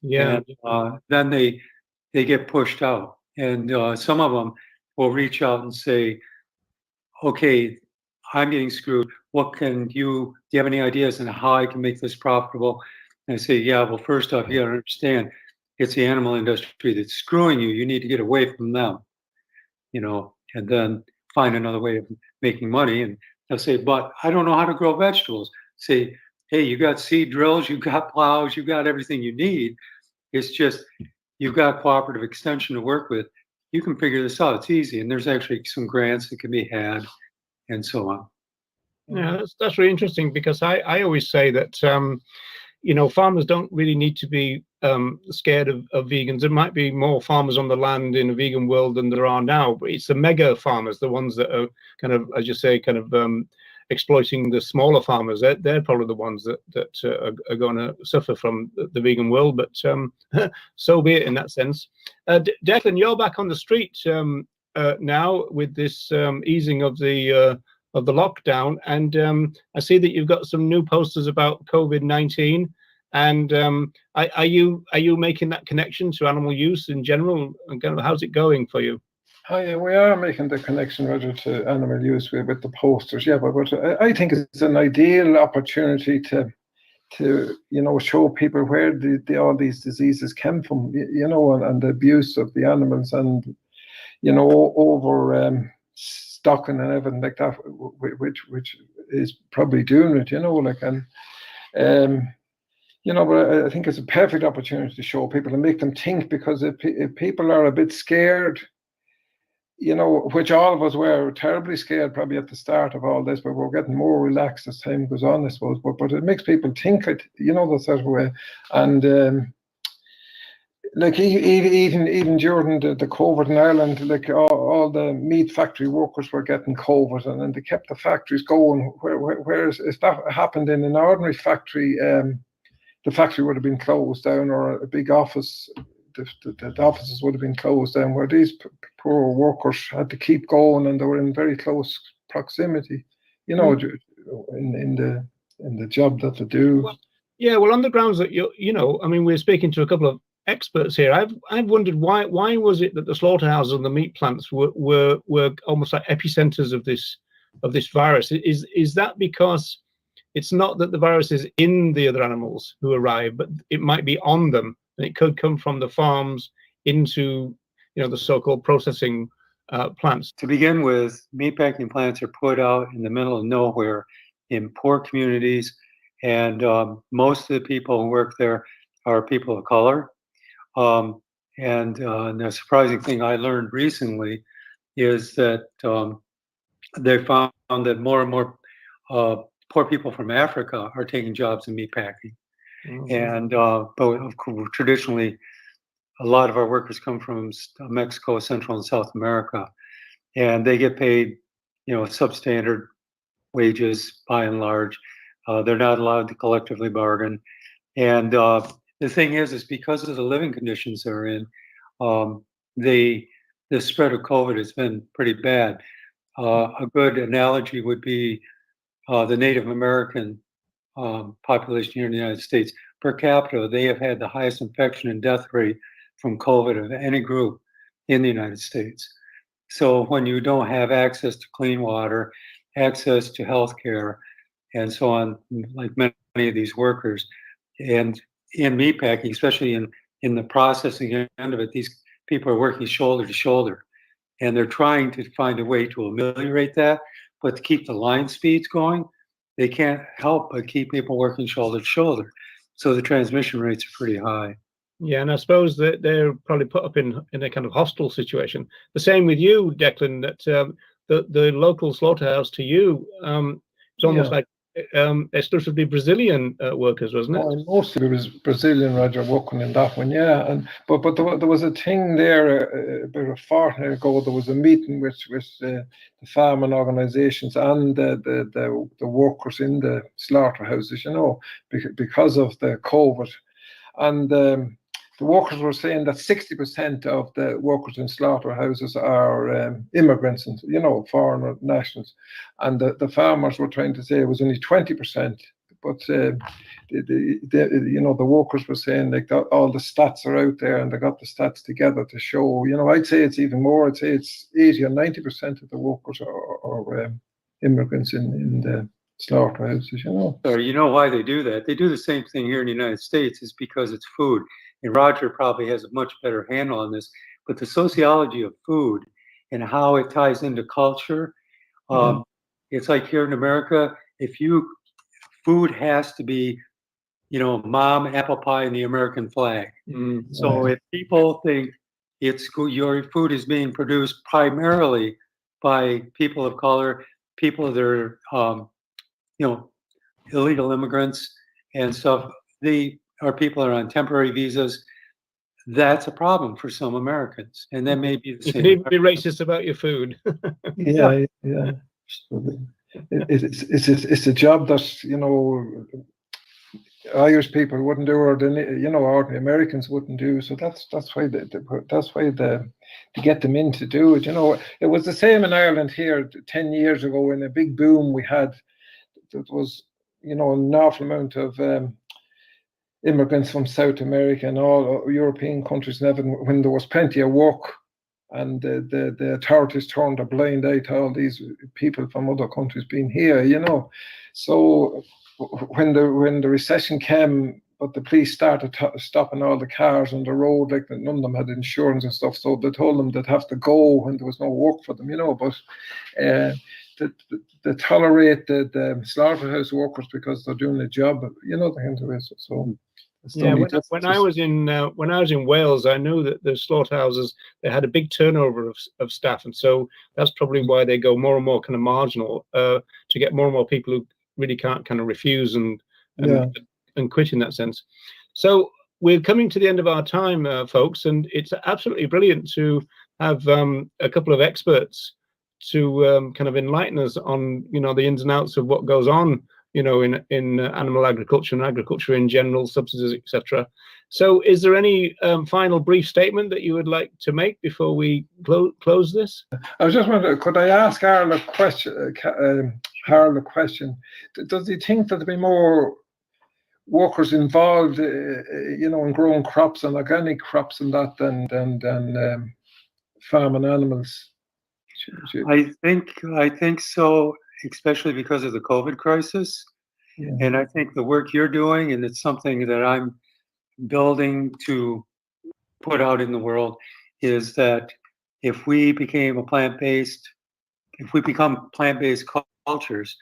Yeah. And then they get pushed out, and some of them will reach out and say, "Okay, I'm getting screwed. What do you have any ideas on how I can make this profitable?" And I say, "Yeah, well, first off, you got to understand, it's the animal industry that's screwing you. You need to get away from them, and then find another way of making money." And they'll say, "But I don't know how to grow vegetables." Say, "Hey, you got seed drills, you got plows, you got everything you need. It's just you've got cooperative extension to work with. You can figure this out. It's easy." And there's actually some grants that can be had, and so on. Yeah, that's really interesting, because I always say that farmers don't really need to be scared of vegans. There might be more farmers on the land in a vegan world than there are now, but it's the mega farmers, the ones that are kind of, as you say, kind of exploiting the smaller farmers. They're probably the ones that are going to suffer from the vegan world. But so be it in that sense. Declan, you're back on the street now with this easing of the lockdown, and I see that you've got some new posters about COVID-19. And are you making that connection to animal use in general? And kind of, how's it going for you? Oh, yeah, we are making the connection, Roger, to animal use with the posters. Yeah, but I think it's an ideal opportunity to show people where all these diseases came from, and the abuse of the animals, and over stocking and everything like that, which is probably doing it, but I think it's a perfect opportunity to show people and make them think, because if people are a bit scared, which all of us were terribly scared probably at the start of all this, but we're getting more relaxed as time goes on, I suppose. But it makes people think it, that sort of way. And like even during the COVID in Ireland, like all the meat factory workers were getting COVID, and they kept the factories going. Whereas if that happened in an ordinary factory, the factory would have been closed down, or a big office. The offices would have been closed down, where these poor workers had to keep going, and they were in very close proximity, in the job that they do. Well, on the grounds that we're speaking to a couple of experts here. I've wondered why was it that the slaughterhouses and the meat plants were almost like epicenters of this virus? Is that because it's not that the virus is in the other animals who arrive, but it might be on them? And it could come from the farms into, the so-called processing plants. To begin with, meatpacking plants are put out in the middle of nowhere in poor communities, and most of the people who work there are people of color. And the surprising thing I learned recently is that they found that more and more poor people from Africa are taking jobs in meatpacking. And but traditionally, a lot of our workers come from Mexico, Central and South America, and they get paid, substandard wages by and large. They're not allowed to collectively bargain. And the thing is because of the living conditions they're in, the spread of COVID has been pretty bad. A good analogy would be the Native American population here in the United States. Per capita, they have had the highest infection and death rate from COVID of any group in the United States. So when you don't have access to clean water, access to healthcare, and so on, like many of these workers, and in meatpacking, especially in the processing end of it, these people are working shoulder to shoulder, and they're trying to find a way to ameliorate that, but to keep the line speeds going, they can't help but keep people working shoulder to shoulder. So the transmission rates are pretty high. Yeah, and I suppose that they're probably put up in a kind of hostile situation. The same with you, Declan, that the local slaughterhouse to you, it's almost like exclusively Brazilian workers, wasn't it? Oh, mostly it was Brazilian, Roger, working in that one, yeah. But there was a thing there about a fortnight ago. There was a meeting with the farming organisations and the workers in the slaughterhouses, because of the COVID, and the workers were saying that 60% of the workers in slaughterhouses are immigrants and, you know, foreign nationals. And the farmers were trying to say it was only 20%. But, you know, the workers were saying like all the stats are out there and they got the stats together to show, you know, I'd say it's even more. I'd say it's 80 or 90% of the workers are immigrants in the slaughterhouses, you know. So you know why they do that? They do the same thing here in the United States. It's because it's food. And Roger probably has a much better handle on this. But the sociology of food and how it ties into culture, it's like here in America, food has to be, you know, mom, apple pie, and the American flag. So if people think your food is being produced primarily by people of color, people that are, you know, illegal immigrants and stuff, people that are on temporary visas, that's a problem for some Americans. And that may be the You same. can even be racist about your food. Yeah. It's a job that, you know, Irish people wouldn't do, or you know, ordinary Americans wouldn't do. So that's why to get them in to do it. You know, it was the same in Ireland here 10 years ago in a big boom we had. It was, you know, an awful amount of immigrants from South America and all European countries, and when there was plenty of work, and the authorities turned a blind eye to all these people from other countries being here, you know. So when the recession came, but the police started stopping all the cars on the road, like none of them had insurance and stuff, so they told them they'd have to go when there was no work for them, you know. But they tolerate the slaughterhouse workers because they're doing a job, you know, the kind of way. So yeah, when I was in Wales, I knew that the slaughterhouses, they had a big turnover of staff, and so that's probably why they go more and more kind of marginal, to get more and more people who really can't kind of refuse and quit in that sense. So we're coming to the end of our time, folks, and it's absolutely brilliant to have a couple of experts to kind of enlighten us on, you know, the ins and outs of what goes on, you know, in animal agriculture and agriculture in general, subsidies, etc. So is there any final brief statement that you would like to make before we close this? I was just wondering, could I ask Harold a question? Does he think that there'll be more workers involved, you know, in growing crops and organic crops and that than farming animals? I think so, especially because of the COVID crisis. Yeah. And I think the work you're doing, and it's something that I'm building to put out in the world, is that if we become plant-based cultures,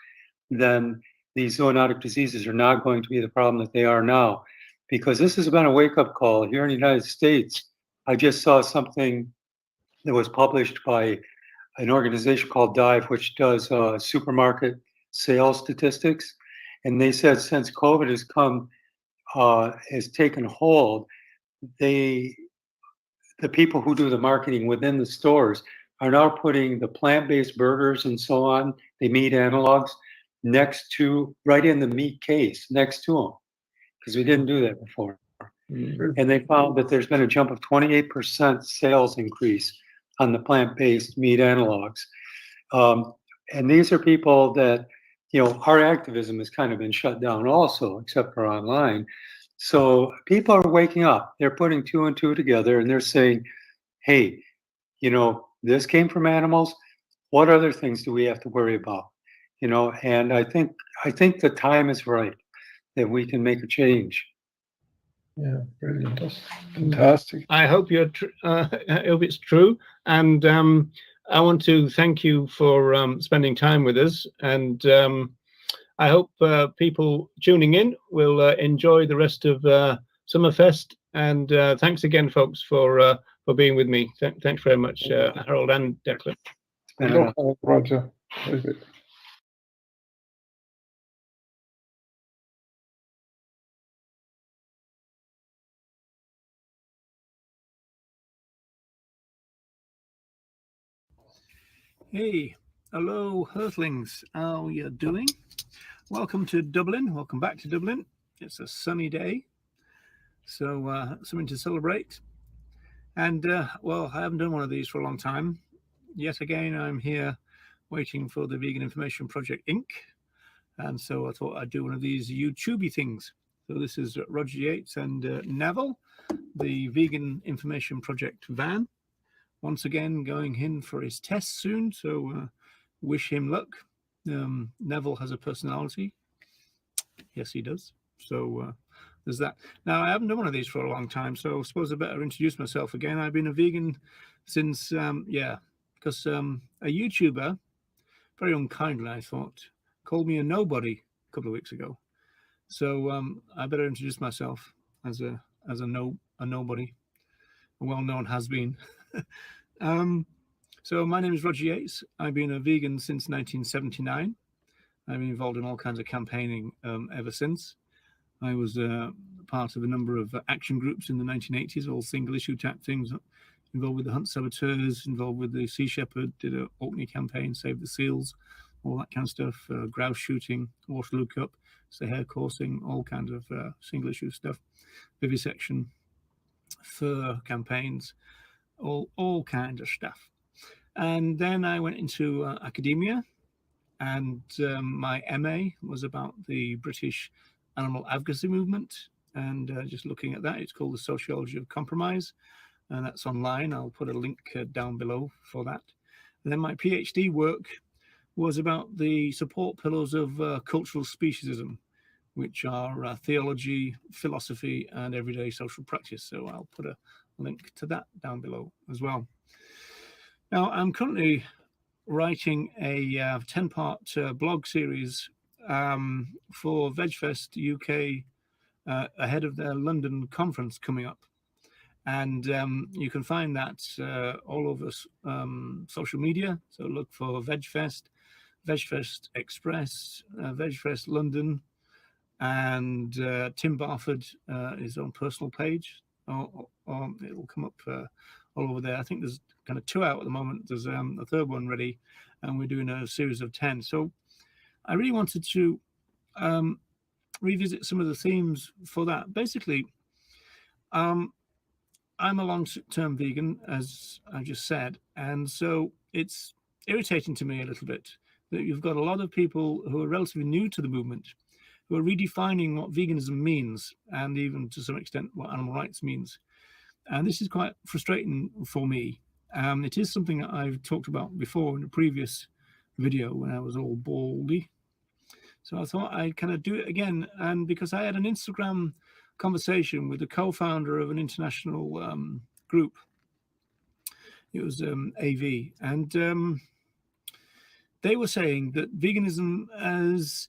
then these zoonotic diseases are not going to be the problem that they are now. Because this has been a wake-up call here in the United States. I just saw something that was published by an organization called Dive, which does supermarket sales statistics. And they said since COVID has taken hold, the people who do the marketing within the stores are now putting the plant-based burgers and so on, the meat analogs, right in the meat case next to them, because we didn't do that before. And they found that there's been a jump of 28% sales increase on the plant-based meat analogs. And these are people that, you know, our activism has kind of been shut down also, except for online. So people are waking up. They're putting two and two together and they're saying, hey, you know, this came from animals. What other things do we have to worry about? You know, and I think the time is right that we can make a change. Yeah, brilliant. That's fantastic. I hope I hope it's true. And I want to thank you for spending time with us. And I hope people tuning in will enjoy the rest of Summerfest. And thanks again, folks, for being with me. Thanks very much, Harold and Declan. Roger. Hey, hello, Earthlings. How you doing? Welcome to Dublin. Welcome back to Dublin. It's a sunny day. So something to celebrate. And well, I haven't done one of these for a long time. Yet again, I'm here waiting for the Vegan Information Project Inc. And so I thought I'd do one of these YouTubey things. So this is Roger Yates and Neville, the Vegan Information Project van. Once again, going in for his test soon. So wish him luck. Neville has a personality. Yes, he does. So there's that. Now, I haven't done one of these for a long time, so I suppose I better introduce myself again. I've been a vegan since, because a YouTuber, very unkindly, I thought, called me a nobody a couple of weeks ago. So I better introduce myself as a nobody, a well-known has-been. So my name is Roger Yates. I've been a vegan since 1979. I've been involved in all kinds of campaigning ever since. I was part of a number of action groups in the 1980s, all single issue type things, involved with the Hunt Saboteurs, involved with the Sea Shepherd, did a Orkney campaign, Save the Seals, all that kind of stuff, grouse shooting, Waterloo Cup, Sahara coursing, all kinds of single issue stuff, vivisection, fur campaigns, all kinds of stuff. And then I went into academia, and my MA was about the British animal advocacy movement, and just looking at that, it's called The Sociology of Compromise, and that's online. I'll put a link down below for that. And then my PhD work was about the support pillars of cultural speciesism, which are theology, philosophy, and everyday social practice. So I'll put a link to that down below as well. Now, I'm currently writing a 10-part blog series for VegFest UK ahead of their London conference coming up. And you can find that all over social media. So look for VegFest, VegFest Express, VegFest London, and Tim Barford, his own personal page, or it will come up all over there. I think there's kind of 2 out at the moment. There's a third one ready, and we're doing a series of 10. So I really wanted to revisit some of the themes for that. Basically, I'm a long-term vegan, as I just said, and so it's irritating to me a little bit that you've got a lot of people who are relatively new to the movement, who are redefining what veganism means, and even to some extent what animal rights means. And this is quite frustrating for me. It is something that I've talked about before in a previous video when I was all baldy. So I thought I'd kind of do it again. And because I had an Instagram conversation with the co-founder of an international group, it was AV, and they were saying that veganism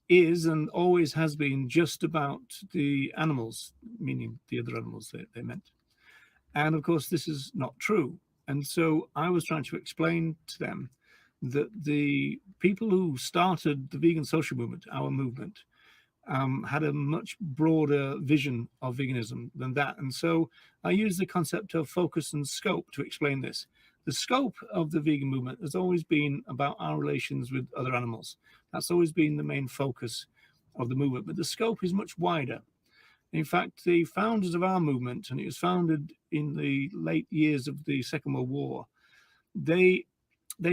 is and always has been just about the animals, meaning the other animals they meant. And of course, this is not true. And so I was trying to explain to them that the people who started the vegan social movement, our movement, had a much broader vision of veganism than that. And so I use the concept of focus and scope to explain this. The scope of the vegan movement has always been about our relations with other animals. That's always been the main focus of the movement, but the scope is much wider. In fact, the founders of our movement, and it was founded in the late years of the Second World War, they'd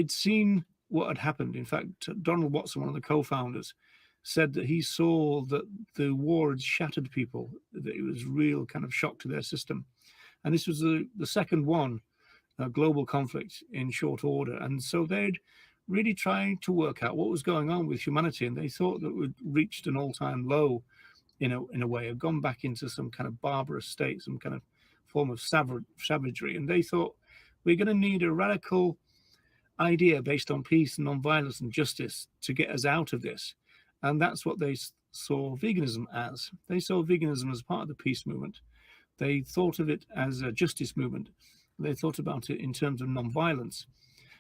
seen what had happened. In fact, Donald Watson, one of the co-founders, said that he saw that the war had shattered people, that it was real kind of shock to their system. And this was the second one, a global conflict in short order. And so they'd really tried to work out what was going on with humanity, and they thought that we'd reached an all-time low in a way, had gone back into some kind of barbarous state, some kind of form of savagery. And they thought, we're going to need a radical idea based on peace and non-violence and justice to get us out of this. And that's what they saw veganism as. They saw veganism as part of the peace movement. They thought of it as a justice movement. They thought about it in terms of non-violence.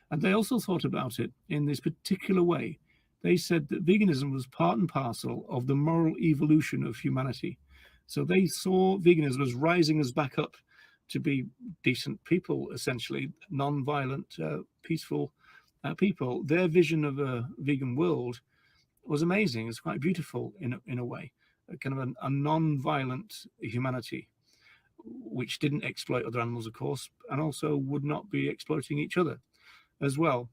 And they also thought about it in this particular way. They said that veganism was part and parcel of the moral evolution of humanity. So they saw veganism as rising us back up to be decent people, essentially, non-violent, peaceful people. Their vision of a vegan world was amazing. It's quite beautiful in a way, a kind of a non-violent humanity. which didn't exploit other animals, of course, and also would not be exploiting each other as well.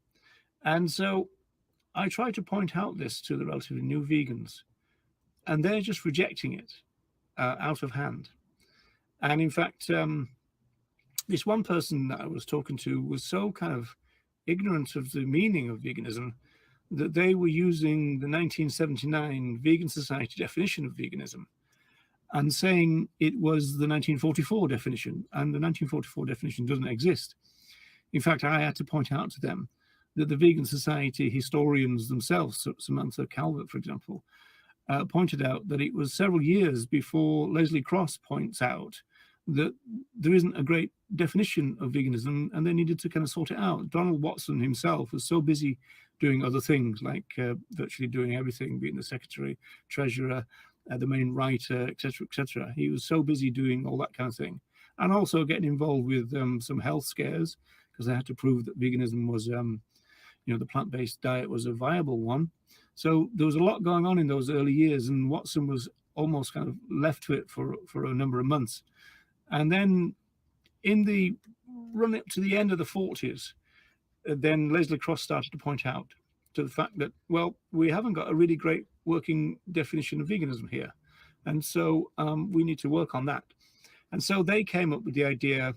And so I try to point out this to the relatively new vegans, and they're just rejecting it out of hand. And in fact, this one person that I was talking to was so kind of ignorant of the meaning of veganism that they were using the 1979 Vegan Society definition of veganism and saying it was the 1944 definition, and the 1944 definition doesn't exist. In fact, I had to point out to them that the Vegan Society historians themselves, Samantha Calvert, for example, pointed out that it was several years before Leslie Cross points out that there isn't a great definition of veganism, and they needed to kind of sort it out. Donald Watson himself was so busy doing other things, like virtually doing everything, being the secretary, treasurer, the main writer, etc., etc. He was so busy doing all that kind of thing, and also getting involved with some health scares, because they had to prove that veganism was, the plant-based diet was a viable one. So there was a lot going on in those early years, and Watson was almost kind of left to it for a number of months. And then in the run up to the end of the 40s, then Leslie Cross started to point out to the fact that, well, we haven't got a really great working definition of veganism here. And so we need to work on that. And so they came up with the idea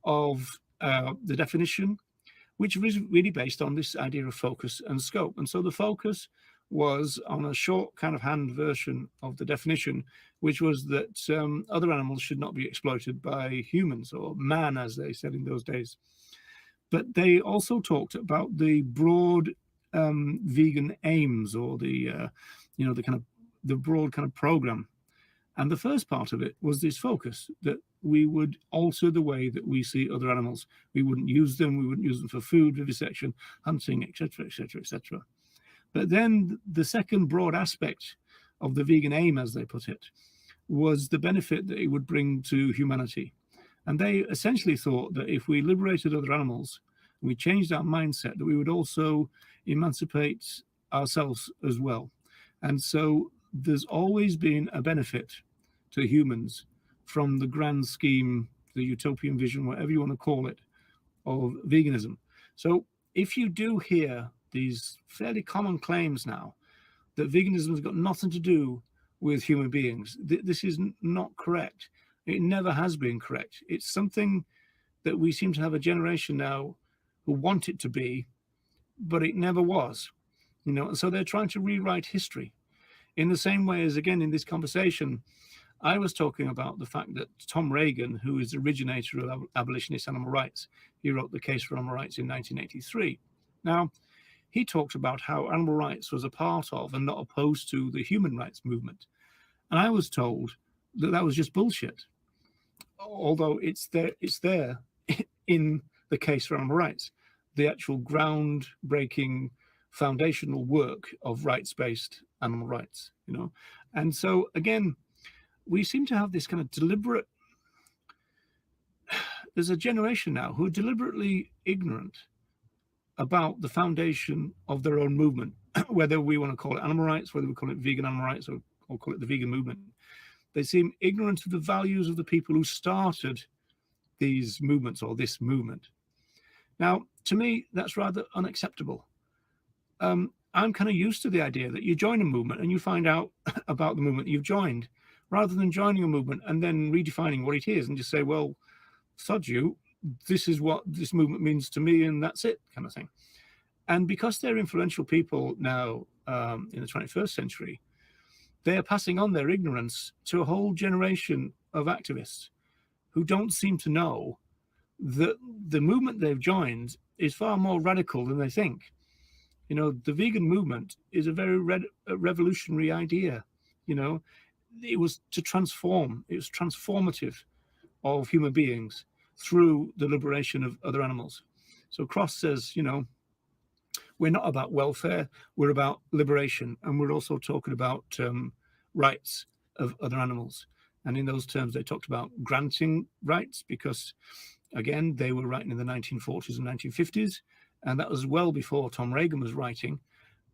of the definition, which was really based on this idea of focus and scope. And so the focus was on a short kind of hand version of the definition, which was that other animals should not be exploited by humans, or man, as they said in those days. But they also talked about the broad vegan aims, or the broad kind of program. And the first part of it was this focus, that we would alter the way that we see other animals. We wouldn't use them. We wouldn't use them for food, vivisection, hunting, etc., etc., etc. But then the second broad aspect of the vegan aim, as they put it, was the benefit that it would bring to humanity. And they essentially thought that if we liberated other animals, we changed our mindset, that we would also emancipate ourselves as well. And so there's always been a benefit to humans from the grand scheme, the utopian vision, whatever you want to call it, of veganism. So if you do hear these fairly common claims now that veganism has got nothing to do with human beings, this is not correct. It never has been correct. It's something that we seem to have a generation now who want it to be, but it never was. And so they're trying to rewrite history. In the same way as, again, in this conversation, I was talking about the fact that Tom Reagan, who is the originator of abolitionist animal rights, he wrote The Case for Animal Rights in 1983. Now, he talked about how animal rights was a part of and not opposed to the human rights movement. And I was told that that was just bullshit, although it's there in The Case for Animal Rights, the actual groundbreaking foundational work of rights-based animal rights, And so, again, we seem to have this kind of deliberate, there's a generation now who are deliberately ignorant about the foundation of their own movement, whether we want to call it animal rights, whether we call it vegan animal rights, or call it the vegan movement. They seem ignorant of the values of the people who started these movements, or this movement. Now, to me, that's rather unacceptable. I'm kind of used to the idea that you join a movement and you find out about the movement you've joined, rather than joining a movement and then redefining what it is and just say, well, sod you, this is what this movement means to me, and that's it, kind of thing. And because they're influential people now in the 21st century, they are passing on their ignorance to a whole generation of activists who don't seem to know that the movement they've joined is far more radical than they think. The vegan movement is a very revolutionary idea. It was to transform, it was transformative of human beings through the liberation of other animals. So Cross says, we're not about welfare, we're about liberation. And we're also talking about rights of other animals. And in those terms, they talked about granting rights because, again, they were writing in the 1940s and 1950s. And that was well before Tom Reagan was writing.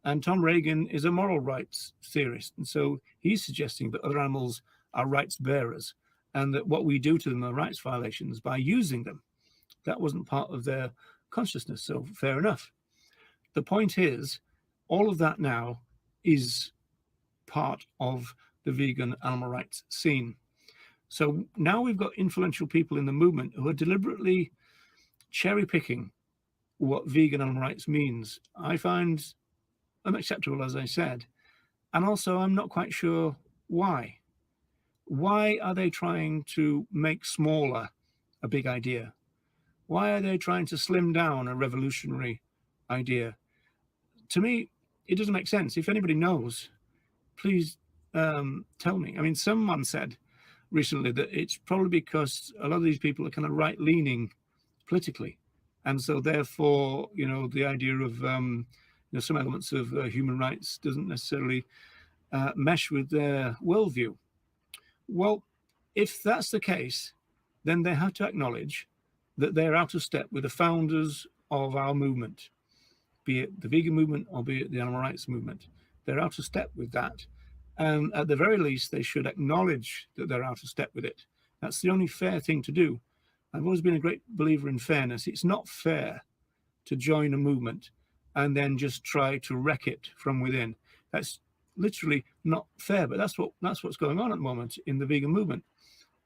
And Tom Reagan is a moral rights theorist. And so he's suggesting that other animals are rights bearers and that what we do to them are rights violations by using them. That wasn't part of their consciousness, so fair enough. The point is, all of that now is part of the vegan animal rights scene. So now we've got influential people in the movement who are deliberately cherry picking what vegan animal rights means. I find unacceptable, as I said, and also I'm not quite sure why. Why are they trying to make smaller a big idea? Why are they trying to slim down a revolutionary idea? To me, it doesn't make sense. If anybody knows, please tell me. I mean, someone said recently that it's probably because a lot of these people are kind of right-leaning politically, and so therefore, you know, the idea of you know, some elements of human rights doesn't necessarily mesh with their worldview. Well, if that's the case, then they have to acknowledge that they're out of step with the founders of our movement, be it the vegan movement or be it the animal rights movement. They're out of step with that. And at the very least, they should acknowledge that they're out of step with it. That's the only fair thing to do. I've always been a great believer in fairness. It's not fair to join a movement and then just try to wreck it from within. That's literally not fair, but that's what's going on at the moment in the vegan movement.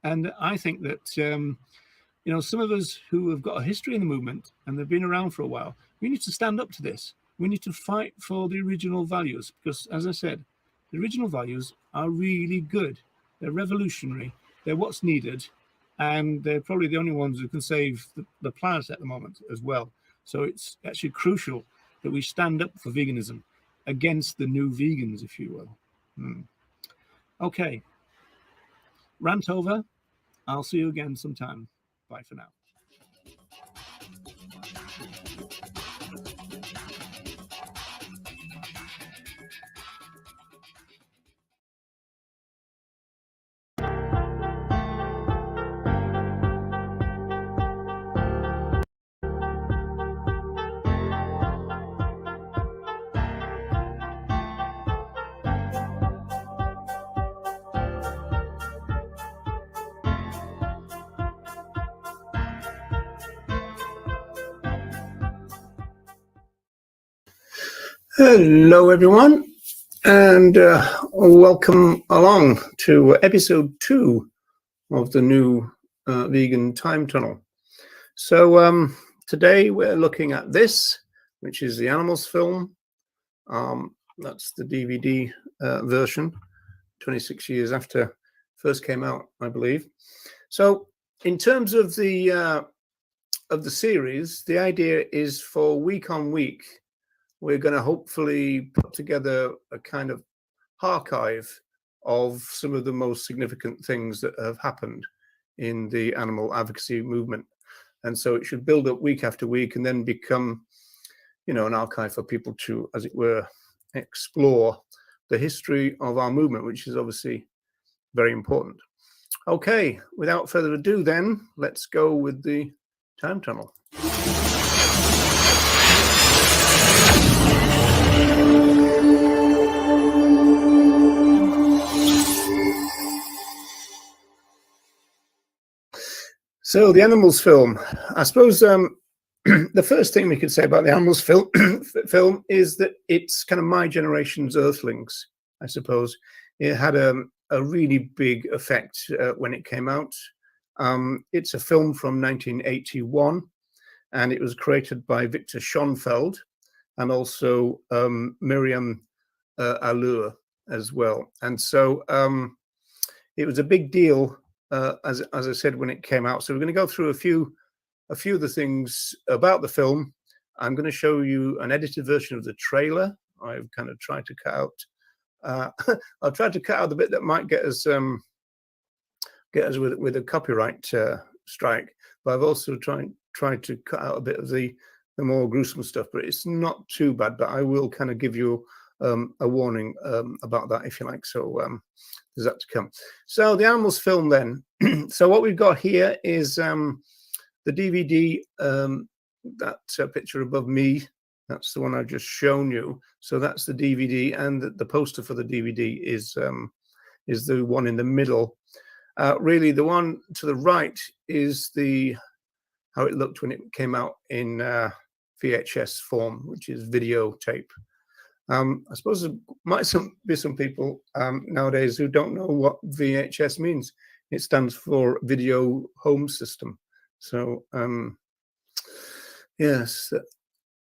And I think that you know, some of us who have got a history in the movement and they've been around for a while, we need to stand up to this. We need to fight for the original values because, as I said, the original values are really good. They're revolutionary. They're what's needed. And they're probably the only ones who can save the planet at the moment as well. So it's actually crucial that we stand up for veganism against the new vegans, if you will. Okay. Rant over. I'll see you again sometime. Bye for now. Hello, everyone, and welcome along to episode 2 of the new vegan time tunnel. So today we're looking at this, which is the Animals film. That's the DVD version, 26 years after it first came out, I believe. So in terms of the series, the idea is for week on week, we're going to hopefully put together a kind of archive of some of the most significant things that have happened in the animal advocacy movement. And so it should build up week after week and then become, you know, an archive for people to, as it were, explore the history of our movement, which is obviously very important. Okay, without further ado then, let's go with the time tunnel. So the Animals film, I suppose the first thing we could say about the Animals film is that it's kind of my generation's Earthlings, I suppose. It had a really big effect when it came out. It's a film from 1981, and it was created by Victor Schonfeld and also Miriam Allure as well. And so it was a big deal, as I said, when it came out. So we're going to go through a few of the things about the film. I'm going to show you an edited version of the trailer. I've kind of tried to cut out. I'll try to cut out the bit that might get us with a copyright strike. But I've also tried to cut out a bit of the more gruesome stuff. But it's not too bad. But I will kind of give you a warning about that, if you like. So there's that to come. So the Animals film then. So what we've got here is the DVD, that picture above me. That's the one I've just shown you. So that's the DVD, and the poster for the DVD is the one in the middle. Really, the one to the right is how it looked when it came out in VHS form, which is videotape. I suppose there might be some people nowadays who don't know what VHS means. It stands for Video Home System. So, yes.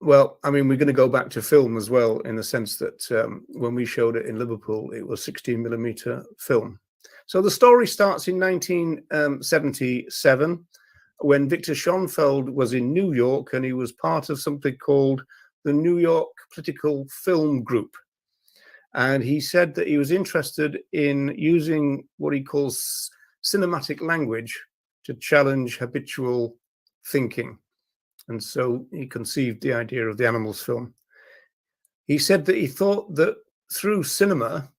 Well, I mean, we're going to go back to film as well, in the sense that when we showed it in Liverpool, it was 16mm film. So the story starts in 1977, when Victor Schonfeld was in New York, and he was part of something called the New York Political Film Group. And he said that he was interested in using what he calls cinematic language to challenge habitual thinking. And so he conceived the idea of the Animals film. He said that he thought that through cinema,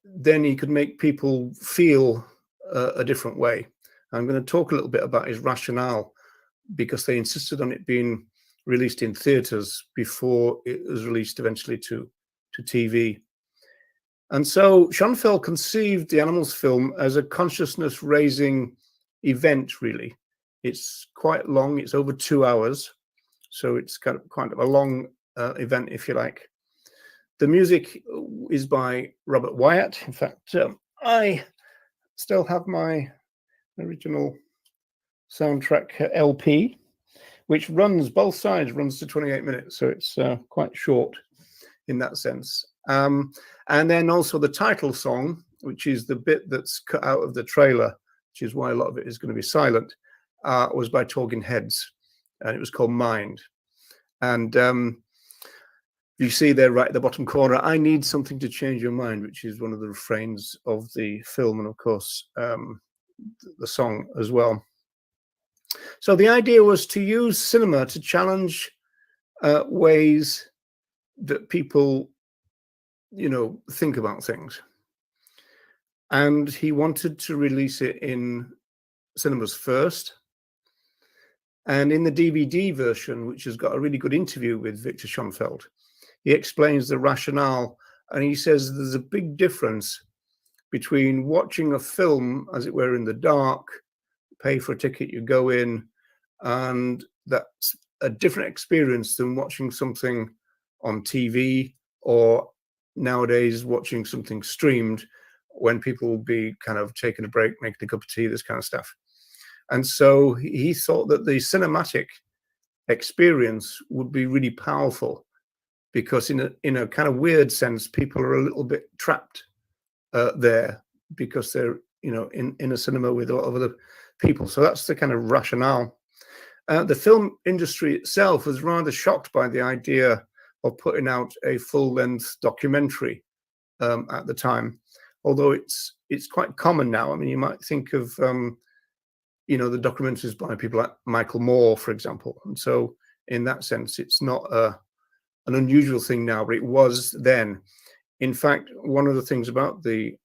then he could make people feel a different way. I'm going to talk a little bit about his rationale, because they insisted on it being released in theaters before it was released eventually to TV. And so Schonfeld conceived the Animals film as a consciousness-raising event, really. It's quite long. It's over 2 hours. So it's kind of a long event, if you like. The music is by Robert Wyatt. In fact, I still have my original soundtrack LP, which runs, both sides runs to 28 minutes. So it's quite short in that sense. And then also the title song, which is the bit that's cut out of the trailer, which is why a lot of it is going to be silent, was by Talking Heads, and it was called Mind. And you see there right at the bottom corner, I need something to change your mind, which is one of the refrains of the film, and of course the song as well. So the idea was to use cinema to challenge ways that people, think about things. And he wanted to release it in cinemas first. And in the DVD version, which has got a really good interview with Victor Schonfeld, he explains the rationale, and he says there's a big difference between watching a film, as it were, in the dark, pay for a ticket, you go in, and that's a different experience than watching something on TV, or nowadays watching something streamed, when people will be kind of taking a break, making a cup of tea, this kind of stuff. And so he thought that the cinematic experience would be really powerful, because in a kind of weird sense, people are a little bit trapped there, because they're in a cinema with a lot of other people. So that's the kind of rationale. The film industry itself was rather shocked by the idea of putting out a full-length documentary at the time, although it's quite common now. I mean, you might think of the documentaries by people like Michael Moore, for example. And so in that sense, it's not an unusual thing now, but it was then. In fact, one of the things about the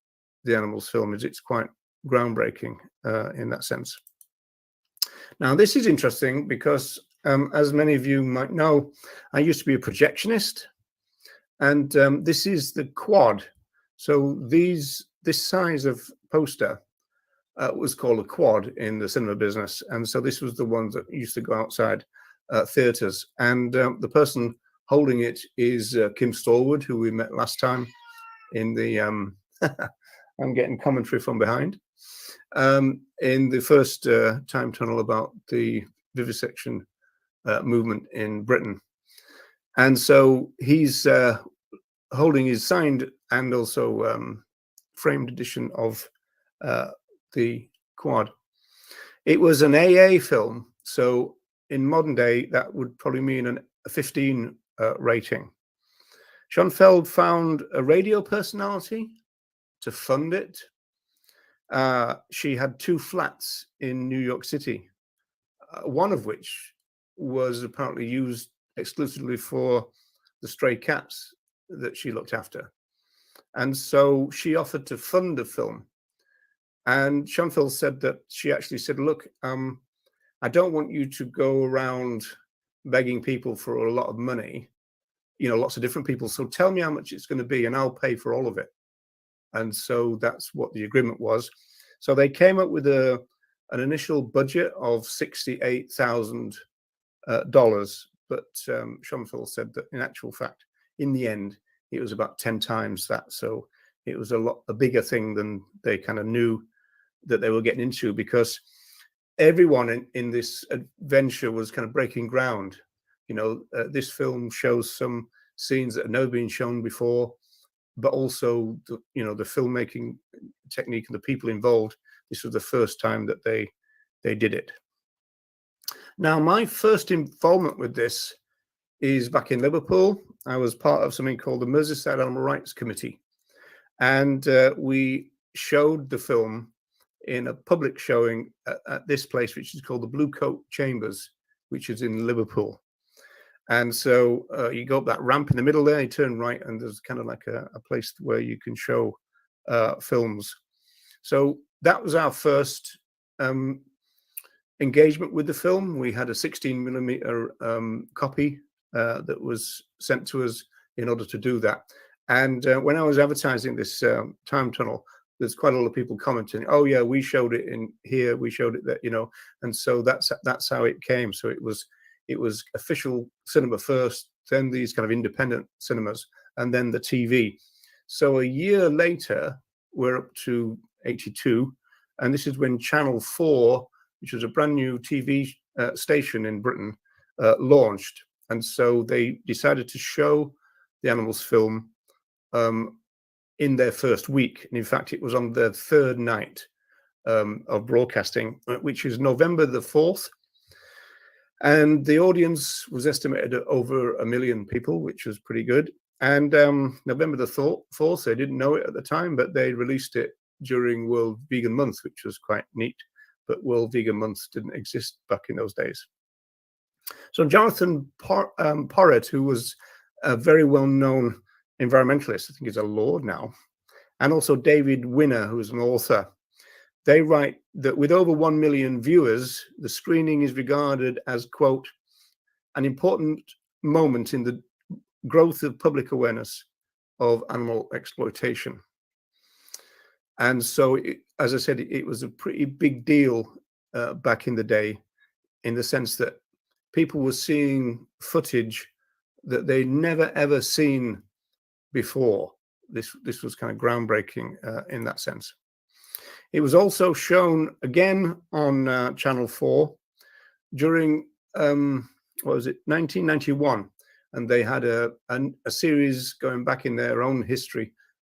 Animals film is it's quite groundbreaking in that sense. Now, this is interesting because, as many of you might know, I used to be a projectionist, and this is the quad. So this size of poster was called a quad in the cinema business, and so this was the one that used to go outside theaters. And the person holding it is Kim Stallwood, who we met last time in the I'm getting commentary from behind, in the first time tunnel about the vivisection movement in Britain. And so he's holding his signed and also framed edition of the quad. It was an AA film, so in modern day that would probably mean a 15 rating. Schonfeld found a radio personality to fund it. She had 2 flats in New York City, one of which was apparently used exclusively for the stray cats that she looked after. And so she offered to fund the film. And Schonfeld said that she actually said, look, I don't want you to go around begging people for a lot of money, lots of different people. So tell me how much it's going to be and I'll pay for all of it. And so that's what the agreement was. So they came up with an initial budget of $68,000, but Schoenfeld said that in actual fact, in the end, it was about 10 times that. So it was a bigger thing than they kind of knew that they were getting into, because everyone in this adventure was kind of breaking ground. This film shows some scenes that have never been shown before, but also the filmmaking technique and the people involved. This was the first time that they did it. Now, my first involvement with this is back in Liverpool. I was part of something called the Merseyside Animal Rights Committee, and we showed the film in a public showing at this place, which is called the Blue Coat Chambers, which is in Liverpool. And so you go up that ramp in the middle there, you turn right, and there's kind of like a place where you can show films. So that was our first engagement with the film. We had a 16mm copy that was sent to us in order to do that. And when I was advertising this time tunnel, there's quite a lot of people commenting, "Oh yeah, we showed it in here, we showed it there," and so that's how it came. So it was official cinema first, then these kind of independent cinemas, and then the TV. So a year later, we're up to 82, and this is when Channel 4, which was a brand new TV station in Britain, launched. And so they decided to show the Animals film in their first week. And in fact, it was on their third night of broadcasting, which is November the 4th. And the audience was estimated at over 1 million people, which was pretty good. And November the 4th, they didn't know it at the time, but they released it during World Vegan Month, which was quite neat. But World Vegan Month didn't exist back in those days. So Jonathan Porritt, who was a very well-known environmentalist, I think he's a lord now, and also David Winner, who's an author, they write that with over 1 million viewers, the screening is regarded as, quote, an important moment in the growth of public awareness of animal exploitation. And so, as I said, it was a pretty big deal back in the day, in the sense that people were seeing footage that they'd never, ever seen before. This was kind of groundbreaking in that sense. It was also shown again on Channel 4 during, 1991. And they had a series going back in their own history,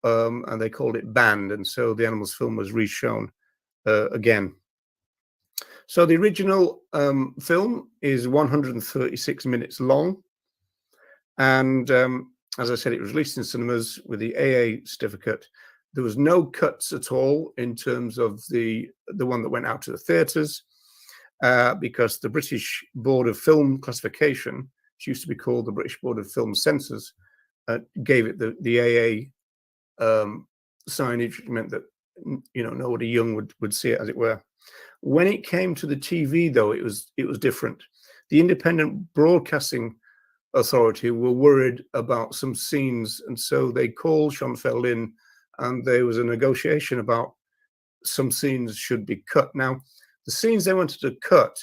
and they called it Banned. And so the Animals film was reshown again. So the original film is 136 minutes long. And as I said, it was released in cinemas with the AA certificate. There was no cuts at all in terms of the one that went out to the theatres, because the British Board of Film Classification, which used to be called the British Board of Film Censors, gave it the AA signage, which meant that nobody young would see it, as it were. When it came to the TV, though, it was different. The Independent Broadcasting Authority were worried about some scenes, and so they called Schoenfeld in, and there was a negotiation about some scenes should be cut. Now, the scenes they wanted to cut,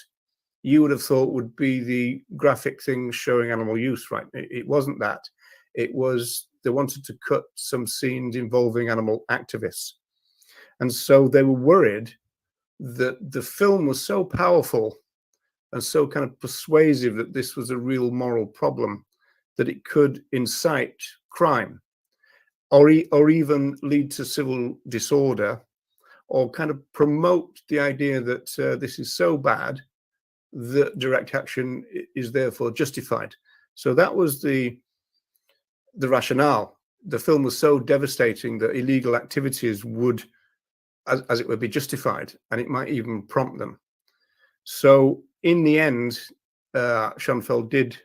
you would have thought would be the graphic things showing animal use, right? It wasn't that. It was they wanted to cut some scenes involving animal activists. And so they were worried that the film was so powerful and so kind of persuasive that this was a real moral problem, that it could incite crime or even lead to civil disorder, or kind of promote the idea that this is so bad that direct action is therefore justified. So that was the rationale. The film was so devastating that illegal activities would, as it would, be justified, and it might even prompt them. So in the end, Schoenfeld did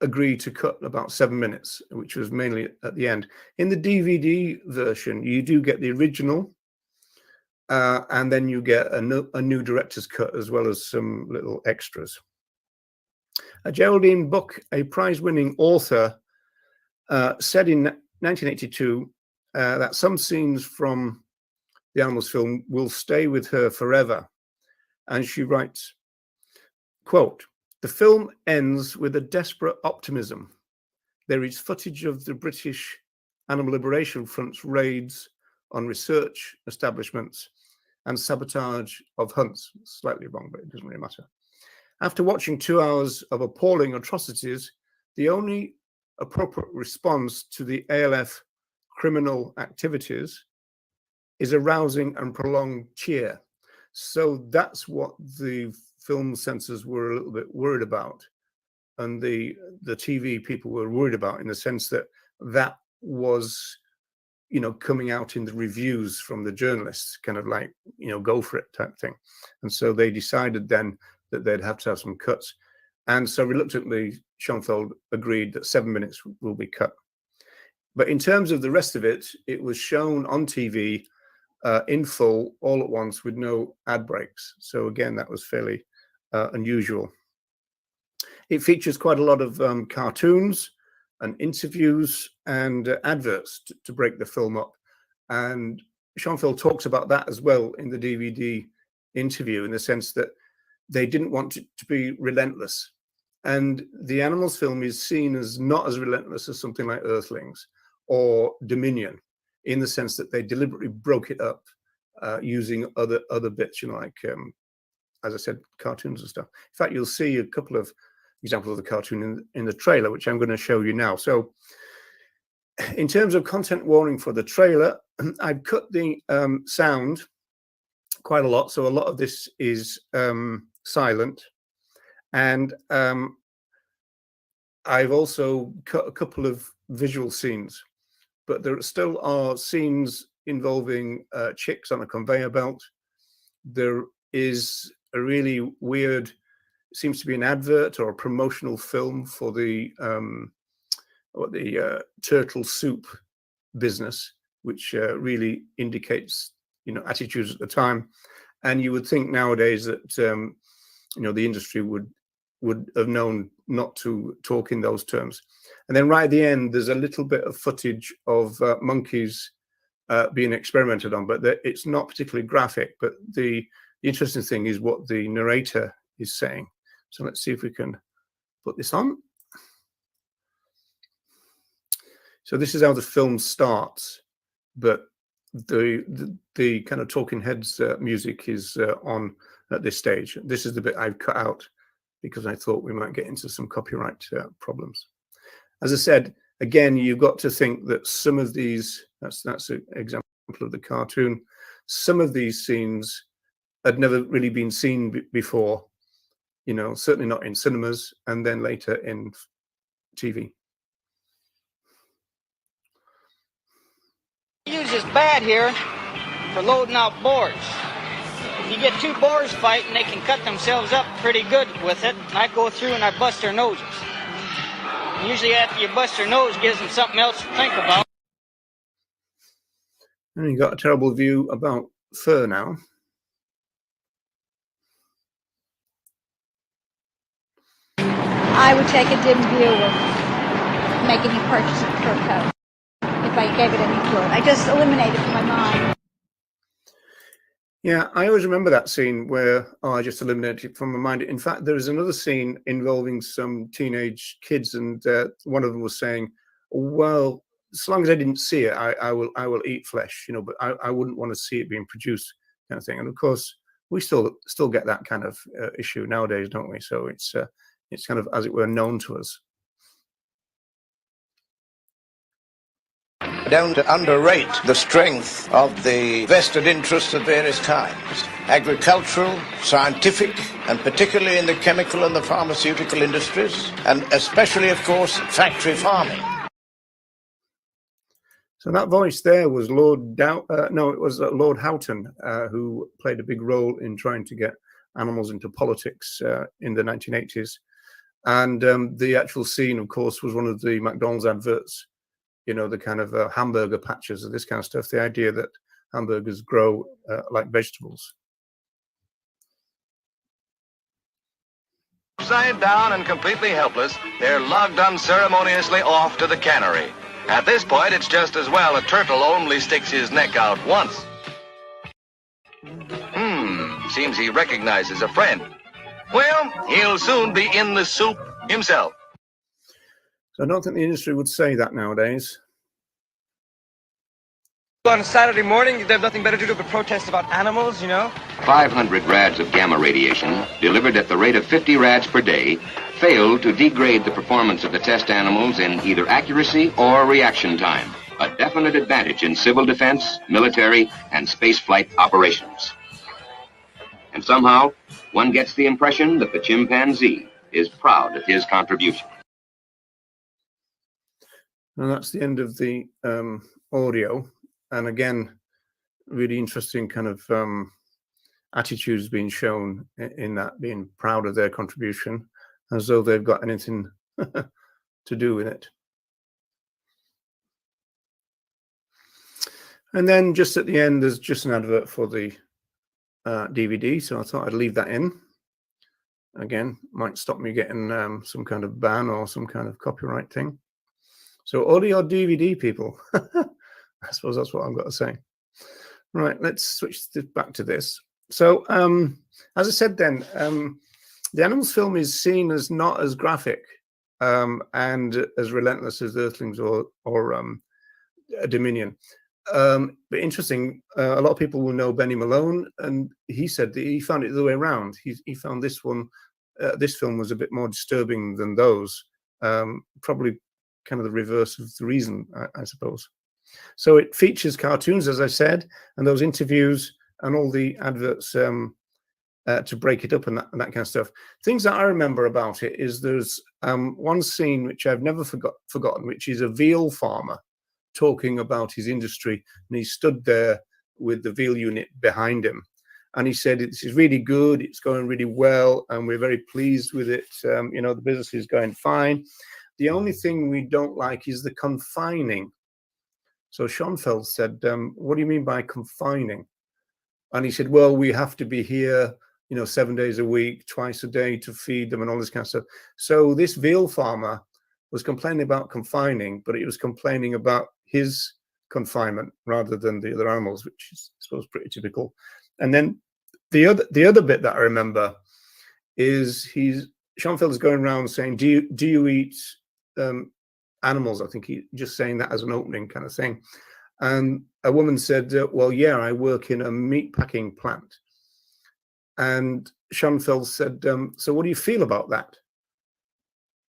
agree to cut about 7 minutes, which was mainly at the end. In the DVD version, you do get the original, and then you get a new director's cut, as well as some little extras. Geraldine Buck, a prize-winning author, said in 1982 that some scenes from the animals film will stay with her forever. And she writes, quote, "The film ends with a desperate optimism. There is footage of the British Animal Liberation Front's raids on research establishments and sabotage of hunts." Slightly wrong, but it doesn't really matter. "After watching 2 hours of appalling atrocities, the only appropriate response to the ALF criminal activities is a rousing and prolonged cheer." So that's what the film censors were a little bit worried about, and the TV people were worried about, in the sense that that was, you know, coming out in the reviews from the journalists, kind of like, you know, go for it type thing. And so they decided then that they'd have to have some cuts. And so reluctantly, Schoenfeld agreed that 7 minutes will be cut. But in terms of the rest of it, it was shown on TV in full, all at once, with no ad breaks. So again, that was fairly unusual. It features quite a lot of cartoons and interviews and adverts to break the film up. And Schoenfeld talks about that as well in the DVD interview, in the sense that they didn't want it to be relentless. And the Animals film is seen as not as relentless as something like Earthlings or Dominion, in the sense that they deliberately broke it up using other bits, you know, like, as I said, cartoons and stuff. In fact, you'll see a couple of examples of the cartoon in the trailer, which I'm going to show you now. So in terms of content warning for the trailer, I've cut the sound quite a lot. So a lot of this is silent. And I've also cut a couple of visual scenes, but there still are scenes involving chicks on a conveyor belt. There is a really weird, seems to be an advert or a promotional film for the turtle soup business, which really indicates, you know, attitudes at the time. And you would think nowadays that you know, the industry would have known not to talk in those terms. And then right at the end, there's a little bit of footage of monkeys being experimented on, but it's not particularly graphic. But the interesting thing is what the narrator is saying. So let's see if we can put this on. So this is how the film starts, but the kind of talking heads music is on at this stage. This is the bit I've cut out because I thought we might get into some copyright problems. As I said, again, you've got to think that some of these, that's an example of the cartoon, some of these scenes had never really been seen before, you know, certainly not in cinemas, and then later in TV. Use this bat here for loading out boars. If you get two boars fighting, they can cut themselves up pretty good with it. I go through and I bust their noses. Usually after you bust their nose, gives them something else to think about. And you got a terrible view about fur now. I would take a dim view of making a purchase of fur coat if I gave it any thought. I just eliminate it from my mind. Yeah, I always remember that scene where I just eliminated it from my mind. In fact, there is another scene involving some teenage kids, and one of them was saying, "Well, as long as I didn't see it, I will eat flesh, you know, but I wouldn't want to see it being produced," kind of thing. And of course, we still get that kind of issue nowadays, don't we? So it's kind of, as it were, known to us. Don't underrate the strength of the vested interests of various kinds, agricultural, scientific, and particularly in the chemical and the pharmaceutical industries, and especially, of course, factory farming. So that voice there was Lord Lord Houghton, who played a big role in trying to get animals into politics in the 1980s. And the actual scene, of course, was one of the McDonald's adverts, you know, the kind of hamburger patches and this kind of stuff, the idea that hamburgers grow like vegetables. Upside down and completely helpless, they're lugged unceremoniously off to the cannery. At this point, it's just as well a turtle only sticks his neck out once. Seems he recognizes a friend. Well, he'll soon be in the soup himself. So I don't think the industry would say that nowadays. On a Saturday morning, they have nothing better to do but protest about animals, you know? 500 rads of gamma radiation, delivered at the rate of 50 rads per day, failed to degrade the performance of the test animals in either accuracy or reaction time, a definite advantage in civil defense, military, and spaceflight operations. And somehow, one gets the impression that the chimpanzee is proud of his contribution. And that's the end of the audio. And again, really interesting kind of attitudes being shown in that, being proud of their contribution, as though they've got anything to do with it. And then just at the end, there's just an advert for the DVD. So I thought I'd leave that in. Again, might stop me getting some kind of ban or some kind of copyright thing. So audio DVD people. I suppose that's what I've got to say. Right, let's switch back to this. So, as I said then, the Animals film is seen as not as graphic and as relentless as Earthlings or Dominion. But interesting, a lot of people will know Benny Malone, and he said that he found it the other way around. He found this one, this film was a bit more disturbing than those. Probably kind of the reverse of the reason, I suppose. So it features cartoons, as I said, and those interviews and all the adverts to break it up and that kind of stuff. Things that I remember about it is there's one scene which I've never forgotten, which is a veal farmer talking about his industry, and he stood there with the veal unit behind him, and he said, "This is really good, it's going really well, and we're very pleased with it. You know, the business is going fine. The only thing we don't like is the confining." So Schoenfeld said, "What do you mean by confining?" And he said, "Well, we have to be here, 7 days a week, twice a day to feed them and all this kind of stuff." So this veal farmer was complaining about confining, but he was complaining about his confinement rather than the other animals, which is, I suppose, pretty typical. And then the other bit that I remember is Schoenfeld is going around saying, do you eat animals? I think he just saying that as an opening kind of thing. And a woman said, "Well, yeah, I work in a meat packing plant." And Schoenfeld said, "So what do you feel about that?"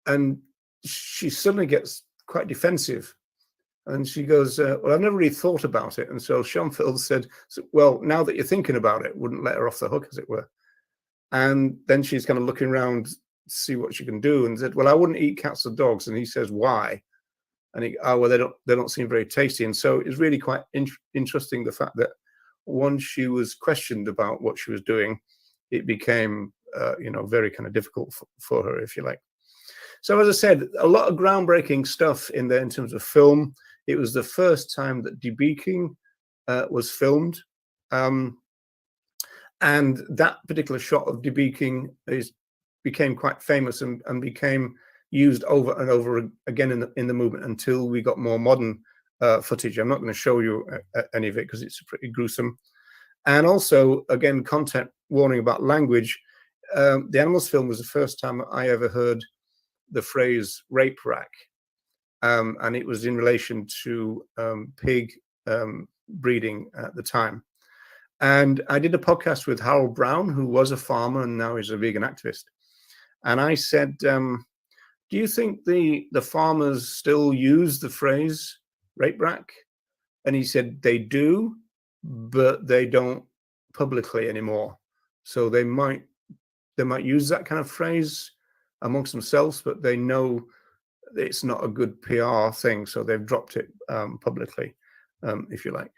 And she suddenly gets quite defensive. And she goes, "Well, I've never really thought about it." And so Schoenfeld said, "Well, now that you're thinking about it," wouldn't let her off the hook, as it were. And then she's kind of looking around to see what she can do, and said, "Well, I wouldn't eat cats or dogs." And he says, "Why?" And well, they don't seem very tasty. And so it's really quite interesting, the fact that once she was questioned about what she was doing, it became, very kind of difficult for her, if you like. So as I said, a lot of groundbreaking stuff in there in terms of film. It was the first time that debeaking was filmed. And that particular shot of debeaking became quite famous and became used over and over again in the movement until we got more modern footage. I'm not going to show you any of it because it's pretty gruesome. And also, again, content warning about language. The Animals film was the first time I ever heard the phrase rape rack. And it was in relation to pig breeding at the time. And I did a podcast with Harold Brown, who was a farmer and now is a vegan activist. And I said, "Do you think the farmers still use the phrase rape rack?" And he said, "They do, but they don't publicly anymore. So they might use that kind of phrase amongst themselves, but they know it's not a good PR thing, so they've dropped it publicly, if you like."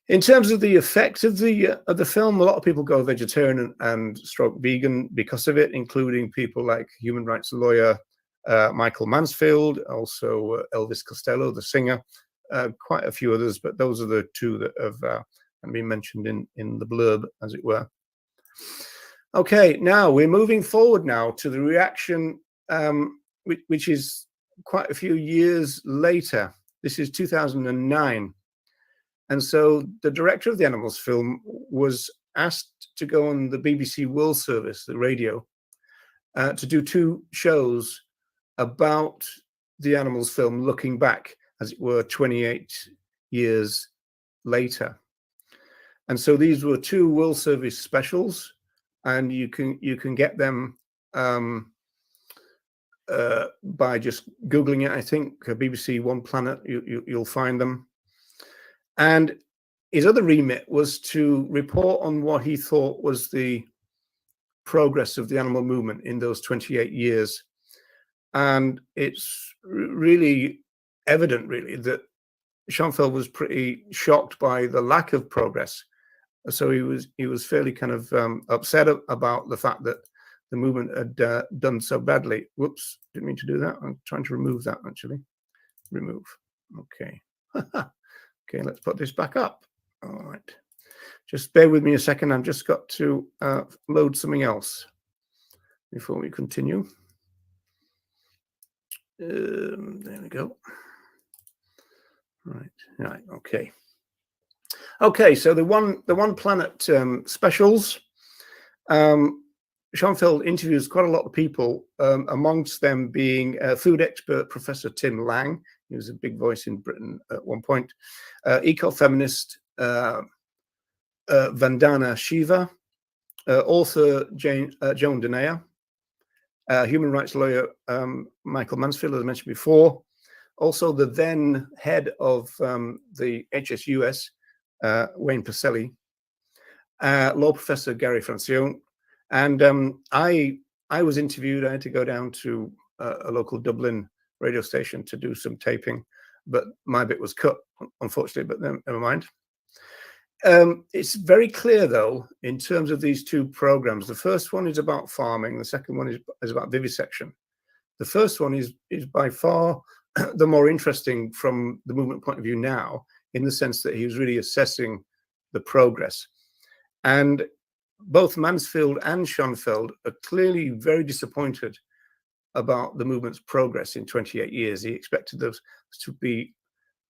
In terms of the effect of the film, a lot of people go vegetarian and stroke vegan because of it, including people like human rights lawyer Michael Mansfield, also Elvis Costello, the singer, quite a few others, but those are the two that have been mentioned in the blurb, as it were. Okay, now we're moving forward now to the reaction, which is quite a few years later. This is 2009. And so the director of the animals film was asked to go on the BBC World Service, the radio, to do 2 shows about the animals film, looking back, as it were, 28 years later. And so these were 2 World Service specials, and you can get them by just Googling it. I think BBC One Planet, you'll find them. And his other remit was to report on what he thought was the progress of the animal movement in those 28 years. And it's really evident, really, that Schoenfeld was pretty shocked by the lack of progress. So he was fairly kind of upset about the fact that the movement had done so badly. Whoops, didn't mean to do that. I'm trying to remove that, actually. Remove. Okay. Okay, let's put this back up. All right. Just bear with me a second. I've just got to load something else before we continue. There we go. Right. Okay. Okay. So the One Planet specials. Schoenfeld interviews quite a lot of people, amongst them being food expert Professor Tim Lang. He was a big voice in Britain at one point. Ecofeminist Vandana Shiva, author Joan Denea, human rights lawyer Michael Mansfield, as I mentioned before. Also, the then head of the HSUS, Wayne Pacelli, law professor Gary Francione, and I was interviewed. I had to go down to a local Dublin radio station to do some taping, but my bit was cut, unfortunately. But never mind. It's very clear, though, in terms of these 2 programs. The first one is about farming. The second one is about vivisection. The first one is by far the more interesting from the movement point of view now, in the sense that he was really assessing the progress. And both Mansfield and Schoenfeld are clearly very disappointed about the movement's progress in 28 years. He expected those to be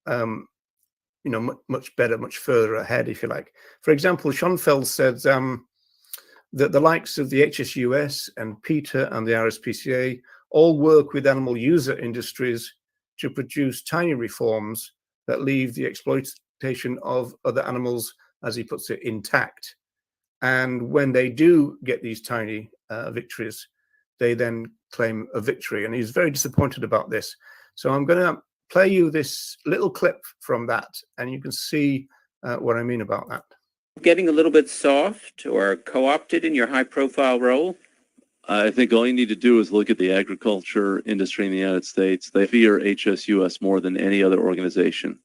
much better, much further ahead, if you like. For example, Schoenfeld said that the likes of the HSUS and PETA and the RSPCA all work with animal user industries to produce tiny reforms that leave the exploitation of other animals, as he puts it, intact. And when they do get these tiny victories, they then claim a victory. And he's very disappointed about this. So I'm going to play you this little clip from that, and you can see what I mean about that. Getting a little bit soft or co-opted in your high-profile role? I think all you need to do is look at the agriculture industry in the United States. They fear HSUS more than any other organization.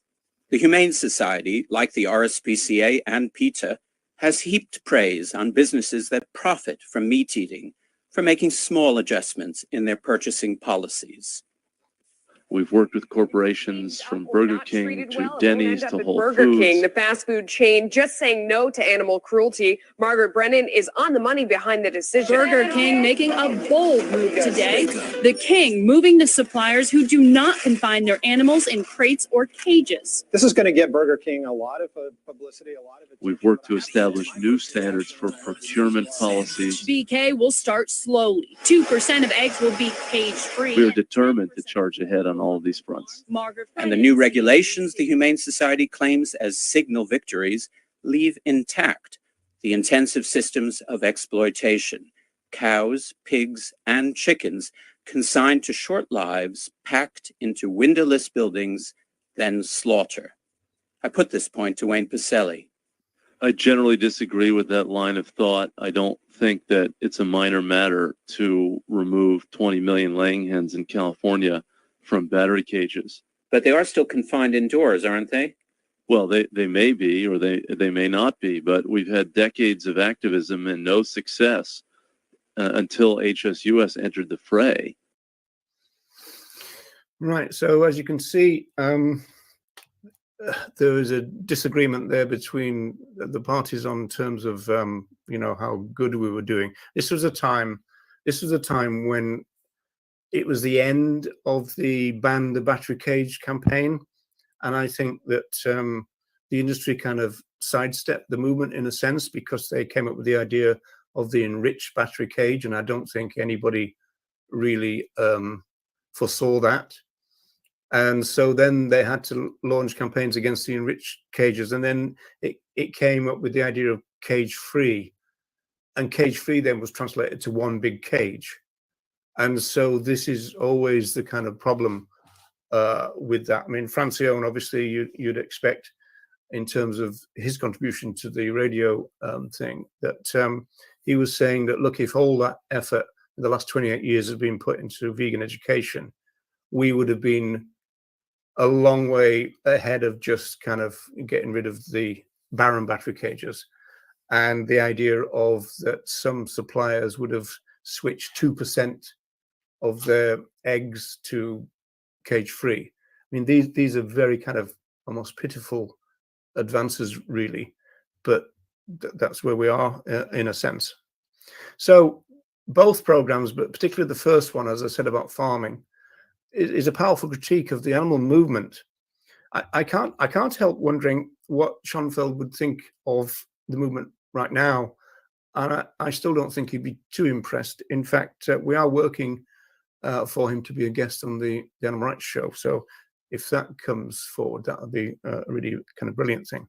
The Humane Society, like the RSPCA and PETA, has heaped praise on businesses that profit from meat eating for making small adjustments in their purchasing policies. We've worked with corporations from Burger King to Denny's to Whole Burger Foods. King, the fast food chain, just saying no to animal cruelty. Margaret Brennan is on the money behind the decision. Burger King making a bold move today. The King moving to suppliers who do not confine their animals in crates or cages. This is going to get Burger King a lot of publicity, a lot of attention. We've worked to establish new standards for procurement policies. BK will start slowly. 2% of eggs will be cage-free. We are determined to charge ahead on all of these fronts. And the new regulations the Humane Society claims as signal victories leave intact the intensive systems of exploitation, cows, pigs, and chickens consigned to short lives, packed into windowless buildings, then slaughter. I put this point to Wayne Pacelli. I generally disagree with that line of thought. I don't think that it's a minor matter to remove 20 million laying hens in California from battery cages. But they are still confined indoors, aren't they? Well, they may be, or they may not be, but we've had decades of activism and no success until HSUS entered the fray. Right. So as you can see, there is a disagreement there between the parties on terms of how good we were doing. This was a time when it was the end of the ban the battery cage campaign, and I think that the industry kind of sidestepped the movement in a sense because they came up with the idea of the enriched battery cage, and I don't think anybody really foresaw that. And so then they had to launch campaigns against the enriched cages, and then it came up with the idea of cage-free, and cage-free then was translated to one big cage. And so this is always the kind of problem with that. I mean, Francione, obviously, you'd expect in terms of his contribution to the radio thing, that he was saying that, look, if all that effort in the last 28 years has been put into vegan education, we would have been a long way ahead of just kind of getting rid of the barren battery cages. And the idea of that some suppliers would have switched 2% of their eggs to cage-free. I mean, these are very kind of almost pitiful advances, really, but that's where we are in a sense. So both programs, but particularly the first one, as I said about farming, is a powerful critique of the animal movement. I can't help wondering what Schoenfeld would think of the movement right now, and I still don't think he'd be too impressed. In fact, we are working for him to be a guest on the Animal Rights Show. So if that comes forward, that would be a really kind of brilliant thing.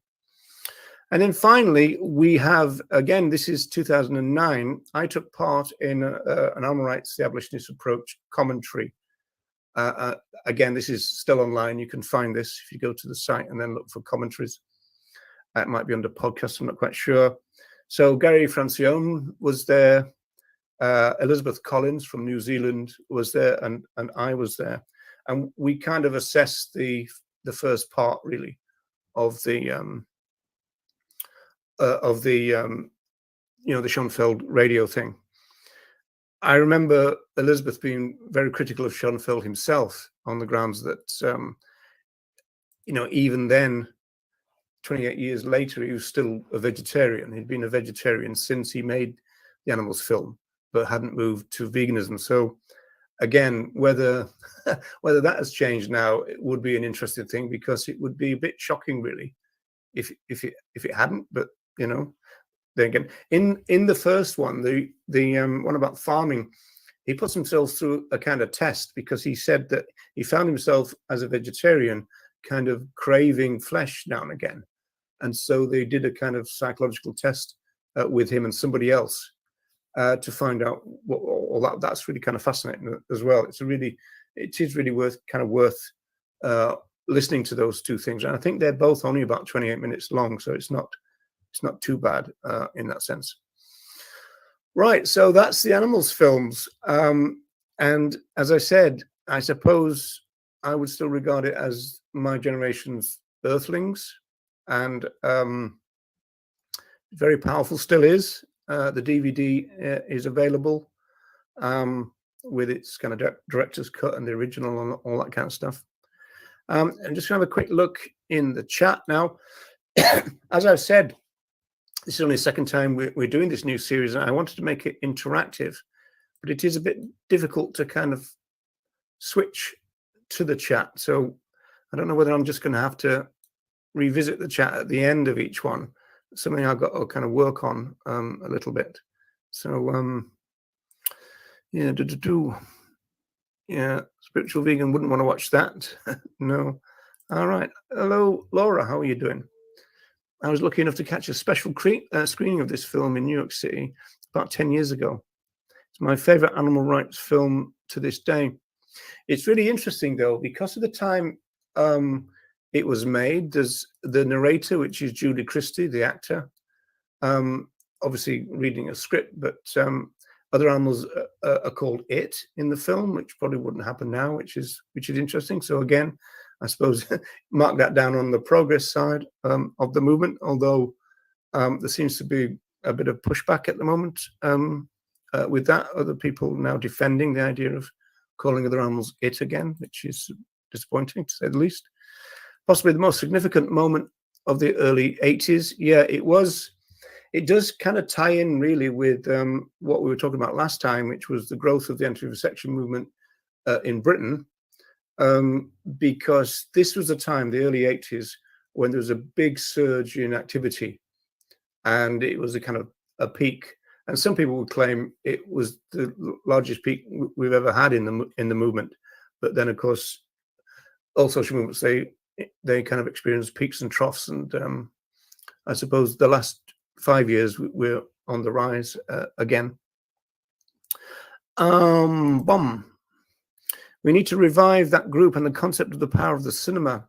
And then finally, we have, again, this is 2009. I took part in an Animal Rights, the Abolitionist Approach commentary. Again, this is still online. You can find this if you go to the site and then look for commentaries. It might be under podcasts, I'm not quite sure. So Gary Francione was there. Elizabeth Collins from New Zealand was there, and I was there. And we kind of assessed the first part, really, of the the Schoenfeld radio thing. I remember Elizabeth being very critical of Schoenfeld himself on the grounds that, even then, 28 years later, he was still a vegetarian. He'd been a vegetarian since he made the Animals film, but hadn't moved to veganism. So again, whether that has changed now, it would be an interesting thing, because it would be a bit shocking, really, if it hadn't. But then again, in the first one, the one about farming, he puts himself through a kind of test, because he said that he found himself as a vegetarian kind of craving flesh now and again, and so they did a kind of psychological test with him and somebody else to find out what all that. That's really kind of fascinating as well. It is really worth listening to those two things, and I think they're both only about 28 minutes long, so it's not too bad in that sense. Right, so that's the Animals films, and as I said, I suppose I would still regard it as my generation's Earthlings, and very powerful, still is. The DVD is available with its kind of director's cut and the original and all that kind of stuff. And just have a quick look in the chat now. As I've said, this is only the second time we're doing this new series, and I wanted to make it interactive, but it is a bit difficult to kind of switch to the chat. So I don't know whether I'm just going to have to revisit the chat at the end of each one. Something I've got to kind of work on a little bit. So yeah, Spiritual Vegan wouldn't want to watch that. No. All right. Hello, Laura. How are you doing? I was lucky enough to catch a special screening of this film in New York City about 10 years ago. It's my favorite animal rights film to this day. It's really interesting, though, because of the time it was made. There's the narrator, which is Julie Christie, the actor, obviously reading a script, but other animals are called it in the film, which probably wouldn't happen now, which is interesting. So again, I suppose mark that down on the progress side of the movement, although there seems to be a bit of pushback at the moment with that. Other people now defending the idea of calling other animals it again, which is disappointing, to say the least. Possibly the most significant moment of the early 80s. Yeah, it was. It does kind of tie in really with what we were talking about last time, which was the growth of the anti-vivisection movement in Britain, because this was the time, the early 80s, when there was a big surge in activity, and it was a kind of a peak. And some people would claim it was the largest peak we've ever had in the movement. But then, of course, all social movements, they kind of experience peaks and troughs. And I suppose the last 5 years we're on the rise again. We need to revive that group and the concept of the power of the cinema.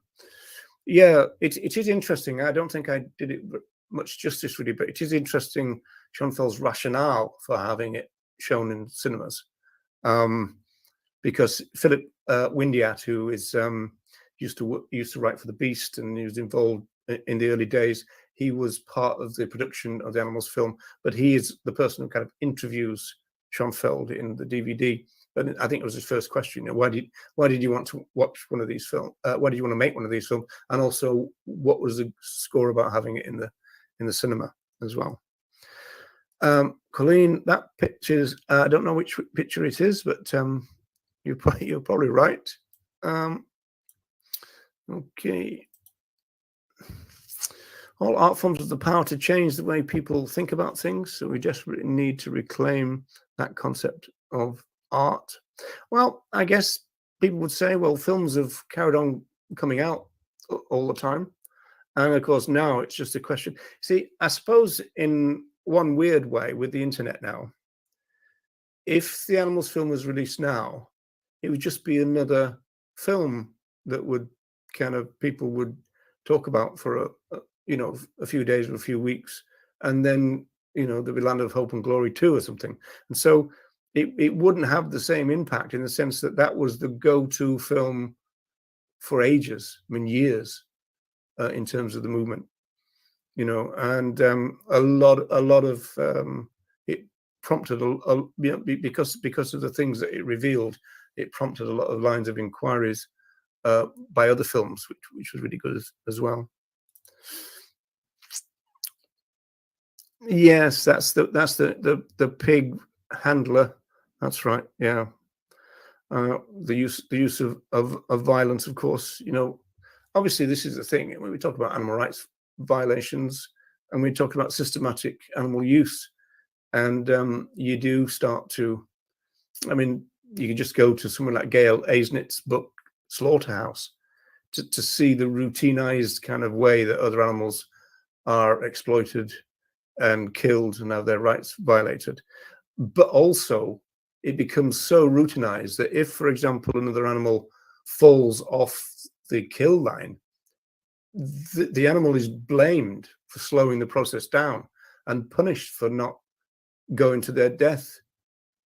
Yeah, it is interesting. I don't think I did it much justice really, but it is interesting, Schoenfeld's rationale for having it shown in cinemas. Because Philip Windiat, who is used to write for The Beast, and he was involved in the early days, he was part of the production of the Animals film, but he is the person who kind of interviews Schoenfeld in the DVD. But I think it was his first question: why did you want to watch one of these films? Why did you want to make one of these films? And also, what was the score about having it in the cinema as well? Colleen, that picture's I don't know which picture it is, but you're probably right. Okay. All art forms have the power to change the way people think about things, so we desperately need to reclaim that concept of art. Well, I guess people would say, well, films have carried on coming out all the time, and of course now it's just a question. See, I suppose in one weird way with the internet now, if the Animals film was released now, it would just be another film that would kind of people would talk about for a few days or a few weeks, and then there'd be Land of Hope and Glory 2 or something. And so it wouldn't have the same impact in the sense that that was the go-to film for ages, I mean years, in terms of the movement, and a lot of it prompted because of the things that it revealed. It prompted a lot of lines of inquiries by other films, which was really good as well. Yes, that's the pig handler. That's right. Yeah, the use of violence, of course. Obviously, this is the thing when we talk about animal rights violations, and we talk about systematic animal use, and you do start to. I mean, you can just go to someone like Gail Aisnitt's book Slaughterhouse to see the routinized kind of way that other animals are exploited and killed and have their rights violated. But also it becomes so routinized that if, for example, another animal falls off the kill line, the animal is blamed for slowing the process down and punished for not going to their death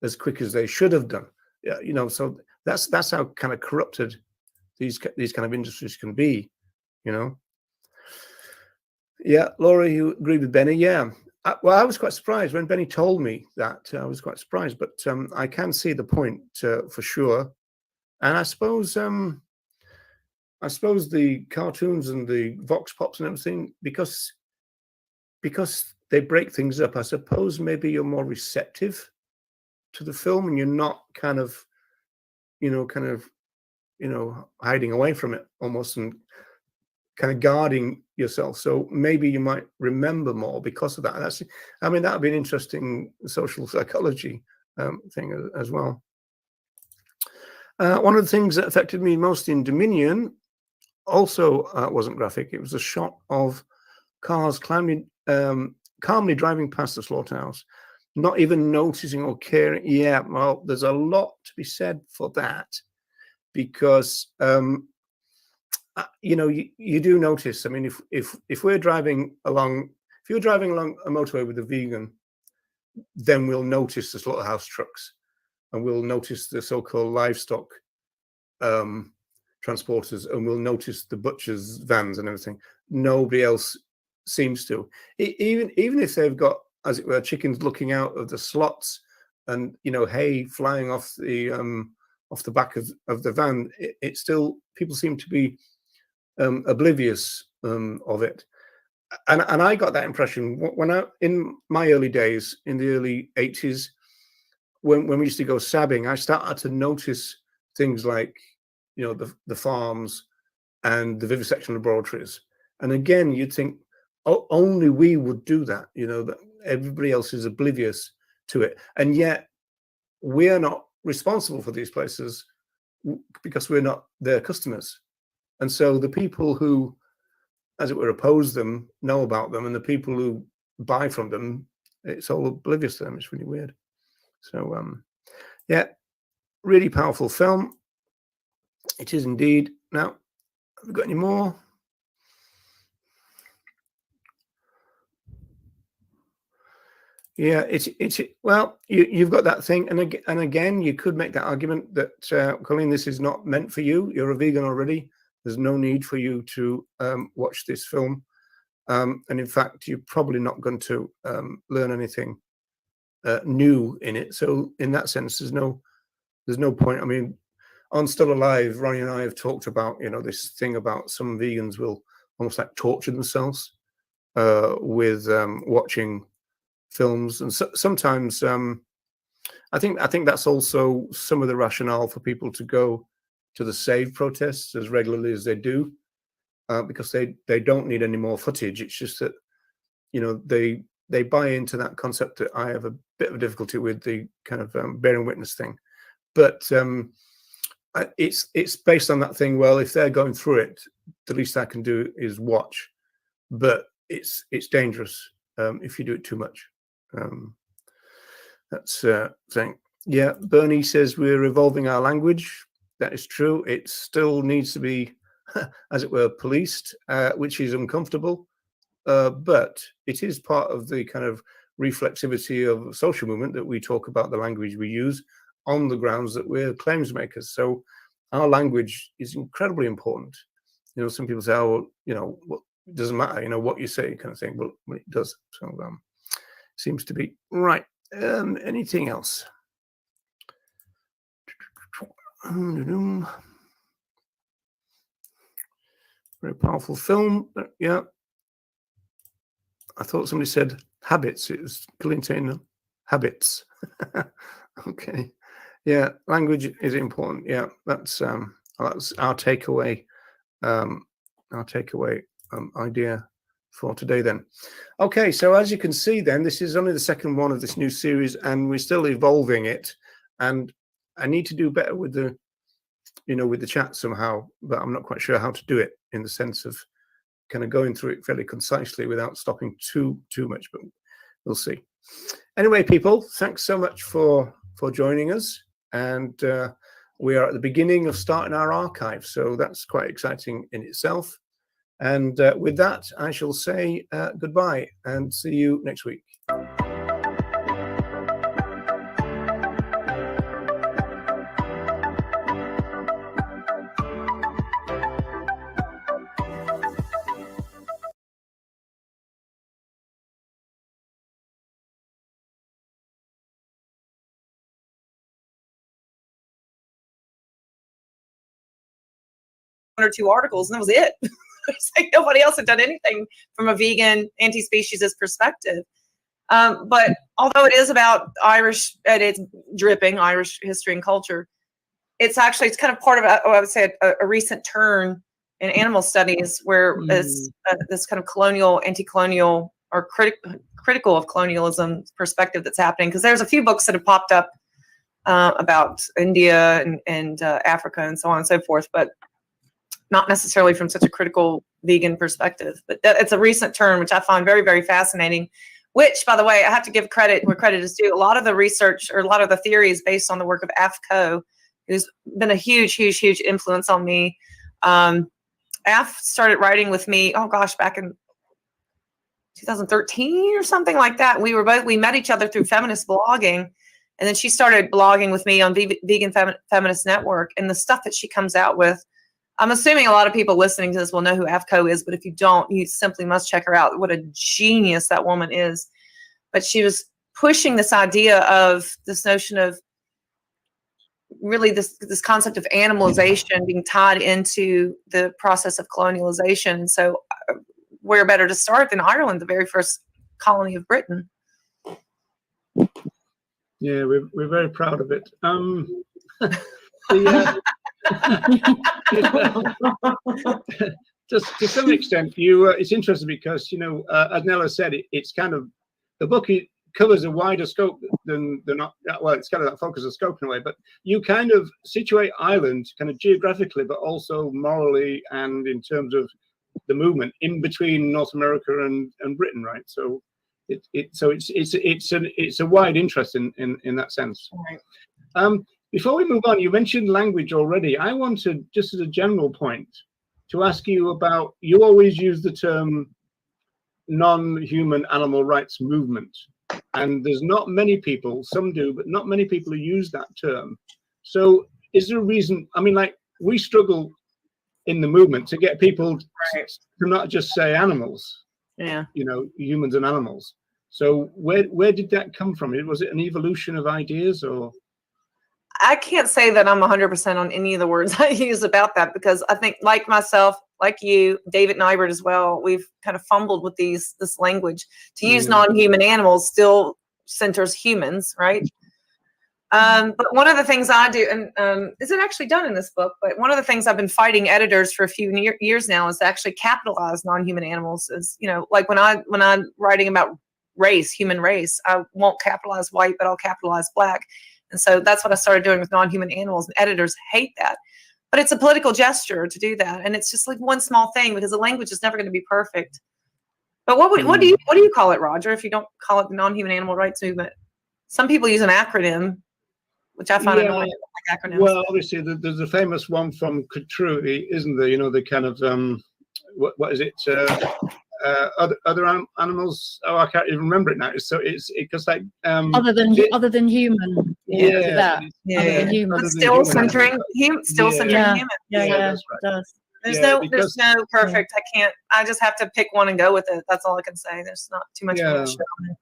as quick as they should have done. Yeah, so that's how kind of corrupted these kind of industries can be. Yeah, Laura, you agree with Benny? Yeah. I was quite surprised when Benny told me that. I was quite surprised, but I can see the point for sure. And I suppose the cartoons and the vox pops and everything, because they break things up, I suppose maybe you're more receptive to the film and you're not kind of hiding away from it almost and kind of guarding yourself. So maybe you might remember more because of that. That would be an interesting social psychology thing as well. One of the things that affected me most in Dominion also wasn't graphic. It was a shot of cars calmly driving past the slaughterhouse, not even noticing or caring. Yeah, well, there's a lot to be said for that, because you do notice. I mean, if we're driving along, if you're driving along a motorway with a vegan, then we'll notice the slaughterhouse trucks, and we'll notice the so-called livestock transporters, and we'll notice the butchers' vans and everything. Nobody else seems to. Even if they've got, as it were, chickens looking out of the slots, and hay flying off the back of the van, it still, people seem to be oblivious of it. And I got that impression when in my early days, in the early 80s, when we used to go sabbing, I started to notice things like the farms and the vivisection laboratories, And again, you'd think, oh, only we would do that, you know, that everybody else is oblivious to it. And yet we're not responsible for these places because we're not their customers. And so the people who, as it were, oppose them know about them, and the people who buy from them, it's all oblivious to them. It's really weird. So, yeah, really powerful film. It is indeed. Now, have we got any more? Yeah, it's well, you've got that thing, and again, you could make that argument that Colleen, this is not meant for you. You're a vegan already. There's no need for you to watch this film, and in fact, you're probably not going to learn anything new in it. So, in that sense, there's no point. I mean, on Still Alive, Ronnie and I have talked about, you know, this thing about some vegans will almost like torture themselves with watching films, and sometimes I think that's also some of the rationale for people to go to the Save protests as regularly as they do, because they don't need any more footage. It's just that, you know, they buy into that concept that I have a bit of difficulty with, the kind of bearing witness thing. But it's based on that thing. Well, if they're going through it, the least I can do is watch. But it's dangerous if you do it too much. That's thing. Yeah, Bernie says we're evolving our language. That is true. It still needs to be, as it were, policed, which is uncomfortable. But it is part of the kind of reflexivity of social movement that we talk about the language we use on the grounds that we're claims makers. So our language is incredibly important. You know, some people say, oh, well, you know, well, it doesn't matter, you know, what you say, kind of thing. Well, it does. So seems to be right. Anything else? Very powerful film. Yeah. I thought somebody said habits. It was Colleen saying habits. Okay. Yeah, language is important. Yeah, that's our takeaway. Idea for today then. Okay, so as you can see then, this is only the second one of this new series, and we're still evolving it, and I need to do better with the, you know, with the chat somehow, but I'm not quite sure how to do it, in the sense of kind of going through it fairly concisely without stopping too much, but we'll see. Anyway, people, thanks so much for joining us, and we are at the beginning of starting our archive, so that's quite exciting in itself. And with that, I shall say goodbye and see you next week. One or two articles, and that was it. It's like nobody else had done anything from a vegan anti-speciesist perspective. But although it is about Irish, and it's dripping Irish history and culture, it's kind of part of, I would say, a recent turn in animal studies, where it's this kind of colonial, anti-colonial, or critical of colonialism perspective that's happening. Because there's a few books that have popped up about India and Africa and so on and so forth, but not necessarily from such a critical vegan perspective. But it's a recent turn, which I find very, very fascinating, which, by the way, I have to give credit where credit is due. A lot of the research, or a lot of the theories, based on the work of Af, who's been a huge, huge, huge influence on me. Af started writing with me, oh gosh, back in 2013 or something like that. We met each other through feminist blogging, and then she started blogging with me on Vegan Feminist Network, and the stuff that she comes out with, I'm assuming a lot of people listening to this will know who AFCO is, but if you don't, you simply must check her out. What a genius that woman is. But she was pushing this idea of this notion of really this concept of animalization being tied into the process of colonialization. So where better to start than Ireland, the very first colony of Britain? Yeah, we're very proud of it. just to some extent, it's interesting because, you know, as Nella said, it's kind of, the book covers a wider scope than not, well, it's kind of that focus of scope in a way, but you kind of situate Ireland kind of geographically, but also morally and in terms of the movement in between North America and Britain, right? So it's a wide interest in that sense. Right. Before we move on, you mentioned language already. I wanted, just as a general point, to ask you about, you always use the term non-human animal rights movement, and there's not many people, some do, but not many people who use that term. So is there a reason, I mean, like, we struggle in the movement to get people to not just say animals, yeah, you know, humans and animals. So where did that come from? Was it an evolution of ideas, or? I can't say that I'm 100% on any of the words I use about that, because I think, like myself, like you, David Nybert as well, we've kind of fumbled with this language. To use non-human animals still centers humans, right? But one of the things I do, and is it actually done in this book, but one of the things I've been fighting editors for a few years now is to actually capitalize non-human animals. Is, you know, like when I'm writing about race, human race, I won't capitalize white, but I'll capitalize black. And so that's what I started doing with non-human animals, and editors hate that. But it's a political gesture to do that, and it's just like one small thing, because the language is never going to be perfect. But what do you call it, Roger, if you don't call it the non-human animal rights movement? Some people use an acronym, which I find annoying. Like acronyms. Well, obviously, there's a famous one from Cthulhu, isn't there? You know, the kind of what is it? Other animals. Oh, I can't even remember it now. So it's like other than human. Yeah. Other than human. But still centering human. Yeah, That's right. It does. There's no perfect. I just have to pick one and go with it. That's all I can say. There's not too much.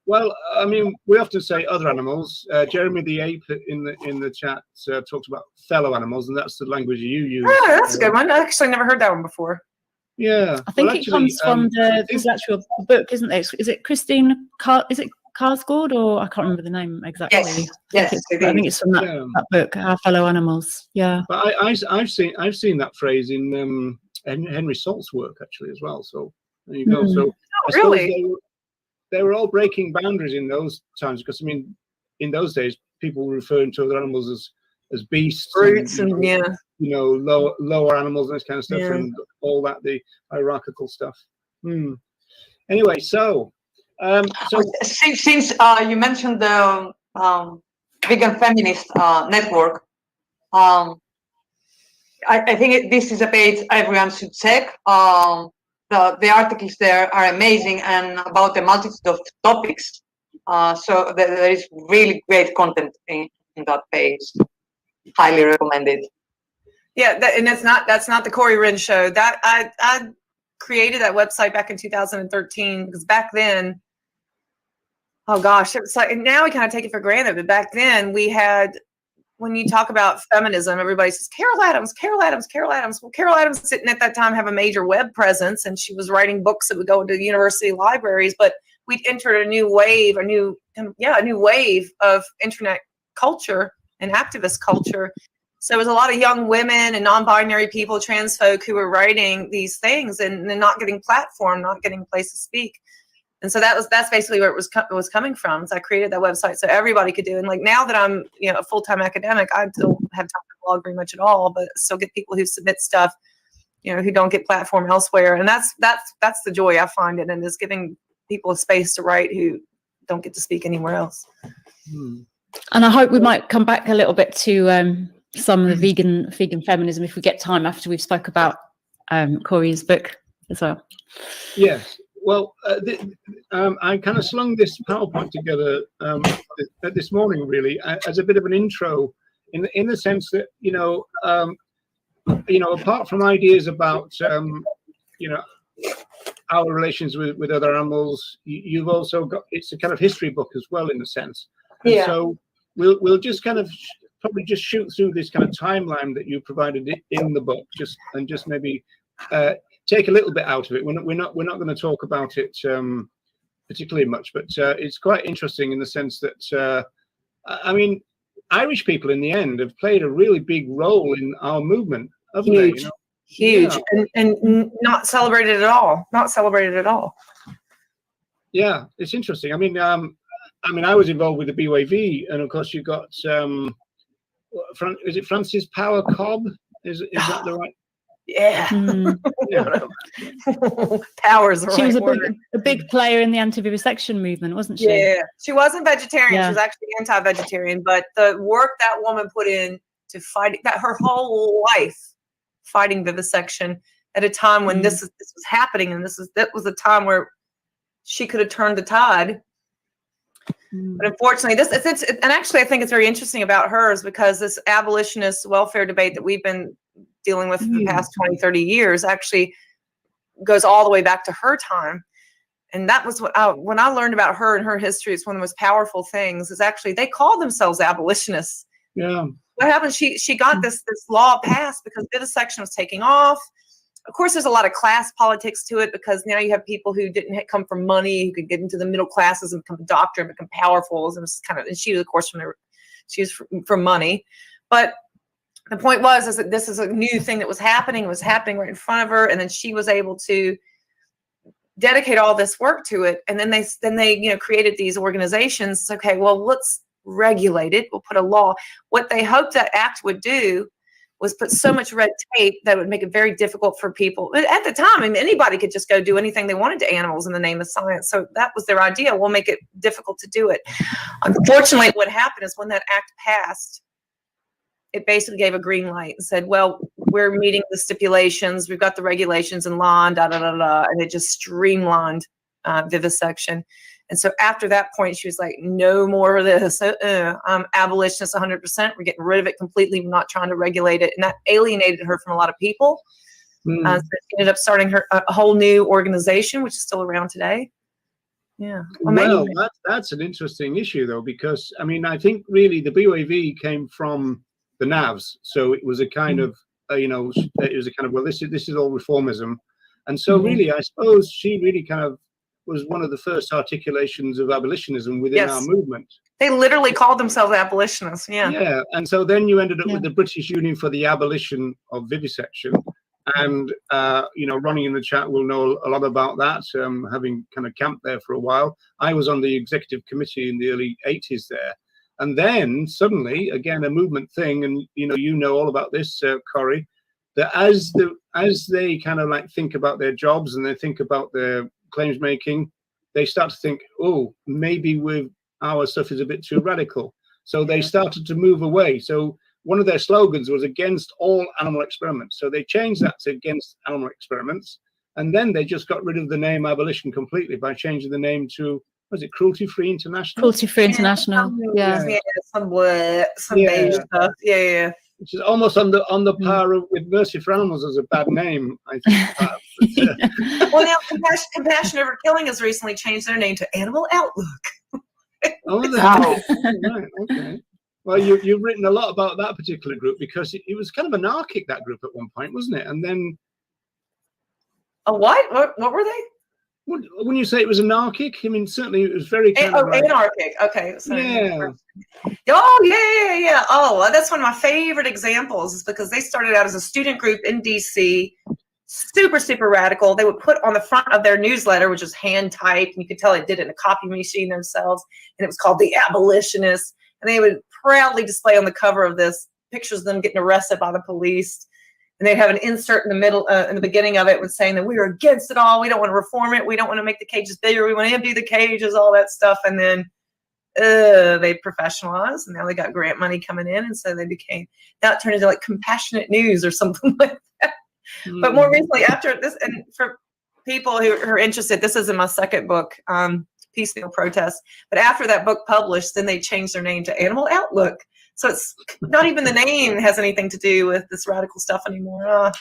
Well, I mean, we often say other animals. Jeremy the Ape in the chat talks about fellow animals, and that's the language you use. Oh, that's a good one. I actually never heard that one before. Yeah, I think it comes from there's actually a book, isn't there? Is it Christine? Is it Carsgaard, or I can't remember the name exactly? Yes, I think it's from that book, Our Fellow Animals. Yeah. But I've seen that phrase in Henry Salt's work actually as well. So there you go. So really, they were all breaking boundaries in those times, because I mean, in those days, people were referring to other animals as beasts, brutes, and you know, lower animals and this kind of stuff, and all that, the hierarchical stuff. Anyway, so since you mentioned the vegan feminist network, I think this is a page everyone should check. The articles there are amazing and about a multitude of topics. So there is really great content in that page. Highly recommended. Yeah, and that's not the Corey Wren show. That I created that website back in 2013, because back then, oh gosh, it's like, now we kind of take it for granted, but back then we had, when you talk about feminism, everybody says Carol Adams, Carol Adams, Carol Adams. Well, Carol Adams didn't at that time have a major web presence, and she was writing books that would go into university libraries. But we'd entered a new wave, a new wave of internet culture and activist culture. So there was a lot of young women and non-binary people, trans folk, who were writing these things and not getting platform, not getting a place to speak. And so that's basically where it was coming from. So I created that website so everybody could do. And like, now that I'm a full-time academic, I don't have time to blog very much at all, but still get people who submit stuff, who don't get platform elsewhere. And that's the joy I find in it, is giving people a space to write who don't get to speak anywhere else. And I hope we might come back a little bit to some of the vegan feminism if we get time after we've spoke about Corey's book as well. Yes. Well, I kind of slung this PowerPoint together this morning, really, as a bit of an intro, in the sense that apart from ideas about our relations with other animals, you've also got, it's a kind of history book as well, in a sense. And so we'll just kind of probably just shoot through this kind of timeline that you provided in the book, just maybe take a little bit out of it. We're not going to talk about it particularly much, but it's quite interesting in the sense that I mean, Irish people in the end have played a really big role in our movement, haven't they? huge, Yeah. and not celebrated at all. Not celebrated at all. Yeah, it's interesting. I mean, I was involved with the BYV, and of course you got is it Frances Power Cobb? Is that the right? Yeah. Yeah. Power's the She was right word. a big player in the anti-vivisection movement, wasn't she? Yeah, she wasn't vegetarian. Yeah. She was actually anti-vegetarian. But the work that woman put in to fight that her whole life fighting vivisection at a time when this was happening, and that was a time where she could have turned the tide. But unfortunately, and actually I think it's very interesting about her is because this abolitionist welfare debate that we've been dealing with for the past 20, 30 years actually goes all the way back to her time. And that was when I learned about her and her history, it's one of the most powerful things is actually they called themselves abolitionists. Yeah. What happened? She got this law passed because vivisection was taking off. Of course, there's a lot of class politics to it because now you have people who didn't come from money, who could get into the middle classes and become a doctor and become powerful. And she was, of course, from money. But the point was that this is a new thing that was happening right in front of her, and then she was able to dedicate all this work to it. And then they created these organizations. Okay, well, let's regulate it. We'll put a law. What they hoped that act would do was put so much red tape that would make it very difficult for people. At the time, I mean, anybody could just go do anything they wanted to animals in the name of science. So that was their idea. We'll make it difficult to do it. Unfortunately, what happened is when that act passed, it basically gave a green light and said, well, we're meeting the stipulations. We've got the regulations in law, and and it just streamlined vivisection. And so after that point, she was like, no more of this. I'm abolitionist 100%. We're getting rid of it completely. We're not trying to regulate it. And that alienated her from a lot of people. So she ended up starting a whole new organization, which is still around today. Yeah. Well, that's an interesting issue, though, because, I mean, I think really the BYV came from the NAVs. So it was a kind of, well, this is all reformism. And so really, I suppose she really kind of was one of the first articulations of abolitionism within our movement. They literally called themselves abolitionists. Yeah. Yeah. And so then you ended up with the British Union for the Abolition of Vivisection. And, Ronnie in the chat will know a lot about that, having kind of camped there for a while. I was on the executive committee in the early 80s there. And then suddenly, again, a movement thing, and, you know all about this, Corey, that as they kind of like think about their jobs and they think about their claims making, they start to think, oh, maybe our stuff is a bit too radical. So they started to move away. So one of their slogans was against all animal experiments. So they changed that to against animal experiments. And then they just got rid of the name abolition completely by changing the name to, was it Cruelty Free International? Cruelty Free International. Yeah. Some beige stuff. Yeah. Which is almost on the par with Mercy for Animals as a bad name, I think. Well, now Compassion Over Killing has recently changed their name to Animal Outlook. Right, okay. Well, you've written a lot about that particular group because it was kind of anarchic, that group at one point, wasn't it? And then a what? What were they? When you say it was anarchic, I mean certainly it was very kind of anarchic. Okay. Sorry. Yeah. Oh yeah. Oh, well, that's one of my favorite examples, is because they started out as a student group in DC, super radical. They would put on the front of their newsletter, which was hand typed, and you could tell it did it in a copy machine themselves, and it was called The Abolitionists. And they would proudly display on the cover of this pictures of them getting arrested by the police. And they'd have an insert in the middle, in the beginning of it, with saying that we are against it all. We don't want to reform it. We don't want to make the cages bigger. We want to empty the cages, all that stuff. And then they professionalized, and now they got grant money coming in. And so now it turned into like Compassionate News or something like that. But more recently, after this, and for people who are interested, this is in my second book, Piecemeal Protest. But after that book published, then they changed their name to Animal Outlook. So it's not even the name has anything to do with this radical stuff anymore.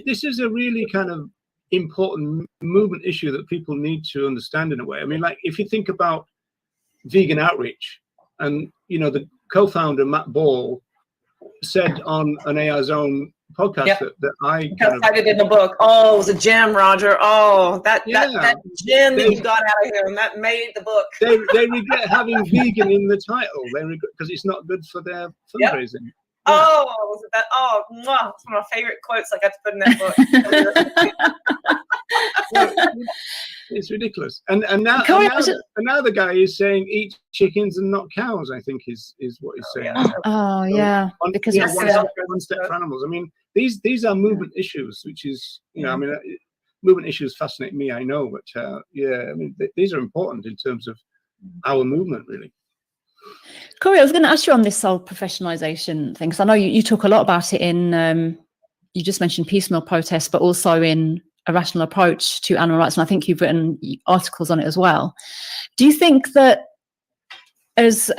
This is a really kind of important movement issue that people need to understand in a way. I mean, like if you think about vegan outreach, and the co-founder Matt Ball said on an AI Zone podcast that I cited in the book. Oh, it was a gem, Roger. Oh, that gem that you got out of here, and that made the book. They regret having vegan in the title. They regret because it's not good for their fundraising. Oh, was it that? Oh, mwah, it's one of my favorite quotes I got to put in that book. It's ridiculous. And now the guy is saying eat chickens and not cows, I think is what he's saying. Oh, yeah. Because you know, it's, one step for animals. I mean, these are movement issues, which is, you know, I mean, movement issues fascinate me, I know, but yeah, I mean, these are important in terms of our movement, really. Corey, I was going to ask you on this whole professionalization thing, because I know you talk a lot about it in, you just mentioned piecemeal protests, but also in A Rational Approach to Animal Rights, and I think you've written articles on it as well. Do you think that as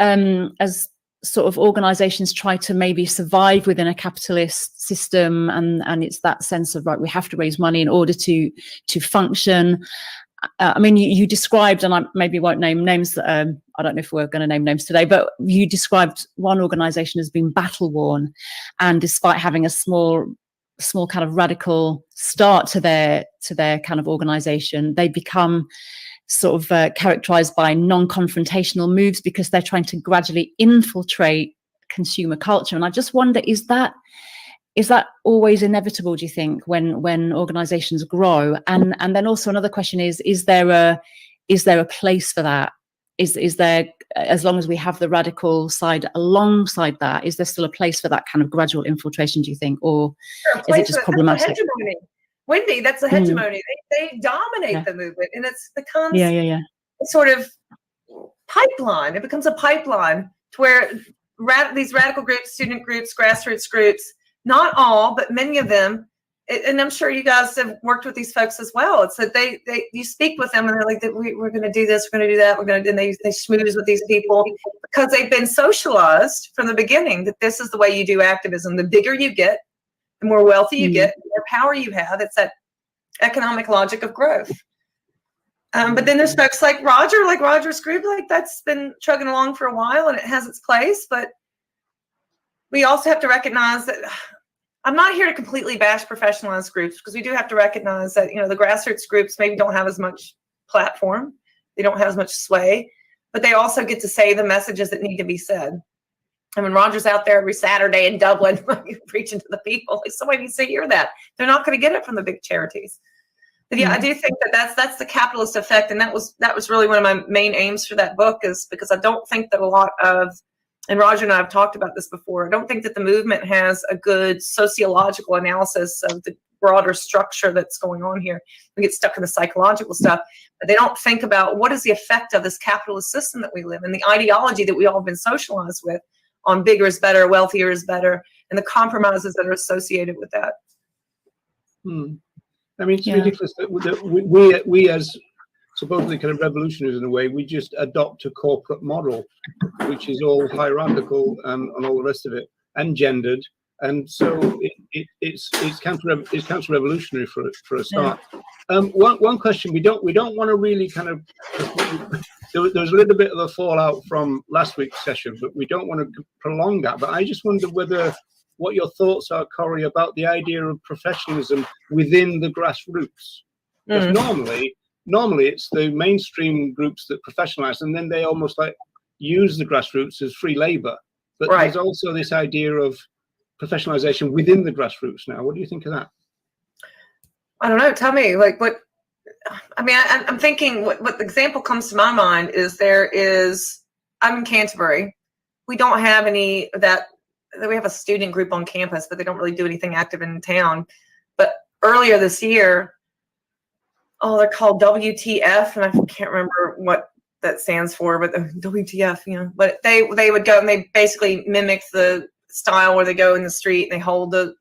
sort of organizations try to maybe survive within a capitalist system, and it's that sense of, right, we have to raise money in order to function? I mean, you described, and I maybe won't name names, I don't know if we're going to name names today, but you described one organization as being battle worn, and despite having a small kind of radical start to their kind of organization, they become sort of characterized by non-confrontational moves because they're trying to gradually infiltrate consumer culture. And I just wonder, is that always inevitable, do you think, when organizations grow? And then also another question is there a place for that? Is there, as long as we have the radical side alongside that, is there still a place for that kind of gradual infiltration, do you think, or is it just problematic? That's the hegemony. Wendy, that's the hegemony. They dominate the movement, and it becomes a sort of pipeline. It becomes a pipeline to where these radical groups, student groups, grassroots groups, not all, but many of them, and I'm sure you guys have worked with these folks as well. It's that you speak with them and they're like, we're going to do this, we're going to do that, and they schmooze with these people because they've been socialized from the beginning that this is the way you do activism. The bigger you get, the more wealthy you get, the more power you have. It's that economic logic of growth. But then there's folks like Roger's group, like that's been chugging along for a while and it has its place. But we also have to recognize that I'm not here to completely bash professionalized groups, because we do have to recognize that, you know, the grassroots groups maybe don't have as much platform. They don't have as much sway, but they also get to say the messages that need to be said. And when Roger's out there every Saturday in Dublin preaching to the people, somebody needs to hear that. They're not going to get it from the big charities. But yeah, I do think that that's the capitalist effect, and that was really one of my main aims for that book, is because I don't think that a lot of, and Roger and I have talked about this before, I don't think that the movement has a good sociological analysis of the broader structure that's going on here. We get stuck in the psychological stuff, but they don't think about what is the effect of this capitalist system that we live in, the ideology that we all have been socialized with on bigger is better, wealthier is better, and the compromises that are associated with that. I mean, it's ridiculous that we as supposedly kind of revolutionaries in a way, we just adopt a corporate model, which is all hierarchical and all the rest of it, and gendered, and so it's counter-revolutionary for a start. One question, we don't want to really kind of, there was a little bit of a fallout from last week's session, but we don't want to prolong that. But I just wonder what your thoughts are, Corey, about the idea of professionalism within the grassroots. Because normally it's the mainstream groups that professionalize, and then they almost like use the grassroots as free labor. But there's also this idea of professionalization within the grassroots now. What do you think of that? I don't know. Tell me, like, what? I mean, I'm thinking what the example comes to my mind is I'm in Canterbury. We don't have any of that. We have a student group on campus, but they don't really do anything active in town. But earlier this year, they're called WTF, and I can't remember what that stands for, but WTF, you know. But they would go and they basically mimic the style where they go in the street and they hold the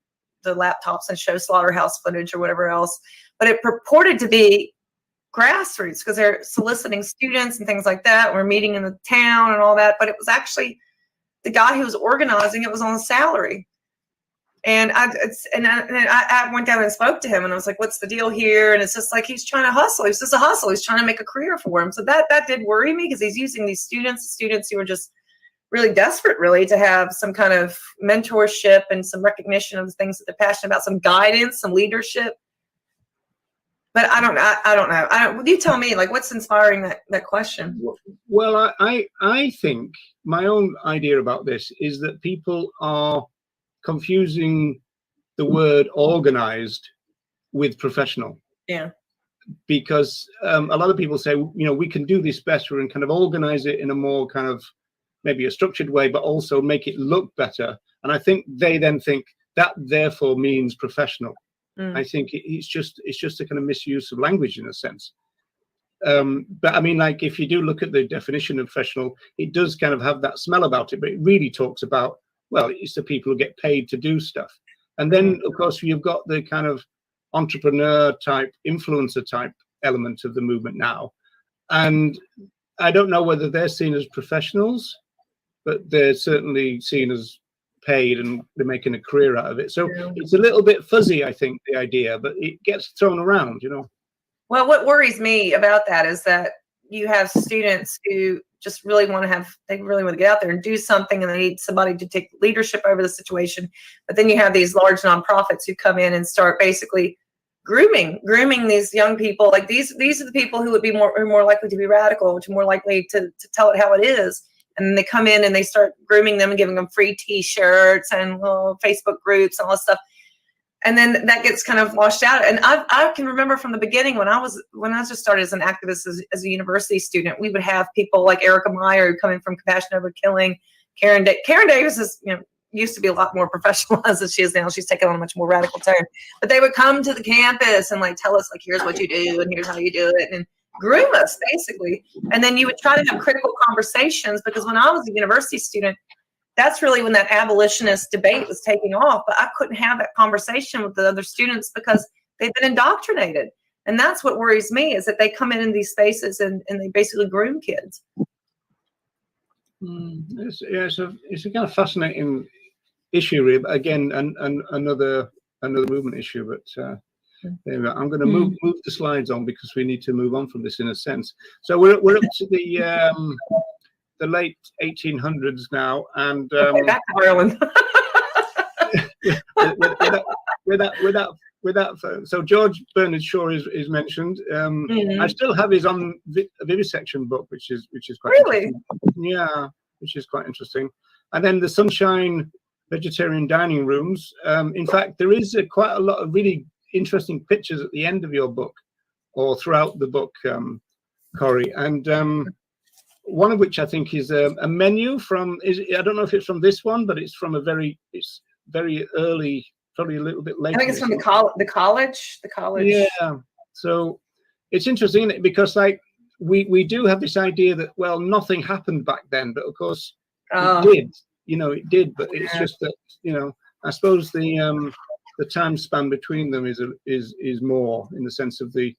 laptops and show slaughterhouse footage or whatever else. But it purported to be grassroots because they're soliciting students and things like that. We're meeting in the town and all that, but it was actually the guy who was organizing it was on a salary. And I went down and spoke to him, and I was like, "What's the deal here?" And it's just like he's trying to hustle. He's just a hustle. He's trying to make a career for him. So that did worry me, because he's using these students who are just really desperate, really, to have some kind of mentorship and some recognition of the things that they're passionate about, some guidance, some leadership. But I don't know. You tell me, like, what's inspiring that question? Well, I think my own idea about this is that people are confusing the word organized with professional. Yeah. Because a lot of people say, you know, we can do this better and kind of organize it in a more kind of maybe a structured way, but also make it look better. And I think they then think that therefore means professional. I think it's just a kind of misuse of language in a sense. But I mean, like, if you do look at the definition of professional, it does kind of have that smell about it, but it really talks about, well, it's the people who get paid to do stuff. And then, of course, you've got the kind of entrepreneur type, influencer type element of the movement now. And I don't know whether they're seen as professionals, but they're certainly seen as paid and they're making a career out of it. So it's a little bit fuzzy, I think, the idea, but it gets thrown around, you know. Well, what worries me about that is that you have students who just really want to they really want to get out there and do something, and they need somebody to take leadership over the situation. But then you have these large nonprofits who come in and start basically grooming these young people. Like these are the people who would be more likely to be radical, which are more likely to tell it how it is. And they come in and they start grooming them and giving them free T-shirts and Facebook groups and all this stuff. And then that gets kind of washed out. And I can remember from the beginning when I just started as an activist as a university student, we would have people like Erica Meyer who come in from Compassion Over Killing. Karen Davis is, you know, used to be a lot more professionalized than she is now. She's taken on a much more radical turn. But they would come to the campus and like tell us like, here's what you do and here's how you do it, and groom us basically. And then you would try to have critical conversations, because when I was a university student, that's really when that abolitionist debate was taking off. But I couldn't have that conversation with the other students because they've been indoctrinated. And that's what worries me, is that they come in these spaces and they basically groom kids. It's a kind of fascinating issue, really. But again, another movement issue. But anyway, I'm going to move the slides on because we need to move on from this in a sense. So we're up to the late 1800s now, and back to Ireland. with that, so George Bernard Shaw is mentioned. I still have his on vivisection book, which is quite really, yeah, which is quite interesting. And then the Sunshine Vegetarian Dining Rooms. In fact, there is quite a lot of really interesting pictures at the end of your book, or throughout the book, Corey, and one of which I think is a menu from. I don't know if it's from this one, but it's from it's very early, probably a little bit later. I think it's from the college. Yeah. So it's interesting, isn't it? Because like we do have this idea that, well, nothing happened back then, but of course it did. You know, it did, but it's just that, you know, I suppose the time span between them is more in the sense of the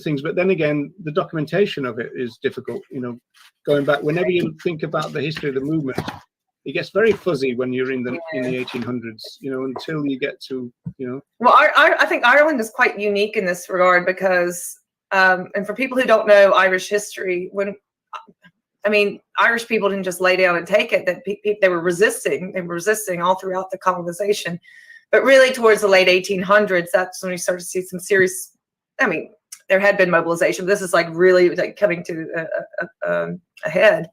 things. But then again, the documentation of it is difficult. You know, going back, whenever you think about the history of the movement, it gets very fuzzy when you're in the 1800s. You know, until you get to, you know. Well, I think Ireland is quite unique in this regard because, and for people who don't know Irish history, Irish people didn't just lay down and take it. That they were resisting. They were resisting all throughout the colonization. But really, towards the late 1800s, that's when we started to see some serious. I mean, there had been mobilization, but this is like really like coming to a head.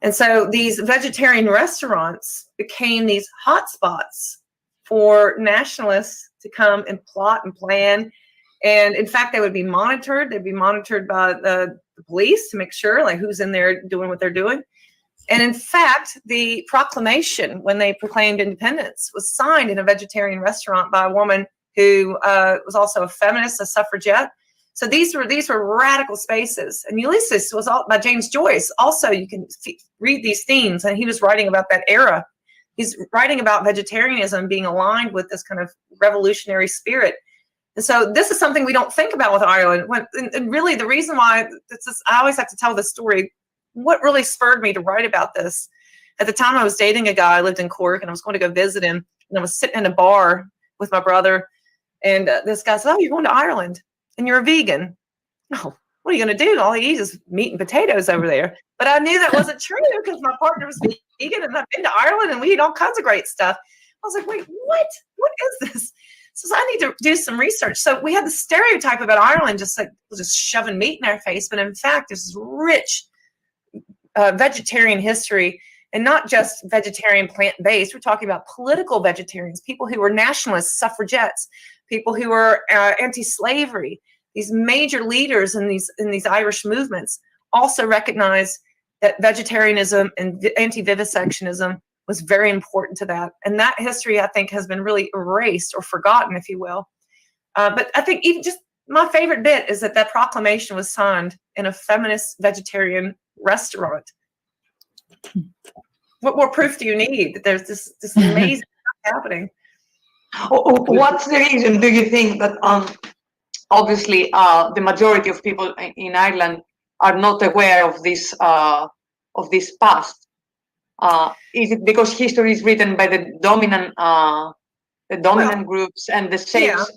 And so these vegetarian restaurants became these hot spots for nationalists to come and plot and plan. And in fact, they would be monitored. They'd be monitored by the police to make sure like who's in there doing what they're doing. And in fact, the proclamation when they proclaimed independence was signed in a vegetarian restaurant by a woman who was also a feminist, a suffragette. So these were radical spaces. And Ulysses was all by James Joyce. Also, you can read these themes, and he was writing about that era. He's writing about vegetarianism being aligned with this kind of revolutionary spirit. And so this is something we don't think about with Ireland. And really, the reason why I always have to tell this story. What really spurred me to write about this? At the time, I was dating a guy. I lived in Cork, and I was going to go visit him. And I was sitting in a bar with my brother, and this guy said, "Oh, you're going to Ireland, and you're a vegan. Oh, what are you going to do? All he eats is meat and potatoes over there." But I knew that wasn't true because my partner was vegan, and I've been to Ireland, and we eat all kinds of great stuff. I was like, "Wait, what? What is this?" So I need to do some research. So we had the stereotype about Ireland, just shoving meat in our face, but in fact, there's this rich vegetarian history. And not just vegetarian, plant-based. We're talking about political vegetarians, people who were nationalists, suffragettes, people who were anti-slavery. These major leaders in these Irish movements also recognized that vegetarianism and anti-vivisectionism was very important to that. And that history, I think, has been really erased or forgotten, if you will. But I think even just my favorite bit is that that proclamation was signed in a feminist vegetarian restaurant. What more proof do you need that there's this amazing stuff happening? What's the reason, do you think, that obviously the majority of people in Ireland are not aware of this past? Is it because history is written by the dominant groups and the shapes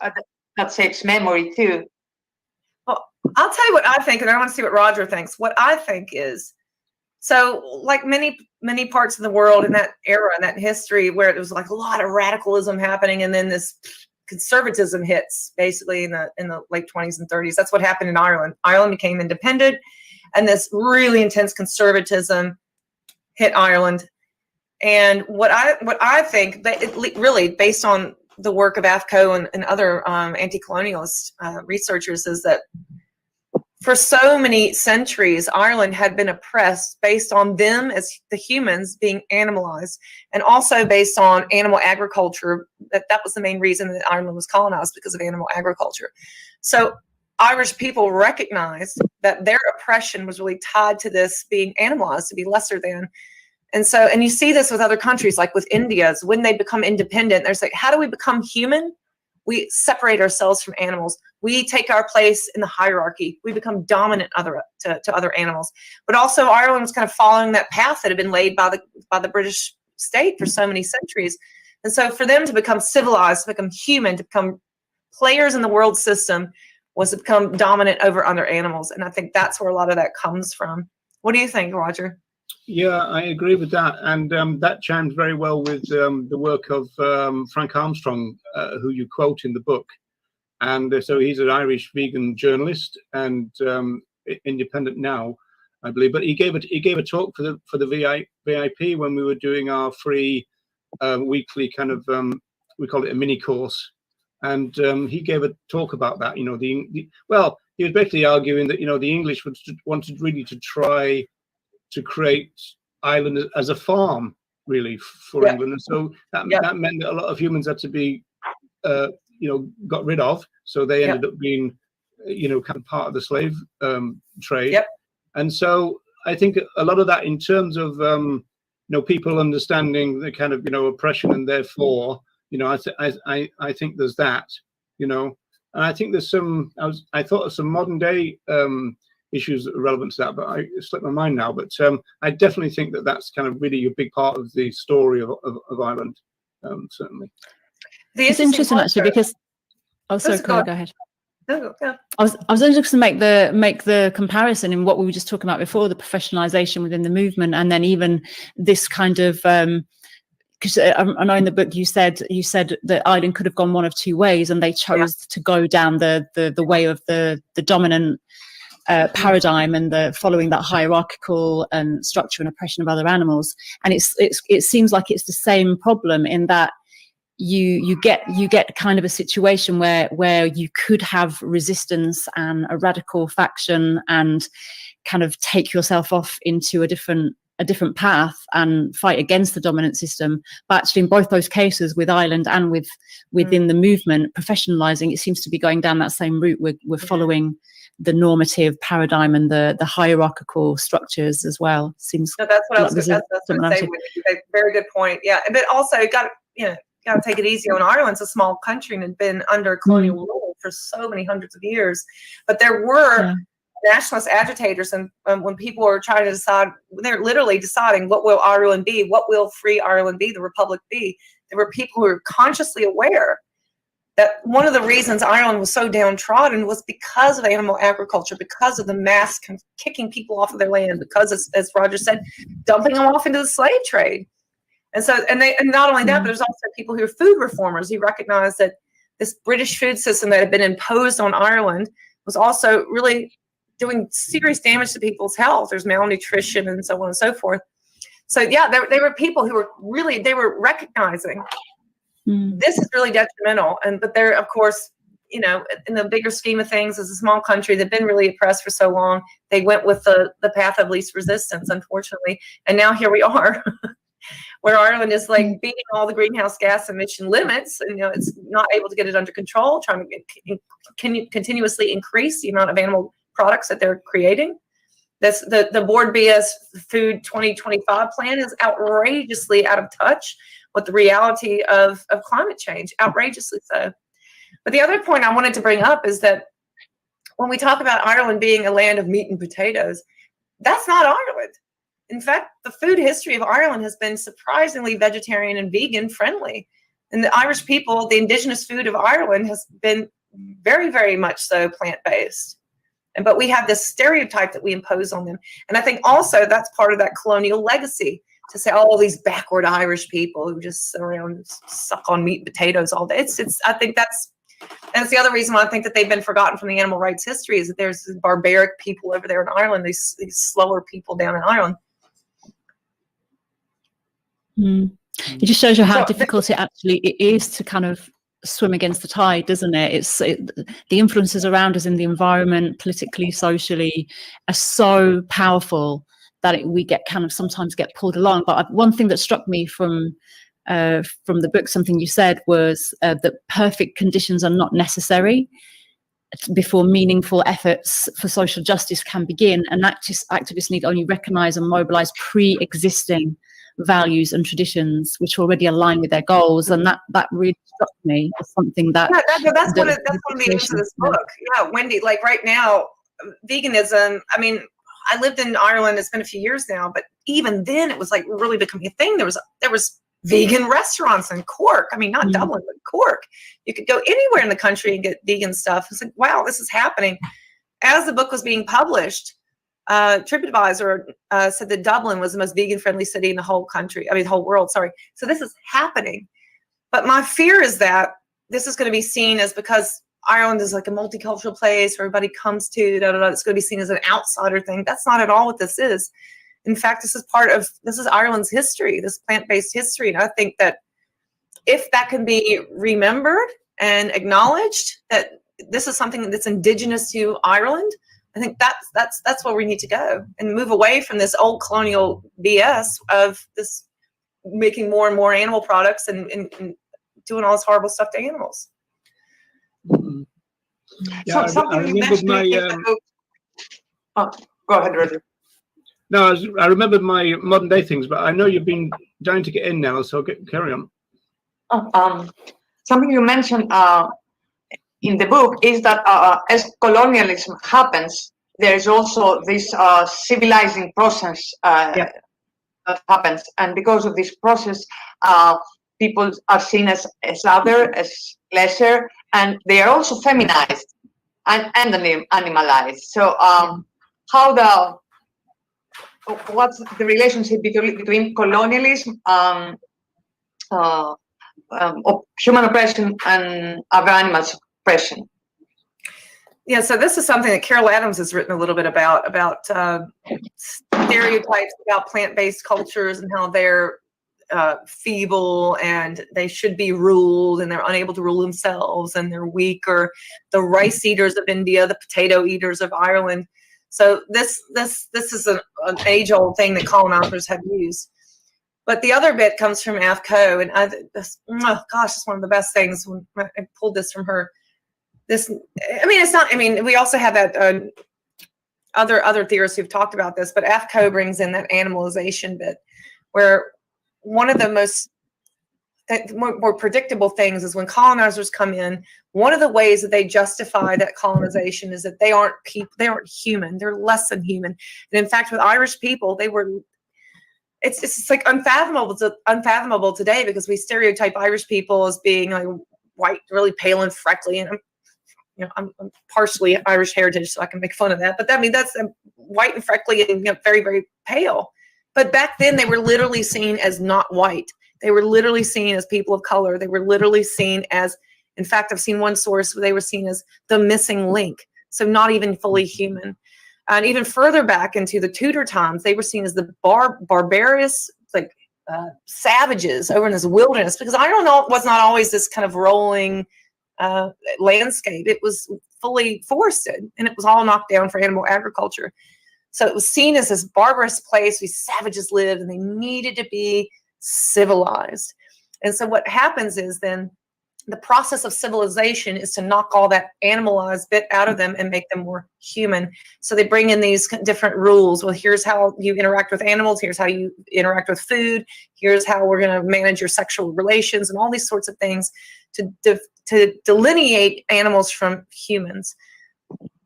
that shapes memory too? Well, I'll tell you what I think, and I want to see what Roger thinks. What I think is, so like many parts of the world in that era, in that history, where there was like a lot of radicalism happening, and then this conservatism hits basically in the late 20s and 30s. That's what happened in Ireland. Ireland became independent, and this really intense conservatism hit Ireland. And what I think, really based on the work of AFCO and other anti-colonialist researchers, is that for so many centuries, Ireland had been oppressed based on them as the humans being animalized, and also based on animal agriculture. That was the main reason that Ireland was colonized, because of animal agriculture. So Irish people recognized that their oppression was really tied to this being animalized, to be lesser than. And you see this with other countries, like with India's, when they become independent, they're like, how do we become human? We separate ourselves from animals. We take our place in the hierarchy. We become dominant to other animals. But also Ireland was kind of following that path that had been laid by the British state for so many centuries. And so for them to become civilized, to become human, to become players in the world system, was to become dominant over other animals. And I think that's where a lot of that comes from. What do you think, Roger? Yeah, I agree with that, and that chimes very well with the work of Frank Armstrong, who you quote in the book. And so he's an Irish vegan journalist and independent now, I believe. But he gave a talk for the VIP when we were doing our free weekly kind of we call it a mini course, and he gave a talk about that. You know, well, he was basically arguing that the English wanted really to try to create Ireland as a farm, really, for England, and so that meant that a lot of humans had to be, got rid of. So they ended up being, kind of part of the slave trade. And so I think a lot of that, in terms of, people understanding the kind of, oppression, and therefore, I think there's that, and I think there's I thought of some modern day issues that are relevant to that, but it slipped my mind now. But I definitely think that that's kind of really a big part of the story of Ireland, certainly. It's interesting actually, because sorry, Cora, go ahead. No, go. I was only just going to make the comparison in what we were just talking about before, the professionalization within the movement, and then even this kind of because I know in the book you said that Ireland could have gone one of two ways, and they chose to go down the way of the dominant paradigm and the following that hierarchical and structure and oppression of other animals. And it seems like it's the same problem, in that you get kind of a situation where you could have resistance and a radical faction and kind of take yourself off into a different path and fight against the dominant system. But actually, in both those cases, with Ireland and within the movement, professionalizing, it seems to be going down that same route. We're following the normative paradigm and the hierarchical structures as well. Seems no, that's what like I was going to say. Very good point. Yeah, but also got to take it easy on Ireland. It's a small country and had been under colonial rule for so many hundreds of years. But there were nationalist agitators, and when people were trying to decide, they're literally deciding, what will Ireland be? What will free Ireland be? The Republic be? There were people who were consciously aware that one of the reasons Ireland was so downtrodden was because of animal agriculture, because of the mass kicking people off of their land, because, as Roger said, dumping them off into the slave trade. And so, and not only that, but there's also people who are food reformers who recognize that this British food system that had been imposed on Ireland was also really doing serious damage to people's health. There's malnutrition and so on and so forth. So yeah, they were people who were really, they were recognizing this is really detrimental. But they're, of course, you know, in the bigger scheme of things, as a small country, they've been really oppressed for so long. They went with the path of least resistance, unfortunately. And now here we are, where Ireland is like beating all the greenhouse gas emission limits, and, you know, it's not able to get it under control, trying to continuously increase the amount of animal products that they're creating. The Board BS Food 2025 plan is outrageously out of touch with the reality of climate change, outrageously so. But the other point I wanted to bring up is that when we talk about Ireland being a land of meat and potatoes, that's not Ireland. In fact, the food history of Ireland has been surprisingly vegetarian and vegan friendly. And the Irish people, the indigenous food of Ireland has been very, very much so plant-based. But we have this stereotype that we impose on them. And I think also that's part of that colonial legacy, to say, oh, these backward Irish people who just sit around and suck on meat and potatoes all day. I think that's the other reason why I think that they've been forgotten from the animal rights history, is that there's these barbaric people over there in Ireland, these slower people down in Ireland. It just shows you how difficult it is to kind of swim against the tide, doesn't it? The influences around us in the environment, politically, socially, are so powerful that we sometimes get pulled along. But one thing that struck me from the book, something you said, was that perfect conditions are not necessary before meaningful efforts for social justice can begin, and activists need only recognise and mobilise pre-existing values and traditions which already align with their goals. And that really struck me as something that that's one of the aims of this book. Yeah, Wendy, like right now, veganism, I mean, I lived in Ireland, it's been a few years now, but even then it was like really becoming a thing. There was vegan restaurants in Cork. I mean, not Dublin, but Cork. You could go anywhere in the country and get vegan stuff. It's like, wow, this is happening. As the book was being published, TripAdvisor said that Dublin was the most vegan-friendly city in the whole country. I mean, the whole world, sorry. So this is happening. But my fear is that this is going to be seen as, because Ireland is like a multicultural place where everybody comes to, it's going to be seen as an outsider thing. That's not at all what this is. In fact, this is Ireland's history, this plant-based history. And I think that if that can be remembered and acknowledged, that this is something that's indigenous to Ireland, I think that's where we need to go, and move away from this old colonial BS of this making more and more animal products and doing all this horrible stuff to animals. Yeah, I remembered my. Go ahead, Roger. No, I remembered my modern day things, but I know you've been dying to get in now, so carry on. Something you mentioned in the book is that as colonialism happens, there is also this civilizing process that happens, and because of this process, people are seen as other, as lesser, and they are also feminized and animalized. So what's the relationship between colonialism, human oppression, and other animals' oppression? Yeah, so this is something that Carol Adams has written a little bit about stereotypes about plant-based cultures and how they're feeble and they should be ruled, and they're unable to rule themselves, and they're weak, or the rice eaters of India, the potato eaters of Ireland. So this is an age-old thing that colonizers have used. But the other bit comes from AFCO, and it's one of the best things. When I pulled this from her. We also have that other theorists who've talked about this, but AFCO brings in that animalization bit, where one of the more predictable things is when colonizers come in, one of the ways that they justify that colonization is that they aren't human, they're less than human. And in fact, with Irish people, it's like unfathomable today, because we stereotype Irish people as being like white, really pale and freckly, and I'm partially Irish heritage, so I can make fun of that. But that's white and freckly and very, very pale. But back then, they were literally seen as not white. They were literally seen as people of color. They were literally seen as, in fact, I've seen one source where they were seen as the missing link, so not even fully human. And even further back into the Tudor times, they were seen as the barbarous like savages over in this wilderness, because Ireland was not always this kind of rolling landscape. It was fully forested, and it was all knocked down for animal agriculture. So it was seen as this barbarous place these savages lived, and they needed to be civilized. And so what happens is then the process of civilization is to knock all that animalized bit out of them and make them more human. So they bring in these different rules. Well, here's how you interact with animals. Here's how you interact with food. Here's how we're going to manage your sexual relations, and all these sorts of things to delineate animals from humans.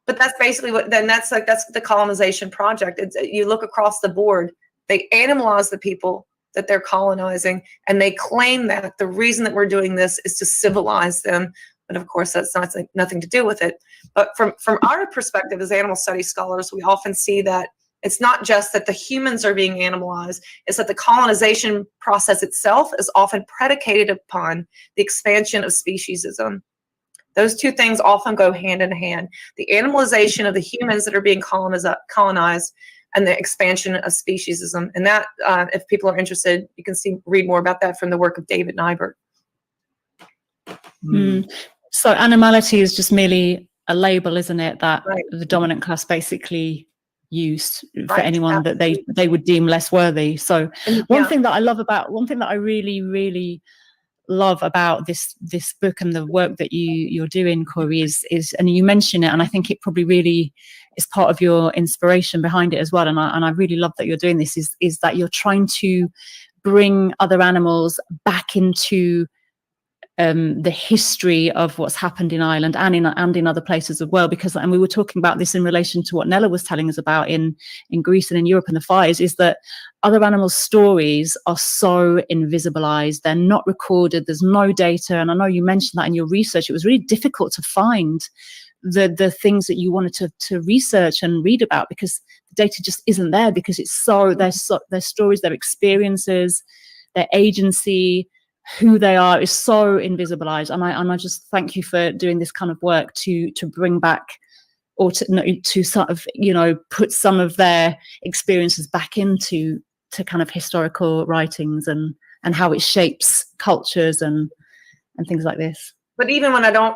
But that's basically that's the colonization project. You look across the board, they animalize the people that they're colonizing, and they claim that the reason that we're doing this is to civilize them. But of course, that's nothing to do with it. But from our perspective as animal studies scholars, we often see that it's not just that the humans are being animalized, it's that the colonization process itself is often predicated upon the expansion of speciesism. Those two things often go hand in hand. The animalization of the humans that are being colonized, and the expansion of speciesism. And that, if people are interested, you can read more about that from the work of David Nybert. So animality is just merely a label, isn't it, that the dominant class basically used for anyone that they would deem less worthy. So one thing that I really love about this book and the work that you're doing, Corey, is and you mention it, and I think it probably really is part of your inspiration behind it as well, and I really love that you're doing this, is that you're trying to bring other animals back into the history of what's happened in Ireland and in other places as well, because, and we were talking about this in relation to what Nella was telling us about in Greece and in Europe and the fires, is that other animals' stories are so invisibilized, they're not recorded, there's no data. And I know you mentioned that in your research, it was really difficult to find the things that you wanted to research and read about, because the data just isn't there, because it's their stories, their experiences, their agency, who they are is so invisibilized. And I just thank you for doing this kind of work to bring back, or to sort of, put some of their experiences back into kind of historical writings and how it shapes cultures and things like this. But even when I don't,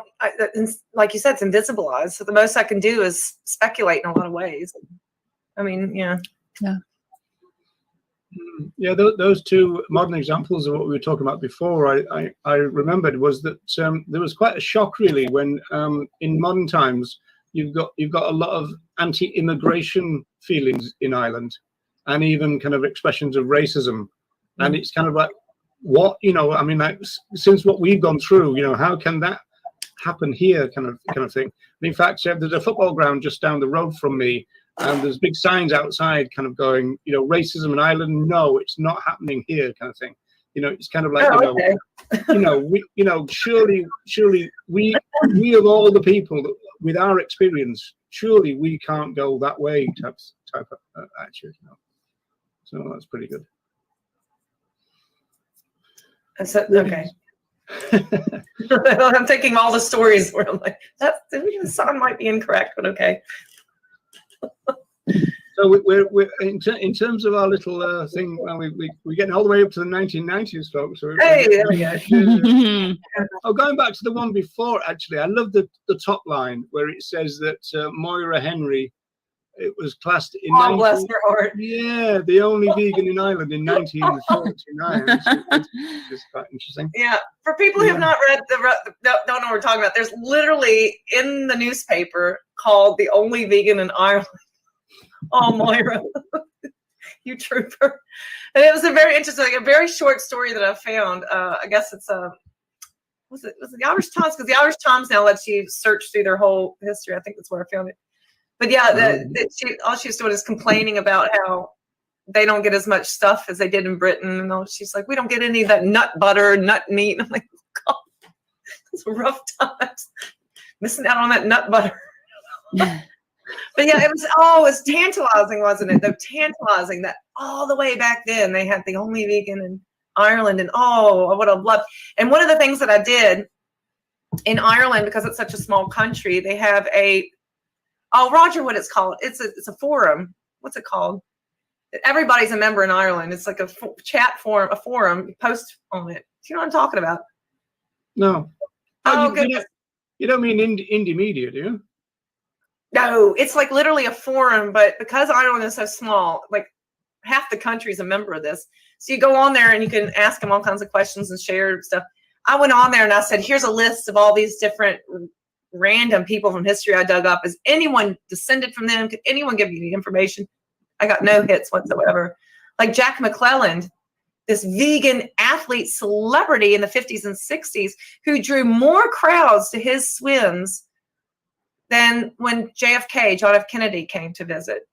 like you said, it's invisibilized. So the most I can do is speculate in a lot of ways. I mean, yeah. Yeah, those two modern examples of what we were talking about before, I remembered was that there was quite a shock really when in modern times you've got a lot of anti-immigration feelings in Ireland, and even kind of expressions of racism, and it's kind of like, what, I mean, like, since what we've gone through, how can that happen here, kind of thing. And in fact, there's a football ground just down the road from me, and there's big signs outside kind of going, racism in Ireland, no, it's not happening here, kind of thing. It's kind of like, surely we of all the people with our experience, surely we can't go that way type of attitude. So that's pretty good. Okay. I'm taking all the stories where I'm like, the sound might be incorrect, but okay. So we're in terms of our little thing. Well, we're getting all the way up to the 1990s, folks. So hey, there we go. Going back to the one before, actually, I love the top line where it says that Moira Henry, it was classed in. Oh, bless her heart. Yeah, the only vegan in Ireland in 1949, which is quite interesting. Yeah, for people who have not read don't know what we're talking about, there's literally in the newspaper called "The Only Vegan in Ireland." Oh, Moira, you trooper! And it was a very short story that I found. I guess it's was it the Irish Times, because the Irish Times now lets you search through their whole history. I think that's where I found it. But yeah, all she was doing is complaining about how they don't get as much stuff as they did in Britain. And all, she's like, we don't get any of that nut butter, nut meat. And I'm like, God, it's rough times. Missing out on that nut butter. But yeah, it was tantalizing, wasn't it? Tantalizing that all the way back then they had the only vegan in Ireland, and I would have loved. And one of the things that I did in Ireland, because it's such a small country, they have Roger, what it's called? It's a forum. What's it called? Everybody's a member in Ireland. It's like a chat forum, a forum. You post on it. Do you know what I'm talking about? No. Oh, goodness. You don't mean indie media, do you? No, it's like literally a forum, but because Ireland is so small, like half the country's a member of this. So you go on there and you can ask them all kinds of questions and share stuff. I went on there and I said, here's a list of all these different random people from history I dug up. Is anyone descended from them? Could anyone give you the information? I got no hits whatsoever. Like Jack McClelland, this vegan athlete celebrity in the 50s and 60s who drew more crowds to his swims than when JFK, John F. Kennedy, came to visit.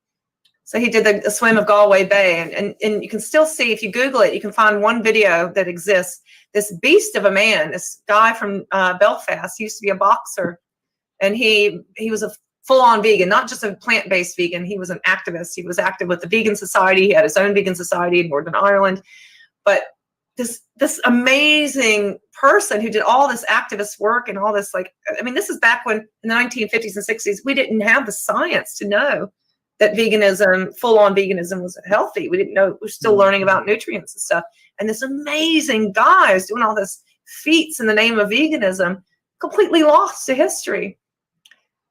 So he did the swim of Galway Bay. And you can still see, if you Google it, you can find one video that exists. This beast of a man, this guy from Belfast, he used to be a boxer. And he was a full-on vegan, not just a plant-based vegan. He was an activist. He was active with the Vegan Society. He had his own vegan society in Northern Ireland. But this amazing person who did all this activist work and all this, like, I mean, this is back when in the 1950s and 60s, we didn't have the science to know that veganism, full-on veganism, was healthy. We didn't know. We're still learning about nutrients and stuff. And this amazing guy is doing all this feats in the name of veganism, completely lost to history.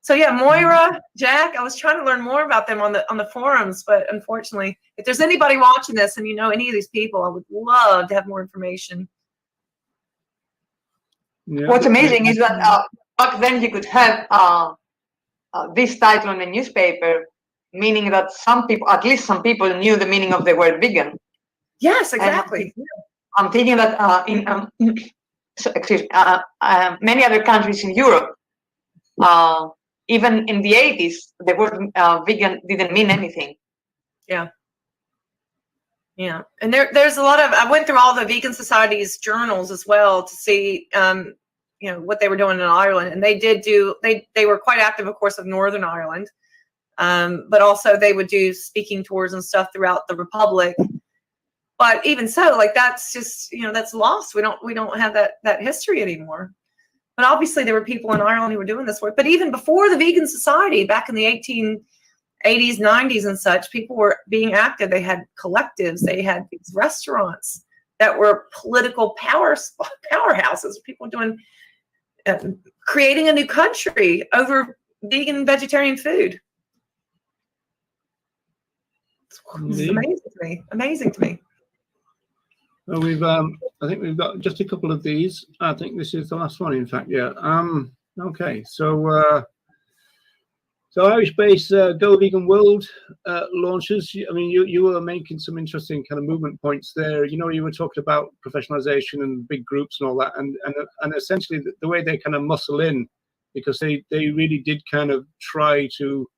So yeah, Moira, Jack, I was trying to learn more about them on the forums, but unfortunately, if there's anybody watching this and you know any of these people, I would love to have more information. Yeah. What's amazing is that back then you could have this title in the newspaper, meaning that some people, at least some people, knew the meaning of the word vegan. Yes, exactly. I'm thinking that many other countries in Europe, even in the 80s, the word vegan didn't mean anything. Yeah. Yeah. And there's a lot of, I went through all the Vegan Society's journals as well to see, you know, what they were doing in Ireland. And they did do, they were quite active, of course, of Northern Ireland. But also they would do speaking tours and stuff throughout the Republic. But even so, like, that's just, you know, that's lost. We don't have that history anymore. But obviously there were people in Ireland who were doing this work. But even before the Vegan Society, back in the 1880s, 90s and such, people were being active. They had collectives. They had these restaurants that were political powerhouses. People doing, creating a new country over vegan and vegetarian food. It's amazing to me. Amazing to me. Well, I think we've got just a couple of these. I think this is the last one, in fact. Yeah. Okay. So Irish-based Go Vegan World launches. I mean, you were making some interesting kind of movement points there. You know, you were talking about professionalization and big groups and all that, and essentially the way they kind of muscle in, because they really did kind of try to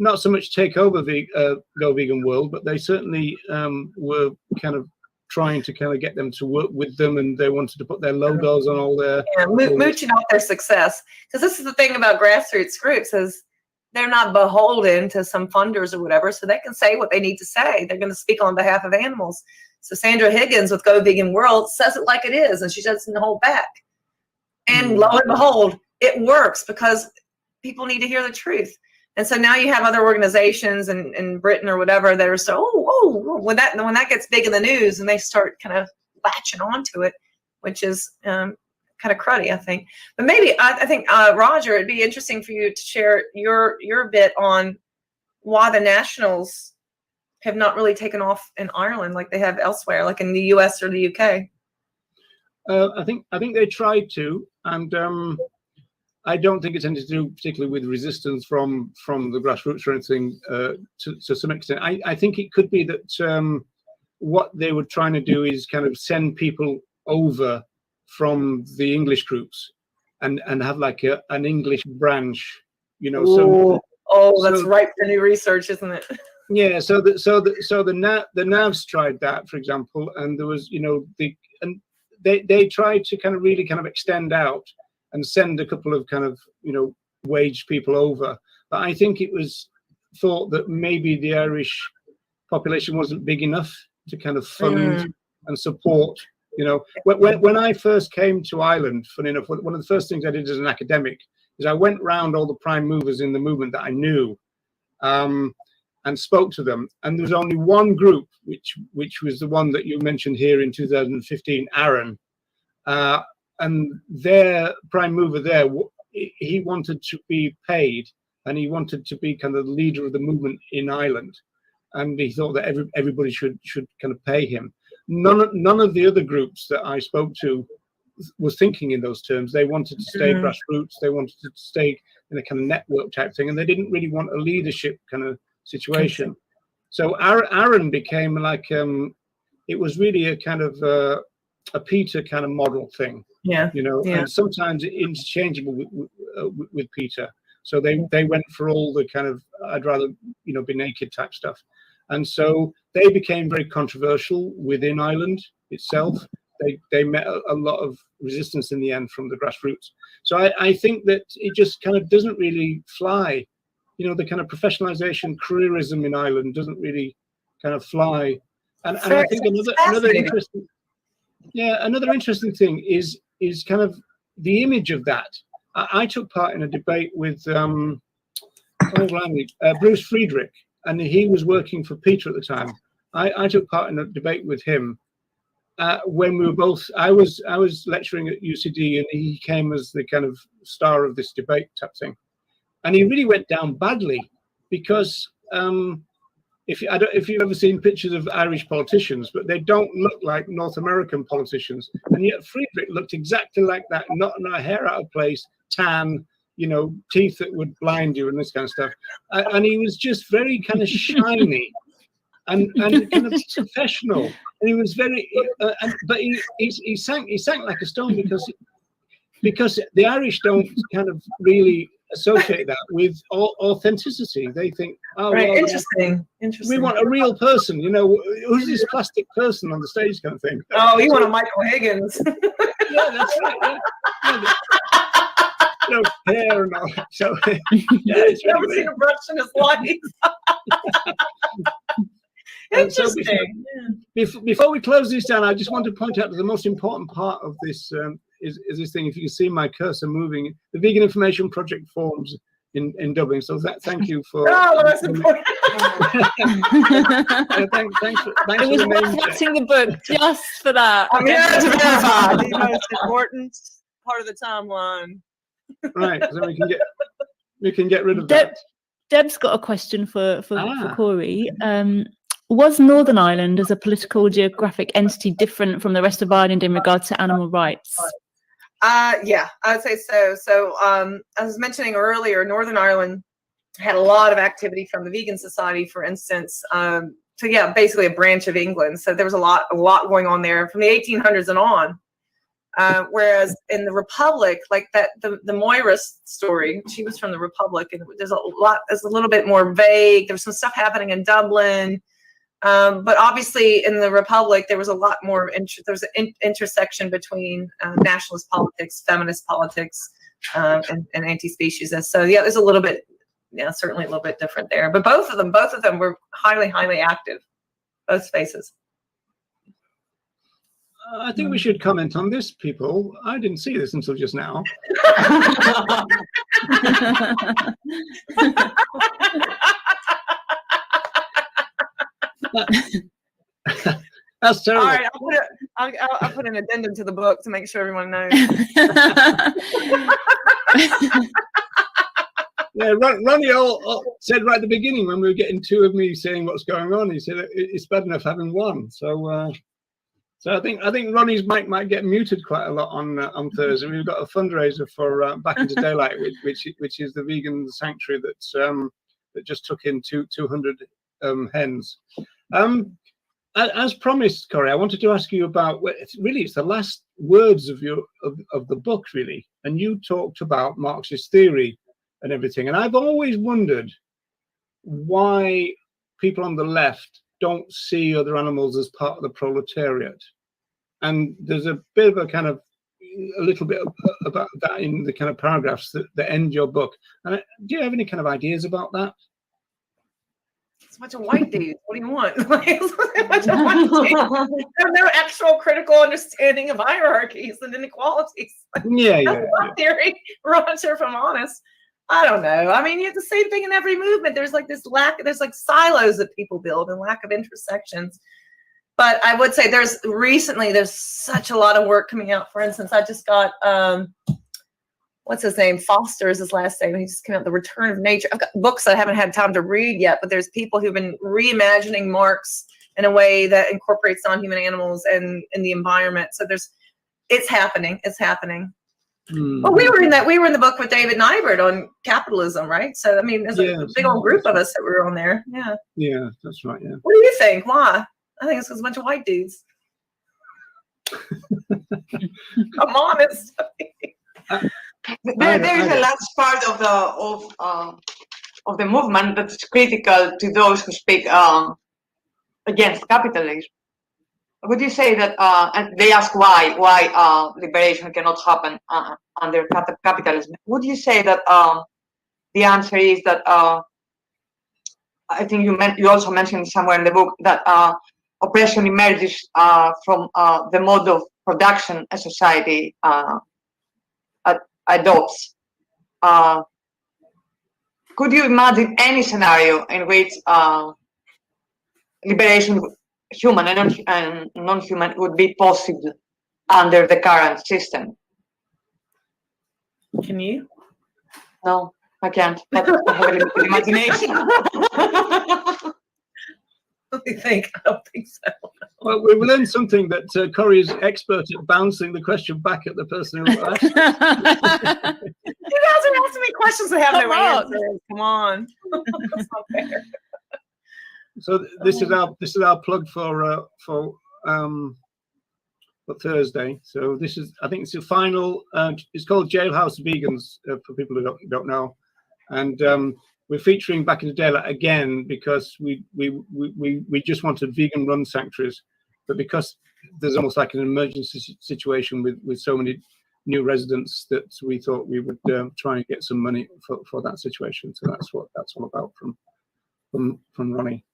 not so much take over the Go Vegan World, but they certainly were kind of trying to kind of get them to work with them, and they wanted to put their logos on all their mooching off their success. Because this is the thing about grassroots groups, is they're not beholden to some funders or whatever, so they can say what they need to say. They're going to speak on behalf of animals. So Sandra Higgins with Go Vegan World says it like it is, and she doesn't hold back. And lo and behold, it works because people need to hear the truth. And so now you have other organizations in Britain or whatever that are so, when that gets big in the news and they start kind of latching onto it, which is kind of cruddy, I think. But maybe I think Roger, it'd be interesting for you to share your bit on why the Nationals have not really taken off in Ireland like they have elsewhere, like in the US or the UK. I think they tried to, and I don't think it's anything to do particularly with resistance from the grassroots or anything to some extent. I think it could be that what they were trying to do is kind of send people over from the English groups and have like an English branch, you know. That's ripe for new research, isn't it? Yeah. So the NAVs tried that, for example, and there was, you know, they tried to kind of really kind of extend out and send a couple of kind of, you know, wage people over. But I think it was thought that maybe the Irish population wasn't big enough to kind of fund and support, you know. When I first came to Ireland, funny enough, one of the first things I did as an academic is I went round all the prime movers in the movement that I knew. and spoke to them, and there was only one group, which was the one that you mentioned here in 2015, Aaron, and their prime mover there, he wanted to be paid, and he wanted to be kind of the leader of the movement in Ireland, and he thought that everybody should kind of pay him. None of the other groups that I spoke to was thinking in those terms. They wanted to stay grassroots, they wanted to stay in a kind of network type thing, and they didn't really want a leadership kind of situation. So Aaron became like it was really a kind of a Peter kind of model thing, you know, and sometimes interchangeable with Peter. So they went for all the kind of I'd rather be naked type stuff, and so they became very controversial within Ireland itself. They met a lot of resistance in the end from the grassroots. So I think that it just kind of doesn't really fly. The kind of professionalization, careerism in Ireland doesn't really kind of fly. And I think another interesting thing is kind of the image of that. I took part in a debate with Bruce Friedrich, and he was working for Peter at the time. I took part in a debate with him when we were both. I was lecturing at UCD, and he came as the kind of star of this debate type thing. And he really went down badly because if you've ever seen pictures of Irish politicians, but they don't look like North American politicians, and yet Friedrich looked exactly like that, not a hair out of place, tan, teeth that would blind you and this kind of stuff. And he was just very kind of shiny and kind of professional. And he was very, but he sank like a stone because the Irish don't kind of really associate that with authenticity. They think, right, well, interesting. We want a real person, who's this plastic person on the stage kind of thing. Oh, you want a Michael Higgins. Yeah, that's right. Yeah. Hair and all that. So it's never seen a brush in his life. Interesting. So before we close this down, I just want to point out that the most important part of this is this thing. If you can see my cursor moving, the Vegan Information Project forms in Dublin. So thank you for. Oh, that's important. Thanks for it was writing the book just for that. I'm here to verify the most important part of the timeline. Right, so we can get rid of that. Deb's got a question for Corey. Was Northern Ireland as a political geographic entity different from the rest of Ireland in regard to animal rights? Yeah, I would say so. So I was mentioning earlier, Northern Ireland had a lot of activity from the Vegan Society, for instance. So yeah, basically a branch of England. So there was a lot going on there from the 1800s and on. Whereas in the Republic, like the Moira story, she was from the Republic, and there's a little bit more vague. There was some stuff happening in Dublin. But obviously in the Republic, there was a lot more, there was an intersection between nationalist politics, feminist politics, and anti-speciesist. So yeah, there's a little bit, certainly a little bit different there. But both of them were highly, highly active, both spaces. I think we should comment on this, people. I didn't see this until just now. That's terrible. All right, I'll put an addendum to the book to make sure everyone knows. Yeah, Ronnie said right at the beginning when we were getting two of me saying what's going on, he said it's bad enough having one. So I think Ronnie's mic might get muted quite a lot on Thursday. We've got a fundraiser for Back into Daylight, which is the vegan sanctuary that just took in 200 hens. As promised, Corey, I wanted to ask you about it's the last words of the book, really, and you talked about Marxist theory and everything, and I've always wondered why people on the left don't see other animals as part of the proletariat, and there's a bit of a little bit about that in the kind of paragraphs that end your book. And do you have any kind of ideas about that? It's a bunch of white dudes. What do you want? It's a bunch of white dudes. There's no actual critical understanding of hierarchies and inequalities. Yeah. That's my theory, Roger, if I'm honest. I don't know. I mean, you have the same thing in every movement. There's like this there's like silos that people build and lack of intersections. But I would say there's such a lot of work coming out. For instance, I just got, what's his name? Foster is his last name. He just came out, The Return of Nature. I've got books I haven't had time to read yet, but there's people who've been reimagining Marx in a way that incorporates non-human animals and in the environment. So it's happening. It's happening. Well, we were in the book with David Nybert on capitalism, right? So I mean, there's a big old group of us that were on there. Yeah. Yeah, that's right. Yeah. What do you think? Why? I think it's because a bunch of white dudes. Come on, it's there is a large part of the movement that's critical to those who speak against capitalism. Would you say that, and they ask why liberation cannot happen under capitalism? Would you say that the answer is that I think you also mentioned somewhere in the book that oppression emerges from the mode of production a society adopts. Could you imagine any scenario in which liberation, human and non-human, would be possible under the current system? Can you? No, I can't. I have a limited imagination. What do you think? I don't think so. Well, we've learned something that Corey is expert at bouncing the question back at the person who asked. You guys are asking me questions that have no answers. Come on. That's not fair. So this is our plug for Thursday. So this is, I think it's the final. It's called Jailhouse Vegans for people who don't know, and we're featuring Back in the Daylight again because we just wanted vegan run sanctuaries, but because there's almost like an emergency situation with so many new residents that we thought we would try and get some money for that situation. So that's what that's all about from Ronnie.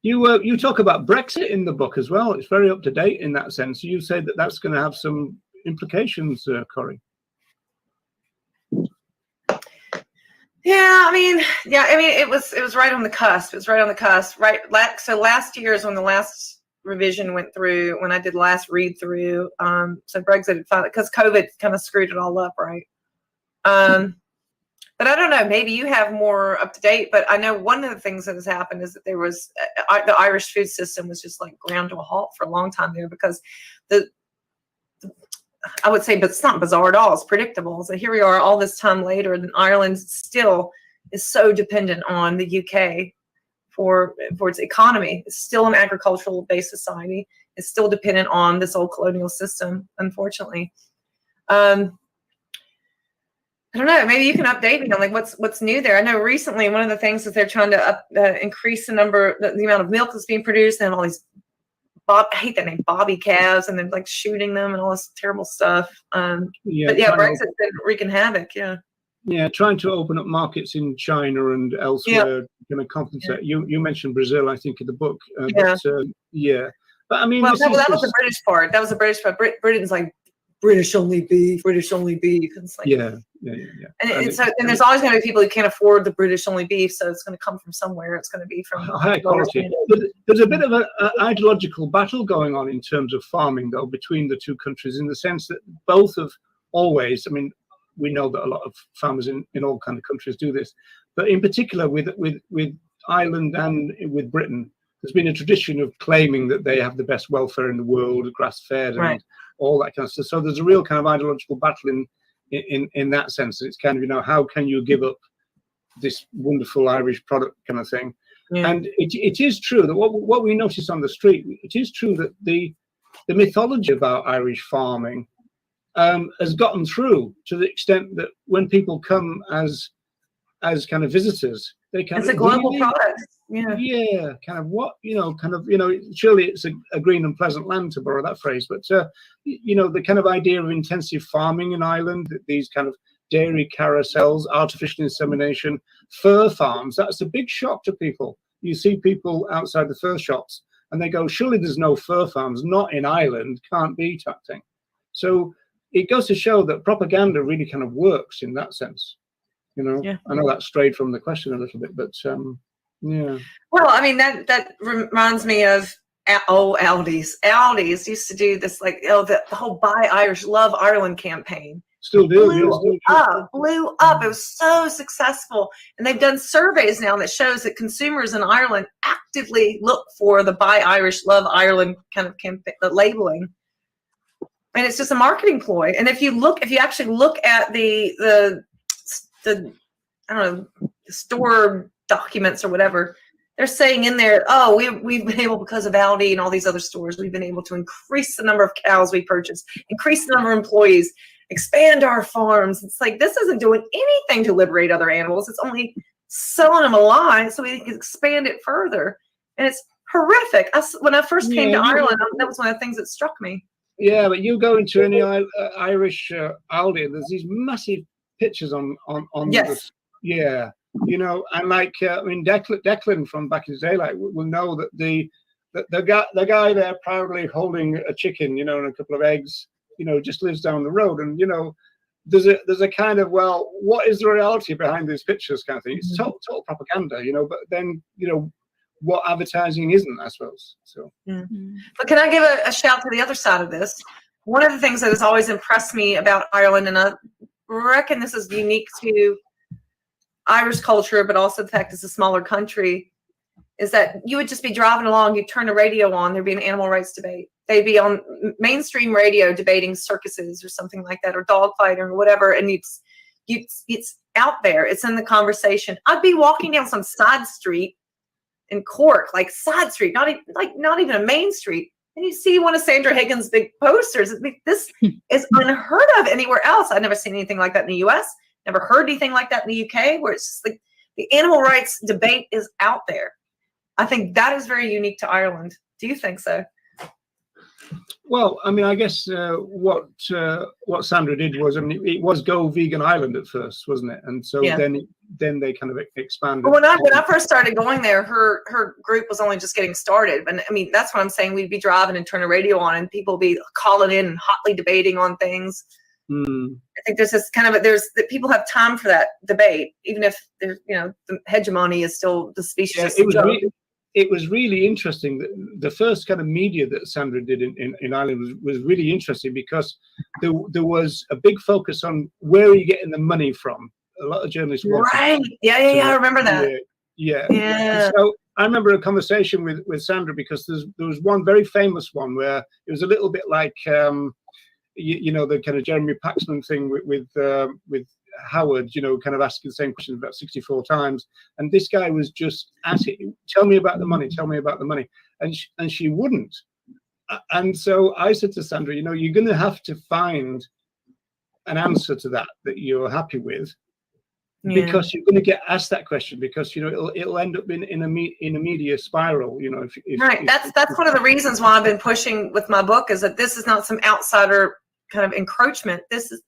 You talk about Brexit in the book as well. It's very up to date in that sense. You say that that's going to have some implications, Corey. Yeah, I mean, it was right on the cusp. It was right on the cusp, right? So last year is when the last revision went through. When I did last read through, so Brexit had finally, because COVID kind of screwed it all up, right? But I don't know. Maybe you have more up to date. But I know one of the things that has happened is that there was the Irish food system was just like ground to a halt for a long time there because I would say, but it's not bizarre at all. It's predictable. So here we are all this time later, and Ireland still is so dependent on the UK for its economy. It's still an agricultural-based society. It's still dependent on this old colonial system, unfortunately. I don't know. Maybe you can update me on like what's new there. I know recently one of the things is they're trying to increase the amount of milk that's being produced, and all these I hate that name, bobby calves, and then like shooting them and all this terrible stuff. But yeah, Brexit's been wreaking havoc. Yeah. Yeah, trying to open up markets in China and elsewhere, going to compensate. Yeah. You mentioned Brazil, I think, in the book. But I mean, well, that was the British part. That was the British part. Britain's like British only beef. British only beef. It's like, yeah. And there's always going to be people who can't afford the British only beef, so it's going to come from somewhere. It's going to be from high quality. There's a bit of an ideological battle going on in terms of farming, though, between the two countries, in the sense that both have always. I mean, we know that a lot of farmers in all kind of countries do this, but in particular with Ireland and with Britain, there's been a tradition of claiming that they have the best welfare in the world, grass-fed, and all that kind of stuff. So there's a real kind of ideological battle in that sense. It's kind of, how can you give up this wonderful Irish product kind of thing? Yeah. And it is true that what we notice on the street, it is true that the mythology about Irish farming has gotten through to the extent that when people come as kind of visitors, they kind of, it's a global product. Yeah, kind of surely it's a green and pleasant land, to borrow that phrase, but the kind of idea of intensive farming in Ireland, these kind of dairy carousels, artificial insemination, fur farms, that's a big shock to people. You see people outside the fur shops and they go, surely there's no fur farms, not in Ireland, can't be, type thing. So it goes to show that propaganda really kind of works in that sense. You know, Yeah. I know that strayed from the question a little bit, but yeah. Well, I mean, that reminds me of Aldi's used to do this, like, the whole Buy Irish, Love Ireland campaign. Still do. Blew up. It was so successful. And they've done surveys now that shows that consumers in Ireland actively look for the Buy Irish, Love Ireland kind of campaign, the labeling. And it's just a marketing ploy. And if you actually look at the I don't know, the store documents or whatever, they're saying in there, oh, we've been able, because of Aldi and all these other stores, we've been able to increase the number of cows we purchase, increase the number of employees, expand our farms. It's like, this isn't doing anything to liberate other animals. It's only selling them alive so we can expand it further. And it's horrific. When I first came to Ireland, that was one of the things that struck me. Yeah, but you go into any Irish Aldi, there's these massive pictures on yes. Yeah, you know, and like I mean, Declan from back in the day, like, will know that the guy there proudly holding a chicken, you know, and a couple of eggs, you know, just lives down the road, and you know, there's a kind of, well, what is the reality behind these pictures kind of thing? It's total propaganda, you know, but then, you know, what advertising isn't, I suppose. So, But can I give a shout to the other side of this? One of the things that has always impressed me about Ireland, and I reckon this is unique to Irish culture, but also the fact it's a smaller country, is that you would just be driving along, you'd turn the radio on, there'd be an animal rights debate. They'd be on mainstream radio debating circuses or something like that, or dogfighting or whatever, and it's out there. It's in the conversation. I'd be walking down some side street in Cork, like side street, not even a main street, and you see one of Sandra Higgins' big posters. This is unheard of anywhere else. I've never seen anything like that in the U.S. Never heard anything like that in the UK, where it's just like the animal rights debate is out there. I think that is very unique to Ireland. Do you think so? Well, I mean, I guess what Sandra did was, I mean, it was Go Vegan Ireland at first, wasn't it? And so then they kind of expanded. Well, when I first started going there, her group was only just getting started. And I mean, that's what I'm saying. We'd be driving and turn the radio on, and people would be calling in and hotly debating on things. I think there's this kind of that people have time for that debate, even if there's, you know, the hegemony is still the species. Yeah, it was really interesting. The first kind of media that Sandra did in Ireland was really interesting, because there was a big focus on where are you getting the money from. A lot of journalists right. Yeah, I remember that. Yeah. So I remember a conversation with Sandra, because there was one very famous one where it was a little bit like you know, the kind of Jeremy Paxman thing with Howard, you know, kind of asking the same question about 64 times, and this guy was just at it. Tell me about the money. Tell me about the money, and she wouldn't. And so I said to Sandra, you know, you're going to have to find an answer to that you're happy with, because you're going to get asked that question, because you know it'll end up in a media spiral. You know, if that's one of the reasons why I've been pushing with my book, is that this is not some outsider kind of encroachment. This is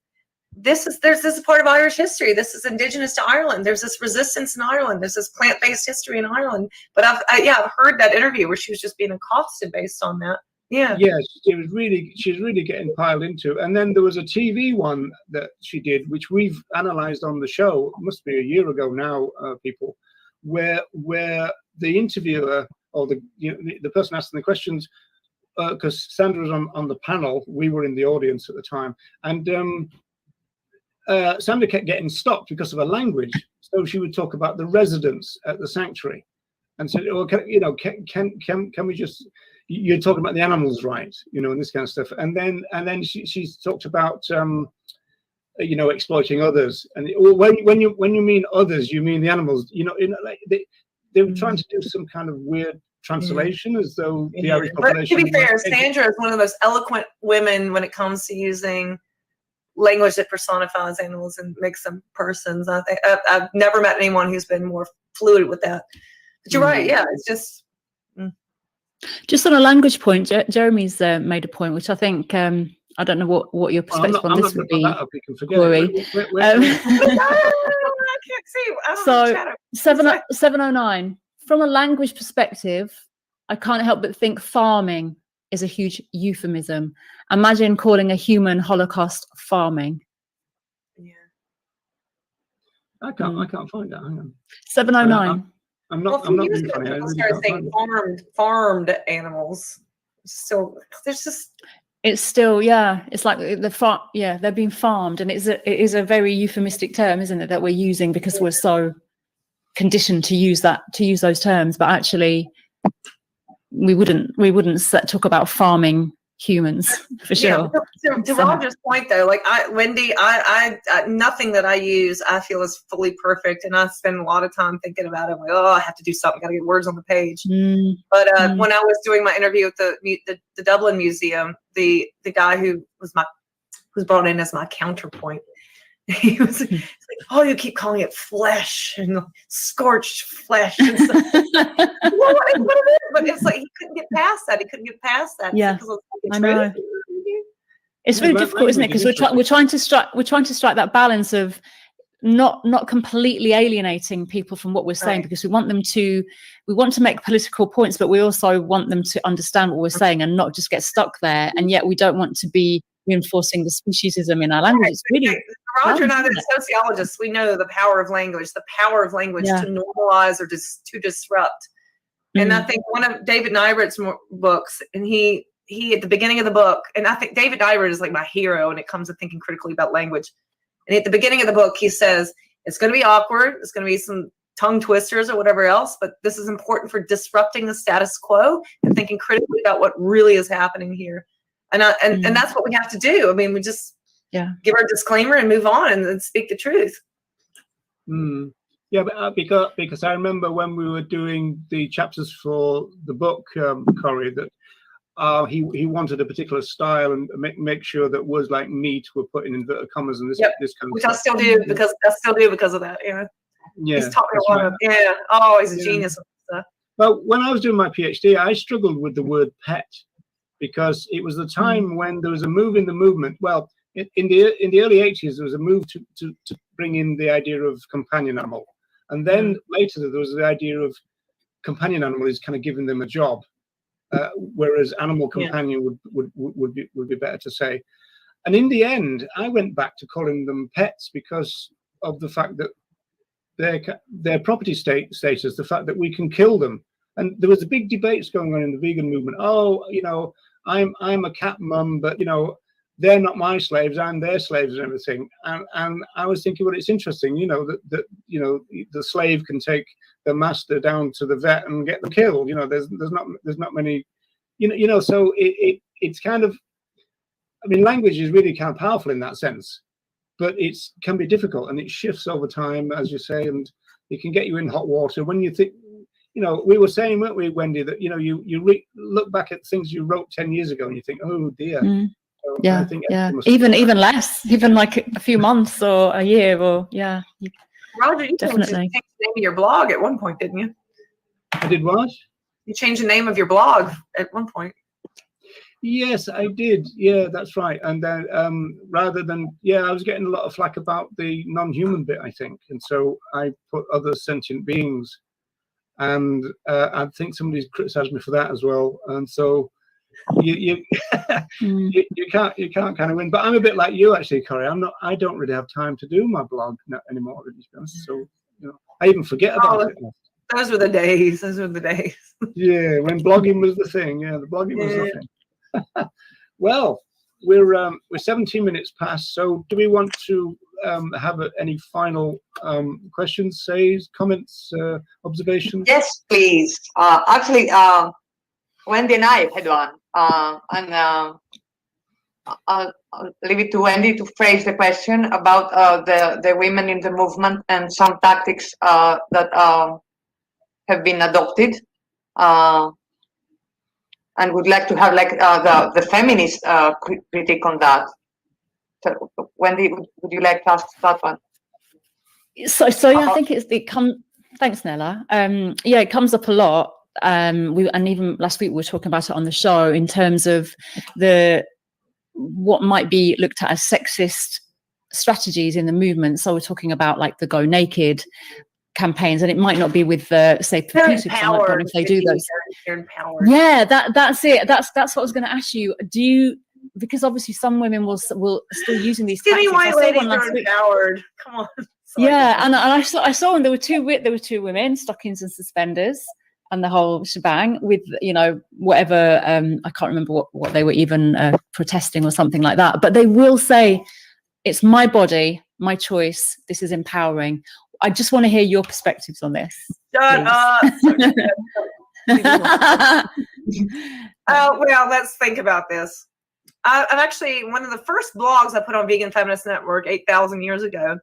part of Irish history. This is indigenous to Ireland. There's this resistance in Ireland. There's this plant-based history in Ireland. But I've heard that interview where she was just being accosted based on that. Yeah, she was really getting piled into. And then there was a TV one that she did, which we've analysed on the show. It must be a year ago now, people, where the interviewer, or the person asking the questions, because Sandra was on the panel, we were in the audience at the time, and Sandra kept getting stopped because of her language. So she would talk about the residents at the sanctuary, and said, "Oh, can we just? You're talking about the animals' rights, you know, and this kind of stuff." And then she talked about you know, exploiting others. And when you mean others, you mean the animals. You know, like they were trying to do some kind of weird translation, as though the Irish population. But to be fair, Sandra is one of the most eloquent women when it comes to using language that personifies animals and makes them persons. I think I've never met anyone who's been more fluid with that. But you're right. Yeah, it's just. Just on a language point, Jeremy's made a point, which I think I don't know what your perspective on this would be, Corey. I can't see. So 709. From a language perspective, I can't help but think farming is a huge euphemism. Imagine calling a human Holocaust farming. I can't find that. Hang on. 709. I'm Well, not. for I'm not years being ago, funny. I people really started can't saying find it. farmed animals. So there's just It's still, yeah, it's like they're being farmed, and it is a very euphemistic term, isn't it, that we're using because we're so conditioned to use those terms, but actually we wouldn't talk about farming humans for sure. Yeah, to Roger's point though, like Wendy, I nothing that I use I feel is fully perfect, and I spend a lot of time thinking about it. I'm like, oh, I have to do something, gotta get words on the page. But when I was doing my interview at the Dublin Museum, the guy who was brought in as my counterpoint, he was like, oh, you keep calling it flesh and scorched flesh and stuff. Well, what it is, but it's like he couldn't get past that. He couldn't get past that. Yeah, I know. It's Yeah, really difficult, isn't it? Because we're trying to strike that balance of not completely alienating people from what we're saying, because we want to make political points, but we also want them to understand what we're saying and not just get stuck there. And yet we don't want to be reinforcing the speciesism in our language. It's really Roger and I, as sociologists, we know the power of language to normalize or to disrupt. And I think one of David Nybert's books, and he at the beginning of the book, and I think David Nybert is like my hero when it comes to thinking critically about language. And at the beginning of the book, he says, it's going to be awkward. It's going to be some tongue twisters or whatever else, but this is important for disrupting the status quo and thinking critically about what really is happening here. And that's what we have to do. I mean, we just give our disclaimer and move on and speak the truth. Yeah, but because I remember when we were doing the chapters for the book, Corey, that he wanted a particular style and make sure that words like meat were put in inverted commas and this kind of which stuff. I still do because of that. Yeah, he's taught me a lot of. Yeah, oh, he's a genius. Well, when I was doing my PhD, I struggled with the word pet because it was the time when there was a move in the movement. Well, in the early 80s, there was a move to bring in the idea of companion animal, and then later there was the idea of companion animal is kind of giving them a job. Whereas animal companion would be better to say. And in the end, I went back to calling them pets because of the fact that their property status, the fact that we can kill them. And there was a big debates going on in the vegan movement. Oh, I'm a cat mum, but they're not my slaves, I'm their slaves and everything. And I was thinking, well, it's interesting, that the slave can take the master down to the vet and get them killed. There's not many, so it's kind of, I mean, language is really kind of powerful in that sense, but it can be difficult and it shifts over time, as you say, and it can get you in hot water when you think, we were saying, weren't we, Wendy, that, you look back at things you wrote 10 years ago and you think, oh dear. So yeah, I think even less, even like a few months or a year or Roger, you definitely changed the name of your blog at one point, didn't you? I did what? You changed the name of your blog at one point. Yes, I did. Yeah, that's right. And then rather than, I was getting a lot of flack about the non-human bit, I think. And so I put other sentient beings. And I think somebody's criticized me for that as well. And so you can't kind of win. But I'm a bit like you, actually, Corey. I don't really have time to do my blog anymore, to be honest. So, I even forget about it. Those were the days. Yeah, when blogging was the thing. Yeah, the blogging was the thing. Well, we're 17 minutes past. So, do we want to have any final questions, comments, observations? Yes, please. Actually, Wendy and I had one, and I'll leave it to Wendy to phrase the question about the women in the movement and some tactics that have been adopted, and would like to have the feminist critique on that. So, Wendy, would you like to ask that one? So I think it comes. Thanks, Nella. It comes up a lot. And even last week we were talking about it on the show in terms of what might be looked at as sexist strategies in the movement. So we're talking about like the Go Naked campaigns, and it might not be with say empowered if they do those. They're empowered. Yeah, that's it. That's what I was going to ask you. Do you? Because obviously some women will still using these Skinny tactics. white ladies are empowered. Come on. Yeah, and I saw and there were two women, stockings and suspenders, and the whole shebang with, you know, whatever, I can't remember what they were even protesting or something like that. But they will say, it's my body, my choice. This is empowering. I just want to hear your perspectives on this. Shut up. Well, let's think about this. I'm actually, one of the first blogs I put on Vegan Feminist Network 8,000 years ago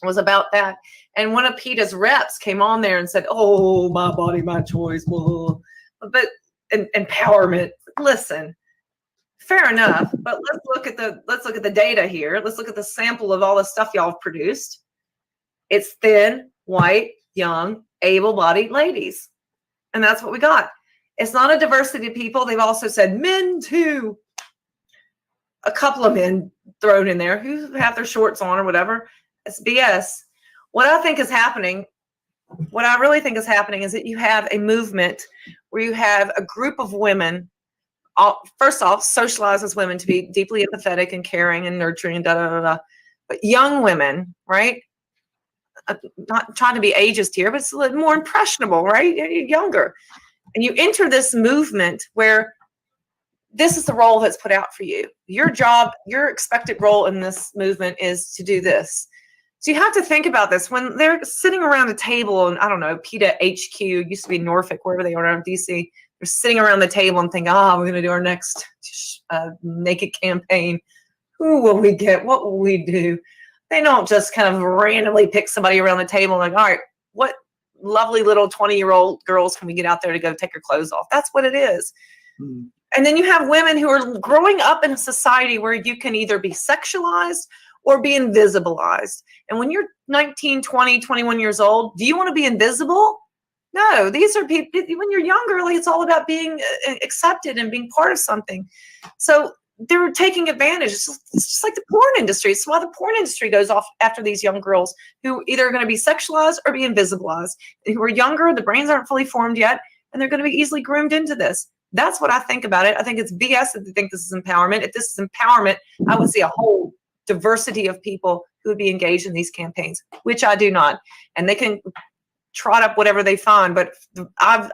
was about that. And one of PETA's reps came on there and said, oh, my body, my choice. Well, but empowerment. Listen, fair enough. But let's look at the data here. Let's look at the sample of all the stuff y'all have produced. It's thin, white, young, able-bodied ladies. And that's what we got. It's not a diversity of people. They've also said men too. A couple of men thrown in there who have their shorts on or whatever. It's BS. What I think is happening, what I really think is happening is that you have a movement where you have a group of women, first off, socialized as women to be deeply empathetic and caring and nurturing and da-da-da-da. But young women, right? Not trying to be ageist here, but it's a little more impressionable, right? You're younger. And you enter this movement where this is the role that's put out for you. Your job, your expected role in this movement is to do this. So you have to think about this when they're sitting around the table, and I don't know, PETA HQ, used to be Norfolk, wherever they are in DC, they're sitting around the table and think, we're going to do our next naked campaign. Who will we get? What will we do? They don't just kind of randomly pick somebody around the table and like, all right, what lovely little 20-year-old girls can we get out there to go take your clothes off? That's what it is. Mm. And then you have women who are growing up in a society where you can either be sexualized or be invisibilized. And when you're 19, 20, 21 years old, do you want to be invisible? No, these are people, when you're younger, like, it's all about being accepted and being part of something. So they're taking advantage. It's just like the porn industry. It's why the porn industry goes off after these young girls who either are going to be sexualized or be invisibilized. And who are younger, the brains aren't fully formed yet, and they're going to be easily groomed into this. That's what I think about it. I think it's BS that they think this is empowerment. If this is empowerment, I would see a whole diversity of people who would be engaged in these campaigns, which I do not. And they can trot up whatever they find, but I've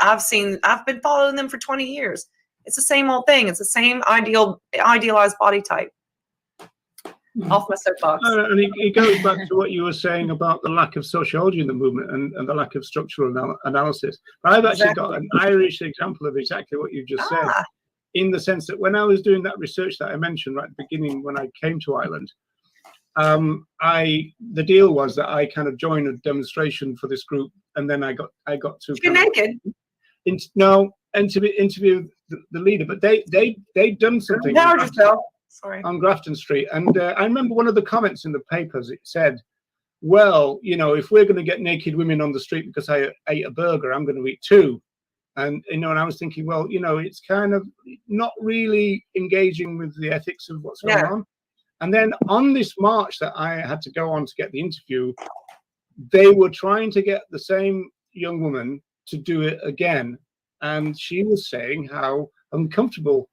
been following them for 20 years. It's the same old thing. It's the same idealized body type. Off my soapbox. And it goes back to what you were saying about the lack of sociology in the movement and the lack of structural analysis. But I've actually got an Irish example of exactly what you just said, in the sense that when I was doing that research that I mentioned right at the beginning when I came to Ireland, the deal was that I kind of joined a demonstration for this group, and then I got to You're naked. Interview the leader, but they'd done something on Grafton Street, and I remember one of the comments in the papers. It said, "Well, you know, if we're going to get naked women on the street because I ate a burger, I'm going to eat two." And and I was thinking, well, it's kind of not really engaging with the ethics of what's going on. And then on this march that I had to go on to get the interview, they were trying to get the same young woman to do it again. And she was saying how uncomfortable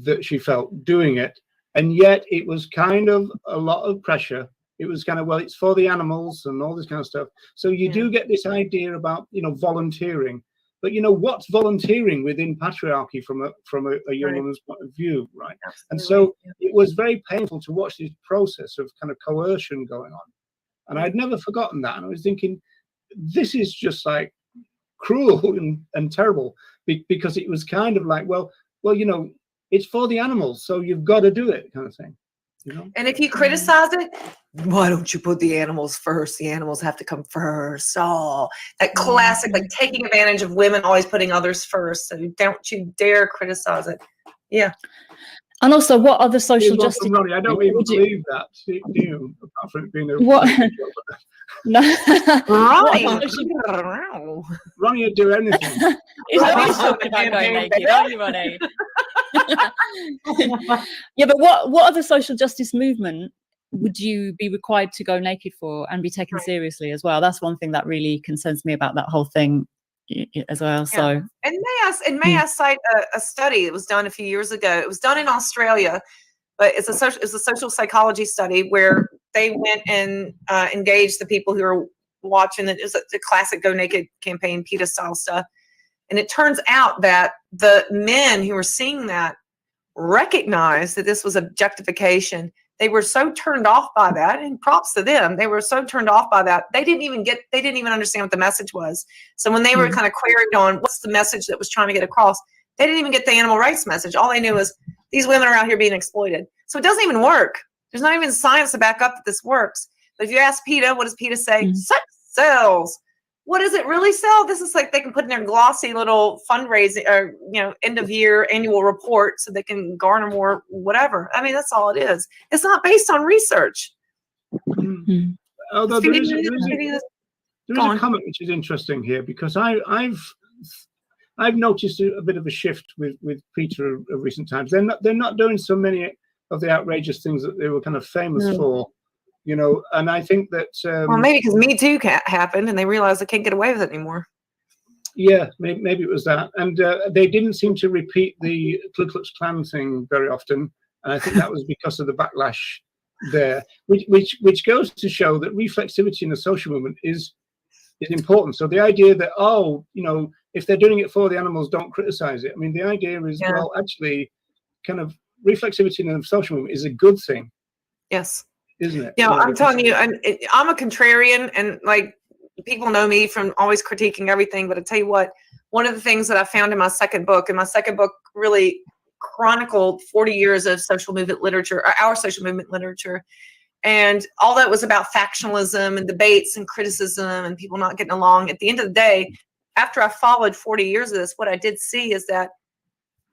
that she felt doing it. And yet it was kind of a lot of pressure. It was kind of, well, it's for the animals and all this kind of stuff. So you do get this idea about, volunteering. But, what's volunteering within patriarchy from a young woman's point of view, right? Absolutely. And so it was very painful to watch this process of kind of coercion going on. And I'd never forgotten that. And I was thinking, this is just like cruel and terrible, because it was kind of like, well, it's for the animals, so you've got to do it, kind of thing. And if you criticize it, why don't you put the animals first? The animals have to come first. Oh, that classic, like taking advantage of women always putting others first. So don't you dare criticize it. Yeah. And also, what other social justice? Ronnie, I don't even believe that. Do you? Apart from it being a what? No. Ronnie would do anything. He's always talking about going naked, aren't you, Ronnie? Yeah, but what other social justice movement would you be required to go naked for and be taken seriously as well? That's one thing that really concerns me about that whole thing as well. Yeah. So, and may I cite a study that was done a few years ago. It was done in Australia, but it's a social psychology study where they went and engaged the people who were watching it. It was the classic Go Naked campaign, PETA style stuff. And it turns out that the men who were seeing that recognized that this was objectification. They were so turned off by that, and props to them. They were so turned off by that. They didn't even understand what the message was. So when they were kind of queried on what's the message that was trying to get across, they didn't even get the animal rights message. All they knew was these women are out here being exploited. So it doesn't even work. There's not even science to back up that this works. But if you ask PETA, what does PETA say? Sex sells. What does it really sell? This is like they can put in their glossy little fundraising or end of year annual report so they can garner more whatever. I mean, that's all it is. It's not based on research. Although there is a comment which is interesting here, because I've noticed a bit of a shift with PETA of recent times. They're not doing so many of the outrageous things that they were kind of famous for. And I think that well, maybe because Me Too happened and they realized they can't get away with it anymore. Yeah, maybe it was that, and they didn't seem to repeat the Ku Klux Klan thing very often, and I think that was because of the backlash there, which goes to show that reflexivity in the social movement is important. So the idea that if they're doing it for the animals, don't criticize it. I mean, the idea is well, actually, kind of reflexivity in the social movement is a good thing. Yes. Isn't it? I'm telling you, I'm a contrarian, and like people know me from always critiquing everything. But I tell you what, one of the things that I found in my second book, really chronicled 40 years of social movement literature, or our social movement literature, and all that was about factionalism and debates and criticism and people not getting along. At the end of the day, after I followed 40 years of this, what I did see is that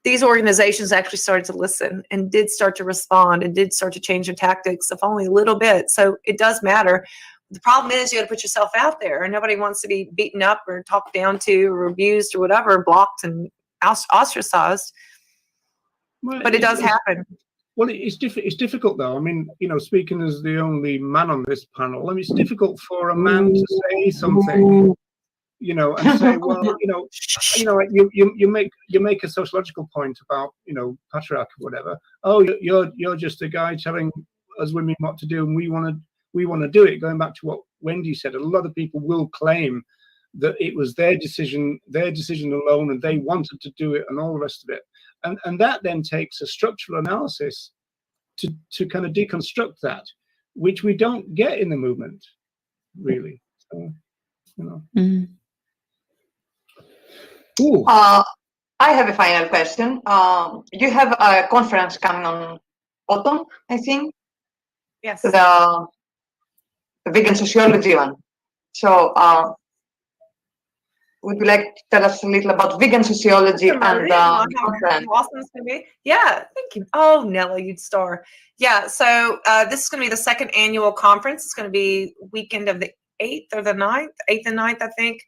these organizations actually started to listen and did start to respond and did start to change their tactics, if only a little bit. So it does matter. The problem is you got to put yourself out there, and nobody wants to be beaten up or talked down to or abused or whatever, blocked and ostracized. Well, but it does happen. Well, it's difficult though. I mean, speaking as the only man on this panel, I mean, it's difficult for a man to say something, and say, well, you make a sociological point about, patriarchy or whatever. Oh, you're just a guy telling us women what to do, and we want to do it. Going back to what Wendy said, a lot of people will claim that it was their decision alone, and they wanted to do it, and all the rest of it. And that then takes a structural analysis to kind of deconstruct that, which we don't get in the movement, really. So, I have a final question. You have a conference coming on autumn, I think. Yes. The vegan sociology one. So, would you like to tell us a little about vegan sociology and how awesome it's going to be? Yeah, thank you. Oh, Nella, you'd star. Yeah, so this is going to be the second annual conference. It's going to be weekend of the 8th or the 9th, 8th and 9th, I think.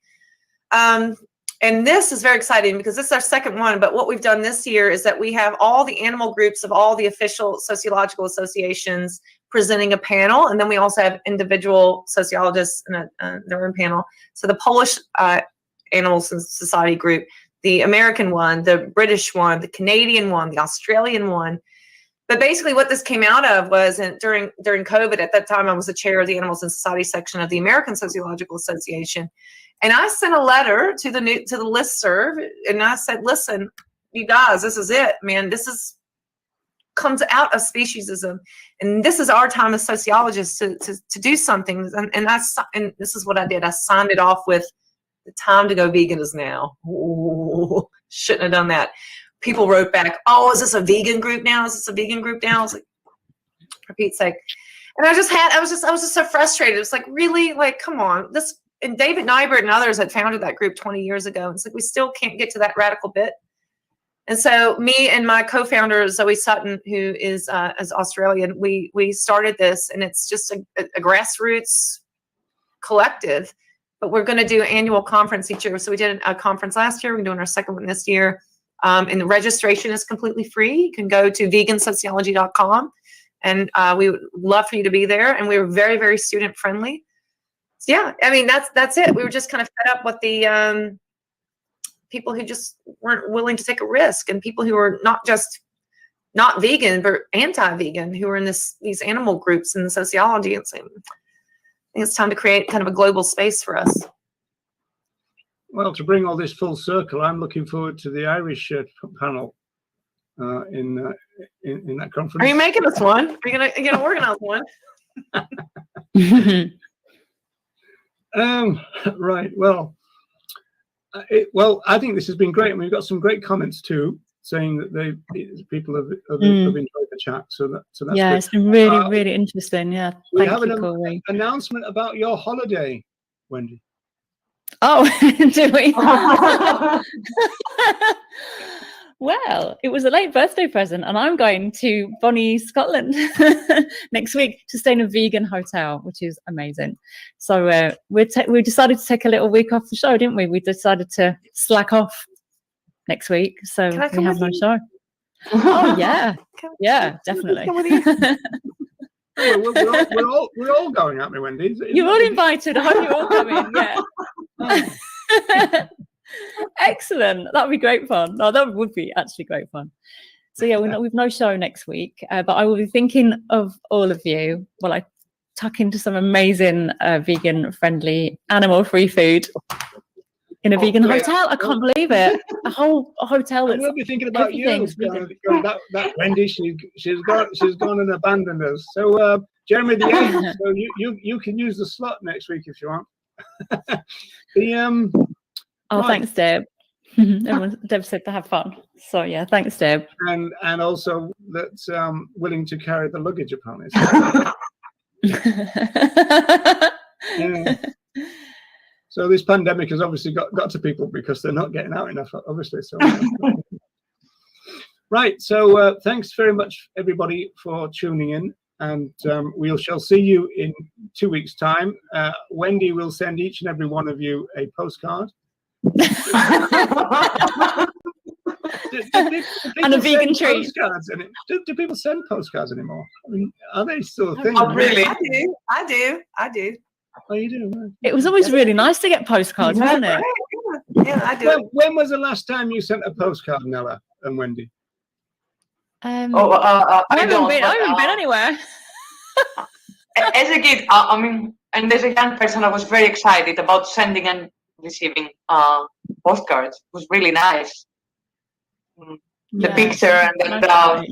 And this is very exciting because this is our second one. But what we've done this year is that we have all the animal groups of all the official sociological associations presenting a panel. And then we also have individual sociologists in their own panel. So the Polish Animal Society group, the American one, the British one, the Canadian one, the Australian one. But basically what this came out of was during COVID, at that time I was the chair of the Animals and Society section of the American Sociological Association. And I sent a letter to the listserv, and I said, listen, you guys, this is it, man. This comes out of speciesism, and this is our time as sociologists to do something. And this is what I did. I signed it off with, the time to go vegan is now. Ooh, shouldn't have done that. People wrote back, oh, is this a vegan group now? Is this a vegan group now? I was like, for Pete's sake. And I was just so frustrated. It was like, really? Like, come on. And David Nybert and others had founded that group 20 years ago. It's like, we still can't get to that radical bit. And so me and my co-founder, Zoe Sutton, who is Australian, we started this, and it's just a grassroots collective. But we're going to do an annual conference each year. So we did a conference last year. We're doing our second one this year. And the registration is completely free. You can go to vegansociology.com. And we would love for you to be there. And we were very, very student friendly. So yeah, I mean, that's it. We were just kind of fed up with the people who just weren't willing to take a risk, and people who were not just not vegan, but anti-vegan, who are in these animal groups in the sociology. And so I think it's time to create kind of a global space for us. Well, to bring all this full circle, I'm looking forward to the Irish panel in that conference. Are you making us one? Are you gonna organize one? Right. Well, I think this has been great, and we've got some great comments too, saying that people have enjoyed the chat. So that's yeah, good. it's been really, really interesting. Yeah, We thank have you, an Corey. announcement about your holiday, Wendy. Oh, do we? Well, it was a late birthday present, and I'm going to Bonnie, Scotland next week to stay in a vegan hotel, which is amazing. So we decided to take a little week off the show, didn't we? We decided to slack off next week, so we have no show. Oh yeah, yeah, definitely. We're all going, aren't we, Wendy? You're all invited. I hope you're all coming. Yeah. Excellent. That would be great fun. No, that would be actually great fun. So yeah, we've no show next week, but I will be thinking of all of you while I tuck into some amazing vegan-friendly, animal-free food in a vegan hotel. I can't believe it. A whole hotel. That's we'll be thinking about you. That Wendy, she's gone and abandoned us. So Jeremy the 8th, so you can use the slot next week if you want. Oh, right. Thanks, Deb. Deb said to have fun. So yeah, thanks, Deb. And also that's willing to carry the luggage apparently. Yeah. So this pandemic has obviously got to people because they're not getting out enough, obviously. So right. So thanks very much, everybody, for tuning in. And we shall see you in 2 weeks' time. Wendy will send each and every one of you a postcard. And a vegan treat. Do people send postcards anymore? I mean, are they still a thing? Oh, really? I do. Oh, you do? Right. It was always really nice to get postcards, wasn't it? Yeah, I do. When was the last time you sent a postcard, Nella and Wendy? I haven't been anywhere. As a kid, I mean, and as a young person, I was very excited about sending and receiving postcards. It was really nice. The picture and then a couple of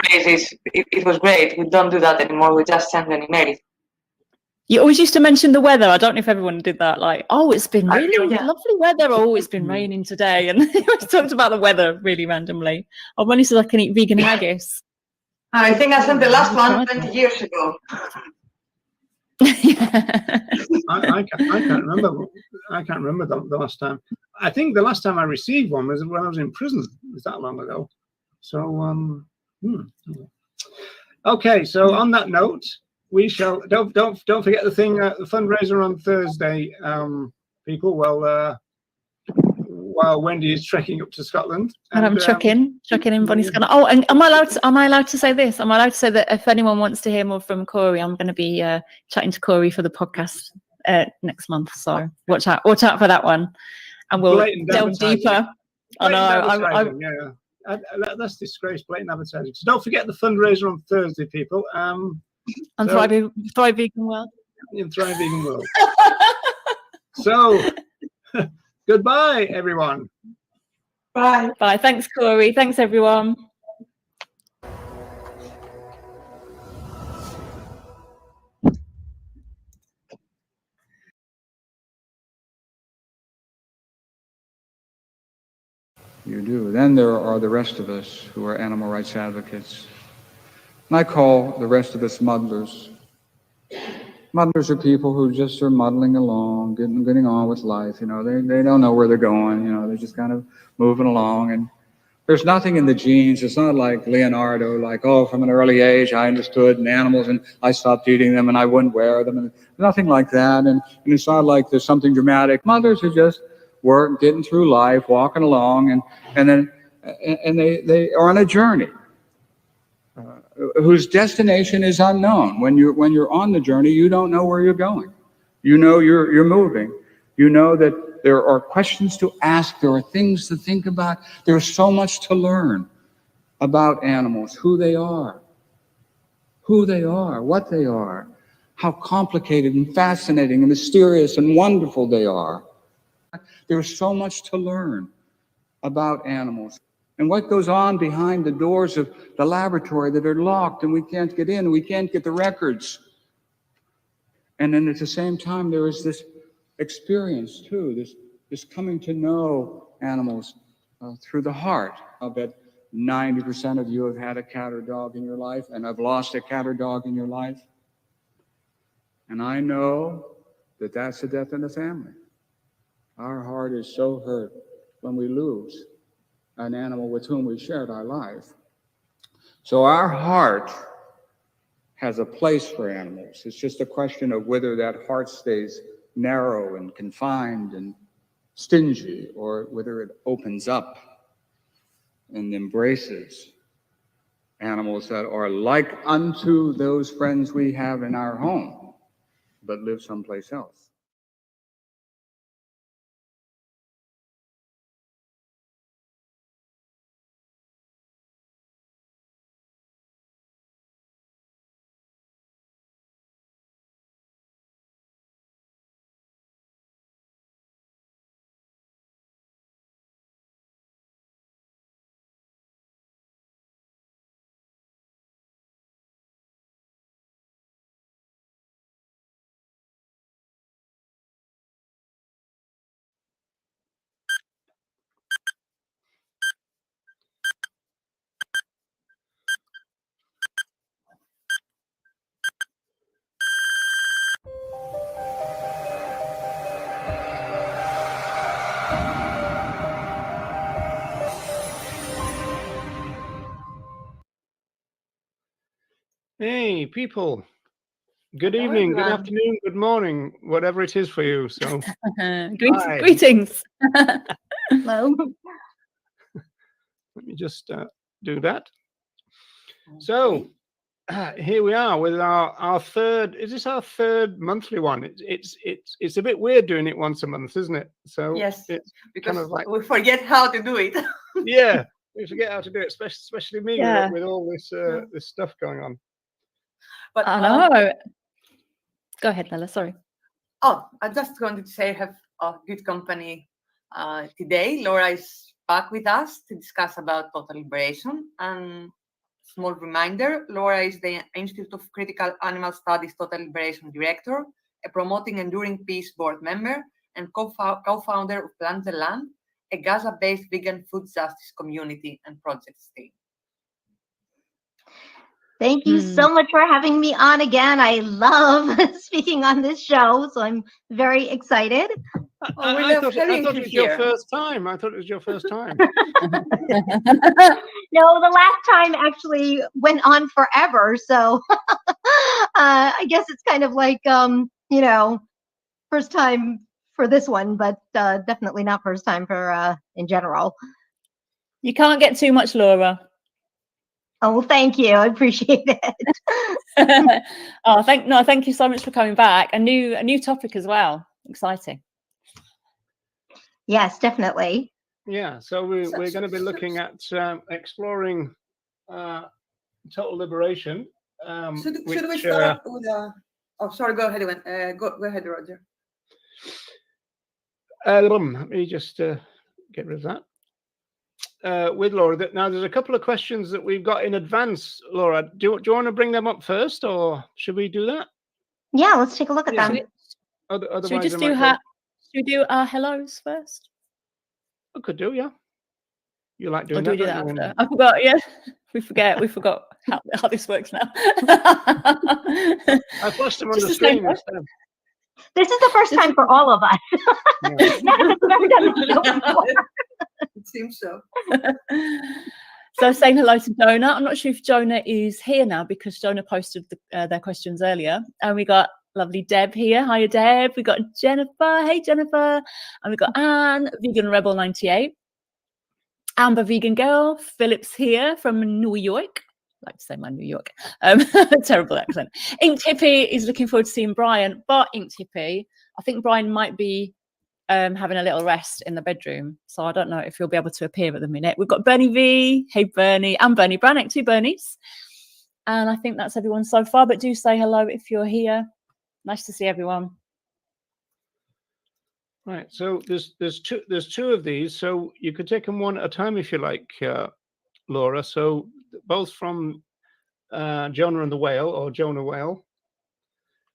phrases. It was great. We don't do that anymore. We just send an email. You always used to mention the weather. I don't know if everyone did that. Like, oh, it's been really lovely weather. Oh, it's been raining today. And we talked about the weather really randomly. Or when he said I can eat vegan haggis. I think I sent the last one 20 years ago. I can't remember. I can't remember the last time. I think the last time I received one was when I was in prison. It was that long ago. So okay. So on that note, we shall don't forget the thing. The fundraiser on Thursday, people. Well, while Wendy is trekking up to Scotland, and I'm trekking in Bonnie, Scotland. Oh, and am I allowed to say this? Am I allowed to say that if anyone wants to hear more from Corey, I'm going to be chatting to Corey for the podcast next month. So watch out for that one, and we'll delve deeper. I know. That's disgrace, blatant advertising. So don't forget the fundraiser on Thursday, people. On Thrive Vegan World. In Thrive Vegan World. So, goodbye, everyone. Bye. Bye. Thanks, Corey. Thanks, everyone. You do. Then there are the rest of us who are animal rights advocates. And I call the rest of us muddlers. Muddlers are people who just are muddling along, getting on with life. You know, they don't know where they're going. You know, they're just kind of moving along. And there's nothing in the genes. It's not like Leonardo, like, oh, from an early age I understood animals and I stopped eating them and I wouldn't wear them. And nothing like that. And it's not like there's something dramatic. Mothers are just getting through life, walking along, and they are on a journey whose destination is unknown. When you're on the journey, you don't know where you're going. You know you're moving. You know that there are questions to ask. There are things to think about. There's so much to learn. about animals, who they are, what they are, how complicated and fascinating and mysterious and wonderful they are. There's so much to learn about animals and what goes on behind the doors of the laboratory that are locked and we can't get in, we can't get the records. And then at the same time, there is this experience too, this coming to know animals through the heart. I'll bet 90% of you have had a cat or dog in your life, and have lost a cat or dog in your life. And I know that that's the death in the family. Our heart is so hurt when we lose an animal with whom we shared our life. So our heart has a place for animals. It's just a question of whether that heart stays narrow and confined and stingy, or whether it opens up and embraces animals that are like unto those friends we have in our home, but live someplace else. Hey, people. Good Hello, evening, good everyone. afternoon, good morning, whatever it is for you. So, hi. Greetings. Hello. Let me just do that. So, here we are with our third. Is this our third monthly one? It's a bit weird doing it once a month, isn't it? So Yes, it's because kind of like, we forget how to do it. yeah, we forget how to do it, especially me Yeah. with all this this stuff going on. But I know. Go ahead, Lella. Sorry. oh, I just wanted to say I have a good company today. Laura is back with us to discuss about total liberation. And small reminder, Laura is the Institute of Critical Animal Studies Total Liberation Director, a Promoting Enduring Peace board member, and co-founder of Plant the Land, a Gaza-based vegan food justice community and projects team. Thank you so much for having me on again. I love speaking on this show, so I'm very excited. I thought it was your first time. I thought it was your first time. No, the last time actually went on forever, so I guess it's kind of like you know, first time for this one, but definitely not first time for in general. You can't get too much, Laura. Oh, thank you. I appreciate it. Oh, thank you so much for coming back. A new topic as well. Exciting. Yes, definitely. Yeah, so we're going to be looking at exploring total liberation. Should we which, start with oh, sorry, go ahead, go ahead, Roger. Let me just get rid of that. With Laura, now there's a couple of questions that we've got in advance. Laura, do you want to bring them up first, or should we do that? Yeah, let's take a look at them. Otherwise, Should we just I do might should we do our hellos first? I could do, yeah. You like Or doing do we that? do that don't you, after? I forgot. Yeah, we forgot how this works now. I flashed them on Just the the same screen way. instead. This is the first time for all of us. None of us have ever done this show before. It seems so. So saying hello to Jonah. I'm not sure if Jonah is here now because Jonah posted their questions earlier. And we got lovely Deb here. Hiya, Deb. We got Jennifer. Hey, Jennifer. And we got Anne, Vegan Rebel 98. Amber Vegan Girl. Philip's here from New York. I like to say my New York. Terrible accent. Inked Hippie is looking forward to seeing Brian. But Inked Hippie, I think Brian might be having a little rest in the bedroom. So I don't know if you'll be able to appear at the minute. We've got Bernie V, hey Bernie, and Bernie Brannick, 2 Bernies. And I think that's everyone so far, but do say hello if you're here. Nice to see everyone. Right, so there's two of these, so you could take them one at a time if you like, Laura. So both from Jonah and the Whale, or Jonah Whale.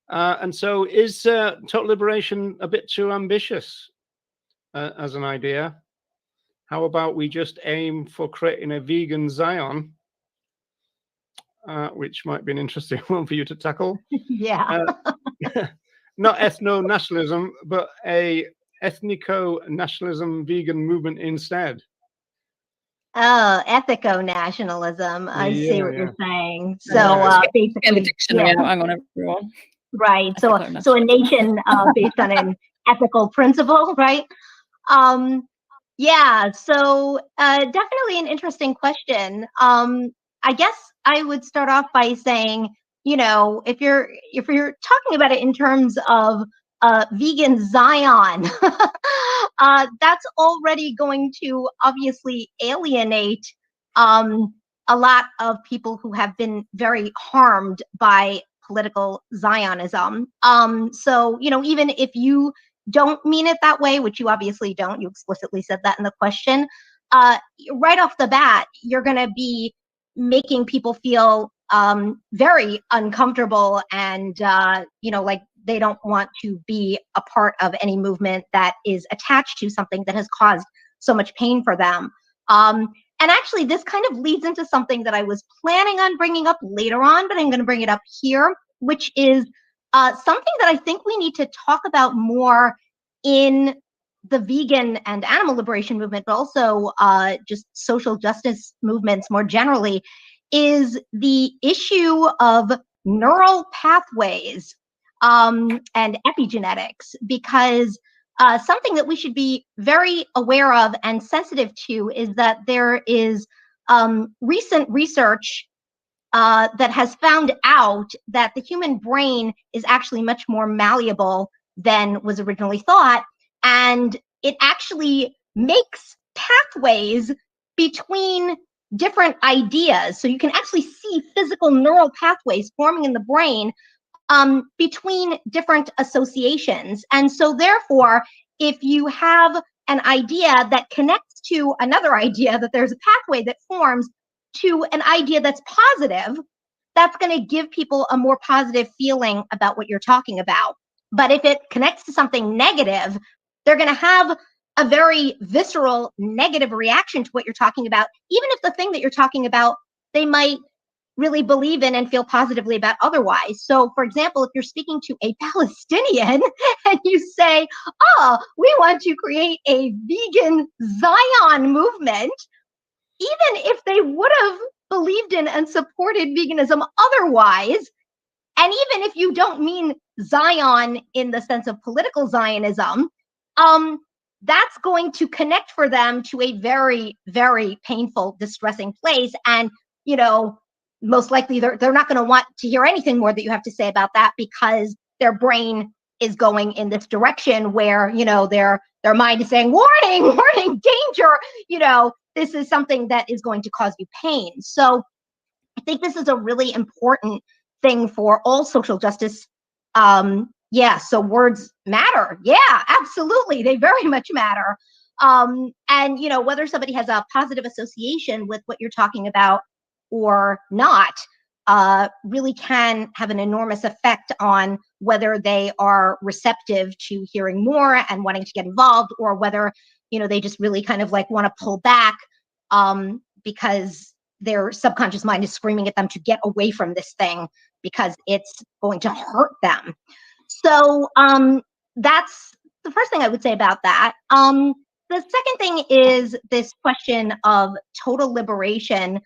And so is total liberation a bit too ambitious as an idea? How about we just aim for creating a vegan Zion, which might be an interesting one for you to tackle. Yeah. Not ethno-nationalism, but a ethnico-nationalism vegan movement instead. Oh, ethico-nationalism. I see what you're saying. So basically, Get the dictionary out. Hang on, everyone. Right. So a nation based on an ethical principle, right? Yeah. So definitely an interesting question. I guess I would start off by saying, you know, if you're talking about it in terms of vegan Zion, that's already going to obviously alienate a lot of people who have been very harmed by political Zionism. So, you know, even if you don't mean it that way, which you obviously don't, you explicitly said that in the question, right off the bat, you're going to be making people feel very uncomfortable and, you know, like they don't want to be a part of any movement that is attached to something that has caused so much pain for them. And actually, this kind of leads into something that I was planning on bringing up later on, but I'm going to bring it up here, which is something that I think we need to talk about more in the vegan and animal liberation movement, but also just social justice movements more generally, is the issue of neural pathways and epigenetics, because something that we should be very aware of and sensitive to is that there is recent research that has found out that the human brain is actually much more malleable than was originally thought. And it actually makes pathways between different ideas. So you can actually see physical neural pathways forming in the brain between different associations. And so therefore, if you have an idea that connects to another idea, that there's a pathway that forms to an idea that's positive, that's going to give people a more positive feeling about what you're talking about. But if it connects to something negative, they're going to have a very visceral negative reaction to what you're talking about, even if the thing that you're talking about, they might really believe in and feel positively about otherwise. So, for example, if you're speaking to a Palestinian and you say, oh, we want to create a vegan Zion movement, even if they would have believed in and supported veganism otherwise, and even if you don't mean Zion in the sense of political Zionism, that's going to connect for them to a very, very painful, distressing place. And, you know, most likely they're not going to want to hear anything more that you have to say about that, because their brain is going in this direction where, you know, their mind is saying, warning, warning, danger, you know, this is something that is going to cause you pain. So I think this is a really important thing for all social justice. Yeah, so words matter. Yeah, absolutely. They very much matter. And, you know, whether somebody has a positive association with what you're talking about or not, really can have an enormous effect on whether they are receptive to hearing more and wanting to get involved, or whether, you know, they just really kind of like want to pull back because their subconscious mind is screaming at them to get away from this thing because it's going to hurt them. So that's the first thing I would say about that. The second thing is this question of total liberation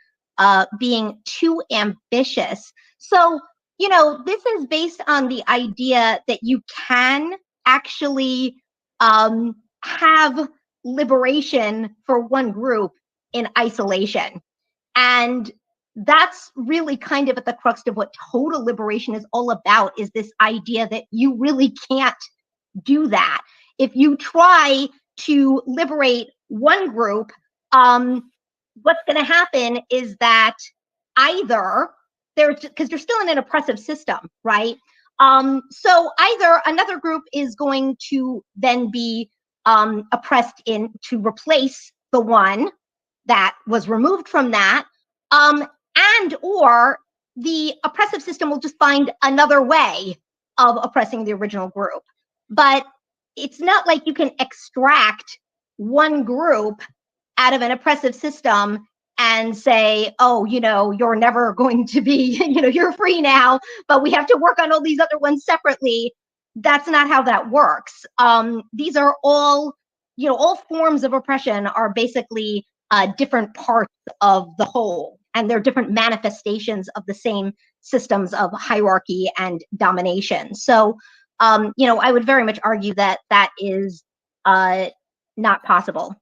being too ambitious. So, you know, this is based on the idea that you can actually have liberation for one group in isolation. And that's really kind of at the crux of what total liberation is all about, is this idea that you really can't do that. if you try to liberate one group, what's going to happen is that either because you're still in an oppressive system, right? So either another group is going to then be oppressed to replace the one that was removed from that, and or the oppressive system will just find another way of oppressing the original group. But it's not like you can extract one group out of an oppressive system and say, oh, you're never going to be, you're free now, but we have to work on all these other ones separately. That's not how that works. These are all, all forms of oppression are basically different parts of the whole, and they're different manifestations of the same systems of hierarchy and domination. So, I would very much argue that that is not possible.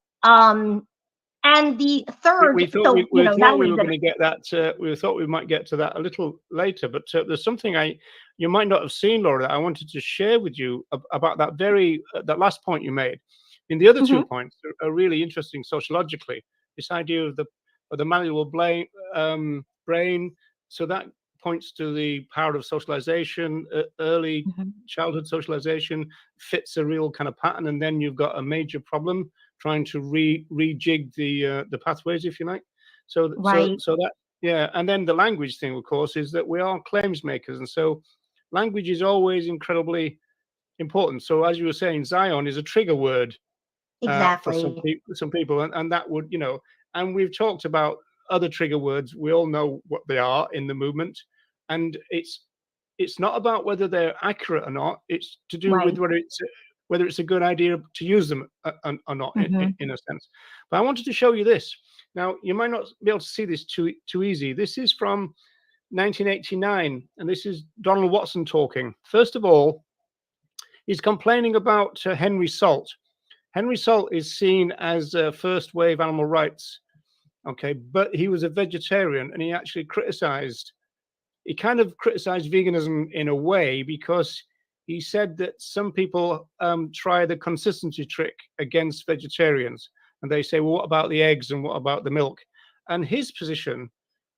And the third, we thought we were going to get that. We thought we might get to that a little later, but there's something you might not have seen, Laura, that I wanted to share with you about that that last point you made. In the other two points are really interesting sociologically. This idea of the malleable brain. So that points to the power of socialization, early childhood socialization fits a real kind of pattern, and then you've got a major problem trying to rejig the pathways, if you like. So that, yeah. And then the language thing, of course, is that we are claims makers, and so language is always incredibly important. So as you were saying, Zion is a trigger word for some people, and that would, and we've talked about other trigger words. We all know what they are in the movement, and it's not about whether they're accurate or not. It's to do with whether it's a good idea to use them or not, in a sense. But I wanted to show you this. Now, you might not be able to see this too easy. This is from 1989, and this is Donald Watson talking. First of all, he's complaining about Henry Salt. Henry Salt is seen as first wave animal rights, okay, but he was a vegetarian, and he actually criticized veganism in a way, because he said that some people try the consistency trick against vegetarians, and they say, well, what about the eggs and what about the milk? And his position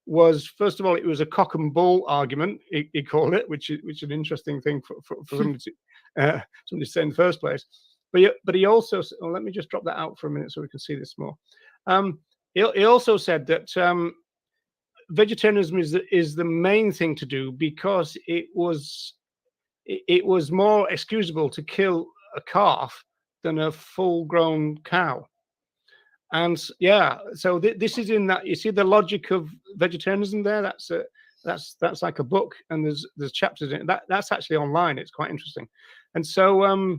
was, first of all, it was a cock and bull argument, he called it, which is an interesting thing for somebody to say in the first place. But he also, let me just drop that out for a minute so we can see this more. He also said that vegetarianism is the main thing to do, because it was more excusable to kill a calf than a full-grown cow. And yeah, so this is in that, you see the logic of vegetarianism there. That's like a book, and there's chapters in it. That's actually online. It's quite interesting. And so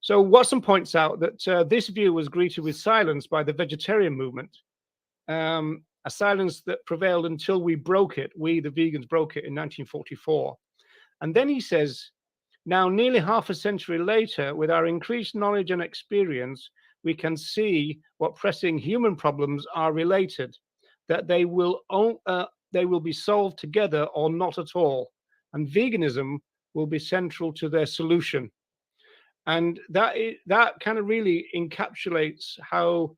so Watson points out that this view was greeted with silence by the vegetarian movement, a silence that prevailed until we broke it. We, the vegans, broke it in 1944. And then he says, now, nearly half a century later, with our increased knowledge and experience, we can see what pressing human problems are related, that they will be solved together or not at all, and veganism will be central to their solution. And that kind of really encapsulates how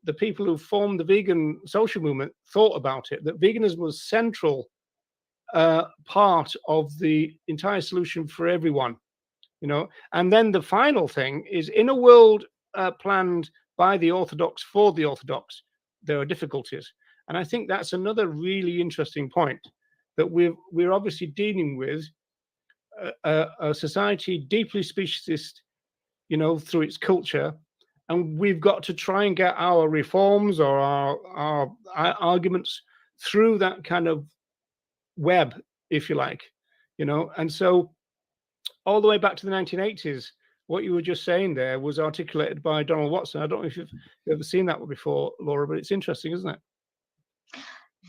the people who formed the vegan social movement thought about it, that veganism was central part of the entire solution for everyone, And then the final thing is, in a world planned by the Orthodox for the Orthodox, there are difficulties. And I think that's another really interesting point, that we're obviously dealing with a society deeply speciesist, through its culture, and we've got to try and get our reforms or our arguments through that kind of web, if you like, And so all the way back to the 1980s, what you were just saying there was articulated by Donald Watson. I don't know if you've ever seen that one before, Laura, but it's interesting, isn't it?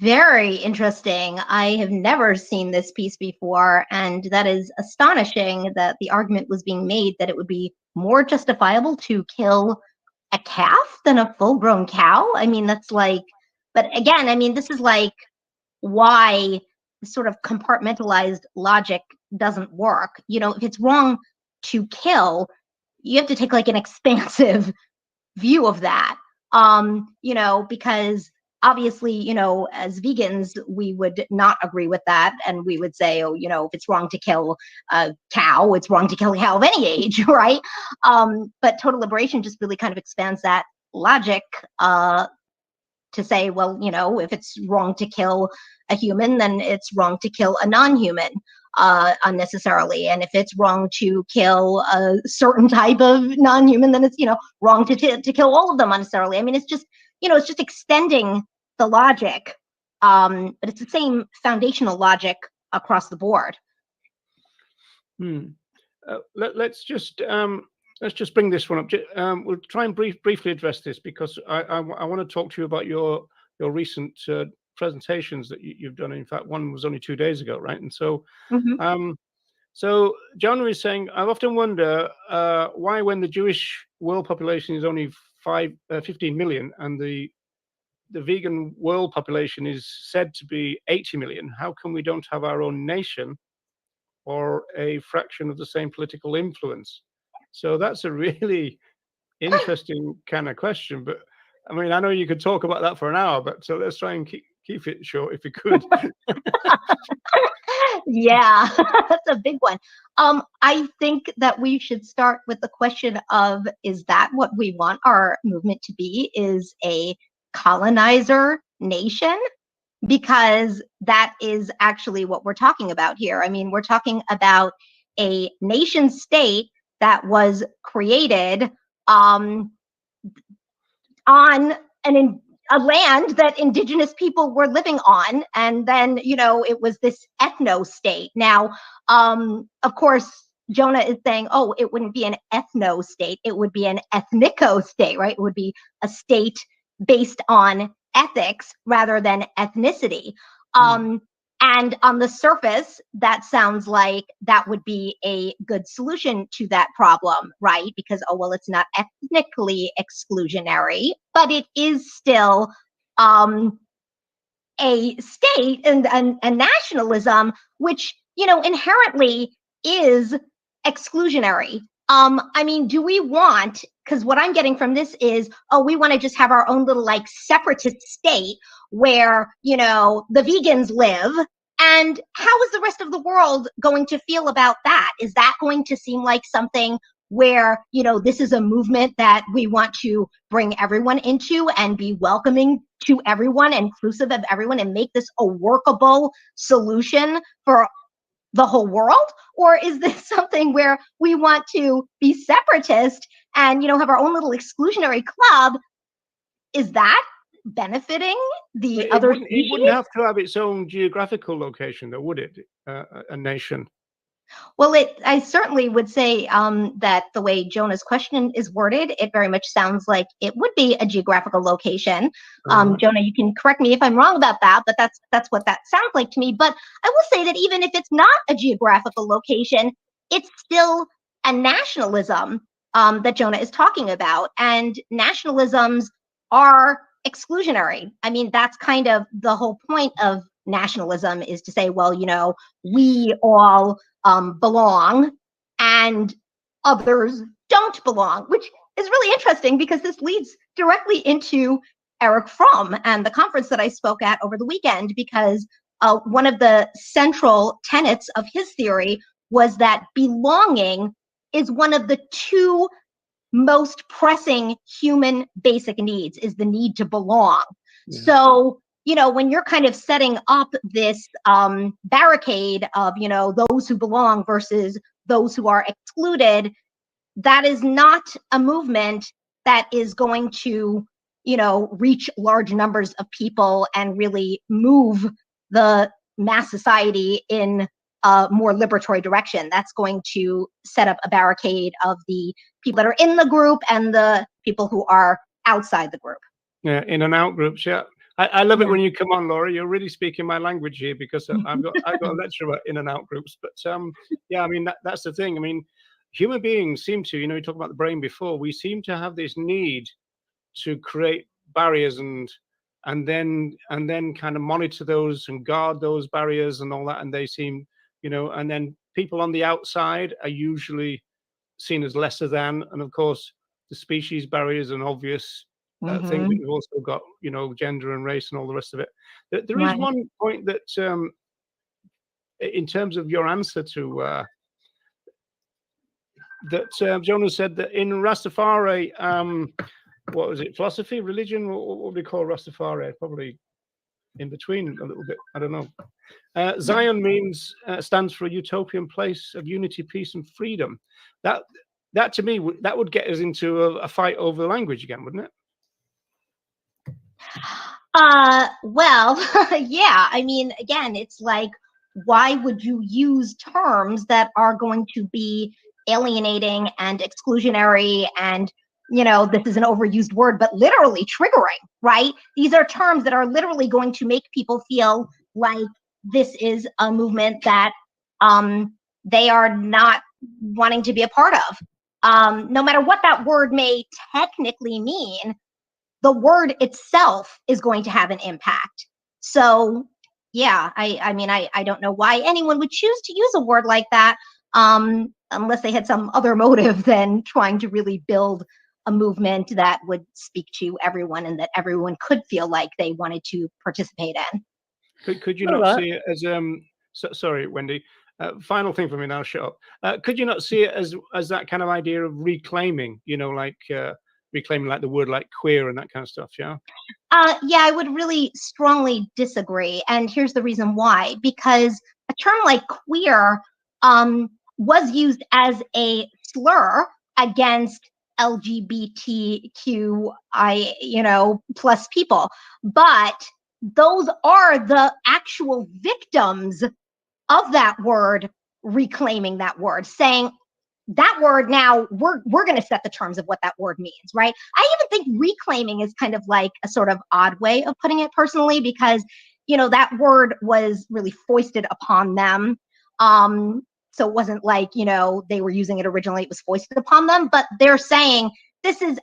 Very interesting. I have never seen this piece before, and that is astonishing that the argument was being made that it would be more justifiable to kill a calf than a full-grown cow. I mean, that's like, but again, I mean, this is like why sort of compartmentalized logic doesn't work. If it's wrong to kill, you have to take like an expansive view of that. You know, because obviously, you know, as vegans, we would not agree with that. And we would say, oh, you know, if it's wrong to kill a cow, it's wrong to kill a cow of any age, right? But total liberation just really kind of expands that logic to say, well, you know, if it's wrong to kill a human, then it's wrong to kill a non-human unnecessarily. And if it's wrong to kill a certain type of non-human, then it's, you know, wrong to kill all of them unnecessarily. I mean, it's just, you know, it's just extending the logic, but it's the same foundational logic across the board. Let's just bring this one up. We'll try and briefly address this, because I want to talk to you about your recent presentations that you've done. In fact, one was only 2 days ago, right? And so, so Jonah is saying, I often wonder why, when the Jewish world population is only 15 million and the vegan world population is said to be 80 million, how come we don't have our own nation or a fraction of the same political influence? So that's a really interesting kind of question. But I mean, I know you could talk about that for an hour, but so let's try and keep it short if we could. Yeah, that's a big one. I think that we should start with the question of, is that what we want our movement to be? Is a colonizer nation? Because that is actually what we're talking about here. I mean, we're talking about a nation state that was created on a land that indigenous people were living on, and then, you know, it was this ethno state. Now, of course, Jonah is saying, oh, it wouldn't be an ethno state, it would be an ethnico state, right? It would be a state based on ethics rather than ethnicity. And on the surface, that sounds like that would be a good solution to that problem, right? Because, oh, well, it's not ethnically exclusionary, but it is still a state and nationalism, which, you know, inherently is exclusionary. I mean, do we want, because what I'm getting from this is, oh, we want to just have our own little like separatist state where, you know, the vegans live. And how is the rest of the world going to feel about that? Is that going to seem like something where, you know, this is a movement that we want to bring everyone into and be welcoming to everyone, inclusive of everyone, and make this a workable solution for the whole world? Or is this something where we want to be separatist and, you know, have our own little exclusionary club? Is that benefiting the other species? It wouldn't have to have its own geographical location, though, would it? A nation. Well, I certainly would say that the way Jonah's question is worded, it very much sounds like it would be a geographical location. Jonah, you can correct me if I'm wrong about that, but that's what that sounds like to me. But I will say that even if it's not a geographical location, it's still a nationalism that Jonah is talking about. And nationalisms are exclusionary. I mean, that's kind of the whole point of nationalism, is to say, well, you know, we all belong and others don't belong, which is really interesting because this leads directly into Eric Fromm and the conference that I spoke at over the weekend, because one of the central tenets of his theory was that belonging is one of the two most pressing human basic needs, is the need to belong. Yeah. So, you know, when you're kind of setting up this barricade of, you know, those who belong versus those who are excluded, that is not a movement that is going to, you know, reach large numbers of people and really move the mass society in a more liberatory direction. That's going to set up a barricade of the people that are in the group and the people who are outside the group. Yeah, in and out groups, yeah. I love it when you come on, Laura. You're really speaking my language here, because I've got a lecture about in and out groups. But yeah, I mean, that's the thing. I mean, human beings seem to, you know, you talked about the brain before, we seem to have this need to create barriers and then kind of monitor those and guard those barriers and all that. And they seem, you know, and then people on the outside are usually seen as lesser than, and of course the species barrier is an obvious thing, but you've also got, you know, gender and race and all the rest of it. There is one point that in terms of your answer to that Jonah said that in Rastafari, what was it, philosophy, religion, what do we call Rastafari? Probably in between a little bit, I don't know. Zion means stands for a utopian place of unity, peace, and freedom. That to me, that would get us into a fight over the language again, wouldn't it? Well, yeah. I mean, again, it's like, why would you use terms that are going to be alienating and exclusionary and, you know, this is an overused word, but literally triggering, right? These are terms that are literally going to make people feel like this is a movement that they are not wanting to be a part of. No matter what that word may technically mean, the word itself is going to have an impact. So yeah, I mean, I don't know why anyone would choose to use a word like that unless they had some other motive than trying to really build a movement that would speak to everyone and that everyone could feel like they wanted to participate in. Could you not see it as sorry, Wendy, final thing for me now, shut up. Could you not see it as that kind of idea of reclaiming, you know, like reclaiming like the word like queer and that kind of stuff? Yeah. Yeah, I would really strongly disagree, and here's the reason why. Because a term like queer was used as a slur against LGBTQI, you know, plus people, but those are the actual victims of that word reclaiming that word, saying that word now we're going to set the terms of what that word means, right? I even think reclaiming is kind of like a sort of odd way of putting it personally, because, you know, that word was really foisted upon them. So it wasn't like, you know, they were using it originally, it was foisted upon them, but they're saying this is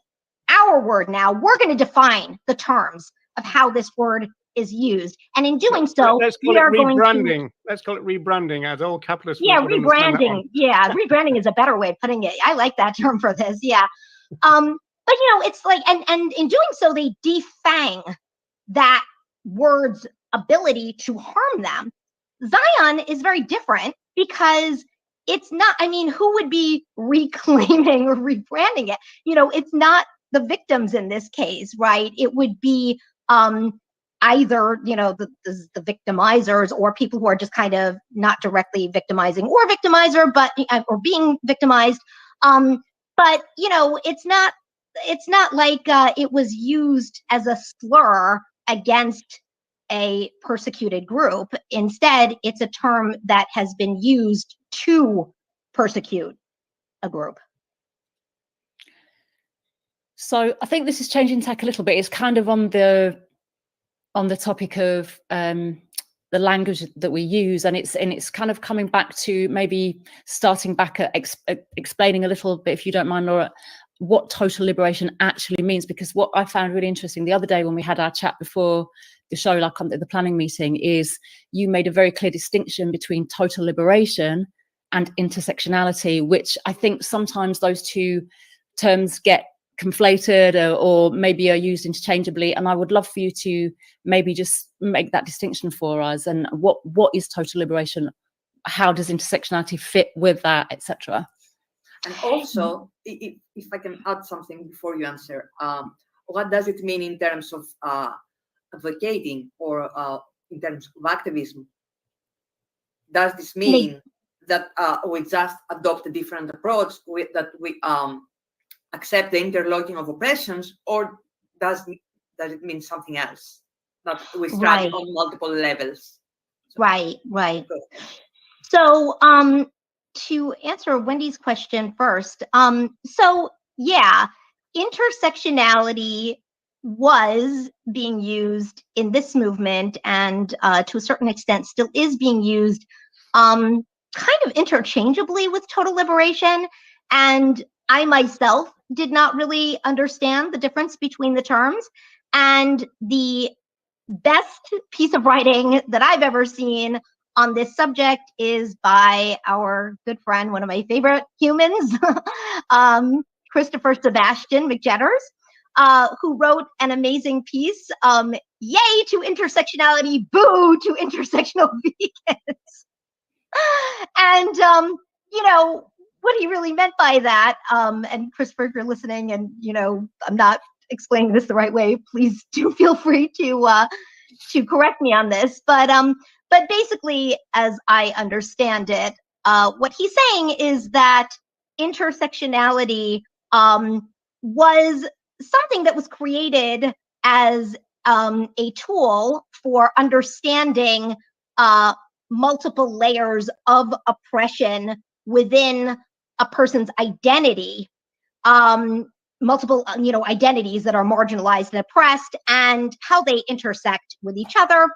our word now. We're going to define the terms of how this word is used, and in doing so, we are going to. Let's call it rebranding, as all capitalists. Yeah, rebranding. Yeah, rebranding is a better way of putting it. I like that term for this. Yeah, but you know, it's like, and in doing so, they defang that word's ability to harm them. Zion is very different because it's not. I mean, who would be reclaiming or rebranding it? You know, it's not the victims in this case, right? It would be either, you know, the victimizers or people who are just kind of not directly victimizing or victimizer, but or being victimized. But you know, it's not like it was used as a slur against a persecuted group. Instead, it's a term that has been used to persecute a group. So I think this is changing tack a little bit. It's kind of on the topic of the language that we use, and it's kind of coming back to maybe starting back at explaining a little bit, if you don't mind, Laura, what total liberation actually means. Because what I found really interesting the other day when we had our chat before the show, like on the planning meeting, is you made a very clear distinction between total liberation and intersectionality, which I think sometimes those two terms get conflated or maybe are used interchangeably, and I would love for you to maybe just make that distinction for us. And what is total liberation? How does intersectionality fit with that, etc.? And also, if I can add something before you answer, what does it mean in terms of advocating or in terms of activism? Does this mean that we just adopt a different approach, that we accept the interlocking of oppressions, or does it mean something else? That we strike on multiple levels. Right. So to answer Wendy's question first, so yeah, intersectionality was being used in this movement, and to a certain extent still is being used kind of interchangeably with total liberation. And I myself did not really understand the difference between the terms. And the best piece of writing that I've ever seen on this subject is by our good friend, one of my favorite humans, Christopher Sebastian McJetters, who wrote an amazing piece, Yay to Intersectionality, Boo to Intersectional Vegans. And, you know, what he really meant by that, and Christopher, if you're listening and, you know, I'm not explaining this the right way, please do feel free to correct me on this. But basically, as I understand it, what he's saying is that intersectionality was something that was created as a tool for understanding multiple layers of oppression within a person's identity, multiple identities that are marginalized and oppressed, and how they intersect with each other,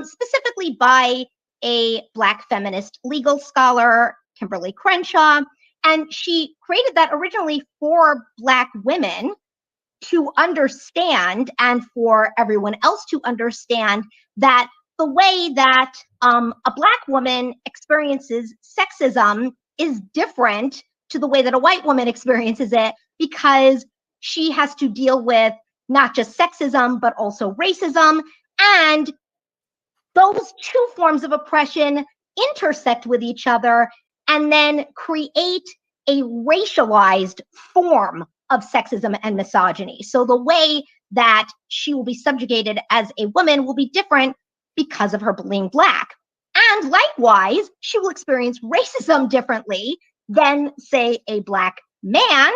specifically by a Black feminist legal scholar, Kimberly Crenshaw. And she created that originally for Black women to understand, and for everyone else to understand, that the way that a Black woman experiences sexism is different to the way that a white woman experiences it, because she has to deal with not just sexism, but also racism. And those two forms of oppression intersect with each other and then create a racialized form of sexism and misogyny. So the way that she will be subjugated as a woman will be different because of her being Black. And likewise, she will experience racism differently than, say, a Black man,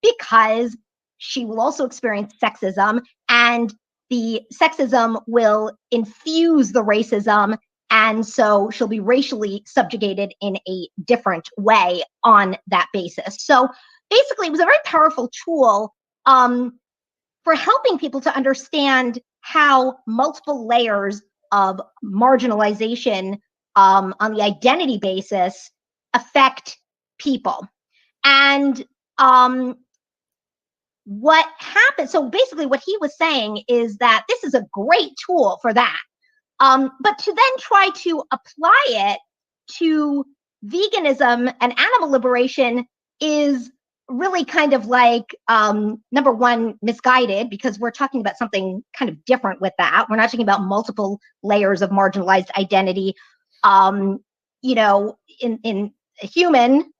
because she will also experience sexism, and the sexism will infuse the racism, and so she'll be racially subjugated in a different way on that basis. So basically, it was a very powerful tool for helping people to understand how multiple layers of marginalization on the identity basis affect people. And what happened, so basically what he was saying is that this is a great tool for that. But to then try to apply it to veganism and animal liberation is really kind of like, number one, misguided, because we're talking about something kind of different with that. We're not talking about multiple layers of marginalized identity, you know, in a human,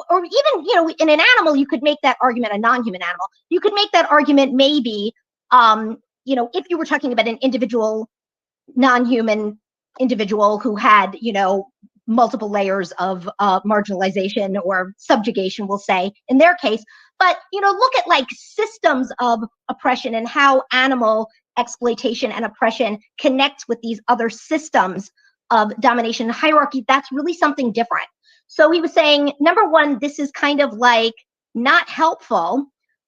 or even, you know, in an animal. You could make that argument, a non-human animal. You could make that argument maybe, you know, if you were talking about an individual, non-human individual who had, you know, multiple layers of marginalization or subjugation, we'll say, in their case. But, you know, look at like systems of oppression and how animal exploitation and oppression connects with these other systems of domination and hierarchy. That's really something different. So he was saying, number one, this is kind of like not helpful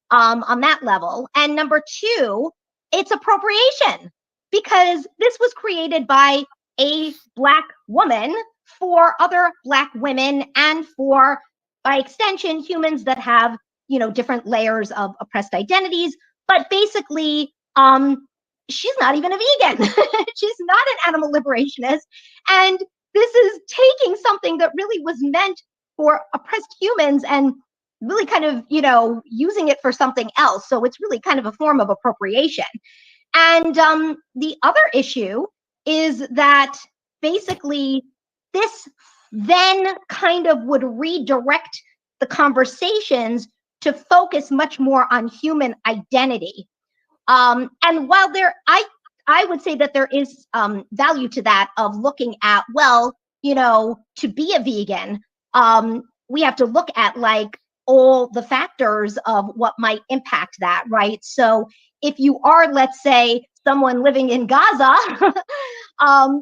on that level. And number two, it's appropriation, because this was created by a Black woman for other Black women, and for, by extension, humans that have, you know, different layers of oppressed identities. But basically, she's not even a vegan. She's not an animal liberationist. And this is taking something that really was meant for oppressed humans and really kind of, you know, using it for something else. So it's really kind of a form of appropriation. And the other issue is that basically this then kind of would redirect the conversations to focus much more on human identity. And while I would say that there is value to that, of looking at, well, you know, to be a vegan, we have to look at like all the factors of what might impact that, right? So if you are, let's say, someone living in Gaza,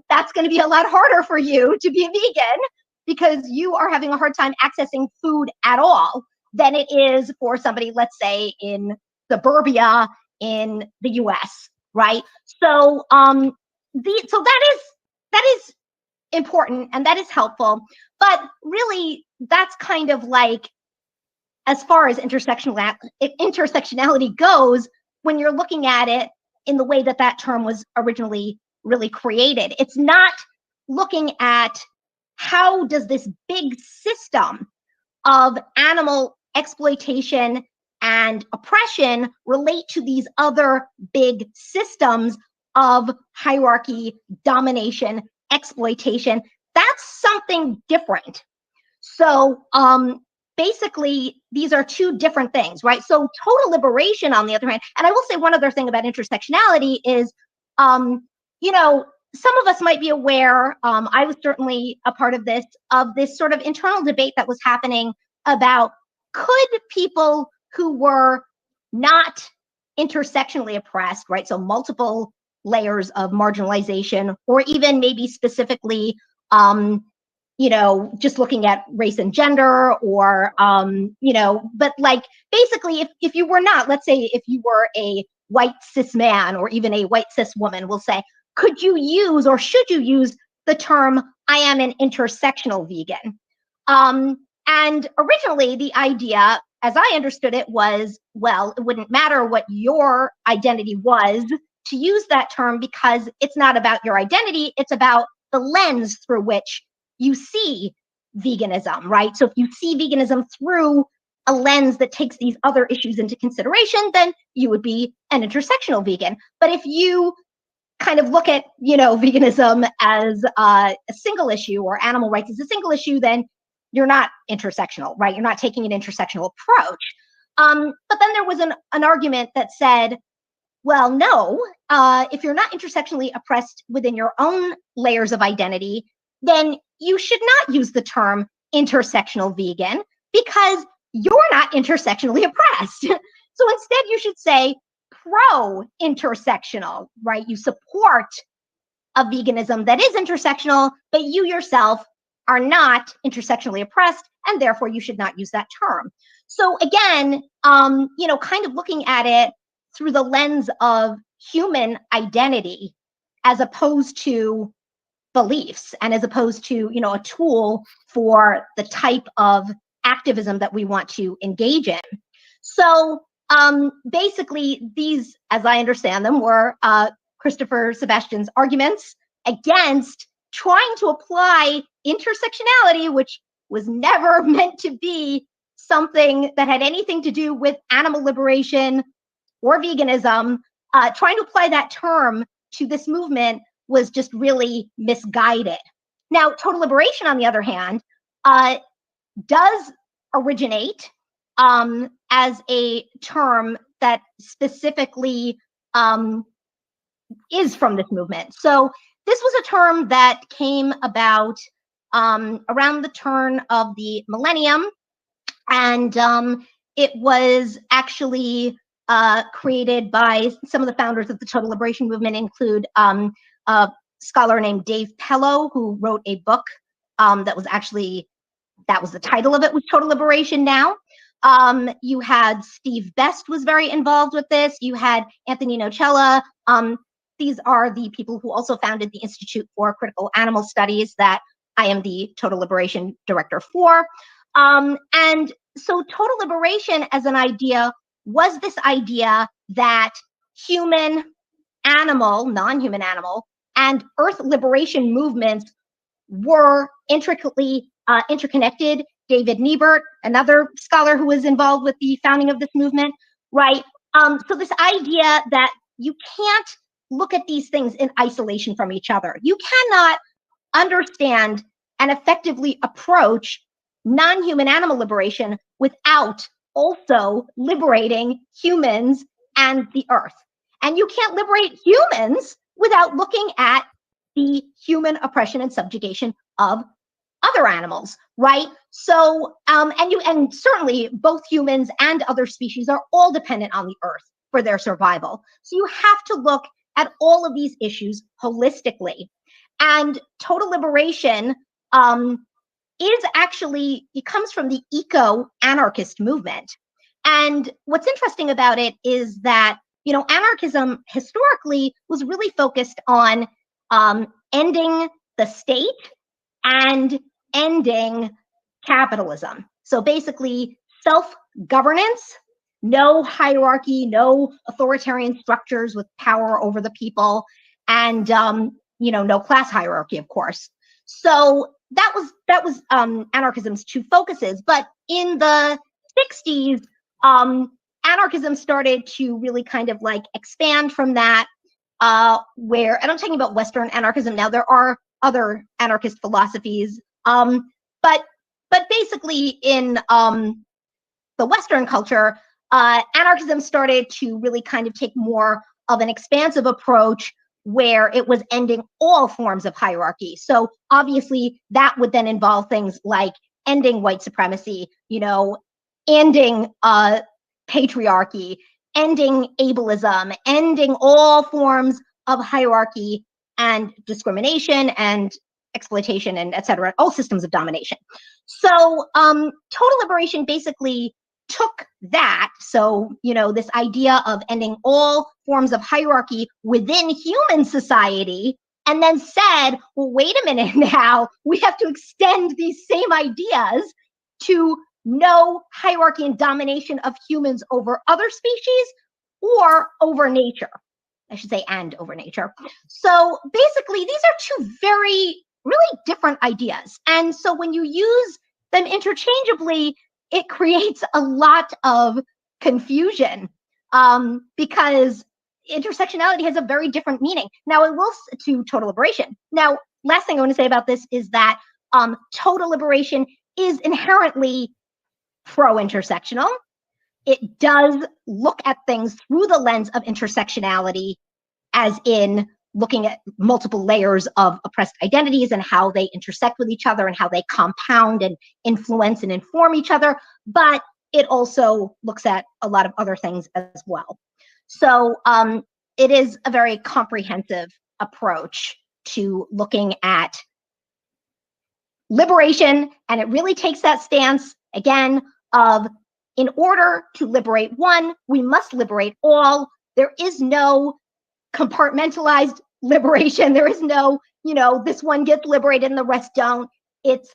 that's going to be a lot harder for you to be a vegan, because you are having a hard time accessing food at all than it is for somebody, let's say, in suburbia in the US, right? So so that is important, and that is helpful. But really, that's kind of like, as far as intersectionality goes, when you're looking at it in the way that that term was originally really created. It's not looking at how does this big system of animal exploitation and oppression relate to these other big systems of hierarchy, domination, exploitation. That's something different. So basically, these are two different things, right? So total liberation, on the other hand, and I will say one other thing about intersectionality is, you know, some of us might be aware, I was certainly a part of this sort of internal debate that was happening about, could people who were not intersectionally oppressed, right? So multiple layers of marginalization, or even maybe specifically, you know, just looking at race and gender, or, you know, but like basically if you were not, let's say if you were a white cis man or even a white cis woman, we'll say, could you use or should you use the term, I am an intersectional vegan? And originally the idea, as I understood it, was, well, it wouldn't matter what your identity was to use that term, because it's not about your identity, it's about the lens through which you see veganism, right? So if you see veganism through a lens that takes these other issues into consideration, then you would be an intersectional vegan. But if you kind of look at, you know, veganism as a single issue, or animal rights as a single issue, then you're not intersectional, right? You're not taking an intersectional approach. But then there was an argument that said, well, no, if you're not intersectionally oppressed within your own layers of identity, then you should not use the term intersectional vegan, because you're not intersectionally oppressed. So instead you should say pro-intersectional, right? You support a veganism that is intersectional, but you yourself are not intersectionally oppressed, and therefore you should not use that term. So again, you know, kind of looking at it through the lens of human identity, as opposed to beliefs, and as opposed to, you know, a tool for the type of activism that we want to engage in. So basically, these, as I understand them, were Christopher Sebastian's arguments against trying to apply intersectionality, which was never meant to be something that had anything to do with animal liberation or veganism. Trying to apply that term to this movement was just really misguided. Now, total liberation, on the other hand, does originate as a term that specifically is from this movement. So this was a term that came about around the turn of the millennium, and it was actually created by some of the founders of the total liberation movement, include a scholar named Dave Pello, who wrote a book that was the title of it, was Total Liberation Now. You had Steve Best was very involved with this. You had Anthony Nocella. These are the people who also founded the Institute for Critical Animal Studies that I am the Total Liberation Director for. And so total liberation as an idea was this idea that human, animal, non-human animal, and earth liberation movements were intricately interconnected. David Niebert, another scholar who was involved with the founding of this movement, right? So this idea that you can't look at these things in isolation from each other. You cannot understand and effectively approach non-human animal liberation without also liberating humans and the earth. And you can't liberate humans without looking at the human oppression and subjugation of other animals, right? So, and certainly both humans and other species are all dependent on the earth for their survival. So you have to look at all of these issues holistically. And total liberation is actually, it comes from the eco-anarchist movement. And what's interesting about it is that, you know, anarchism historically was really focused on ending the state and ending capitalism. So basically self-governance, no hierarchy, no authoritarian structures with power over the people, and no class hierarchy, of course. So that was anarchism's two focuses. But in the 60s, anarchism started to really kind of like expand from that, and I'm talking about Western anarchism now. There are other anarchist philosophies, but basically in the Western culture, anarchism started to really kind of take more of an expansive approach where it was ending all forms of hierarchy. So obviously that would then involve things like ending white supremacy, ending patriarchy, ending ableism, ending all forms of hierarchy and discrimination and exploitation and et cetera, all systems of domination. So total liberation basically took that. So, this idea of ending all forms of hierarchy within human society, and then said, well, wait a minute now, we have to extend these same ideas to no hierarchy and domination of humans over other species or over nature. I should say, and over nature. So basically, these are two very, really different ideas. And so when you use them interchangeably, it creates a lot of confusion because intersectionality has a very different meaning. Now, it will to total liberation. Now, last thing I want to say about this is that total liberation is inherently pro-intersectional. It does look at things through the lens of intersectionality, as in looking at multiple layers of oppressed identities and how they intersect with each other and how they compound and influence and inform each other. But it also looks at a lot of other things as well. So it is a very comprehensive approach to looking at liberation. And it really takes that stance, again, of in order to liberate one, we must liberate all. There is no compartmentalized liberation. There is no, this one gets liberated and the rest don't. It's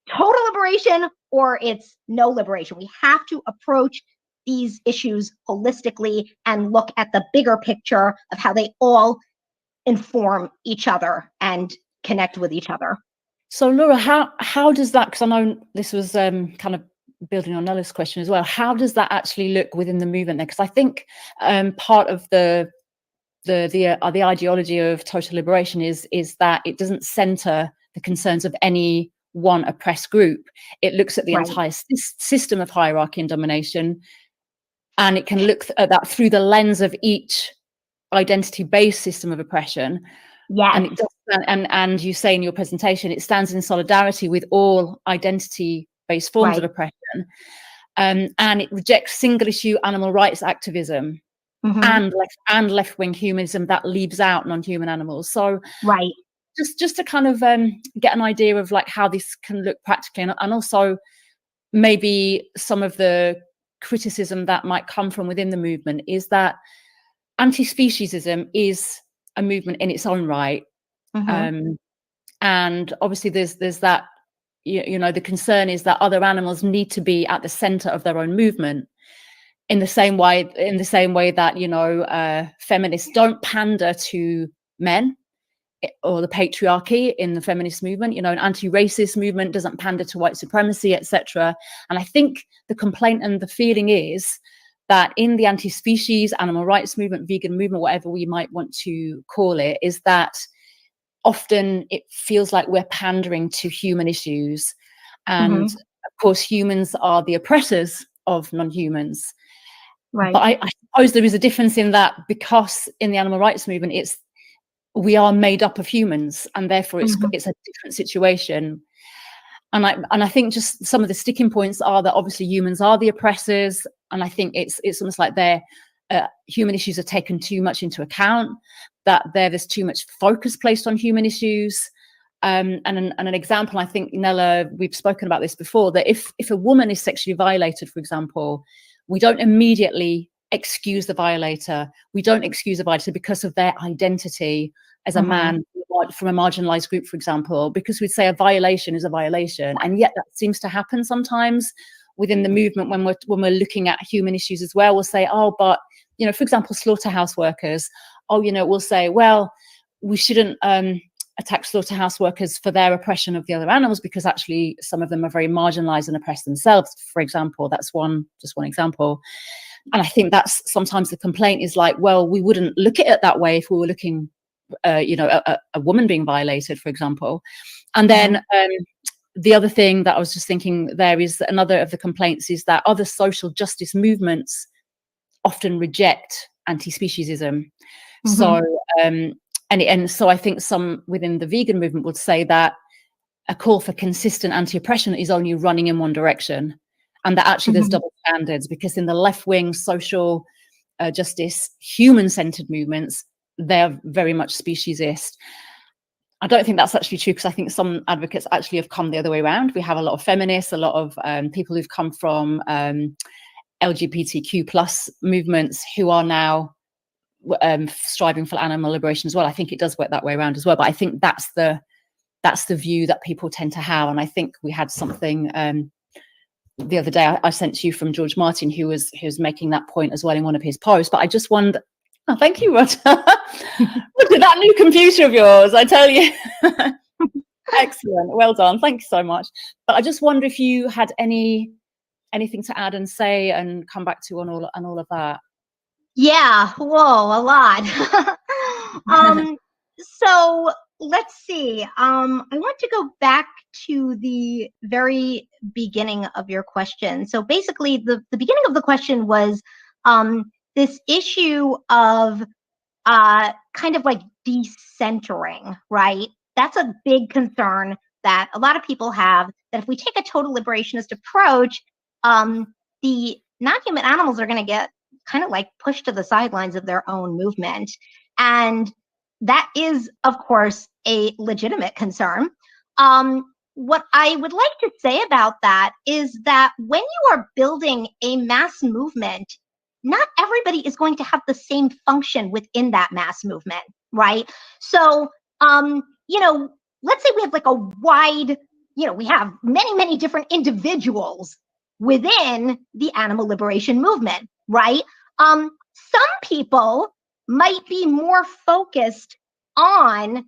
total liberation or it's no liberation. We have to approach these issues holistically and look at the bigger picture of how they all inform each other and connect with each other. So Laura, how does that, because I know this was kind of building on Nella's question as well, how does that actually look within the movement there? Because I think part of the ideology of total liberation is that it doesn't center the concerns of any one oppressed group. It looks at the entire system of hierarchy and domination, and it can look at that through the lens of each identity-based system of oppression. Yeah, and it does, and you say in your presentation, it stands in solidarity with all identity-based forms of oppression, and it rejects single-issue animal rights activism. And left-wing humanism that leaves out non-human animals. So just to kind of get an idea of like how this can look practically, and also maybe some of the criticism that might come from within the movement is that anti-speciesism is a movement in its own right, and obviously there's that the concern is that other animals need to be at the center of their own movement. In the same way that feminists don't pander to men or the patriarchy in the feminist movement, an anti-racist movement doesn't pander to white supremacy, etc. And I think the complaint and the feeling is that in the anti-species, animal rights movement, vegan movement, whatever we might want to call it, is that often it feels like we're pandering to human issues, and of course humans are the oppressors of non-humans. But I suppose there is a difference in that, because in the animal rights movement, we are made up of humans, and therefore it's a different situation. And I think just some of the sticking points are that obviously humans are the oppressors, and I think it's almost like their human issues are taken too much into account, that there's too much focus placed on human issues. And an example, I think, Nella, we've spoken about this before, that if a woman is sexually violated, for example, we don't immediately excuse the violator. We don't excuse the violator because of their identity as a man from a marginalized group, for example, because we'd say a violation is a violation. And yet that seems to happen sometimes within the movement when we're looking at human issues as well. We'll say, oh, but, for example, slaughterhouse workers, we'll say, well, we shouldn't attack slaughterhouse workers for their oppression of the other animals, because actually some of them are very marginalized and oppressed themselves, for example. That's just one example. And I think that's sometimes the complaint is like, well, we wouldn't look at it that way if we were looking, a woman being violated, for example. And then the other thing that I was just thinking there is that another of the complaints is that other social justice movements often reject anti-speciesism. So, and so I think some within the vegan movement would say that a call for consistent anti-oppression is only running in one direction, and that actually there's double standards, because in the left-wing social justice, human-centered movements, they're very much speciesist. I don't think that's actually true, because I think some advocates actually have come the other way around. We have a lot of feminists, a lot of people who've come from LGBTQ plus movements who are now striving for animal liberation as well. I think it does work that way around as well. But I think that's the view that people tend to have. And I think we had something the other day I sent to you from George Martin, who was making that point as well in one of his posts. But I just wonder. Oh, thank you, Roger. Look at that new computer of yours, I tell you. Excellent. Well done. Thank you so much. But I just wonder if you had anything to add and say and come back to on all of that. Yeah, whoa, a lot. So let's see. I want to go back to the very beginning of your question. So basically, the beginning of the question was this issue of kind of like decentering, right? That's a big concern that a lot of people have, that if we take a total liberationist approach, the non-human animals are going to get kind of like pushed to the sidelines of their own movement. And that is, of course, a legitimate concern. What I would like to say about that is that when you are building a mass movement, not everybody is going to have the same function within that mass movement, right? So, let's say we have like a wide, we have many, many different individuals within the animal liberation movement, right? Some people might be more focused on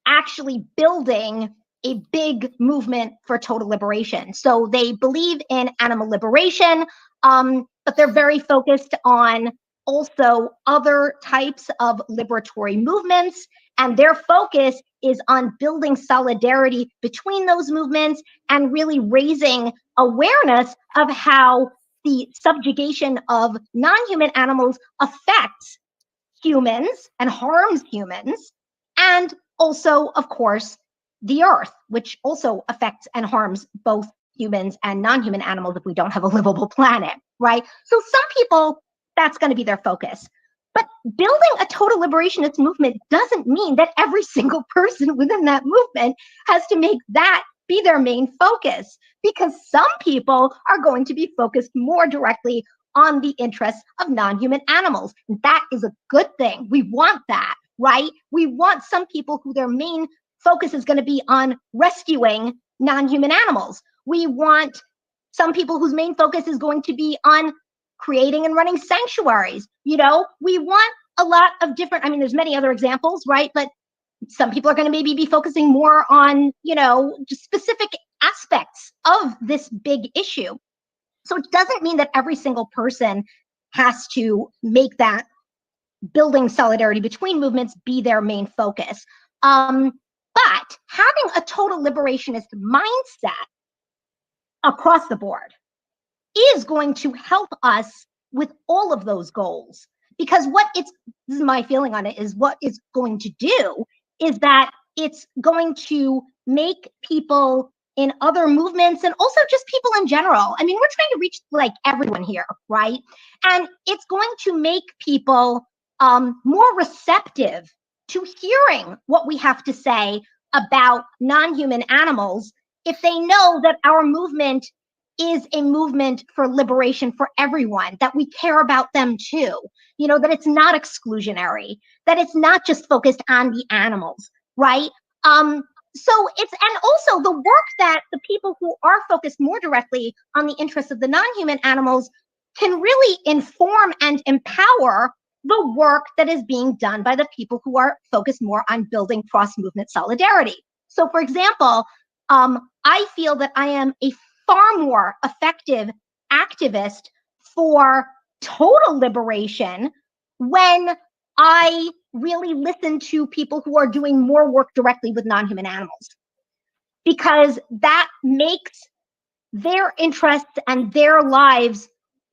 actually building a big movement for total liberation. So they believe in animal liberation, but they're very focused on also other types of liberatory movements. And their focus is on building solidarity between those movements and really raising awareness of how the subjugation of non-human animals affects humans and harms humans, and also, of course, the earth, which also affects and harms both humans and non-human animals if we don't have a livable planet, right? So some people, that's going to be their focus. But building a total liberationist movement doesn't mean that every single person within that movement has to make that be their main focus, because some people are going to be focused more directly on the interests of non-human animals. That is a good thing. We want that, right? We want some people who their main focus is going to be on rescuing non-human animals. We want some people whose main focus is going to be on creating and running sanctuaries. We want a lot of different, there's many other examples, right? But some people are going to maybe be focusing more on, just specific aspects of this big issue. So it doesn't mean that every single person has to make that building solidarity between movements be their main focus. But having a total liberationist mindset across the board is going to help us with all of those goals. Because this is my feeling on it, is what it's going to do is that it's going to make people in other movements and also just people in general. We're trying to reach like everyone here, right? And it's going to make people more receptive to hearing what we have to say about non-human animals if they know that our movement is a movement for liberation for everyone, that we care about them too, that it's not exclusionary, that it's not just focused on the animals, right? And also the work that the people who are focused more directly on the interests of the non-human animals can really inform and empower the work that is being done by the people who are focused more on building cross-movement solidarity. So for example, I feel that I am a far more effective activist for total liberation when I really listen to people who are doing more work directly with non-human animals, because that makes their interests and their lives,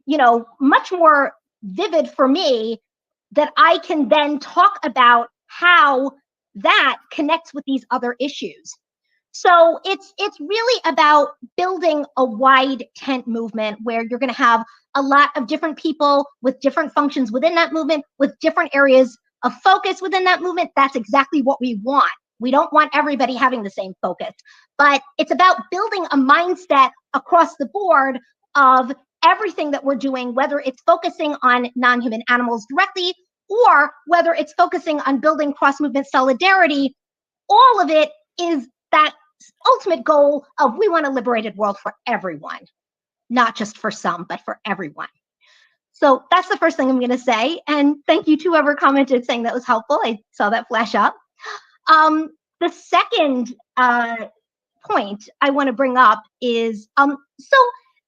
you know, much more vivid for me, that I can then talk about how that connects with these other issues. So it's really about building a wide tent movement where you're going to have a lot of different people with different functions within that movement, with different areas of focus within that movement. That's exactly what we want. We don't want everybody having the same focus, but it's about building a mindset across the board of everything that we're doing, whether it's focusing on non-human animals directly or whether it's focusing on building cross-movement solidarity. All of it is that ultimate goal of we want a liberated world for everyone, not just for some, but for everyone. So that's the first thing I'm going to say. And thank you to whoever commented saying that was helpful. I saw that flash up. The second point I want to bring up is, so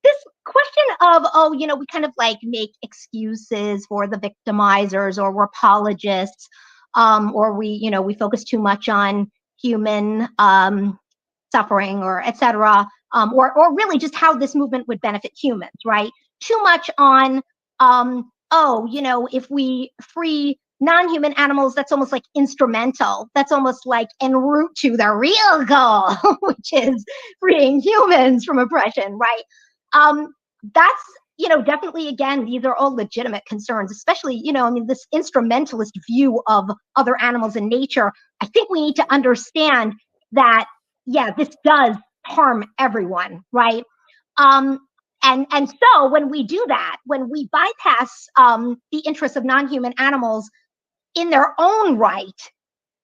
this question of, oh, you know, we kind of like make excuses for the victimizers, or we're apologists, or we, you know, we focus too much on human suffering, or etc., or really just how this movement would benefit humans, right? Too much on, oh, you know, if we free non-human animals, that's almost like instrumental. That's almost like en route to the real goal, which is freeing humans from oppression, right? That's, you know, definitely, again, these are all legitimate concerns, especially, you know, I mean, this instrumentalist view of other animals in nature. I think we need to understand that, yeah, this does harm everyone, right? And so when we do that, when we bypass the interests of non-human animals in their own right,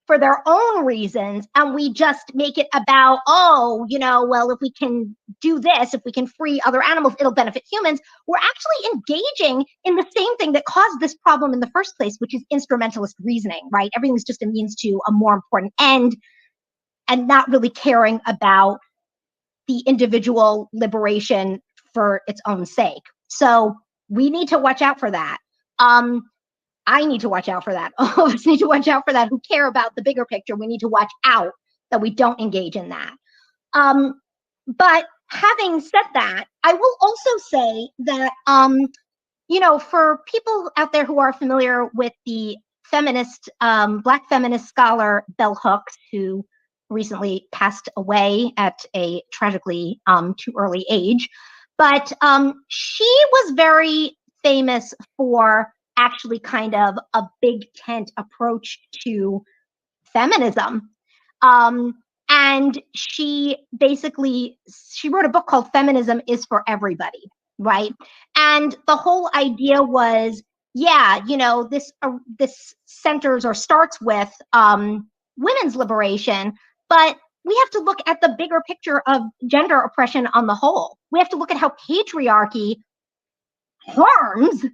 for their own reasons, and we just make it about, oh, you know, well, if we can do this, if we can free other animals, it'll benefit humans, we're actually engaging in the same thing that caused this problem in the first place, which is instrumentalist reasoning, right? Everything's just a means to a more important end, and not really caring about the individual liberation for its own sake. So we need to watch out for that. I need to watch out for that. All of us need to watch out for that who care about the bigger picture. We need to watch out that we don't engage in that. But having said that, I will also say that, you know, for people out there who are familiar with the feminist, Black feminist scholar Bell Hooks, who recently passed away at a tragically too early age, but she was very famous for actually kind of a big tent approach to feminism. And she wrote a book called Feminism is for Everybody, right? And the whole idea was, yeah, you know, this centers or starts with women's liberation, but we have to look at the bigger picture of gender oppression on the whole. We have to look at how patriarchy harms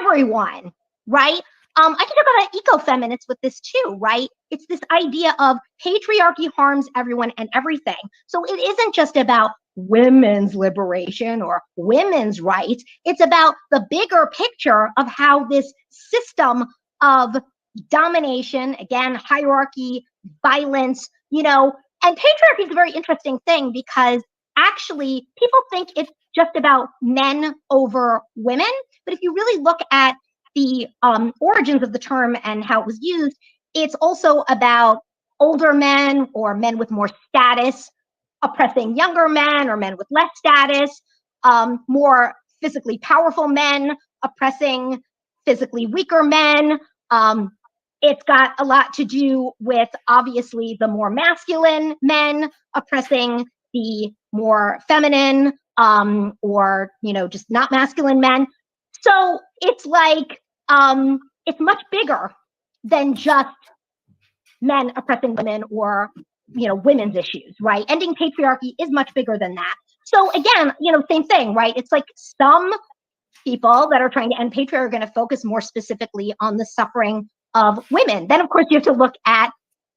everyone, right? I can talk about ecofeminists with this too, right? It's this idea of patriarchy harms everyone and everything. So it isn't just about women's liberation or women's rights. It's about the bigger picture of how this system of domination, again, hierarchy, violence, you know, and patriarchy is a very interesting thing because actually people think it's just about men over women. But if you really look at the origins of the term and how it was used, it's also about older men or men with more status oppressing younger men or men with less status, more physically powerful men oppressing physically weaker men. It's got a lot to do with, obviously, the more masculine men oppressing the more feminine or, you know, just not masculine men. So it's like, it's much bigger than just men oppressing women or, you know, women's issues, right? Ending patriarchy is much bigger than that. So again, you know, same thing, right? It's like some people that are trying to end patriarchy are going to focus more specifically on the suffering of women. Then, of course, you have to look at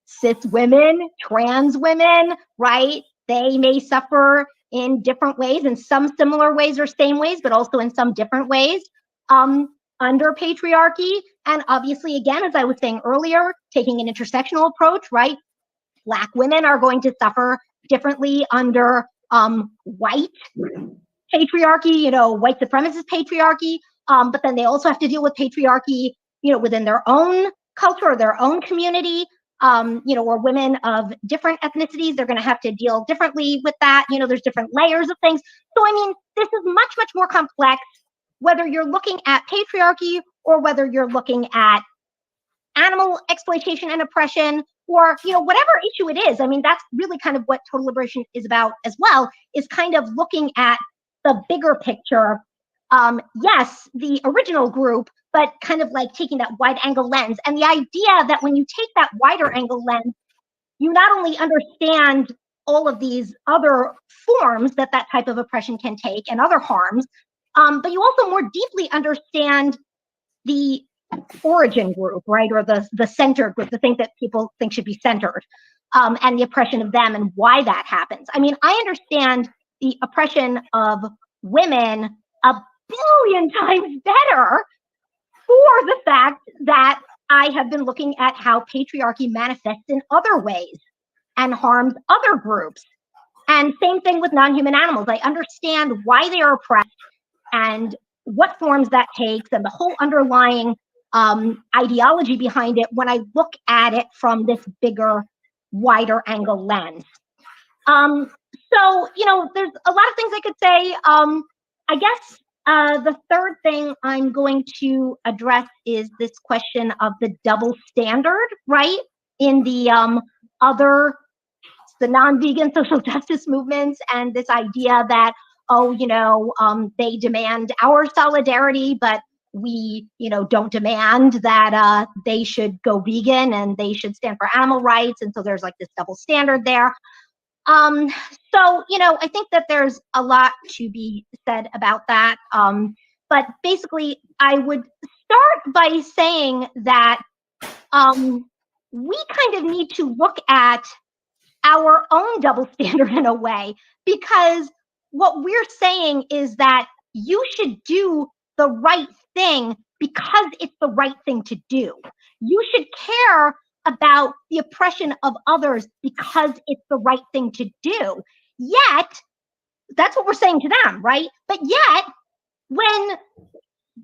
cis women, trans women, right? They may suffer in different ways, in some similar ways or same ways, but also in some different ways under patriarchy. And obviously, again, as I was saying earlier, taking an intersectional approach, right? Black women are going to suffer differently under white patriarchy, you know, white supremacist patriarchy, but then they also have to deal with patriarchy, you know, within their own culture or their own community, you know, or women of different ethnicities, they're going to have to deal differently with that. You know, there's different layers of things. So, I mean, this is much, much more complex, whether you're looking at patriarchy or whether you're looking at animal exploitation and oppression, or, you know, whatever issue it is. I mean, that's really kind of what total liberation is about as well, is kind of looking at the bigger picture. Yes, the original group, but kind of like taking that wide angle lens. And the idea that when you take that wider angle lens, you not only understand all of these other forms that that type of oppression can take and other harms, but you also more deeply understand the origin group, right? Or the centered group, the thing that people think should be centered, and the oppression of them and why that happens. I mean, I understand the oppression of women a billion times better for the fact that I have been looking at how patriarchy manifests in other ways and harms other groups. And same thing with non-human animals. I understand why they are oppressed and what forms that takes and the whole underlying ideology behind it when I look at it from this bigger, wider angle lens. So, you know, there's a lot of things I could say. I guess the third thing I'm going to address is this question of the double standard, right? In the the non-vegan social justice movements, and this idea that, oh, you know, they demand our solidarity, but we, you know, don't demand that they should go vegan and they should stand for animal rights. And so there's like this double standard there. So, you know, I think that there's a lot to be said about that. But basically, I would start by saying that we kind of need to look at our own double standard in a way, because what we're saying is that you should do the right thing because it's the right thing to do. You should care about the oppression of others because it's the right thing to do. Yet, that's what we're saying to them, right? But yet, when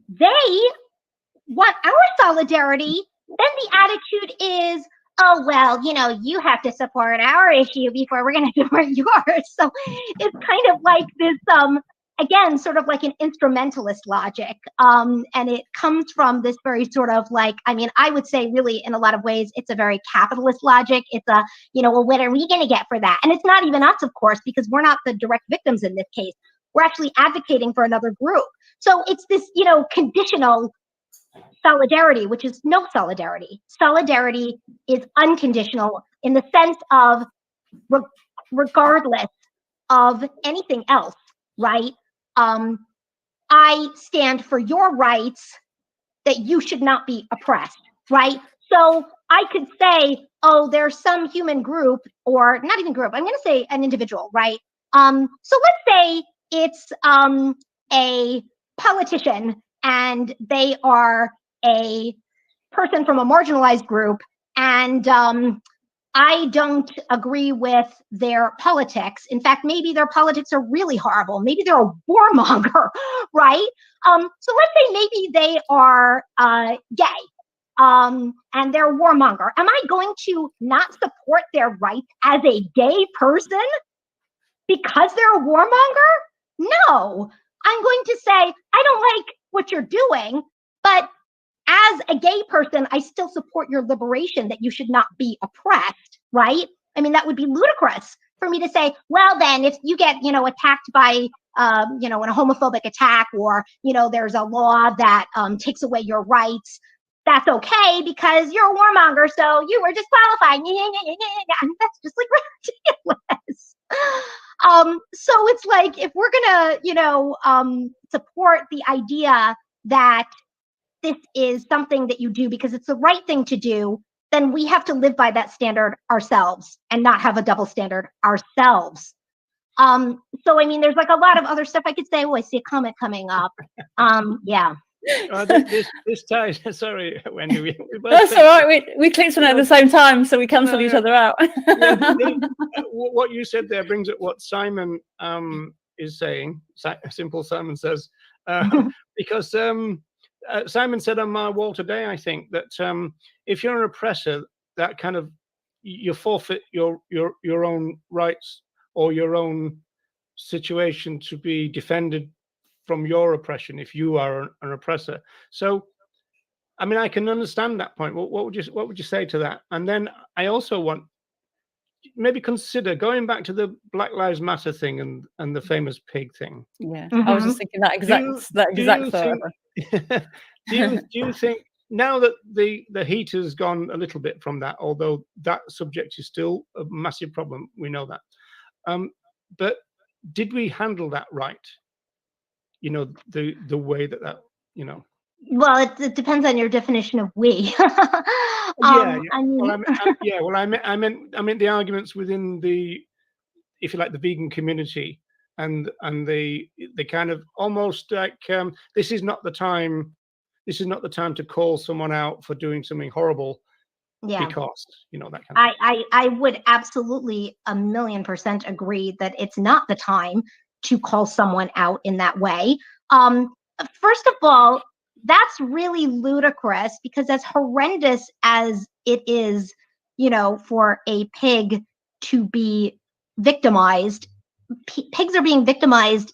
they want our solidarity, then the attitude is, oh, well, you know, you have to support our issue before we're going to support yours. So it's kind of like this, again, sort of like an instrumentalist logic. And it comes from this very sort of like, I mean, I would say really in a lot of ways, it's a very capitalist logic. It's a, you know, well, what are we going to get for that? And it's not even us, of course, because we're not the direct victims in this case. We're actually advocating for another group. So it's this, you know, conditional solidarity, which is no solidarity. Solidarity is unconditional in the sense of regardless of anything else, right? I stand for your rights, that you should not be oppressed, right? So I could say, oh, there's some human group, or not even group, I'm going to say an individual, right? So let's say it's a politician and they are a person from a marginalized group, and I don't agree with their politics. In fact, maybe their politics are really horrible. Maybe they're a warmonger, right? So let's say maybe they are gay, and they're a warmonger. Am I going to not support their rights as a gay person because they're a warmonger? No, I'm going to say, I don't like what you're doing, but as a gay person, I still support your liberation, that you should not be oppressed, right? I mean, that would be ludicrous for me to say, well, then if you get, you know, attacked by, you know, in a homophobic attack, or, you know, there's a law that takes away your rights, that's okay because you're a warmonger, so you were disqualified. That's just like ridiculous. So it's like, if we're gonna, support the idea that this is something that you do because it's the right thing to do, then we have to live by that standard ourselves and not have a double standard ourselves. So I mean, there's like a lot of other stuff I could say. Oh, I see a comment coming up. Yeah. This ties. Sorry, Wendy. We That's all right. We clicked on it at the same time, so we cancelled each other out. What you said there brings up what Simon is saying. Simple Simon says, because Simon said on my wall today, I think, that if you're an oppressor, that kind of you forfeit your own rights or your own situation to be defended from your oppression if you are an oppressor. So, I mean, I can understand that point. What would you say to that? And then I also want maybe consider going back to the Black Lives Matter thing and the famous pig thing. Yeah, I was just thinking that exact thought. Do you think now that the heat has gone a little bit from that, although that subject is still a massive problem, we know that. But did we handle that right? You know, the way that Well, it depends on your definition of we. I meant the arguments within the, if you like, the vegan community, and the kind of almost like this is not the time to call someone out for doing something horrible. Yeah. Because that kind of I would absolutely 1,000,000% agree that it's not the time to call someone out in that way. First of all, that's really ludicrous, because as horrendous as it is, for a pig to be victimized, pigs are being victimized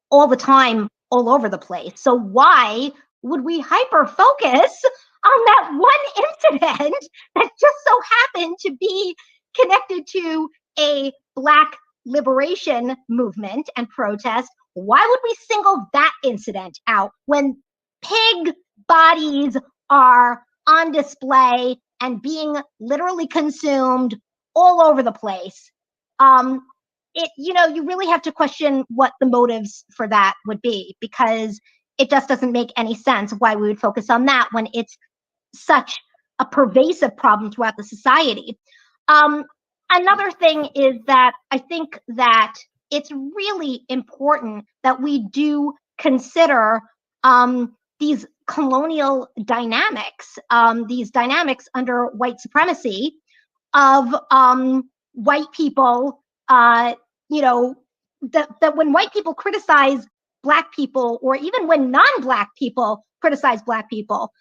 all the time, all over the place. So why would we hyper focus on that one incident that just so happened to be connected to a Black liberation movement and protest? Why would we single that incident out when pig bodies are on display and being literally consumed all over the place? You really have to question what the motives for that would be, because it just doesn't make any sense why we would focus on that when it's such a pervasive problem throughout the society. Another thing is that I think that it's really important that we do consider these colonial dynamics, these dynamics under white supremacy of white people, that when white people criticize Black people, or even when non-Black people criticize Black people,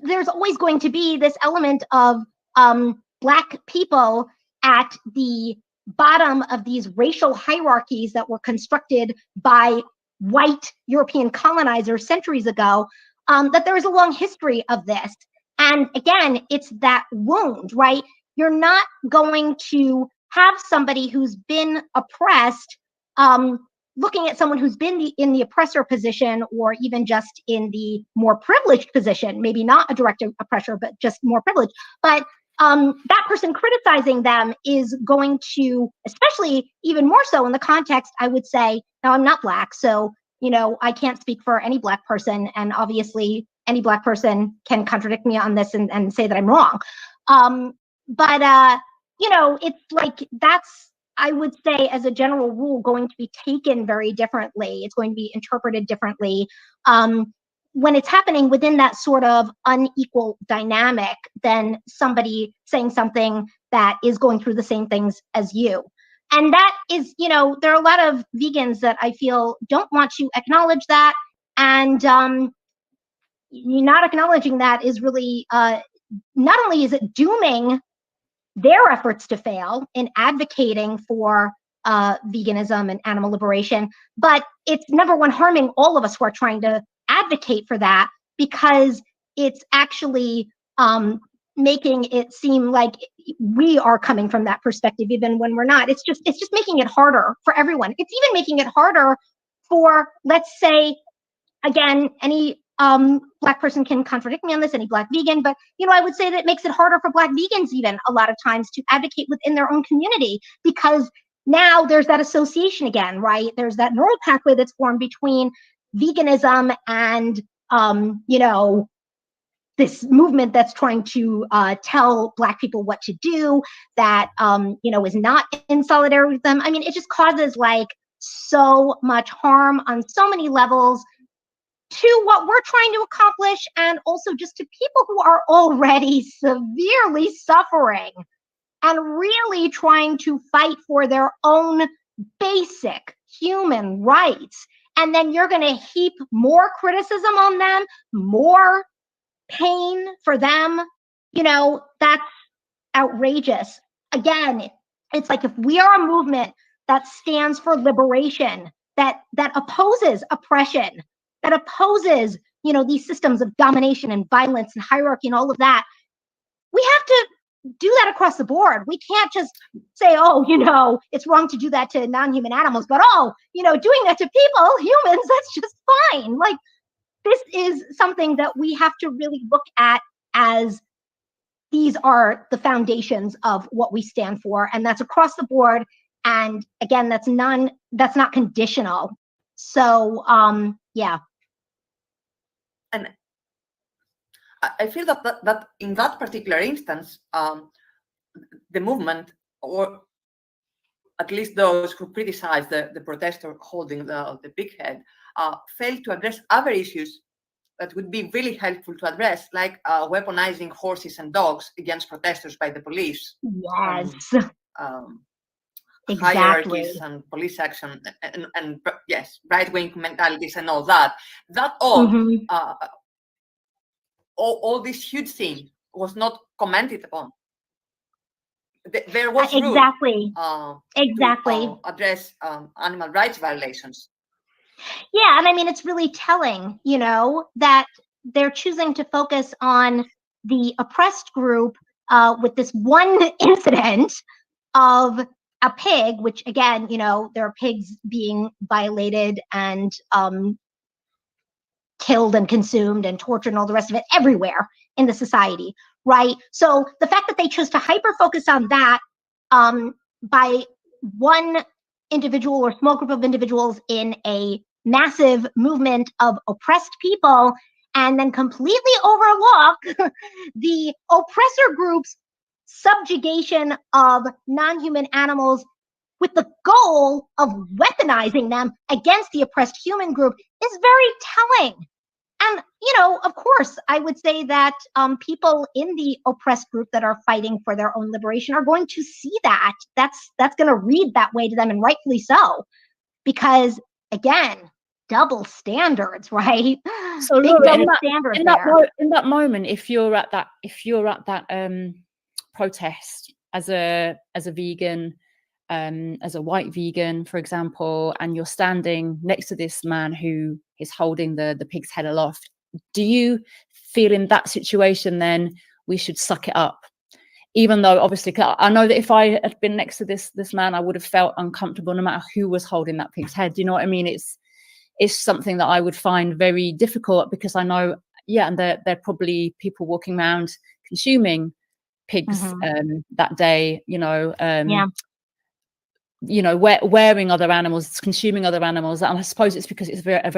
there's always going to be this element of Black people at the bottom of these racial hierarchies that were constructed by white European colonizers centuries ago, that there is a long history of this. And again, it's that wound, right? You're not going to have somebody who's been oppressed looking at someone who's been in the oppressor position, or even just in the more privileged position, maybe not a direct oppressor, but just more privileged. But that person criticizing them is going to, especially even more so in the context, I would say, now I'm not Black, so, I can't speak for any Black person, and obviously any Black person can contradict me on this and say that I'm wrong. But it's like, that's, I would say, as a general rule, going to be taken very differently. It's going to be interpreted differently when it's happening within that sort of unequal dynamic than somebody saying something that is going through the same things as you. And that is, there are a lot of vegans that I feel don't want to acknowledge that. And not acknowledging that is really, not only is it dooming their efforts to fail in advocating for veganism and animal liberation, but it's number one harming all of us who are trying to advocate for that, because it's actually making it seem like we are coming from that perspective, even when we're not. It's just making it harder for everyone. It's even making it harder for, let's say, again, any Black person can contradict me on this, any Black vegan, but I would say that it makes it harder for Black vegans even a lot of times to advocate within their own community, because now there's that association again, right? There's that neural pathway that's formed between veganism and this movement that's trying to tell Black people what to do, that is not in solidarity with them. I mean, it just causes like so much harm on so many levels to what we're trying to accomplish, and also just to people who are already severely suffering and really trying to fight for their own basic human rights. And then you're going to heap more criticism on them, more pain for them. That's outrageous. Again, it's like, if we are a movement that stands for liberation, that opposes oppression, that opposes, these systems of domination and violence and hierarchy and all of that, we have to do that across the board. We can't just say, oh, it's wrong to do that to non-human animals, but doing that to people, humans, that's just fine. Like, this is something that we have to really look at as these are the foundations of what we stand for, and that's across the board. And again, that's not conditional. So yeah. And I feel that in that particular instance, the movement, or at least those who criticize the protester holding the big head, failed to address other issues that would be really helpful to address, like weaponizing horses and dogs against protesters by the police. Yes. Exactly. Hierarchies and police action, and yes, right-wing mentalities and all that. That all this huge thing was not commented upon. There was room exactly to address animal rights violations. Yeah, and I mean, it's really telling, that they're choosing to focus on the oppressed group with this one incident of a pig, which again, there are pigs being violated and killed and consumed and tortured and all the rest of it everywhere in the society, right? So the fact that they chose to hyper focus on that by one individual or small group of individuals in a massive movement of oppressed people, and then completely overlook the oppressor group's subjugation of non-human animals with the goal of weaponizing them against the oppressed human group is very telling. And, of course, I would say that people in the oppressed group that are fighting for their own liberation are going to see that. That's going to read that way to them, and rightfully so, because, again, double standards, right? So Big Laura, double standards there. in that moment, if you're at that protest as a vegan, as a white vegan, for example, and you're standing next to this man who is holding the pig's head aloft, do you feel in that situation then we should suck it up? Even though obviously I know that if I had been next to this man, I would have felt uncomfortable no matter who was holding that pig's head. Do you know what I mean? It's something that I would find very difficult, because I know, and they're probably people walking around consuming pigs that day, wearing other animals, consuming other animals. And I suppose it's because it's a very